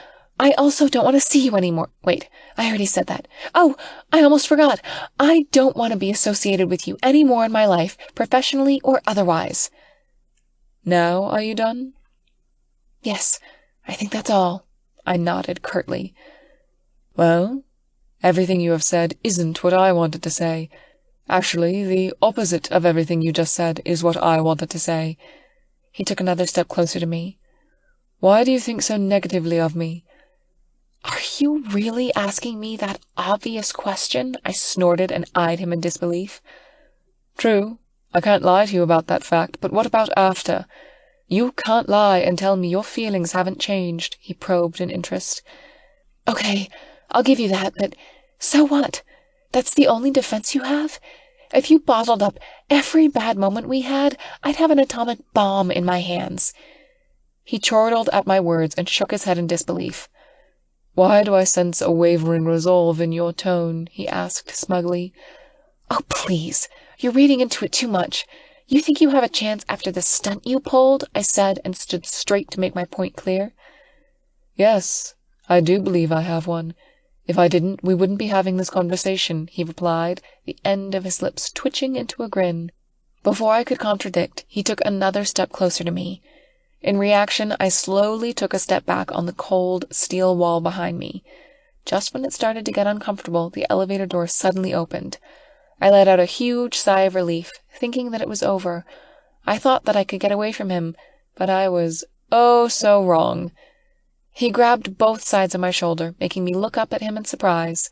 I also don't want to see you anymore. Wait, I already said that. Oh, I almost forgot. I don't want to be associated with you any more in my life, professionally or otherwise. Now are you done? Yes, I think that's all. I nodded curtly. Well, everything you have said isn't what I wanted to say. Actually, the opposite of everything you just said is what I wanted to say. He took another step closer to me. Why do you think so negatively of me? Are you really asking me that obvious question? I snorted and eyed him in disbelief. True, I can't lie to you about that fact, but what about after? You can't lie and tell me your feelings haven't changed, he probed in interest. Okay, I'll give you that, but so what? That's the only defense you have? If you bottled up every bad moment we had, I'd have an atomic bomb in my hands. He chortled at my words and shook his head in disbelief. Why do I sense a wavering resolve in your tone? He asked smugly. Oh, please, you're reading into it too much. You think you have a chance after the stunt you pulled? I said and stood straight to make my point clear. Yes, I do believe I have one. If I didn't, we wouldn't be having this conversation, he replied, the end of his lips twitching into a grin. Before I could contradict, he took another step closer to me. In reaction, I slowly took a step back on the cold steel wall behind me. Just when it started to get uncomfortable, the elevator door suddenly opened. I let out a huge sigh of relief, thinking that it was over. I thought that I could get away from him, but I was oh so wrong. He grabbed both sides of my shoulder, making me look up at him in surprise.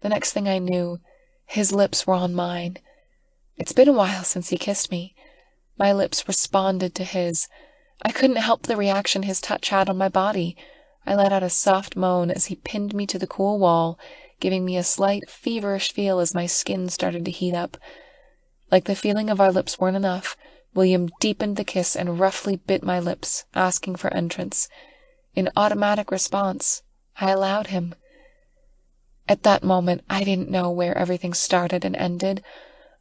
The next thing I knew, his lips were on mine. It's been a while since he kissed me. My lips responded to his. I couldn't help the reaction his touch had on my body. I let out a soft moan as he pinned me to the cool wall, giving me a slight feverish feel as my skin started to heat up. Like the feeling of our lips weren't enough, William deepened the kiss and roughly bit my lips, asking for entrance. In automatic response, I allowed him. At that moment, I didn't know where everything started and ended.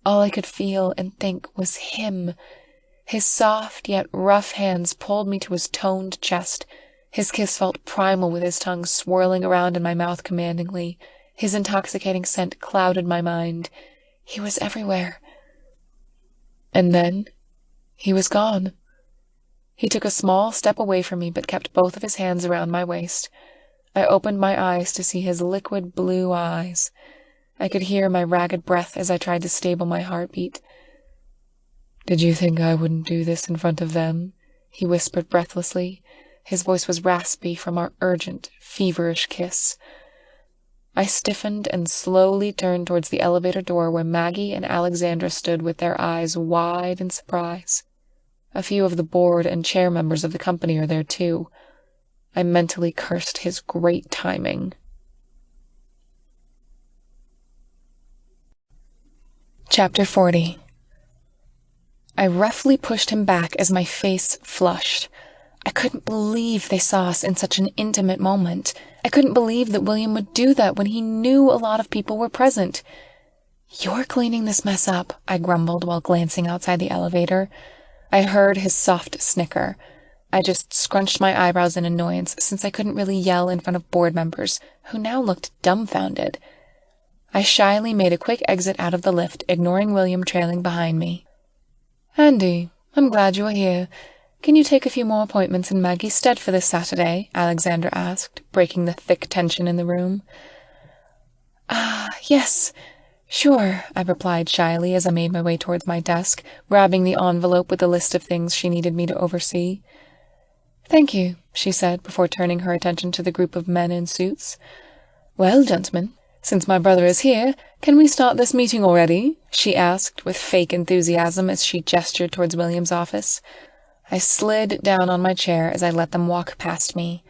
All I could feel and think was him. His soft yet rough hands pulled me to his toned chest. His kiss felt primal with his tongue swirling around in my mouth commandingly. His intoxicating scent clouded my mind. He was everywhere. And then he was gone. He took a small step away from me but kept both of his hands around my waist. I opened my eyes to see his liquid blue eyes. I could hear my ragged breath as I tried to stable my heartbeat. Did you think I wouldn't do this in front of them? He whispered breathlessly. His voice was raspy from our urgent, feverish kiss. I stiffened and slowly turned towards the elevator door where Maggie and Alexandra stood with their eyes wide in surprise. A few of the board and chair members of the company are there too. I mentally cursed his great timing. Chapter 40. I roughly pushed him back as my face flushed. I couldn't believe they saw us in such an intimate moment. I couldn't believe that William would do that when he knew a lot of people were present. "You're cleaning this mess up," I grumbled while glancing outside the elevator. I heard his soft snicker. I just scrunched my eyebrows in annoyance since I couldn't really yell in front of board members, who now looked dumbfounded. I shyly made a quick exit out of the lift, ignoring William trailing behind me. "Andy, I'm glad you are here. Can you take a few more appointments in Maggie's stead for this Saturday? Alexandra asked, breaking the thick tension in the room. Yes, sure, I replied shyly as I made my way towards my desk, grabbing the envelope with the list of things she needed me to oversee. Thank you, she said, before turning her attention to the group of men in suits. Well, gentlemen, since my brother is here, can we start this meeting already? She asked, with fake enthusiasm as she gestured towards William's office. I slid down on my chair as I let them walk past me.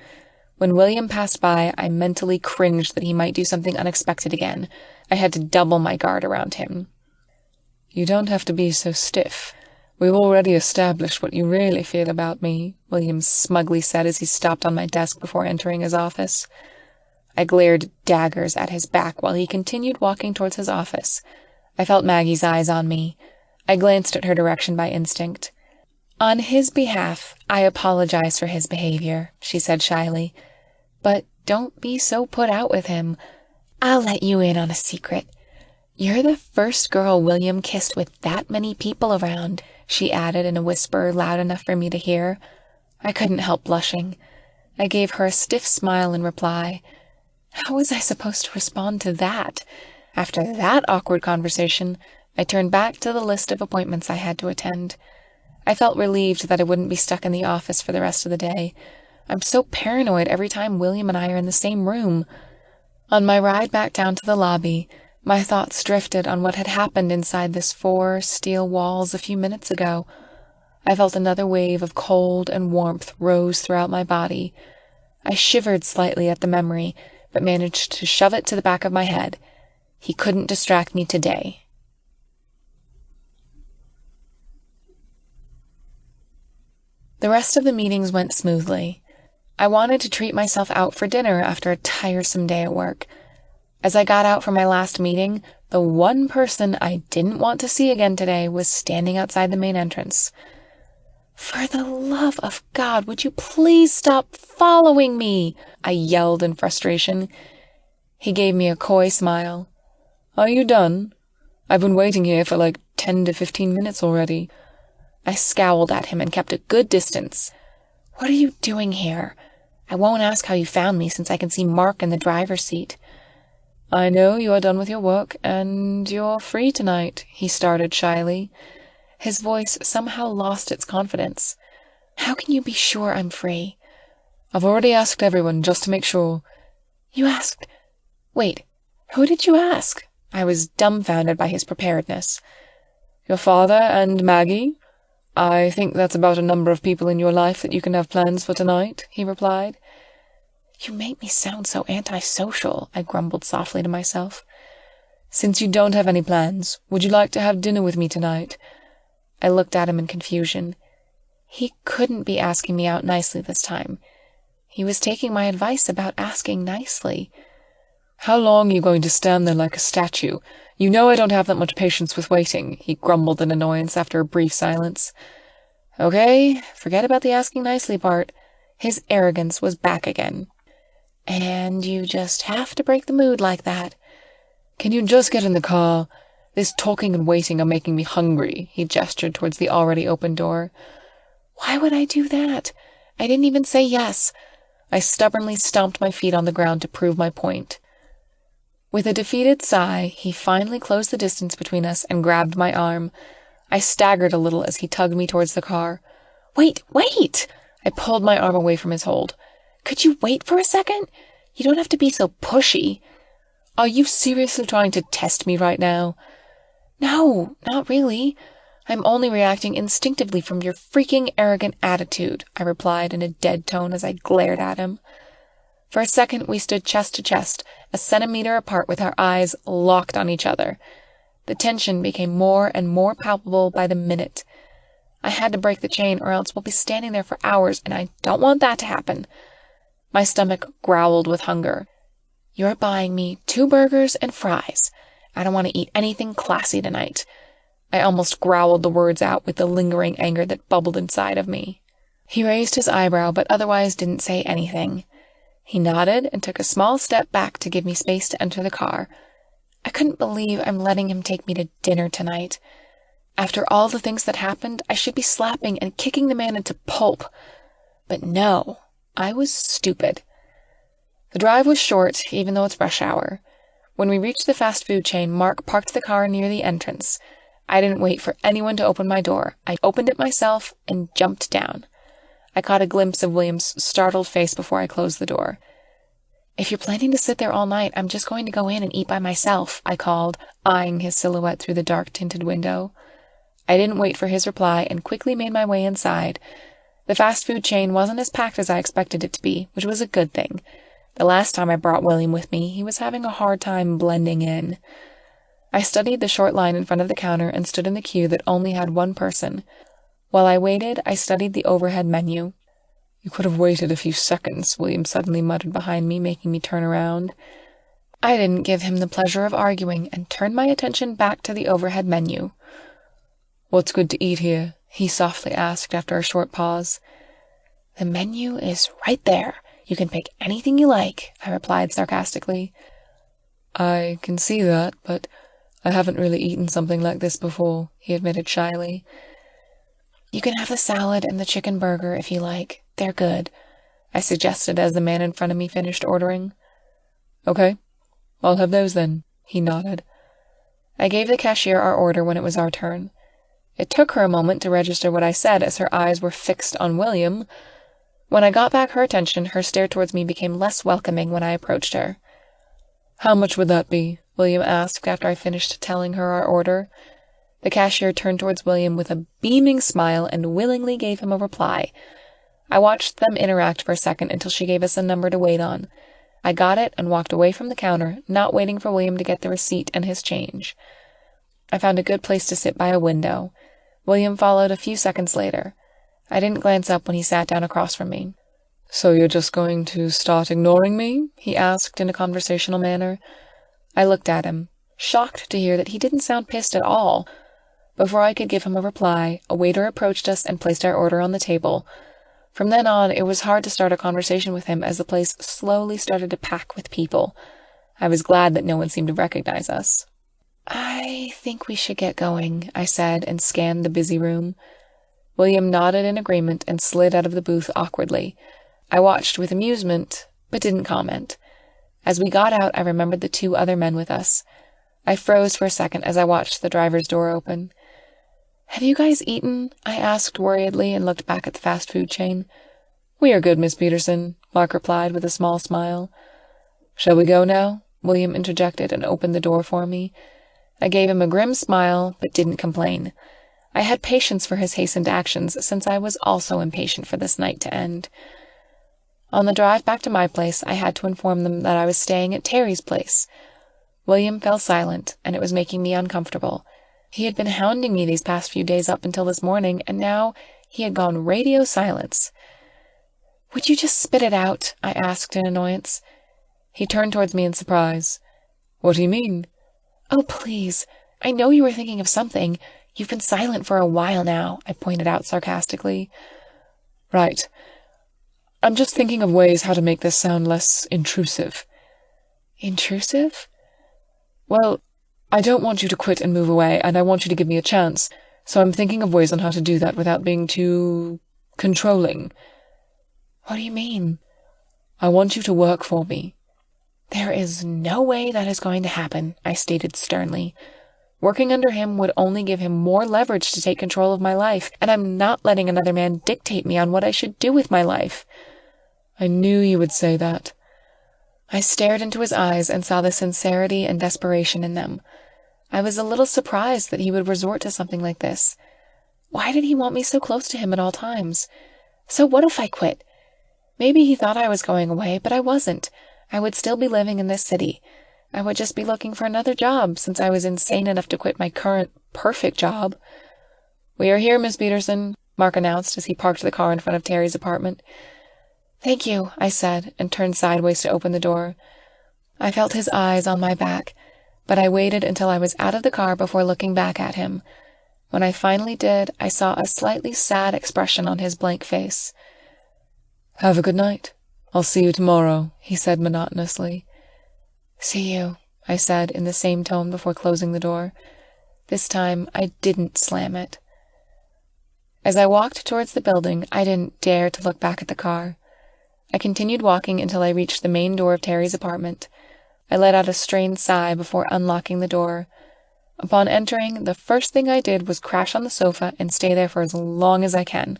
When William passed by, I mentally cringed that he might do something unexpected again. I had to double my guard around him. You don't have to be so stiff. We've already established what you really feel about me, William smugly said as he stopped on my desk before entering his office. I glared daggers at his back while he continued walking towards his office. I felt Maggie's eyes on me. I glanced at her direction by instinct. On his behalf, I apologize for his behavior, she said shyly. But don't be so put out with him. I'll let you in on a secret. You're the first girl William kissed with that many people around, she added in a whisper loud enough for me to hear. I couldn't help blushing. I gave her a stiff smile in reply. How was I supposed to respond to that? After that awkward conversation, I turned back to the list of appointments I had to attend. I felt relieved that I wouldn't be stuck in the office for the rest of the day. I'm so paranoid every time William and I are in the same room. On my ride back down to the lobby, my thoughts drifted on what had happened inside this 4 steel walls a few minutes ago. I felt another wave of cold and warmth rose throughout my body. I shivered slightly at the memory, but managed to shove it to the back of my head. He couldn't distract me today. The rest of the meetings went smoothly. I wanted to treat myself out for dinner after a tiresome day at work. As I got out from my last meeting, the one person I didn't want to see again today was standing outside the main entrance. For the love of God, would you please stop following me? I yelled in frustration. He gave me a coy smile. Are you done? I've been waiting here for like 10 to 15 minutes already. I scowled at him and kept a good distance. What are you doing here? I won't ask how you found me since I can see Mark in the driver's seat. I know you are done with your work, and you're free tonight, he started shyly. His voice somehow lost its confidence. How can you be sure I'm free? I've already asked everyone, just to make sure. You asked? Wait, who did you ask? I was dumbfounded by his preparedness. Your father and Maggie. I think that's about a number of people in your life that you can have plans for tonight, he replied. You make me sound so antisocial, I grumbled softly to myself. Since you don't have any plans, would you like to have dinner with me tonight? I looked at him in confusion. He couldn't be asking me out nicely this time. He was taking my advice about asking nicely. How long are you going to stand there like a statue? You know I don't have that much patience with waiting, he grumbled in annoyance after a brief silence. Okay, forget about the asking nicely part. His arrogance was back again. And you just have to break the mood like that. Can you just get in the car? This talking and waiting are making me hungry, he gestured towards the already open door. Why would I do that? I didn't even say yes. I stubbornly stomped my feet on the ground to prove my point. With a defeated sigh, he finally closed the distance between us and grabbed my arm. I staggered a little as he tugged me towards the car. Wait! I pulled my arm away from his hold. Could you wait for a second? You don't have to be so pushy. Are you seriously trying to test me right now? No, not really. I'm only reacting instinctively from your freaking arrogant attitude, I replied in a dead tone as I glared at him. For a second we stood chest to chest, a centimeter apart with our eyes locked on each other. The tension became more and more palpable by the minute. I had to break the chain or else we'll be standing there for hours, and I don't want that to happen. My stomach growled with hunger. You're buying me 2 burgers and fries. I don't want to eat anything classy tonight. I almost growled the words out with the lingering anger that bubbled inside of me. He raised his eyebrow, but otherwise didn't say anything. He nodded and took a small step back to give me space to enter the car. I couldn't believe I'm letting him take me to dinner tonight. After all the things that happened, I should be slapping and kicking the man into pulp. But no, I was stupid. The drive was short, even though it's rush hour. When we reached the fast food chain, Mark parked the car near the entrance. I didn't wait for anyone to open my door. I opened it myself and jumped down. I caught a glimpse of William's startled face before I closed the door. "If you're planning to sit there all night, I'm just going to go in and eat by myself," I called, eyeing his silhouette through the dark-tinted window. I didn't wait for his reply and quickly made my way inside. The fast food chain wasn't as packed as I expected it to be, which was a good thing. The last time I brought William with me, he was having a hard time blending in. I studied the short line in front of the counter and stood in the queue that only had one person. While I waited, I studied the overhead menu. "You could have waited a few seconds," William suddenly muttered behind me, making me turn around. I didn't give him the pleasure of arguing and turned my attention back to the overhead menu. "What's good to eat here?" he softly asked after a short pause. "The menu is right there. You can pick anything you like," I replied sarcastically. "I can see that, but I haven't really eaten something like this before," he admitted shyly. "You can have the salad and the chicken burger if you like. They're good," I suggested as the man in front of me finished ordering. "Okay, I'll have those then," he nodded. I gave the cashier our order when it was our turn. It took her a moment to register what I said as her eyes were fixed on William. When I got back her attention, her stare towards me became less welcoming when I approached her. "How much would that be?" William asked after I finished telling her our order. The cashier turned towards William with a beaming smile and willingly gave him a reply. I watched them interact for a second until she gave us a number to wait on. I got it and walked away from the counter, not waiting for William to get the receipt and his change. I found a good place to sit by a window. William followed a few seconds later. I didn't glance up when he sat down across from me. "So you're just going to start ignoring me?" he asked in a conversational manner. I looked at him, shocked to hear that he didn't sound pissed at all. Before I could give him a reply, a waiter approached us and placed our order on the table. From then on, it was hard to start a conversation with him as the place slowly started to pack with people. I was glad that no one seemed to recognize us. "I think we should get going," I said and scanned the busy room. William nodded in agreement and slid out of the booth awkwardly. I watched with amusement, but didn't comment. As we got out, I remembered the two other men with us. I froze for a second as I watched the driver's door open. "Have you guys eaten?" I asked worriedly and looked back at the fast food chain. "We are good, Miss Peterson," Mark replied with a small smile. "Shall we go now?" William interjected and opened the door for me. I gave him a grim smile, but didn't complain. I had patience for his hastened actions, since I was also impatient for this night to end. On the drive back to my place, I had to inform them that I was staying at Terry's place. William fell silent, and it was making me uncomfortable. He had been hounding me these past few days up until this morning, and now he had gone radio silence. "Would you just spit it out?" I asked in annoyance. He turned towards me in surprise. "What do you mean?" "Oh, please. I know you were thinking of something. You've been silent for a while now," I pointed out sarcastically. "Right. I'm just thinking of ways how to make this sound less intrusive." "Intrusive?" "Well, I don't want you to quit and move away, and I want you to give me a chance, so I'm thinking of ways on how to do that without being too controlling." "What do you mean?" "I want you to work for me." "There is no way that is going to happen," I stated sternly. Working under him would only give him more leverage to take control of my life, and I'm not letting another man dictate me on what I should do with my life. "I knew you would say that." I stared into his eyes and saw the sincerity and desperation in them. I was a little surprised that he would resort to something like this. Why did he want me so close to him at all times? So what if I quit? Maybe he thought I was going away, but I wasn't. I would still be living in this city. I would just be looking for another job, since I was insane enough to quit my current, perfect job. "We are here, Miss Peterson," Mark announced as he parked the car in front of Terry's apartment. "Thank you," I said, and turned sideways to open the door. I felt his eyes on my back, but I waited until I was out of the car before looking back at him. When I finally did, I saw a slightly sad expression on his blank face. "Have a good night. I'll see you tomorrow," he said monotonously. "See you," I said in the same tone before closing the door. This time, I didn't slam it. As I walked towards the building, I didn't dare to look back at the car. I continued walking until I reached the main door of Terry's apartment. I let out a strained sigh before unlocking the door. Upon entering, the first thing I did was crash on the sofa and stay there for as long as I can.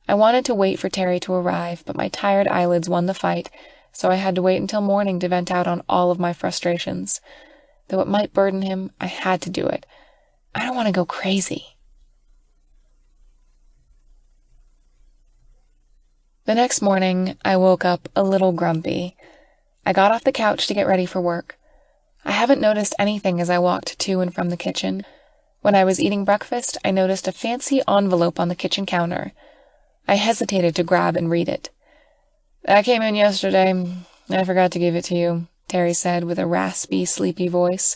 I wanted to wait for Terry to arrive, but my tired eyelids won the fight, so I had to wait until morning to vent out on all of my frustrations. Though it might burden him, I had to do it. I don't want to go crazy. The next morning, I woke up a little grumpy. I got off the couch to get ready for work. I haven't noticed anything as I walked to and from the kitchen. When I was eating breakfast, I noticed a fancy envelope on the kitchen counter. I hesitated to grab and read it. "That came in yesterday. I forgot to give it to you," Terry said with a raspy, sleepy voice.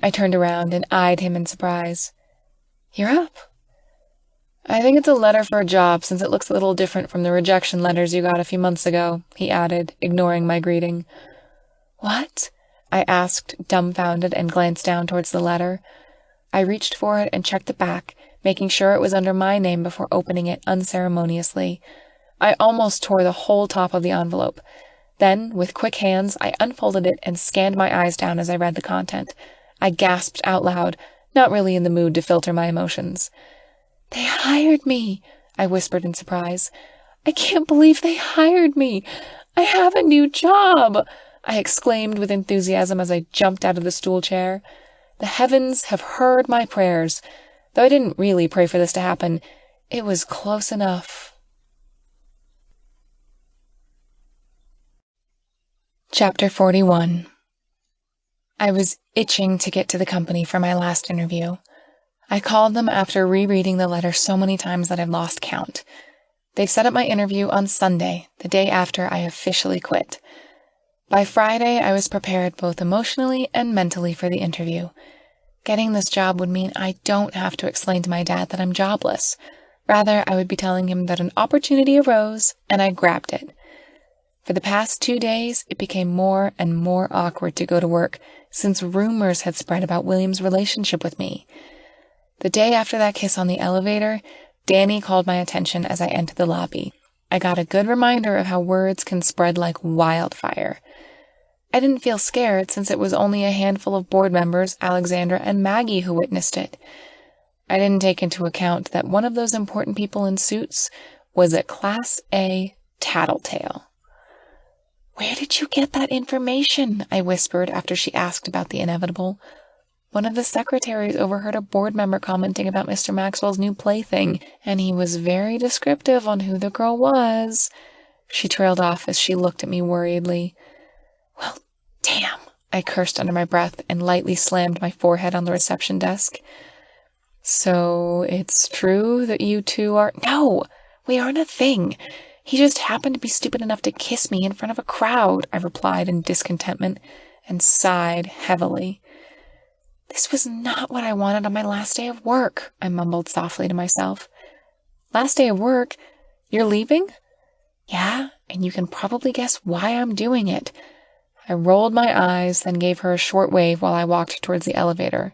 I turned around and eyed him in surprise. "You're up?" "I think it's a letter for a job, since it looks a little different from the rejection letters you got a few months ago," he added, ignoring my greeting. "What?" I asked, dumbfounded, and glanced down towards the letter. I reached for it and checked the back, making sure it was under my name before opening it unceremoniously. I almost tore the whole top of the envelope. Then, with quick hands, I unfolded it and scanned my eyes down as I read the content. I gasped out loud, not really in the mood to filter my emotions. "They hired me," I whispered in surprise. "I can't believe they hired me. I have a new job," I exclaimed with enthusiasm as I jumped out of the stool chair. The heavens have heard my prayers. Though I didn't really pray for this to happen, it was close enough. Chapter 41. I was itching to get to the company for my last interview. I called them after rereading the letter so many times that I've lost count. They've set up my interview on Sunday, the day after I officially quit. By Friday, I was prepared both emotionally and mentally for the interview. Getting this job would mean I don't have to explain to my dad that I'm jobless. Rather, I would be telling him that an opportunity arose, and I grabbed it. For the past 2 days, it became more and more awkward to go to work, since rumors had spread about William's relationship with me. The day after that kiss on the elevator, Danny called my attention as I entered the lobby. I got a good reminder of how words can spread like wildfire. I didn't feel scared since it was only a handful of board members, Alexandra and Maggie, who witnessed it. I didn't take into account that one of those important people in suits was a Class A tattletale. "Where did you get that information?" I whispered after she asked about the inevitable. One of the secretaries overheard a board member commenting about Mr. Maxwell's new plaything, and he was very descriptive on who the girl was. She trailed off as she looked at me worriedly. "Well, damn," I cursed under my breath and lightly slammed my forehead on the reception desk. "So it's true that you two are—" "No, we aren't a thing. He just happened to be stupid enough to kiss me in front of a crowd," I replied in discontentment and sighed heavily. "This was not what I wanted on my last day of work," I mumbled softly to myself. "Last day of work? You're leaving?" "Yeah, and you can probably guess why I'm doing it." I rolled my eyes, then gave her a short wave while I walked towards the elevator.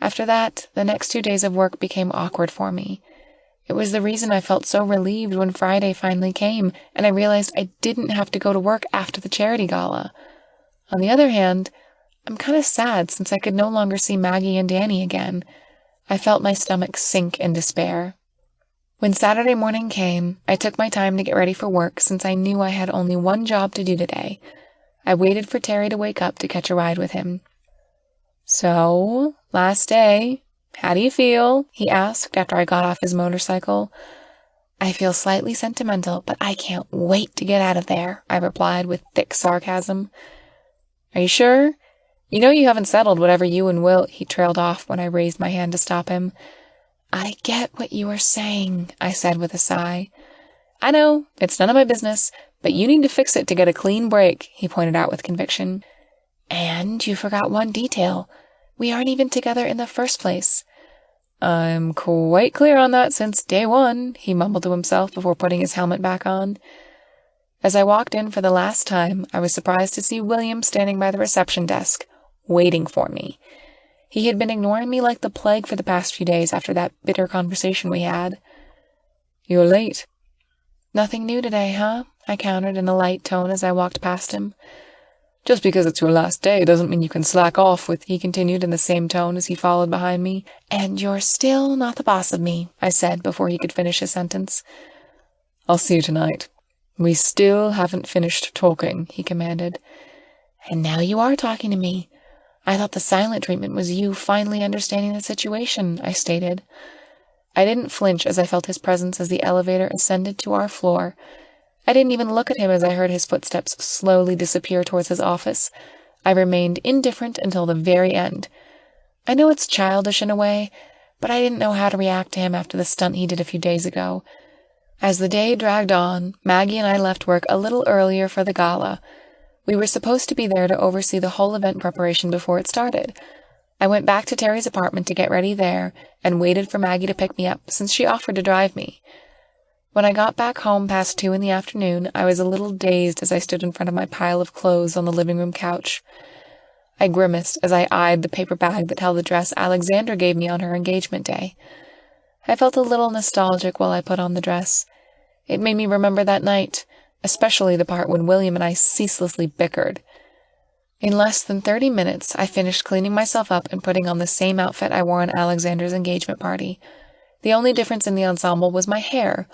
After that, the next 2 days of work became awkward for me. It was the reason I felt so relieved when Friday finally came, and I realized I didn't have to go to work after the charity gala. On the other hand, I'm kind of sad since I could no longer see Maggie and Danny again. I felt my stomach sink in despair. When Saturday morning came, I took my time to get ready for work since I knew I had only one job to do today. I waited for Terry to wake up to catch a ride with him. "So, last day, how do you feel?" he asked after I got off his motorcycle. "I feel slightly sentimental, but I can't wait to get out of there," I replied with thick sarcasm. "Are you sure? You know you haven't settled whatever you and Will—" He trailed off when I raised my hand to stop him. "I get what you are saying," I said with a sigh. "I know, it's none of my business, but you need to fix it to get a clean break," he pointed out with conviction. "And you forgot one detail. We aren't even together in the first place." "I'm quite clear on that since day one," he mumbled to himself before putting his helmet back on. As I walked in for the last time, I was surprised to see William standing by the reception desk, waiting for me. He had been ignoring me like the plague for the past few days after that bitter conversation we had. "You're late." "Nothing new today, huh?" I countered in a light tone as I walked past him. "Just because it's your last day doesn't mean you can slack off," he continued in the same tone as he followed behind me. "And you're still not the boss of me," I said before he could finish his sentence. "I'll see you tonight." "We still haven't finished talking," he commanded. "And now you are talking to me. I thought the silent treatment was you finally understanding the situation," I stated. I didn't flinch as I felt his presence as the elevator ascended to our floor. I didn't even look at him as I heard his footsteps slowly disappear towards his office. I remained indifferent until the very end. I know it's childish in a way, but I didn't know how to react to him after the stunt he did a few days ago. As the day dragged on, Maggie and I left work a little earlier for the gala. We were supposed to be there to oversee the whole event preparation before it started. I went back to Terry's apartment to get ready there and waited for Maggie to pick me up since she offered to drive me. When I got back home past 2 in the afternoon, I was a little dazed as I stood in front of my pile of clothes on the living room couch. I grimaced as I eyed the paper bag that held the dress Alexandra gave me on her engagement day. I felt a little nostalgic while I put on the dress. It made me remember that night, especially the part when William and I ceaselessly bickered. In less than 30 minutes, I finished cleaning myself up and putting on the same outfit I wore on Alexandra's engagement party. The only difference in the ensemble was my hair.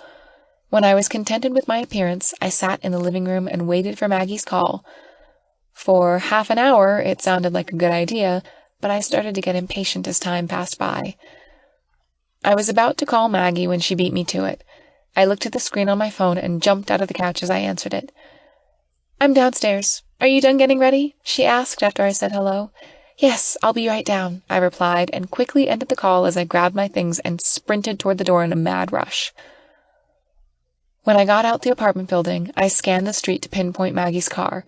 When I was contented with my appearance, I sat in the living room and waited for Maggie's call. For half an hour, it sounded like a good idea, but I started to get impatient as time passed by. I was about to call Maggie when she beat me to it. I looked at the screen on my phone and jumped out of the couch as I answered it. "I'm downstairs. Are you done getting ready?" she asked after I said hello. "Yes, I'll be right down," I replied, and quickly ended the call as I grabbed my things and sprinted toward the door in a mad rush. When I got out the apartment building, I scanned the street to pinpoint Maggie's car.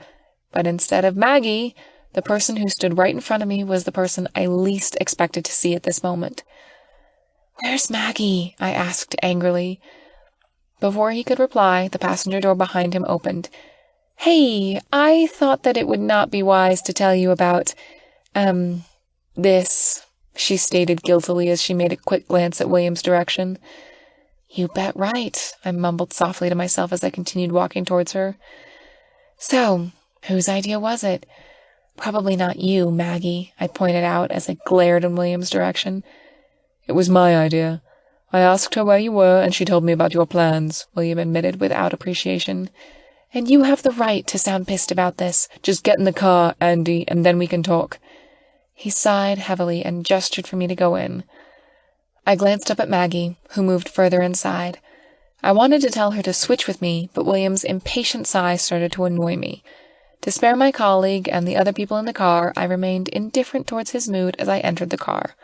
But instead of Maggie, the person who stood right in front of me was the person I least expected to see at this moment. "Where's Maggie?" I asked angrily. Before he could reply, the passenger door behind him opened. "Hey, I thought that it would not be wise to tell you about, this," she stated guiltily as she made a quick glance at William's direction. "You bet right," I mumbled softly to myself as I continued walking towards her. "So, whose idea was it?" "Probably not you, Maggie," I pointed out as I glared in William's direction. "It was my idea. I asked her where you were, and she told me about your plans," William admitted without appreciation. "And you have the right to sound pissed about this. "Just get in the car, Andy, and then we can talk." He sighed heavily and gestured for me to go in. I glanced up at Maggie, who moved further inside. I wanted to tell her to switch with me, but William's impatient sigh started to annoy me. To spare my colleague and the other people in the car, I remained indifferent towards his mood as I entered the car.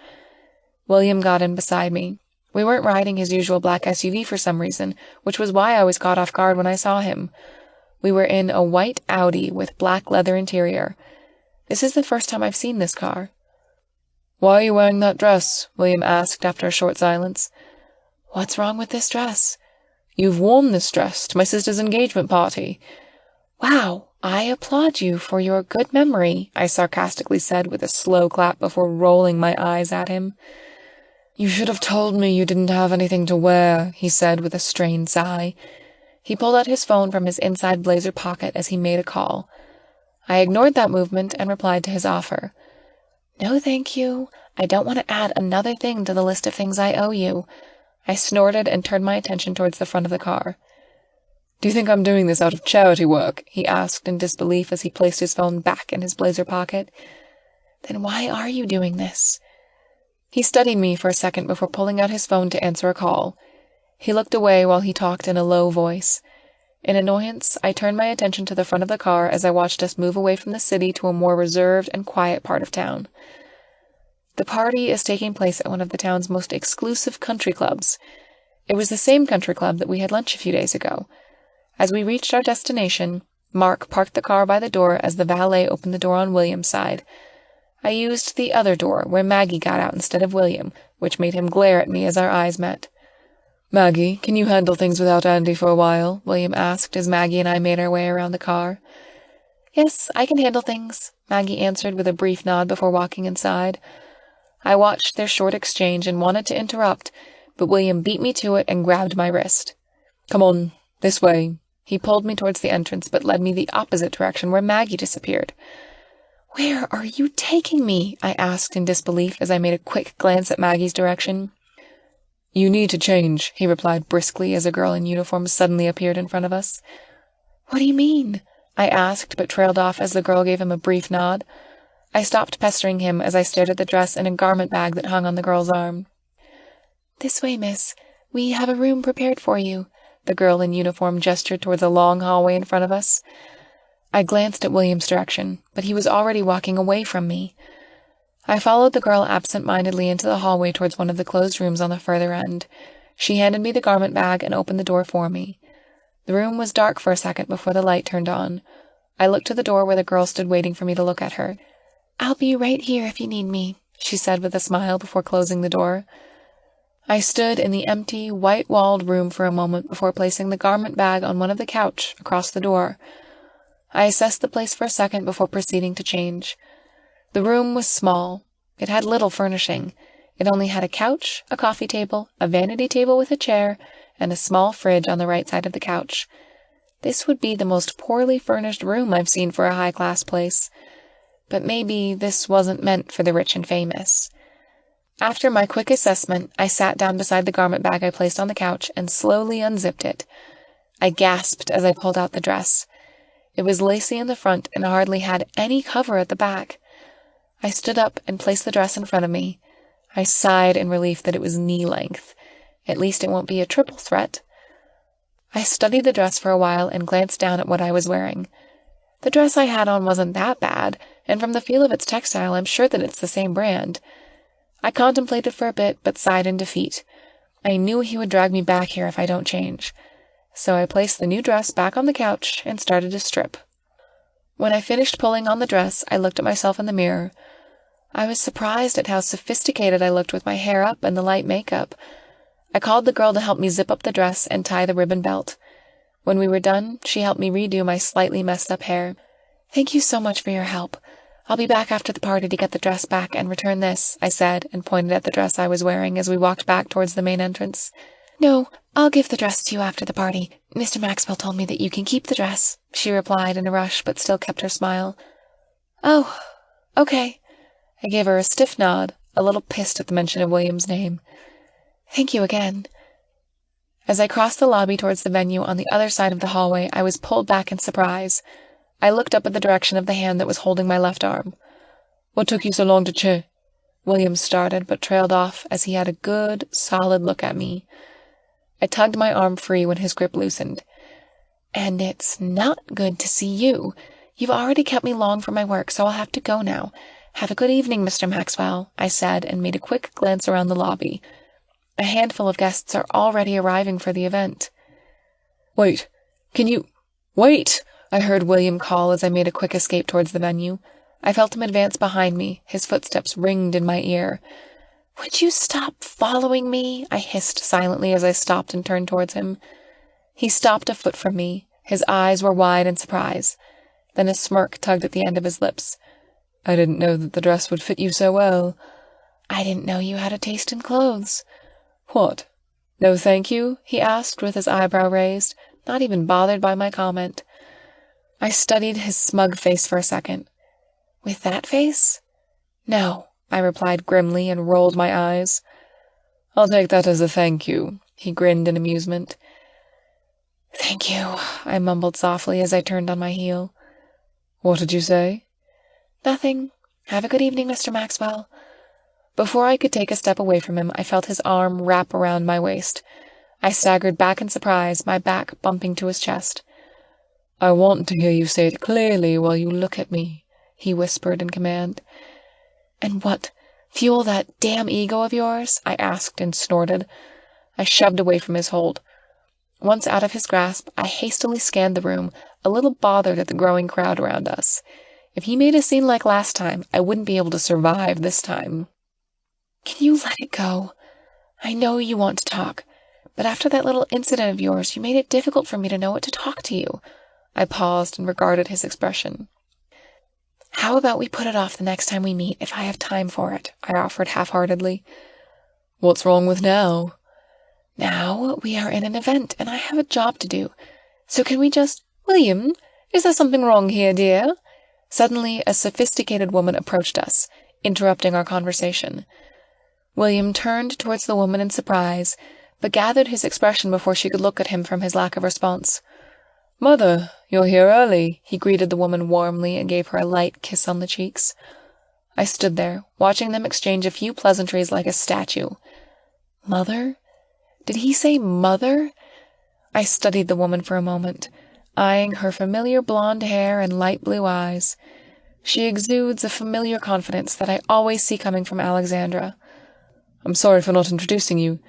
William got in beside me. We weren't riding his usual black SUV for some reason, which was why I was caught off guard when I saw him. We were in a white Audi with black leather interior. This is the first time I've seen this car. "Why are you wearing that dress?" William asked after a short silence. "What's wrong with this dress?" "You've worn this dress to my sister's engagement party." "Wow, I applaud you for your good memory," I sarcastically said with a slow clap before rolling my eyes at him. "You should have told me you didn't have anything to wear," he said with a strained sigh. He pulled out his phone from his inside blazer pocket as he made a call. I ignored that movement and replied to his offer. "No, thank you. I don't want to add another thing to the list of things I owe you." I snorted and turned my attention towards the front of the car. "Do you think I'm doing this out of charity work?" he asked in disbelief as he placed his phone back in his blazer pocket. "Then why are you doing this?" He studied me for a second before pulling out his phone to answer a call. He looked away while he talked in a low voice. In annoyance, I turned my attention to the front of the car as I watched us move away from the city to a more reserved and quiet part of town. The party is taking place at one of the town's most exclusive country clubs. It was the same country club that we had lunch a few days ago. As we reached our destination, Mark parked the car by the door as the valet opened the door on William's side. I used the other door, where Maggie got out instead of William, which made him glare at me as our eyes met. "Maggie, can you handle things without Andy for a while?" William asked as Maggie and I made our way around the car. "Yes, I can handle things," Maggie answered with a brief nod before walking inside. I watched their short exchange and wanted to interrupt, but William beat me to it and grabbed my wrist. Come on, this way. He pulled me towards the entrance, but led me the opposite direction where Maggie disappeared. Where are you taking me? I asked in disbelief as I made a quick glance at Maggie's direction. You need to change, he replied briskly as a girl in uniform suddenly appeared in front of us. What do you mean? I asked, but trailed off as the girl gave him a brief nod. I stopped pestering him as I stared at the dress and a garment bag that hung on the girl's arm. This way, miss. We have a room prepared for you. The girl in uniform gestured towards a long hallway in front of us. I glanced at William's direction, but he was already walking away from me. I followed the girl absent-mindedly into the hallway towards one of the closed rooms on the further end. She handed me the garment bag and opened the door for me. The room was dark for a second before the light turned on. I looked to the door where the girl stood waiting for me to look at her. I'll be right here if you need me, she said with a smile before closing the door. I stood in the empty, white-walled room for a moment before placing the garment bag on one of the couch across the door. I assessed the place for a second before proceeding to change. The room was small. It had little furnishing. It only had a couch, a coffee table, a vanity table with a chair, and a small fridge on the right side of the couch. This would be the most poorly furnished room I've seen for a high-class place. But maybe this wasn't meant for the rich and famous. After my quick assessment, I sat down beside the garment bag I placed on the couch and slowly unzipped it. I gasped as I pulled out the dress. It was lacy in the front and hardly had any cover at the back. I stood up and placed the dress in front of me. I sighed in relief that it was knee-length. At least it won't be a triple threat. I studied the dress for a while and glanced down at what I was wearing. The dress I had on wasn't that bad, and from the feel of its textile I'm sure that it's the same brand. I contemplated for a bit, but sighed in defeat. I knew he would drag me back here if I don't change. So I placed the new dress back on the couch and started to strip. When I finished pulling on the dress, I looked at myself in the mirror. I was surprised at how sophisticated I looked with my hair up and the light makeup. I called the girl to help me zip up the dress and tie the ribbon belt. When we were done, she helped me redo my slightly messed up hair. Thank you so much for your help. I'll be back after the party to get the dress back and return this, I said, and pointed at the dress I was wearing as we walked back towards the main entrance. No, I'll give the dress to you after the party. Mr. Maxwell told me that you can keep the dress, she replied in a rush, but still kept her smile. Oh, okay. I gave her a stiff nod, a little pissed at the mention of William's name. Thank you again. As I crossed the lobby towards the venue on the other side of the hallway, I was pulled back in surprise. I looked up at the direction of the hand that was holding my left arm. What took you so long to William started, but trailed off as he had a good, solid look at me. I tugged my arm free when his grip loosened. And it's not good to see you. You've already kept me long for my work, so I'll have to go now. Have a good evening, Mr. Maxwell, I said, and made a quick glance around the lobby. A handful of guests are already arriving for the event. Wait, Wait! I heard William call as I made a quick escape towards the venue. I felt him advance behind me. His footsteps ringed in my ear. Would you stop following me? I hissed silently as I stopped and turned towards him. He stopped a foot from me. His eyes were wide in surprise. Then a smirk tugged at the end of his lips. I didn't know that the dress would fit you so well. I didn't know you had a taste in clothes. What? No thank you? He asked with his eyebrow raised, not even bothered by my comment. I studied his smug face for a second. With that face? No, I replied grimly and rolled my eyes. I'll take that as a thank you, he grinned in amusement. Thank you, I mumbled softly as I turned on my heel. What did you say? Nothing. Have a good evening, Mr. Maxwell. Before I could take a step away from him, I felt his arm wrap around my waist. I staggered back in surprise, my back bumping to his chest. I want to hear you say it clearly while you look at me, he whispered in command. And what? Fuel that damn ego of yours? I asked and snorted. I shoved away from his hold. Once out of his grasp, I hastily scanned the room, a little bothered at the growing crowd around us. If he made a scene like last time, I wouldn't be able to survive this time. Can you let it go? I know you want to talk, but after that little incident of yours, you made it difficult for me to know what to talk to you. I paused and regarded his expression. How about we put it off the next time we meet, if I have time for it? I offered half-heartedly. What's wrong with now? Now we are in an event, and I have a job to do. So can we just... William, is there something wrong here, dear? Suddenly, a sophisticated woman approached us, interrupting our conversation. William turned towards the woman in surprise, but gathered his expression before she could look at him from his lack of response. Mother, you're here early, he greeted the woman warmly and gave her a light kiss on the cheeks. I stood there, watching them exchange a few pleasantries like a statue. Mother? Did he say mother? I studied the woman for a moment, eyeing her familiar blonde hair and light blue eyes. She exudes a familiar confidence that I always see coming from Alexandra. I'm sorry for not introducing you.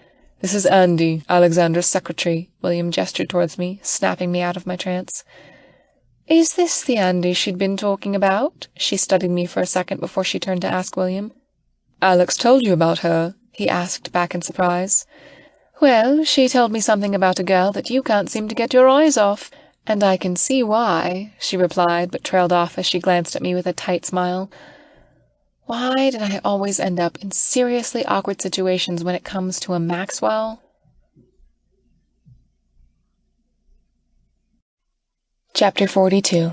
This is Andy, Alexandra's secretary. William gestured towards me, snapping me out of my trance. Is this the Andy she'd been talking about? She studied me for a second before she turned to ask William. Alex told you about her? He asked back in surprise. Well, she told me something about a girl that you can't seem to get your eyes off, and I can see why, she replied, but trailed off as she glanced at me with a tight smile. Why did I always end up in seriously awkward situations when it comes to a Maxwell? Chapter 42.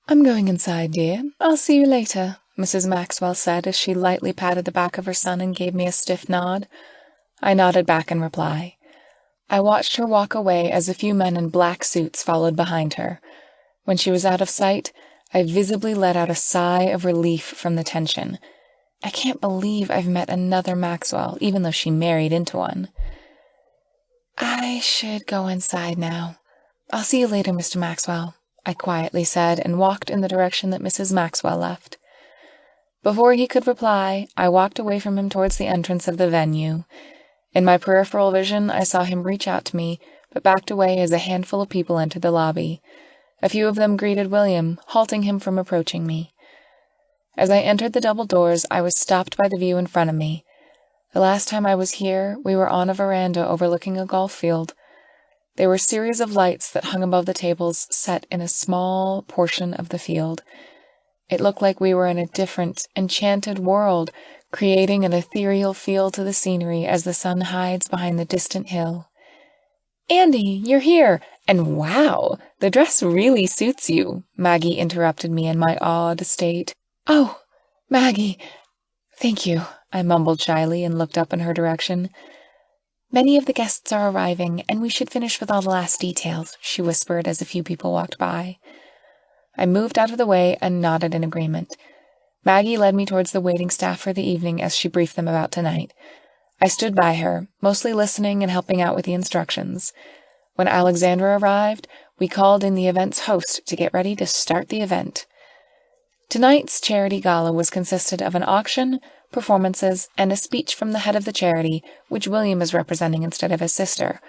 I'm going inside, dear. I'll see you later, Mrs. Maxwell said as she lightly patted the back of her son and gave me a stiff nod. I nodded back in reply. I watched her walk away as a few men in black suits followed behind her. When she was out of sight, I visibly let out a sigh of relief from the tension. I can't believe I've met another Maxwell, even though she married into one. I should go inside now. I'll see you later, Mr. Maxwell, I quietly said, and walked in the direction that Mrs. Maxwell left. Before he could reply, I walked away from him towards the entrance of the venue. In my peripheral vision, I saw him reach out to me, but backed away as a handful of people entered the lobby. A few of them greeted William, halting him from approaching me. As I entered the double doors, I was stopped by the view in front of me. The last time I was here, we were on a veranda overlooking a golf field. There were a series of lights that hung above the tables set in a small portion of the field. It looked like we were in a different, enchanted world, creating an ethereal feel to the scenery as the sun hides behind the distant hill. Andy, you're here! And wow, the dress really suits you, Maggie interrupted me in my awed state. Oh, Maggie, thank you, I mumbled shyly and looked up in her direction. Many of the guests are arriving, and we should finish with all the last details, she whispered as a few people walked by. I moved out of the way and nodded in agreement. Maggie led me towards the waiting staff for the evening as she briefed them about tonight. I stood by her, mostly listening and helping out with the instructions. When Alexandra arrived, we called in the event's host to get ready to start the event. Tonight's charity gala was consisted of an auction, performances, and a speech from the head of the charity, which William is representing instead of his sister.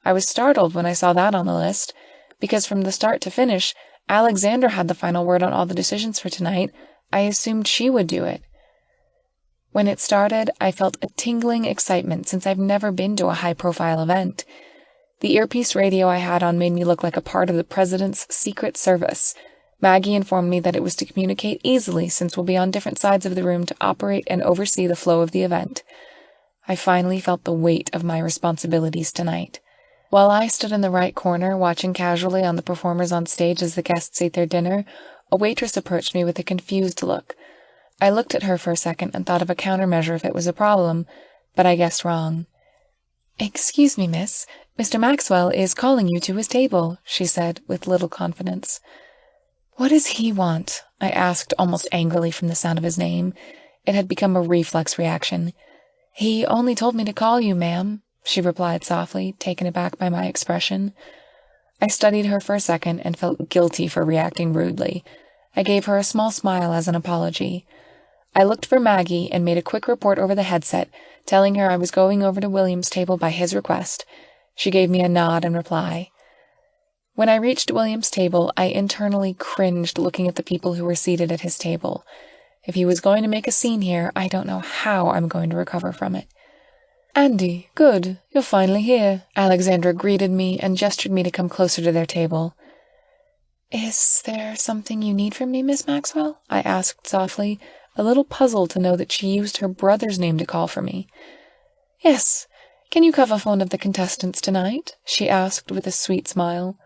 I was startled when I saw that on the list, because from the start to finish, Alexandra had the final word on all the decisions for tonight. I assumed she would do it. When it started, I felt a tingling excitement since I've never been to a high-profile event. The earpiece radio I had on made me look like a part of the President's Secret Service. Maggie informed me that it was to communicate easily since we'll be on different sides of the room to operate and oversee the flow of the event. I finally felt the weight of my responsibilities tonight. While I stood in the right corner, watching casually on the performers on stage as the guests ate their dinner, a waitress approached me with a confused look. I looked at her for a second and thought of a countermeasure if it was a problem, but I guessed wrong. "Excuse me, miss. Mr. Maxwell is calling you to his table," she said, with little confidence. "What does he want?" I asked almost angrily from the sound of his name. It had become a reflex reaction. "He only told me to call you, ma'am," she replied softly, taken aback by my expression. I studied her for a second and felt guilty for reacting rudely. I gave her a small smile as an apology. I looked for Maggie and made a quick report over the headset, telling her I was going over to William's table by his request. She gave me a nod in reply. When I reached William's table, I internally cringed looking at the people who were seated at his table. If he was going to make a scene here, I don't know how I'm going to recover from it. "Andy, good, you're finally here," Alexandra greeted me and gestured me to come closer to their table. Is there something you need from me, Miss Maxwell? I asked softly, a little puzzled to know that she used her brother's name to call for me. Yes. Can you cover for one of the contestants tonight? She asked with a sweet smile.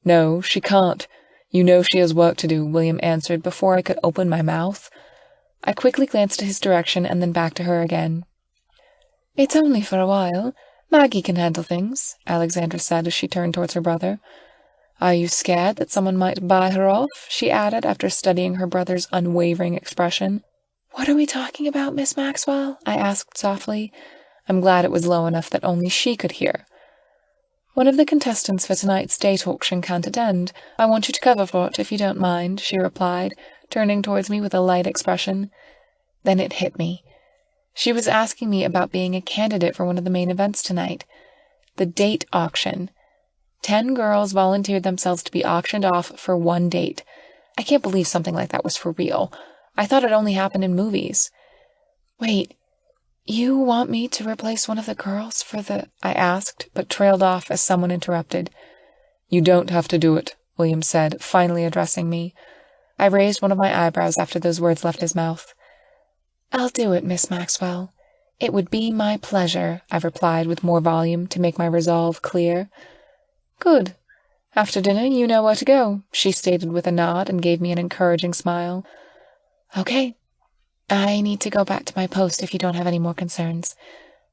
No, she can't. You know she has work to do, William answered before I could open my mouth. I quickly glanced in his direction and then back to her again. It's only for a while. Maggie can handle things, Alexandra said as she turned towards her brother. Are you scared that someone might buy her off? She added after studying her brother's unwavering expression. What are we talking about, Miss Maxwell? I asked softly. I'm glad it was low enough that only she could hear. One of the contestants for tonight's date auction can't attend. I want you to cover for it, if you don't mind, she replied, turning towards me with a light expression. Then it hit me. She was asking me about being a candidate for one of the main events tonight. The date auction. 10 girls volunteered themselves to be auctioned off for one date. I can't believe something like that was for real. I thought it only happened in movies. Wait, you want me to replace one of the girls for the... I asked, but trailed off as someone interrupted. You don't have to do it, William said, finally addressing me. I raised one of my eyebrows after those words left his mouth. I'll do it, Miss Maxwell. It would be my pleasure, I replied with more volume to make my resolve clear. Good. After dinner, you know where to go, she stated with a nod and gave me an encouraging smile. Okay. I need to go back to my post if you don't have any more concerns.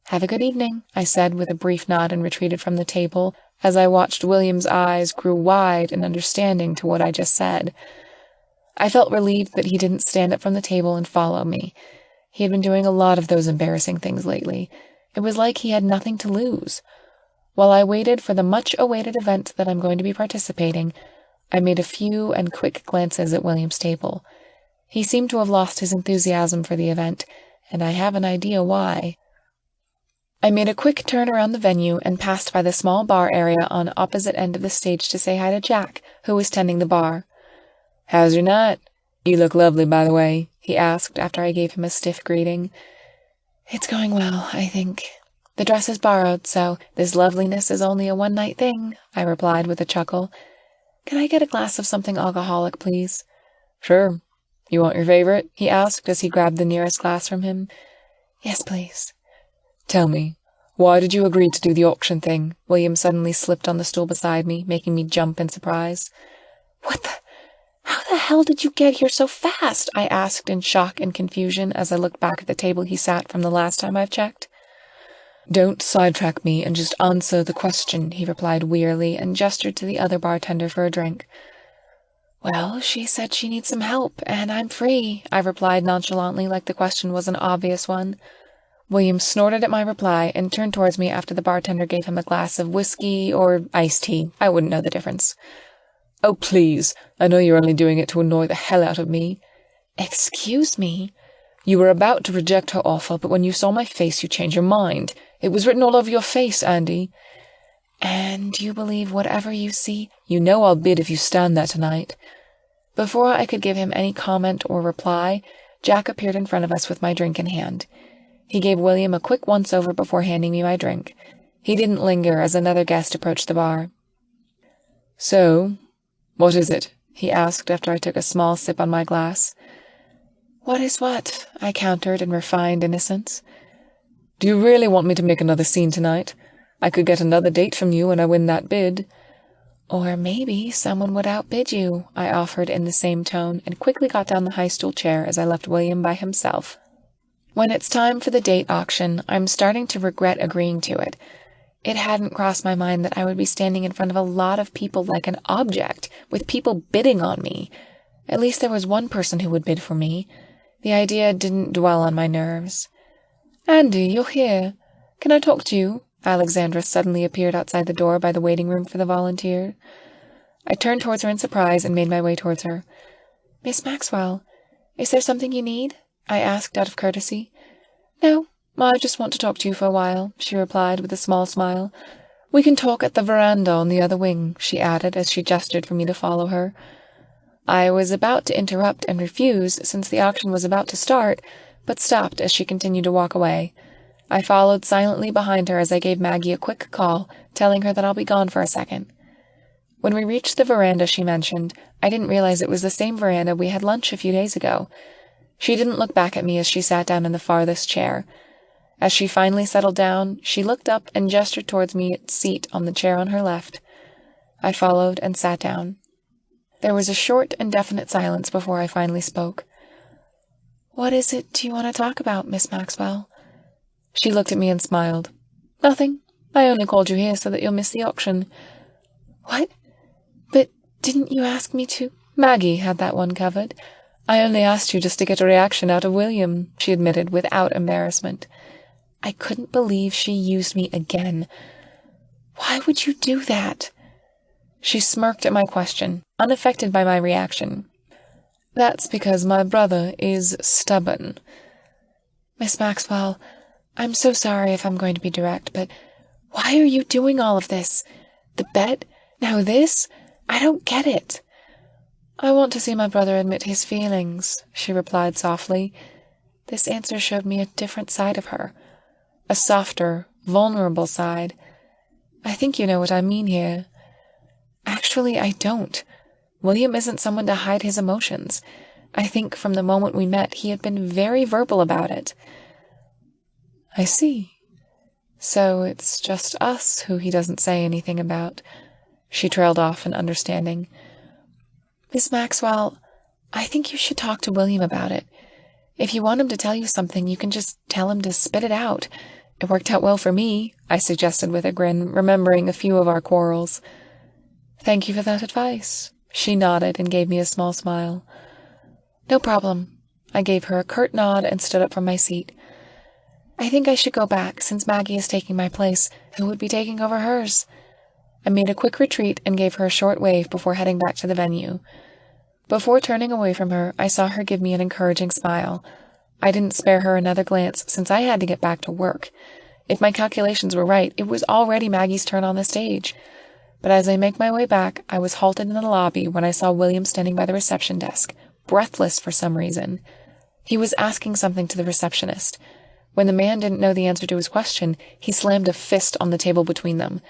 Have a good evening, I said with a brief nod and retreated from the table as I watched William's eyes grow wide in understanding to what I just said. I felt relieved that he didn't stand up from the table and follow me. He had been doing a lot of those embarrassing things lately. It was like he had nothing to lose. While I waited for the much-awaited event that I'm going to be participating, I made a few and quick glances at William's table. He seemed to have lost his enthusiasm for the event, and I have an idea why. I made a quick turn around the venue and passed by the small bar area on the opposite end of the stage to say hi to Jack, who was tending the bar. How's your night? You look lovely, by the way, he asked after I gave him a stiff greeting. It's going well, I think. The dress is borrowed, so this loveliness is only a one-night thing, I replied with a chuckle. Can I get a glass of something alcoholic, please? Sure. You want your favorite? He asked as he grabbed the nearest glass from him. Yes, please. Tell me, why did you agree to do the auction thing? William suddenly slipped on the stool beside me, making me jump in surprise. How the hell did you get here so fast? I asked in shock and confusion as I looked back at the table he sat from the last time I've checked. Don't sidetrack me and just answer the question, he replied wearily and gestured to the other bartender for a drink. Well, she said she needs some help, and I'm free, I replied nonchalantly like the question was an obvious one. William snorted at my reply and turned towards me after the bartender gave him a glass of whiskey or iced tea. I wouldn't know the difference. Oh, please, I know you're only doing it to annoy the hell out of me. Excuse me? You were about to reject her offer, but when you saw my face, you changed your mind. It was written all over your face, Andy. And you believe whatever you see? You know I'll bid if you stand there tonight. Before I could give him any comment or reply, Jack appeared in front of us with my drink in hand. He gave William a quick once-over before handing me my drink. He didn't linger as another guest approached the bar. So, what is it? He asked after I took a small sip on my glass. What is what? I countered in refined innocence. Do you really want me to make another scene tonight? I could get another date from you and I win that bid. Or maybe someone would outbid you, I offered in the same tone, and quickly got down the high stool chair as I left William by himself. When it's time for the date auction, I'm starting to regret agreeing to it. It hadn't crossed my mind that I would be standing in front of a lot of people like an object, with people bidding on me. At least there was one person who would bid for me. The idea didn't dwell on my nerves. Andy, you're here. Can I talk to you? Alexandra suddenly appeared outside the door by the waiting room for the volunteer. I turned towards her in surprise and made my way towards her. Miss Maxwell, is there something you need? I asked out of courtesy. No, I just want to talk to you for a while, she replied with a small smile. We can talk at the veranda on the other wing, she added as she gestured for me to follow her. I was about to interrupt and refuse since the auction was about to start, but stopped as she continued to walk away. I followed silently behind her as I gave Maggie a quick call, telling her that I'll be gone for a second. When we reached the veranda she mentioned, I didn't realize it was the same veranda we had lunch a few days ago. She didn't look back at me as she sat down in the farthest chair. As she finally settled down, she looked up and gestured towards me its seat on the chair on her left. I followed and sat down. There was a short and definite silence before I finally spoke. "What is it you want to talk about, Miss Maxwell?" She looked at me and smiled. "Nothing. I only called you here so that you'll miss the auction." "What? But didn't you ask me to—" "Maggie had that one covered. I only asked you just to get a reaction out of William," she admitted without embarrassment. I couldn't believe she used me again. "Why would you do that?" She smirked at my question, unaffected by my reaction. "That's because my brother is stubborn." "Miss Maxwell, I'm so sorry if I'm going to be direct, but why are you doing all of this? The bet? Now this? I don't get it." "I want to see my brother admit his feelings," she replied softly. This answer showed me a different side of her. A softer, vulnerable side. "I think you know what I mean here." "Actually, I don't. William isn't someone to hide his emotions. I think from the moment we met, he had been very verbal about it." "I see. So it's just us who he doesn't say anything about." She trailed off in understanding. "Miss Maxwell, I think you should talk to William about it. If you want him to tell you something, you can just tell him to spit it out. It worked out well for me," I suggested with a grin, remembering a few of our quarrels. "Thank you for that advice." She nodded and gave me a small smile. "No problem." I gave her a curt nod and stood up from my seat. "I think I should go back, since Maggie is taking my place. Who would be taking over hers?" I made a quick retreat and gave her a short wave before heading back to the venue. Before turning away from her, I saw her give me an encouraging smile. I didn't spare her another glance, since I had to get back to work. If my calculations were right, it was already Maggie's turn on the stage. But as I made my way back, I was halted in the lobby when I saw William standing by the reception desk, breathless for some reason. He was asking something to the receptionist. When the man didn't know the answer to his question, he slammed a fist on the table between them.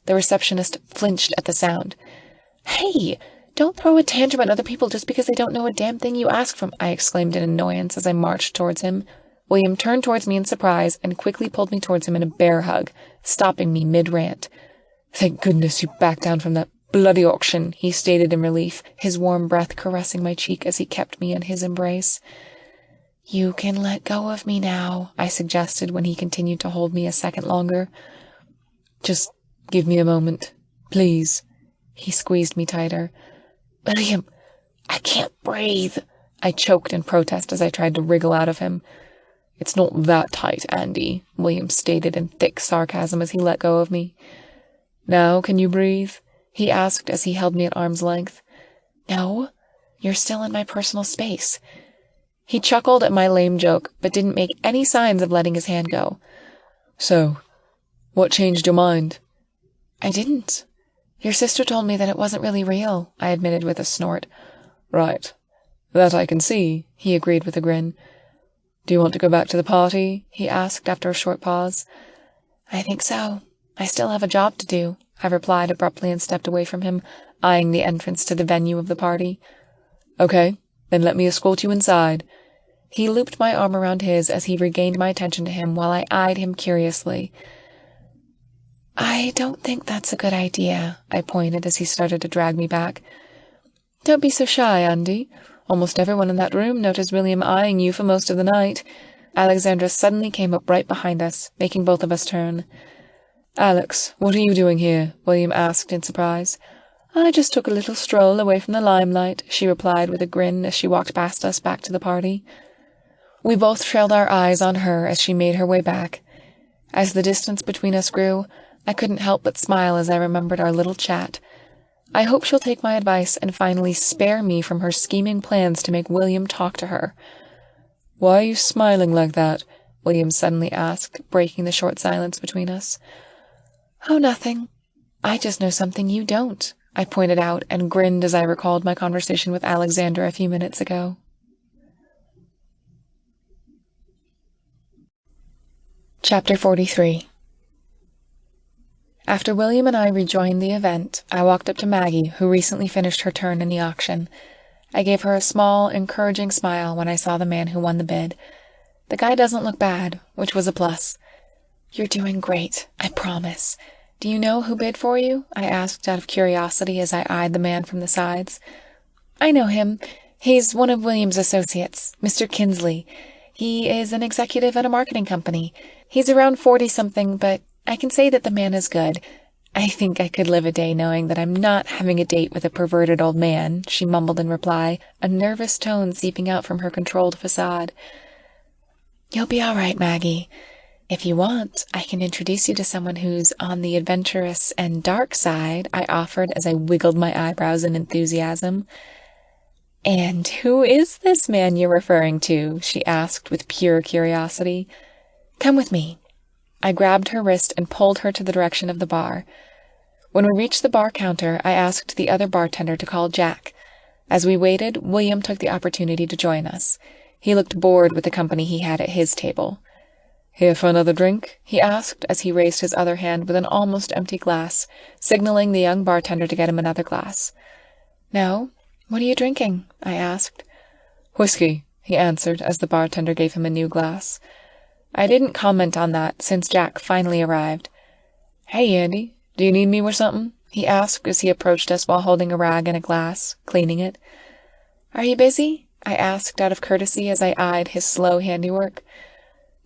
The receptionist flinched at the sound. "Hey! Don't throw a tantrum at other people just because they don't know a damn thing you ask from," I exclaimed in annoyance as I marched towards him. William turned towards me in surprise and quickly pulled me towards him in a bear hug, stopping me mid-rant. "Thank goodness you backed down from that bloody auction," he stated in relief, his warm breath caressing my cheek as he kept me in his embrace. "You can let go of me now," I suggested when he continued to hold me a second longer. "Just give me a moment, please." He squeezed me tighter. "William, I can't breathe," I choked in protest as I tried to wriggle out of him. "It's not that tight, Andy," William stated in thick sarcasm as he let go of me. "Now can you breathe?" he asked as he held me at arm's length. "No, you're still in my personal space." He chuckled at my lame joke, but didn't make any signs of letting his hand go. "So, what changed your mind?" "I didn't. Your sister told me that it wasn't really real," I admitted with a snort. "Right. That I can see," he agreed with a grin. "Do you want to go back to the party?" he asked after a short pause. "I think so. I still have a job to do," I replied abruptly and stepped away from him, eyeing the entrance to the venue of the party. "Okay, then let me escort you inside." He looped my arm around his as he regained my attention to him while I eyed him curiously. "I don't think that's a good idea," I pointed as he started to drag me back. "Don't be so shy, Andy. Almost everyone in that room noticed William eyeing you for most of the night." Alexandra suddenly came up right behind us, making both of us turn. "Alex, what are you doing here?" William asked in surprise. "I just took a little stroll away from the limelight," she replied with a grin as she walked past us back to the party. We both trailed our eyes on her as she made her way back. As the distance between us grew, I couldn't help but smile as I remembered our little chat. I hope she'll take my advice and finally spare me from her scheming plans to make William talk to her. "Why are you smiling like that?" William suddenly asked, breaking the short silence between us. "Oh, nothing. I just know something you don't," I pointed out and grinned as I recalled my conversation with Alexandra a few minutes ago. Chapter 43. After William and I rejoined the event, I walked up to Maggie, who recently finished her turn in the auction. I gave her a small, encouraging smile when I saw the man who won the bid. The guy doesn't look bad, which was a plus. "You're doing great, I promise. Do you know who bid for you?" I asked out of curiosity as I eyed the man from the sides. "I know him. He's one of William's associates, Mr. Kinsley. He is an executive at a marketing company. He's around 40-something, but I can say that the man is good. I think I could live a day knowing that I'm not having a date with a perverted old man," she mumbled in reply, a nervous tone seeping out from her controlled facade. "You'll be all right, Maggie. If you want, I can introduce you to someone who's on the adventurous and dark side," I offered as I wiggled my eyebrows in enthusiasm. "And who is this man you're referring to?" she asked with pure curiosity. "Come with me." I grabbed her wrist and pulled her to the direction of the bar. When we reached the bar counter, I asked the other bartender to call Jack. As we waited, William took the opportunity to join us. He looked bored with the company he had at his table. "Here for another drink?" he asked as he raised his other hand with an almost empty glass, signaling the young bartender to get him another glass. "No. What are you drinking?" I asked. "Whiskey," he answered as the bartender gave him a new glass. I didn't comment on that since Jack finally arrived. "Hey, Andy, do you need me with something?" he asked as he approached us while holding a rag and a glass, cleaning it. "Are you busy?" I asked out of courtesy as I eyed his slow handiwork.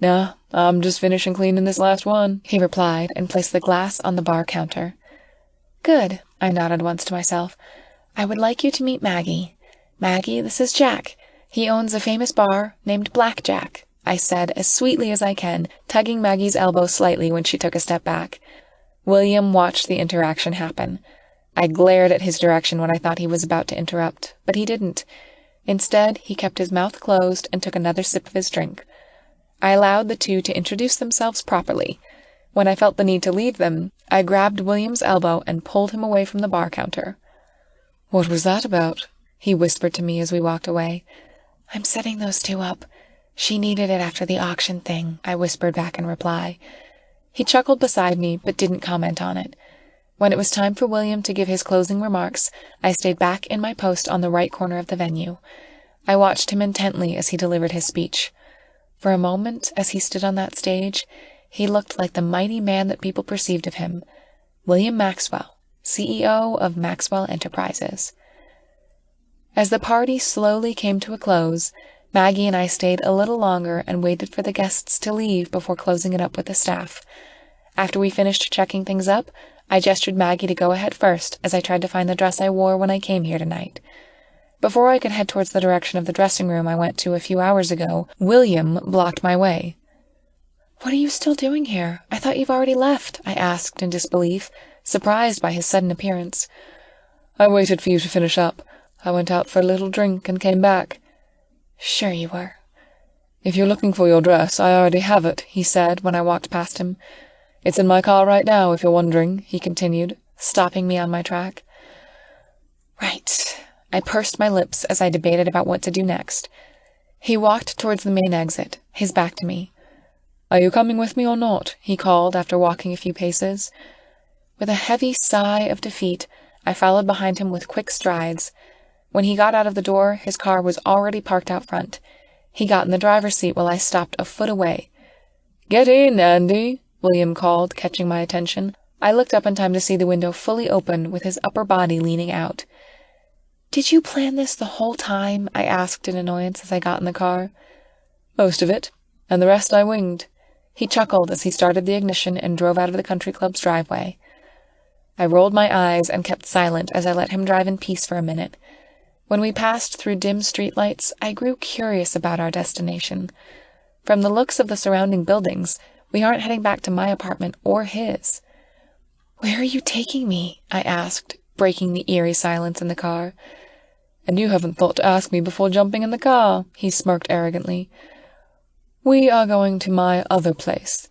"Nah, I'm just finishing cleaning this last one," he replied and placed the glass on the bar counter. "Good," I nodded once to myself. "I would like you to meet Maggie. Maggie, this is Jack. He owns a famous bar named Black Jack," I said as sweetly as I can, tugging Maggie's elbow slightly when she took a step back. William watched the interaction happen. I glared at his direction when I thought he was about to interrupt, but he didn't. Instead, he kept his mouth closed and took another sip of his drink. I allowed the two to introduce themselves properly. When I felt the need to leave them, I grabbed William's elbow and pulled him away from the bar counter. "What was that about?" he whispered to me as we walked away. "I'm setting those two up. She needed it after the auction thing," I whispered back in reply. He chuckled beside me, but didn't comment on it. When it was time for William to give his closing remarks, I stayed back in my post on the right corner of the venue. I watched him intently as he delivered his speech. For a moment, as he stood on that stage, he looked like the mighty man that people perceived of him, William Maxwell, CEO of Maxwell Enterprises. As the party slowly came to a close, Maggie and I stayed a little longer and waited for the guests to leave before closing it up with the staff. After we finished checking things up, I gestured Maggie to go ahead first as I tried to find the dress I wore when I came here tonight. Before I could head towards the direction of the dressing room I went to a few hours ago, William blocked my way. "What are you still doing here? I thought you've already left," I asked in disbelief, surprised by his sudden appearance. "I waited for you to finish up. I went out for a little drink and came back." "Sure you were." "If you're looking for your dress, I already have it," he said when I walked past him. "It's in my car right now, if you're wondering," he continued, stopping me on my track. Right. I pursed my lips as I debated about what to do next. He walked towards the main exit, his back to me. "Are you coming with me or not?" he called after walking a few paces. With a heavy sigh of defeat, I followed behind him with quick strides. When he got out of the door, his car was already parked out front. He got in the driver's seat while I stopped a foot away. "Get in, Andy," William called, catching my attention. I looked up in time to see the window fully open with his upper body leaning out. "Did you plan this the whole time?" I asked in annoyance as I got in the car. "Most of it, and the rest I winged." He chuckled as he started the ignition and drove out of the country club's driveway. I rolled my eyes and kept silent as I let him drive in peace for a minute. When we passed through dim streetlights, I grew curious about our destination. From the looks of the surrounding buildings, we aren't heading back to my apartment or his. "Where are you taking me?" I asked, breaking the eerie silence in the car. "And you haven't thought to ask me before jumping in the car," he smirked arrogantly. "We are going to my other place."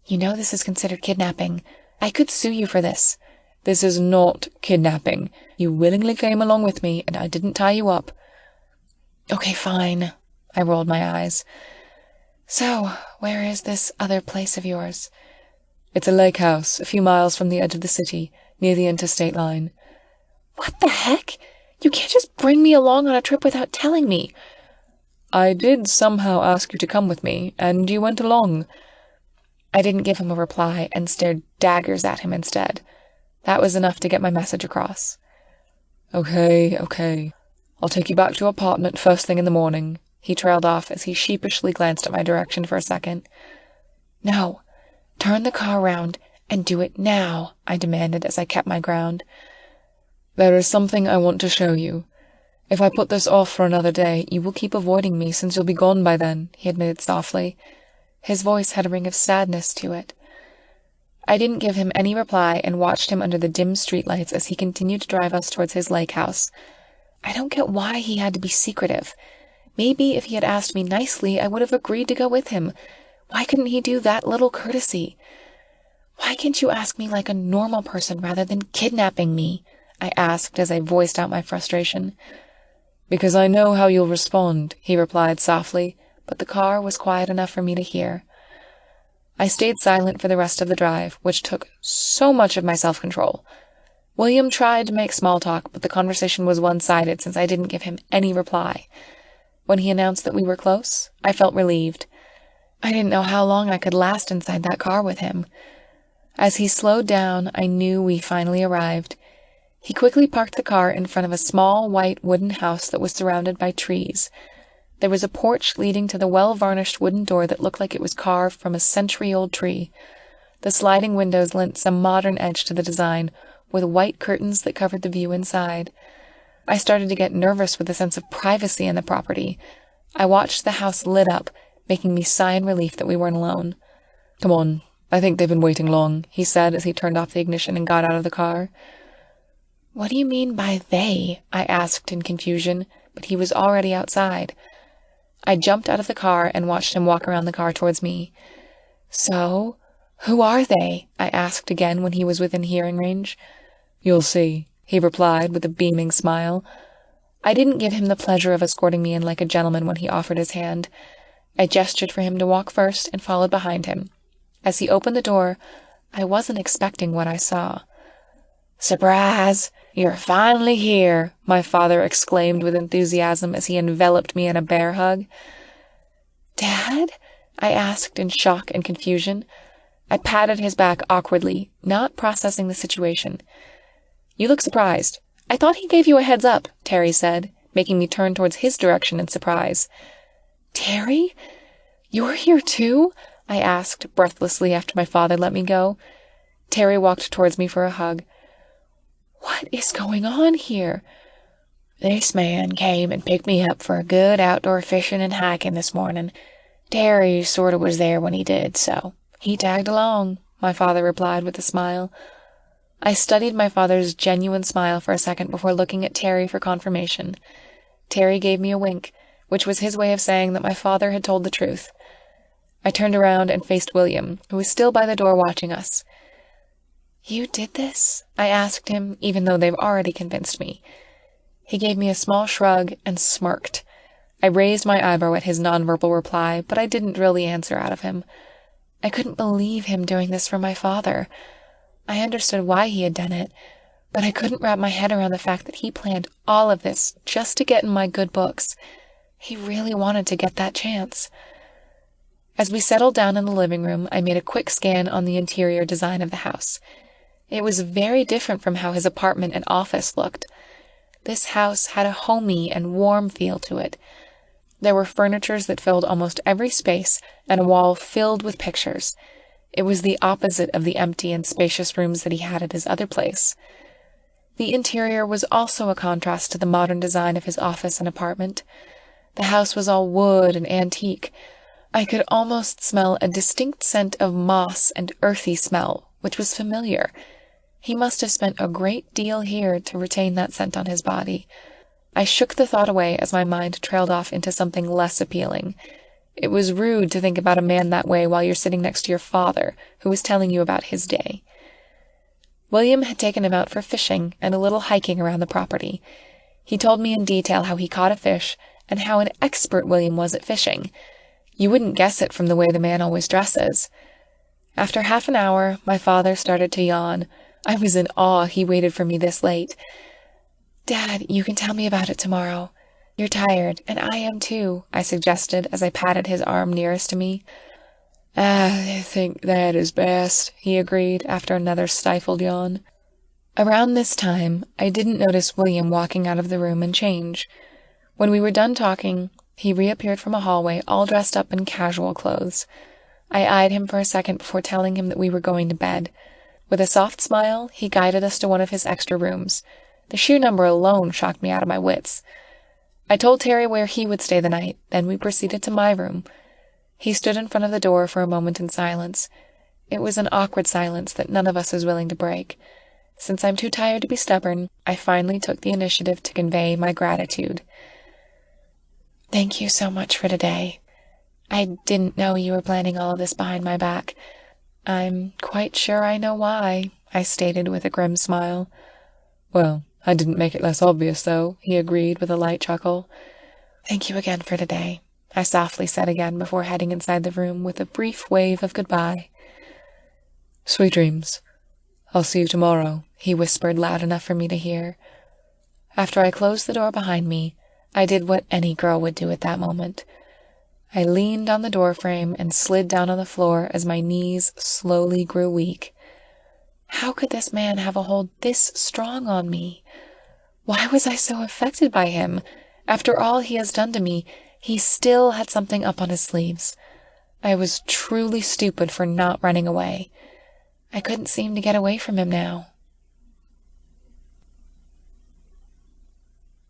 "You know this is considered kidnapping. I could sue you for this." "This is not kidnapping. You willingly came along with me, and I didn't tie you up." "Okay, fine." I rolled my eyes. "So, where is this other place of yours?" It's a lake house, a few miles from the edge of the city, near the interstate line. What the heck? You can't just bring me along on a trip without telling me. I did somehow ask you to come with me, and you went along. I didn't give him a reply and stared daggers at him instead. That was enough to get my message across. Okay. I'll take you back to your apartment first thing in the morning, he trailed off as he sheepishly glanced at my direction for a second. No, turn the car around and do it now, I demanded as I kept my ground. There is something I want to show you. If I put this off for another day, you will keep avoiding me since you'll be gone by then, he admitted softly. His voice had a ring of sadness to it. I didn't give him any reply and watched him under the dim streetlights as he continued to drive us towards his lake house. I don't get why he had to be secretive. Maybe if he had asked me nicely, I would have agreed to go with him. Why couldn't he do that little courtesy? Why can't you ask me like a normal person rather than kidnapping me? I asked as I voiced out my frustration. Because I know how you'll respond, he replied softly, but the car was quiet enough for me to hear. I stayed silent for the rest of the drive, which took so much of my self-control. William tried to make small talk, but the conversation was one-sided since I didn't give him any reply. When he announced that we were close, I felt relieved. I didn't know how long I could last inside that car with him. As he slowed down, I knew we finally arrived. He quickly parked the car in front of a small white wooden house that was surrounded by trees. There was a porch leading to the well-varnished wooden door that looked like it was carved from a century-old tree. The sliding windows lent some modern edge to the design, with white curtains that covered the view inside. I started to get nervous with a sense of privacy in the property. I watched the house lit up, making me sigh in relief that we weren't alone. Come on, I think they've been waiting long, he said as he turned off the ignition and got out of the car. What do you mean by they? I asked in confusion, but he was already outside. I jumped out of the car and watched him walk around the car towards me. So, who are they? I asked again when he was within hearing range. You'll see, he replied with a beaming smile. I didn't give him the pleasure of escorting me in like a gentleman when he offered his hand. I gestured for him to walk first and followed behind him. As he opened the door, I wasn't expecting what I saw. "Surprise! You're finally here," my father exclaimed with enthusiasm as he enveloped me in a bear hug. "Dad?" I asked in shock and confusion. I patted his back awkwardly, not processing the situation. "You look surprised. I thought he gave you a heads up," Terry said, making me turn towards his direction in surprise. "Terry? You're here too?" I asked breathlessly after my father let me go. Terry walked towards me for a hug. "What is going on here?" "This man came and picked me up for a good outdoor fishing and hiking this morning. Terry sort of was there when he did, so he tagged along," my father replied with a smile. I studied my father's genuine smile for a second before looking at Terry for confirmation. Terry gave me a wink, which was his way of saying that my father had told the truth. I turned around and faced William, who was still by the door watching us. "You did this?" I asked him, even though they've already convinced me. He gave me a small shrug and smirked. I raised my eyebrow at his nonverbal reply, but I didn't drill the answer out of him. I couldn't believe him doing this for my father. I understood why he had done it, but I couldn't wrap my head around the fact that he planned all of this just to get in my good books. He really wanted to get that chance. As we settled down in the living room, I made a quick scan on the interior design of the house. It was very different from how his apartment and office looked. This house had a homey and warm feel to it. There were furnitures that filled almost every space and a wall filled with pictures. It was the opposite of the empty and spacious rooms that he had at his other place. The interior was also a contrast to the modern design of his office and apartment. The house was all wood and antique. I could almost smell a distinct scent of moss and earthy smell, which was familiar. He must have spent a great deal here to retain that scent on his body. I shook the thought away as my mind trailed off into something less appealing. It was rude to think about a man that way while you're sitting next to your father, who was telling you about his day. William had taken him out for fishing and a little hiking around the property. He told me in detail how he caught a fish and how an expert William was at fishing. You wouldn't guess it from the way the man always dresses. After half an hour, my father started to yawn. I was in awe he waited for me this late. "Dad, you can tell me about it tomorrow. You're tired, and I am too," I suggested as I patted his arm nearest to me. "I think that is best," he agreed after another stifled yawn. Around this time, I didn't notice William walking out of the room and change. When we were done talking, he reappeared from a hallway all dressed up in casual clothes. I eyed him for a second before telling him that we were going to bed. With a soft smile, he guided us to one of his extra rooms. The sheer number alone shocked me out of my wits. I told Terry where he would stay the night, then we proceeded to my room. He stood in front of the door for a moment in silence. It was an awkward silence that none of us was willing to break. Since I'm too tired to be stubborn, I finally took the initiative to convey my gratitude. "Thank you so much for today. I didn't know you were planning all of this behind my back. I'm quite sure I know why," I stated with a grim smile. "Well, I didn't make it less obvious, though," he agreed with a light chuckle. "Thank you again for today," I softly said again before heading inside the room with a brief wave of goodbye. "Sweet dreams. I'll see you tomorrow," he whispered loud enough for me to hear. After I closed the door behind me, I did what any girl would do at that moment. I leaned on the doorframe and slid down on the floor as my knees slowly grew weak. How could this man have a hold this strong on me? Why was I so affected by him? After all he has done to me, he still had something up on his sleeves. I was truly stupid for not running away. I couldn't seem to get away from him now.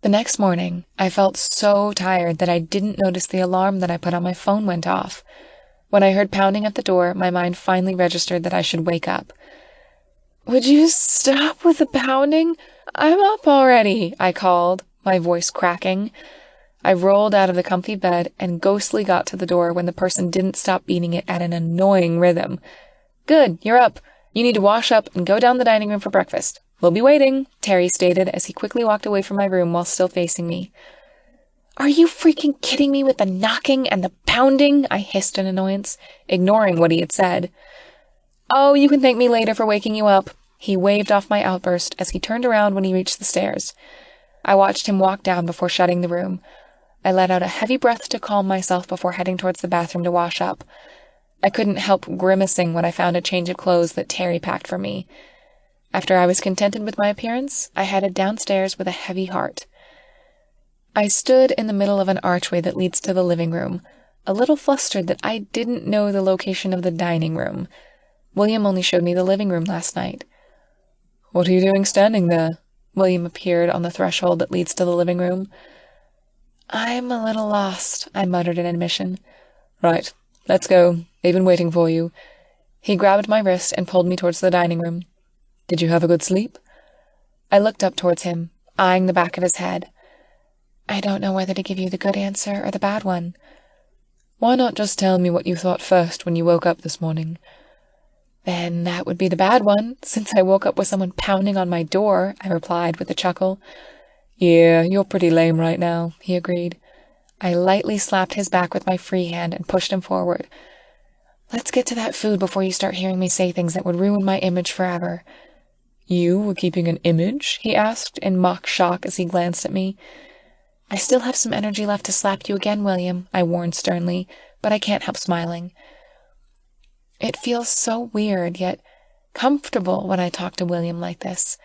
The next morning, I felt so tired that I didn't notice the alarm that I put on my phone went off. When I heard pounding at the door, my mind finally registered that I should wake up. "Would you stop with the pounding? I'm up already," I called, my voice cracking. I rolled out of the comfy bed and ghostly got to the door when the person didn't stop beating it at an annoying rhythm. "Good, you're up. You need to wash up and go down the dining room for breakfast. We'll be waiting," Terry stated as he quickly walked away from my room while still facing me. "Are you freaking kidding me with the knocking and the pounding?" I hissed in annoyance, ignoring what he had said. "Oh, you can thank me later for waking you up." He waved off my outburst as he turned around when he reached the stairs. I watched him walk down before shutting the room. I let out a heavy breath to calm myself before heading towards the bathroom to wash up. I couldn't help grimacing when I found a change of clothes that Terry packed for me. After I was contented with my appearance, I headed downstairs with a heavy heart. I stood in the middle of an archway that leads to the living room, a little flustered that I didn't know the location of the dining room. William only showed me the living room last night. "What are you doing standing there?" William appeared on the threshold that leads to the living room. "I'm a little lost," I muttered in admission. "Right, let's go. They've been waiting for you." He grabbed my wrist and pulled me towards the dining room. "Did you have a good sleep?" I looked up towards him, eyeing the back of his head. "I don't know whether to give you the good answer or the bad one." "Why not just tell me what you thought first when you woke up this morning?" "Then that would be the bad one, since I woke up with someone pounding on my door," I replied with a chuckle. "Yeah, you're pretty lame right now," he agreed. I lightly slapped his back with my free hand and pushed him forward. "Let's get to that food before you start hearing me say things that would ruin my image forever." "You were keeping an image?" he asked in mock shock as he glanced at me. "I still have some energy left to slap you again, William," I warned sternly, but I can't help smiling. It feels so weird, yet comfortable when I talk to William like this.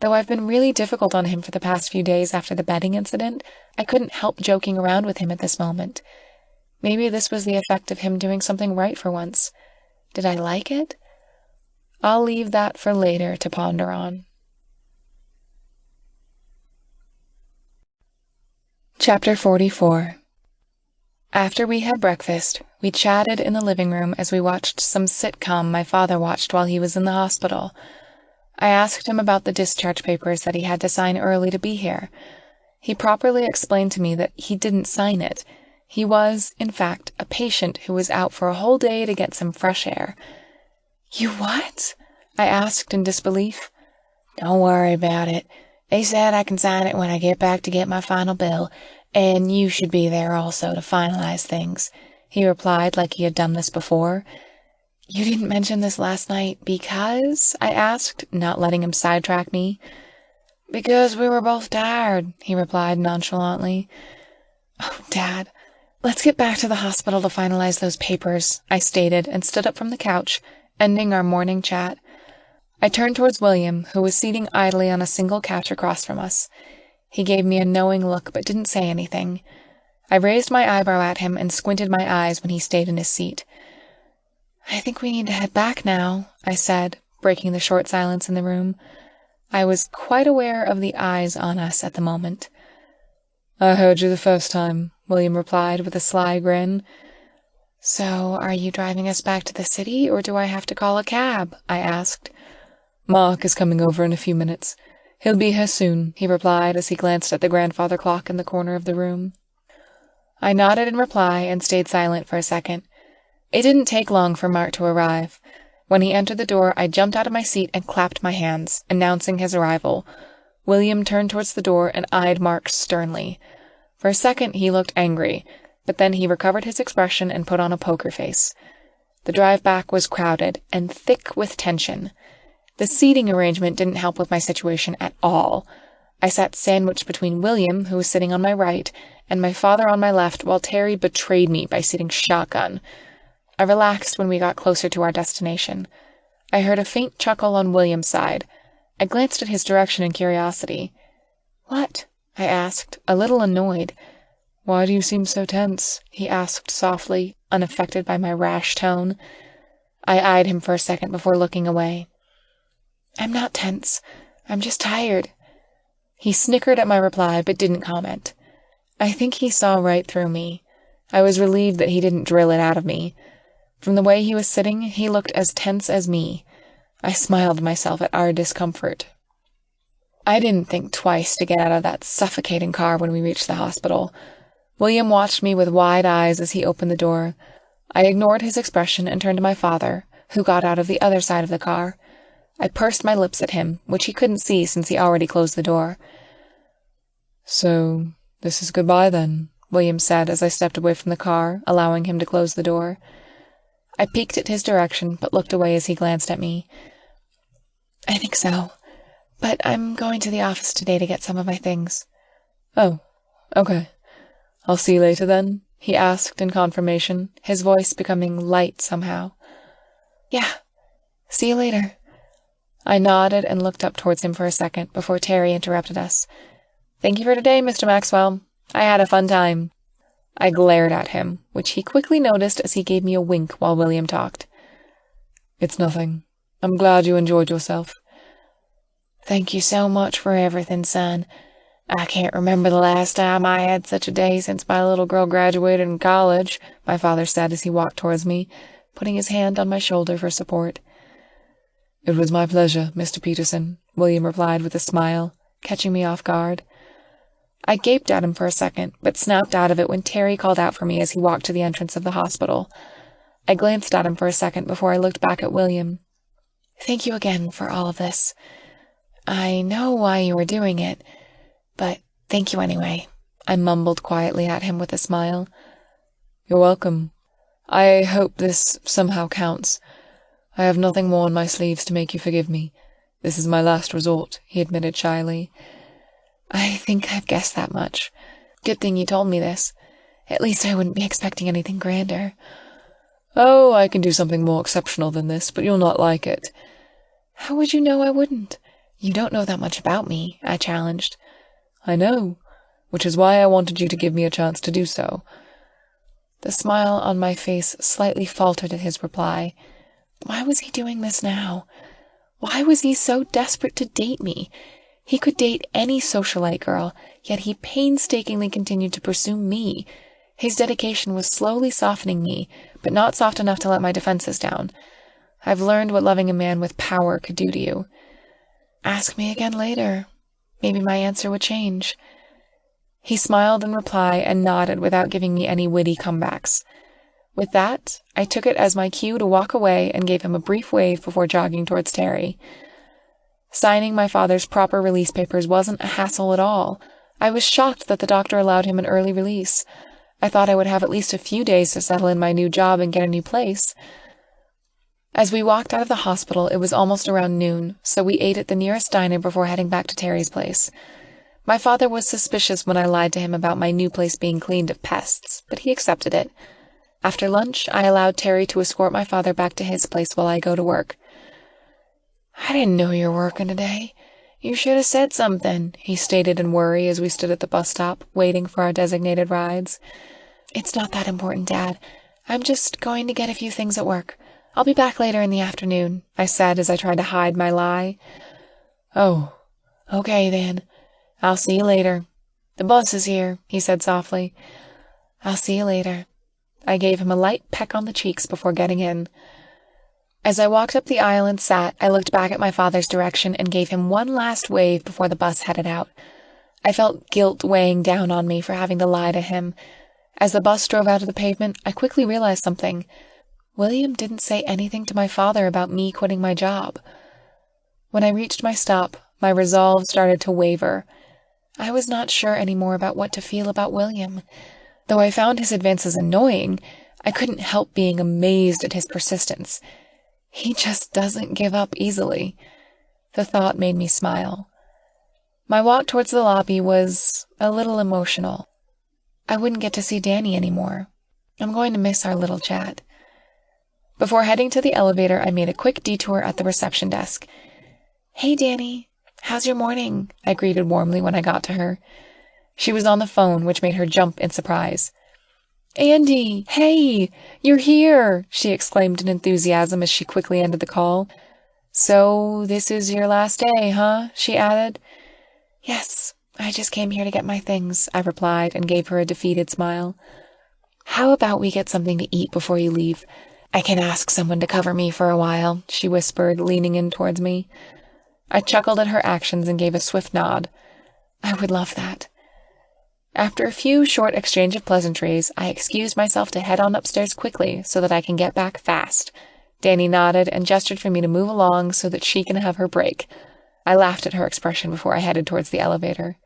Though I've been really difficult on him for the past few days after the bedding incident, I couldn't help joking around with him at this moment. Maybe this was the effect of him doing something right for once. Did I like it? I'll leave that for later to ponder on. Chapter 44. After we had breakfast, we chatted in the living room as we watched some sitcom my father watched while he was in the hospital. I asked him about the discharge papers that he had to sign early to be here. He properly explained to me that he didn't sign it. He was, in fact, a patient who was out for a whole day to get some fresh air. "You what?" I asked in disbelief. "Don't worry about it. They said I can sign it when I get back to get my final bill, and you should be there also to finalize things," he replied like he had done this before. You didn't mention this last night because? I asked, not letting him sidetrack me. Because we were both tired, he replied nonchalantly. Oh, Dad, let's get back to the hospital to finalize those papers, I stated, and stood up from the couch, ending our morning chat. I turned towards William, who was seating idly on a single couch across from us. He gave me a knowing look, but didn't say anything. I raised my eyebrow at him and squinted my eyes when he stayed in his seat. I think we need to head back now, I said, breaking the short silence in the room. I was quite aware of the eyes on us at the moment. I heard you the first time, William replied with a sly grin. So, are you driving us back to the city, or do I have to call a cab? I asked. Mark is coming over in a few minutes. He'll be here soon, he replied as he glanced at the grandfather clock in the corner of the room. I nodded in reply and stayed silent for a second. It didn't take long for Mark to arrive. When he entered the door, I jumped out of my seat and clapped my hands, announcing his arrival. William turned towards the door and eyed Mark sternly. For a second he looked angry, but then he recovered his expression and put on a poker face. The drive back was crowded and thick with tension. The seating arrangement didn't help with my situation at all. I sat sandwiched between William, who was sitting on my right, and my father on my left, while Terry betrayed me by sitting shotgun. I relaxed when we got closer to our destination. I heard a faint chuckle on William's side. I glanced at his direction in curiosity. "What?" I asked, a little annoyed. "Why do you seem so tense?" he asked softly, unaffected by my rash tone. I eyed him for a second before looking away. "I'm not tense. I'm just tired." He snickered at my reply, but didn't comment. I think he saw right through me. I was relieved that he didn't drill it out of me. From the way he was sitting, he looked as tense as me. I smiled to myself at our discomfort. I didn't think twice to get out of that suffocating car when we reached the hospital. William watched me with wide eyes as he opened the door. I ignored his expression and turned to my father, who got out of the other side of the car. I pursed my lips at him, which he couldn't see since he already closed the door. "So, this is goodbye then," William said as I stepped away from the car, allowing him to close the door. I peeked at his direction, but looked away as he glanced at me. "I think so. But I'm going to the office today to get some of my things." "Oh, okay. I'll see you later then?" he asked in confirmation, his voice becoming light somehow. "Yeah. See you later." I nodded and looked up towards him for a second before Terry interrupted us. "Thank you for today, Mr. Maxwell. I had a fun time." I glared at him, which he quickly noticed as he gave me a wink while William talked. "It's nothing. I'm glad you enjoyed yourself." "Thank you so much for everything, son. I can't remember the last time I had such a day since my little girl graduated in college," my father said as he walked towards me, putting his hand on my shoulder for support. "It was my pleasure, Mr. Peterson," William replied with a smile, catching me off guard. I gaped at him for a second, but snapped out of it when Terry called out for me as he walked to the entrance of the hospital. I glanced at him for a second before I looked back at William. "Thank you again for all of this. I know why you were doing it, but thank you anyway," I mumbled quietly at him with a smile. "You're welcome. I hope this somehow counts. I have nothing more on my sleeves to make you forgive me. This is my last resort," he admitted shyly. "I think I've guessed that much. Good thing you told me this. At least I wouldn't be expecting anything grander." "Oh, I can do something more exceptional than this, but you'll not like it." "How would you know I wouldn't? You don't know that much about me," I challenged. "I know, which is why I wanted you to give me a chance to do so." The smile on my face slightly faltered at his reply. Why was he doing this now? Why was he so desperate to date me? He could date any socialite girl, yet he painstakingly continued to pursue me. His dedication was slowly softening me, but not soft enough to let my defenses down. I've learned what loving a man with power could do to you. Ask me again later. Maybe my answer would change. He smiled in reply and nodded without giving me any witty comebacks. With that, I took it as my cue to walk away and gave him a brief wave before jogging towards Terry. Signing my father's proper release papers wasn't a hassle at all. I was shocked that the doctor allowed him an early release. I thought I would have at least a few days to settle in my new job and get a new place. As we walked out of the hospital, it was almost around noon, so we ate at the nearest diner before heading back to Terry's place. My father was suspicious when I lied to him about my new place being cleaned of pests, but he accepted it. After lunch, I allowed Terry to escort my father back to his place while I go to work. "I didn't know you were working today. You should have said something," he stated in worry as we stood at the bus stop, waiting for our designated rides. "It's not that important, Dad. I'm just going to get a few things at work. I'll be back later in the afternoon," I said as I tried to hide my lie. "Oh, okay then. I'll see you later. The bus is here," he said softly. "I'll see you later." I gave him a light peck on the cheeks before getting in. As I walked up the aisle and sat, I looked back at my father's direction and gave him one last wave before the bus headed out. I felt guilt weighing down on me for having to lie to him. As the bus drove out of the pavement, I quickly realized something. William didn't say anything to my father about me quitting my job. When I reached my stop, my resolve started to waver. I was not sure anymore about what to feel about William. Though I found his advances annoying, I couldn't help being amazed at his persistence. He just doesn't give up easily. The thought made me smile. My walk towards the lobby was a little emotional. I wouldn't get to see Danny anymore. I'm going to miss our little chat. Before heading to the elevator, I made a quick detour at the reception desk. "Hey, Danny. How's your morning?" I greeted warmly when I got to her. She was on the phone, which made her jump in surprise. "Andy, hey, you're here!" she exclaimed in enthusiasm as she quickly ended the call. "So, this is your last day, huh?" she added. "Yes, I just came here to get my things," I replied and gave her a defeated smile. "How about we get something to eat before you leave? I can ask someone to cover me for a while," she whispered, leaning in towards me. I chuckled at her actions and gave a swift nod. "I would love that." After a few short exchange of pleasantries, I excused myself to head on upstairs quickly so that I can get back fast. Danny nodded and gestured for me to move along so that she can have her break. I laughed at her expression before I headed towards the elevator.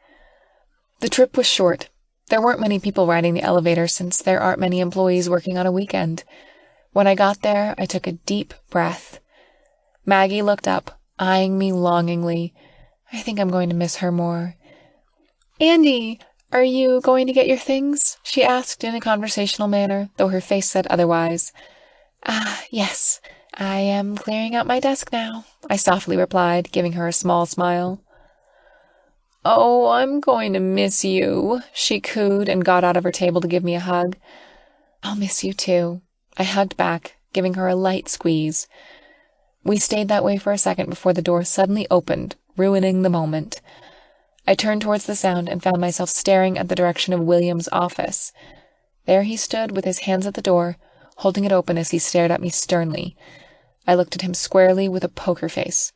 The trip was short. There weren't many people riding the elevator since there aren't many employees working on a weekend. When I got there, I took a deep breath. Maggie looked up, eyeing me longingly. I think I'm going to miss her more. "Andy, are you going to get your things?" she asked in a conversational manner, though her face said otherwise. Yes. I am clearing out my desk now," I softly replied, giving her a small smile. "Oh, I'm going to miss you," she cooed and got out of her table to give me a hug. "I'll miss you too." I hugged back, giving her a light squeeze. We stayed that way for a second before the door suddenly opened, ruining the moment. I turned towards the sound and found myself staring at the direction of William's office. There he stood with his hands at the door, holding it open as he stared at me sternly. I looked at him squarely with a poker face.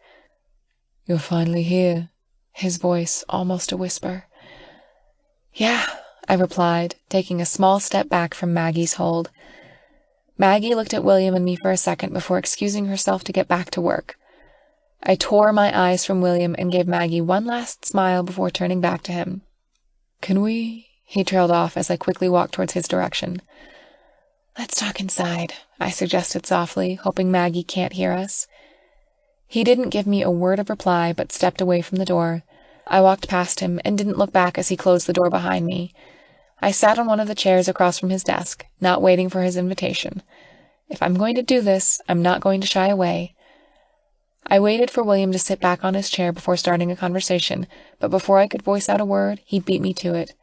"You're finally here," his voice almost a whisper. "Yeah," I replied, taking a small step back from Maggie's hold. Maggie looked at William and me for a second before excusing herself to get back to work. I tore my eyes from William and gave Maggie one last smile before turning back to him. "Can we?" He trailed off as I quickly walked towards his direction. "Let's talk inside," I suggested softly, hoping Maggie can't hear us. He didn't give me a word of reply, but stepped away from the door. I walked past him and didn't look back as he closed the door behind me. I sat on one of the chairs across from his desk, not waiting for his invitation. If I'm going to do this, I'm not going to shy away. I waited for William to sit back on his chair before starting a conversation, but before I could voice out a word, he beat me to it.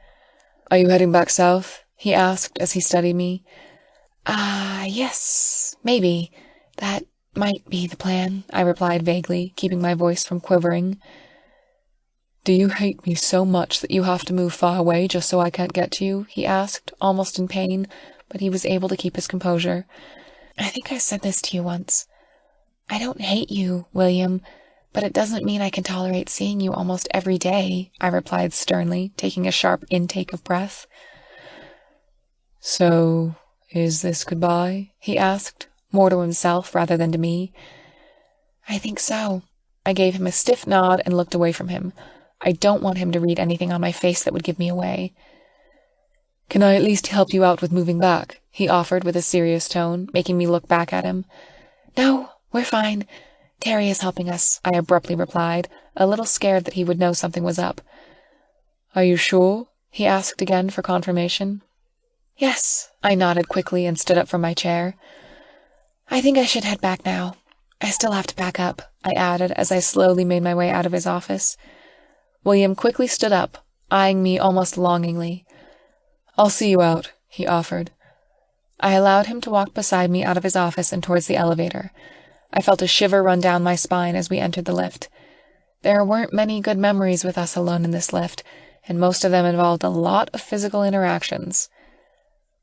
"Are you heading back south?" he asked as he studied me. Yes, maybe. That might be the plan," I replied vaguely, keeping my voice from quivering. "Do you hate me so much that you have to move far away just so I can't get to you?" he asked, almost in pain, but he was able to keep his composure. "I think I said this to you once. I don't hate you, William, but it doesn't mean I can tolerate seeing you almost every day," I replied sternly, taking a sharp intake of breath. "So, is this goodbye?" he asked, more to himself rather than to me. "I think so." I gave him a stiff nod and looked away from him. I don't want him to read anything on my face that would give me away. "Can I at least help you out with moving back?" he offered with a serious tone, making me look back at him. "No, We're fine. Terry is helping us, I abruptly replied, a little scared that he would know something was up. Are you sure? He asked again for confirmation. Yes, I nodded quickly and stood up from my chair. I think I should head back now. I still have to pack up, I added as I slowly made my way out of his office. William quickly stood up, eyeing me almost longingly. I'll see you out, he offered. I allowed him to walk beside me out of his office and towards the elevator. I felt a shiver run down my spine as we entered the lift. There weren't many good memories with us alone in this lift, and most of them involved a lot of physical interactions.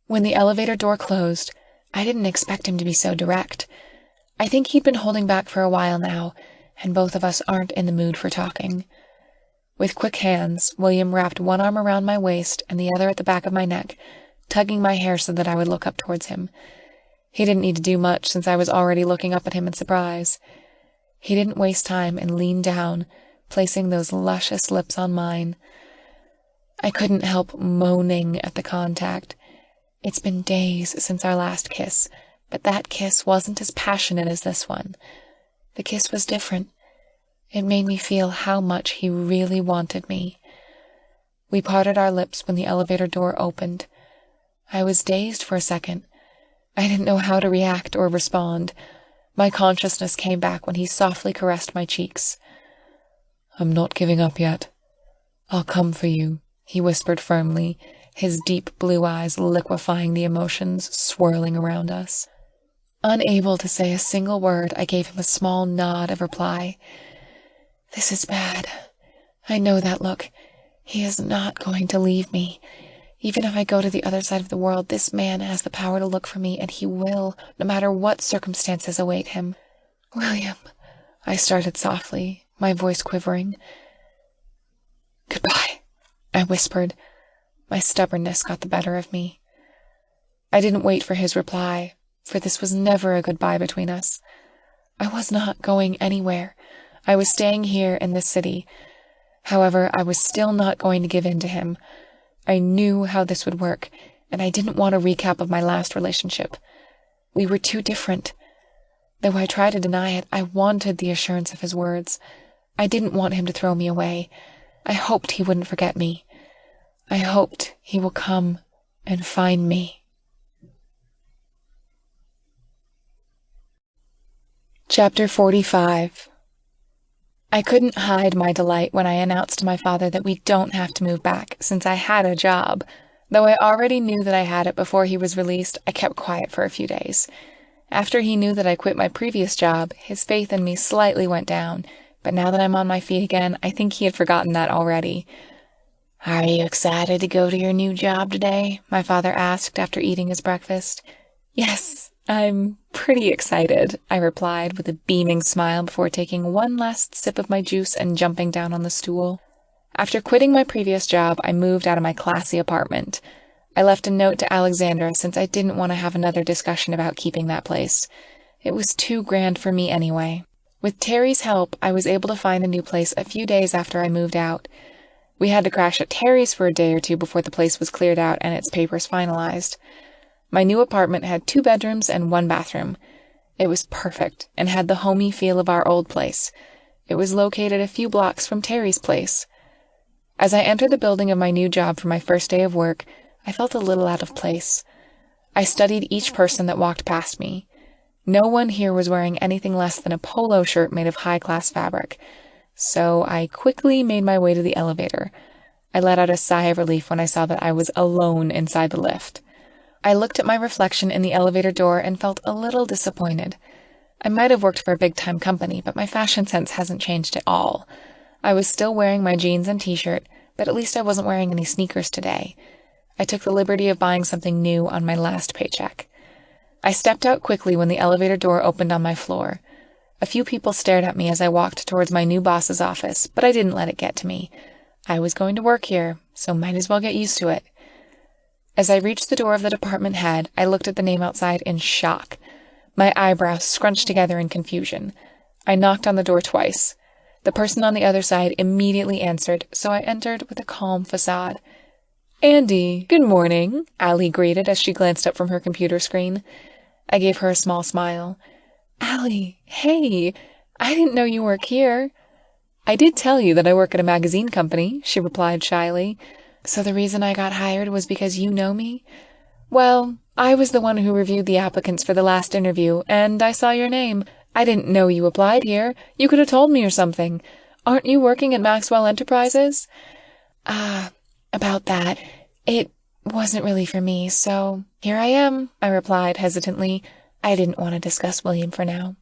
When the elevator door closed, I didn't expect him to be so direct. I think he'd been holding back for a while now, and both of us aren't in the mood for talking. With quick hands, William wrapped one arm around my waist and the other at the back of my neck, tugging my hair so that I would look up towards him. He didn't need to do much since I was already looking up at him in surprise. He didn't waste time and leaned down, placing those luscious lips on mine. I couldn't help moaning at the contact. It's been days since our last kiss, but that kiss wasn't as passionate as this one. The kiss was different. It made me feel how much he really wanted me. We parted our lips when the elevator door opened. I was dazed for a second. I didn't know how to react or respond. My consciousness came back when he softly caressed my cheeks. I'm not giving up yet. I'll come for you, he whispered firmly, his deep blue eyes liquefying the emotions swirling around us. Unable to say a single word, I gave him a small nod of reply. This is bad. I know that look. He is not going to leave me. Even if I go to the other side of the world, this man has the power to look for me, and he will, no matter what circumstances await him. William, I started softly, my voice quivering. Goodbye, I whispered. My stubbornness got the better of me. I didn't wait for his reply, for this was never a goodbye between us. I was not going anywhere. I was staying here in this city. However, I was still not going to give in to him. I knew how this would work, and I didn't want a recap of my last relationship. We were too different. Though I tried to deny it, I wanted the assurance of his words. I didn't want him to throw me away. I hoped he wouldn't forget me. I hoped he will come and find me. Chapter 45. I couldn't hide my delight when I announced to my father that we don't have to move back, since I had a job. Though I already knew that I had it before he was released, I kept quiet for a few days. After he knew that I quit my previous job, his faith in me slightly went down, but now that I'm on my feet again, I think he had forgotten that already. Are you excited to go to your new job today? My father asked after eating his breakfast. Yes, I'm pretty excited, I replied with a beaming smile before taking one last sip of my juice and jumping down on the stool. After quitting my previous job, I moved out of my classy apartment. I left a note to Alexandra since I didn't want to have another discussion about keeping that place. It was too grand for me anyway. With Terry's help, I was able to find a new place a few days after I moved out. We had to crash at Terry's for a day or two before the place was cleared out and its papers finalized. My new apartment had 2 bedrooms and 1 bathroom. It was perfect and had the homey feel of our old place. It was located a few blocks from Terry's place. As I entered the building of my new job for my first day of work, I felt a little out of place. I studied each person that walked past me. No one here was wearing anything less than a polo shirt made of high-class fabric, so I quickly made my way to the elevator. I let out a sigh of relief when I saw that I was alone inside the lift. I looked at my reflection in the elevator door and felt a little disappointed. I might have worked for a big-time company, but my fashion sense hasn't changed at all. I was still wearing my jeans and t-shirt, but at least I wasn't wearing any sneakers today. I took the liberty of buying something new on my last paycheck. I stepped out quickly when the elevator door opened on my floor. A few people stared at me as I walked towards my new boss's office, but I didn't let it get to me. I was going to work here, so might as well get used to it. As I reached the door of the department head, I looked at the name outside in shock. My eyebrows scrunched together in confusion. I knocked on the door twice. The person on the other side immediately answered, so I entered with a calm facade. "Andy, good morning," Allie greeted as she glanced up from her computer screen. I gave her a small smile. Allie, hey, I didn't know you work here. I did tell you that I work at a magazine company, she replied shyly. So the reason I got hired was because you know me? Well, I was the one who reviewed the applicants for the last interview, and I saw your name. I didn't know you applied here. You could have told me or something. Aren't you working at Maxwell Enterprises? About that. It wasn't really for me, so here I am, I replied hesitantly. I didn't want to discuss William for now.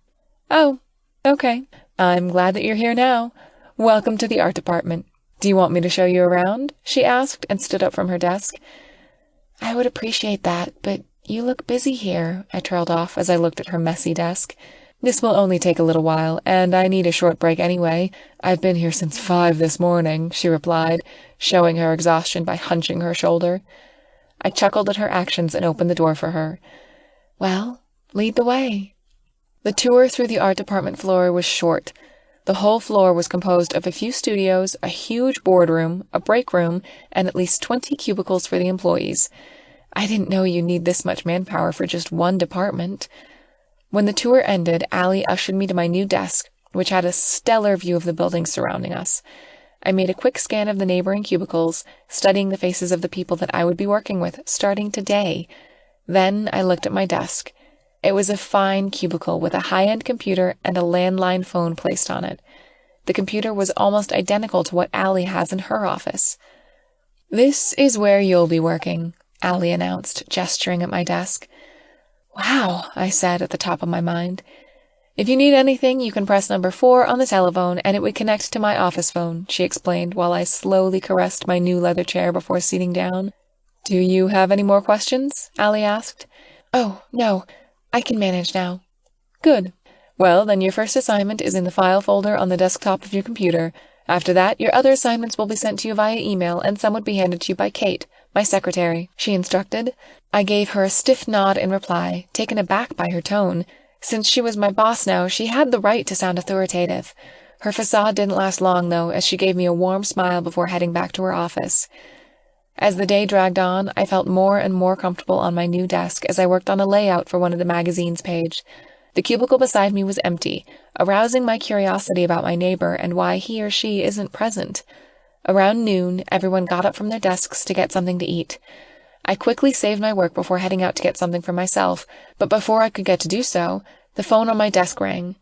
Oh, okay. I'm glad that you're here now. Welcome to the art department. Do you want me to show you around? She asked and stood up from her desk. I would appreciate that, but you look busy here, I trailed off as I looked at her messy desk. This will only take a little while, and I need a short break anyway. I've been here since 5 this morning, she replied, showing her exhaustion by hunching her shoulder. I chuckled at her actions and opened the door for her. Well, lead the way. The tour through the art department floor was short. The whole floor was composed of a few studios, a huge boardroom, a break room, and at least 20 cubicles for the employees. I didn't know you need this much manpower for just one department. When the tour ended, Allie ushered me to my new desk, which had a stellar view of the buildings surrounding us. I made a quick scan of the neighboring cubicles, studying the faces of the people that I would be working with, starting today. Then I looked at my desk. It was a fine cubicle with a high-end computer and a landline phone placed on it. The computer was almost identical to what Allie has in her office. This is where you'll be working, Allie announced, gesturing at my desk. Wow, I said at the top of my mind. If you need anything, you can press number 4 on the telephone and it would connect to my office phone, she explained while I slowly caressed my new leather chair before sitting down. Do you have any more questions? Allie asked. Oh, no. I can manage now. Good. Well, then your first assignment is in the file folder on the desktop of your computer. After that, your other assignments will be sent to you via email, and some would be handed to you by Kate, my secretary, she instructed. I gave her a stiff nod in reply, taken aback by her tone. Since she was my boss now, she had the right to sound authoritative. Her facade didn't last long, though, as she gave me a warm smile before heading back to her office. As the day dragged on, I felt more and more comfortable on my new desk as I worked on a layout for one of the magazine's page. The cubicle beside me was empty, arousing my curiosity about my neighbor and why he or she isn't present. Around noon, everyone got up from their desks to get something to eat. I quickly saved my work before heading out to get something for myself, but before I could get to do so, the phone on my desk rang.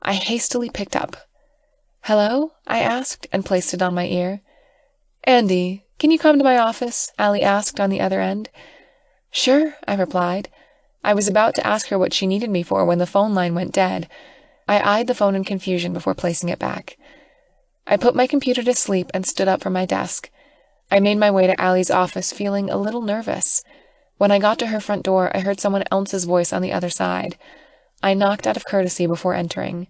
I hastily picked up. Hello? I asked and placed it on my ear. Andy, can you come to my office? Allie asked on the other end. Sure, I replied. I was about to ask her what she needed me for when the phone line went dead. I eyed the phone in confusion before placing it back. I put my computer to sleep and stood up from my desk. I made my way to Allie's office, feeling a little nervous. When I got to her front door, I heard someone else's voice on the other side. I knocked out of courtesy before entering.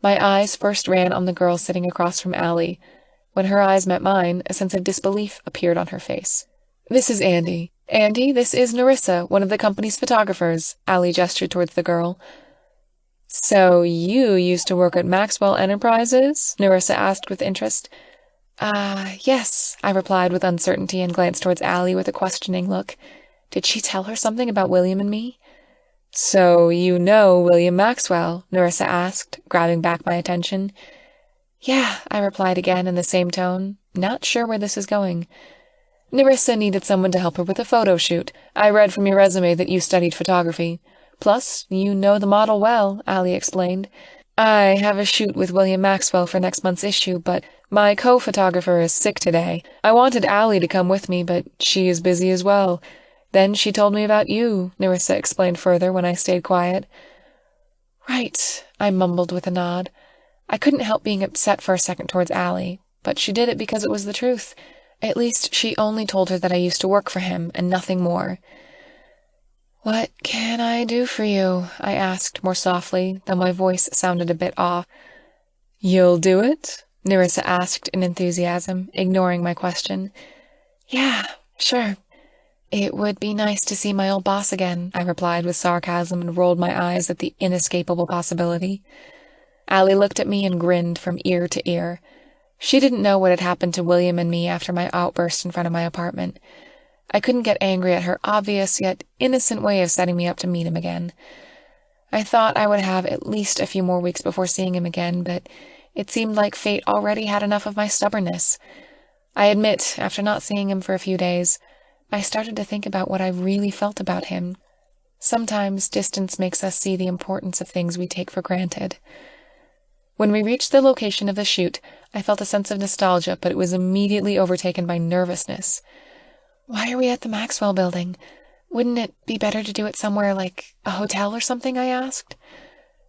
My eyes first ran on the girl sitting across from Allie. When her eyes met mine, a sense of disbelief appeared on her face. This is Andy. Andy, this is Nerissa, one of the company's photographers, Allie gestured towards the girl. So you used to work at Maxwell Enterprises? Nerissa asked with interest. Yes, I replied with uncertainty and glanced towards Allie with a questioning look. Did she tell her something about William and me? So you know William Maxwell? Nerissa asked, grabbing back my attention. Yeah, I replied again in the same tone, not sure where this is going. Nerissa needed someone to help her with a photo shoot. I read from your resume that you studied photography. Plus, you know the model well, Allie explained. I have a shoot with William Maxwell for next month's issue, but my co-photographer is sick today. I wanted Allie to come with me, but she is busy as well. Then she told me about you, Nerissa explained further when I stayed quiet. Right, I mumbled with a nod. I couldn't help being upset for a second towards Allie, but she did it because it was the truth. At least she only told her that I used to work for him, and nothing more. What can I do for you? I asked more softly, though my voice sounded a bit off. You'll do it? Nerissa asked in enthusiasm, ignoring my question. Yeah, sure. It would be nice to see my old boss again, I replied with sarcasm and rolled my eyes at the inescapable possibility. Allie looked at me and grinned from ear to ear. She didn't know what had happened to William and me after my outburst in front of my apartment. I couldn't get angry at her obvious yet innocent way of setting me up to meet him again. I thought I would have at least a few more weeks before seeing him again, but it seemed like fate already had enough of my stubbornness. I admit, after not seeing him for a few days, I started to think about what I really felt about him. Sometimes distance makes us see the importance of things we take for granted. When we reached the location of the shoot, I felt a sense of nostalgia, but it was immediately overtaken by nervousness. Why are we at the Maxwell building? Wouldn't it be better to do it somewhere like a hotel or something? I asked.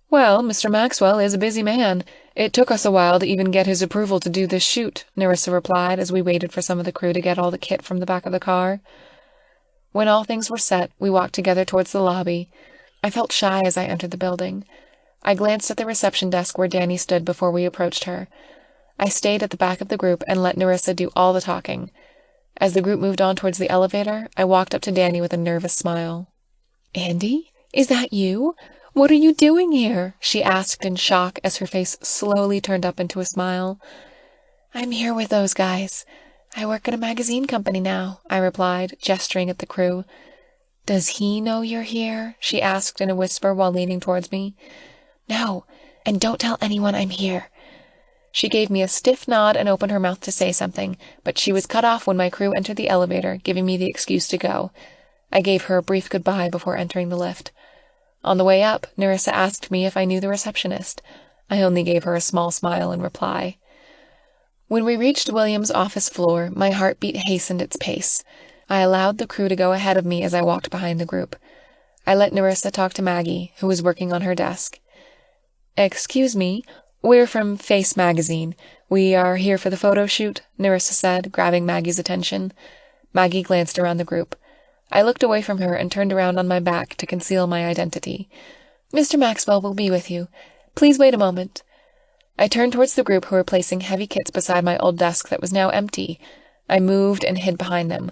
Well, Mr. Maxwell is a busy man. It took us a while to even get his approval to do this shoot, Nerissa replied as we waited for some of the crew to get all the kit from the back of the car. When all things were set, we walked together towards the lobby. I felt shy as I entered the building. I glanced at the reception desk where Danny stood before we approached her. I stayed at the back of the group and let Nerissa do all the talking. As the group moved on towards the elevator, I walked up to Danny with a nervous smile. "Andy, is that you? What are you doing here?" she asked in shock as her face slowly turned up into a smile. "I'm here with those guys. I work at a magazine company now," I replied, gesturing at the crew. "Does he know you're here?" she asked in a whisper while leaning towards me. "No, and don't tell anyone I'm here." She gave me a stiff nod and opened her mouth to say something, but she was cut off when my crew entered the elevator, giving me the excuse to go. I gave her a brief goodbye before entering the lift. On the way up, Nerissa asked me if I knew the receptionist. I only gave her a small smile in reply. When we reached William's office floor, my heartbeat hastened its pace. I allowed the crew to go ahead of me as I walked behind the group. I let Nerissa talk to Maggie, who was working on her desk. "Excuse me, we're from Face Magazine. We are here for the photo shoot," Nerissa said, grabbing Maggie's attention. Maggie glanced around the group. I looked away from her and turned around on my back to conceal my identity. "Mr. Maxwell will be with you. Please wait a moment." I turned towards the group who were placing heavy kits beside my old desk that was now empty. I moved and hid behind them.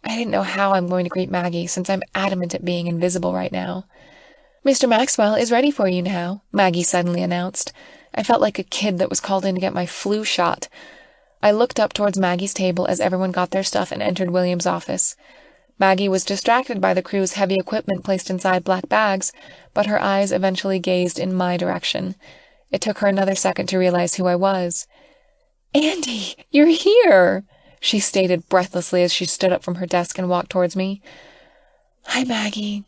I didn't know how I'm going to greet Maggie, since I'm adamant at being invisible right now. "Mr. Maxwell is ready for you now," Maggie suddenly announced. I felt like a kid that was called in to get my flu shot. I looked up towards Maggie's table as everyone got their stuff and entered William's office. Maggie was distracted by the crew's heavy equipment placed inside black bags, but her eyes eventually gazed in my direction. It took her another second to realize who I was. "Andy, you're here!" she stated breathlessly as she stood up from her desk and walked towards me. "Hi, Maggie.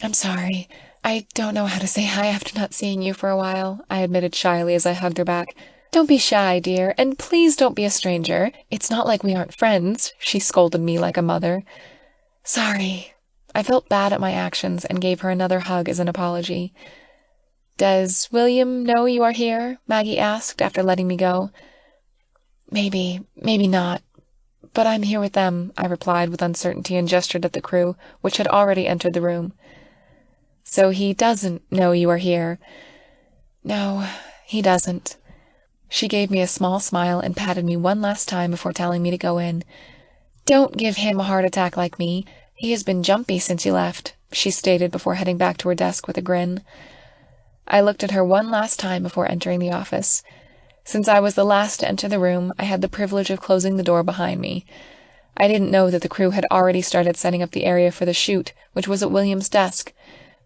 I'm sorry. I don't know how to say hi after not seeing you for a while," I admitted shyly as I hugged her back. "Don't be shy, dear, and please don't be a stranger. It's not like we aren't friends," she scolded me like a mother. "Sorry." I felt bad at my actions and gave her another hug as an apology. "Does William know you are here?" Maggie asked after letting me go. Maybe not. But I'm here with them," I replied with uncertainty and gestured at the crew, which had already entered the room. "So he doesn't know you are here?" "No, he doesn't." She gave me a small smile and patted me one last time before telling me to go in. "Don't give him a heart attack like me. He has been jumpy since you left," she stated before heading back to her desk with a grin. I looked at her one last time before entering the office. Since I was the last to enter the room, I had the privilege of closing the door behind me. I didn't know that the crew had already started setting up the area for the shoot, which was at William's desk.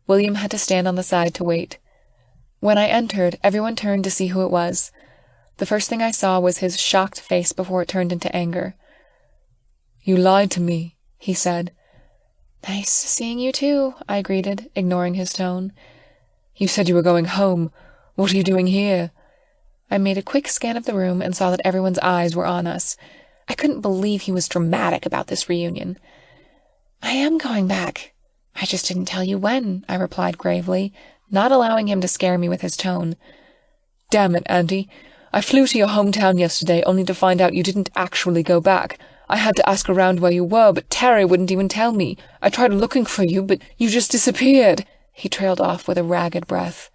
William had to stand on the side to wait. When I entered, everyone turned to see who it was. The first thing I saw was his shocked face before it turned into anger. "You lied to me," he said. "Nice seeing you too," I greeted, ignoring his tone. "You said you were going home. What are you doing here?" I made a quick scan of the room and saw that everyone's eyes were on us. I couldn't believe he was dramatic about this reunion. "I am going back. I just didn't tell you when," I replied gravely, not allowing him to scare me with his tone. "Damn it, Andy. I flew to your hometown yesterday only to find out you didn't actually go back. I had to ask around where you were, but Terry wouldn't even tell me. I tried looking for you, but you just disappeared." He trailed off with a ragged breath.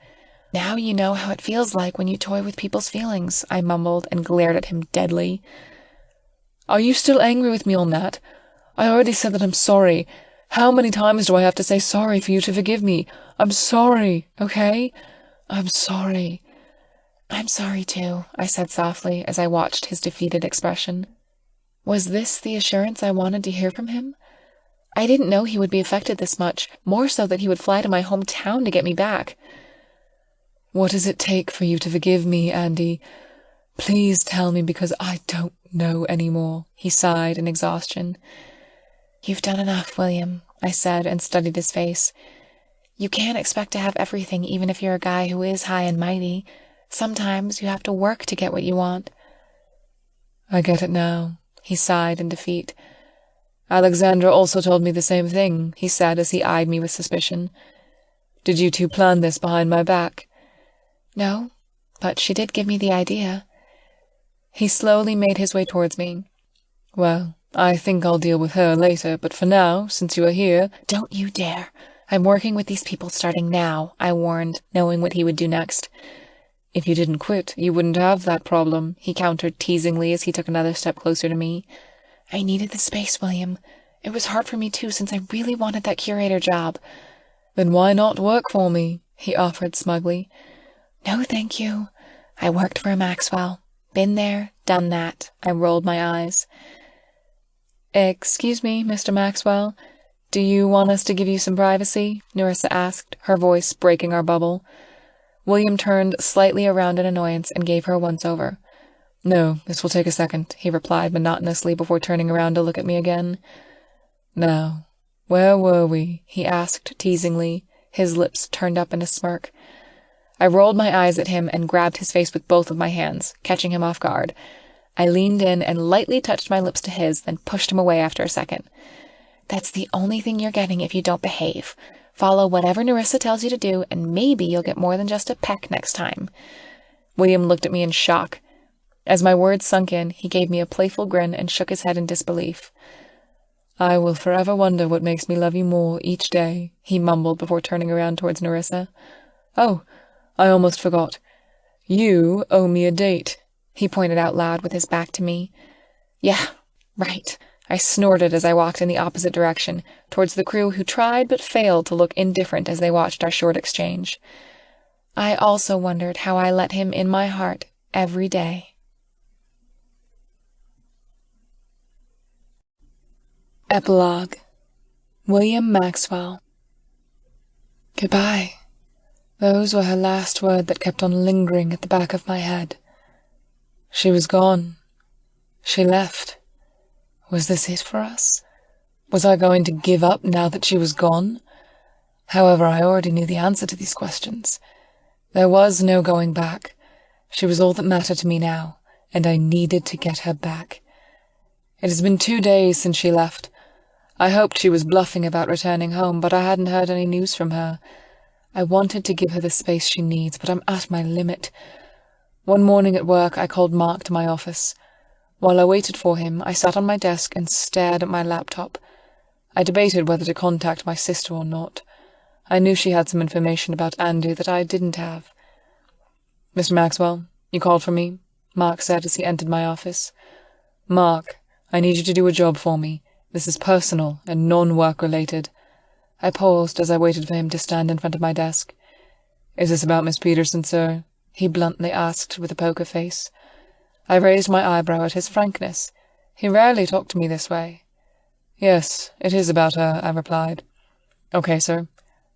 "Now you know how it feels like when you toy with people's feelings," I mumbled and glared at him deadly. "Are you still angry with me on that? I already said that I'm sorry. How many times do I have to say sorry for you to forgive me? I'm sorry, okay? I'm sorry." "I'm sorry too," I said softly as I watched his defeated expression. Was this the assurance I wanted to hear from him? I didn't know he would be affected this much, more so that he would fly to my hometown to get me back. What does it take for you to forgive me, Andy? Please tell me, because I don't know anymore, he sighed in exhaustion. You've done enough, William, I said and studied his face. You can't expect to have everything even if you're a guy who is high and mighty. Sometimes you have to work to get what you want. I get it now, he sighed in defeat. Alexandra also told me the same thing, he said as he eyed me with suspicion. Did you two plan this behind my back? No, but she did give me the idea. He slowly made his way towards me. Well, I think I'll deal with her later, but for now, since you are here— Don't you dare. I'm working with these people starting now, I warned, knowing what he would do next. If you didn't quit, you wouldn't have that problem, he countered teasingly as he took another step closer to me. I needed the space, William. It was hard for me too, since I really wanted that curator job. Then why not work for me? He offered smugly. No, thank you. I worked for a Maxwell. Been there, done that. I rolled my eyes. Excuse me, Mr. Maxwell. Do you want us to give you some privacy? Nerissa asked, her voice breaking our bubble. William turned slightly around in annoyance and gave her a once-over. No, this will take a second, he replied monotonously before turning around to look at me again. Now, where were we? He asked teasingly, his lips turned up in a smirk. I rolled my eyes at him and grabbed his face with both of my hands, catching him off guard. I leaned in and lightly touched my lips to his, then pushed him away after a second. That's the only thing you're getting if you don't behave. Follow whatever Nerissa tells you to do, and maybe you'll get more than just a peck next time. William looked at me in shock. As my words sunk in, he gave me a playful grin and shook his head in disbelief. I will forever wonder what makes me love you more each day, he mumbled before turning around towards Nerissa. Oh, I almost forgot. You owe me a date, he pointed out loud with his back to me. Yeah, right. I snorted as I walked in the opposite direction, towards the crew who tried but failed to look indifferent as they watched our short exchange. I also wondered how I let him in my heart every day. Epilogue. William Maxwell. Goodbye. Those were her last words that kept on lingering at the back of my head. She was gone. She left. Was this it for us? Was I going to give up now that she was gone? However, I already knew the answer to these questions. There was no going back. She was all that mattered to me now, and I needed to get her back. It has been 2 days since she left. I hoped she was bluffing about returning home, but I hadn't heard any news from her. I wanted to give her the space she needs, but I'm at my limit. One morning at work, I called Mark to my office. While I waited for him, I sat on my desk and stared at my laptop. I debated whether to contact my sister or not. I knew she had some information about Andy that I didn't have. Mr. Maxwell, you called for me? Mark said as he entered my office. Mark, I need you to do a job for me. This is personal and non-work related. I paused as I waited for him to stand in front of my desk. Is this about Miss Peterson, sir? He bluntly asked with a poker face. I raised my eyebrow at his frankness. He rarely talked to me this way. Yes, it is about her, I replied. Okay, sir.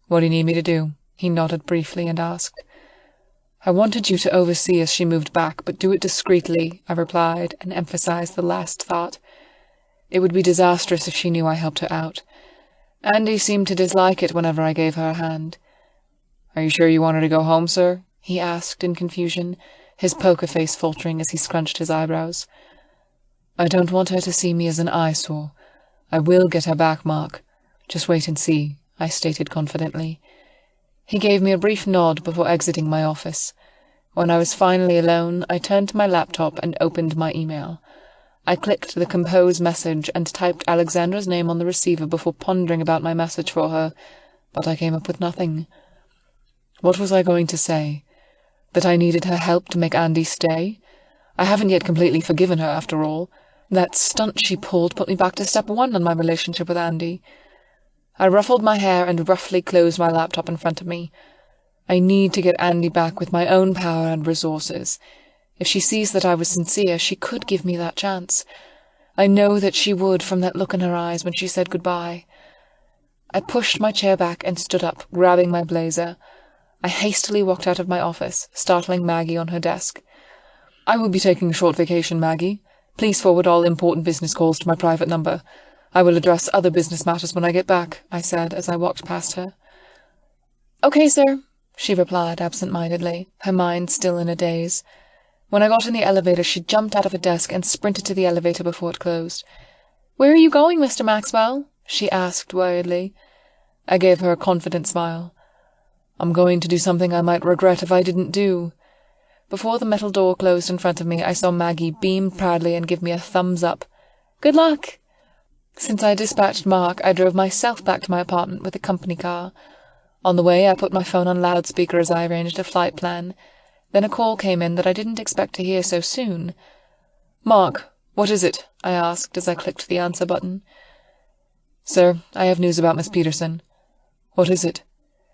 What do you need me to do? He nodded briefly and asked. I wanted you to oversee as she moved back, but do it discreetly, I replied, and emphasized the last thought. It would be disastrous if she knew I helped her out. Andy seemed to dislike it whenever I gave her a hand. Are you sure you want her to go home, sir? He asked in confusion, his poker face faltering as he scrunched his eyebrows. I don't want her to see me as an eyesore. I will get her back, Mark. Just wait and see, I stated confidently. He gave me a brief nod before exiting my office. When I was finally alone, I turned to my laptop and opened my email. I clicked the compose message and typed Alexandra's name on the receiver before pondering about my message for her, but I came up with nothing. What was I going to say? That I needed her help to make Andy stay? I haven't yet completely forgiven her, after all. That stunt she pulled put me back to step 1 on my relationship with Andy. I ruffled my hair and roughly closed my laptop in front of me. I need to get Andy back with my own power and resources. If she sees that I was sincere, she could give me that chance. I know that she would from that look in her eyes when she said goodbye. I pushed my chair back and stood up, grabbing my blazer. I hastily walked out of my office, startling Maggie on her desk. "I will be taking a short vacation, Maggie. Please forward all important business calls to my private number. I will address other business matters when I get back," I said as I walked past her. "Okay, sir," she replied absent-mindedly, her mind still in a daze. When I got in the elevator, she jumped out of her desk and sprinted to the elevator before it closed. "Where are you going, Mr. Maxwell?" she asked worriedly. I gave her a confident smile. "I'm going to do something I might regret if I didn't do." Before the metal door closed in front of me, I saw Maggie beam proudly and give me a thumbs up. "Good luck!" Since I dispatched Mark, I drove myself back to my apartment with a company car. On the way, I put my phone on loudspeaker as I arranged a flight plan. Then a call came in that I didn't expect to hear so soon. "Mark, what is it?" I asked as I clicked the answer button. "Sir, I have news about Miss Peterson." "What is it?"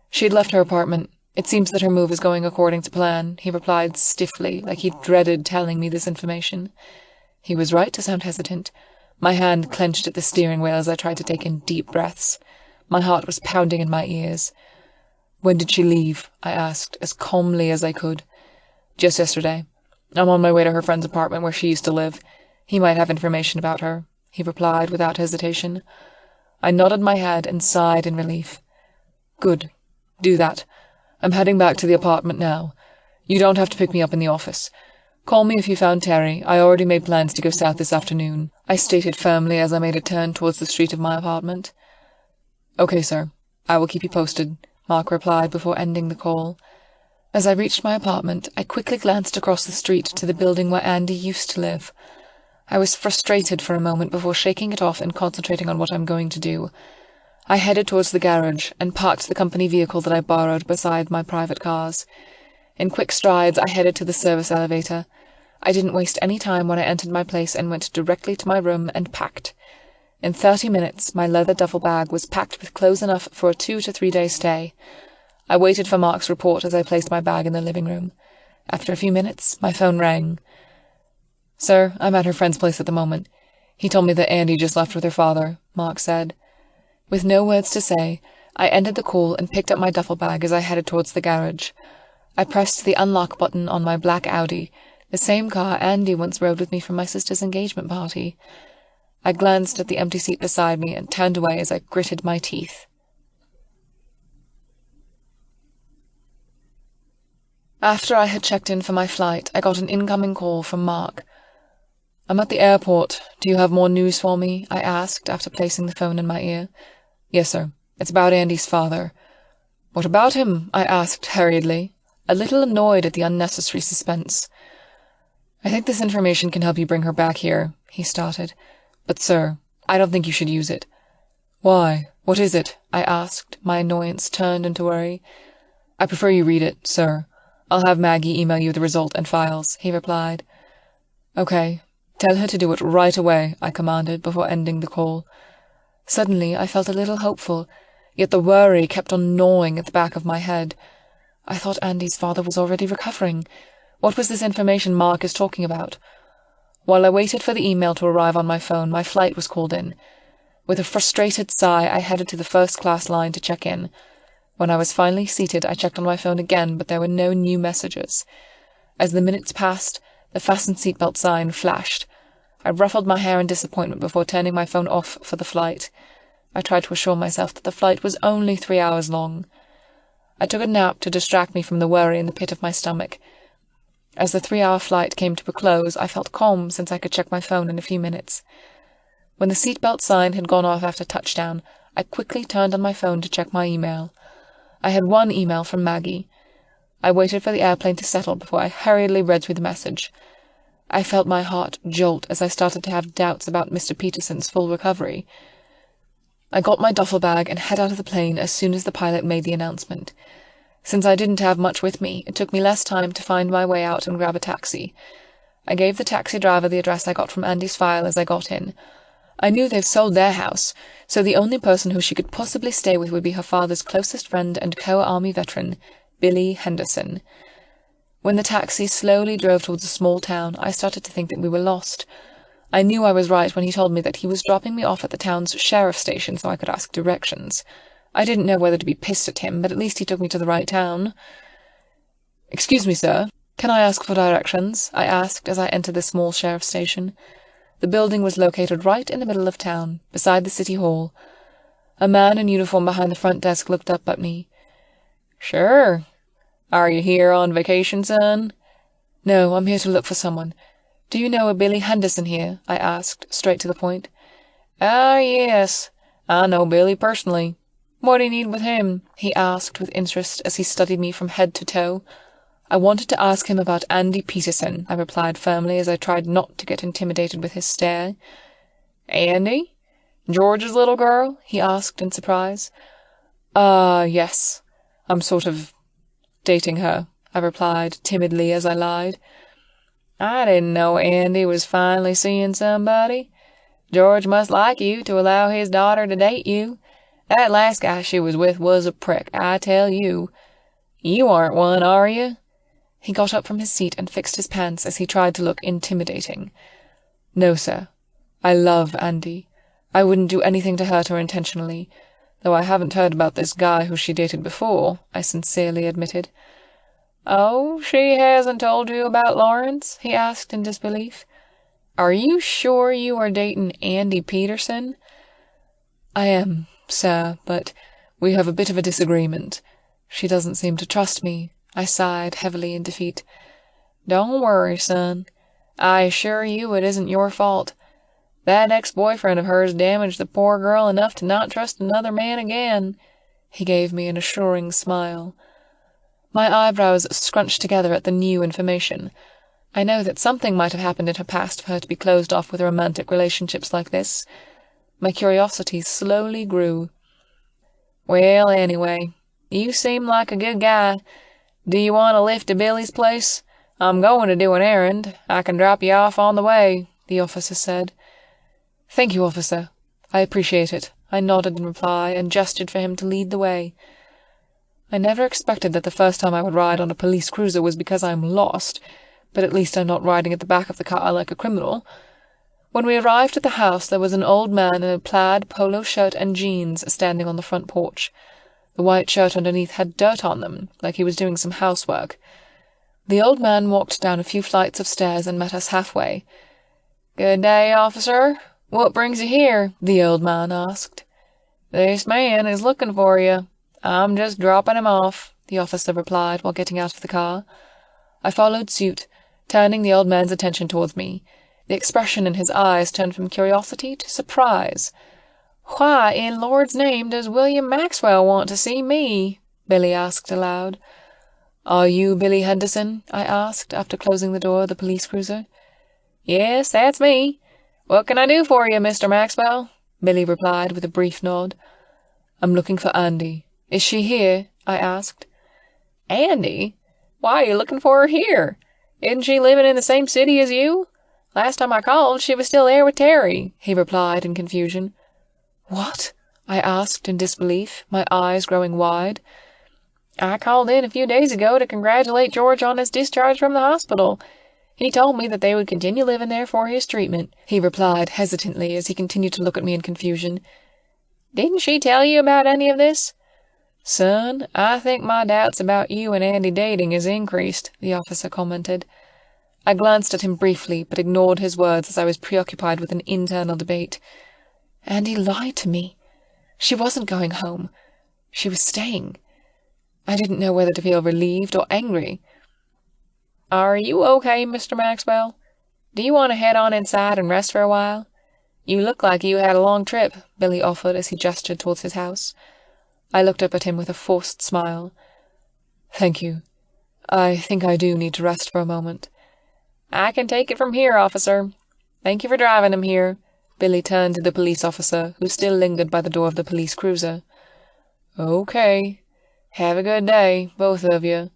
"She had left her apartment. It seems that her move is going according to plan," he replied stiffly, like he dreaded telling me this information. He was right to sound hesitant. My hand clenched at the steering wheel as I tried to take in deep breaths. My heart was pounding in my ears. "When did she leave?" I asked, as calmly as I could. "Just yesterday. I'm on my way to her friend's apartment where she used to live. He might have information about her," he replied without hesitation. I nodded my head and sighed in relief. "Good. Do that. I'm heading back to the apartment now. You don't have to pick me up in the office. Call me if you found Terry. I already made plans to go south this afternoon," I stated firmly as I made a turn towards the street of my apartment. "Okay, sir. I will keep you posted," Mark replied before ending the call. As I reached my apartment, I quickly glanced across the street to the building where Andy used to live. I was frustrated for a moment before shaking it off and concentrating on what I'm going to do. I headed towards the garage and parked the company vehicle that I borrowed beside my private cars. In quick strides, I headed to the service elevator. I didn't waste any time when I entered my place and went directly to my room and packed. In 30 minutes, my leather duffel bag was packed with clothes enough for a 2 to 3 day stay. I waited for Mark's report as I placed my bag in the living room. After a few minutes, my phone rang. "Sir, I'm at her friend's place at the moment. He told me that Andy just left with her father," Mark said. With no words to say, I ended the call and picked up my duffel bag as I headed towards the garage. I pressed the unlock button on my black Audi, the same car Andy once rode with me from my sister's engagement party. I glanced at the empty seat beside me and turned away as I gritted my teeth. After I had checked in for my flight, I got an incoming call from Mark. "I'm at the airport. Do you have more news for me?" I asked after placing the phone in my ear. "Yes, sir. It's about Andy's father." "What about him?" I asked hurriedly, a little annoyed at the unnecessary suspense. "I think this information can help you bring her back here," he started. "But, sir, I don't think you should use it." "Why? What is it?" I asked, my annoyance turned into worry. "I prefer you read it, sir. I'll have Maggie email you the result and files," he replied. "Okay. Tell her to do it right away," I commanded before ending the call. Suddenly, I felt a little hopeful, yet the worry kept on gnawing at the back of my head. I thought Andy's father was already recovering. What was this information Mark is talking about? While I waited for the email to arrive on my phone, my flight was called in. With a frustrated sigh, I headed to the first-class line to check in. When I was finally seated, I checked on my phone again, but there were no new messages. As the minutes passed, the fastened seatbelt sign flashed. I ruffled my hair in disappointment before turning my phone off for the flight. I tried to assure myself that the flight was only 3 hours long. I took a nap to distract me from the worry in the pit of my stomach. As the 3-hour flight came to a close, I felt calm since I could check my phone in a few minutes. When the seatbelt sign had gone off after touchdown, I quickly turned on my phone to check my email. I had one email from Maggie. I waited for the airplane to settle before I hurriedly read through the message. I felt my heart jolt as I started to have doubts about Mr. Peterson's full recovery. I got my duffel bag and head out of the plane as soon as the pilot made the announcement. Since I didn't have much with me, it took me less time to find my way out and grab a taxi. I gave the taxi driver the address I got from Andy's file as I got in. I knew they've sold their house, so the only person who she could possibly stay with would be her father's closest friend and co-army veteran, Billy Henderson. When the taxi slowly drove towards a small town, I started to think that we were lost. I knew I was right when he told me that he was dropping me off at the town's sheriff's station so I could ask directions. I didn't know whether to be pissed at him, but at least he took me to the right town. "Excuse me, sir. Can I ask for directions?" I asked as I entered the small sheriff's station. The building was located right in the middle of town, beside the city hall. A man in uniform behind the front desk looked up at me. "Sure. Are you here on vacation, son?" "No, I'm here to look for someone. Do you know a Billy Henderson here?" I asked, straight to the point. "Ah, yes. I know Billy personally. What do you need with him?" he asked with interest as he studied me from head to toe. "I wanted to ask him about Andy Peterson," I replied firmly as I tried not to get intimidated with his stare. "Andy? George's little girl?" he asked in surprise. Yes. I'm sort of dating her," I replied timidly as I lied. "I didn't know Andy was finally seeing somebody. George must like you to allow his daughter to date you. That last guy she was with was a prick, I tell you. You aren't one, are you?" He got up from his seat and fixed his pants as he tried to look intimidating. "No, sir. I love Andy. I wouldn't do anything to hurt her intentionally, though I haven't heard about this guy who she dated before," I sincerely admitted. "Oh, she hasn't told you about Lawrence?" he asked in disbelief. "Are you sure you are dating Andy Peterson?" "I am, sir, but we have a bit of a disagreement. She doesn't seem to trust me." I sighed heavily in defeat. "Don't worry, son. I assure you it isn't your fault. That ex-boyfriend of hers damaged the poor girl enough to not trust another man again." He gave me an assuring smile. My eyebrows scrunched together at the new information. I know that something might have happened in her past for her to be closed off with romantic relationships like this. My curiosity slowly grew. "Well, anyway, you seem like a good guy. Do you want to lift to Billy's place? I'm going to do an errand. I can drop you off on the way," the officer said. "Thank you, officer. I appreciate it." I nodded in reply and gestured for him to lead the way. I never expected that the first time I would ride on a police cruiser was because I'm lost, but at least I'm not riding at the back of the car like a criminal. When we arrived at the house, there was an old man in a plaid polo shirt and jeans standing on the front porch. The white shirt underneath had dirt on them, like he was doing some housework. The old man walked down a few flights of stairs and met us halfway. "Good day, officer. What brings you here?" the old man asked. "This man is looking for you. I'm just dropping him off," the officer replied while getting out of the car. I followed suit, turning the old man's attention towards me. The expression in his eyes turned from curiosity to surprise. "Why in Lord's name does William Maxwell want to see me?" Billy asked aloud. "Are you Billy Henderson?" I asked after closing the door of the police cruiser. "Yes, that's me. What can I do for you, Mr. Maxwell?" Billy replied with a brief nod. "I'm looking for Andy. Is she here?" I asked. "Andy? Why are you looking for her here? Isn't she living in the same city as you? Last time I called, she was still there with Terry," he replied in confusion. "What?" I asked in disbelief, my eyes growing wide. "I called in a few days ago to congratulate George on his discharge from the hospital. He told me that they would continue living there for his treatment," he replied hesitantly as he continued to look at me in confusion. "Didn't she tell you about any of this?" "Son, I think my doubts about you and Andy dating has increased," the officer commented. I glanced at him briefly, but ignored his words as I was preoccupied with an internal debate. Andy lied to me. She wasn't going home. She was staying. I didn't know whether to feel relieved or angry. "Are you okay, Mr. Maxwell? Do you want to head on inside and rest for a while? You look like you had a long trip," Billy offered as he gestured towards his house. I looked up at him with a forced smile. "Thank you. I think I do need to rest for a moment." "I can take it from here, officer. Thank you for driving him here." Billy turned to the police officer, who still lingered by the door of the police cruiser. "Okay. Have a good day, both of you.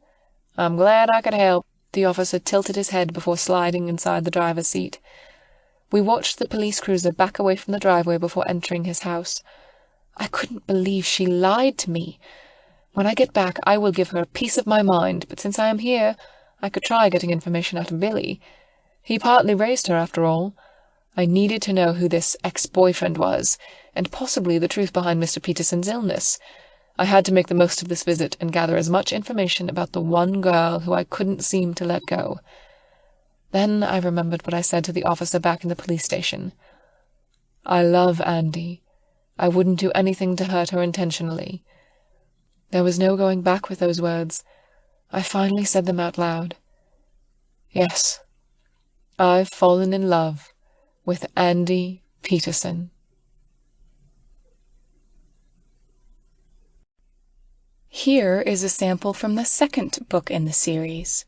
I'm glad I could help." The officer tilted his head before sliding inside the driver's seat. We watched the police cruiser back away from the driveway before entering his house. I couldn't believe she lied to me. When I get back, I will give her a piece of my mind, but since I am here, I could try getting information out of Billy. He partly raised her, after all. I needed to know who this ex-boyfriend was, and possibly the truth behind Mr. Peterson's illness. I had to make the most of this visit and gather as much information about the one girl who I couldn't seem to let go. Then I remembered what I said to the officer back in the police station. I love Andy. I wouldn't do anything to hurt her intentionally. There was no going back with those words. I finally said them out loud. Yes, I've fallen in love with Andy Peterson. Here is a sample from the second book in the series,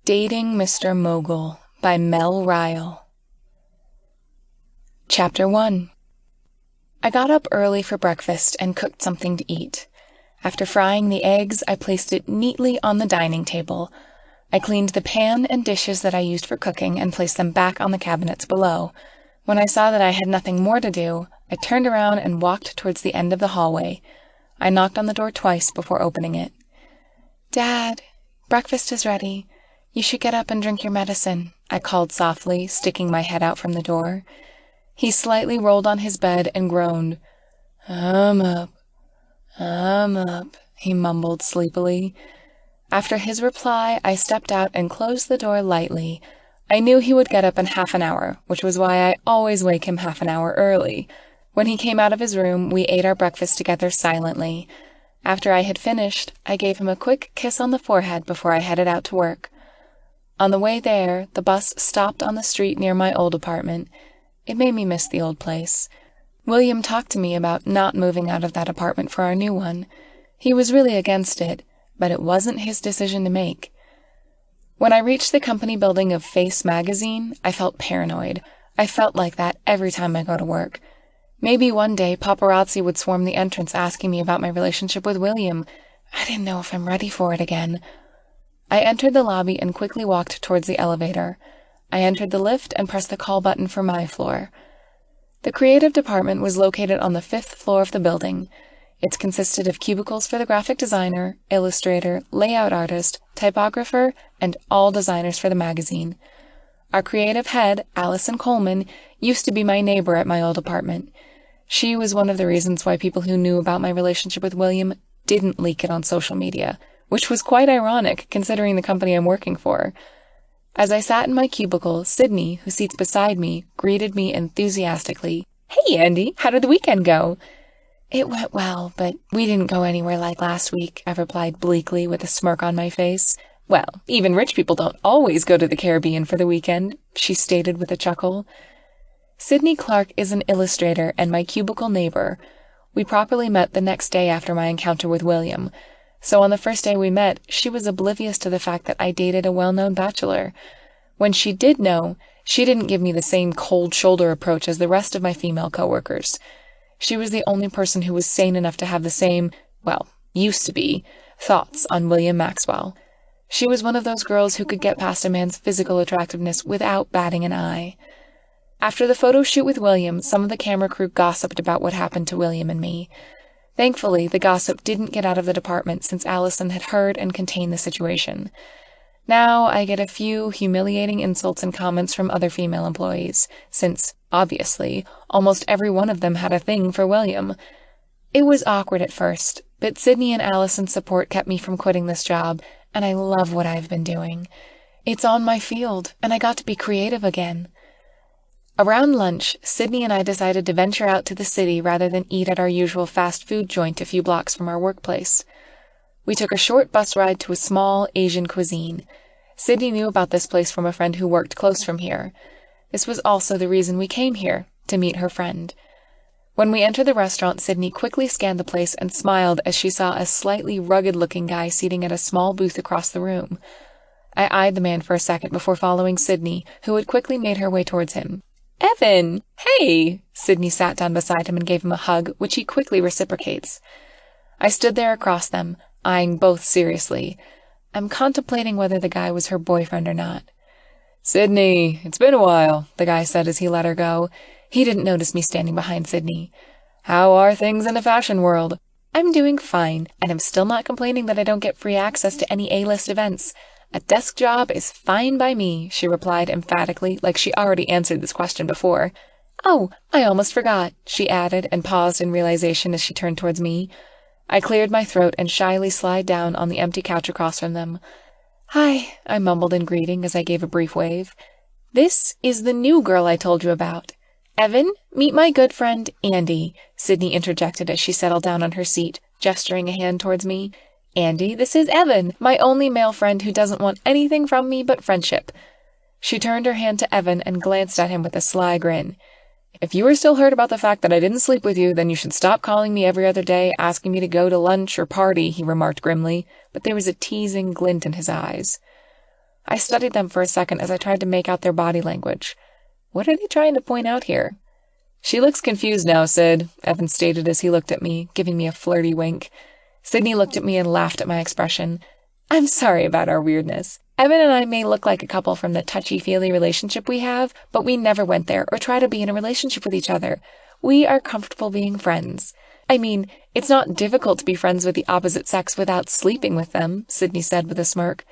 Dating Mr. Mogul by Mel Ryle. Chapter 1. I got up early for breakfast and cooked something to eat. After frying the eggs, I placed it neatly on the dining table. I cleaned the pan and dishes that I used for cooking and placed them back on the cabinets below. When I saw that I had nothing more to do, I turned around and walked towards the end of the hallway. I knocked on the door twice before opening it. "Dad, breakfast is ready. You should get up and drink your medicine," I called softly, sticking my head out from the door. He slightly rolled on his bed and groaned. I'm up, he mumbled sleepily. After his reply, I stepped out and closed the door lightly. I knew he would get up in half an hour, which was why I always wake him half an hour early. When he came out of his room, we ate our breakfast together silently. After I had finished, I gave him a quick kiss on the forehead before I headed out to work. On the way there, the bus stopped on the street near my old apartment. It made me miss the old place. William talked to me about not moving out of that apartment for our new one. He was really against it, but it wasn't his decision to make. When I reached the company building of Face magazine, I felt paranoid. I felt like that every time I go to work. Maybe one day paparazzi would swarm the entrance asking me about my relationship with William. I didn't know if I'm ready for it again. I entered the lobby and quickly walked towards the elevator. I entered the lift and pressed the call button for my floor. The creative department was located on the 5th floor of the building. It consisted of cubicles for the graphic designer, illustrator, layout artist, typographer, and all designers for the magazine. Our creative head, Allison Coleman, used to be my neighbor at my old apartment. She was one of the reasons why people who knew about my relationship with William didn't leak it on social media, which was quite ironic considering the company I'm working for. As I sat in my cubicle, Sydney, who sits beside me, greeted me enthusiastically. "Hey, Andy, how did the weekend go?" "It went well, but we didn't go anywhere like last week," I replied bleakly with a smirk on my face. "Well, even rich people don't always go to the Caribbean for the weekend," she stated with a chuckle. Sydney Clark is an illustrator and my cubicle neighbor. We properly met the next day after my encounter with William. So on the first day we met, she was oblivious to the fact that I dated a well-known bachelor. When she did know, she didn't give me the same cold shoulder approach as the rest of my female coworkers. She was the only person who was sane enough to have the same, well, used to be, thoughts on William Maxwell. She was one of those girls who could get past a man's physical attractiveness without batting an eye. After the photo shoot with William, some of the camera crew gossiped about what happened to William and me. Thankfully, the gossip didn't get out of the department since Allison had heard and contained the situation. Now I get a few humiliating insults and comments from other female employees, since, obviously, almost every one of them had a thing for William. It was awkward at first, but Sydney and Allison's support kept me from quitting this job, and I love what I've been doing. It's on my field, and I got to be creative again. Around lunch, Sydney and I decided to venture out to the city rather than eat at our usual fast food joint a few blocks from our workplace. We took a short bus ride to a small Asian cuisine. Sydney knew about this place from a friend who worked close from here. This was also the reason we came here, to meet her friend. When we entered the restaurant, Sydney quickly scanned the place and smiled as she saw a slightly rugged-looking guy seating at a small booth across the room. I eyed the man for a second before following Sydney, who had quickly made her way towards him. "Evan! Hey!" Sydney sat down beside him and gave him a hug, which he quickly reciprocates. I stood there across them, eyeing both seriously. I'm contemplating whether the guy was her boyfriend or not. "Sydney, it's been a while," the guy said as he let her go. He didn't notice me standing behind Sydney. "How are things in the fashion world?" "I'm doing fine, and I'm still not complaining that I don't get free access to any A-list events. A desk job is fine by me, she replied emphatically, like she already answered this question before. Oh, I almost forgot, she added, and paused in realization as she turned towards me. I cleared my throat and shyly slid down on the empty couch across from them. Hi, I mumbled in greeting as I gave a brief wave. This is the new girl I told you about. Evan, meet my good friend, Andy, Sydney interjected as she settled down on her seat, gesturing a hand towards me. Andy, this is Evan, my only male friend who doesn't want anything from me but friendship. She turned her hand to Evan and glanced at him with a sly grin. If you are still hurt about the fact that I didn't sleep with you, then you should stop calling me every other day, asking me to go to lunch or party, he remarked grimly, but there was a teasing glint in his eyes. I studied them for a second as I tried to make out their body language. What are they trying to point out here? She looks confused now, Sid, Evan stated as he looked at me, giving me a flirty wink. Sydney looked at me and laughed at my expression. I'm sorry about our weirdness. Evan and I may look like a couple from the touchy-feely relationship we have, but we never went there or try to be in a relationship with each other. We are comfortable being friends. I mean, it's not difficult to be friends with the opposite sex without sleeping with them, Sydney said with a smirk.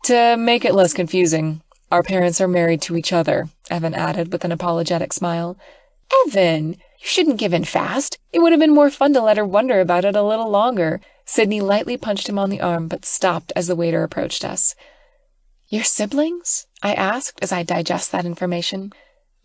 To make it less confusing, our parents are married to each other, Evan added with an apologetic smile. Evan, you shouldn't give in fast. It would have been more fun to let her wonder about it a little longer. Sydney lightly punched him on the arm, but stopped as the waiter approached us. Your siblings? I asked as I digest that information.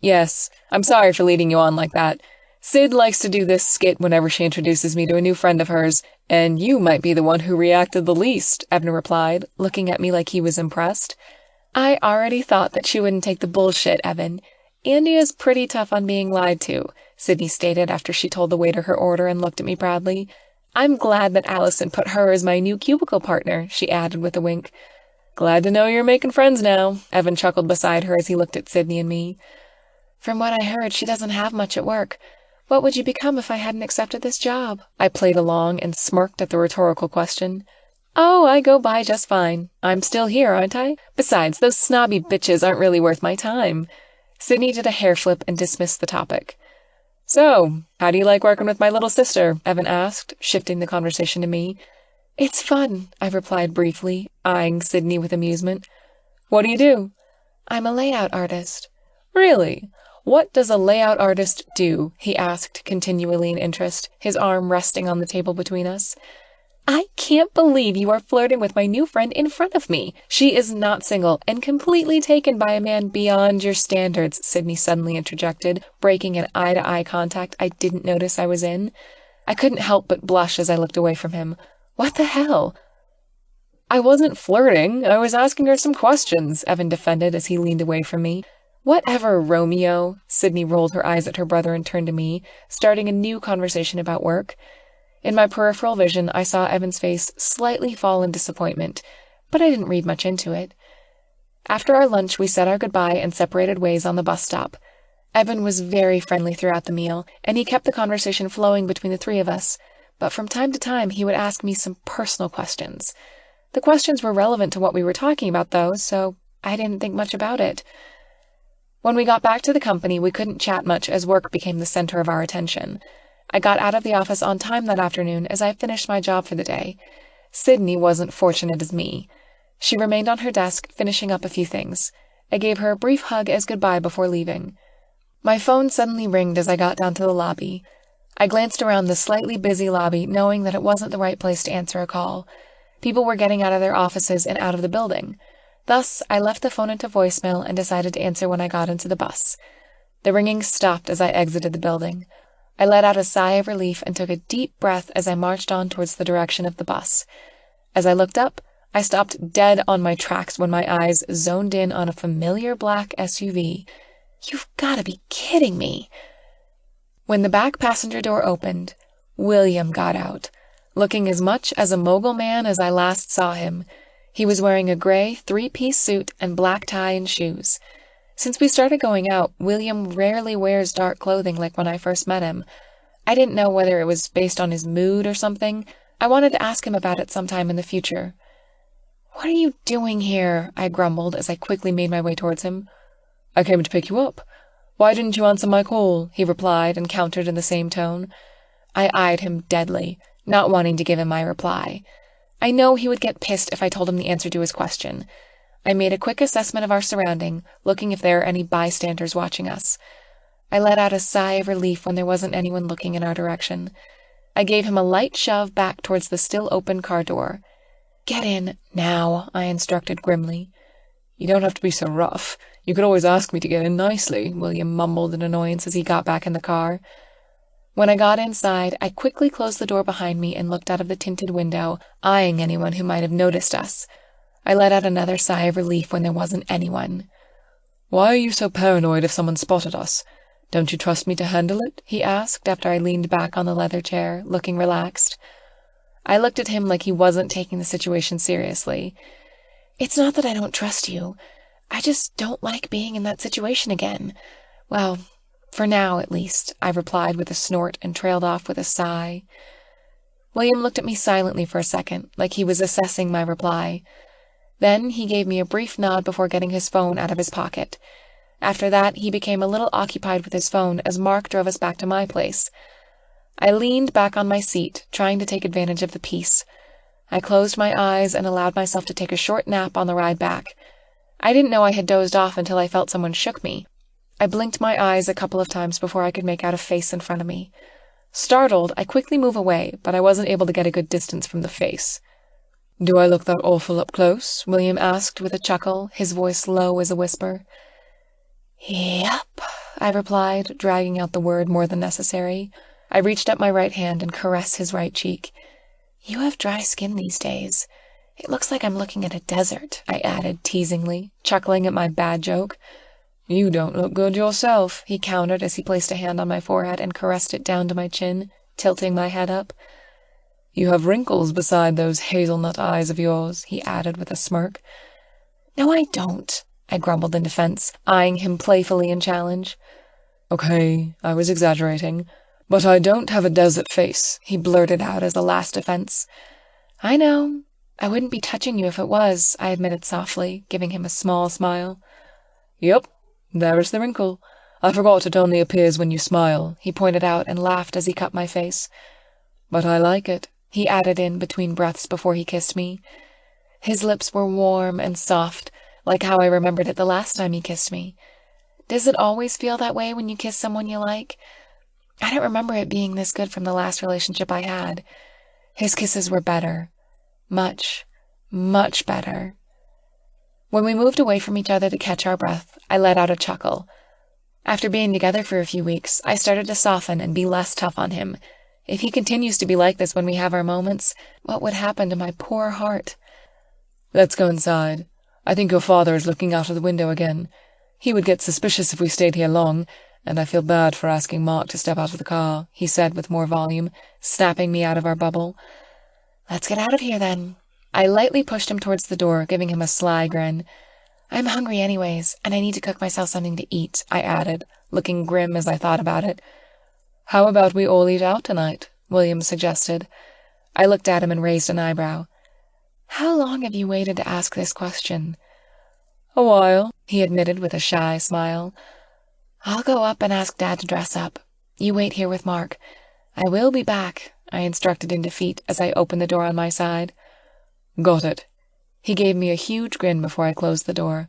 Yes, I'm sorry for leading you on like that. Sid likes to do this skit whenever she introduces me to a new friend of hers, and you might be the one who reacted the least, Evan replied, looking at me like he was impressed. I already thought that she wouldn't take the bullshit, Evan. Andy is pretty tough on being lied to, Sydney stated after she told the waiter her order and looked at me proudly. I'm glad that Allison put her as my new cubicle partner, she added with a wink. Glad to know you're making friends now, Evan chuckled beside her as he looked at Sydney and me. From what I heard, she doesn't have much at work. What would you become if I hadn't accepted this job? I played along and smirked at the rhetorical question. Oh, I go by just fine. I'm still here, aren't I? Besides, those snobby bitches aren't really worth my time. Sydney did a hair flip and dismissed the topic. So, how do you like working with my little sister? Evan asked, shifting the conversation to me. It's fun, I replied briefly, eyeing Sydney with amusement. What do you do? I'm a layout artist. Really? What does a layout artist do? He asked continually in interest, his arm resting on the table between us. I can't believe you are flirting with my new friend in front of me. She is not single and completely taken by a man beyond your standards, Sydney suddenly interjected, breaking an eye-to-eye contact I didn't notice I was in. I couldn't help but blush as I looked away from him. What the hell? I wasn't flirting. I was asking her some questions, Evan defended as he leaned away from me. Whatever, Romeo. Sydney rolled her eyes at her brother and turned to me, starting a new conversation about work. In my peripheral vision, I saw Evan's face slightly fall in disappointment, but I didn't read much into it. After our lunch, we said our goodbye and separated ways on the bus stop. Evan was very friendly throughout the meal, and he kept the conversation flowing between the three of us, but from time to time he would ask me some personal questions. The questions were relevant to what we were talking about, though, so I didn't think much about it. When we got back to the company, we couldn't chat much as work became the center of our attention. I got out of the office on time that afternoon as I finished my job for the day. Sydney wasn't fortunate as me. She remained on her desk, finishing up a few things. I gave her a brief hug as goodbye before leaving. My phone suddenly ringed as I got down to the lobby. I glanced around the slightly busy lobby, knowing that it wasn't the right place to answer a call. People were getting out of their offices and out of the building. Thus, I left the phone into voicemail and decided to answer when I got into the bus. The ringing stopped as I exited the building. I let out a sigh of relief and took a deep breath as I marched on towards the direction of the bus. As I looked up, I stopped dead on my tracks when my eyes zoned in on a familiar black SUV. You've got to be kidding me. When the back passenger door opened, William got out, looking as much as a mogul man as I last saw him. He was wearing a gray three-piece suit and black tie and shoes. Since we started going out, William rarely wears dark clothing like when I first met him. I didn't know whether it was based on his mood or something. I wanted to ask him about it sometime in the future. What are you doing here? I grumbled as I quickly made my way towards him. I came to pick you up. Why didn't you answer my call? He replied and countered in the same tone. I eyed him deadly, not wanting to give him my reply. I know he would get pissed if I told him the answer to his question. I made a quick assessment of our surrounding, looking if there were any bystanders watching us. I let out a sigh of relief when there wasn't anyone looking in our direction. I gave him a light shove back towards the still open car door. "Get in, now," I instructed grimly. "You don't have to be so rough. You could always ask me to get in nicely," William mumbled in annoyance as he got back in the car. When I got inside, I quickly closed the door behind me and looked out of the tinted window, eyeing anyone who might have noticed us. I let out another sigh of relief when there wasn't anyone. "Why are you so paranoid if someone spotted us? Don't you trust me to handle it?" he asked after I leaned back on the leather chair, looking relaxed. I looked at him like he wasn't taking the situation seriously. "It's not that I don't trust you. I just don't like being in that situation again. Well, for now, at least," I replied with a snort and trailed off with a sigh. William looked at me silently for a second, like he was assessing my reply. Then he gave me a brief nod before getting his phone out of his pocket. After that, he became a little occupied with his phone as Mark drove us back to my place. I leaned back on my seat, trying to take advantage of the peace. I closed my eyes and allowed myself to take a short nap on the ride back. I didn't know I had dozed off until I felt someone shook me. I blinked my eyes a couple of times before I could make out a face in front of me. Startled, I quickly moved away, but I wasn't able to get a good distance from the face. "Do I look that awful up close?" William asked with a chuckle, his voice low as a whisper. "Yep," I replied, dragging out the word more than necessary. I reached up my right hand and caressed his right cheek. "You have dry skin these days. It looks like I'm looking at a desert," I added teasingly, chuckling at my bad joke. "You don't look good yourself," he countered as he placed a hand on my forehead and caressed it down to my chin, tilting my head up. "You have wrinkles beside those hazelnut eyes of yours," he added with a smirk. "No, I don't," I grumbled in defense, eyeing him playfully in challenge. "Okay, I was exaggerating. But I don't have a desert face," he blurted out as a last defense. "I know. I wouldn't be touching you if it was," I admitted softly, giving him a small smile. "Yep, there is the wrinkle. I forgot it only appears when you smile," he pointed out and laughed as he cut my face. "But I like it," he added in between breaths before he kissed me. His lips were warm and soft, like how I remembered it the last time he kissed me. Does it always feel that way when you kiss someone you like? I don't remember it being this good from the last relationship I had. His kisses were better. Much, much better. When we moved away from each other to catch our breath, I let out a chuckle. After being together for a few weeks, I started to soften and be less tough on him. If he continues to be like this when we have our moments, what would happen to my poor heart? "Let's go inside. I think your father is looking out of the window again. He would get suspicious if we stayed here long, and I feel bad for asking Mark to step out of the car," he said with more volume, snapping me out of our bubble. "Let's get out of here, then." I lightly pushed him towards the door, giving him a sly grin. "I'm hungry anyways, and I need to cook myself something to eat," I added, looking grim as I thought about it. "How about we all eat out tonight?" William suggested. I looked at him and raised an eyebrow. "How long have you waited to ask this question?" "A while," he admitted with a shy smile. "I'll go up and ask Dad to dress up. You wait here with Mark. I will be back," I instructed in defeat as I opened the door on my side. "Got it." He gave me a huge grin before I closed the door.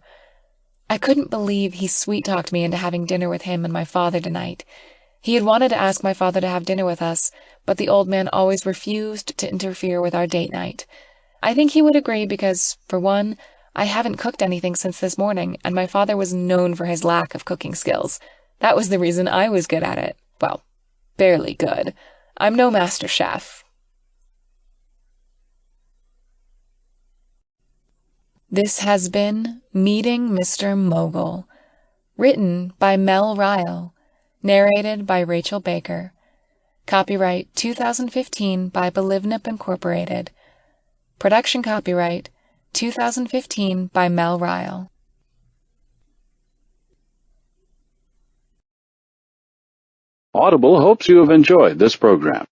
I couldn't believe he sweet-talked me into having dinner with him and my father tonight. He had wanted to ask my father to have dinner with us, but the old man always refused to interfere with our date night. I think he would agree because, for one, I haven't cooked anything since this morning, and my father was known for his lack of cooking skills. That was the reason I was good at it. Well, barely good. I'm no master chef. This has been Meeting Mr. Mogul, written by Mel Ryle, narrated by Rachel Baker. Copyright 2015 by Belivnip Incorporated. Production copyright 2015 by Mel Ryle. Audible hopes you have enjoyed this program.